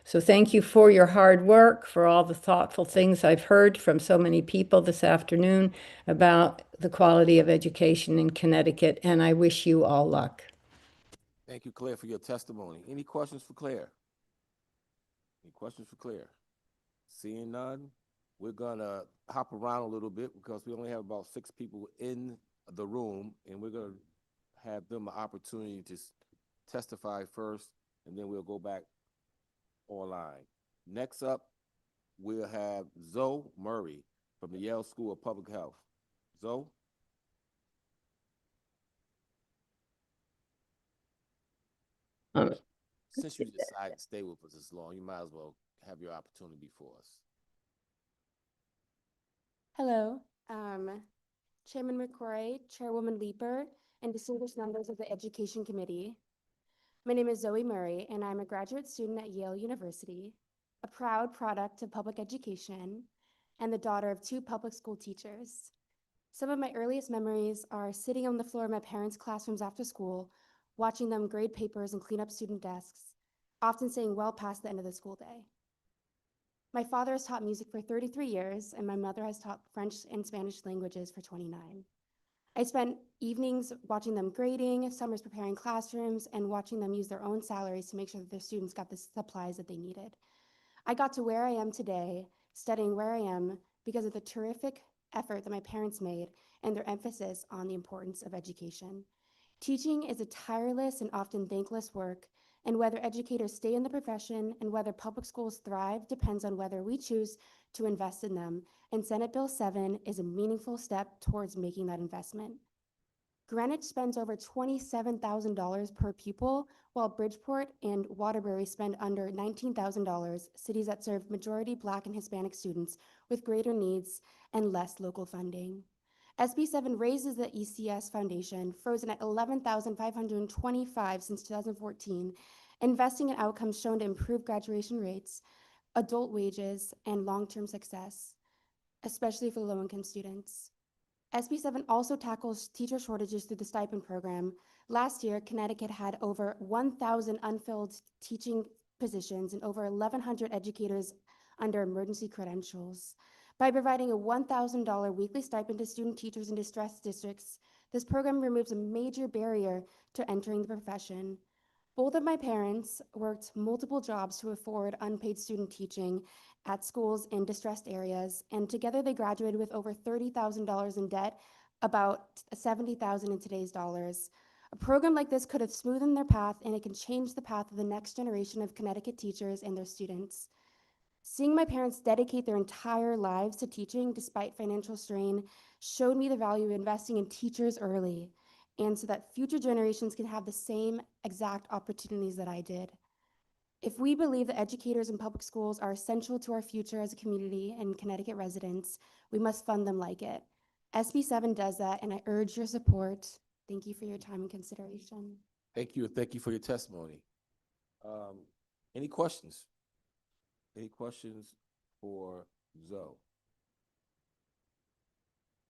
So thank you for your hard work, for all the thoughtful things I've heard from so many people this afternoon about the quality of education in Connecticut, and I wish you all luck. Thank you, Claire, for your testimony. Any questions for Claire? Any questions for Claire? Seeing none, we're gonna hop around a little bit because we only have about 6 people in the room, and we're gonna have them an opportunity to testify first, and then we'll go back online. Next up, we'll have Zoe Murray from the Yale School of Public Health. Zoe? Since you decided to stay with us this long, you might as well have your opportunity for us. Hello, Chairman McCrory, Chairwoman Leeper, and distinguished members of the Education Committee. My name is Zoe Murray, and I'm a graduate student at Yale University, a proud product of public education, and the daughter of 2 public school teachers. Some of my earliest memories are sitting on the floor of my parents' classrooms after school, watching them grade papers and clean up student desks, often staying well past the end of the school day. My father has taught music for 33 years, and my mother has taught French and Spanish languages for 29. I spent evenings watching them grading, summers preparing classrooms, and watching them use their own salaries to make sure that their students got the supplies that they needed. I got to where I am today, studying where I am, because of the terrific effort that my parents made and their emphasis on the importance of education. Teaching is a tireless and often thankless work, and whether educators stay in the profession and whether public schools thrive depends on whether we choose to invest in them, and Senate Bill 7 is a meaningful step towards making that investment. Greenwich spends over $27,000 per pupil, while Bridgeport and Waterbury spend under $19,000, cities that serve majority Black and Hispanic students with greater needs and less local funding. SB 7 raises the ECS Foundation, frozen at $11,525 since 2014, investing in outcomes shown to improve graduation rates, adult wages, and long-term success, especially for low-income students. SB 7 also tackles teacher shortages through the stipend program. Last year, Connecticut had over 1,000 unfilled teaching positions and over 1,100 educators under emergency credentials. By providing a $1,000 weekly stipend to student teachers in distressed districts, this program removes a major barrier to entering the profession. Both of my parents worked multiple jobs to afford unpaid student teaching at schools in distressed areas, and together they graduated with over $30,000 in debt, about $70,000 in today's dollars. A program like this could have smoothened their path, and it can change the path of the next generation of Connecticut teachers and their students. Seeing my parents dedicate their entire lives to teaching despite financial strain showed me the value of investing in teachers early, and so that future generations can have the same exact opportunities that I did. If we believe that educators in public schools are essential to our future as a community and Connecticut residents, we must fund them like it. SB 7 does that, and I urge your support. Thank you for your time and consideration. Thank you for your testimony. Any questions Any questions for Zoe?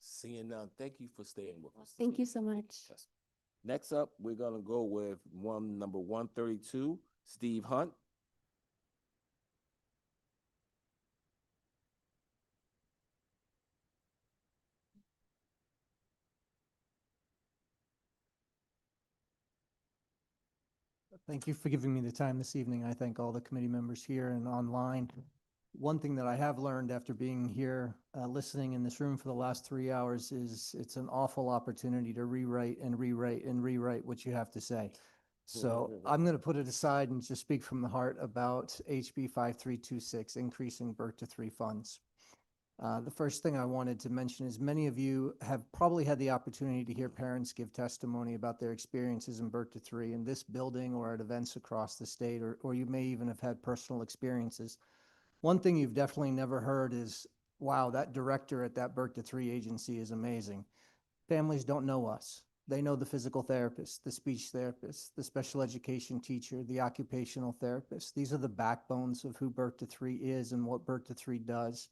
Seeing none, thank you for staying with us. Thank you so much. Yes. Next up, we're gonna go with number 132, Steve Hunt. Thank you for giving me the time this evening. I thank all the committee members here and online. One thing that I have learned after being here, listening in this room for the last 3 hours is it's an awful opportunity to rewrite and rewrite and rewrite what you have to say. So I'm going to put it aside and just speak from the heart about HB 5326, increasing birth to 3 funds. The first thing I wanted to mention is many of you have probably had the opportunity to hear parents give testimony about their experiences in birth to 3 in this building or at events across the state, or you may even have had personal experiences. One thing you've definitely never heard is, wow, that director at that birth to 3 agency is amazing. Families don't know us. They know the physical therapist, the speech therapist, the special education teacher, the occupational therapist. These are the backbones of who birth to 3 is and what birth to 3 does.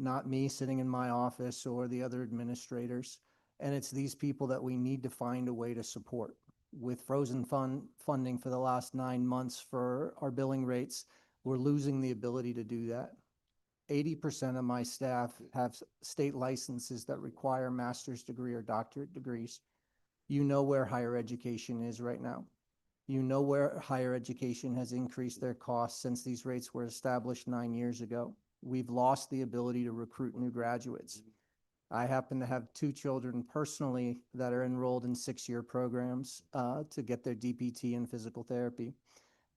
Not me sitting in my office or the other administrators. And it's these people that we need to find a way to support. With frozen funding for the last 9 months for our billing rates, we're losing the ability to do that. 80% of my staff have state licenses that require master's degree or doctorate degrees. You know where higher education is right now. You know where higher education has increased their costs since these rates were established 9 years ago. We've lost the ability to recruit new graduates. I happen to have 2 children personally that are enrolled in 6-year programs to get their DPT and physical therapy.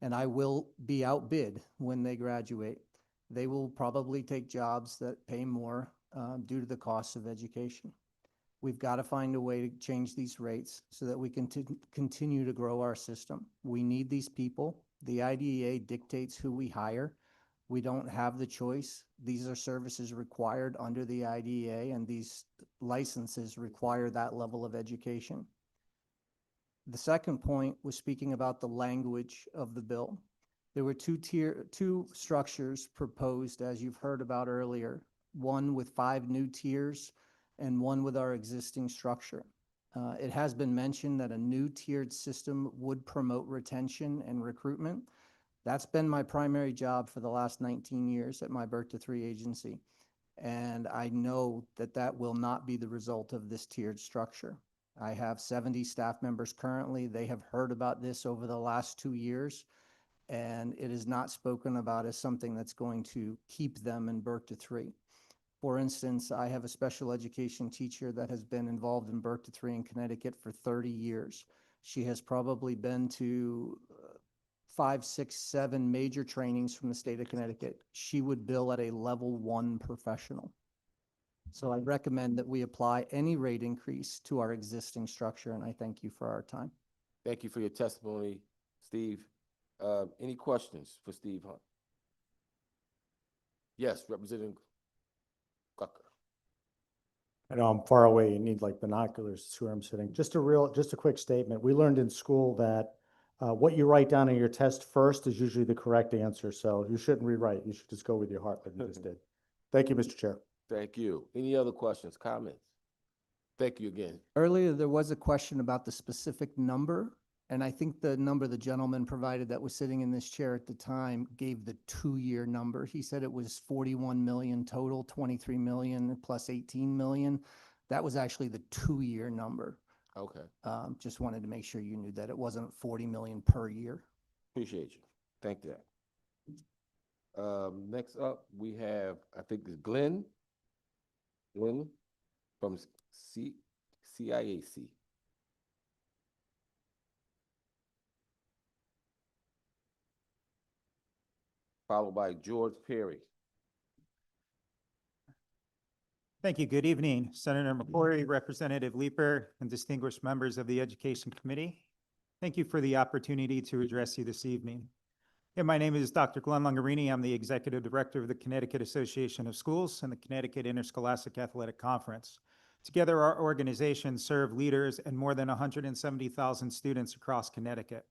And I will be outbid when they graduate. They will probably take jobs that pay more due to the cost of education. We've got to find a way to change these rates so that we can continue to grow our system. We need these people. The IDEA dictates who we hire. We don't have the choice. These are services required under the IDEA, and these licenses require that level of education. The second point was speaking about the language of the bill. There were two structures proposed, as you've heard about earlier, one with 5 new tiers and one with our existing structure. It has been mentioned that a new tiered system would promote retention and recruitment. That's been my primary job for the last 19 years at my birth to 3 agency. And I know that that will not be the result of this tiered structure. I have 70 staff members currently. They have heard about this over the last 2 years, and it is not spoken about as something that's going to keep them in birth to 3. For instance, I have a special education teacher that has been involved in birth to 3 in Connecticut for 30 years. She has probably been to 5, 6, 7 major trainings from the state of Connecticut. She would bill at a level 1 professional. So I recommend that we apply any rate increase to our existing structure, and I thank you for our time. Thank you for your testimony, Steve. Any questions for Steve Hunt? Yes, Representative Gucker. I know I'm far away. You need like binoculars to see where I'm sitting. Just a quick statement. We learned in school that what you write down in your test first is usually the correct answer. So you shouldn't rewrite. You should just go with your heart like you just did. Thank you, Mr. Chair. Thank you. Any other questions, comments? Thank you again. Earlier, there was a question about the specific number, and I think the number the gentleman provided that was sitting in this chair at the time gave the 2-year number. He said it was 41 million total, 23 million plus 18 million. That was actually the 2-year number. Okay. Just wanted to make sure you knew that it wasn't 40 million per year. Appreciate you. Thank you. Next up, we have, I think it's Glenn from CIAC. Followed by George Perry. Thank you. Good evening, Senator McCrory, Representative Leeper, and distinguished members of the Education Committee. Thank you for the opportunity to address you this evening. My name is Dr. Glenn Longarini. I'm the Executive Director of the Connecticut Association of Schools and the Connecticut Interscholastic Athletic Conference. Together, our organizations serve leaders and more than 170,000 students across Connecticut.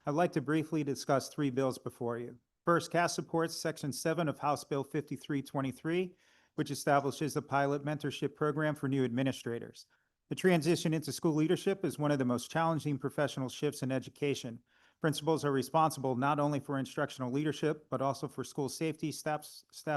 I'd like to briefly discuss 3 bills before you. First, CAS supports Section 7 of House Bill 5323, which establishes a pilot mentorship program for new administrators. The transition into school leadership is one of the most challenging professional shifts in education. Principals are responsible not only for instructional leadership, but also for school safety, staff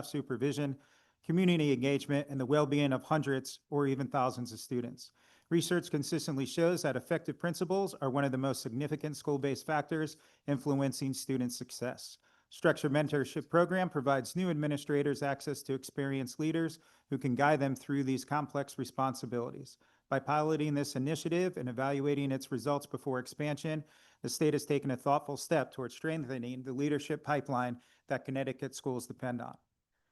supervision, community engagement, and the well-being of hundreds or even thousands of students. Research consistently shows that effective principals are one of the most significant school-based factors influencing student success. Structured Mentorship Program provides new administrators access to experienced leaders who can guide them through these complex responsibilities. By piloting this initiative and evaluating its results before expansion, the state has taken a thoughtful step towards strengthening the leadership pipeline that Connecticut schools depend on.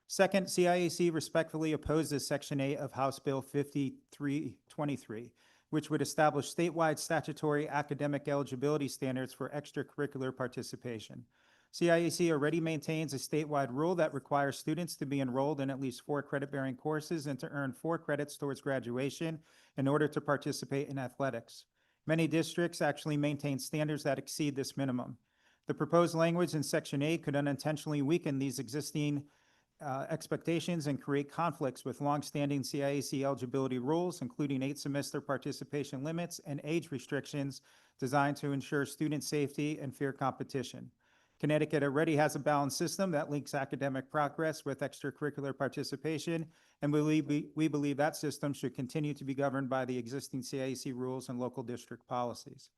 Second, CIAC respectfully opposes Section 8 of House Bill 5323, which would establish statewide statutory academic eligibility standards for extracurricular participation. CIAC already maintains a statewide rule that requires students to be enrolled in at least 4 credit-bearing courses and to earn 4 credits towards graduation in order to participate in athletics. Many districts actually maintain standards that exceed this minimum. The proposed language in Section 8 could unintentionally weaken these existing expectations and create conflicts with longstanding CIAC eligibility rules, including 8-semester participation limits and age restrictions designed to ensure student safety and fair competition. Connecticut already has a balanced system that links academic progress with extracurricular participation, and we believe that system should continue to be governed by the existing CIAC rules and local district policies.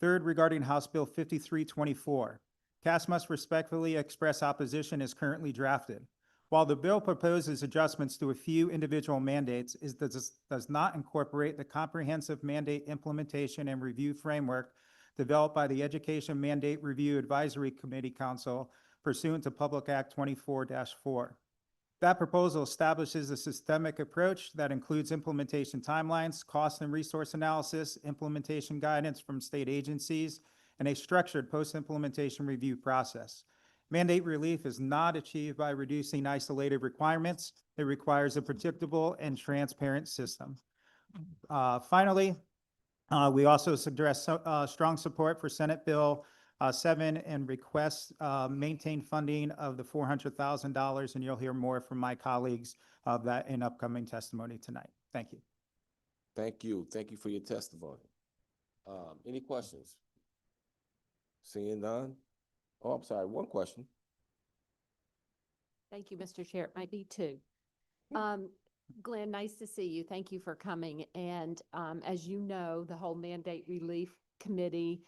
Third, regarding House Bill 5324, CAS must respectfully express opposition as currently drafted. While the bill proposes adjustments to a few individual mandates, it does not incorporate the comprehensive mandate implementation and review framework developed by the Education Mandate Review Advisory Committee Council pursuant to Public Act 24-4. That proposal establishes a systemic approach that includes implementation timelines, cost and resource analysis, implementation guidance from state agencies, and a structured post-implementation review process. Mandate relief is not achieved by reducing isolated requirements. It requires a predictable and transparent system. Finally, we also suggest strong support for Senate Bill 7 and request maintain funding of the $400,000, and you'll hear more from my colleagues of that in upcoming testimony tonight. Thank you. Thank you. Thank you for your testimony. Any questions? Seeing none? Oh, I'm sorry, one question. Thank you, Mr. Chair. It might be 2. Glenn, nice to see you. Thank you for coming. And as you know, the whole Mandate Relief Committee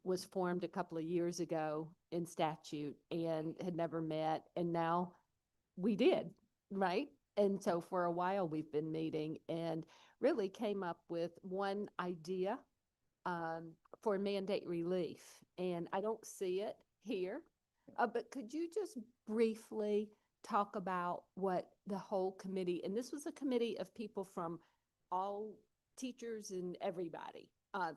was formed a couple of years ago in statute and had never met. And now we did, right? And so for a while we've been meeting and really came up with one idea for mandate relief. And I don't see it here, but could you just briefly talk about what the whole committee, and this was a committee of people from all teachers and everybody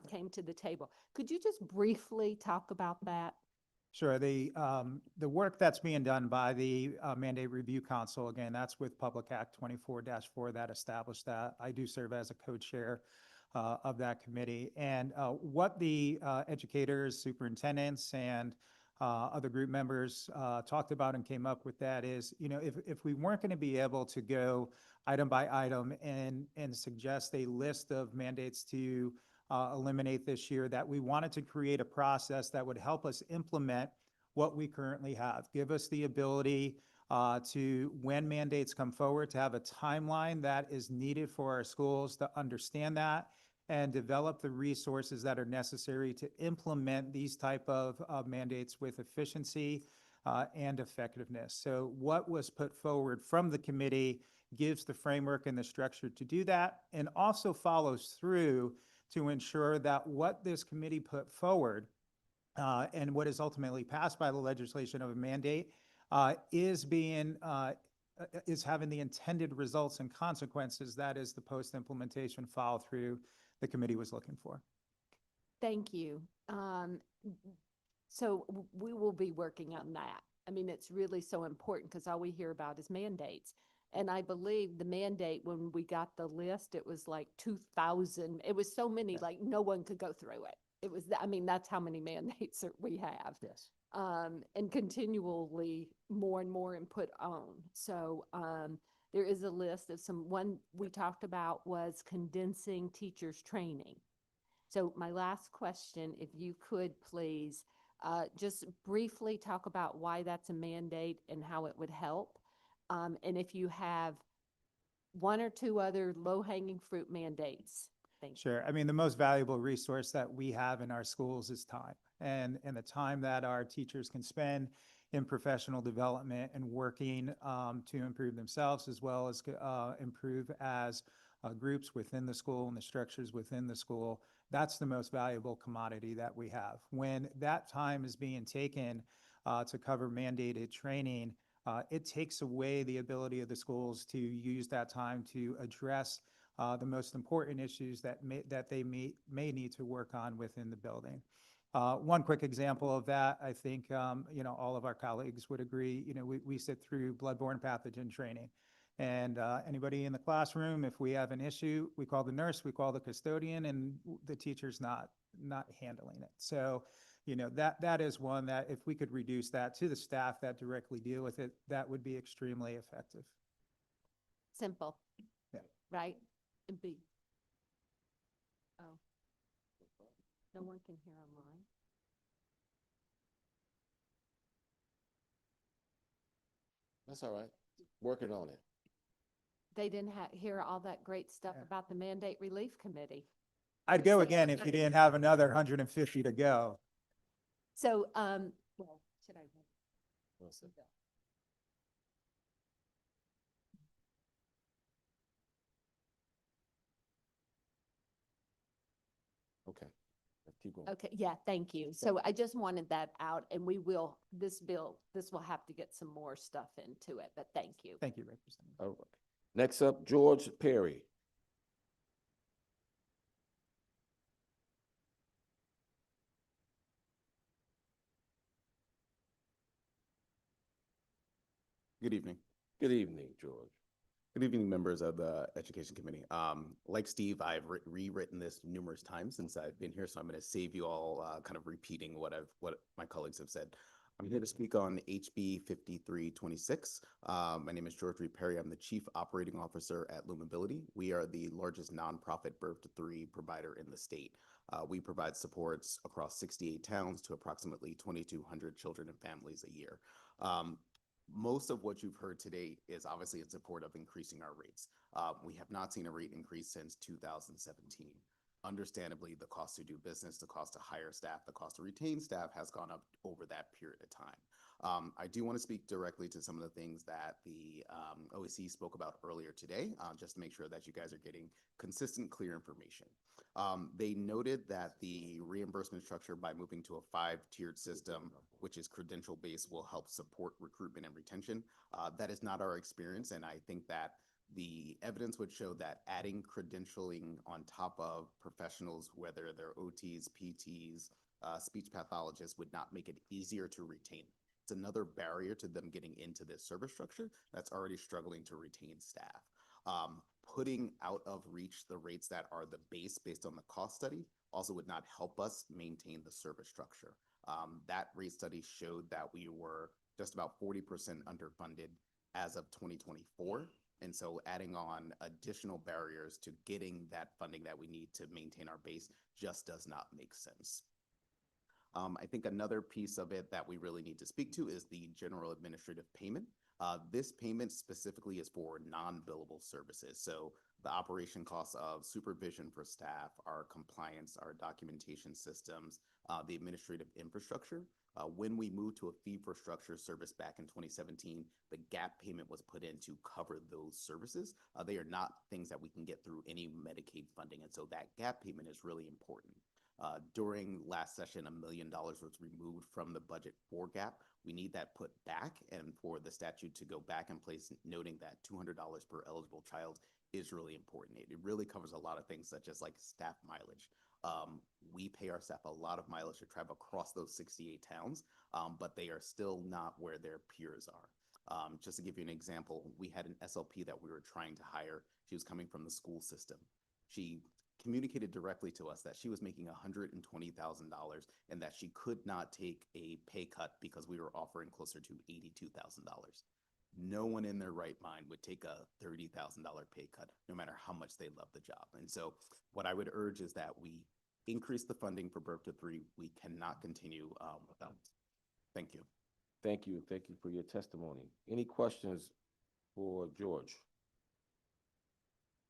came to the table. Could you just briefly talk about that? Sure. The work that's being done by the Mandate Review Council, again, that's with Public Act 24-4 that established that. I do serve as a co-chair of that committee. And what the educators, superintendents, and other group members talked about and came up with that is, you know, if we weren't going to be able to go item by item and suggest a list of mandates to eliminate this year, that we wanted to create a process that would help us implement what we currently have, give us the ability to, when mandates come forward, to have a timeline that is needed for our schools to understand that and develop the resources that are necessary to implement these type of mandates with efficiency and effectiveness. So what was put forward from the committee gives the framework and the structure to do that, and also follows through to ensure that what this committee put forward and what is ultimately passed by the legislation of a mandate is having the intended results and consequences. That is the post-implementation follow through the committee was looking for. Thank you. So we will be working on that. I mean, it's really so important because all we hear about is mandates. And I believe the mandate, when we got the list, it was like 2,000. It was so many, like no one could go through it. It was, I mean, that's how many mandates we have. Yes. and continually more and more input on. So there is a list of one we talked about was condensing teachers' training. So my last question, if you could please, just briefly talk about why that's a mandate and how it would help. And if you have one or two other low-hanging fruit mandates. Thank you. Sure. I mean, the most valuable resource that we have in our schools is time, and the time that our teachers can spend in professional development and working to improve themselves, as well as improve as groups within the school and the structures within the school. That's the most valuable commodity that we have. When that time is being taken to cover mandated training, it takes away the ability of the schools to use that time to address the most important issues that they may need to work on within the building. One quick example of that, I think, all of our colleagues would agree, we sit through bloodborne pathogen training. And anybody in the classroom, if we have an issue, we call the nurse, we call the custodian, and the teacher's not handling it. So, that is one that if we could reduce that to the staff that directly deal with it, that would be extremely effective. Simple. Yeah. Right? And B. Oh. No one can hear online. That's all right. Working on it. They didn't hear all that great stuff about the Mandate Relief Committee. I'd go again if you didn't have another 150 to go. So, well, should I? Okay. Let's keep going. Okay, yeah, thank you. So I just wanted that out, and this will have to get some more stuff into it, but thank you. Thank you, Representative. All right. Next up, George Perry. Good evening. Good evening, George. Good evening, members of the Education Committee. Like Steve, I've rewritten this numerous times since I've been here, so I'm going to save you all kind of repeating what my colleagues have said. I'm here to speak on HB 5326. My name is George Perry. I'm the Chief Operating Officer at Lumability. We are the largest nonprofit birth-to-3 provider in the state. We provide supports across 68 towns to approximately 2,200 children and families a year. Most of what you've heard today is obviously in support of increasing our rates. We have not seen a rate increase since 2017. Understandably, the cost to do business, the cost to hire staff, the cost to retain staff has gone up over that period of time. I do want to speak directly to some of the things that the OEC spoke about earlier today, just to make sure that you guys are getting consistent, clear information. They noted that the reimbursement structure by moving to a 5-tiered system, which is credential-based, will help support recruitment and retention. That is not our experience, and I think that the evidence would show that adding credentialing on top of professionals, whether they're OTs, PTs, speech pathologists, would not make it easier to retain. It's another barrier to them getting into this service structure that's already struggling to retain staff. Putting out of reach the rates that are the base based on the cost study also would not help us maintain the service structure. That rate study showed that we were just about 40% underfunded as of 2024. And so adding on additional barriers to getting that funding that we need to maintain our base just does not make sense. I think another piece of it that we really need to speak to is the general administrative payment. This payment specifically is for non-billable services. So the operation costs of supervision for staff, our compliance, our documentation systems, the administrative infrastructure. When we moved to a fee-for-structure service back in 2017, the gap payment was put in to cover those services. They are not things that we can get through any Medicaid funding, and so that gap payment is really important. During last session, $1 million was removed from the budget for gap. We need that put back, and for the statute to go back in place, noting that $200 per eligible child is really important. It really covers a lot of things, such as like staff mileage. We pay our staff a lot of mileage to travel across those 68 towns, but they are still not where their peers are. Just to give you an example, we had an SLP that we were trying to hire. She was coming from the school system. She communicated directly to us that she was making $120,000 and that she could not take a pay cut because we were offering closer to $82,000. No one in their right mind would take a $30,000 pay cut, no matter how much they love the job. And so what I would urge is that we increase the funding for Birth to Three. We cannot continue without. Thank you. Thank you. Thank you for your testimony. Any questions for George?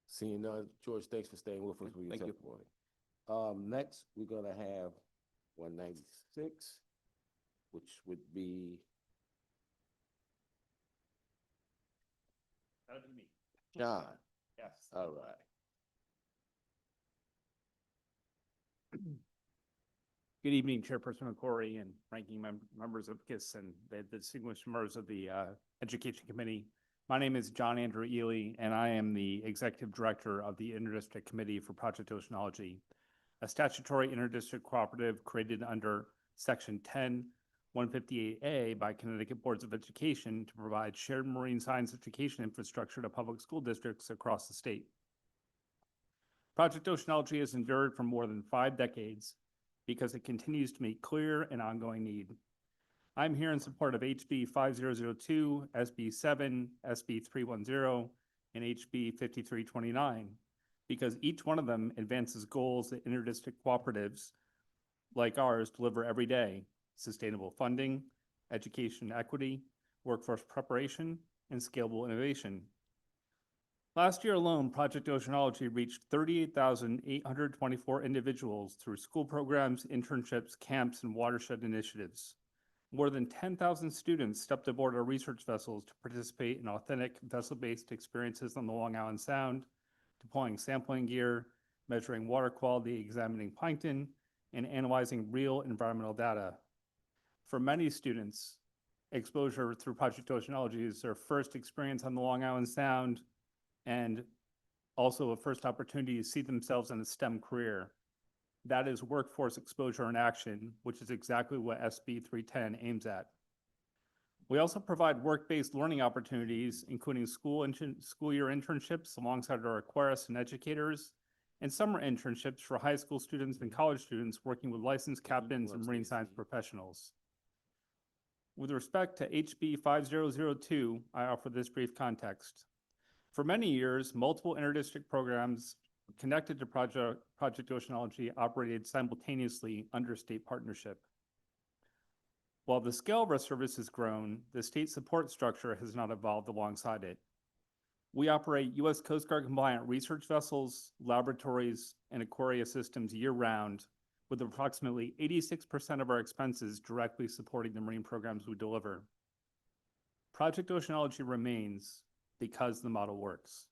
Seeing none, George, thanks for staying with us for your Thank you. testimony. Next, we're gonna have 196, which would be That would be me. John. Yes. All right. Good evening, Chairperson McCory and ranking members of KISS and the distinguished members of the Education Committee. My name is John Andrew Ely, and I am the Executive Director of the Interdistrict Committee for Project Oceanology, a statutory interdistrict cooperative created under Section 10-158A by Connecticut Boards of Education to provide shared marine science education infrastructure to public school districts across the state. Project Oceanology has endured for more than 5 decades because it continues to meet clear and ongoing need. I'm here in support of HB 5002, SB 7, SB 310, and HB 5329, because each one of them advances goals that interdistrict cooperatives like ours deliver every day: sustainable funding, education equity, workforce preparation, and scalable innovation. Last year alone, Project Oceanology reached 38,824 individuals through school programs, internships, camps, and watershed initiatives. More than 10,000 students stepped aboard our research vessels to participate in authentic vessel-based experiences on the Long Island Sound, deploying sampling gear, measuring water quality, examining plankton, and analyzing real environmental data. For many students, exposure through Project Oceanology is their first experience on the Long Island Sound, and also a first opportunity to see themselves in a STEM career. That is workforce exposure in action, which is exactly what SB 310 aims at. We also provide work-based learning opportunities, including school year internships alongside our Aquarius and educators, and summer internships for high school students and college students working with licensed captains and marine science professionals. With respect to HB 5002, I offer this brief context. For many years, multiple interdistrict programs connected to Project Oceanology operated simultaneously under state partnership. While the scale of our service has grown, the state support structure has not evolved alongside it. We operate U.S. Coast Guard compliant research vessels, laboratories, and aquaria systems year-round, with approximately 86% of our expenses directly supporting the marine programs we deliver. Project Oceanology remains because the model works.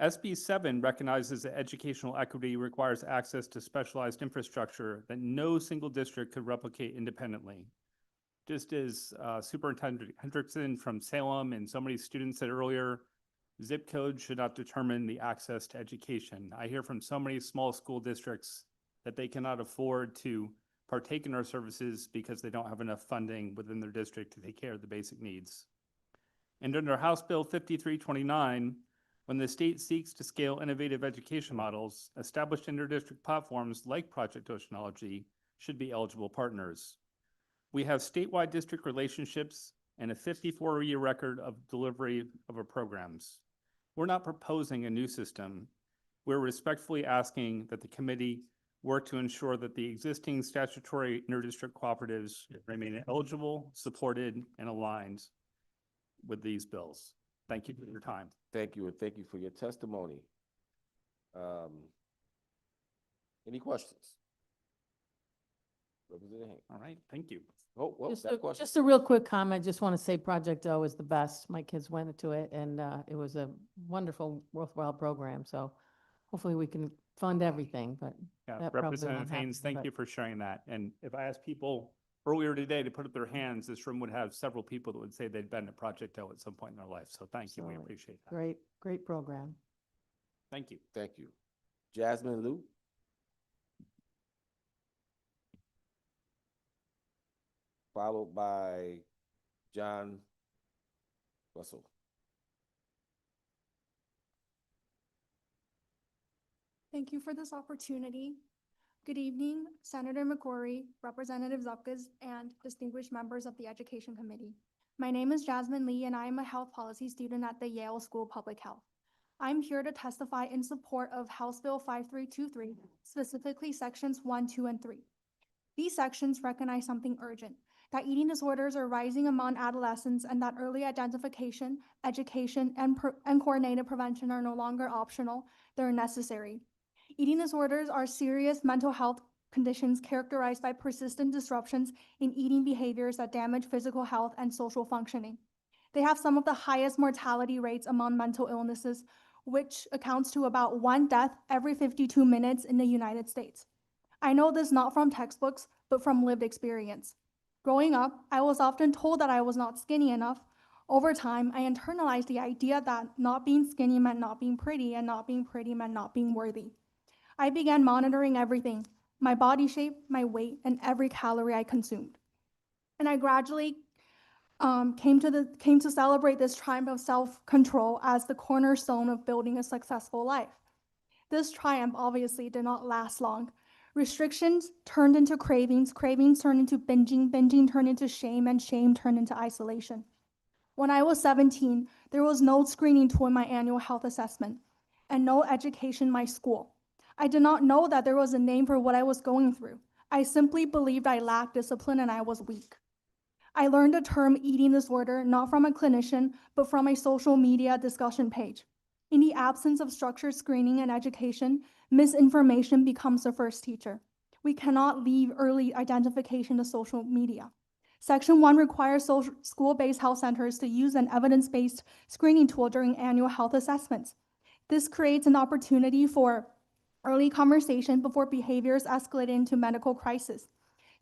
SB 7 recognizes that educational equity requires access to specialized infrastructure that no single district could replicate independently. Just as Superintendent Hendrickson from Salem and so many students said earlier, zip code should not determine the access to education. I hear from so many small school districts that they cannot afford to partake in our services because they don't have enough funding within their district to take care of the basic needs. And under House Bill 5329, when the state seeks to scale innovative education models, established interdistrict platforms like Project Oceanology should be eligible partners. We have statewide district relationships and a 54-year record of delivery of our programs. We're not proposing a new system. We're respectfully asking that the committee work to ensure that the existing statutory interdistrict cooperatives remain eligible, supported, and aligned with these bills. Thank you for your time. Thank you, and thank you for your testimony. Any questions? Representative Hank. All right, thank you. Oh, well, Just that question. just a real quick comment. Just want to say Project O is the best. My kids went to it and it was a wonderful, worthwhile program. So hopefully we can fund everything, but Yeah, that probably Representative won't Haynes, happen, thank but- you for sharing that. And if I asked people earlier today to put up their hands, this room would have several people that would say they'd been to Project O at some point in their life. So thank you, we So, appreciate that. Great program. Thank you. Thank you. Jasmine Lou. Followed by John Russell. Thank you for this opportunity. Good evening, Senator McCrory, Representative Zupkes, and distinguished members of the Education Committee. My name is Jasmine Lee, and I am a health policy student at the Yale School of Public Health. I'm here to testify in support of House Bill 5323, specifically sections 1, 2, and 3. These sections recognize something urgent, that eating disorders are rising among adolescents and that early identification, education, and coordinated prevention are no longer optional, they're necessary. Eating disorders are serious mental health conditions characterized by persistent disruptions in eating behaviors that damage physical health and social functioning. They have some of the highest mortality rates among mental illnesses, which accounts to about 1 death every 52 minutes in the United States. I know this not from textbooks, but from lived experience. Growing up, I was often told that I was not skinny enough. Over time, I internalized the idea that not being skinny meant not being pretty, and not being pretty meant not being worthy. I began monitoring everything, my body shape, my weight, and every calorie I consumed. And I gradually came to celebrate this triumph of self-control as the cornerstone of building a successful life. This triumph obviously did not last long. Restrictions turned into cravings, cravings turned into binging, binging turned into shame, and shame turned into isolation. When I was 17, there was no screening tool in my annual health assessment and no education in my school. I did not know that there was a name for what I was going through. I simply believed I lacked discipline and I was weak. I learned the term eating disorder not from a clinician, but from a social media discussion page. In the absence of structured screening and education, misinformation becomes the first teacher. We cannot leave early identification to social media. Section 1 requires school-based health centers to use an evidence-based screening tool during annual health assessments. This creates an opportunity for early conversation before behaviors escalate into medical crisis.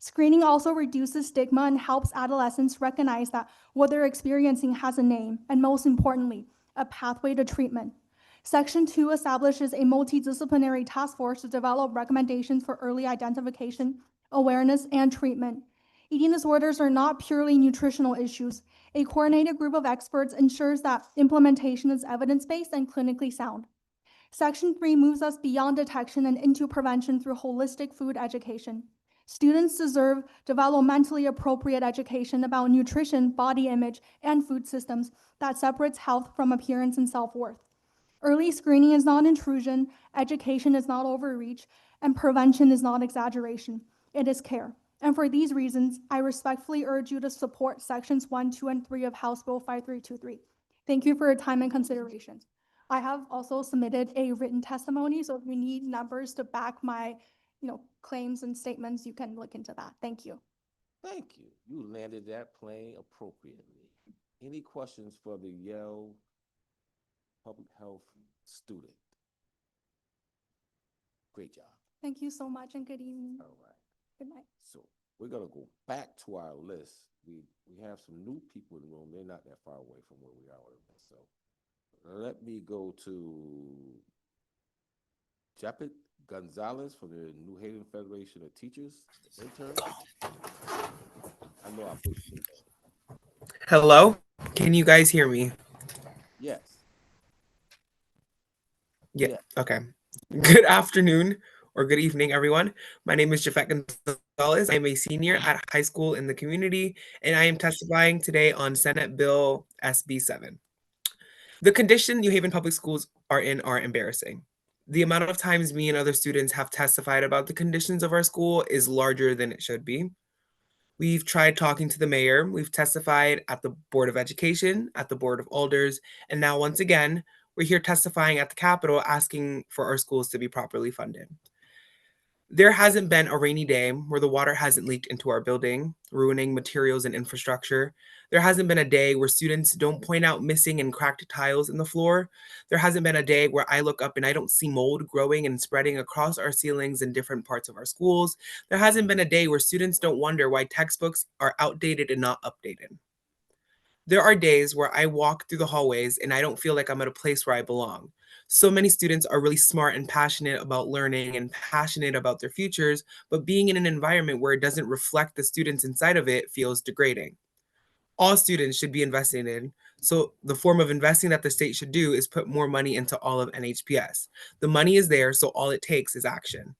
Screening also reduces stigma and helps adolescents recognize that what they're experiencing has a name, and most importantly, a pathway to treatment. Section 2 establishes a multidisciplinary task force to develop recommendations for early identification, awareness, and treatment. Eating disorders are not purely nutritional issues. A coordinated group of experts ensures that implementation is evidence-based and clinically sound. Section 3 moves us beyond detection and into prevention through holistic food education. Students deserve developmentally appropriate education about nutrition, body image, and food systems that separates health from appearance and self-worth. Early screening is not intrusion, education is not overreach, and prevention is not exaggeration. It is care. And for these reasons, I respectfully urge you to support sections 1, 2, and 3 of House Bill 5323. Thank you for your time and consideration. I have also submitted a written testimony, so if you need numbers to back my claims and statements, you can look into that. Thank you. Thank you. You landed that plane appropriately. Any questions for the Yale Public Health student? Great job. Thank you so much and good evening. All right. Good night. So we're gonna go back to our list. We have some new people in the room. They're not that far away from where we are. So let me go to Japet Gonzalez from the New Haven Federation of Teachers, intern. I know I put you. Hello, can you guys hear me? Yes. Yeah, Yes. okay. Good afternoon or good evening, everyone. My name is Japet Gonzalez. I am a senior at high school in the community, and I am testifying today on Senate Bill SB 7. The condition New Haven Public Schools are in are embarrassing. The amount of times me and other students have testified about the conditions of our school is larger than it should be. We've tried talking to the mayor, we've testified at the Board of Education, at the Board of Alders, and now once again, we're here testifying at the Capitol asking for our schools to be properly funded. There hasn't been a rainy day where the water hasn't leaked into our building, ruining materials and infrastructure. There hasn't been a day where students don't point out missing and cracked tiles in the floor. There hasn't been a day where I look up and I don't see mold growing and spreading across our ceilings in different parts of our schools. There hasn't been a day where students don't wonder why textbooks are outdated and not updated. There are days where I walk through the hallways and I don't feel like I'm at a place where I belong. So many students are really smart and passionate about learning and passionate about their futures, but being in an environment where it doesn't reflect the students inside of it feels degrading. All students should be invested in, So the form of investing that the state should do is put more money into all of NHPS. The money is there, so all it takes is action.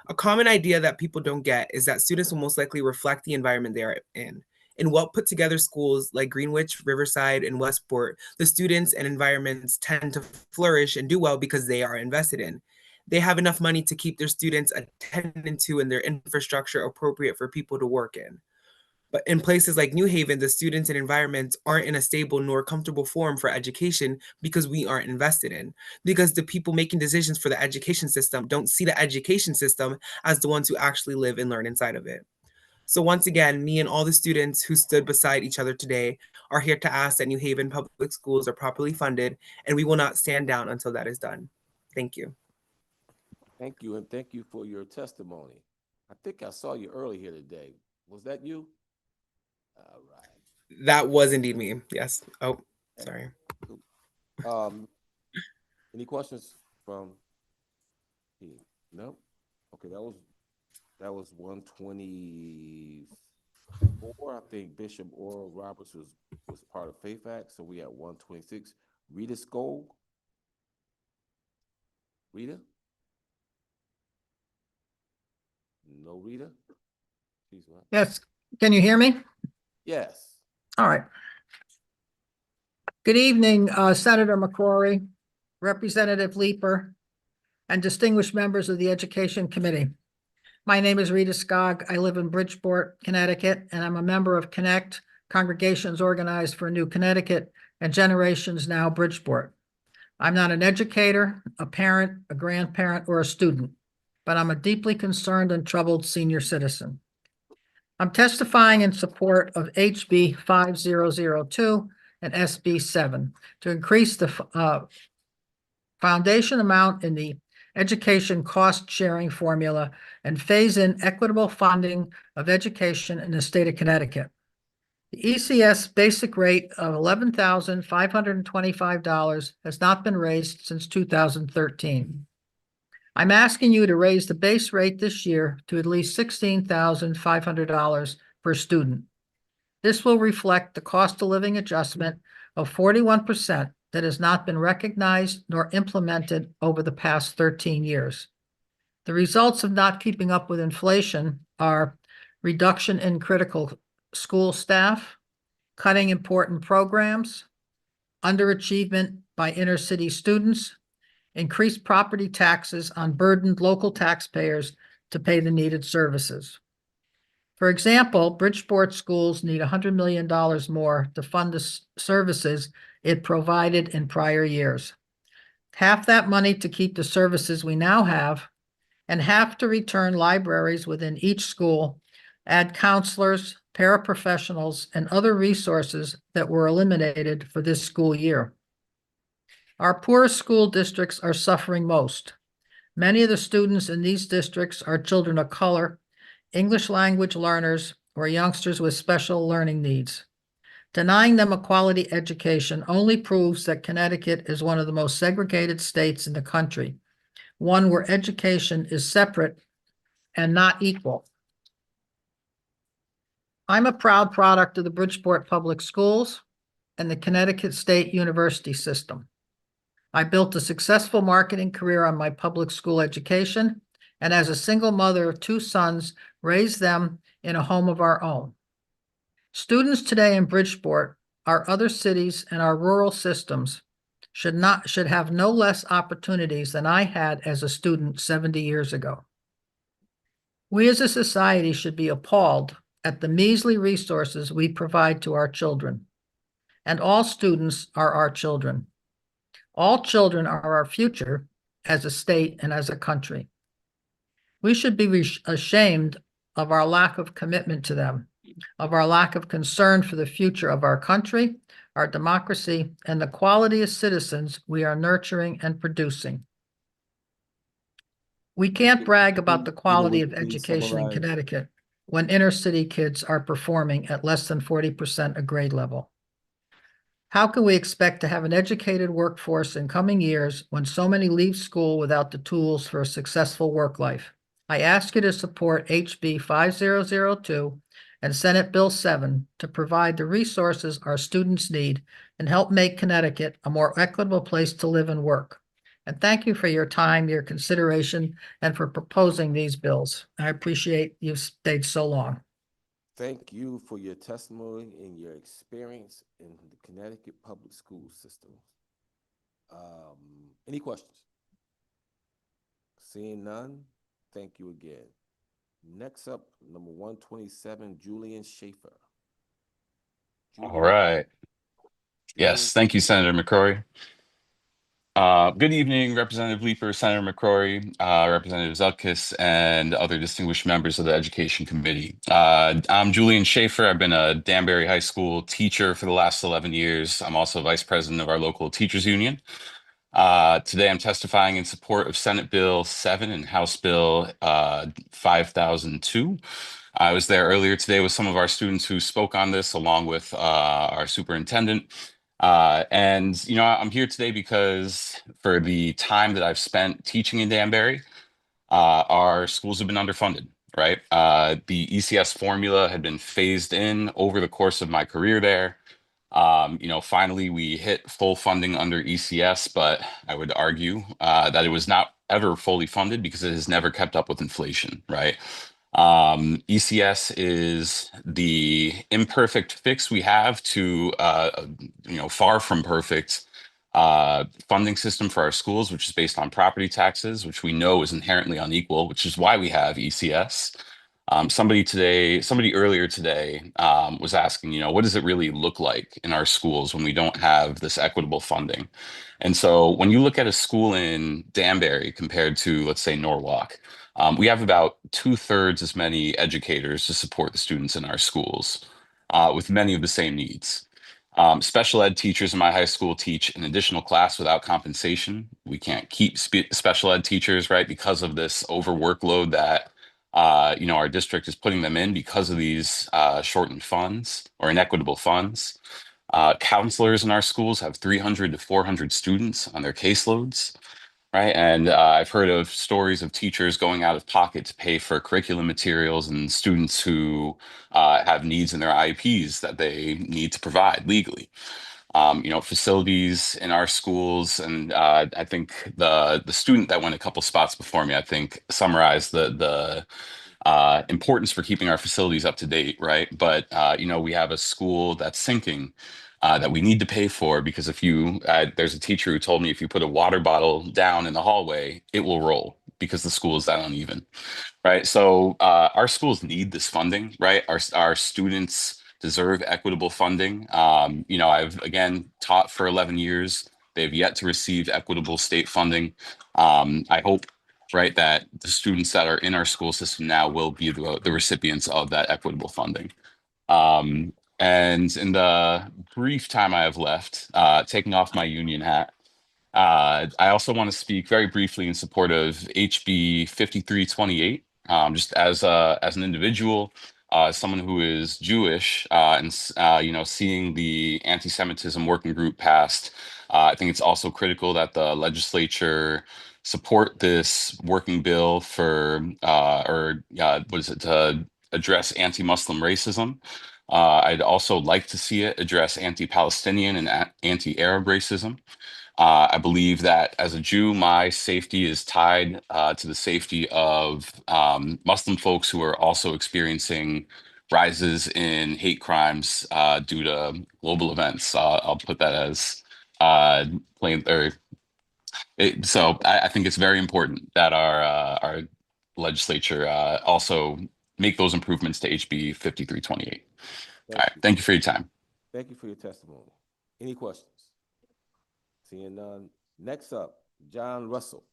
A common idea that people don't get is that students will most likely reflect the environment they are in. In well put together schools like Greenwich, Riverside, and Westport, the students and environments tend to flourish and do well because they are invested in. They have enough money to keep their students attended to and their infrastructure appropriate for people to work in. But in places like New Haven, the students and environments aren't in a stable nor comfortable form for education because we aren't invested in. Because the people making decisions for the education system don't see the education system as the ones who actually live and learn inside of it. So once again, me and all the students who stood beside each other today are here to ask that New Haven public schools are properly funded, and we will not stand down until that is done. Thank you. Thank you, and thank you for your testimony. I think I saw you early here today. Was that you? All right. That was indeed me. Yes. Oh, sorry. Any questions from he? No? Okay, that was 124. I think Bishop Oral Roberts was part of Faith Act, so we at 126. Rita Skog. Rita? No Rita? She's not. Yes, can you hear me? Yes. All right. Good evening, Senator McCrory, Representative Leeper, and distinguished members of the Education Committee. My name is Rita Skog. I live in Bridgeport, Connecticut, and I'm a member of Connect, Congregations Organized for New Connecticut, and Generations Now Bridgeport. I'm not an educator, a parent, a grandparent, or a student, but I'm a deeply concerned and troubled senior citizen. I'm testifying in support of HB 5002 and SB 7 to increase the foundation amount in the education cost sharing formula and phase in equitable funding of education in the state of Connecticut. The ECS basic rate of $11,525 has not been raised since 2013. I'm asking you to raise the base rate this year to at least $16,500 per student. This will reflect the cost of living adjustment of 41% that has not been recognized nor implemented over the past 13 years. The results of not keeping up with inflation are reduction in critical school staff, cutting important programs, underachievement by inner city students, increased property taxes on burdened local taxpayers to pay the needed services. For example, Bridgeport schools need $100 million more to fund the services it provided in prior years. Half that money to keep the services we now have, and half to return libraries within each school, add counselors, paraprofessionals, and other resources that were eliminated for this school year. Our poorest school districts are suffering most. Many of the students in these districts are children of color, English language learners, or youngsters with special learning needs. Denying them a quality education only proves that Connecticut is one of the most segregated states in the country, one where education is separate and not equal. I'm a proud product of the Bridgeport Public Schools and the Connecticut State University system. I built a successful marketing career on my public school education, and as a single mother of 2 sons, raised them in a home of our own. Students today in Bridgeport, our other cities, and our rural systems should have no less opportunities than I had as a student 70 years ago. We as a society should be appalled at the measly resources we provide to our children. And all students are our children. All children are our future as a state and as a country. We should be ashamed of our lack of commitment to them, of our lack of concern for the future of our country, our democracy, and the quality of citizens we are nurturing and producing. We can't brag about the quality of education in Connecticut when inner city kids are performing at less than 40% of grade level. How can we expect to have an educated workforce in coming years when so many leave school without the tools for a successful work life? I ask you to support HB 5002 and Senate Bill 7 to provide the resources our students need and help make Connecticut a more equitable place to live and work. And thank you for your time, your consideration, and for proposing these bills. I appreciate you've stayed so long. Thank you for your testimony and your experience in the Connecticut public school system. Any questions? Seeing none, thank you again. Next up, number 127, Julian Schaefer. All right. Yes, thank you, Senator McCrory. Good evening, Representative Leeper, Senator McCrory, Representative Zupkis, and other distinguished members of the Education Committee. I'm Julian Schaefer. I've been a Danbury High School teacher for the last 11 years. I'm also Vice President of our local teachers union. Today, I'm testifying in support of Senate Bill 7 and House Bill 5002. I was there earlier today with some of our students who spoke on this, along with our superintendent. And, you know, I'm here today because for the time that I've spent teaching in Danbury, our schools have been underfunded, right? The ECS formula had been phased in over the course of my career there. You know, finally, we hit full funding under ECS, but I would argue that it was not ever fully funded because it has never kept up with inflation, right? ECS is the imperfect fix we have to, you know, far from perfect funding system for our schools, which is based on property taxes, which we know is inherently unequal, which is why we have ECS. Somebody earlier today was asking, you know, what does it really look like in our schools when we don't have this equitable funding? And so when you look at a school in Danbury compared to, let's say, Norwalk, we have about 2/3 as many educators to support the students in our schools with many of the same needs. Special ed teachers in my high school teach an additional class without compensation. We can't keep special ed teachers, right, because of this overworkload that you know, our district is putting them in because of these shortened funds or inequitable funds. Counselors in our schools have 300 to 400 students on their caseloads, right? And I've heard of stories of teachers going out of pocket to pay for curriculum materials and students who have needs in their IEPs that they need to provide legally. You know, facilities in our schools, and I think the student that went a couple spots before me, I think, summarized the importance for keeping our facilities up to date, right? But you know, we have a school that's sinking that we need to pay for because if you, there's a teacher who told me if you put a water bottle down in the hallway, it will roll because the school is that uneven, right? So our schools need this funding, right? Our students deserve equitable funding. You know, I've again taught for 11 years. They've yet to receive equitable state funding. I hope, right, that the students that are in our school system now will be the recipients of that equitable funding. And in the brief time I have left, taking off my union hat, I also want to speak very briefly in support of HB 5328. Just as an individual, someone who is Jewish, and you know, seeing the anti-Semitism working group passed, I think it's also critical that the legislature support this working bill for what is it, to address anti-Muslim racism. I'd also like to see it address anti-Palestinian and anti-Arab racism. I believe that as a Jew, my safety is tied to the safety of Muslim folks who are also experiencing rises in hate crimes due to global events. I'll put that as plain or so I think it's very important that our legislature also make those improvements to HB 5328. All right, thank you for your time. Thank you for your testimony. Any questions? Seeing none. Next up, John Russell.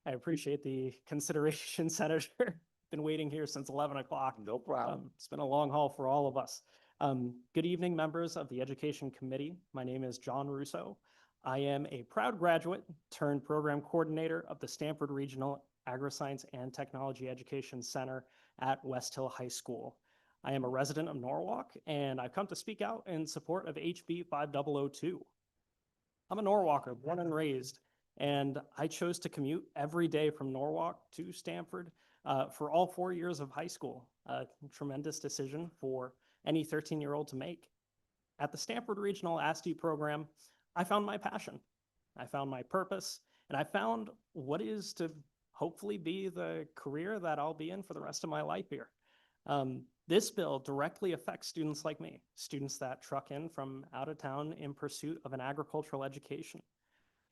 I appreciate the consideration, Senator. Been waiting here since 11 o'clock. No problem. It's been a long haul for all of us. Good evening, members of the Education Committee. My name is John Russo. I am a proud graduate turned program coordinator of the Stanford Regional Agri-Science and Technology Education Center at West Hill High School. I am a resident of Norwalk, and I've come to speak out in support of HB 5002. I'm a Norwalker, born and raised, And I chose to commute every day from Norwalk to Stamford for all 4 years of high school. A tremendous decision for any 13-year-old to make. At the Stamford Regional ASD program, I found my passion. I found my purpose, and I found what is to hopefully be the career that I'll be in for the rest of my life here. This bill directly affects students like me, students that truck in from out of town in pursuit of an agricultural education.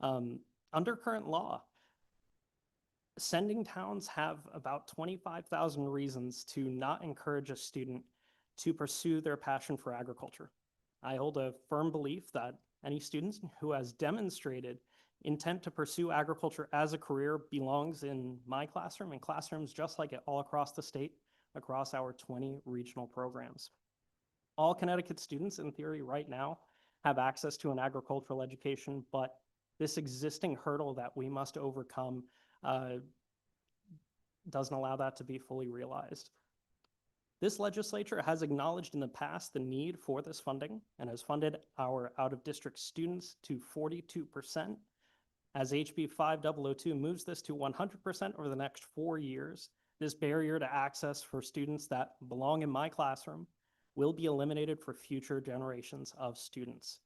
Under current law, sending towns have about 25,000 reasons to not encourage a student to pursue their passion for agriculture. I hold a firm belief that any student who has demonstrated intent to pursue agriculture as a career belongs in my classroom and classrooms just like it all across the state, across our 20 regional programs. All Connecticut students, in theory, right now, have access to an agricultural education, but this existing hurdle that we must overcome doesn't allow that to be fully realized. This legislature has acknowledged in the past the need for this funding and has funded our out-of-district students to 42%. As HB 5002 moves this to 100% over the next 4 years, this barrier to access for students that belong in my classroom will be eliminated for future generations of students.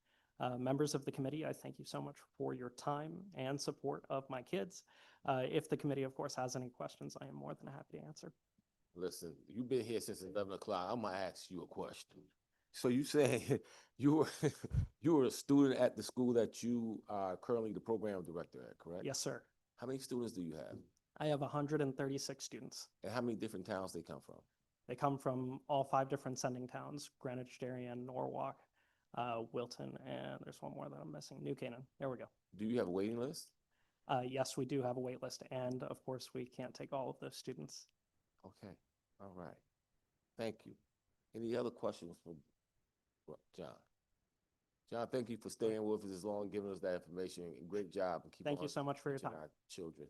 Members of the committee, I thank you so much for your time and support of my kids. If the committee, of course, has any questions, I am more than happy to answer. Listen, you've been here since 11 o'clock. I'm gonna ask you a question. So you say you were a student at the school that you are currently the program director at, correct? Yes, sir. How many students do you have? I have 136 students. And how many different towns they come from? They come from all 5 different sending towns: Greenwich, Darien, Norwalk, Wilton, and there's one more that I'm missing, New Canaan. There we go. Do you have a waiting list? Yes, we do have a wait list, and of course, we can't take all of those students. Okay, all right. Thank you. Any other questions for John? John, thank you for staying with us this long, giving us that information. Great job. And keep Thank you on so much for your teaching time. our children.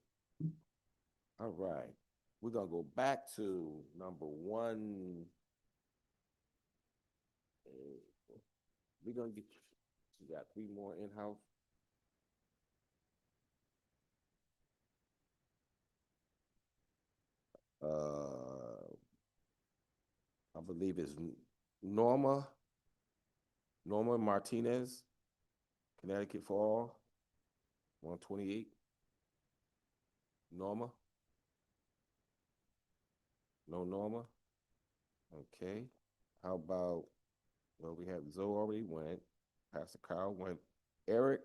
All right, we're gonna go back to number 1. We're gonna get, you got 3 more in-house. I believe it's Norma Martinez, Connecticut for All, 128. Norma? No Norma? Okay. How about, well, we have Zoe already went, Pastor Kyle went, Eric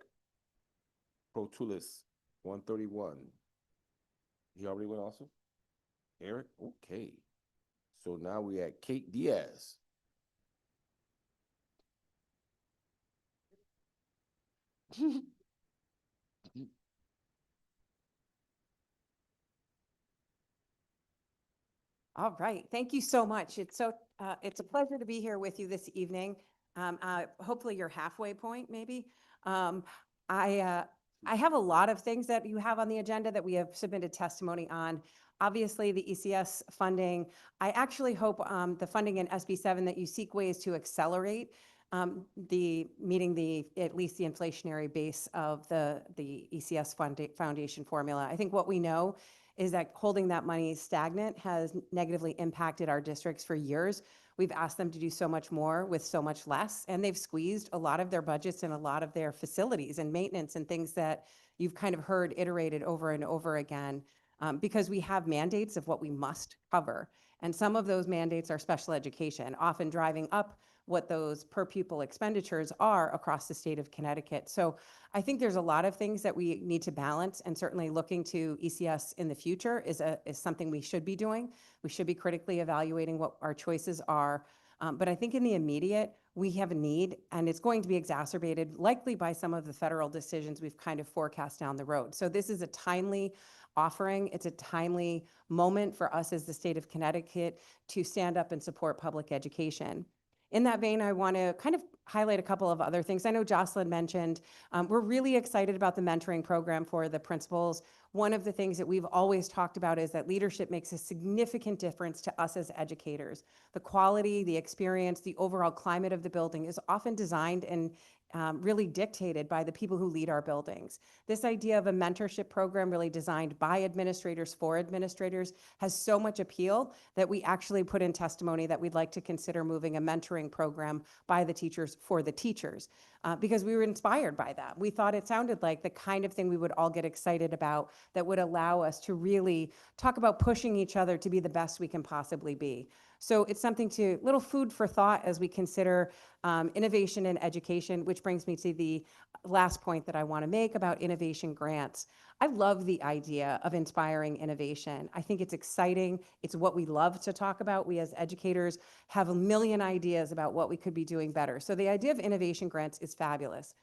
Protulis, 131. He already went also? Eric? Okay. So now we at Kate Diaz. All right, thank you so much. It's a pleasure to be here with you this evening. Hopefully your halfway point, maybe. I have a lot of things that you have on the agenda that we have submitted testimony on. Obviously, the ECS funding. I actually hope the funding in SB 7 that you seek ways to accelerate meeting at least the inflationary base of the ECS foundation formula. I think what we know is that holding that money stagnant has negatively impacted our districts for years. We've asked them to do so much more with so much less, and they've squeezed a lot of their budgets and a lot of their facilities and maintenance and things that you've kind of heard iterated over and over again, because we have mandates of what we must cover. And some of those mandates are special education, often driving up what those per pupil expenditures are across the state of Connecticut. So I think there's a lot of things that we need to balance, and certainly looking to ECS in the future is something we should be doing. We should be critically evaluating what our choices are. But I think in the immediate, we have a need, and it's going to be exacerbated likely by some of the federal decisions we've kind of forecast down the road. So this is a timely offering. It's a timely moment for us as the state of Connecticut to stand up and support public education. In that vein, I want to kind of highlight a couple of other things. I know Jocelyn mentioned, we're really excited about the mentoring program for the principals. one of the things that we've always talked about is that leadership makes a significant difference to us as educators. The quality, the experience, the overall climate of the building is often designed and really dictated by the people who lead our buildings. This idea of a mentorship program really designed by administrators for administrators has so much appeal that we actually put in testimony that we'd like to consider moving a mentoring program by the teachers for the teachers, because we were inspired by that. We thought it sounded like the kind of thing we would all get excited about that would allow us to really talk about pushing each other to be the best we can possibly be. So it's something to, little food for thought as we consider innovation in education, which brings me to the last point that I want to make about innovation grants. I love the idea of inspiring innovation. I think it's exciting. It's what we love to talk about. We as educators have a million ideas about what we could be doing better. So the idea of innovation grants is fabulous.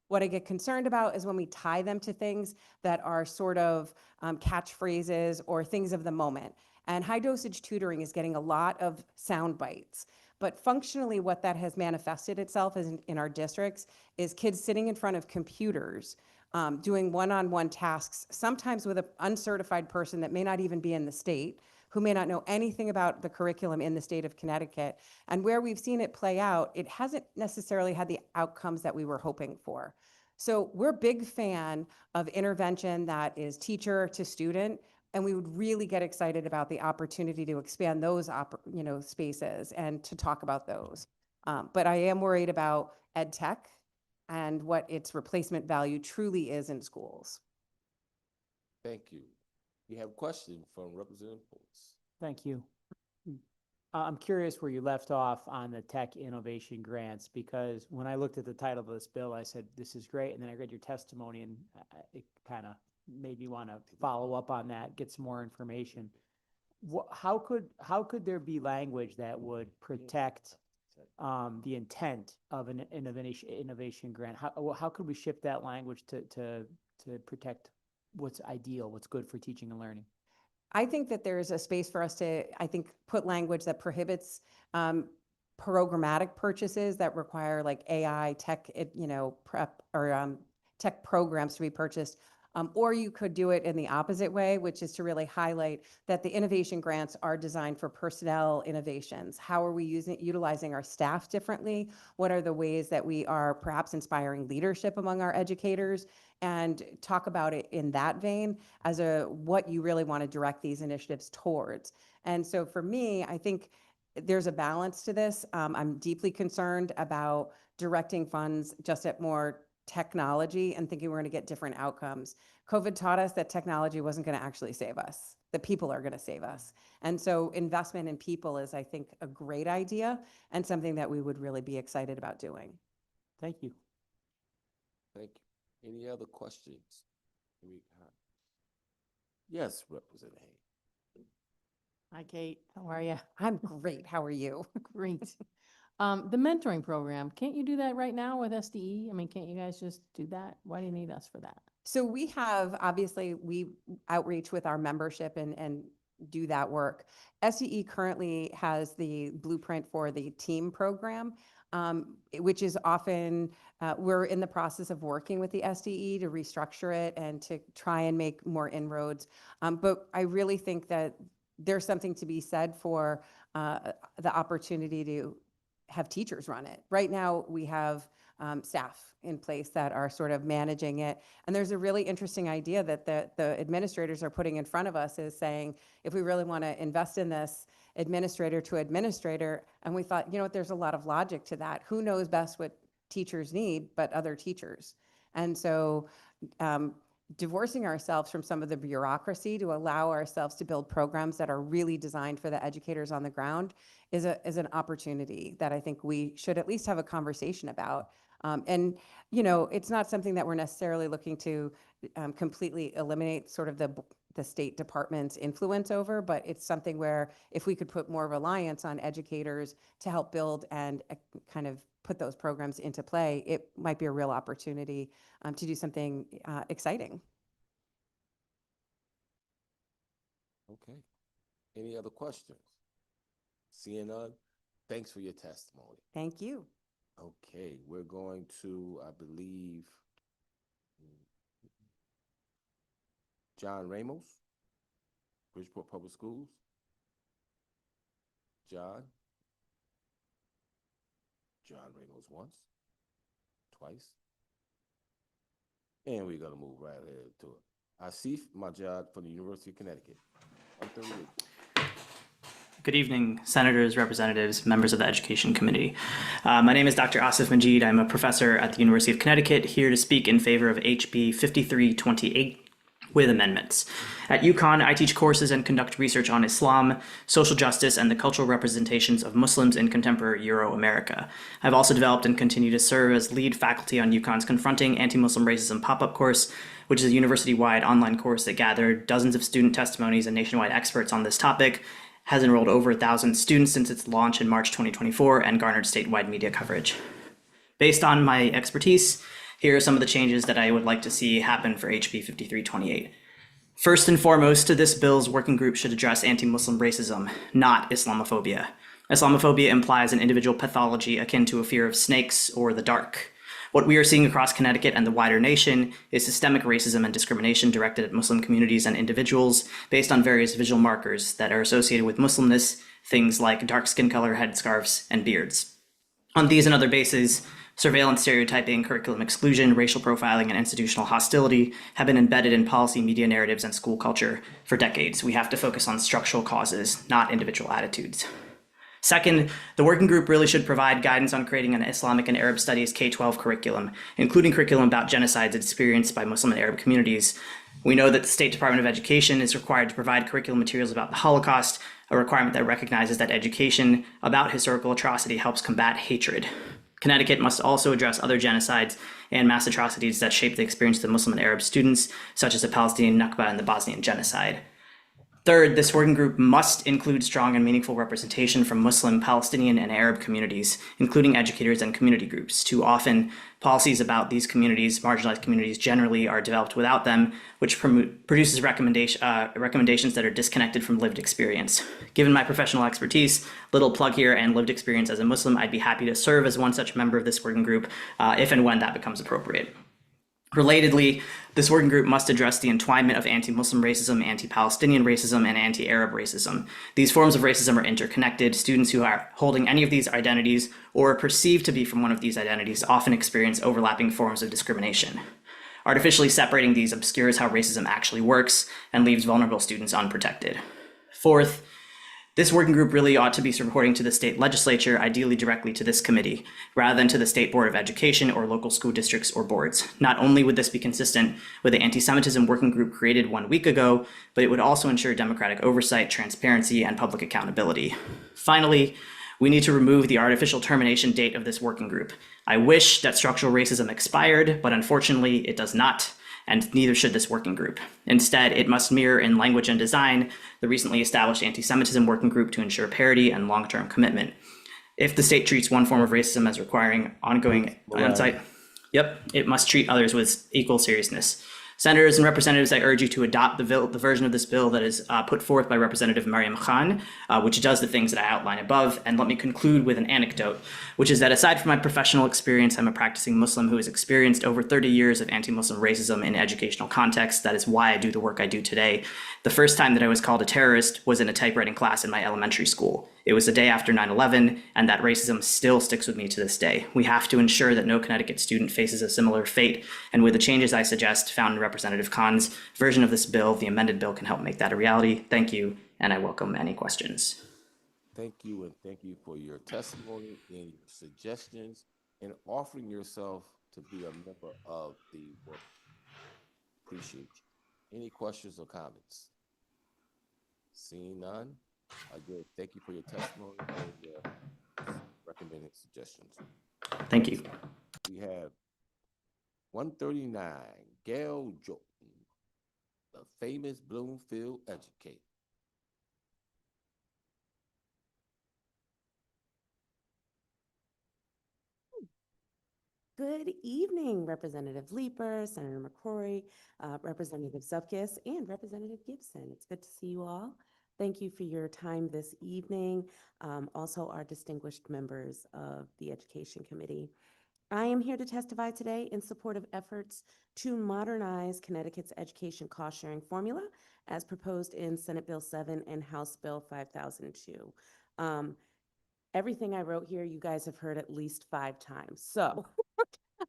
What I get concerned about is when we tie them to things that are sort of catchphrases or things of the moment. And high dosage tutoring is getting a lot of sound bites. But functionally, what that has manifested itself is in our districts is kids sitting in front of computers doing one-on-one tasks, sometimes with an uncertified person that may not even be in the state, who may not know anything about the curriculum in the state of Connecticut. And where we've seen it play out, it hasn't necessarily had the outcomes that we were hoping for. So we're a big fan of intervention that is teacher to student, and we would really get excited about the opportunity to expand those spaces and to talk about those. But I am worried about ed tech and what its replacement value truly is in schools. Thank you. We have a question from Representative Fultz. Thank you. I'm curious where you left off on the tech innovation grants, because when I looked at the title of this bill, I said, this is great. And then I read your testimony and it kind of made me want to follow up on that, get some more information. How could there be language that would protect the intent of an innovation grant? How could we shift that language to protect what's ideal, what's good for teaching and learning? I think that there is a space for us to, put language that prohibits programmatic purchases that require like AI tech, prep or tech programs to be purchased. Or you could do it in the opposite way, which is to really highlight that the innovation grants are designed for personnel innovations. How are we utilizing our staff differently? What are the ways that we are perhaps inspiring leadership among our educators? And talk about it in that vein as what you really want to direct these initiatives towards. And so for me, I think there's a balance to this. I'm deeply concerned about directing funds just at more technology and thinking we're going to get different outcomes. COVID taught us that technology wasn't going to actually save us. The people are going to save us. And so investment in people is, I think, a great idea and something that we would really be excited about doing. Thank you. Thank you. Any other questions? Yes, Representative Hayes. Hi, Kate. How are you? I'm great. How are you? Great. The mentoring program, can't you do that right now with SDE? I mean, can't you guys just do that? Why do you need us for that? So we have, obviously, we outreach with our membership and do that work. SDE currently has the blueprint for the team program, which is often, we're in the process of working with the SDE to restructure it and to try and make more inroads. But I really think that there's something to be said for the opportunity to have teachers run it. Right now, we have staff in place that are sort of managing it. And there's a really interesting idea that the administrators are putting in front of us is saying, if we really want to invest in this administrator to administrator, and we thought, there's a lot of logic to that. Who knows best what teachers need but other teachers? And so divorcing ourselves from some of the bureaucracy to allow ourselves to build programs that are really designed for the educators on the ground is an opportunity that I think we should at least have a conversation about. And, it's not something that we're necessarily looking to completely eliminate sort of the state department's influence over, but it's something where if we could put more reliance on educators to help build and kind of put those programs into play, it might be a real opportunity to do something exciting. Okay. Any other questions? Seeing none, thanks for your testimony. Thank you. Okay, we're going to, I believe, John Ramos, Bridgeport Public Schools. John Ramos once, twice. And we're gonna move right ahead to it. Asif Majad from the University of Connecticut. 138. Good evening, senators, representatives, members of the Education Committee. My name is Dr. Asif Majid. I'm a professor at the University of Connecticut, here to speak in favor of HB 5328 with amendments. At UConn, I teach courses and conduct research on Islam, social justice, and the cultural representations of Muslims in contemporary Euro-America. I've also developed and continue to serve as lead faculty on UConn's Confronting Anti-Muslim Racism pop-up course, which is a university-wide online course that gathered dozens of student testimonies and nationwide experts on this topic, has enrolled over 1,000 students since its launch in March 2024, and garnered statewide media coverage. Based on my expertise, here are some of the changes that I would like to see happen for HB 5328. First and foremost, this bill's working group should address anti-Muslim racism, not Islamophobia. Islamophobia implies an individual pathology akin to a fear of snakes or the dark. What we are seeing across Connecticut and the wider nation is systemic racism and discrimination directed at Muslim communities and individuals based on various visual markers that are associated with Muslimness, things like dark skin color, headscarves, and beards. On these and other bases, surveillance, stereotyping, curriculum exclusion, racial profiling, and institutional hostility have been embedded in policy, media narratives, and school culture for decades. We have to focus on structural causes, not individual attitudes. Second, the working group really should provide guidance on creating an Islamic and Arab studies K-12 curriculum, including curriculum about genocides experienced by Muslim and Arab communities. We know that the State Department of Education is required to provide curriculum materials about the Holocaust, a requirement that recognizes that education about historical atrocity helps combat hatred. Connecticut must also address other genocides and mass atrocities that shape the experience of Muslim and Arab students, such as the Palestinian Nakba and the Bosnian genocide. Third, this working group must include strong and meaningful representation from Muslim, Palestinian, and Arab communities, including educators and community groups. Too often, policies about these communities, marginalized communities generally, are developed without them, which produces recommendations that are disconnected from lived experience. Given my professional expertise, little plug here, and lived experience as a Muslim, I'd be happy to serve as one such member of this working group if and when that becomes appropriate. Relatedly, this working group must address the entwinement of anti-Muslim racism, anti-Palestinian racism, and anti-Arab racism. These forms of racism are interconnected. Students who are holding any of these identities or are perceived to be from one of these identities often experience overlapping forms of discrimination. Artificially separating these obscures how racism actually works and leaves vulnerable students unprotected. Fourth, this working group really ought to be reporting to the state legislature, ideally directly to this committee, rather than to the State Board of Education or local school districts or boards. Not only would this be consistent with the anti-Semitism working group created 1 week ago, but it would also ensure democratic oversight, transparency, and public accountability. Finally, we need to remove the artificial termination date of this working group. I wish that structural racism expired, but unfortunately it does not, and neither should this working group. Instead, it must mirror in language and design the recently established anti-Semitism working group to ensure parity and long-term commitment. If the state treats one form of racism as requiring ongoing on-site, it must treat others with equal seriousness. Senators and representatives, I urge you to adopt the version of this bill that is put forth by Representative Mariam Khan, which does the things that I outline above. And let me conclude with an anecdote, which is that aside from my professional experience, I'm a practicing Muslim who has experienced over 30 years of anti-Muslim racism in educational contexts. That is why I do the work I do today. The first time that I was called a terrorist was in a typewriting class in my elementary school. It was the day after 9/11, and that racism still sticks with me to this day. We have to ensure that no Connecticut student faces a similar fate, and with the changes I suggest found in Representative Khan's version of this bill, the amended bill can help make that a reality. Thank you, and I welcome any questions. Thank you, and thank you for your testimony and your suggestions and offering yourself to be a member of the work. Appreciate you. Any questions or comments? Seeing none, again, thank you for your testimony and your recommended suggestions. Thank you. We have 139, Gail Jordan, the famous Bloomfield educator. Good evening, Representative Leeper, Senator McCrory, Representative Zupkis, and Representative Gibson. It's good to see you all. Thank you for your time this evening. Also, our distinguished members of the Education Committee. I am here to testify today in support of efforts to modernize Connecticut's education cost-sharing formula as proposed in Senate Bill 7 and House Bill 5002. Everything I wrote here, you guys have heard at least 5 times. So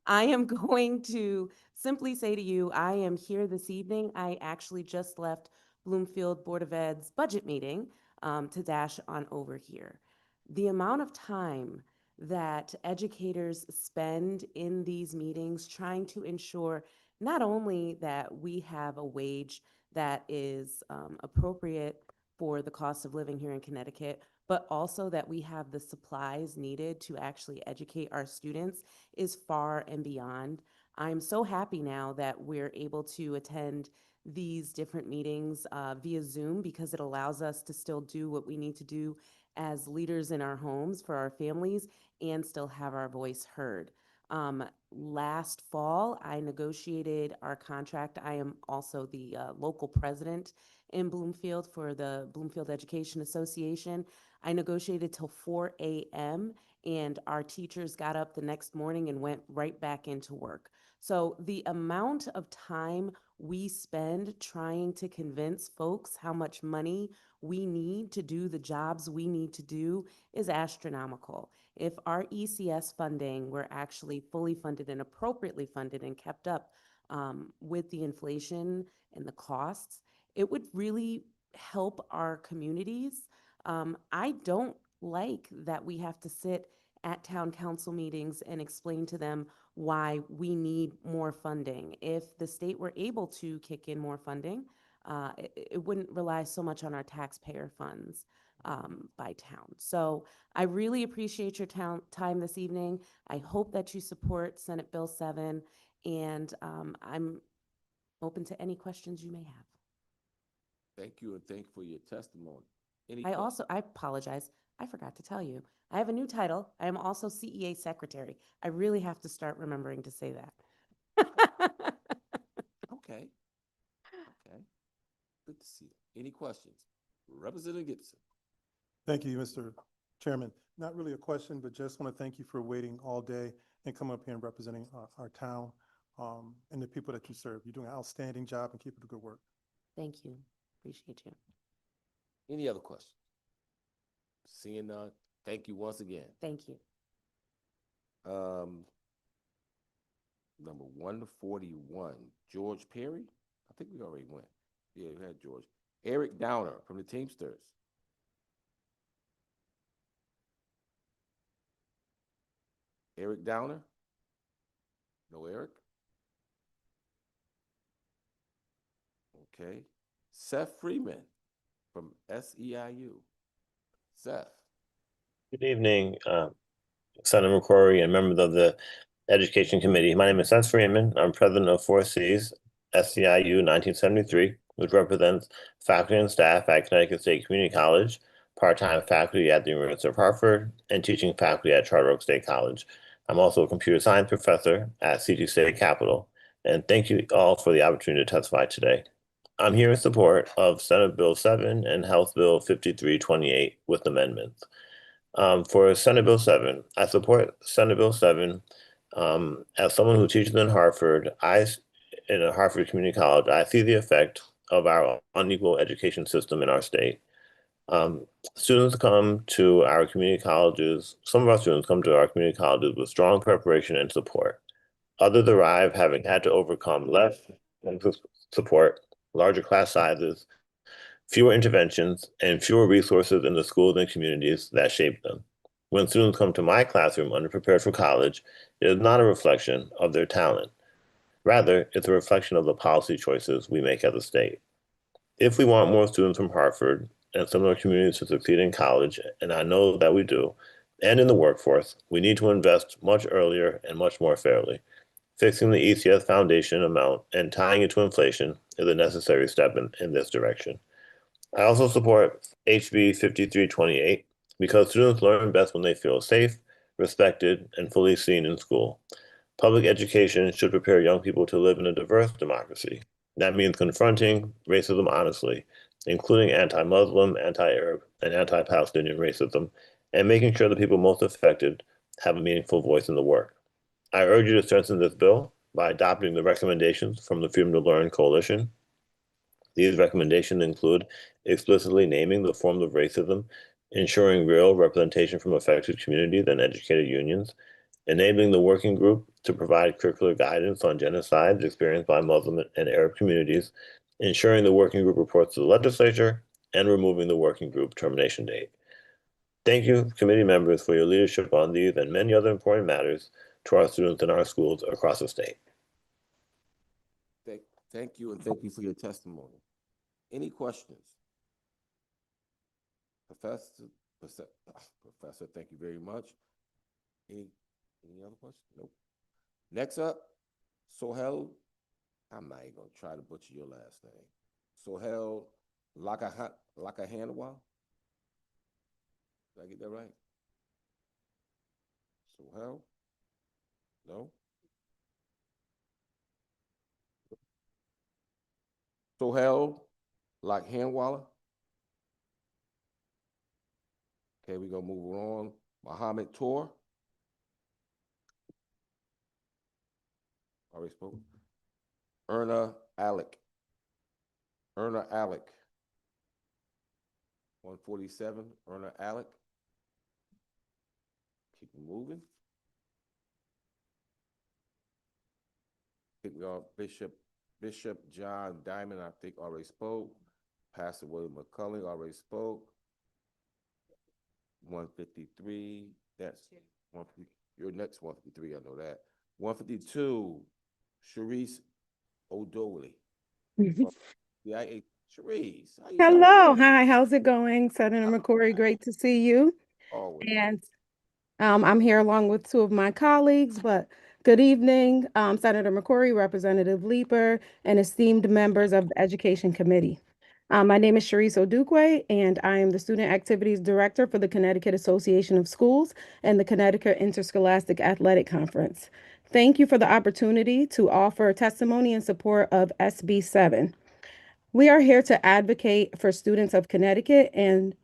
I am going to simply say to you, I am here this evening. I actually just left Bloomfield Board of Ed's budget meeting to dash on over here. The amount of time that educators spend in these meetings trying to ensure not only that we have a wage that is appropriate for the cost of living here in Connecticut, but also that we have the supplies needed to actually educate our students is far and beyond. I'm so happy now that we're able to attend these different meetings via Zoom because it allows us to still do what we need to do as leaders in our homes for our families and still have our voice heard. Last fall, I negotiated our contract. I am also the local president in Bloomfield for the Bloomfield Education Association. I negotiated till 4 a.m. and our teachers got up the next morning and went right back into work. So the amount of time we spend trying to convince folks how much money we need to do the jobs we need to do is astronomical. If our ECS funding were actually fully funded and appropriately funded and kept up with the inflation and the costs, it would really help our communities. I don't like that we have to sit at town council meetings and explain to them why we need more funding. If the state were able to kick in more funding, it wouldn't rely so much on our taxpayer funds by town. So I really appreciate your time this evening. I hope that you support Senate Bill 7, and I'm open to any questions you may have. Thank you, and thank you for your testimony. I apologize. I forgot to tell you. I have a new title. I am also CEA Secretary. I really have to start remembering to say that. Okay. Okay. Good to see you. Any questions? Representative Gibson. Thank you, Mr. Chairman. Not really a question, but just want to thank you for waiting all day and come up here and representing our town and the people that you serve. You're doing an outstanding job and keep up the good work. Thank you. Appreciate you. Any other questions? Seeing none, thank you once again. Thank you. Number 141, George Perry. I think we already went. Yeah, we had George. Eric Downer from the Teamsters. Eric Downer? No Eric? Okay. Seth Freeman from SEIU. Seth. Good evening, Senator McCrory and members of the Education Committee. My name is Seth Freeman. I'm president of 4Cs, SEIU 1973, which represents faculty and staff at Connecticut State Community College, part-time faculty at the University of Hartford, and teaching faculty at Charter Oak State College. I'm also a computer science professor at CT State Capitol. And thank you all for the opportunity to testify today. I'm here in support of Senate Bill 7 and House Bill 5328 with amendments. For Senate Bill 7, I support Senate Bill 7. As someone who teaches in Hartford, in a Hartford Community College, I see the effect of our unequal education system in our state. Students come to our community colleges, some of our students come to our community colleges with strong preparation and support. Others arrive having had to overcome less support, larger class sizes, fewer interventions, and fewer resources in the schools and communities that shape them. When students come to my classroom underprepared for college, it is not a reflection of their talent. Rather, it's a reflection of the policy choices we make as a state. If we want more students from Hartford and similar communities to succeed in college, and I know that we do, and in the workforce, we need to invest much earlier and much more fairly. Fixing the ECS foundation amount and tying it to inflation is a necessary step in this direction. I also support HB 5328 because students learn best when they feel safe, respected, and fully seen in school. Public education should prepare young people to live in a diverse democracy. That means confronting racism honestly, including anti-Muslim, anti-Arab, and anti-Palestinian racism, and making sure the people most affected have a meaningful voice in the work. I urge you to strengthen this bill by adopting the recommendations from the Freedom to Learn Coalition. These recommendations include explicitly naming the forms of racism, ensuring real representation from affected communities and educated unions, enabling the working group to provide curricular guidance on genocides experienced by Muslim and Arab communities, ensuring the working group reports to the legislature, and removing the working group termination date. Thank you, committee members, for your leadership on these and many other important matters to our students in our schools across the state. Thank you, and thank you for your testimony. Any questions? Professor, thank you very much. Any other questions? Nope. Next up, Sohel, I'm not even gonna try to butcher your last name. Sohel Lakahanwa? Did I get that right? Sohel? No? Sohel Lakhanwala? Okay, we're gonna move on. Mohammed Tor? Already spoke. Erna Alec. 147, Erna Alec. Keep it moving. I think we all, Bishop John Diamond, I think already spoke. Pastor William McCulling already spoke. 153, that's 150, your next 153, I know that. 152, Sharice O'Doherty. CIA, Sharice. Hello, hi, how's it going? Senator McCory, great to see you. Always. And I'm here along with two of my colleagues, but good evening, Senator McCory, Representative Leeper, and esteemed members of the Education Committee. My name is Sharice Odukwe, and I am the Student Activities Director for the Connecticut Association of Schools and the Connecticut Interscholastic Athletic Conference. Thank you for the opportunity to offer testimony in support of SB 7. We are here to advocate for students of Connecticut and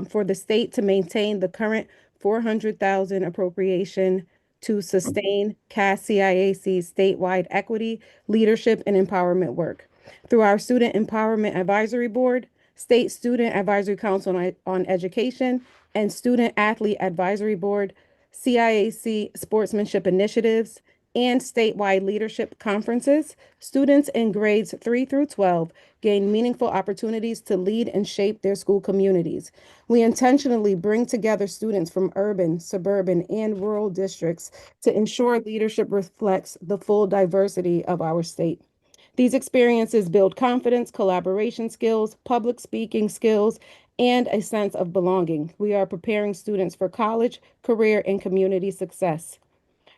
for the state to maintain the current $400,000 appropriation to sustain CAS CIAC's statewide equity, leadership, and empowerment work. Through our Student Empowerment Advisory Board, State Student Advisory Council on Education, and Student Athlete Advisory Board, CIAC Sportsmanship Initiatives, and statewide leadership conferences, students in grades 3 through 12 gain meaningful opportunities to lead and shape their school communities. We intentionally bring together students from urban, suburban, and rural districts to ensure leadership reflects the full diversity of our state. These experiences build confidence, collaboration skills, public speaking skills, and a sense of belonging. We are preparing students for college, career, and community success.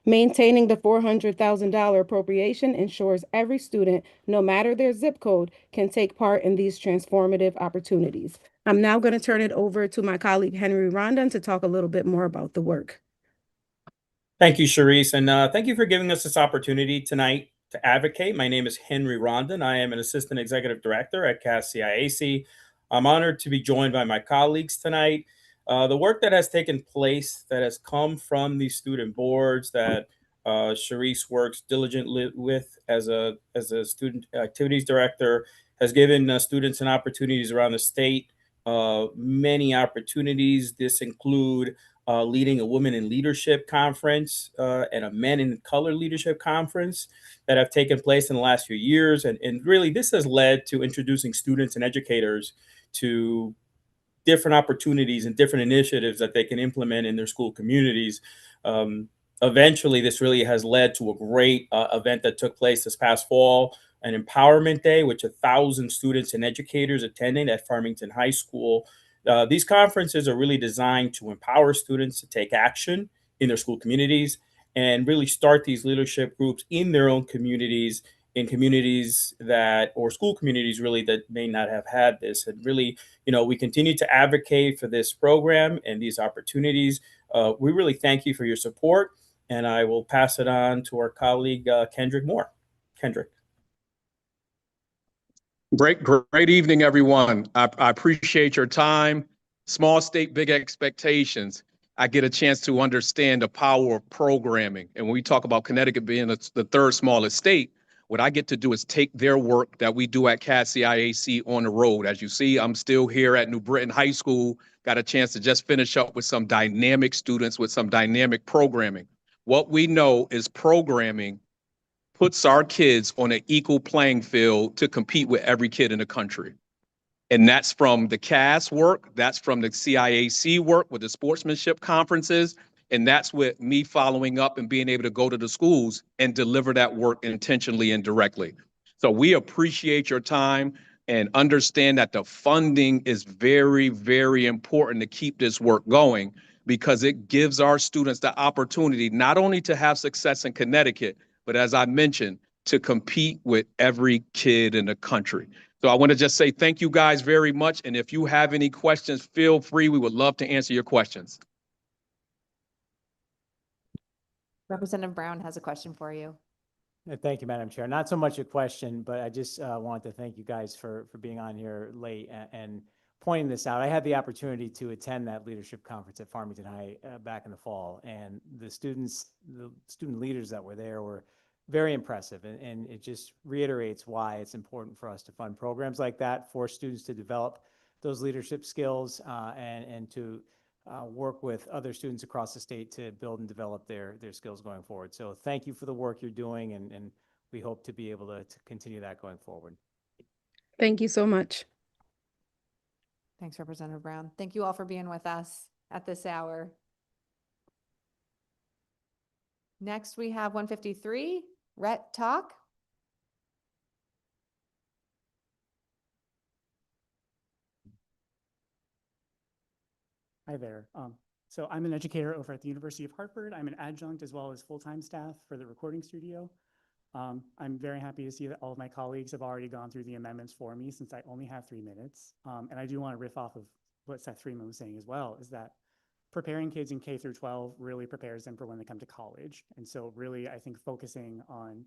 Maintaining the $400,000 appropriation ensures every student, no matter their zip code, can take part in these transformative opportunities. I'm now going to turn it over to my colleague Henry Rondon to talk a little bit more about the work. Thank you, Sharice, and thank you for giving us this opportunity tonight to advocate. My name is Henry Rondon. I am an Assistant Executive Director at CAS CIAC. I'm honored to be joined by my colleagues tonight. The work that has taken place, that has come from these student boards that Sharice works diligently with as a student activities director, has given students and opportunities around the state. Many opportunities. This include leading a Women in Leadership Conference and a Men in Color Leadership Conference that have taken place in the last few years. And really, this has led to introducing students and educators to different opportunities and different initiatives that they can implement in their school communities. Eventually, this really has led to a great event that took place this past fall, an Empowerment Day, which 1,000 students and educators attended at Farmington High School. These conferences are really designed to empower students to take action in their school communities and really start these leadership groups in their own communities, in communities that, or school communities really, that may not have had this. And really, we continue to advocate for this program and these opportunities. We really thank you for your support, and I will pass it on to our colleague, Kendrick Moore. Kendrick. Great evening, everyone. I appreciate your time. Small state, big expectations. I get a chance to understand the power of programming. And when we talk about Connecticut being the third smallest state, what I get to do is take their work that we do at CASC on the road. As you see, I'm still here at New Britain High School, got a chance to just finish up with some dynamic students with some dynamic programming. What we know is programming puts our kids on an equal playing field to compete with every kid in the country. And that's from the CAS work, that's from the CIAC work with the sportsmanship conferences, and that's with me following up and being able to go to the schools and deliver that work intentionally and directly. So we appreciate your time and understand that the funding is very, very important to keep this work going, because it gives our students the opportunity not only to have success in Connecticut, but as I mentioned, to compete with every kid in the country. So I want to just say thank you guys very much. And if you have any questions, feel free. We would love to answer your questions. Representative Brown has a question for you. Thank you, Madam Chair. Not so much a question, but I just wanted to thank you guys for being on here late and pointing this out. I had the opportunity to attend that leadership conference at Farmington High back in the fall, and the student leaders that were there were very impressive, and it just reiterates why it's important for us to fund programs like that for students to develop those leadership skills and to work with other students across the state to build and develop their skills going forward. So thank you for the work you're doing, and we hope to be able to continue that going forward. Thank you so much. Thanks, Representative Brown. Thank you all for being with us at this hour. Next, we have 153, Rhett Talk. Hi there. So I'm an educator over at the University of Hartford. I'm an adjunct as well as full-time staff for the recording studio. I'm very happy to see that all of my colleagues have already gone through the amendments for me, since I only have 3 minutes. And I do want to riff off of what Seth Freeman was saying as well, is that preparing kids in K through 12 really prepares them for when they come to college. And so really, I think focusing on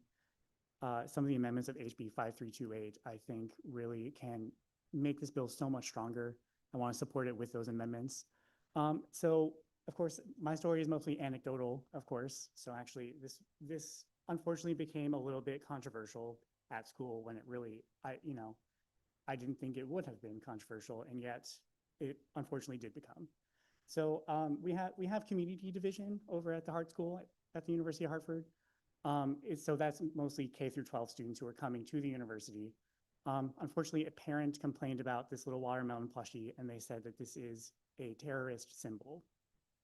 some of the amendments of HB 5328, I think really can make this bill so much stronger. I want to support it with those amendments. So of course, my story is mostly anecdotal, of course. So actually this unfortunately became a little bit controversial at school, when it really, I didn't think it would have been controversial, and yet it unfortunately did become. So we have community division over at the Hart School at the University of Hartford. So that's mostly K through 12 students who are coming to the university. Unfortunately, a parent complained about this little watermelon plushie, and they said that this is a terrorist symbol.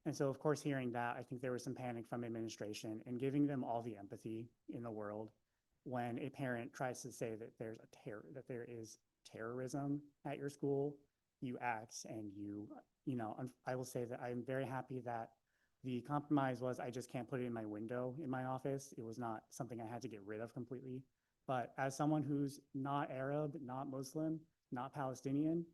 And so, of course, hearing that, I think there was some panic from administration, and giving them all the empathy in the world when a parent tries to say that that there is terrorism at your school, you act and I will say that I'm very happy that the compromise was I just can't put it in my window in my office. It was not something I had to get rid of completely. But as someone who's not Arab, not Muslim, not Palestinian,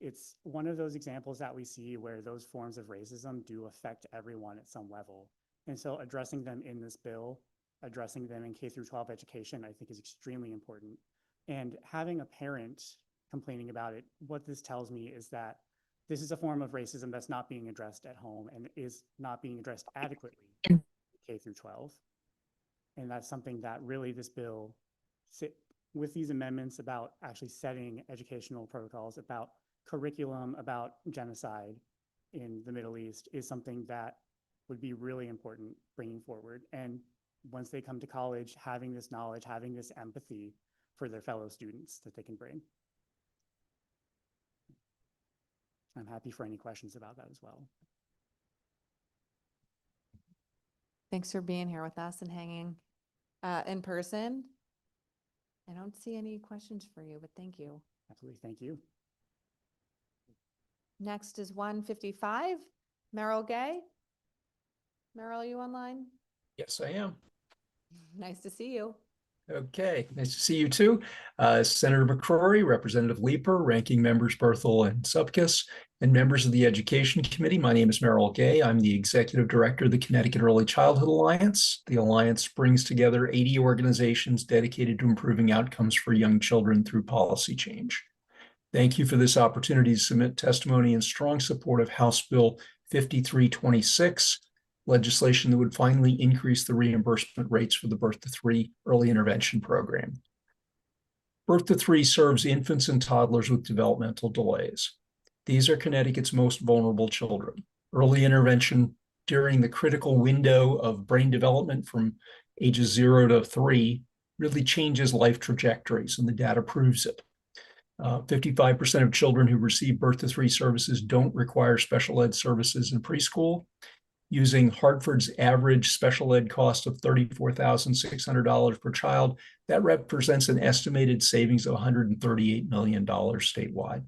it's one of those examples that we see where those forms of racism do affect everyone at some level. And so addressing them in this bill, addressing them in K through 12 education, I think is extremely important. And having a parent complaining about it, what this tells me is that this is a form of racism that's not being addressed at home and is not being addressed adequately in K through 12. And that's something that really this bill, with these amendments about actually setting educational protocols, about curriculum, about genocide in the Middle East, is something that would be really important bringing forward. And once they come to college, having this knowledge, having this empathy for their fellow students that they can bring. I'm happy for any questions about that as well. Thanks for being here with us and hanging in person. I don't see any questions for you, but thank you. Absolutely, thank you. Next is 155, Merrill Gay. Merrill, are you online? Yes, I am. Nice to see you. Okay, nice to see you too. Senator McCrory, Representative Leeper, Ranking Members Berthel and Supkis, and members of the Education Committee. My name is Merrill Gay. I'm the Executive Director of the Connecticut Early Childhood Alliance. The Alliance brings together 80 organizations dedicated to improving outcomes for young children through policy change. Thank you for this opportunity to submit testimony in strong support of House Bill 5326, legislation that would finally increase the reimbursement rates for the birth to 3 early intervention program. Birth to 3 serves infants and toddlers with developmental delays. These are Connecticut's most vulnerable children. Early intervention during the critical window of brain development from ages 0 to 3 really changes life trajectories, and the data proves it. 55% of children who receive birth to 3 services don't require special ed services in preschool. Using Hartford's average special ed cost of $34,600 per child, that represents an estimated savings of $138 million statewide.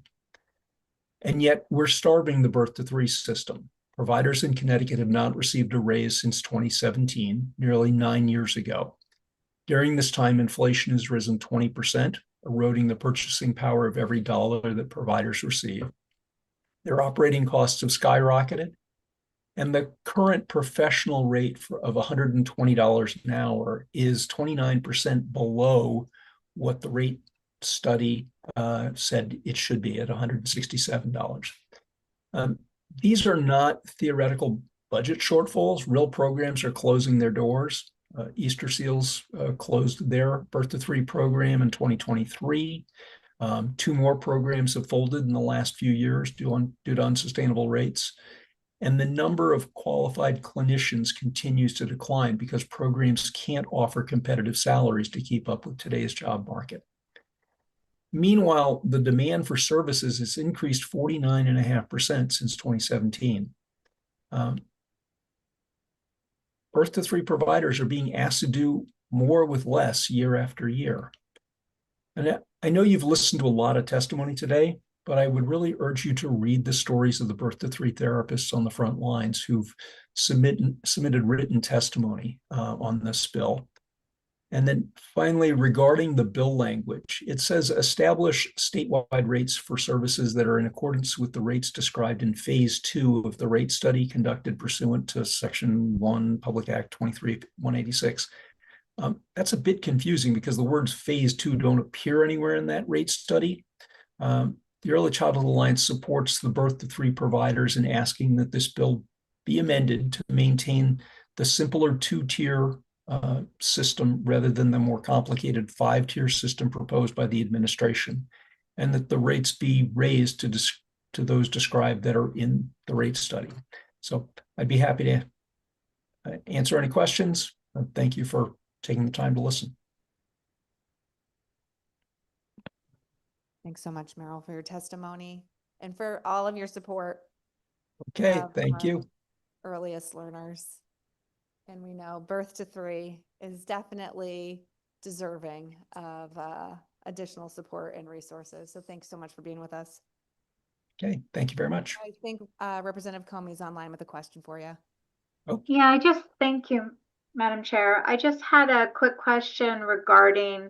And yet we're starving the birth to 3 system. Providers in Connecticut have not received a raise since 2017, nearly 9 years ago. During this time, inflation has risen 20%, eroding the purchasing power of every dollar that providers receive. Their operating costs have skyrocketed, and the current professional rate of $120 an hour is 29% below what the rate study said it should be at $167. These are not theoretical budget shortfalls. Real programs are closing their doors. Easter Seals closed their birth to 3 program in 2023. 2 more programs have folded in the last few years due to unsustainable rates. And the number of qualified clinicians continues to decline because programs can't offer competitive salaries to keep up with today's job market. Meanwhile, the demand for services has increased 49.5% since 2017. Birth to 3 providers are being asked to do more with less year after year. And I know you've listened to a lot of testimony today, but I would really urge you to read the stories of the birth to 3 therapists on the front lines who've submitted written testimony on this bill. And then finally, regarding the bill language, it says establish statewide rates for services that are in accordance with the rates described in phase 2 of the rate study conducted pursuant to Section 1, Public Act 23-186. That's a bit confusing because the words phase 2 don't appear anywhere in that rate study. The Early Childhood Alliance supports the birth to 3 providers in asking that this bill be amended to maintain the simpler 2-tier system rather than the more complicated 5-tier system proposed by the administration, and that the rates be raised to those described that are in the rate study. So I'd be happy to answer any questions. Thank you for taking the time to listen. Thanks so much, Meryl, for your testimony and for all of your support. Okay, thank you. Earliest learners. And we know birth to 3 is definitely deserving of additional support and resources. So thanks so much for being with us. Okay, thank you very much. I think Representative Comey's online with a question for you. Oh. Yeah, thank you, Madam Chair. I just had a quick question regarding,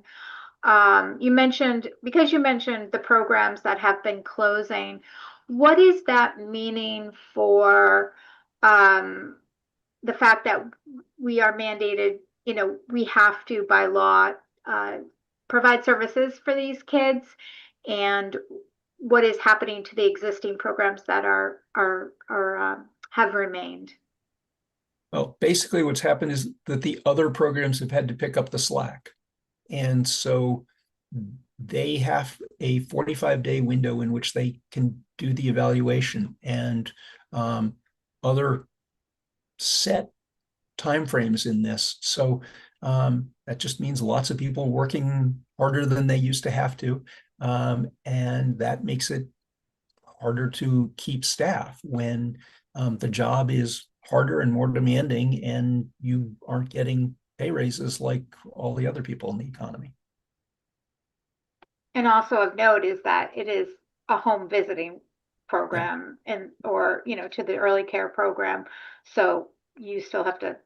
you mentioned the programs that have been closing. What is that meaning for the fact that we are mandated, we have to by law provide services for these kids, and what is happening to the existing programs that have remained? Well, basically what's happened is that the other programs have had to pick up the slack. And so they have a 45-day window in which they can do the evaluation, and other set timeframes in this. So that just means lots of people working harder than they used to have to. And that makes it harder to keep staff when the job is harder and more demanding and you aren't getting pay raises like all the other people in the economy. And also of note is that it is a home visiting program, or to the early care program. So you still have to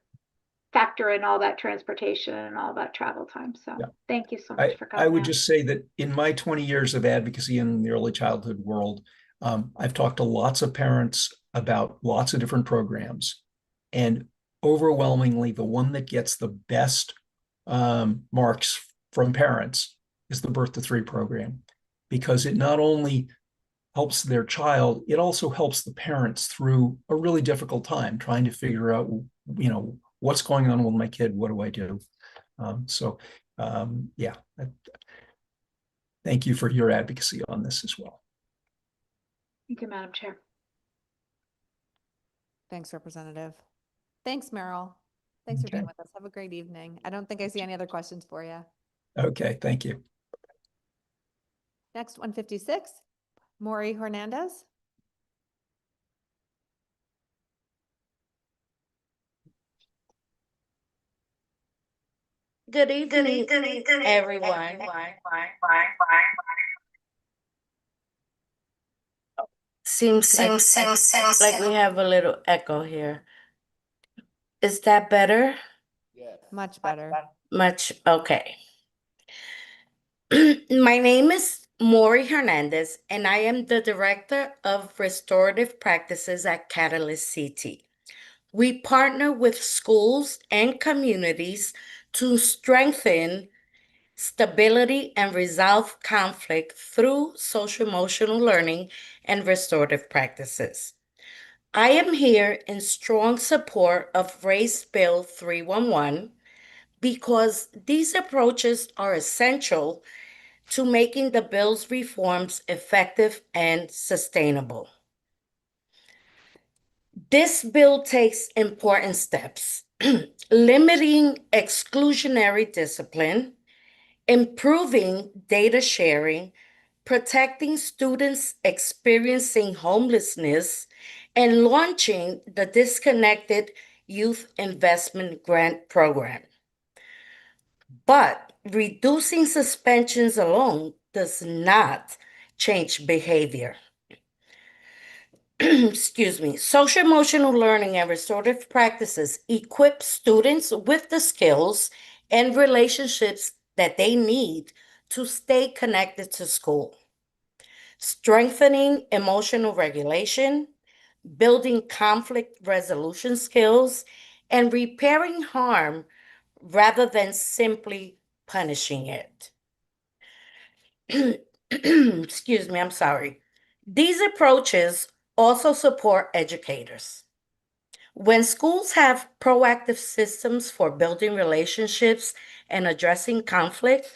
factor in all that transportation and all that travel time. So thank you so much for coming. I would just say that in my 20 years of advocacy in the early childhood world, I've talked to lots of parents about lots of different programs, and overwhelmingly the one that gets the best marks from parents is the birth to 3 program, because it not only helps their child, it also helps the parents through a really difficult time trying to figure out, what's going on with my kid, what do I do? Yeah, thank you for your advocacy on this as well. Thank you, Madam Chair. Thanks, Representative. Thanks, Meryl. Thanks for being with us. Have a great evening. I don't think I see any other questions for you. Okay, thank you. Next, 156, Maury Hernandez. Good evening, everyone. Seems like we have a little echo here. Is that better? Yes. Much better. Okay. My name is Maury Hernandez, and I am the Director of Restorative Practices at Catalyst CT. We partner with schools and communities to strengthen stability and resolve conflict through social emotional learning and restorative practices. I am here in strong support of Race Bill 311 because these approaches are essential to making the bill's reforms effective and sustainable. This bill takes important steps, limiting exclusionary discipline, improving data sharing, protecting students experiencing homelessness, and launching the Disconnected Youth Investment Grant Program. But reducing suspensions alone does not change behavior. Excuse me. Social emotional learning and restorative practices equip students with the skills and relationships that they need to stay connected to school. Strengthening emotional regulation, building conflict resolution skills, and repairing harm rather than simply punishing it. Excuse me, I'm sorry. These approaches also support educators. When schools have proactive systems for building relationships and addressing conflict,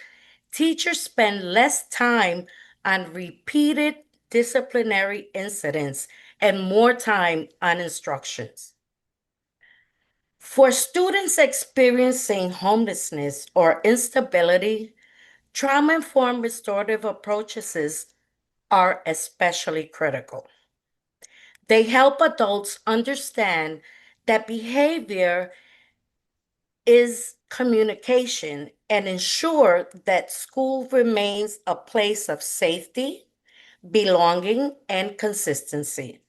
teachers spend less time on repeated disciplinary incidents and more time on instructions. For students experiencing homelessness or instability, trauma-informed restorative approaches are especially critical. They help adults understand that behavior is communication and ensure that school remains a place of safety, belonging, and consistency.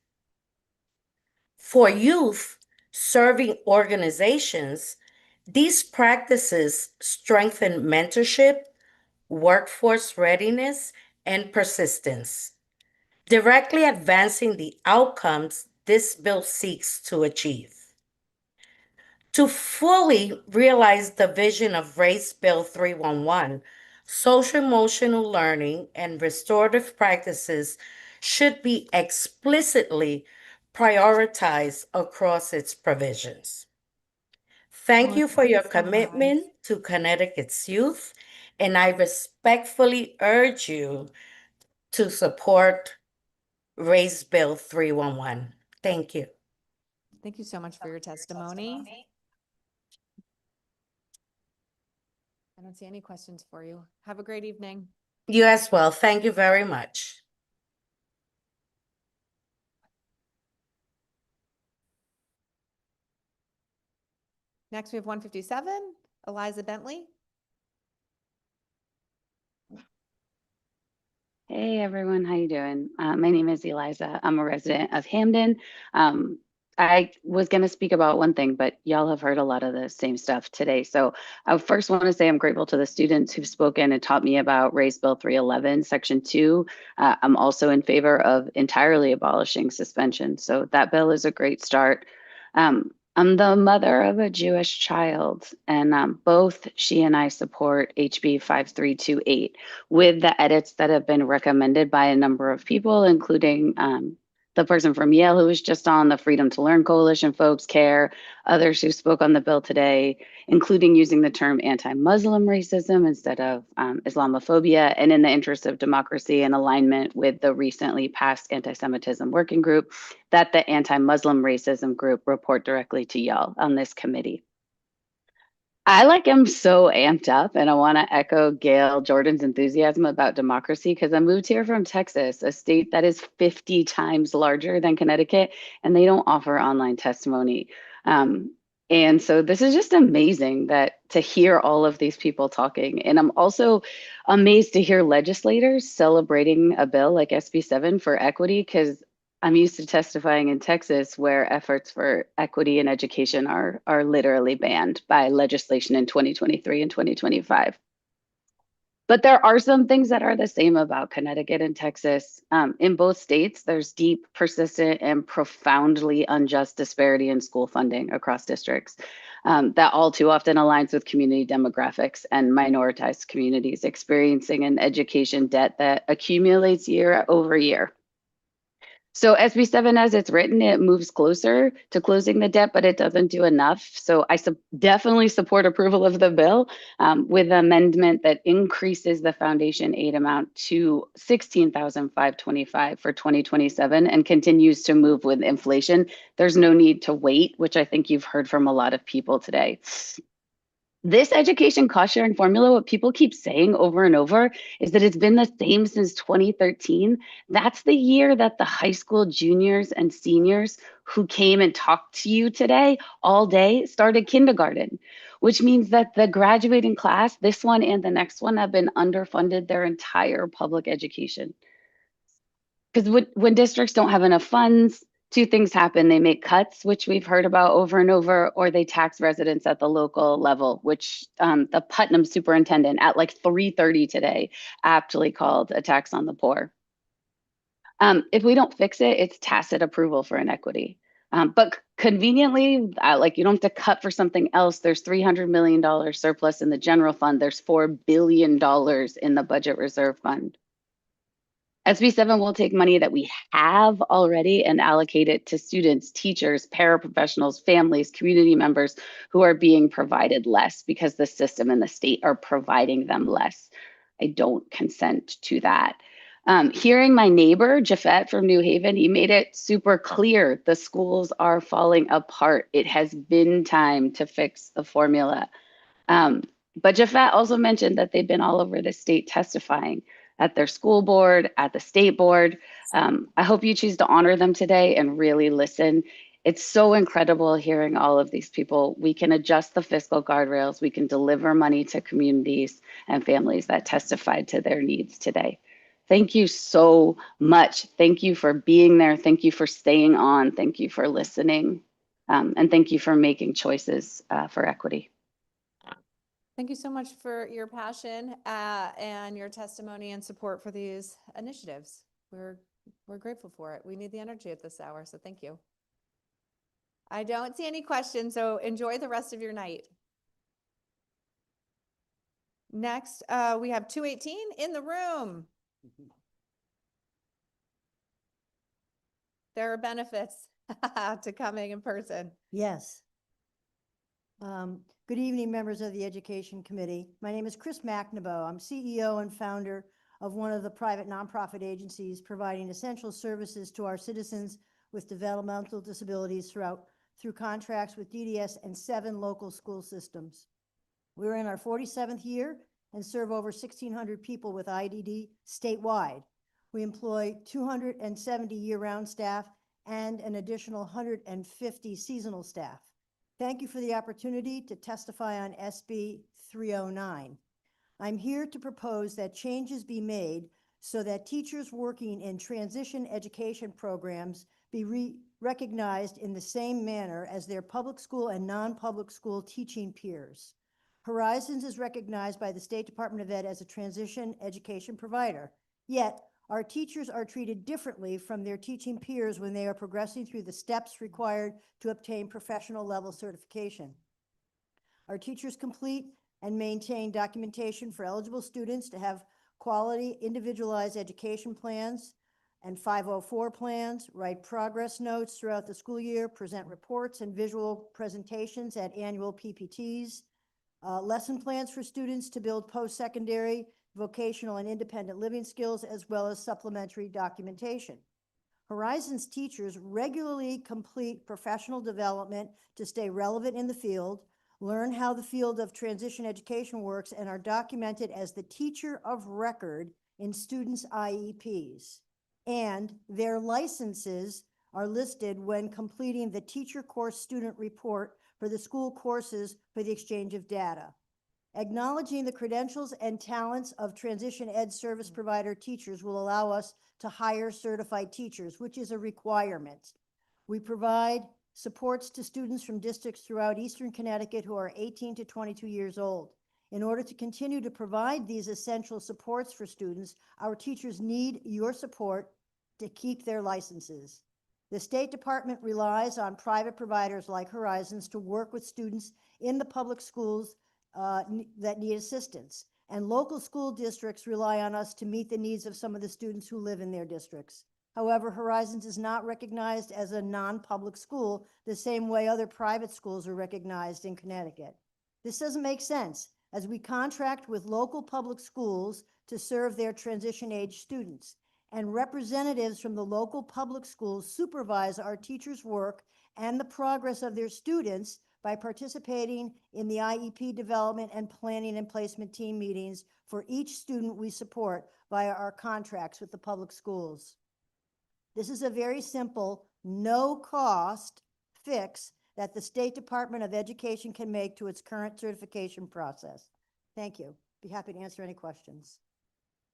For youth serving organizations, these practices strengthen mentorship, workforce readiness, and persistence, directly advancing the outcomes this bill seeks to achieve. To fully realize the vision of Race Bill 311, social emotional learning and restorative practices should be explicitly prioritized across its provisions. Thank you for your commitment to Connecticut's youth, and I respectfully urge you to support Race Bill 311. Thank you. Thank you so much for your testimony. I don't see any questions for you. Have a great evening. You as well. Thank you very much. Next, we have 157, Eliza Bentley. Hey everyone, how you doing? My name is Eliza. I'm a resident of Hamden. I was going to speak about one thing, but y'all have heard a lot of the same stuff today. So I first want to say I'm grateful to the students who've spoken and taught me about Race Bill 311, Section 2. I'm also in favor of entirely abolishing suspension. So that bill is a great start. I'm the mother of a Jewish child, and both she and I support HB 5328 with the edits that have been recommended by a number of people, including the person from Yale who was just on, the Freedom to Learn Coalition folks, CARE, others who spoke on the bill today, including using the term anti-Muslim racism instead of Islamophobia, and in the interest of democracy and alignment with the recently passed anti-Semitism working group, that the anti-Muslim racism group report directly to y'all on this committee. I am so amped up, and I want to echo Gail Jordan's enthusiasm about democracy because I moved here from Texas, a state that is 50 times larger than Connecticut, and they don't offer online testimony. And so this is just amazing to hear all of these people talking. And I'm also amazed to hear legislators celebrating a bill like SB 7 for equity, because I'm used to testifying in Texas where efforts for equity in education are literally banned by legislation in 2023 and 2025. But there are some things that are the same about Connecticut and Texas. In both states, there's deep, persistent, and profoundly unjust disparity in school funding across districts that all too often aligns with community demographics and minoritized communities experiencing an education debt that accumulates year over year. So SB 7, as it's written, it moves closer to closing the debt, but it doesn't do enough. So I definitely support approval of the bill with an amendment that increases the foundation aid amount to $16,525 for 2027 and continues to move with inflation. There's no need to wait, which I think you've heard from a lot of people today. This education cost sharing formula, what people keep saying over and over is that it's been the same since 2013. That's the year that the high school juniors and seniors who came and talked to you today all day started kindergarten, which means that the graduating class, this one and the next one, have been underfunded their entire public education. Because when districts don't have enough funds, two things happen. They make cuts, which we've heard about over and over, or they tax residents at the local level, which the Putnam superintendent at 3:30 today aptly called a tax on the poor. If we don't fix it, it's tacit approval for inequity. But conveniently, you don't have to cut for something else. There's $300 million surplus in the general fund. There's $4 billion in the budget reserve fund. SB 7 will take money that we have already and allocate it to students, teachers, paraprofessionals, families, community members who are being provided less because the system and the state are providing them less. I don't consent to that. Hearing my neighbor, Jafet from New Haven, he made it super clear the schools are falling apart. It has been time to fix the formula. But Jafet also mentioned that they've been all over the state testifying at their school board, at the state board. I hope you choose to honor them today and really listen. It's so incredible hearing all of these people. We can adjust the fiscal guardrails. We can deliver money to communities and families that testified to their needs today. Thank you so much. Thank you for being there. Thank you for staying on. Thank you for listening. And thank you for making choices for equity. Thank you so much for your passion and your testimony and support for these initiatives. We're grateful for it. We need the energy at this hour, so thank you. I don't see any questions, so enjoy the rest of your night. Next, we have 218 in the room. There are benefits to coming in person. Yes. Good evening, members of the Education Committee. My name is Chris McNabo. I'm CEO and founder of one of the private nonprofit agencies providing essential services to our citizens with developmental disabilities through contracts with DDS and 7 local school systems. We're in our 47th year and serve over 1,600 people with IDD statewide. We employ 270 year-round staff and an additional 150 seasonal staff. Thank you for the opportunity to testify on SB 309. I'm here to propose that changes be made so that teachers working in transition education programs be recognized in the same manner as their public school and non-public school teaching peers. Horizons is recognized by the State Department of Ed as a transition education provider. Yet, Our teachers are treated differently from their teaching peers when they are progressing through the steps required to obtain professional level certification. Our teachers complete and maintain documentation for eligible students to have quality individualized education plans and 504 plans, write progress notes throughout the school year, present reports and visual presentations at annual PPTs, lesson plans for students to build post-secondary, vocational, and independent living skills, as well as supplementary documentation. Horizons teachers regularly complete professional development to stay relevant in the field, learn how the field of transition education works, and are documented as the teacher of record in students' IEPs. And their licenses are listed when completing the teacher course student report for the school courses for the exchange of data. Acknowledging the credentials and talents of transition ed service provider teachers will allow us to hire certified teachers, which is a requirement. We provide supports to students from districts throughout Eastern Connecticut who are 18 to 22 years old. In order to continue to provide these essential supports for students, our teachers need your support to keep their licenses. The State Department relies on private providers like Horizons to work with students in the public schools that need assistance. And local school districts rely on us to meet the needs of some of the students who live in their districts. However, Horizons is not recognized as a non-public school the same way other private schools are recognized in Connecticut. This doesn't make sense, as we contract with local public schools to serve their transition age students, and representatives from the local public schools supervise our teachers' work and the progress of their students by participating in the IEP development and planning and placement team meetings for each student we support via our contracts with the public schools. This is a very simple, no-cost fix that the State Department of Education can make to its current certification process. Thank you. Be happy to answer any questions.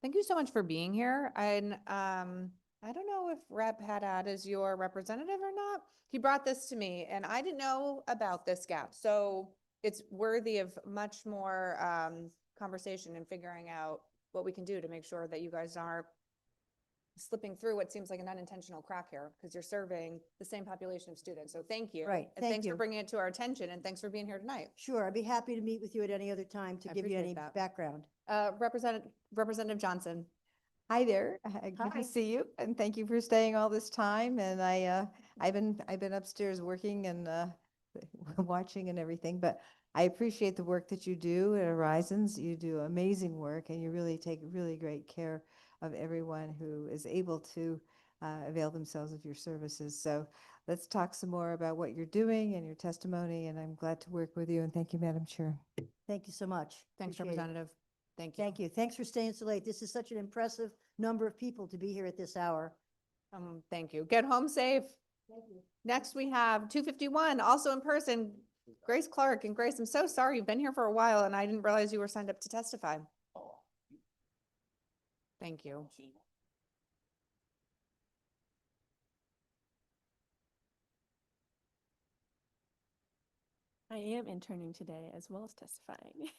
Thank you so much for being here. And I don't know if Rep Haddad is your representative or not. He brought this to me and I didn't know about this gap. So it's worthy of much more conversation and figuring out what we can do to make sure that you guys aren't slipping through what seems like an unintentional crack here, because you're serving the same population of students. So thank you. Right, And thank thanks you. for bringing it to our attention, and thanks for being here tonight. Sure, I'd be happy to meet with you at any other time to I give you appreciate any that. background. Representative Johnson. Hi there. Good Hi. to see you, and thank you for staying all this time. And I've been upstairs working and watching and everything, but I appreciate the work that you do at Horizons. You do amazing work, and you really take really great care of everyone who is able to avail themselves of your services. So let's talk some more about what you're doing and your testimony, and I'm glad to work with you. And thank you, Madam Chair. Thank you so much. Thanks, Appreciate it. Representative. Thank you. Thank you. Thanks for staying so late. This is such an impressive number of people to be here at this hour. Thank you. Get home safe. Thank you. Next, we have 251, also in person, Grace Clark. And Grace, I'm so sorry. You've been here for a while and I didn't realize you were signed up to testify. Thank you. I am interning today as well as testifying.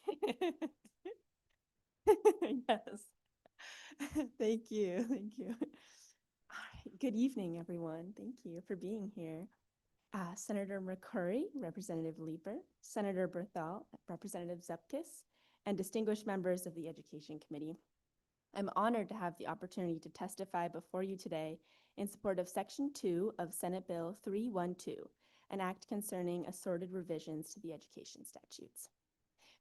Yes. Thank you. Thank you. All right. Good evening, everyone. Thank you for being here. Senator McCurry, Representative Leeper, Senator Berthal, Representative Zupkis, and distinguished members of the Education Committee. I'm honored to have the opportunity to testify before you today in support of Section 2 of Senate Bill 312, an act concerning assorted revisions to the education statutes.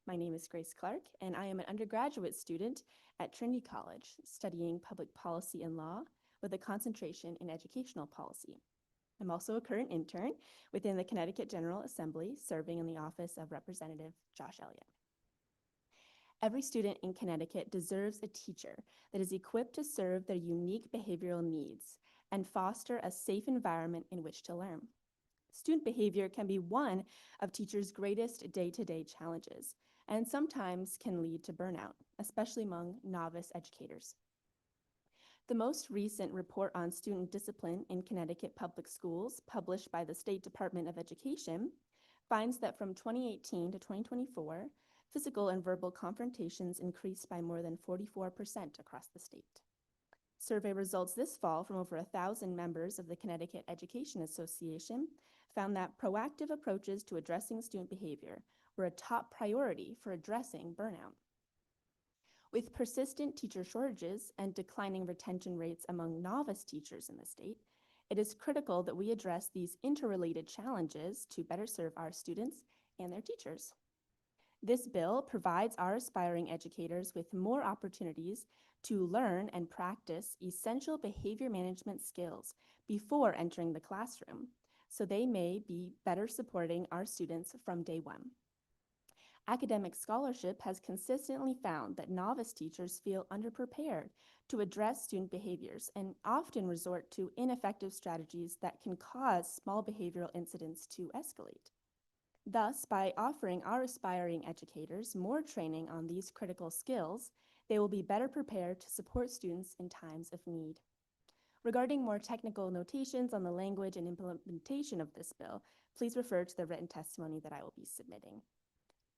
My name is Grace Clark, and I am an undergraduate student at Trinity College studying public policy and law with a concentration in educational policy. I'm also a current intern within the Connecticut General Assembly, serving in the office of Representative Josh Elliott. Every student in Connecticut deserves a teacher that is equipped to serve their unique behavioral needs and foster a safe environment in which to learn. Student behavior can be one of teachers' greatest day-to-day challenges, and sometimes can lead to burnout, especially among novice educators. The most recent report on student discipline in Connecticut public schools, published by the State Department of Education, finds that from 2018 to 2024, physical and verbal confrontations increased by more than 44% across the state. Survey results this fall from over 1,000 members of the Connecticut Education Association found that proactive approaches to addressing student behavior were a top priority for addressing burnout. With persistent teacher shortages and declining retention rates among novice teachers in the state, it is critical that we address these interrelated challenges to better serve our students and their teachers. This bill provides our aspiring educators with more opportunities to learn and practice essential behavior management skills before entering the classroom, so they may be better supporting our students from day one. Academic scholarship has consistently found that novice teachers feel underprepared to address student behaviors and often resort to ineffective strategies that can cause small behavioral incidents to escalate. Thus, by offering our aspiring educators more training on these critical skills, they will be better prepared to support students in times of need. Regarding more technical notations on the language and implementation of this bill, please refer to the written testimony that I will be submitting.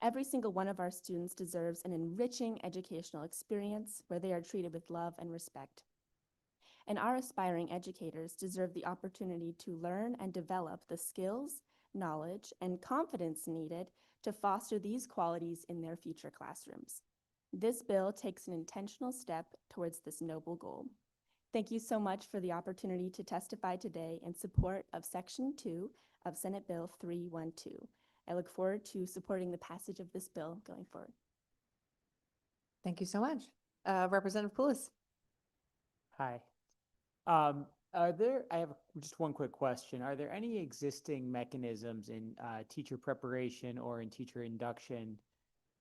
Every single one of our students deserves an enriching educational experience where they are treated with love and respect. And our aspiring educators deserve the opportunity to learn and develop the skills, knowledge, and confidence needed to foster these qualities in their future classrooms. This bill takes an intentional step towards this noble goal. Thank you so much for the opportunity to testify today in support of Section 2 of Senate Bill 312. I look forward to supporting the passage of this bill going forward. Thank you so much. Representative Poulos. Hi. I have just one quick question. Are there any existing mechanisms in teacher preparation or in teacher induction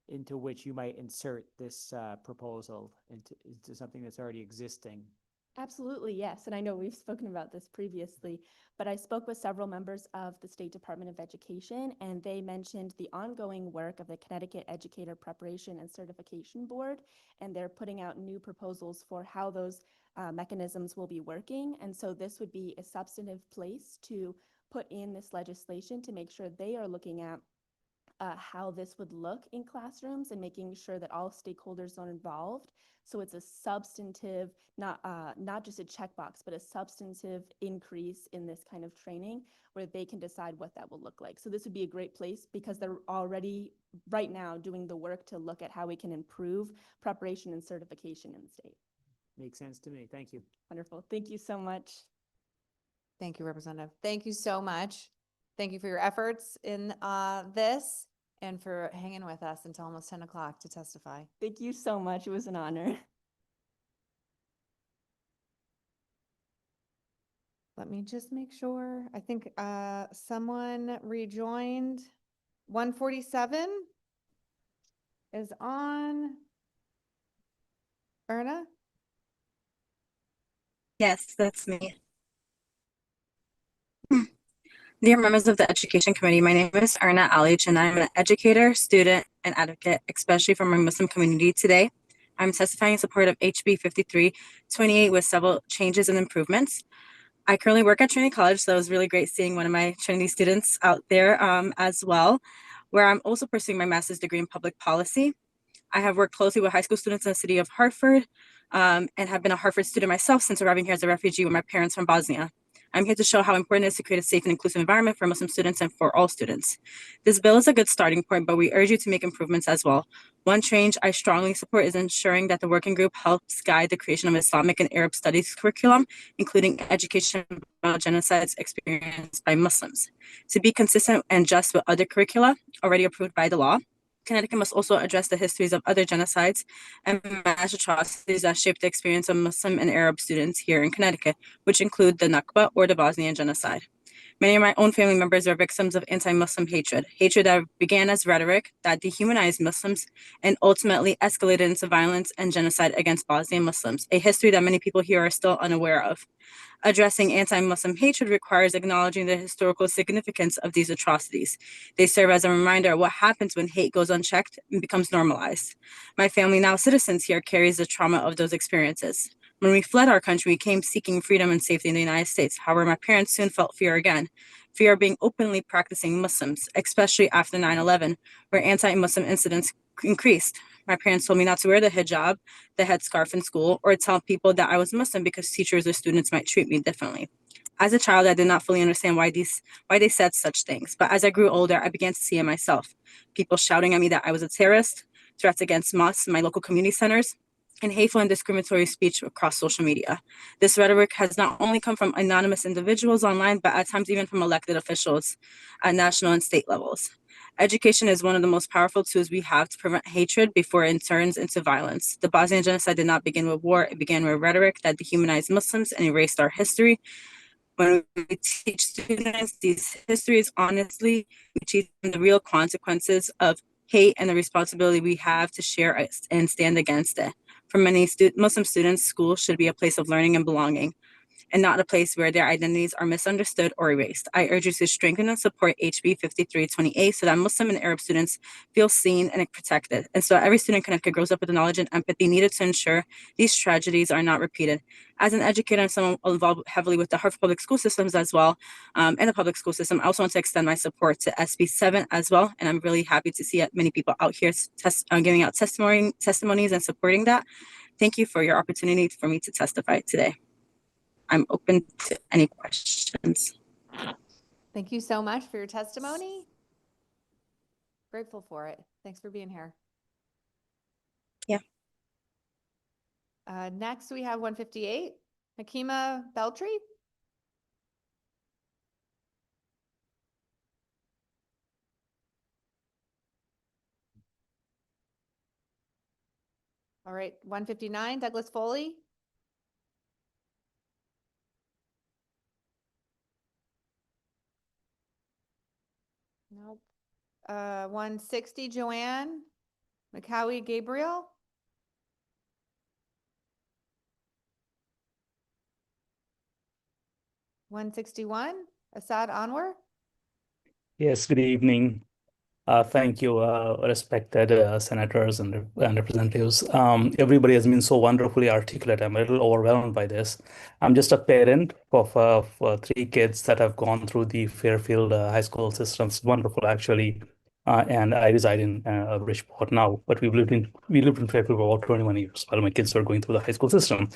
into which you might insert this proposal into something that's already existing? Absolutely, yes. And I know we've spoken about this previously, but I spoke with several members of the State Department of Education, and they mentioned the ongoing work of the Connecticut Educator Preparation and Certification Board, and they're putting out new proposals for how those mechanisms will be working. And so this would be a substantive place to put in this legislation to make sure they are looking at how this would look in classrooms and making sure that all stakeholders are involved. So it's a substantive, not just a checkbox, but a substantive increase in this kind of training where they can decide what that will look like. So this would be a great place because they're already right now doing the work to look at how we can improve preparation and certification in the state. Makes sense to me. Thank you. Wonderful. Thank you so much. Thank you, Representative. Thank you so much. Thank you for your efforts in this and for hanging with us until almost 10 o'clock to testify. Thank you so much. It was an honor. Let me just make sure. I think someone rejoined. 147 is on. Erna? Yes, that's me. Dear members of the Education Committee, my name is Erna Alich, and I'm an educator, student, and advocate, especially for my Muslim community today. I'm testifying in support of HB 5328 with several changes and improvements. I currently work at Trinity College, so it was really great seeing one of my Trinity students out there as well, where I'm also pursuing my master's degree in public policy. I have worked closely with high school students in the city of Hartford and have been a Hartford student myself since arriving here as a refugee with my parents from Bosnia. I'm here to show how important it is to create a safe and inclusive environment for Muslim students and for all students. This bill is a good starting point, but we urge you to make improvements as well. One change I strongly support is ensuring that the working group helps guide the creation of Islamic and Arab studies curriculum, including education about genocides experienced by Muslims. To be consistent and just with other curricula already approved by the law, Connecticut must also address the histories of other genocides and mass atrocities that shaped the experience of Muslim and Arab students here in Connecticut, which include the Nakba or the Bosnian genocide. Many of my own family members are victims of anti-Muslim hatred that began as rhetoric that dehumanized Muslims and ultimately escalated into violence and genocide against Bosnian Muslims, a history that many people here are still unaware of. Addressing anti-Muslim hatred requires acknowledging the historical significance of these atrocities. They serve as a reminder of what happens when hate goes unchecked and becomes normalized. My family, now citizens here, carries the trauma of those experiences. When we fled our country, we came seeking freedom and safety in the United States. However, my parents soon felt fear again. Fear of being openly practicing Muslims, especially after 9/11, where anti-Muslim incidents increased. My parents told me not to wear the hijab, the headscarf in school, or tell people that I was Muslim because teachers or students might treat me differently. As a child, I did not fully understand why they said such things. But as I grew older, I began to see it myself. People shouting at me that I was a terrorist, threats against mosques and my local community centers, and hateful and discriminatory speech across social media. This rhetoric has not only come from anonymous individuals online, but at times even from elected officials at national and state levels. Education is one of the most powerful tools we have to prevent hatred before it turns into violence. The Bosnian genocide did not begin with war, it began with rhetoric that dehumanized Muslims and erased our history. When we teach students these histories honestly, we teach them the real consequences of hate and the responsibility we have to share and stand against it. For many Muslim students, school should be a place of learning and belonging, and not a place where their identities are misunderstood or erased. I urge you to strengthen and support HB 5328 so that Muslim and Arab students feel seen and protected, and so every student in Connecticut grows up with the knowledge and empathy needed to ensure these tragedies are not repeated. As an educator and someone involved heavily with the Hartford public school systems as well, and the public school system, I also want to extend my support to SB 7 as well, and I'm really happy to see many people out here giving out testimonies and supporting that. Thank you for your opportunity for me to testify today. I'm open to any questions. Thank you so much for your testimony. Grateful for it. Thanks for being here. Yeah. Next, we have 158, Hakima Beltry. All right, 159, Douglas Foley. Nope. 160, Joanne McCowie Gabriel. $161, Assad Anwar. Yes, good evening. Thank you, respected senators and representatives. Everybody has been so wonderfully articulate. I'm a little overwhelmed by this. I'm just a parent of 3 kids that have gone through the Fairfield high school system. It's wonderful, actually. And I reside in Bridgeport now, but we lived in Fairfield for about 21 years while my kids were going through the high school system.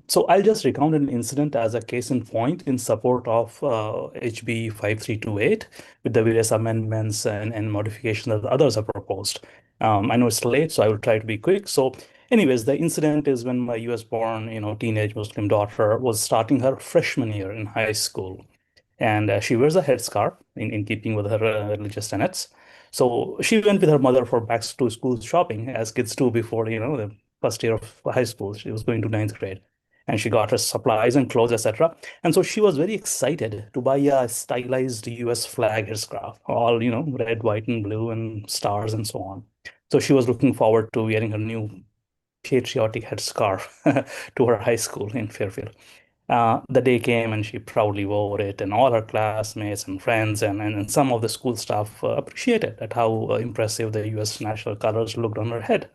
So I'll just recount an incident as a case in point in support of HB 5328 with the various amendments and modifications that others have proposed. I know it's late, so I will try to be quick. So anyways, the incident is when my US-born, teenage Muslim daughter was starting her freshman year in high school. And she wears a headscarf in keeping with her religious tenets. So she went with her mother for back to school shopping, as kids do before, the first year of high school. She was going to 9th grade. And she got her supplies and clothes, etc. And so she was very excited to buy a stylized US flag headscarf, all, red, white, and blue, and stars, and so on. So she was looking forward to wearing her new patriotic headscarf to her high school in Fairfield. The day came and she proudly wore it, and all her classmates and friends and some of the school staff appreciated at how impressive the US national colors looked on her head.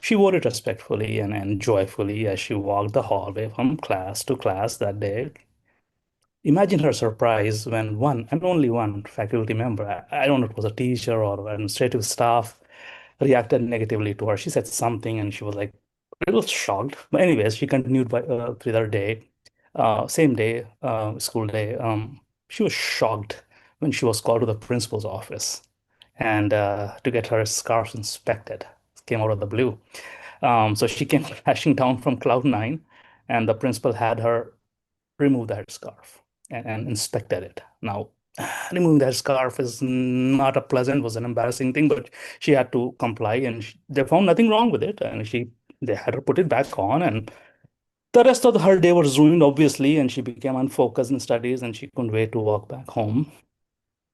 She wore it respectfully and joyfully as she walked the hallway from class to class that day. Imagine her surprise when one and only one faculty member, I don't know if it was a teacher or administrative staff, reacted negatively to her. She said something and she was like a little shocked. But anyways, she continued through her day. Same day, school day, she was shocked when she was called to the principal's office and to get her scarves inspected. It came out of the blue. So she came crashing down from cloud 9, and the principal had her remove the headscarf and inspected it. Now, removing the headscarf is not a pleasant, was an embarrassing thing, but she had to comply, and they found nothing wrong with it, and they had her put it back on, and the rest of her day was ruined, obviously, and she became unfocused in studies, and she couldn't wait to walk back home.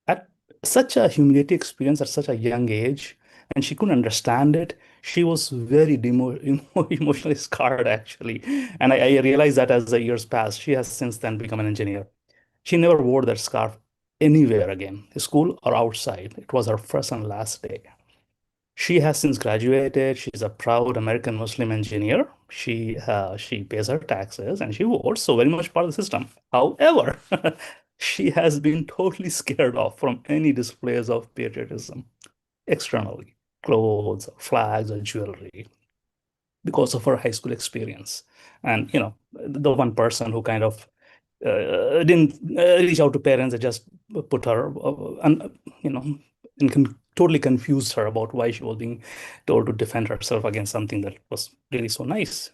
At such a humiliating experience at such a young age, and she couldn't understand it. She was very emotionally scarred, actually. And I realized that as the years passed, she has since then become an engineer. She never wore that scarf anywhere again, school or outside. It was her first and last day. She has since graduated. She's a proud American Muslim engineer. She pays her taxes and she votes, so very much part of the system. However, she has been totally scared off from any displays of patriotism externally. clothes, or flags, or jewelry because of her high school experience. And, the one person who kind of didn't reach out to parents and just put her, you know, and totally confused her about why she was being told to defend herself against something that was really so nice.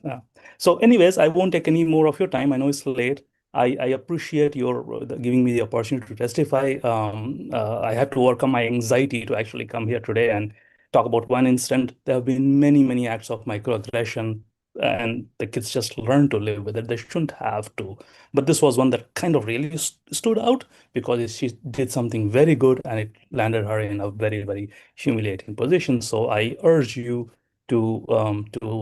So anyways, I won't take any more of your time. I know it's late. I appreciate your giving me the opportunity to testify. I had to overcome my anxiety to actually come here today and talk about one incident. There have been many, many acts of microaggression, and the kids just learn to live with it. They shouldn't have to. But this was one that kind of really stood out because she did something very good and it landed her in a very, very humiliating position. So I urge you to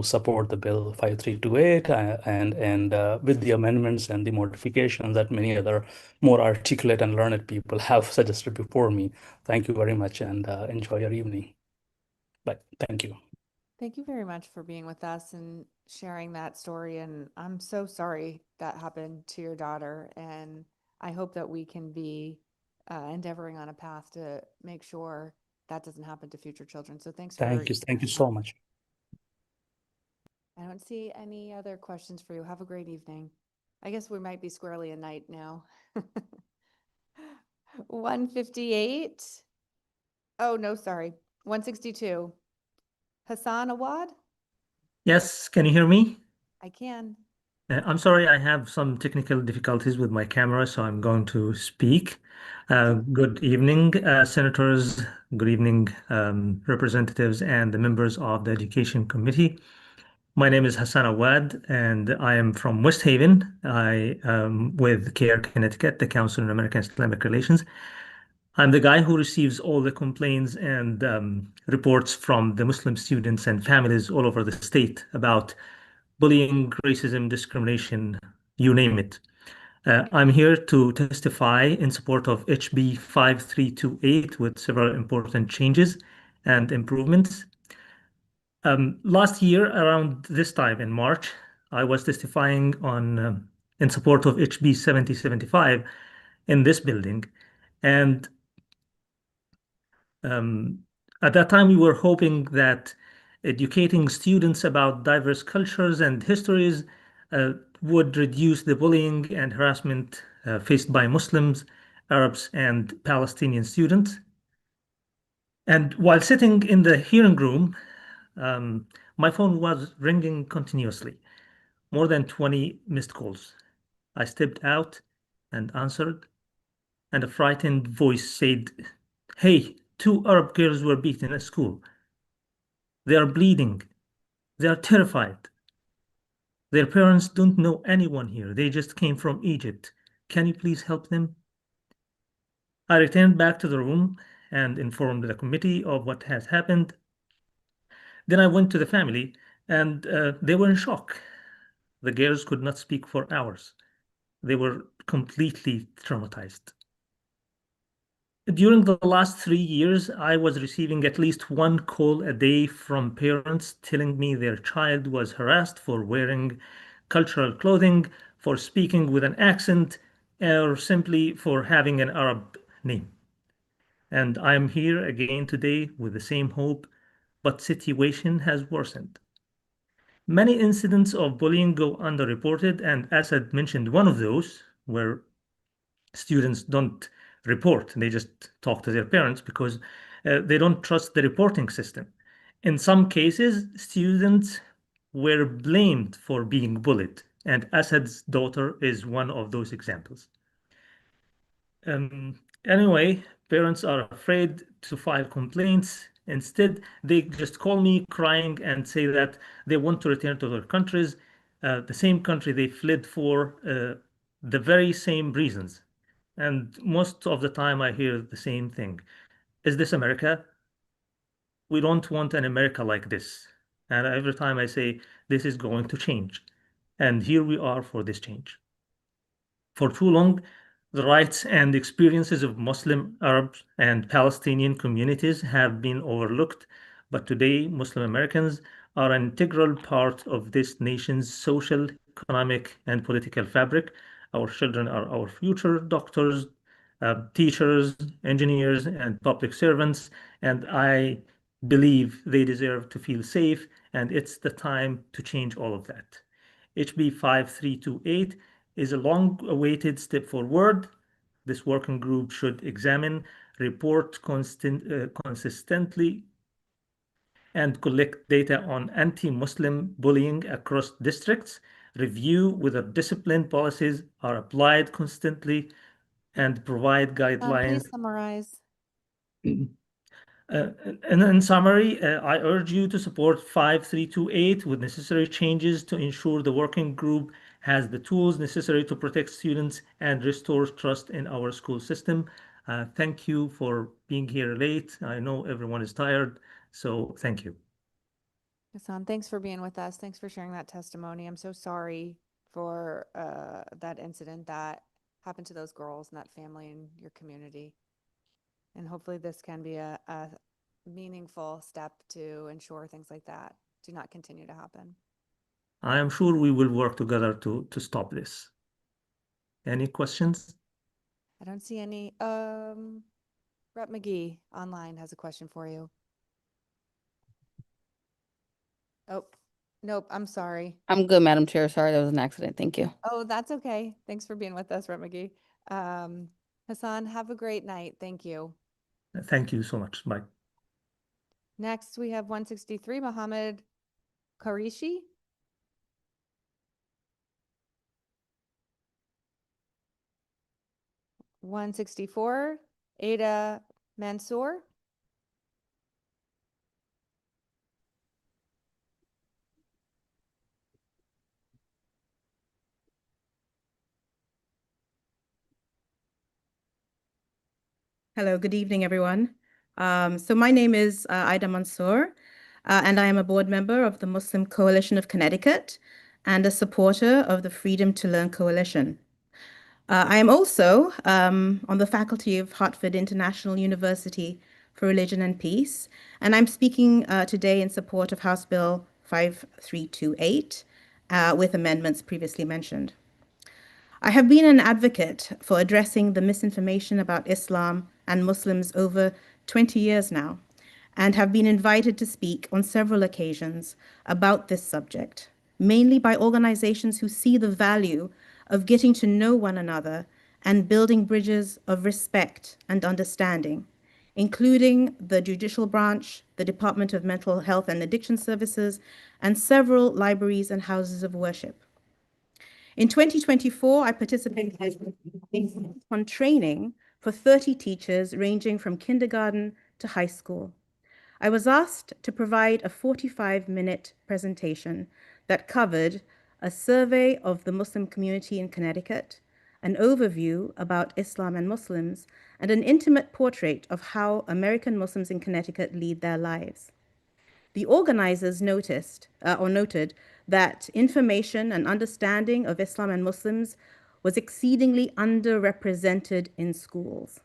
support the bill 5328 and with the amendments and the modifications that many other more articulate and learned people have suggested before me. Thank you very much and enjoy your evening. Bye. Thank you. Thank you very much for being with us and sharing that story. And I'm so sorry that happened to your daughter. And I hope that we can be endeavoring on a path to make sure that doesn't happen to future children. So thanks for. Thank you so much. I don't see any other questions for you. Have a great evening. I guess we might be squarely a night now. 158. Oh, no, sorry. 162. Hassan Awad? Yes, can you hear me? I can. I'm sorry, I have some technical difficulties with my camera, so I'm going to speak. Good evening, senators. Good evening, representatives and the members of the Education Committee. My name is Hassan Awad, and I am from West Haven. I am with CARE Connecticut, the Council on American Islamic Relations. I'm the guy who receives all the complaints and reports from the Muslim students and families all over the state about bullying, racism, discrimination, you name it. I'm here to testify in support of HB 5328 with several important changes and improvements. Last year, around this time in March, I was testifying on in support of HB 7075 in this building. And at that time, we were hoping that educating students about diverse cultures and histories would reduce the bullying and harassment faced by Muslims, Arabs, and Palestinian students. And while sitting in the hearing room, my phone was ringing continuously, more than 20 missed calls. I stepped out and answered, and a frightened voice said, "Hey, 2 Arab girls were beaten at school. They are bleeding. They are terrified. Their parents don't know anyone here. They just came from Egypt. Can you please help them?" I returned back to the room and informed the committee of what has happened. Then I went to the family, and they were in shock. The girls could not speak for hours. They were completely traumatized. During the last 3 years, I was receiving at least one call a day from parents telling me their child was harassed for wearing cultural clothing, for speaking with an accent, or simply for having an Arab name. And I'm here again today with the same hope, but situation has worsened. Many incidents of bullying go underreported, and Asad mentioned one of those where students don't report. They just talk to their parents because they don't trust the reporting system. In some cases, students were blamed for being bullied, and Asad's daughter is one of those examples. Anyway, parents are afraid to file complaints. Instead, they just call me crying and say that they want to return to their countries, the same country they fled for, the very same reasons. And most of the time, I hear the same thing. Is this America? We don't want an America like this. And every time I say, this is going to change. And here we are for this change. For too long, the rights and experiences of Muslim, Arab, and Palestinian communities have been overlooked, but today Muslim Americans are an integral part of this nation's social, economic, and political fabric. Our children are our future doctors, teachers, engineers, and public servants, and I believe they deserve to feel safe, and it's the time to change all of that. HB 5328 is a long-awaited step forward. This working group should examine, report consistently, and collect data on anti-Muslim bullying across districts, review whether discipline policies are applied consistently, and provide guidelines. Please summarize. In summary, I urge you to support 5328 with necessary changes to ensure the working group has the tools necessary to protect students and restore trust in our school system. Thank you for being here late. I know everyone is tired, so thank you. Hassan, thanks for being with us. Thanks for sharing that testimony. I'm so sorry for that incident that happened to those girls and that family and your community. And hopefully this can be a meaningful step to ensure things like that do not continue to happen. I am sure we will work together to stop this. Any questions? I don't see any. Rep McGee online has a question for you. Oh, nope, I'm sorry. I'm good, Madam Chair. Sorry, that was an accident. Thank you. Oh, that's okay. Thanks for being with us, Rep McGee. Hassan, have a great night. Thank you. Thank you so much. Bye. Next, we have 163, Mohammed Karishi. (164) Ada Mansour. Hello, good evening, everyone. So my name is Ida Mansour, and I am a board member of the Muslim Coalition of Connecticut and a supporter of the Freedom to Learn Coalition. I am also on the faculty of Hartford International University for Religion and Peace, and I'm speaking today in support of House Bill 5328 with amendments previously mentioned. I have been an advocate for addressing the misinformation about Islam and Muslims over 20 years now, and have been invited to speak on several occasions about this subject, mainly by organizations who see the value of getting to know one another and building bridges of respect and understanding, including the judicial branch, the Department of Mental Health and Addiction Services, and several libraries and houses of worship. In 2024, I participated on training for 30 teachers ranging from kindergarten to high school. I was asked to provide a 45-minute presentation that covered a survey of the Muslim community in Connecticut, an overview about Islam and Muslims, and an intimate portrait of how American Muslims in Connecticut lead their lives. The organizers noted that information and understanding of Islam and Muslims was exceedingly underrepresented in schools.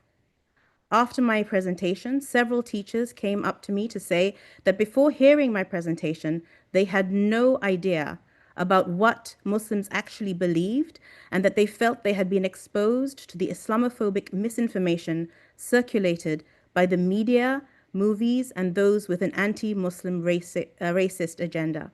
After my presentation, several teachers came up to me to say that before hearing my presentation, they had no idea about what Muslims actually believed, and that they felt they had been exposed to the Islamophobic misinformation circulated by the media, movies, and those with an anti-Muslim racist agenda.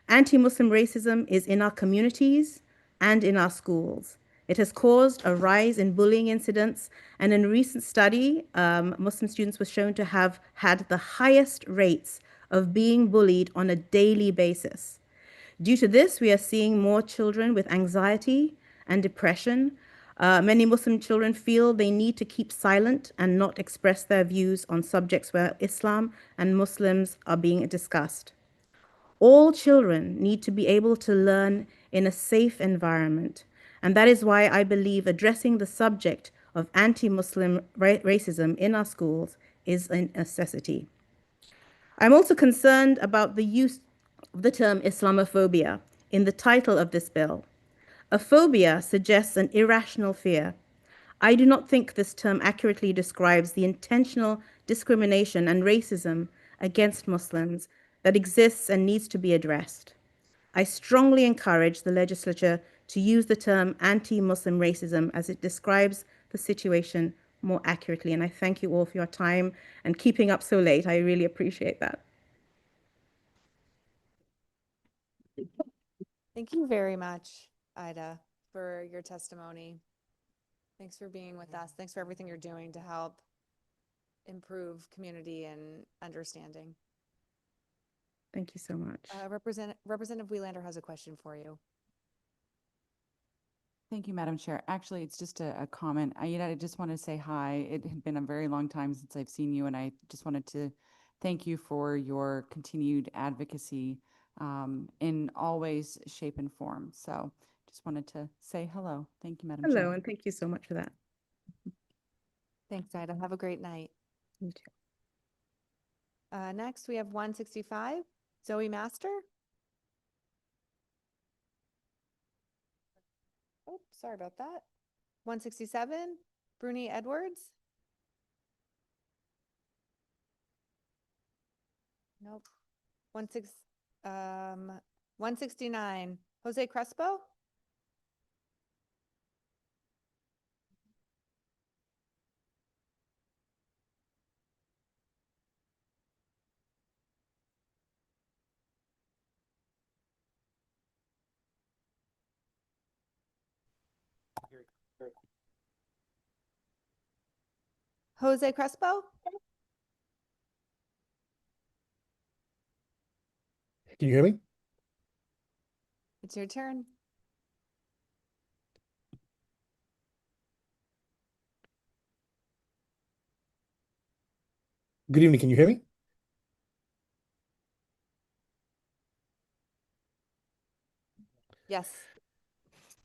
Anti-Muslim racism is in our communities and in our schools. It has caused a rise in bullying incidents, and in a recent study, Muslim students were shown to have had the highest rates of being bullied on a daily basis. Due to this, we are seeing more children with anxiety and depression. Many Muslim children feel they need to keep silent and not express their views on subjects where Islam and Muslims are being discussed. All children need to be able to learn in a safe environment, and that is why I believe addressing the subject of anti-Muslim racism in our schools is a necessity. I'm also concerned about the use of the term Islamophobia in the title of this bill. A phobia suggests an irrational fear. I do not think this term accurately describes the intentional discrimination and racism against Muslims that exists and needs to be addressed. I strongly encourage the legislature to use the term anti-Muslim racism as it describes the situation more accurately. And I thank you all for your time and keeping up so late. I really appreciate that. Thank you very much, Ida, for your testimony. Thanks for being with us. Thanks for everything you're doing to help improve community and understanding. Thank you so much. Representative Wieslander has a question for you. Thank you, Madam Chair. Actually, it's just a comment. I just want to say hi. It had been a very long time since I've seen you, and I just wanted to thank you for your continued advocacy in all ways, shape, and form. So just wanted to say hello. Thank you, Madam Chair. Hello, and thank you so much for that. Thanks, Ida. Have a great night. You too. Next, we have 165, Zoe Master. Oh, sorry about that. 167, Bruni Edwards. Nope. 169, Jose Crespo. Jose Crespo. Can you hear me? It's your turn. Good evening. Can you hear me? Yes.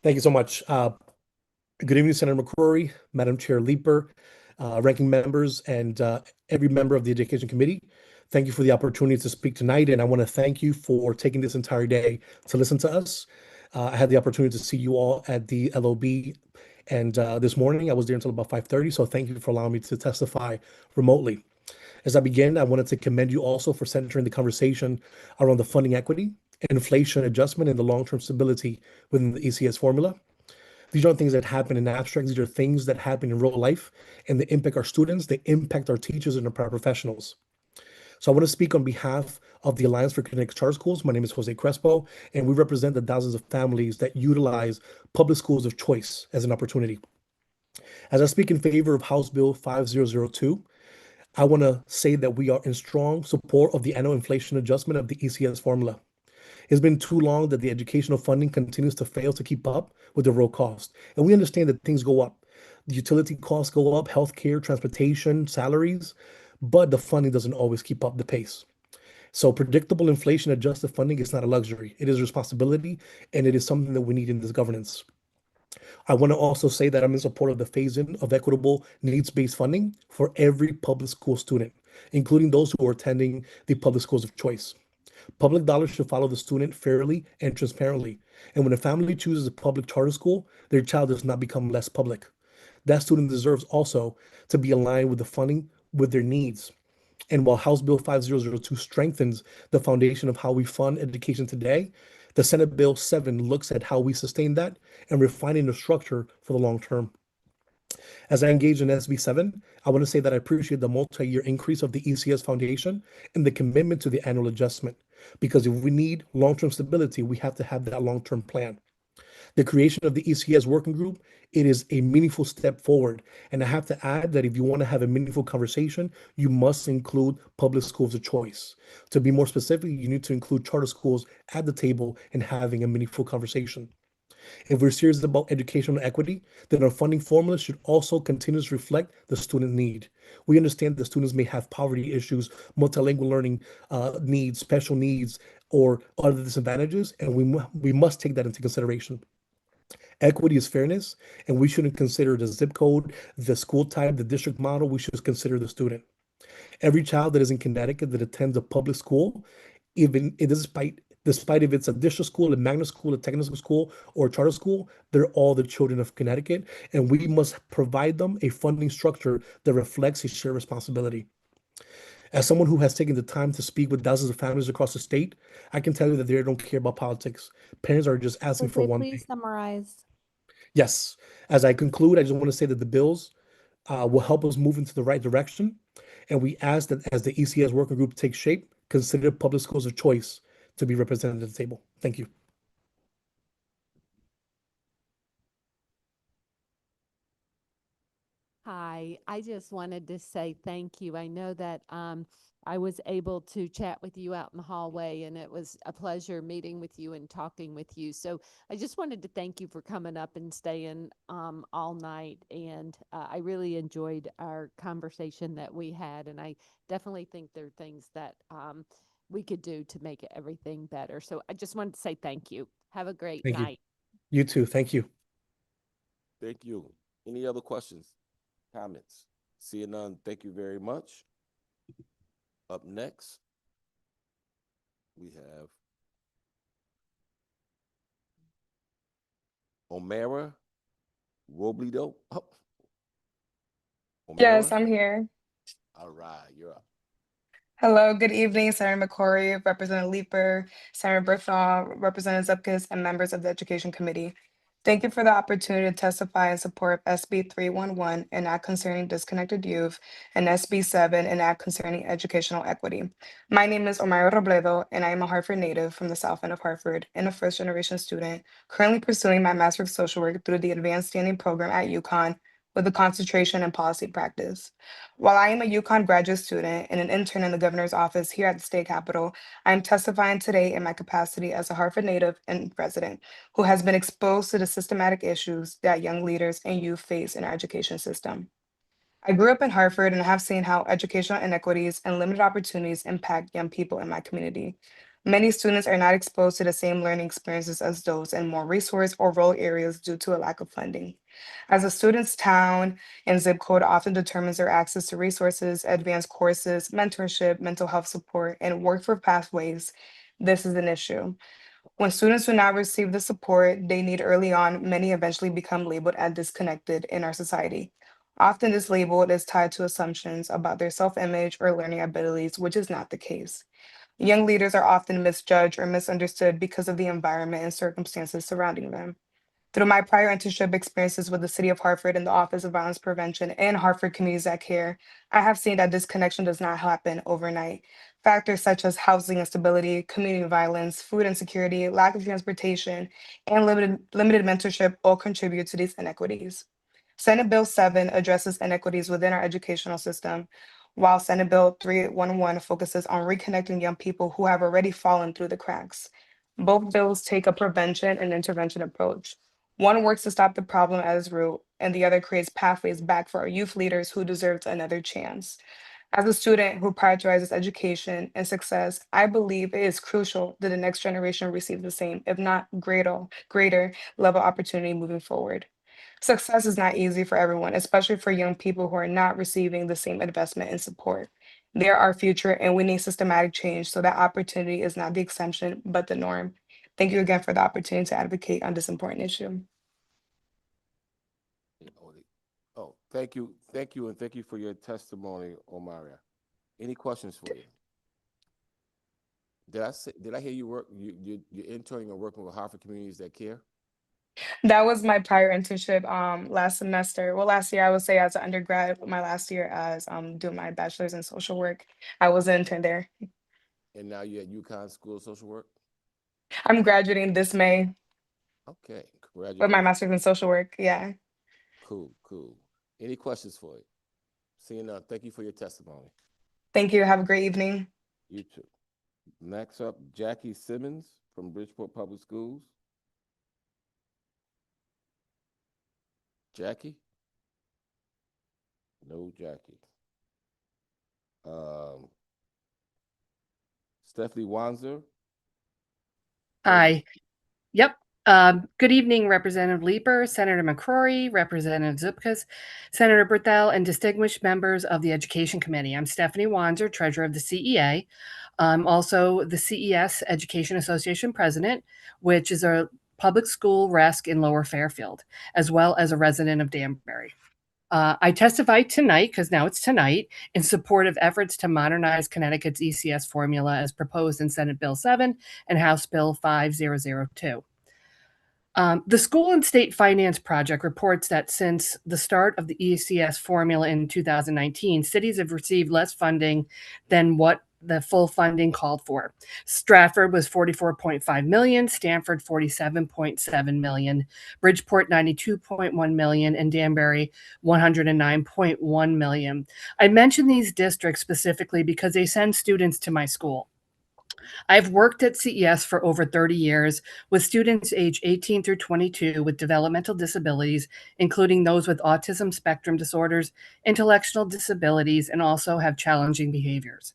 Thank you so much. Good evening, Senator McCrory, Madam Chair Leeper, ranking members, and every member of the Education Committee. Thank you for the opportunity to speak tonight, and I want to thank you for taking this entire day to listen to us. I had the opportunity to see you all at the LOB, and this morning I was there until about 5:30, so thank you for allowing me to testify remotely. As I begin, I wanted to commend you also for centering the conversation around the funding equity, inflation adjustment, and the long-term stability within the ECS formula. These aren't things that happen in abstract. These are things that happen in real life, and they impact our students, they impact our teachers and our paraprofessionals. So I want to speak on behalf of the Alliance for Connected Charter Schools. My name is Jose Crespo, and we represent the thousands of families that utilize public schools of choice as an opportunity. As I speak in favor of House Bill 5002, I want to say that we are in strong support of the annual inflation adjustment of the ECS formula. It's been too long that the educational funding continues to fail to keep up with the real cost. And we understand that things go up. The utility costs go up, healthcare, transportation, salaries, but the funding doesn't always keep up the pace. So predictable inflation adjusted funding is not a luxury. It is a responsibility, and it is something that we need in this governance. I want to also say that I'm in support of the phase-in of equitable needs-based funding for every public school student, including those who are attending the public schools of choice. Public dollars should follow the student fairly and transparently. And when a family chooses a public charter school, their child does not become less public. That student deserves also to be aligned with the funding with their needs. And while House Bill 5002 strengthens the foundation of how we fund education today, the Senate Bill 7 looks at how we sustain that and refining the structure for the long term. As I engage in SB 7, I want to say that I appreciate the multi-year increase of the ECS Foundation and the commitment to the annual adjustment. Because if we need long-term stability, we have to have that long-term plan. The creation of the ECS working group, it is a meaningful step forward. And I have to add that if you want to have a meaningful conversation, you must include public schools of choice. To be more specific, you need to include charter schools at the table and having a meaningful conversation. If we're serious about educational equity, then our funding formula should also continue to reflect the student need. We understand that students may have poverty issues, multilingual learning needs, special needs, or other disadvantages, and we must take that into consideration. Equity is fairness, and we shouldn't consider the zip code, the school type, the district model. We should consider the student. Every child that is in Connecticut that attends a public school, even despite if it's a district school, a magnet school, a technical school, or a charter school, they're all the children of Connecticut, and we must provide them a funding structure that reflects a shared responsibility. As someone who has taken the time to speak with thousands of families across the state, I can tell you that they don't care about politics. Parents are just asking for one thing. Please summarize. Yes. As I conclude, I just want to say that the bills will help us move into the right direction. And we ask that as the ECS working group takes shape, consider public schools of choice to be represented at the table. Thank you. Hi, I just wanted to say thank you. I know that I was able to chat with you out in the hallway, and it was a pleasure meeting with you and talking with you. So I just wanted to thank you for coming up and staying all night. And I really enjoyed our conversation that we had. And I definitely think there are things that we could do to make everything better. So I just wanted to say thank you. Have a great Thank you. night. You too. Thank you. Thank you. Any other questions, comments? Seeing none, thank you very much. Up next, we have Omara Robledo. Oh. Yes, Omara? I'm here. All right, you're up. Hello, good evening, Senator McCrory, Representative Leeper, Senator Berthaud, Representative Zupkis, and members of the Education Committee. Thank you for the opportunity to testify in support of SB 311, an act concerning disconnected youth, and SB 7, an act concerning educational equity. My name is Omar Robledo, and I am a Hartford native from the South End of Hartford and a first-generation student, currently pursuing my Master of Social Work through the Advanced Standing Program at UConn with a concentration in policy practice. While I am a UConn graduate student and an intern in the governor's office here at the state capitol, I am testifying today in my capacity as a Hartford native and resident who has been exposed to the systematic issues that young leaders and youth face in our education system. I grew up in Hartford and have seen how educational inequities and limited opportunities impact young people in my community. Many students are not exposed to the same learning experiences as those in more resource or rural areas due to a lack of funding. As a student's town and zip code often determines their access to resources, advanced courses, mentorship, mental health support, and workforce pathways, this is an issue. When students do not receive the support they need early on, many eventually become labeled as disconnected in our society. Often this label is tied to assumptions about their self-image or learning abilities, which is not the case. Young leaders are often misjudged or misunderstood because of the environment and circumstances surrounding them. Through my prior internship experiences with the City of Hartford and the Office of Violence Prevention and Hartford Communities That Care, I have seen that disconnection does not happen overnight. Factors such as housing instability, community violence, food insecurity, lack of transportation, and limited mentorship all contribute to these inequities. Senate Bill 7 addresses inequities within our educational system, while Senate Bill 311 focuses on reconnecting young people who have already fallen through the cracks. Both bills take a prevention and intervention approach. One works to stop the problem at its root, and the other creates pathways back for our youth leaders who deserve another chance. As a student who prioritizes education and success, I believe it is crucial that the next generation receive the same, if not greater level opportunity moving forward. Success is not easy for everyone, especially for young people who are not receiving the same investment and support. They're our future, and we need systematic change so that opportunity is not the exception, but the norm. Thank you again for the opportunity to advocate on this important issue. Oh, thank you, and thank you for your testimony, Omaria. Any questions for you? Did I hear you work? You're interning or working with Hartford Communities That Care? That was my prior internship last semester. Well, last year I would say as an undergrad, but my last year as doing my bachelor's in social work. I was an intern there. And now you're at UConn School of Social Work? I'm graduating this May Okay, with my congratulations. master's in social work. Yeah. Cool. Any questions for you? Seeing none, thank you for your testimony. Thank you. Have a great evening. You too. Next up, Jackie Simmons from Bridgeport Public Schools. Jackie? No Jackie. Stephanie Wanzer. Hi. Yep. Good evening, Representative Leeper, Senator McCrory, Representative Zupkis, Senator Berthel, and distinguished members of the Education Committee. I'm Stephanie Wanzer, Treasurer of the CEA. I'm also the CES Education Association President, which is a public school RESC in Lower Fairfield, as well as a resident of Danbury. I testified tonight, because now it's tonight, in support of efforts to modernize Connecticut's ECS formula as proposed in Senate Bill 7 and House Bill 5002. The School and State Finance Project reports that since the start of the ECS formula in 2019, cities have received less funding than what the full funding called for. Stratford was 44.5 million, Stanford 47.7 million, Bridgeport 92.1 million, and Danbury 109.1 million. I mention these districts specifically because they send students to my school. I've worked at CES for over 30 years with students age 18 through 22 with developmental disabilities, including those with autism spectrum disorders, intellectual disabilities, and also have challenging behaviors.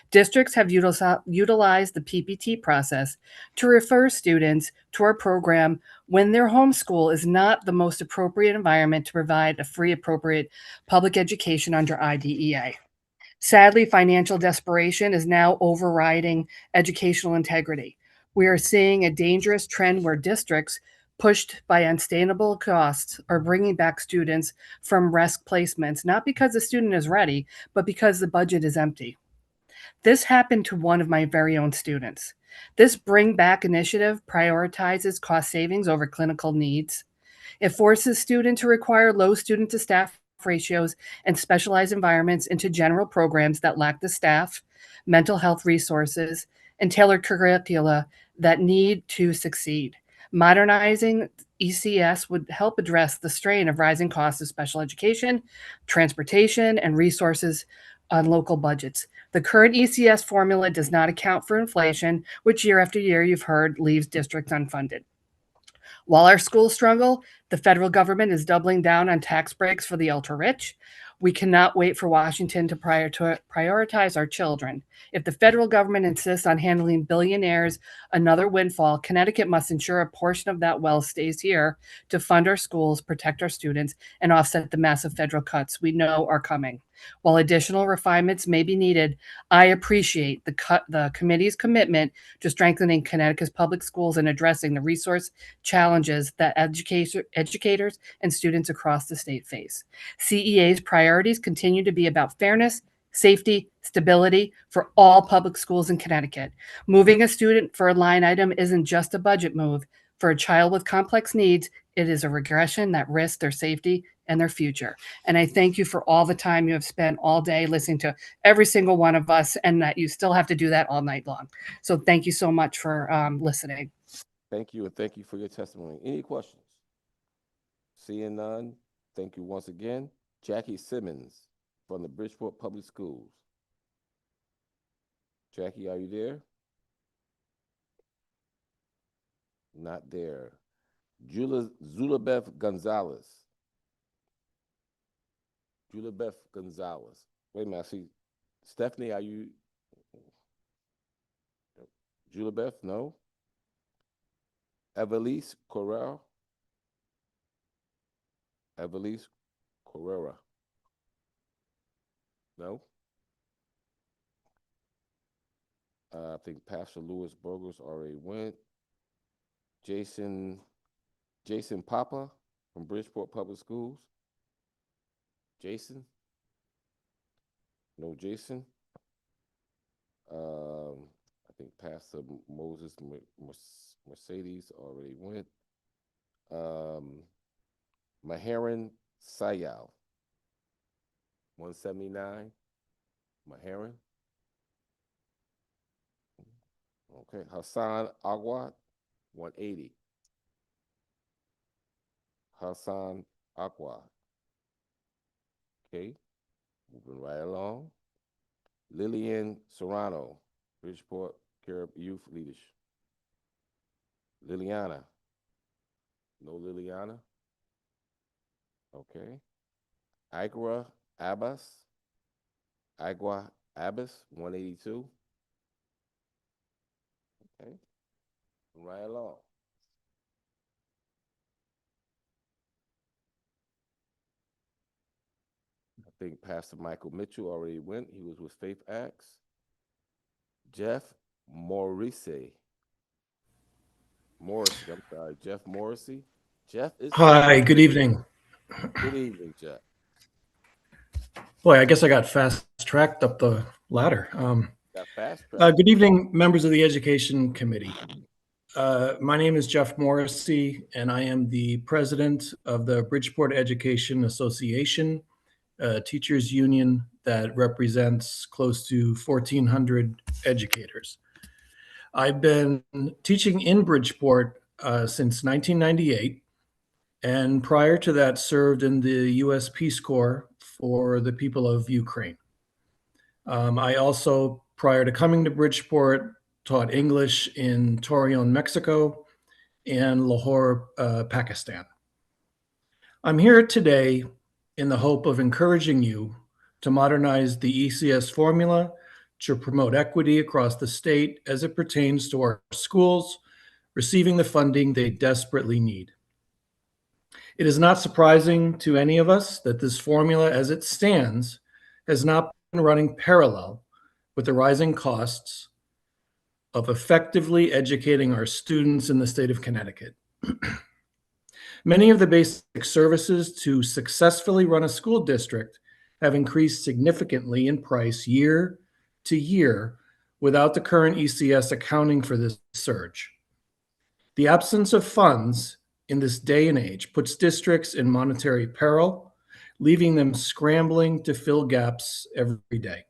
Districts have utilized the PPT process to refer students to our program when their home school is not the most appropriate environment to provide a free, appropriate public education under IDEA. Sadly, financial desperation is now overriding educational integrity. We are seeing a dangerous trend where districts, pushed by unsustainable costs, are bringing back students from RESC placements, not because the student is ready, but because the budget is empty. This happened to one of my very own students. This Bring Back initiative prioritizes cost savings over clinical needs. It forces students to require low student to staff ratios and specialized environments into general programs that lack the staff, mental health resources, and tailored curricula that need to succeed. Modernizing ECS would help address the strain of rising costs of special education, transportation, and resources on local budgets. The current ECS formula does not account for inflation, which year after year you've heard leaves districts unfunded. While our schools struggle, the federal government is doubling down on tax breaks for the ultra-rich. We cannot wait for Washington to prioritize our children. If the federal government insists on handling billionaires another windfall, Connecticut must ensure a portion of that wealth stays here to fund our schools, protect our students, and offset the massive federal cuts we know are coming. While additional refinements may be needed, I appreciate the committee's commitment to strengthening Connecticut's public schools and addressing the resource challenges that educators and students across the state face. CEA's priorities continue to be about fairness, safety, stability for all public schools in Connecticut. Moving a student for a line item isn't just a budget move. For a child with complex needs, it is a regression that risks their safety and their future. And I thank you for all the time you have spent all day listening to every single one of us, and that you still have to do that all night long. So thank you so much for listening. Thank you, and thank you for your testimony. Any questions? Seeing none, thank you once again. Jackie Simmons from the Bridgeport Public Schools. Jackie, are you there? Not there. Zulabeth Gonzalez. Julabeth Gonzalez. Wait a minute, I see. Stephanie, are you? Julabeth, no. Evelise Correra. Evelise Correra. No. I think Pastor Lewis Burgers already went. Jason Papa from Bridgeport Public Schools. Jason? No Jason. I think Pastor Moses Mercedes already went. Maharan Sayal, 179. Maharan. Okay. Hassan Agwad, 180. Hassan Agwad. Okay. Moving right along. Lillian Serrano, Bridgeport Care Youth Leadership. Liliana. No Liliana. Okay. Agua Abbas. 182. Okay. Right along. I think Pastor Michael Mitchell already went. He was with Faith Acts. Jeff Morrissey. I'm sorry, Jeff Morrissey. Jeff is. Hi, good evening. Good evening, Jeff. Boy, I guess I got fast-tracked up the ladder. Got fast-tracked. Good evening, members of the Education Committee. My name is Jeff Morrissey, and I am the president of the Bridgeport Education Association, a teachers union that represents close to 1,400 educators. I've been teaching in Bridgeport since 1998, and prior to that served in the U.S. Peace Corps for the people of Ukraine. I also, prior to coming to Bridgeport, taught English in Torreon, Mexico, and Lahore, Pakistan. I'm here today in the hope of encouraging you to modernize the ECS formula to promote equity across the state as it pertains to our schools receiving the funding they desperately need. It is not surprising to any of us that this formula as it stands has not been running parallel with the rising costs of effectively educating our students in the state of Connecticut. Many of the basic services to successfully run a school district have increased significantly in price year to year without the current ECS accounting for this surge. The absence of funds in this day and age puts districts in monetary peril, leaving them scrambling to fill gaps every day.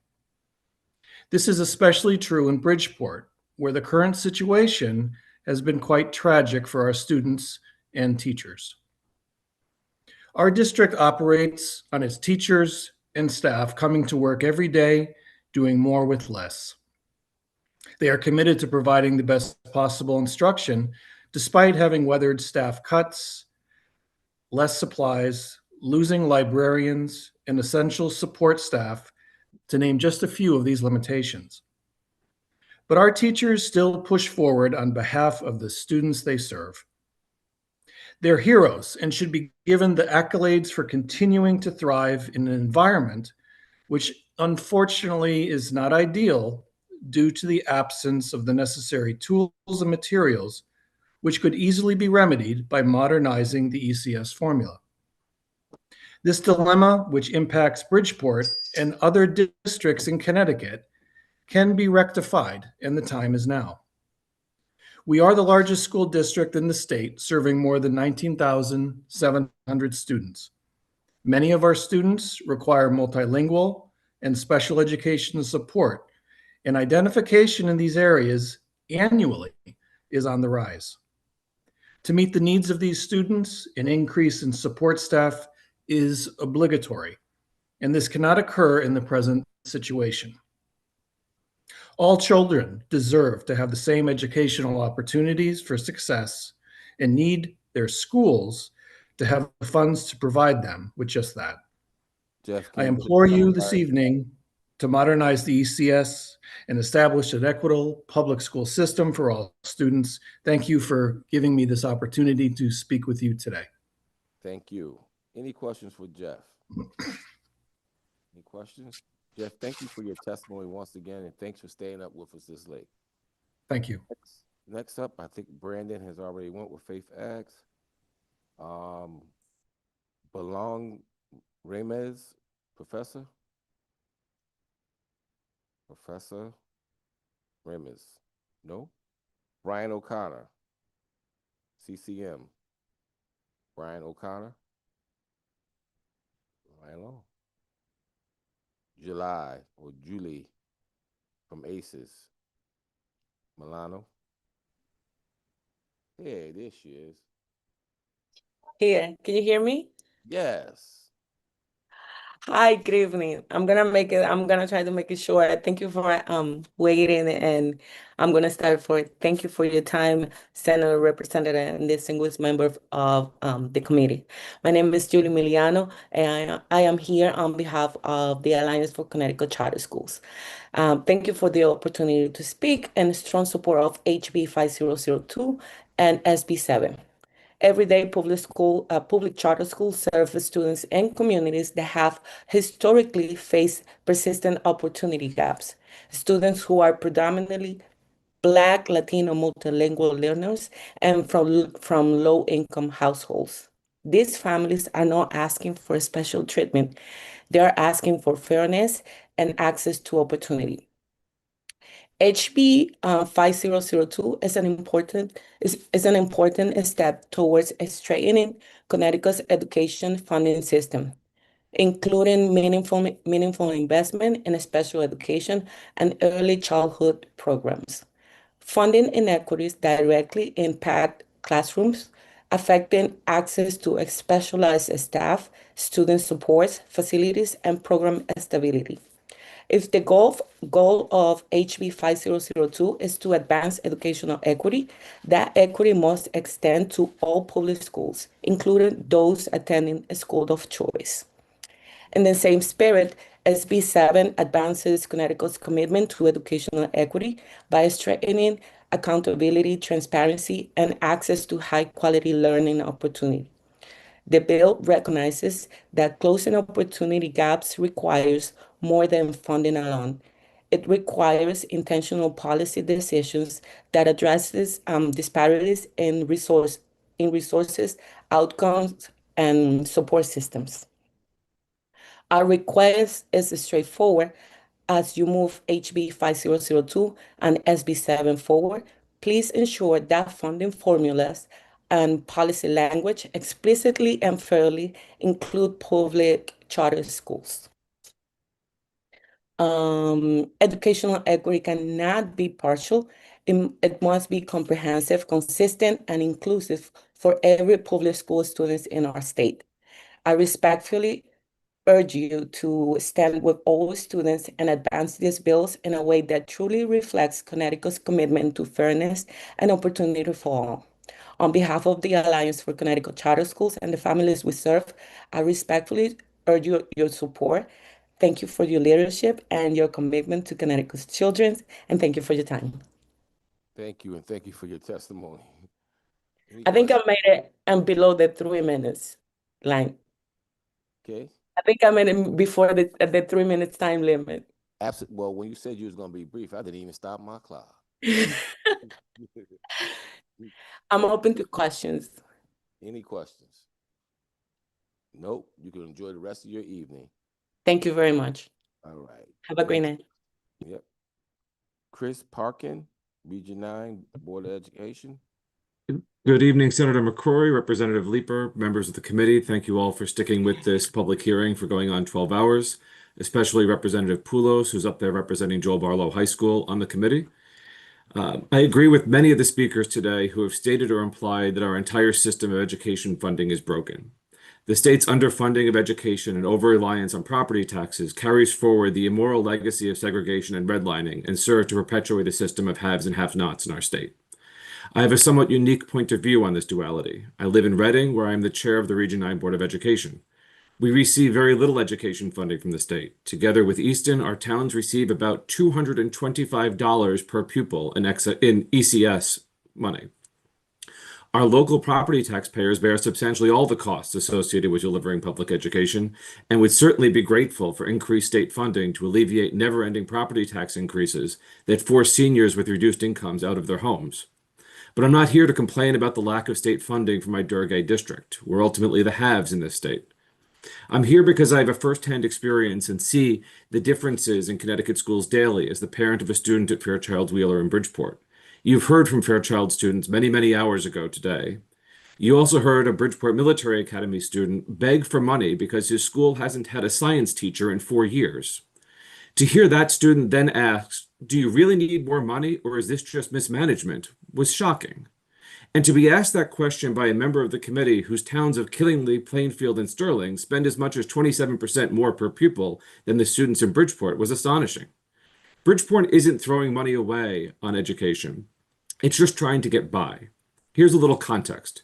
This is especially true in Bridgeport, where the current situation has been quite tragic for our students and teachers. Our district operates on its teachers and staff coming to work every day, doing more with less. They are committed to providing the best possible instruction, despite having weathered staff cuts, less supplies, losing librarians, and essential support staff, to name just a few of these limitations. But our teachers still push forward on behalf of the students they serve. They're heroes and should be given the accolades for continuing to thrive in an environment which unfortunately is not ideal due to the absence of the necessary tools and materials, which could easily be remedied by modernizing the ECS formula. This dilemma, which impacts Bridgeport and other districts in Connecticut, can be rectified, and the time is now. We are the largest school district in the state, serving more than 19,700 students. Many of our students require multilingual and special education support, and identification in these areas annually is on the rise. To meet the needs of these students, an increase in support staff is obligatory, and this cannot occur in the present situation. All children deserve to have the same educational opportunities for success and need their schools to have the funds to provide them with just that. Jeff, I implore you this evening to modernize the ECS and establish an equitable public school system for all students. Thank you for giving me this opportunity to speak with you today. Thank you. Any questions for Jeff? Any questions? Jeff, thank you for your testimony once again, and thanks for staying up with us this late. Thank you. Next up, I think Brandon has already went with Faith Aggs. Belong Ramez, Professor Ramez. No? Brian O'Connor, CCM. Brian O'Connor. Right along. Julie from ACES. Milano. Hey, there she is. Here, can you hear me? Yes. Hi, good evening. I'm gonna try to make it short. Thank you for waiting, and I'm gonna thank you for your time, Senator Representative and distinguished member of the committee. My name is Julie Miliano, and I am here on behalf of the Alliance for Connecticut Charter Schools. Thank you for the opportunity to speak and strong support of HB 5002 and SB 7. Everyday public charter schools serve students and communities that have historically faced persistent opportunity gaps. Students who are predominantly Black, Latino, multilingual learners and from low-income households. These families are not asking for special treatment. They are asking for fairness and access to opportunity. HB 5002 is an important step towards strengthening Connecticut's education funding system, including meaningful investment in special education and early childhood programs. Funding inequities directly impact classrooms, affecting access to specialized staff, student supports, facilities, and program stability. If the goal of HB 5002 is to advance educational equity, that equity must extend to all public schools, including those attending a school of choice. In the same spirit, SB 7 advances Connecticut's commitment to educational equity by strengthening accountability, transparency, and access to high-quality learning opportunity. The bill recognizes that closing opportunity gaps requires more than funding alone. It requires intentional policy decisions that addresses disparities in resources, outcomes, and support systems. Our request is straightforward. As you move HB 5002 and SB 7 forward, please ensure that funding formulas and policy language explicitly and fairly include public charter schools. Educational equity cannot be partial. It must be comprehensive, consistent, and inclusive for every public school student in our state. I respectfully urge you to stand with all students and advance these bills in a way that truly reflects Connecticut's commitment to fairness and opportunity for all. On behalf of the Alliance for Connecticut Charter Schools and the families we serve, I respectfully urge your support. Thank you for your leadership and your commitment to Connecticut's children, and thank you for your time. Thank you, and thank you for your testimony. I think I made it below the 3 minutes line. Okay. I think I made it before the 3 minutes time limit. Absolutely. Well, when you said you was going to be brief, I didn't even stop my clock. I'm open to questions. Any questions? Nope. You can enjoy the rest of your evening. Thank you very much. All right. Have a great night. Yep. Chris Parkin, Region 9, Board of Education. Good evening, Senator McCrory, Representative Leeper, members of the committee. Thank you all for sticking with this public hearing for going on 12 hours, especially Representative Poulos, who's up there representing Joel Barlow High School on the committee. I agree with many of the speakers today who have stated or implied that our entire system of education funding is broken. The state's underfunding of education and over-reliance on property taxes carries forward the immoral legacy of segregation and redlining and serves to perpetuate a system of haves and have-nots in our state. I have a somewhat unique point of view on this duality. I live in Reading, where I am the chair of the Region 9 Board of Education. We receive very little education funding from the state. Together with Easton, our towns receive about $225 per pupil in ECS money. Our local property taxpayers bear substantially all the costs associated with delivering public education and would certainly be grateful for increased state funding to alleviate never-ending property tax increases that force seniors with reduced incomes out of their homes. But I'm not here to complain about the lack of state funding for my Durgay district. We're ultimately the haves in this state. I'm here because I have a firsthand experience and see the differences in Connecticut schools daily as the parent of a student at Fairchild Wheeler in Bridgeport. You've heard from Fairchild students many, many hours ago today. You also heard a Bridgeport Military Academy student beg for money because his school hasn't had a science teacher in 4 years. To hear that student then ask, "Do you really need more money, or is this just mismanagement?" was shocking. And to be asked that question by a member of the committee whose towns of Killingly, Plainfield, and Sterling spend as much as 27% more per pupil than the students in Bridgeport was astonishing. Bridgeport isn't throwing money away on education. It's just trying to get by. Here's a little context.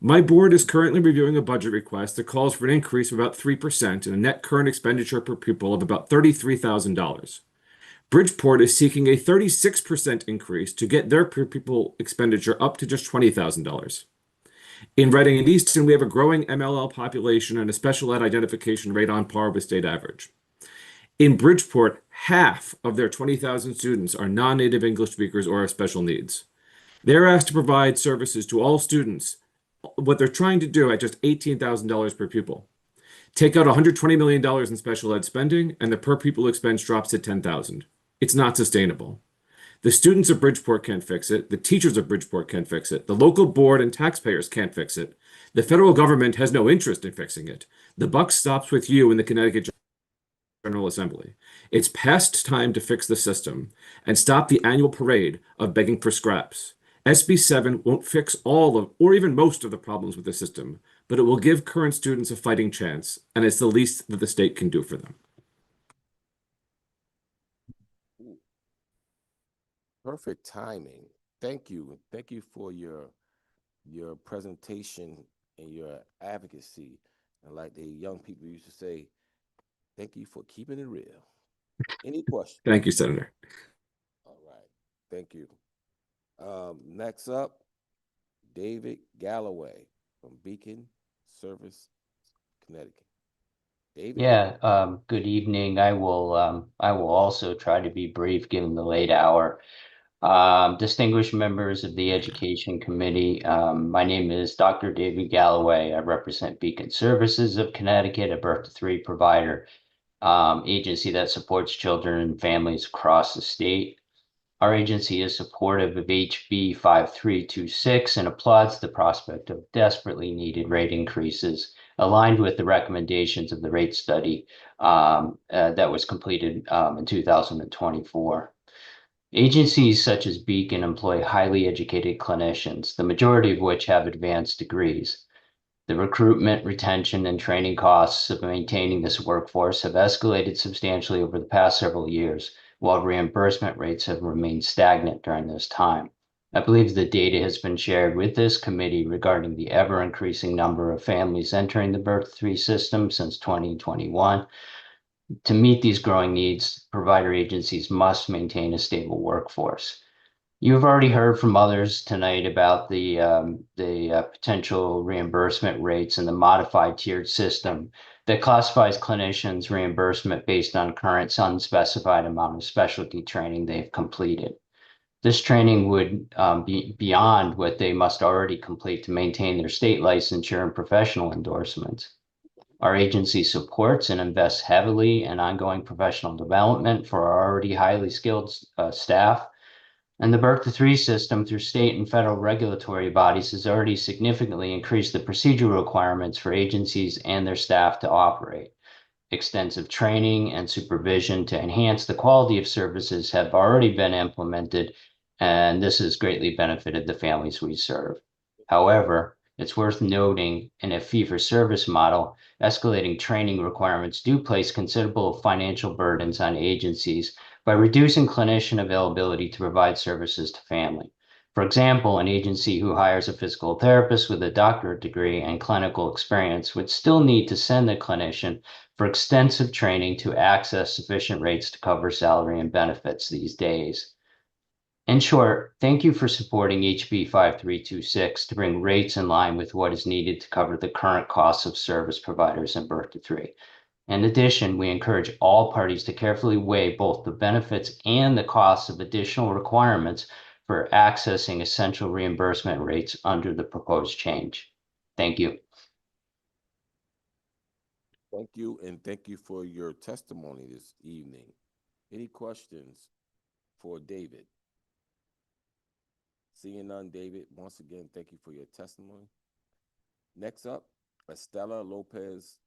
My board is currently reviewing a budget request that calls for an increase of about 3% and a net current expenditure per pupil of about $33,000. Bridgeport is seeking a 36% increase to get their per pupil expenditure up to just $20,000. In Reading and Easton, we have a growing MLL population and a special ed identification rate on par with state average. In Bridgeport, half of their 20,000 students are non-native English speakers or have special needs. They're asked to provide services to all students, what they're trying to do at just $18,000 per pupil. Take out $120 million in special ed spending, and the per pupil expense drops to $10,000. It's not sustainable. The students of Bridgeport can't fix it. The teachers of Bridgeport can't fix it. The local board and taxpayers can't fix it. The federal government has no interest in fixing it. The buck stops with you in the Connecticut General Assembly. It's past time to fix the system and stop the annual parade of begging for scraps. SB 7 won't fix all of, or even most of the problems with the system, but it will give current students a fighting chance, and it's the least that the state can do for them. Perfect timing. Thank you. Thank you for your presentation and your advocacy. And like the young people used to say, thank you for keeping it real. Any questions? Thank you, Senator. All right. Thank you. Next up, David Galloway from Beacon Service, Connecticut. David? Yeah, good evening. I will also try to be brief given the late hour. Distinguished members of the Education Committee, my name is Dr. David Galloway. I represent Beacon Services of Connecticut, a birth to three provider agency that supports children and families across the state. Our agency is supportive of HB 5326 and applauds the prospect of desperately needed rate increases aligned with the recommendations of the rate study that was completed in 2024. Agencies such as Beacon employ highly educated clinicians, the majority of which have advanced degrees. The recruitment, retention, and training costs of maintaining this workforce have escalated substantially over the past several years, while reimbursement rates have remained stagnant during this time. I believe the data has been shared with this committee regarding the ever-increasing number of families entering the birth three system since 2021. To meet these growing needs, provider agencies must maintain a stable workforce. You've already heard from others tonight about the potential reimbursement rates and the modified tiered system that classifies clinicians' reimbursement based on current unspecified amount of specialty training they've completed. This training would be beyond what they must already complete to maintain their state licensure and professional endorsements. Our agency supports and invests heavily in ongoing professional development for our already highly skilled staff. And the birth to three system through state and federal regulatory bodies has already significantly increased the procedural requirements for agencies and their staff to operate. Extensive training and supervision to enhance the quality of services have already been implemented, and this has greatly benefited the families we serve. However, it's worth noting in a fee-for-service model, escalating training requirements do place considerable financial burdens on agencies by reducing clinician availability to provide services to family. For example, an agency who hires a physical therapist with a doctorate degree and clinical experience would still need to send the clinician for extensive training to access sufficient rates to cover salary and benefits these days. In short, thank you for supporting HB 5326 to bring rates in line with what is needed to cover the current costs of service providers in birth to three. In addition, we encourage all parties to carefully weigh both the benefits and the costs of additional requirements for accessing essential reimbursement rates under the proposed change. Thank you. Thank you, and thank you for your testimony this evening. Any questions for David? Seeing none, David, once again, thank you for your testimony. Next up, Estella Lopez.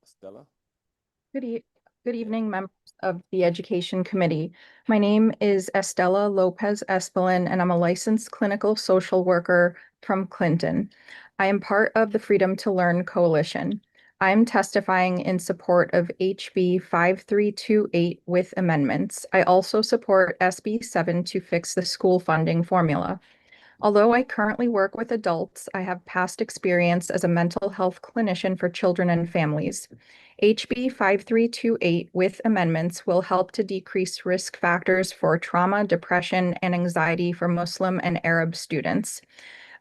Estella? Good evening, members of the Education Committee. My name is Estella Lopez Espelin, and I'm a licensed clinical social worker from Clinton. I am part of the Freedom to Learn Coalition. I'm testifying in support of HB 5328 with amendments. I also support SB 7 to fix the school funding formula. Although I currently work with adults, I have past experience as a mental health clinician for children and families. HB 5328 with amendments will help to decrease risk factors for trauma, depression, and anxiety for Muslim and Arab students.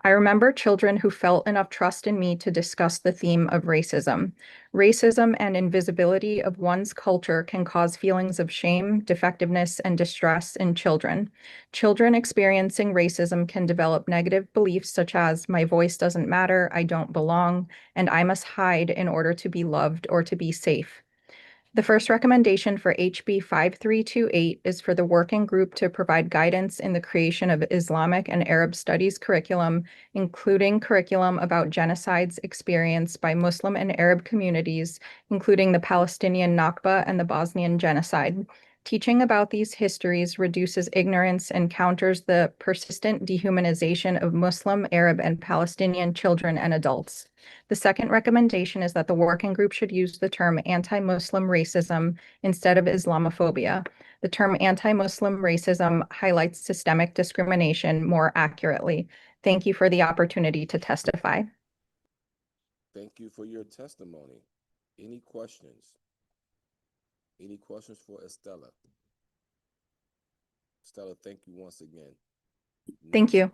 I remember children who felt enough trust in me to discuss the theme of racism. Racism and invisibility of one's culture can cause feelings of shame, defectiveness, and distress in children. Children experiencing racism can develop negative beliefs such as, my voice doesn't matter, I don't belong, and I must hide in order to be loved or to be safe. The first recommendation for HB 5328 is for the working group to provide guidance in the creation of Islamic and Arab studies curriculum, including curriculum about genocides experienced by Muslim and Arab communities, including the Palestinian Nakba and the Bosnian genocide. Teaching about these histories reduces ignorance and counters the persistent dehumanization of Muslim, Arab, and Palestinian children and adults. The second recommendation is that the working group should use the term anti-Muslim racism instead of Islamophobia. The term anti-Muslim racism highlights systemic discrimination more accurately. Thank you for the opportunity to testify. Thank you for your testimony. Any questions? Any questions for Estella? Estella, thank you once again. Thank you.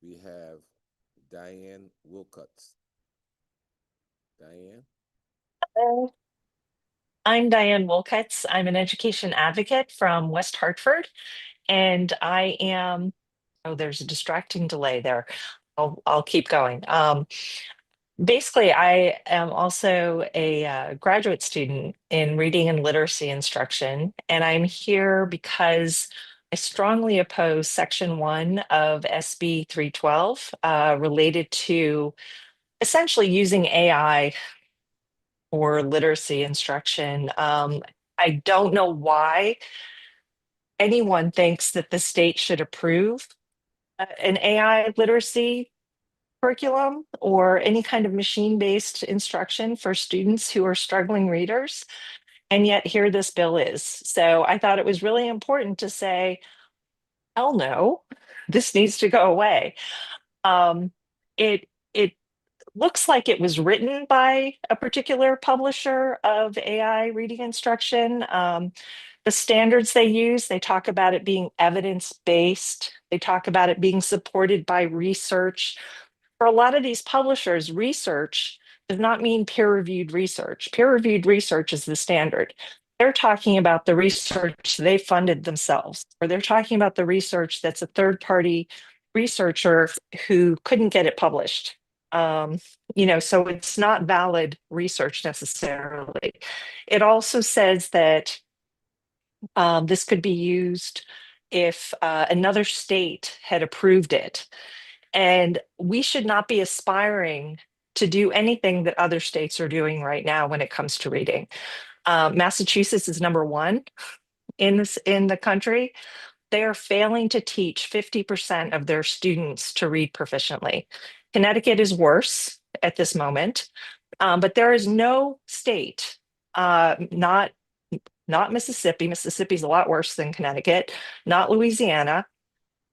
We have Diane Wilcuts. Diane? Hello. I'm Diane Wilcuts. I'm an education advocate from West Hartford, and I am, oh, there's a distracting delay there. I'll keep going. Basically, I am also a graduate student in reading and literacy instruction, and I'm here because I strongly oppose Section 1 of SB 312 related to essentially using AI for literacy instruction. I don't know why anyone thinks that the state should approve an AI literacy curriculum or any kind of machine-based instruction for students who are struggling readers. And yet here this bill is. So I thought it was really important to say, hell no, this needs to go away. It looks like it was written by a particular publisher of AI reading instruction. The standards they use, they talk about it being evidence-based. They talk about it being supported by research. For a lot of these publishers, research does not mean peer-reviewed research. Peer-reviewed research is the standard. They're talking about the research they funded themselves, or they're talking about the research that's a third-party researcher who couldn't get it published. So it's not valid research necessarily. It also says that this could be used if another state had approved it. And we should not be aspiring to do anything that other states are doing right now when it comes to reading. Massachusetts is number one in the country. They are failing to teach 50% of their students to read proficiently. Connecticut is worse at this moment, but there is no state, not Mississippi. Mississippi's a lot worse than Connecticut, not Louisiana,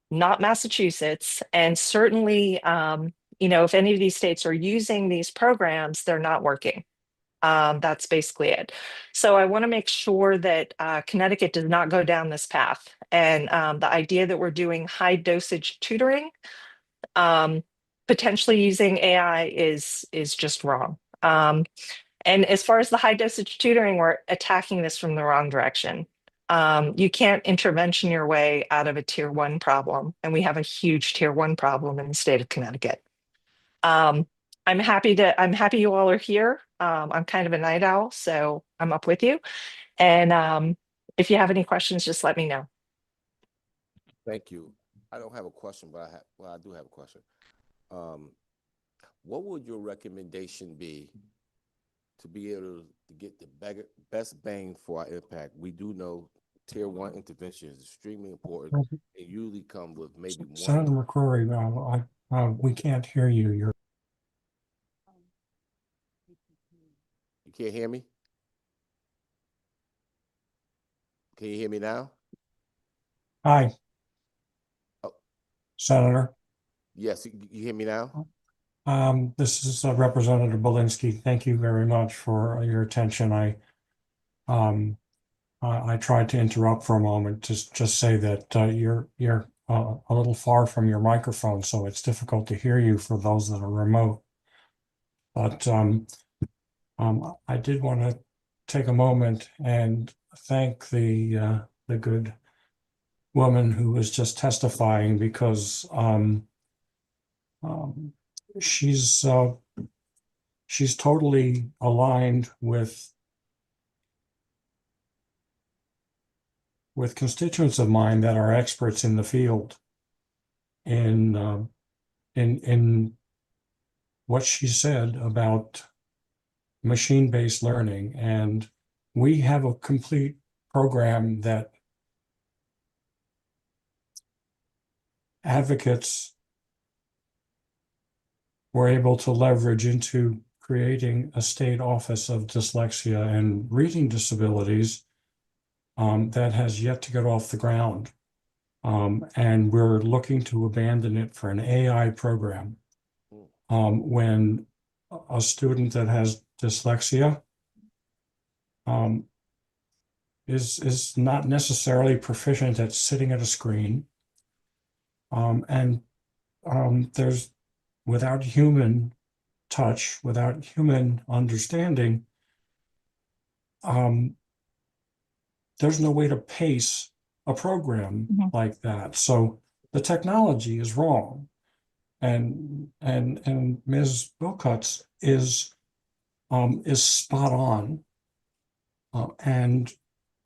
not Massachusetts, and certainly, if any of these states are using these programs, they're not working. That's basically it. So I want to make sure that Connecticut does not go down this path. And the idea that we're doing high dosage tutoring, potentially using AI is just wrong. And as far as the high dosage tutoring, we're attacking this from the wrong direction. You can't intervention your way out of a tier 1 problem. And we have a huge tier 1 problem in the state of Connecticut. I'm happy you all are here. I'm kind of a night owl, so I'm up with you. And if you have any questions, just let me know. Thank you. I don't have a question, but I do have a question. What would your recommendation be to be able to get the best bang for our impact? We do know tier 1 intervention is extremely important. It usually come with maybe one. Senator McCrory, we can't hear you. You can't hear me? Can you hear me now? Hi. Oh. Senator. Yes, you hear me now? This is Representative Belinsky. Thank you very much for your attention. I tried to interrupt for a moment to just say that you're a little far from your microphone, so it's difficult to hear you for those that are remote. But I did want to take a moment and thank the good woman who was just testifying, because she's totally aligned with with constituents of mine that are experts in the field in what she said about machine-based learning. And we have a complete program that advocates were able to leverage into creating a state office of dyslexia and reading disabilities that has yet to get off the ground. And we're looking to abandon it for an AI program. When a student that has dyslexia is not necessarily proficient at sitting at a screen, and there's, without human touch, without human understanding, there's no way to pace a program like that. So the technology is wrong. And Ms. Wilcox is spot on. And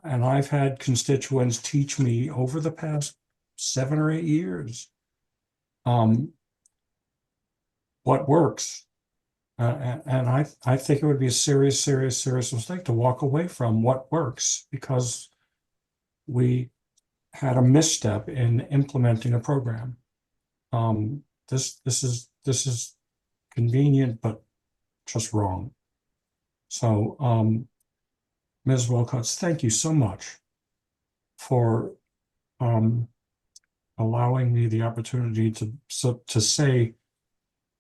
I've had constituents teach me over the past 7 or 8 years what works. And I think it would be a serious mistake to walk away from what works because we had a misstep in implementing a program. This is convenient, but just wrong. So, Ms. Wilcox, thank you so much for allowing me the opportunity to say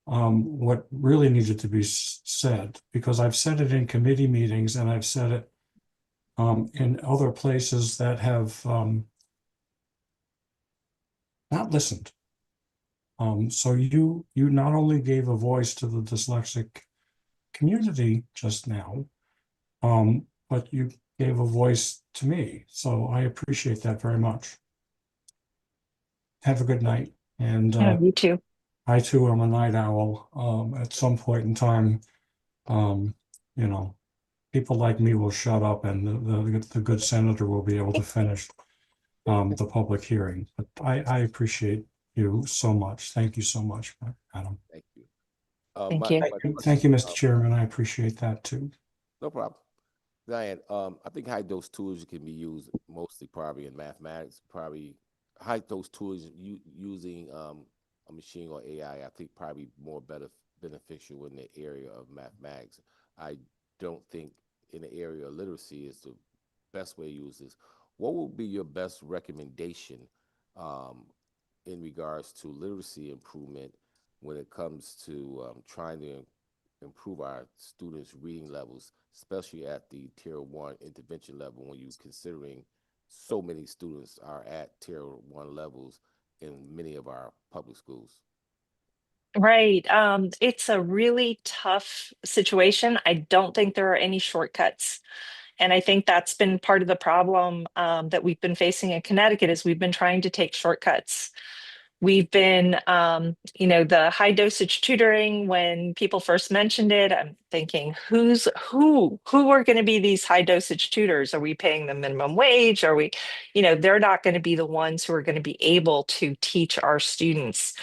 what really needed to be said, because I've said it in committee meetings and I've said it in other places that have not listened. So you not only gave a voice to the dyslexic community just now, but you gave a voice to me. So I appreciate that very much. Have a good night. And you too. I too am a night owl. At some point in time, you know, people like me will shut up and the good senator will be able to finish the public hearing. But I appreciate you so much. Thank you so much, Adam. Thank you. Thank you. Thank you, Mr. Chairman. I appreciate that too. No problem. Diane, I think high dose tools can be used mostly probably in mathematics, probably high dose tools using a machine or AI, I think probably more beneficial in the area of mathematics. I don't think in the area of literacy is the best way to use this. What would be your best recommendation in regards to literacy improvement when it comes to trying to improve our students' reading levels, especially at the Tier 1 intervention level when you're considering so many students are at Tier 1 levels in many of our public schools? Right. It's a really tough situation. I don't think there are any shortcuts. And I think that's been part of the problem that we've been facing in Connecticut is we've been trying to take shortcuts. We've been, the high dosage tutoring, when people first mentioned it, I'm thinking, who are going to be these high dosage tutors? Are we paying them minimum wage? Are we, they're not going to be the ones who are going to be able to teach our students.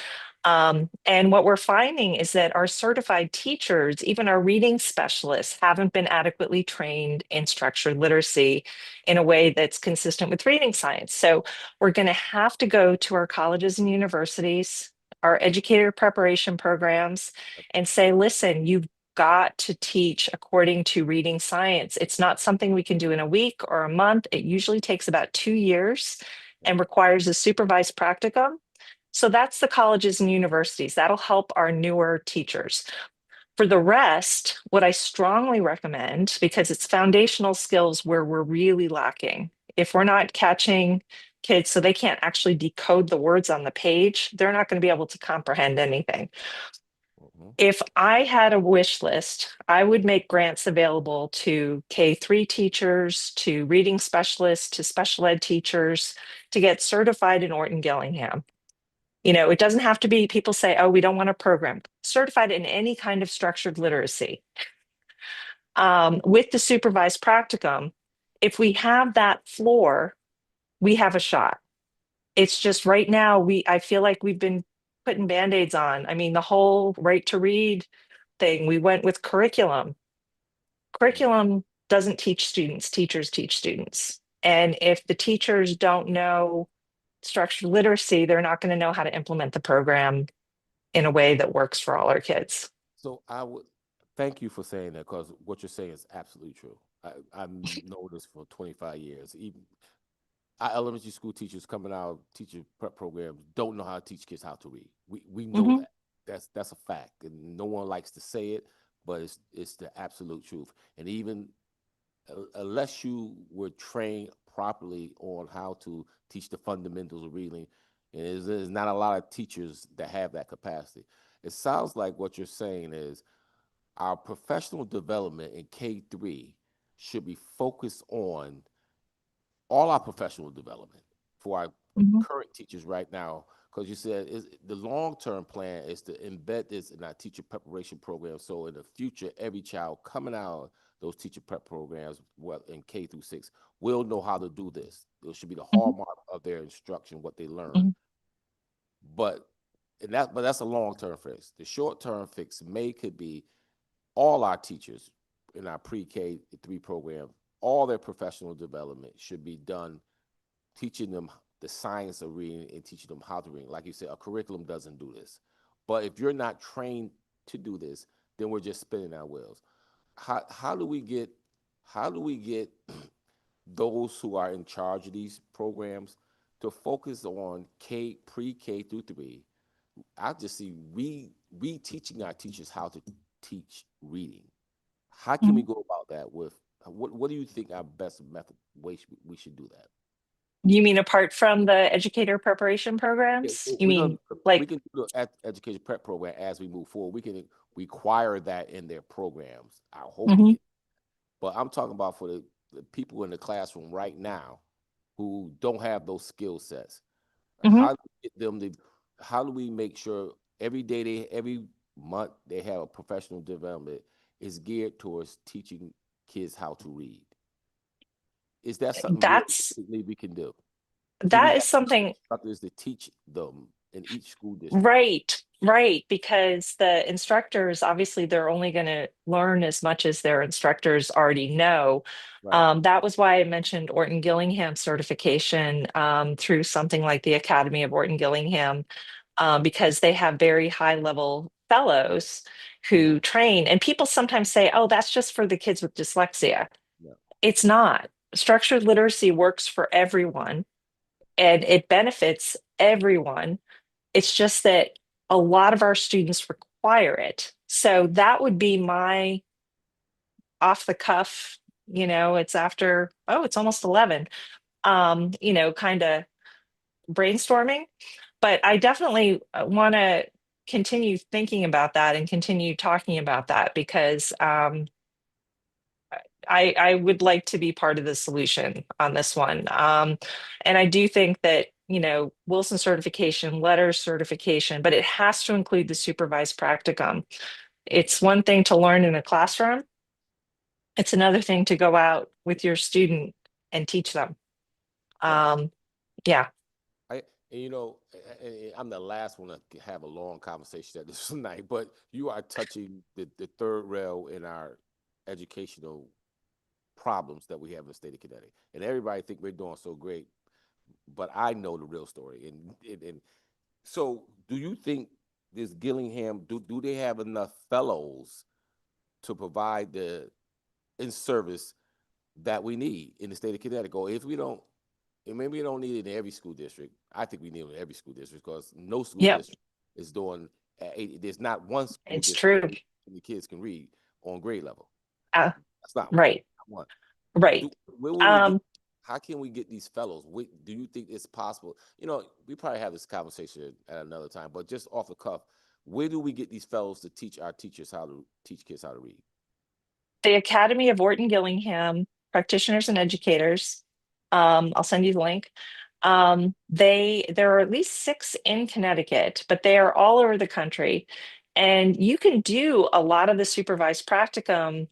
And what we're finding is that our certified teachers, even our reading specialists, haven't been adequately trained in structured literacy in a way that's consistent with reading science. So we're going to have to go to our colleges and universities, our educator preparation programs, and say, listen, you've got to teach according to reading science. It's not something we can do in a week or a month. It usually takes about 2 years and requires a supervised practicum. So that's the colleges and universities. That'll help our newer teachers. For the rest, what I strongly recommend, because it's foundational skills where we're really lacking, if we're not catching kids so they can't actually decode the words on the page, they're not going to be able to comprehend anything. If I had a wish list, I would make grants available to K-3 teachers, to reading specialists, to special ed teachers to get certified in Orton Gillingham. It doesn't have to be, people say, oh, we don't want a program. Certified in any kind of structured literacy. With the supervised practicum, if we have that floor, we have a shot. It's just right now, I feel like we've been putting Band-Aids on. I mean, the whole right to read thing, we went with curriculum. Curriculum doesn't teach students, teachers teach students. And if the teachers don't know structured literacy, they're not going to know how to implement the program in a way that works for all our kids. So I would thank you for saying that, because what you're saying is absolutely true. I've known this for 25 years. Even our elementary school teachers coming out of teacher prep programs don't know how to teach kids how to read. We know that. That's a fact, and no one likes to say it, but it's the absolute truth. And even unless you were trained properly on how to teach the fundamentals of reading, and there's not a lot of teachers that have that capacity. It sounds like what you're saying is our professional development in K-3 should be focused on all our professional development for our current teachers right now, because you said the long-term plan is to embed this in our teacher preparation program. So in the future, every child coming out of those teacher prep programs, well, in K through 6, will know how to do this. It should be the hallmark of their instruction, what they learn. But that's a long-term fix. The short-term fix could be all our teachers in our pre-K 3 program, all their professional development should be done teaching them the science of reading and teaching them how to read. Like you said, a curriculum doesn't do this. But if you're not trained to do this, then we're just spinning our wheels. How do we get those who are in charge of these programs to focus on pre-K through 3? I just see teaching our teachers how to teach reading. How can we go about that? With what do you think our best way we should do that? You mean apart from the educator preparation programs? Yeah, you mean like we can do the education prep program as we move forward. We can require that in their programs. I hope we get, but I'm talking about for the people in the classroom right now who don't have those skill sets. How do we get them to? How do we make sure every month they have a professional development is geared towards teaching kids how to read? Is that something we can do? That is something instructors to teach them in each school district. Right, because the instructors, obviously, they're only going to learn as much as their instructors already know. Right. That was why I mentioned Orton Gillingham certification through something like the Academy of Orton Gillingham, because they have very high level fellows who train. And people sometimes say, oh, that's just for the kids with dyslexia. Yeah. It's not. Structured literacy works for everyone and it benefits everyone. It's just that a lot of our students require it. So that would be my off the cuff, it's after, it's almost 11, kind of brainstorming. But I definitely want to continue thinking about that and continue talking about that because I would like to be part of the solution on this one. And I do think that, Wilson certification, letters certification, but it has to include the supervised practicum. It's one thing to learn in a classroom. It's another thing to go out with your student and teach them. Yeah. I'm the last one to have a long conversation at this tonight, but you are touching the third rail in our educational problems that we have in the state of Connecticut. And everybody think we're doing so great, but I know the real story. And so do you think this Gillingham, do they have enough fellows to provide the in-service that we need in the state of Connecticut? Or if we don't, and maybe we don't need it in every school district. I think we need it in every school district because no school district is doing, there's not one school it's district true. the kids can read on grade level. That's not right. One. Right. How can we get these fellows? Do you think it's possible? We probably have this conversation at another time, but just off the cuff, where do we get these fellows to teach our teachers how to teach kids how to read? The Academy of Orton Gillingham practitioners and educators. I'll send you the link. There are at least 6 in Connecticut, but they are all over the country. And you can do a lot of the supervised practicum,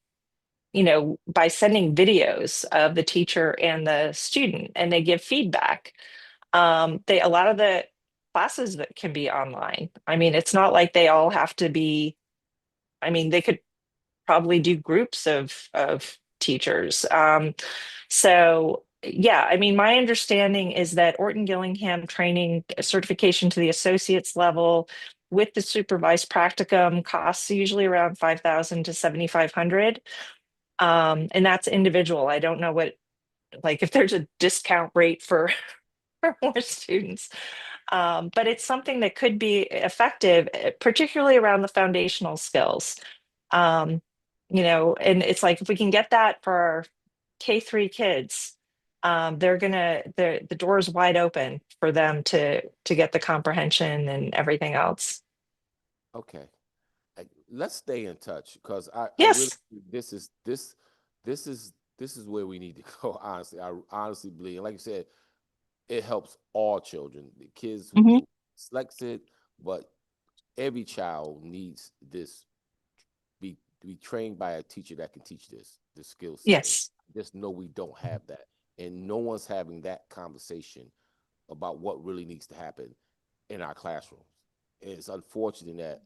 you know, by sending videos of the teacher and the student, and they give feedback. A lot of the classes that can be online. I mean, it's not like they all have to be, I mean, they could probably do groups of teachers. So yeah, I mean, my understanding is that Orton Gillingham training certification to the associate's level with the supervised practicum costs usually around 5,000 to 7,500. And that's individual. I don't know what, like, if there's a discount rate for more students. But it's something that could be effective, particularly around the foundational skills. You know, and it's like, if we can get that for our K3 kids, the door is wide open for them to get the comprehension and everything else. Okay. Let's stay in touch, because I really, Yes. this is where we need to go. Honestly, I honestly believe, like you said, it helps all children, the kids who are dyslexic, but every child needs this, be trained by a teacher that can teach this skill set. Yes. Just know we don't have that, and no one's having that conversation about what really needs to happen in our classrooms. And it's unfortunate that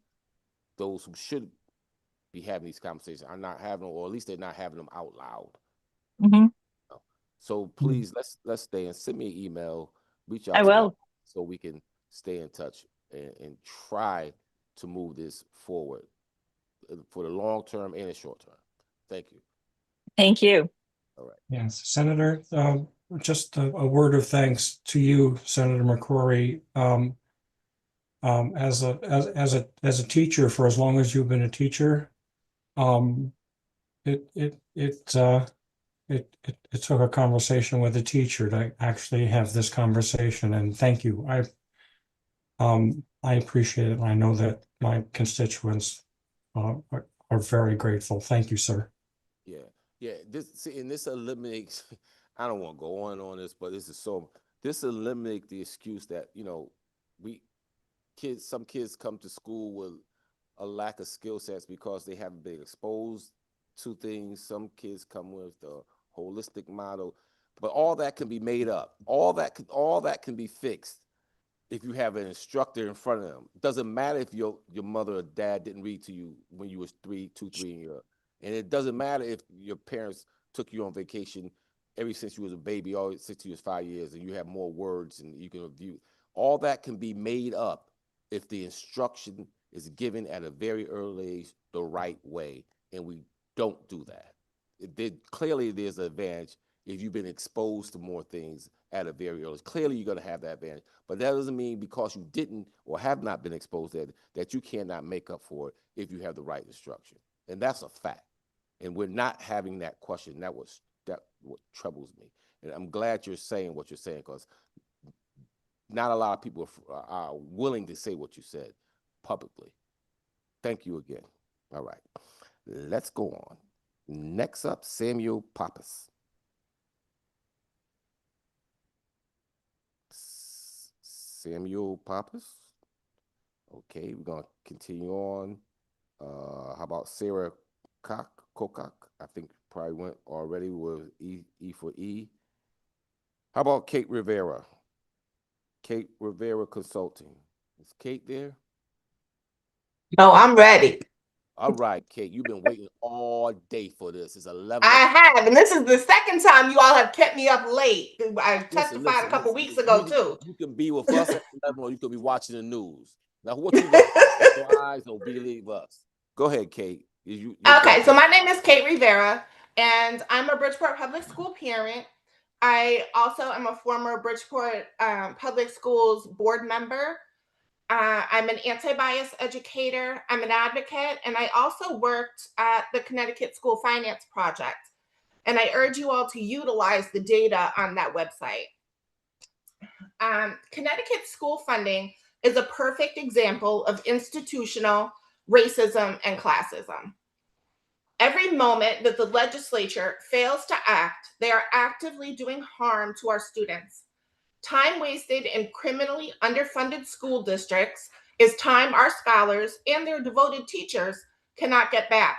those who should be having these conversations are not having them, or at least they're not having them out loud. So please, let's stay and send me an email, reach out I to me, will. so we can stay in touch and try to move this forward for the long term and the short term. Thank you. Thank you. All right. Yes, Senator, just a word of thanks to you, Senator McCrory. As a teacher, for as long as you've been a teacher, it took a conversation with a teacher to actually have this conversation, and thank you. I appreciate it, and I know that my constituents are very grateful. Thank you, sir. Yeah. This eliminates. I don't want to go on this, but this eliminates the excuse that, you know, some kids come to school with a lack of skill sets because they haven't been exposed to things. Some kids come with the holistic model, but all that can be made up. All that can be fixed if you have an instructor in front of them. It doesn't matter if your mother or dad didn't read to you when you was 3 years old. And it doesn't matter if your parents took you on vacation ever since you was a baby, all since you was 5 years, and you have more words and you can review. All that can be made up if the instruction is given at a very early age the right way, and we don't do that. Clearly, there's an advantage if you've been exposed to more things at a very early age. Clearly, you're going to have that advantage, but that doesn't mean because you didn't or have not been exposed to it that you cannot make up for it if you have the right instruction, and that's a fact. And we're not having that question. That what troubles me, and I'm glad you're saying what you're saying, because not a lot of people are willing to say what you said publicly. Thank you again. All right, let's go on. Next up, Samuel Pappas. Samuel Pappas. Okay, we're gonna continue on. How about Sarah Kokak? I think probably went already with E for E. How about Kate Rivera? Kate Rivera Consulting. Is Kate there? No, I'm ready. All right, Kate, you've been waiting all day for this. It's 11. I have, and this is the second time you all have kept me up late. I testified a couple weeks ago, too. You can be with us at 11, or you can be watching the news. Now, what you gonna do? Your eyes don't believe us. Go ahead, Kate. Okay, so my name is Kate Rivera, and I'm a Bridgeport Public School parent. I also am a former Bridgeport Public Schools board member. I'm an anti-bias educator. I'm an advocate, and I also worked at the Connecticut School Finance Project. And I urge you all to utilize the data on that website. Connecticut school funding is a perfect example of institutional racism and classism. Every moment that the legislature fails to act, they are actively doing harm to our students. Time wasted in criminally underfunded school districts is time our scholars and their devoted teachers cannot get back.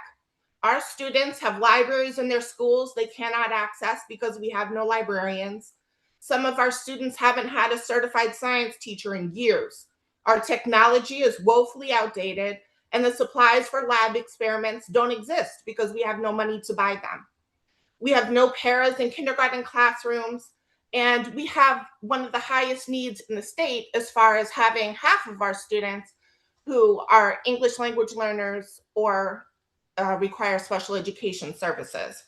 Our students have libraries in their schools they cannot access because we have no librarians. Some of our students haven't had a certified science teacher in years. Our technology is woefully outdated, and the supplies for lab experiments don't exist because we have no money to buy them. We have no paras in kindergarten classrooms, and we have one of the highest needs in the state as far as having half of our students who are English language learners or require special education services.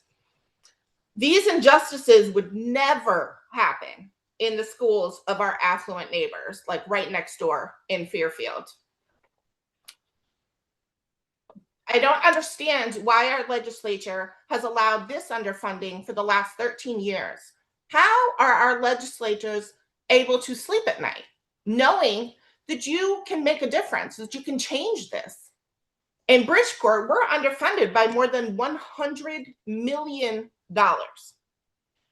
These injustices would never happen in the schools of our affluent neighbors, like right next door in Fairfield. I don't understand why our legislature has allowed this underfunding for the last 13 years. How are our legislators able to sleep at night, knowing that you can make a difference, that you can change this? In Bridgeport, we're underfunded by more than $100 million.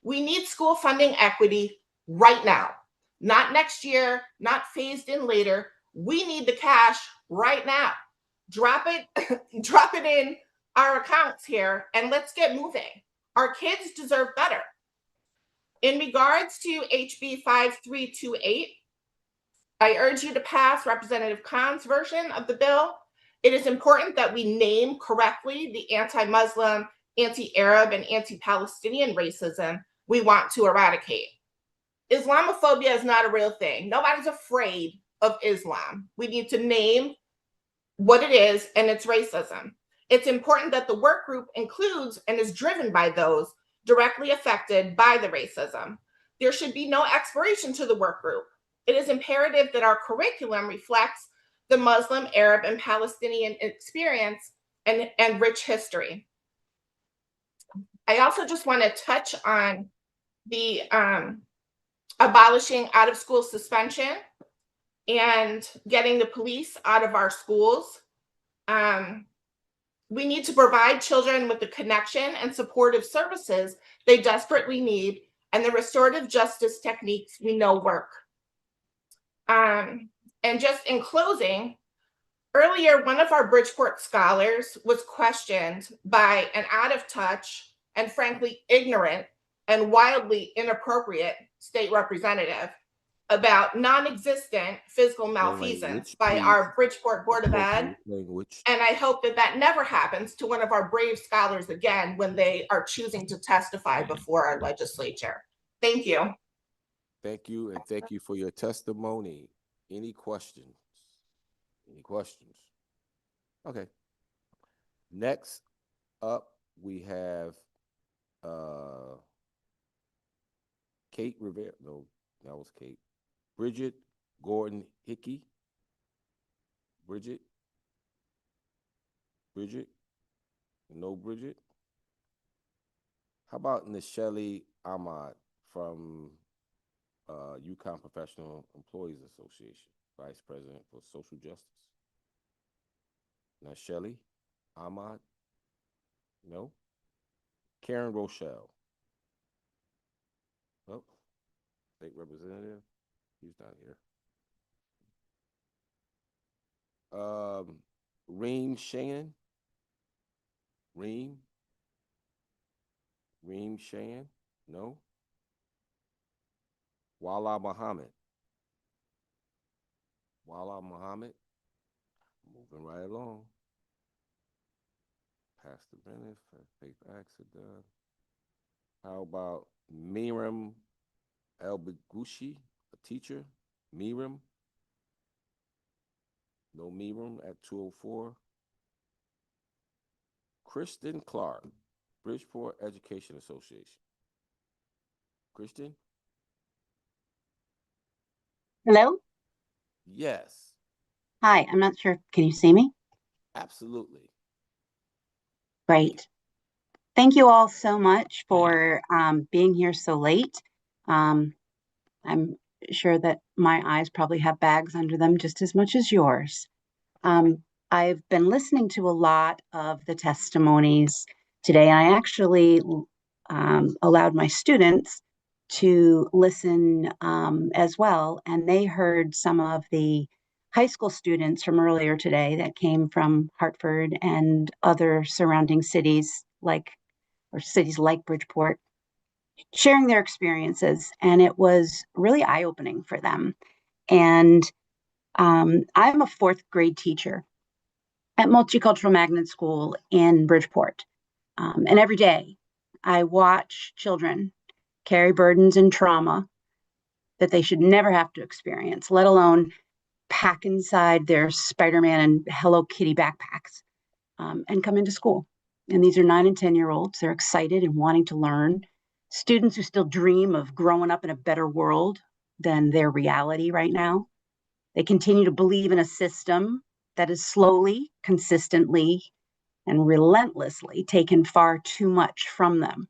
We need school funding equity right now, not next year, not phased in later. We need the cash right now. Drop it in our accounts here, and let's get moving. Our kids deserve better. In regards to HB 5328, I urge you to pass Representative Khan's version of the bill. It is important that we name correctly the anti-Muslim, anti-Arab, and anti-Palestinian racism we want to eradicate. Islamophobia is not a real thing. Nobody's afraid of Islam. We need to name what it is, and it's racism. It's important that the work group includes and is driven by those directly affected by the racism. There should be no expiration to the work group. It is imperative that our curriculum reflects the Muslim, Arab, and Palestinian experience and rich history. I also just want to touch on the abolishing out-of-school suspension and getting the police out of our schools. We need to provide children with the connection and supportive services they desperately need and the restorative justice techniques we know work. And just in closing, earlier, one of our Bridgeport scholars was questioned by an out of touch and frankly ignorant and wildly inappropriate state representative about non-existent physical malfeasance by our Bridgeport Board of Ed. And I hope that that never happens to one of our brave scholars again when they are choosing to testify before our legislature. Thank you. Thank you, and thank you for your testimony. Any questions? Any questions? Okay. Next up, we have Kate Rivera. No, that was Kate. Bridget Gordon Hickey. Bridget? No Bridget? How about Nichelle Ahmad from UConn Professional Employees Association, Vice President for Social Justice? Nichelle Ahmad? No? Karen Rochelle? Oh, State Representative? He's not here. Reem Shan? Reem Shan? No? Wala Muhammad? Moving right along. Pastor Bennett, Faith Acts are done. How about Miriam El-Bigushi, a teacher? Miriam? No Miriam at 204. Kristen Clark, Bridgeport Education Association. Kristen? Hello? Yes. Hi, I'm not sure. Can you see me? Absolutely. Great. Thank you all so much for being here so late. I'm sure that my eyes probably have bags under them just as much as yours. I've been listening to a lot of the testimonies today, and I actually allowed my students to listen as well, and they heard some of the high school students from earlier today that came from Hartford and other surrounding cities like Bridgeport, sharing their experiences. And it was really eye-opening for them. And I'm a fourth grade teacher at Multicultural Magnet School in Bridgeport. And every day I watch children carry burdens and trauma that they should never have to experience, let alone pack inside their Spider-Man and Hello Kitty backpacks and come into school. And these are 9 and 10-year-olds. They're excited and wanting to learn. Students who still dream of growing up in a better world than their reality right now. They continue to believe in a system that is slowly, consistently, and relentlessly taken far too much from them.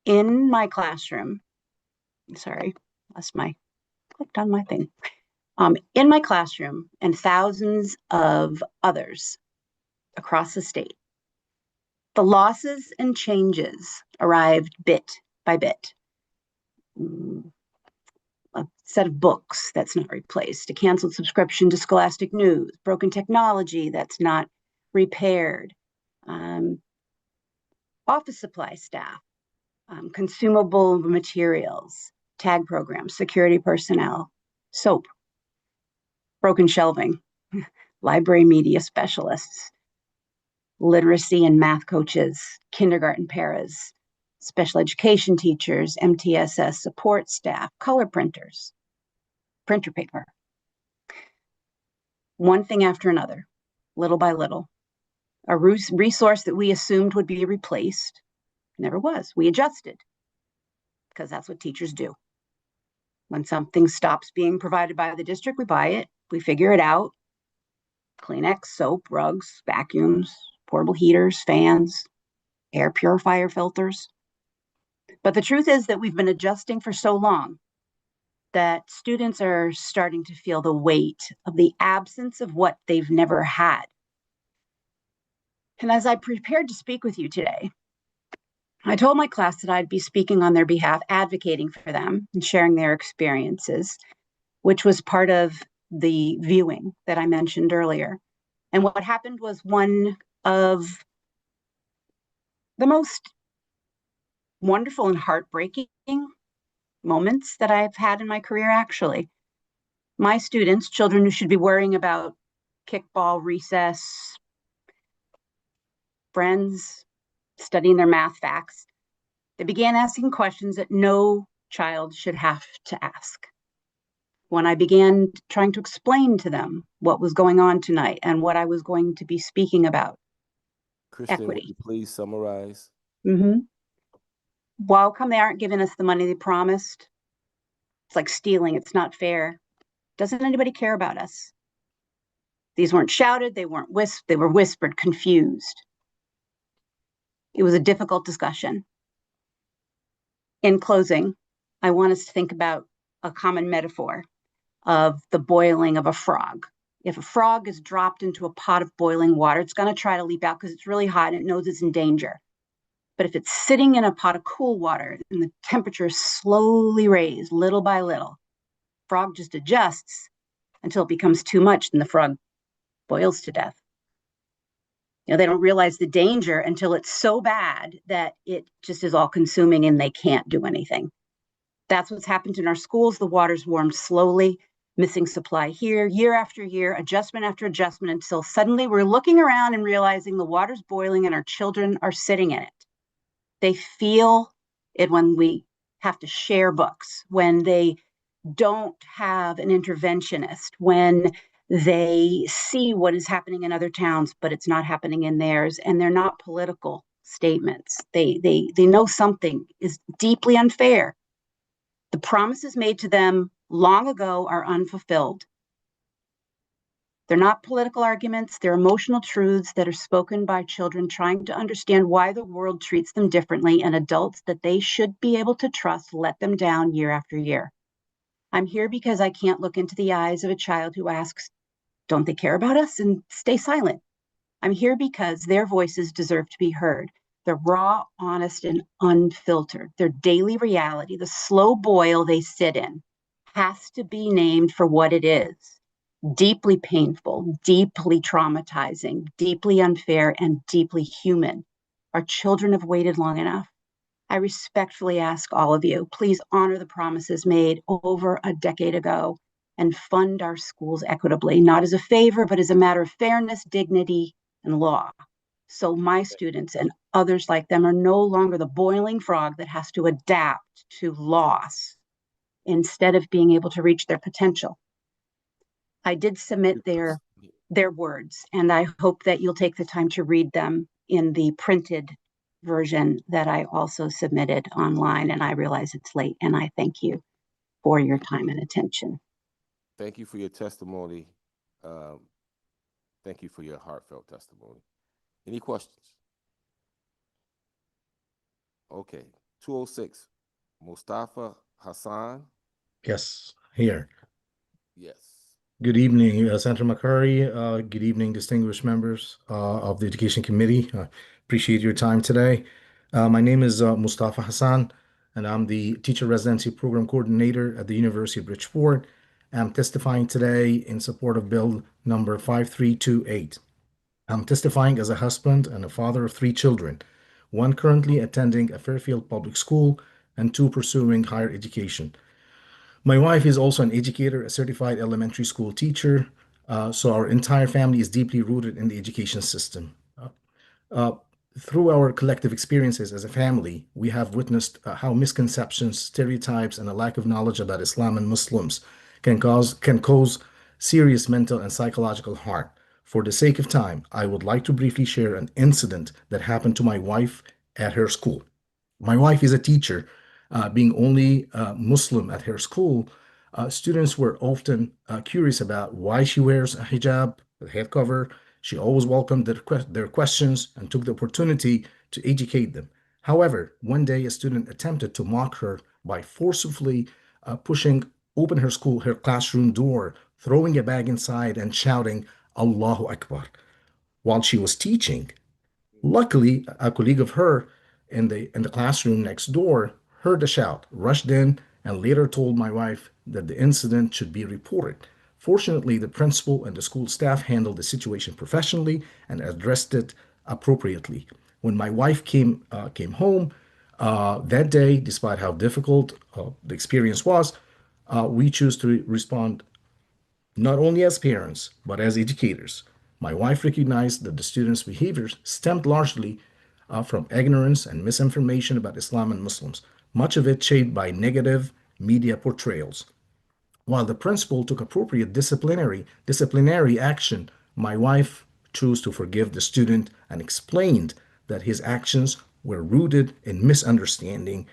In my classroom, sorry, clicked on my thing. In my classroom and thousands of others across the state, the losses and changes arrived bit by bit. A set of books that's not replaced, a canceled subscription to Scholastic News, broken technology that's not repaired, office supply staff, consumable materials, tag programs, security personnel, soap, broken shelving, library media specialists, literacy and math coaches, kindergarten paras, special education teachers, MTSS support staff, color printers, printer paper. One thing after another, little by little. A resource that we assumed would be replaced never was. We adjusted because that's what teachers do. When something stops being provided by the district, we buy it, we figure it out. Kleenex, soap, rugs, vacuums, portable heaters, fans, air purifier filters. But the truth is that we've been adjusting for so long that students are starting to feel the weight of the absence of what they've never had. And as I prepared to speak with you today, I told my class that I'd be speaking on their behalf, advocating for them and sharing their experiences, which was part of the viewing that I mentioned earlier. And what happened was one of the most wonderful and heartbreaking moments that I've had in my career, actually. My students, children who should be worrying about kickball, recess, friends, studying their math facts, they began asking questions that no child should have to ask. When I began trying to explain to them what was going on tonight and what I was going to be speaking about. Kristen, Equity. would you please summarize? Well, come they aren't giving us the money they promised. It's like stealing. It's not fair. Doesn't anybody care about us? These weren't shouted. They were whispered, confused. It was a difficult discussion. In closing, I want us to think about a common metaphor of the boiling of a frog. If a frog is dropped into a pot of boiling water, it's going to try to leap out because it's really hot and it knows it's in danger. But if it's sitting in a pot of cool water and the temperature is slowly raised little by little, frog just adjusts until it becomes too much and the frog boils to death. You know, they don't realize the danger until it's so bad that it just is all consuming and they can't do anything. That's what's happened in our schools. The water's warmed slowly, missing supply here, year after year, adjustment after adjustment, until suddenly we're looking around and realizing the water's boiling and our children are sitting in it. They feel it when we have to share books, when they don't have an interventionist, when they see what is happening in other towns, but it's not happening in theirs, and they're not political statements. They know something is deeply unfair. The promises made to them long ago are unfulfilled. They're not political arguments, they're emotional truths that are spoken by children trying to understand why the world treats them differently, and adults that they should be able to trust let them down year after year. I'm here because I can't look into the eyes of a child who asks, don't they care about us, and stay silent. I'm here because their voices deserve to be heard. They're raw, honest, and unfiltered. Their daily reality, the slow boil they sit in, has to be named for what it is. deeply painful, deeply traumatizing, deeply unfair, and deeply human. Our children have waited long enough. I respectfully ask all of you, please honor the promises made over a decade ago and fund our schools equitably, not as a favor, but as a matter of fairness, dignity, and law. So my students and others like them are no longer the boiling frog that has to adapt to loss instead of being able to reach their potential. I did submit their words, and I hope that you'll take the time to read them in the printed version that I also submitted online. And I realize it's late, and I thank you for your time and attention. Thank you for your testimony. Thank you for your heartfelt testimony. Any questions? Okay, 206, Mustafa Hassan. Yes, here. Yes. Good evening, Senator McCurry. Good evening, distinguished members of the Education Committee. Appreciate your time today. My name is Mustafa Hassan, and I'm the Teacher Residency Program Coordinator at the University of Bridgeport. I'm testifying today in support of Bill number 5328. I'm testifying as a husband and a father of 3 children, one currently attending a Fairfield public school and 2 pursuing higher education. My wife is also an educator, a certified elementary school teacher, so our entire family is deeply rooted in the education system. Uh, through our collective experiences as a family, we have witnessed how misconceptions, stereotypes, and a lack of knowledge about Islam and Muslims can cause serious mental and psychological harm. For the sake of time, I would like to briefly share an incident that happened to my wife at her school. My wife is a teacher. Being only Muslim at her school, students were often curious about why she wears a hijab, a head cover. She always welcomed their questions and took the opportunity to educate them. However, one day a student attempted to mock her by forcefully pushing open her classroom door, throwing a bag inside, and shouting, Allahu Akbar, while she was teaching. Luckily, a colleague of her in the classroom next door heard the shout, rushed in, and later told my wife that the incident should be reported. Fortunately, the principal and the school staff handled the situation professionally and addressed it appropriately. When my wife came home that day, despite how difficult the experience was, we chose to respond not only as parents, but as educators. My wife recognized that the students' behaviors stemmed largely from ignorance and misinformation about Islam and Muslims, much of it shaped by negative media portrayals. While the principal took appropriate disciplinary action, my wife chose to forgive the student and explained that his actions were rooted in misunderstanding.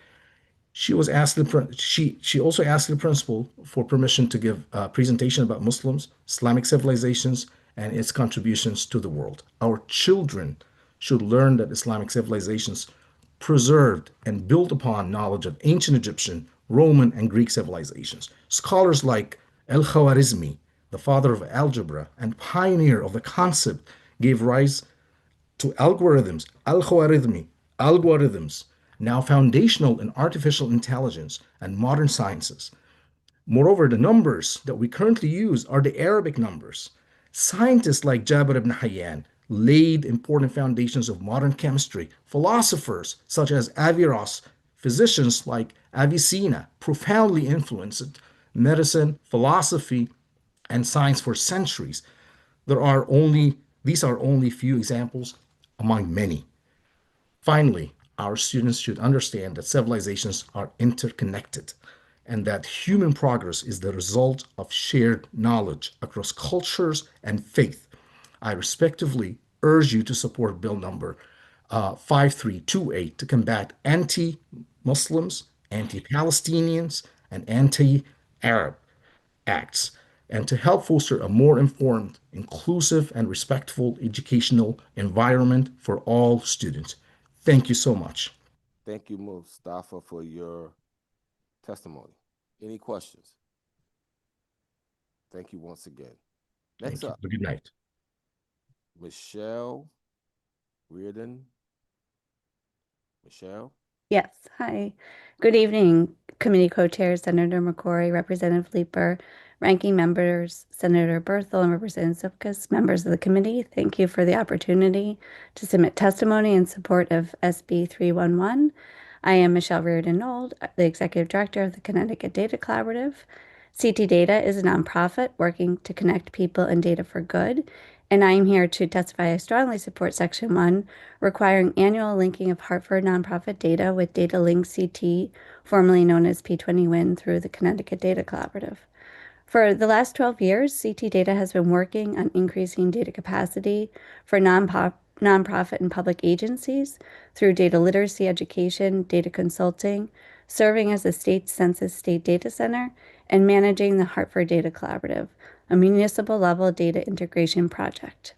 She also asked the principal for permission to give a presentation about Muslims, Islamic civilizations, and its contributions to the world. Our children should learn that Islamic civilizations preserved and built upon knowledge of ancient Egyptian, Roman, and Greek civilizations. Scholars like Al-Khwarizmi, the father of algebra and pioneer of the concept, gave rise to algorithms, now foundational in artificial intelligence and modern sciences. Moreover, the numbers that we currently use are the Arabic numbers. Scientists like Jabir ibn Hayyan laid important foundations of modern chemistry. Philosophers such as Averroes, physicians like Avicenna profoundly influenced medicine, philosophy, and science for centuries. These are only few examples among many. Finally, our students should understand that civilizations are interconnected and that human progress is the result of shared knowledge across cultures and faith. I respectively urge you to support Bill number 5328 to combat anti-Muslims, anti-Palestinians, and anti-Arab acts, and to help foster a more informed, inclusive, and respectful educational environment for all students. Thank you so much. Thank you, Mustafa, for your testimony. Any questions? Thank you once again. Next up, Good night. Michelle Reardon. Michelle? Yes. Hi. Good evening, Committee Co-Chair Senator McCrory, Representative Leeper, Ranking members, Senator Berthel and Representative Zupkus, members of the committee, thank you for the opportunity to submit testimony in support of SB 311. I am Michelle Reardon-Nold, the Executive Director of the Connecticut Data Collaborative. CT Data is a nonprofit working to connect people and data for good, and I am here to testify I strongly support Section 1, requiring annual linking of Hartford nonprofit data with Data Link CT, formerly known as P20WIN, through the Connecticut Data Collaborative. For the last 12 years, CT Data has been working on increasing data capacity for nonprofit and public agencies through data literacy education, data consulting, serving as the state census state data center, and managing the Hartford Data Collaborative, a municipal level data integration project.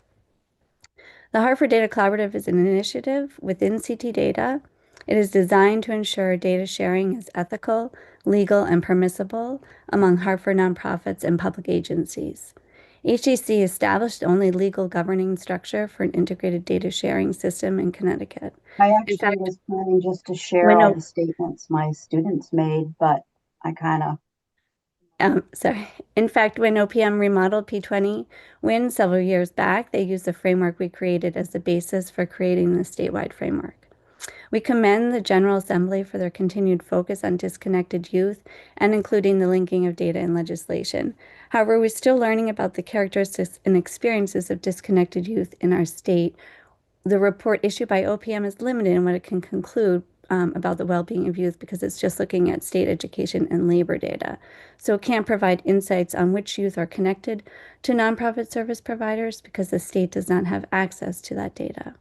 The Hartford Data Collaborative is an initiative within CT Data. It is designed to ensure data sharing is ethical, legal, and permissible among Hartford nonprofits and public agencies. HDC established the only legal governing structure for an integrated data sharing system in Connecticut. I In actually fact, was planning just to share when all O- the statements my students made, but I kind of sorry. In fact, when OPM remodeled P20 Win several years back, they used the framework we created as the basis for creating the statewide framework. We commend the General Assembly for their continued focus on disconnected youth and including the linking of data in legislation. However, we're still learning about the characteristics and experiences of disconnected youth in our state. The report issued by OPM is limited in what it can conclude about the well-being of youth because it's just looking at state education and labor data. So it can't provide insights on which youth are connected to nonprofit service providers because the state does not have access to that data.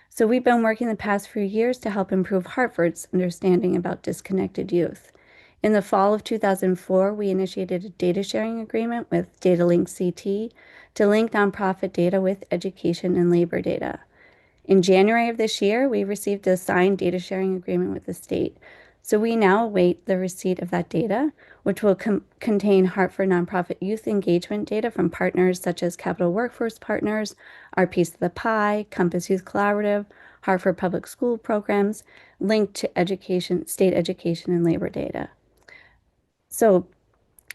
So we've been working the past few years to help improve Hartford's understanding about disconnected youth. In the fall of 2004, we initiated a data sharing agreement with DataLink CT to link nonprofit data with education and labor data. In January of this year, we received a signed data sharing agreement with the state. So we now await the receipt of that data, which will contain Hartford nonprofit youth engagement data from partners such as Capital Workforce Partners, Our Piece of the Pie, Compass Youth Collaborative, Hartford Public School programs, linked to education, state education and labor data. So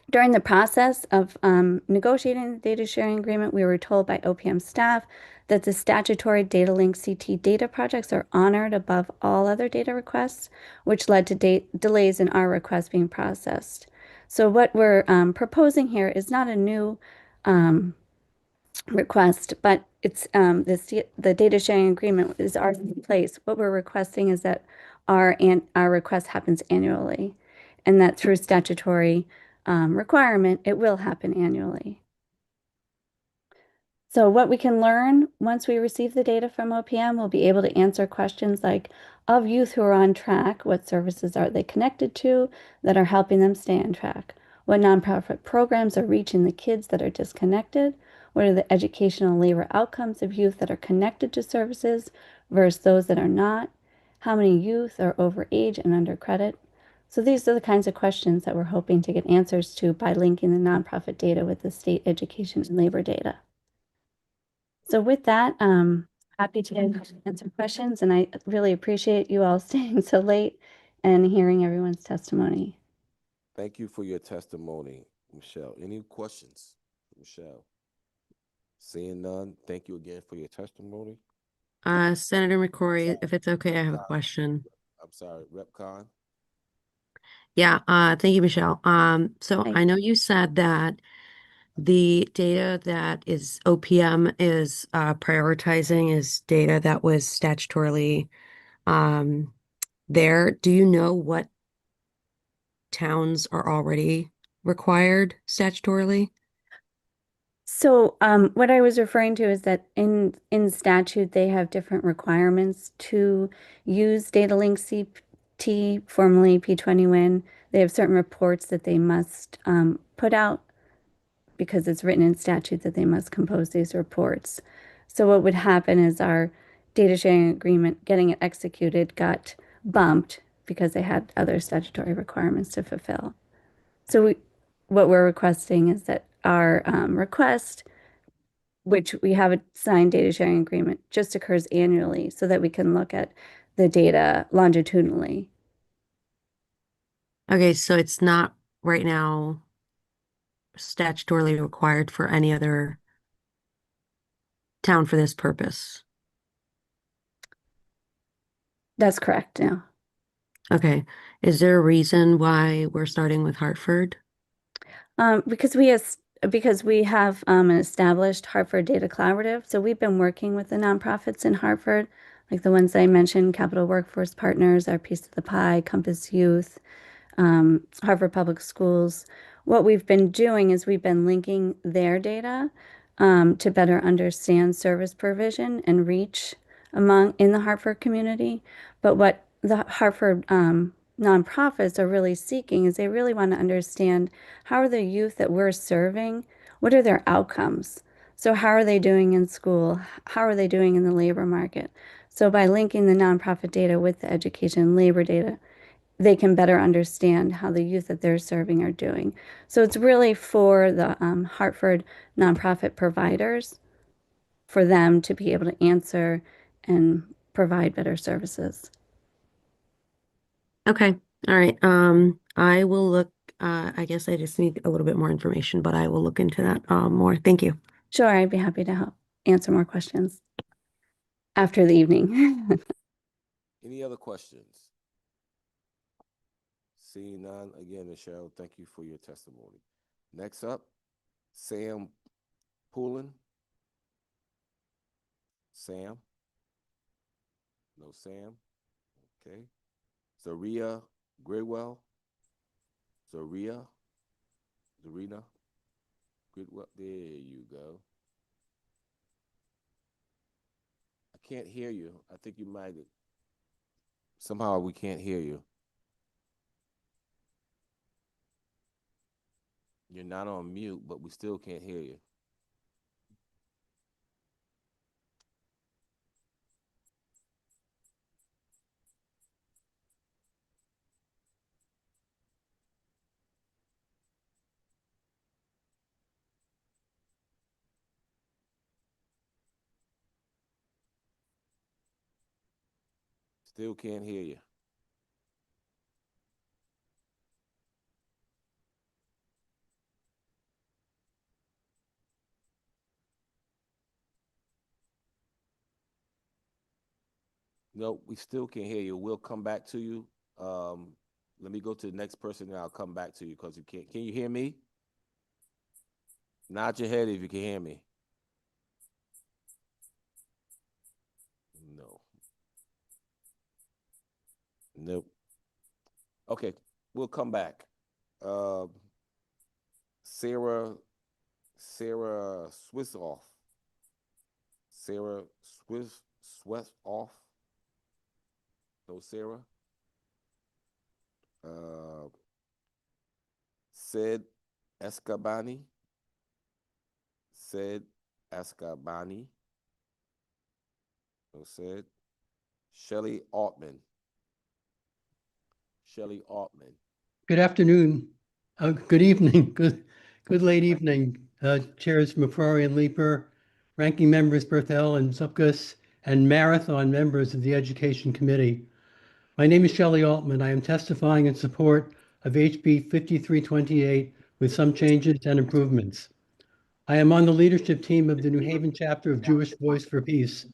during the process of negotiating the data sharing agreement, we were told by OPM staff that the statutory data link CT data projects are honored above all other data requests, which led to delays in our request being processed. So what we're proposing here is not a new request, but it's the data sharing agreement is already in place. What we're requesting is that our request happens annually, and that through statutory requirement, it will happen annually. So what we can learn once we receive the data from OPM, we'll be able to answer questions like, of youth who are on track, what services are they connected to that are helping them stay on track? What nonprofit programs are reaching the kids that are disconnected? What are the educational labor outcomes of youth that are connected to services versus those that are not? How many youth are over age and under credit? So these are the kinds of questions that we're hoping to get answers to by linking the nonprofit data with the state education and labor data. So with that, happy to answer questions, and I really appreciate you all staying so late and hearing everyone's testimony. Thank you for your testimony, Michelle. Any questions, Michelle? Seeing none, thank you again for your testimony. Senator McCrory, if it's okay, I have a question. I'm sorry, Rep. Khan. Yeah, thank you, Michelle. So I know you said that the data that is OPM is prioritizing is data that was statutorily there. Do you know what towns are already required statutorily? So what I was referring to is that in statute, they have different requirements to use Data Link CT, formerly P20WIN. They have certain reports that they must put out because it's written in statute that they must compose these reports. So what would happen is our data sharing agreement, getting it executed, got bumped because they had other statutory requirements to fulfill. So what we're requesting is that our request, which we have a signed data sharing agreement, just occurs annually so that we can look at the data longitudinally. Okay, so it's not right now statutorily required for any other town for this purpose? That's correct. Yeah. Okay. Is there a reason why we're starting with Hartford? Because we have an established Hartford Data Collaborative. So we've been working with the nonprofits in Hartford, like the ones I mentioned, Capital Workforce Partners, Our Piece of the Pie, Compass Youth, Harvard Public Schools. What we've been doing is we've been linking their data to better understand service provision and reach in the Hartford community. But what the Hartford nonprofits are really seeking is they really want to understand how are the youth that we're serving, what are their outcomes? So how are they doing in school? How are they doing in the labor market? So by linking the nonprofit data with the education labor data, they can better understand how the youth that they're serving are doing. So it's really for the Hartford nonprofit providers, for them to be able to answer and provide better services. Okay. All right. I will look, I guess I just need a little bit more information, but I will look into that more. Thank you. Sure, I'd be happy to help answer more questions after the evening. Any other questions? Seeing none, again, Michelle, thank you for your testimony. Next up, Sam Poulin. Sam? No Sam? Okay. Zaria Gridwell? Zarina Gridwell, there you go. I can't hear you. I think you might, somehow we can't hear you. You're not on mute, but we still can't hear you. Still can't hear you. No, we still can't hear you. We'll come back to you. Let me go to the next person and I'll come back to you because you can't. Can you hear me? Nod your head if you can hear me. No. Nope. Okay, we'll come back. Sarah Swissoff. Sarah Swissoff. No, Sarah. Said Escabani. Said Escabani. No, said. Shelley Altman. Shelley Altman. Good afternoon. Good evening. Good late evening. Chairs McCrory and Leeper, ranking members Berthel and Zupkus, and marathon members of the Education Committee. My name is Shelley Altman. I am testifying in support of HB 5328 with some changes and improvements. I am on the leadership team of the New Haven chapter of Jewish Voice for Peace.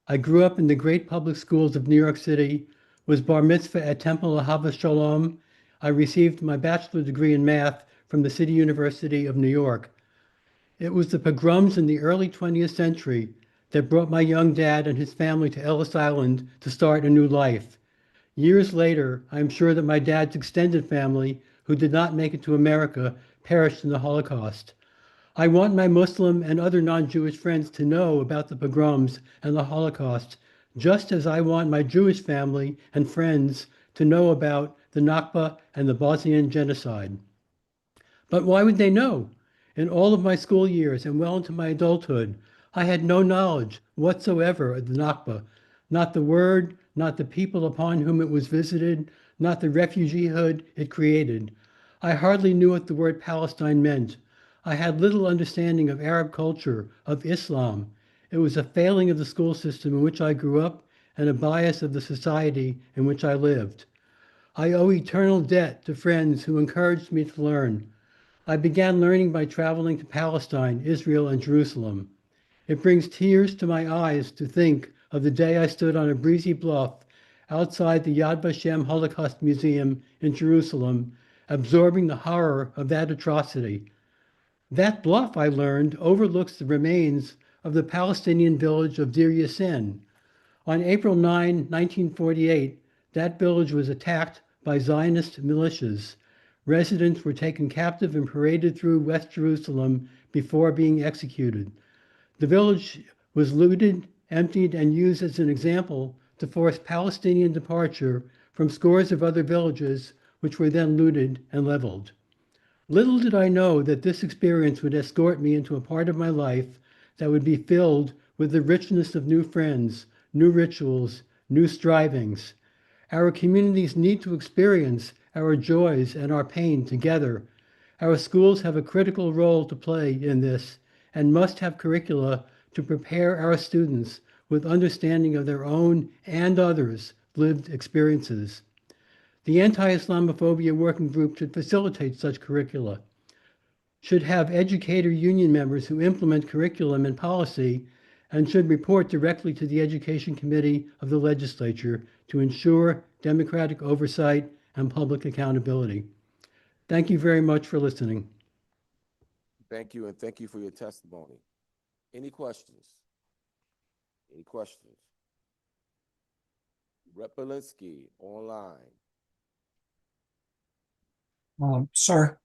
I grew up in the great public schools of New York City, was bar mitzvah at Temple Ahava Shalom. I received my bachelor's degree in math from the City University of New York. It was the pogroms in the early 20th century that brought my young dad and his family to Ellis Island to start a new life. Years later, I am sure that my dad's extended family, who did not make it to America, perished in the Holocaust. I want my Muslim and other non-Jewish friends to know about the pogroms and the Holocaust, just as I want my Jewish family and friends to know about the Nakba and the Bosnian genocide. But why would they know? In all of my school years and well into my adulthood, I had no knowledge whatsoever of the Nakba, not the word, not the people upon whom it was visited, not the refugeehood it created. I hardly knew what the word Palestine meant. I had little understanding of Arab culture, of Islam. It was a failing of the school system in which I grew up and a bias of the society in which I lived. I owe eternal debt to friends who encouraged me to learn. I began learning by traveling to Palestine, Israel, and Jerusalem. It brings tears to my eyes to think of the day I stood on a breezy bluff outside the Yad Vashem Holocaust Museum in Jerusalem, absorbing the horror of that atrocity. That bluff, I learned, overlooks the remains of the Palestinian village of Deir Yassin. On April 9, 1948, that village was attacked by Zionist militias. Residents were taken captive and paraded through West Jerusalem before being executed. The village was looted, emptied, and used as an example to force Palestinian departure from scores of other villages, which were then looted and leveled. Little did I know that this experience would escort me into a part of my life that would be filled with the richness of new friends, new rituals, new strivings. Our communities need to experience our joys and our pain together. Our schools have a critical role to play in this and must have curricula to prepare our students with understanding of their own and others' lived experiences. The Anti-Islamophobia Working Group should facilitate such curricula, should have educator union members who implement curriculum and policy, and should report directly to the Education Committee of the Legislature to ensure democratic oversight and public accountability. Thank you very much for listening. Thank you, and thank you for your testimony. Any questions? Any questions? Rep. Belinsky, online. Sir,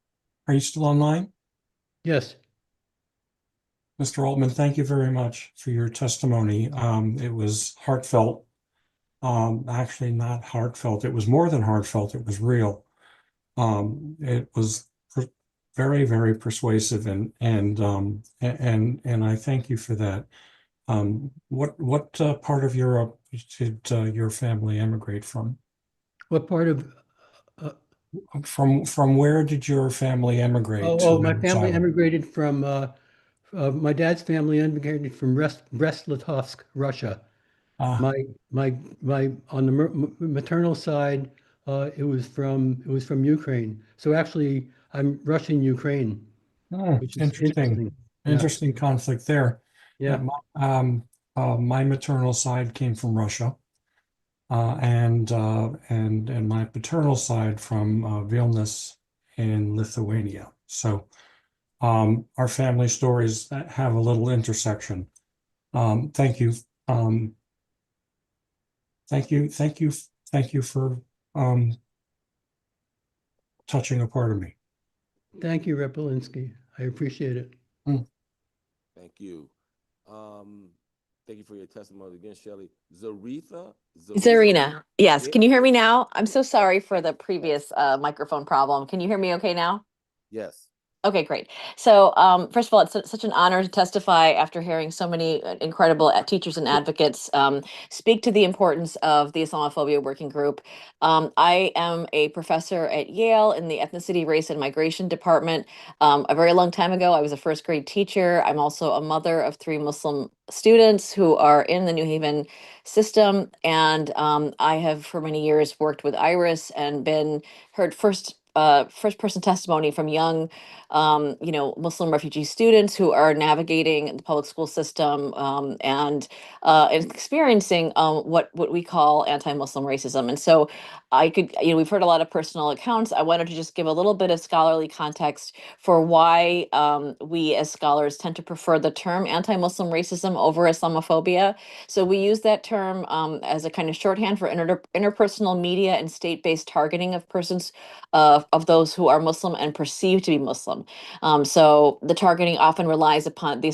are you still online? Yes. Mr. Altman, thank you very much for your testimony. It was heartfelt. Actually, not heartfelt. It was more than heartfelt. It was real. It was very, very persuasive, and I thank you for that. What part of Europe did your family emigrate from? What part of? From where did your family emigrate to My Ellis family Island? emigrated from. My dad's family emigrated from Brest-Litovsk, Russia. Ah. My on the maternal side, it was from Ukraine. So actually, I'm Russian Ukraine, Oh, which is interesting. Yeah. Interesting conflict there. Yeah. My maternal side came from Russia, and my paternal side from Vilnius in Lithuania. So our family stories have a little intersection. Thank you. Thank you for touching a part of me. Thank you, Rep. Belinsky. I appreciate it. Thank you. Thank you for your testimony again, Shelley. Zarina, yes. Can you hear me now? I'm so sorry for the previous microphone problem. Can you hear me okay now? Yes. Okay, great. So first of all, it's such an honor to testify after hearing so many incredible teachers and advocates speak to the importance of the Islamophobia Working Group. I am a professor at Yale in the Ethnicity, Race, and Migration Department. A very long time ago, I was a first grade teacher. I'm also a mother of 3 Muslim students who are in the New Haven system. And I have for many years worked with IRIS and heard first person testimony from young Muslim refugee students who are navigating the public school system and experiencing what we call anti-Muslim racism. And so we've heard a lot of personal accounts. I wanted to just give a little bit of scholarly context for why we as scholars tend to prefer the term anti-Muslim racism over Islamophobia. So we use that term as a kind of shorthand for interpersonal media and state-based targeting of persons of those who are Muslim and perceived to be Muslim. So the targeting often relies upon these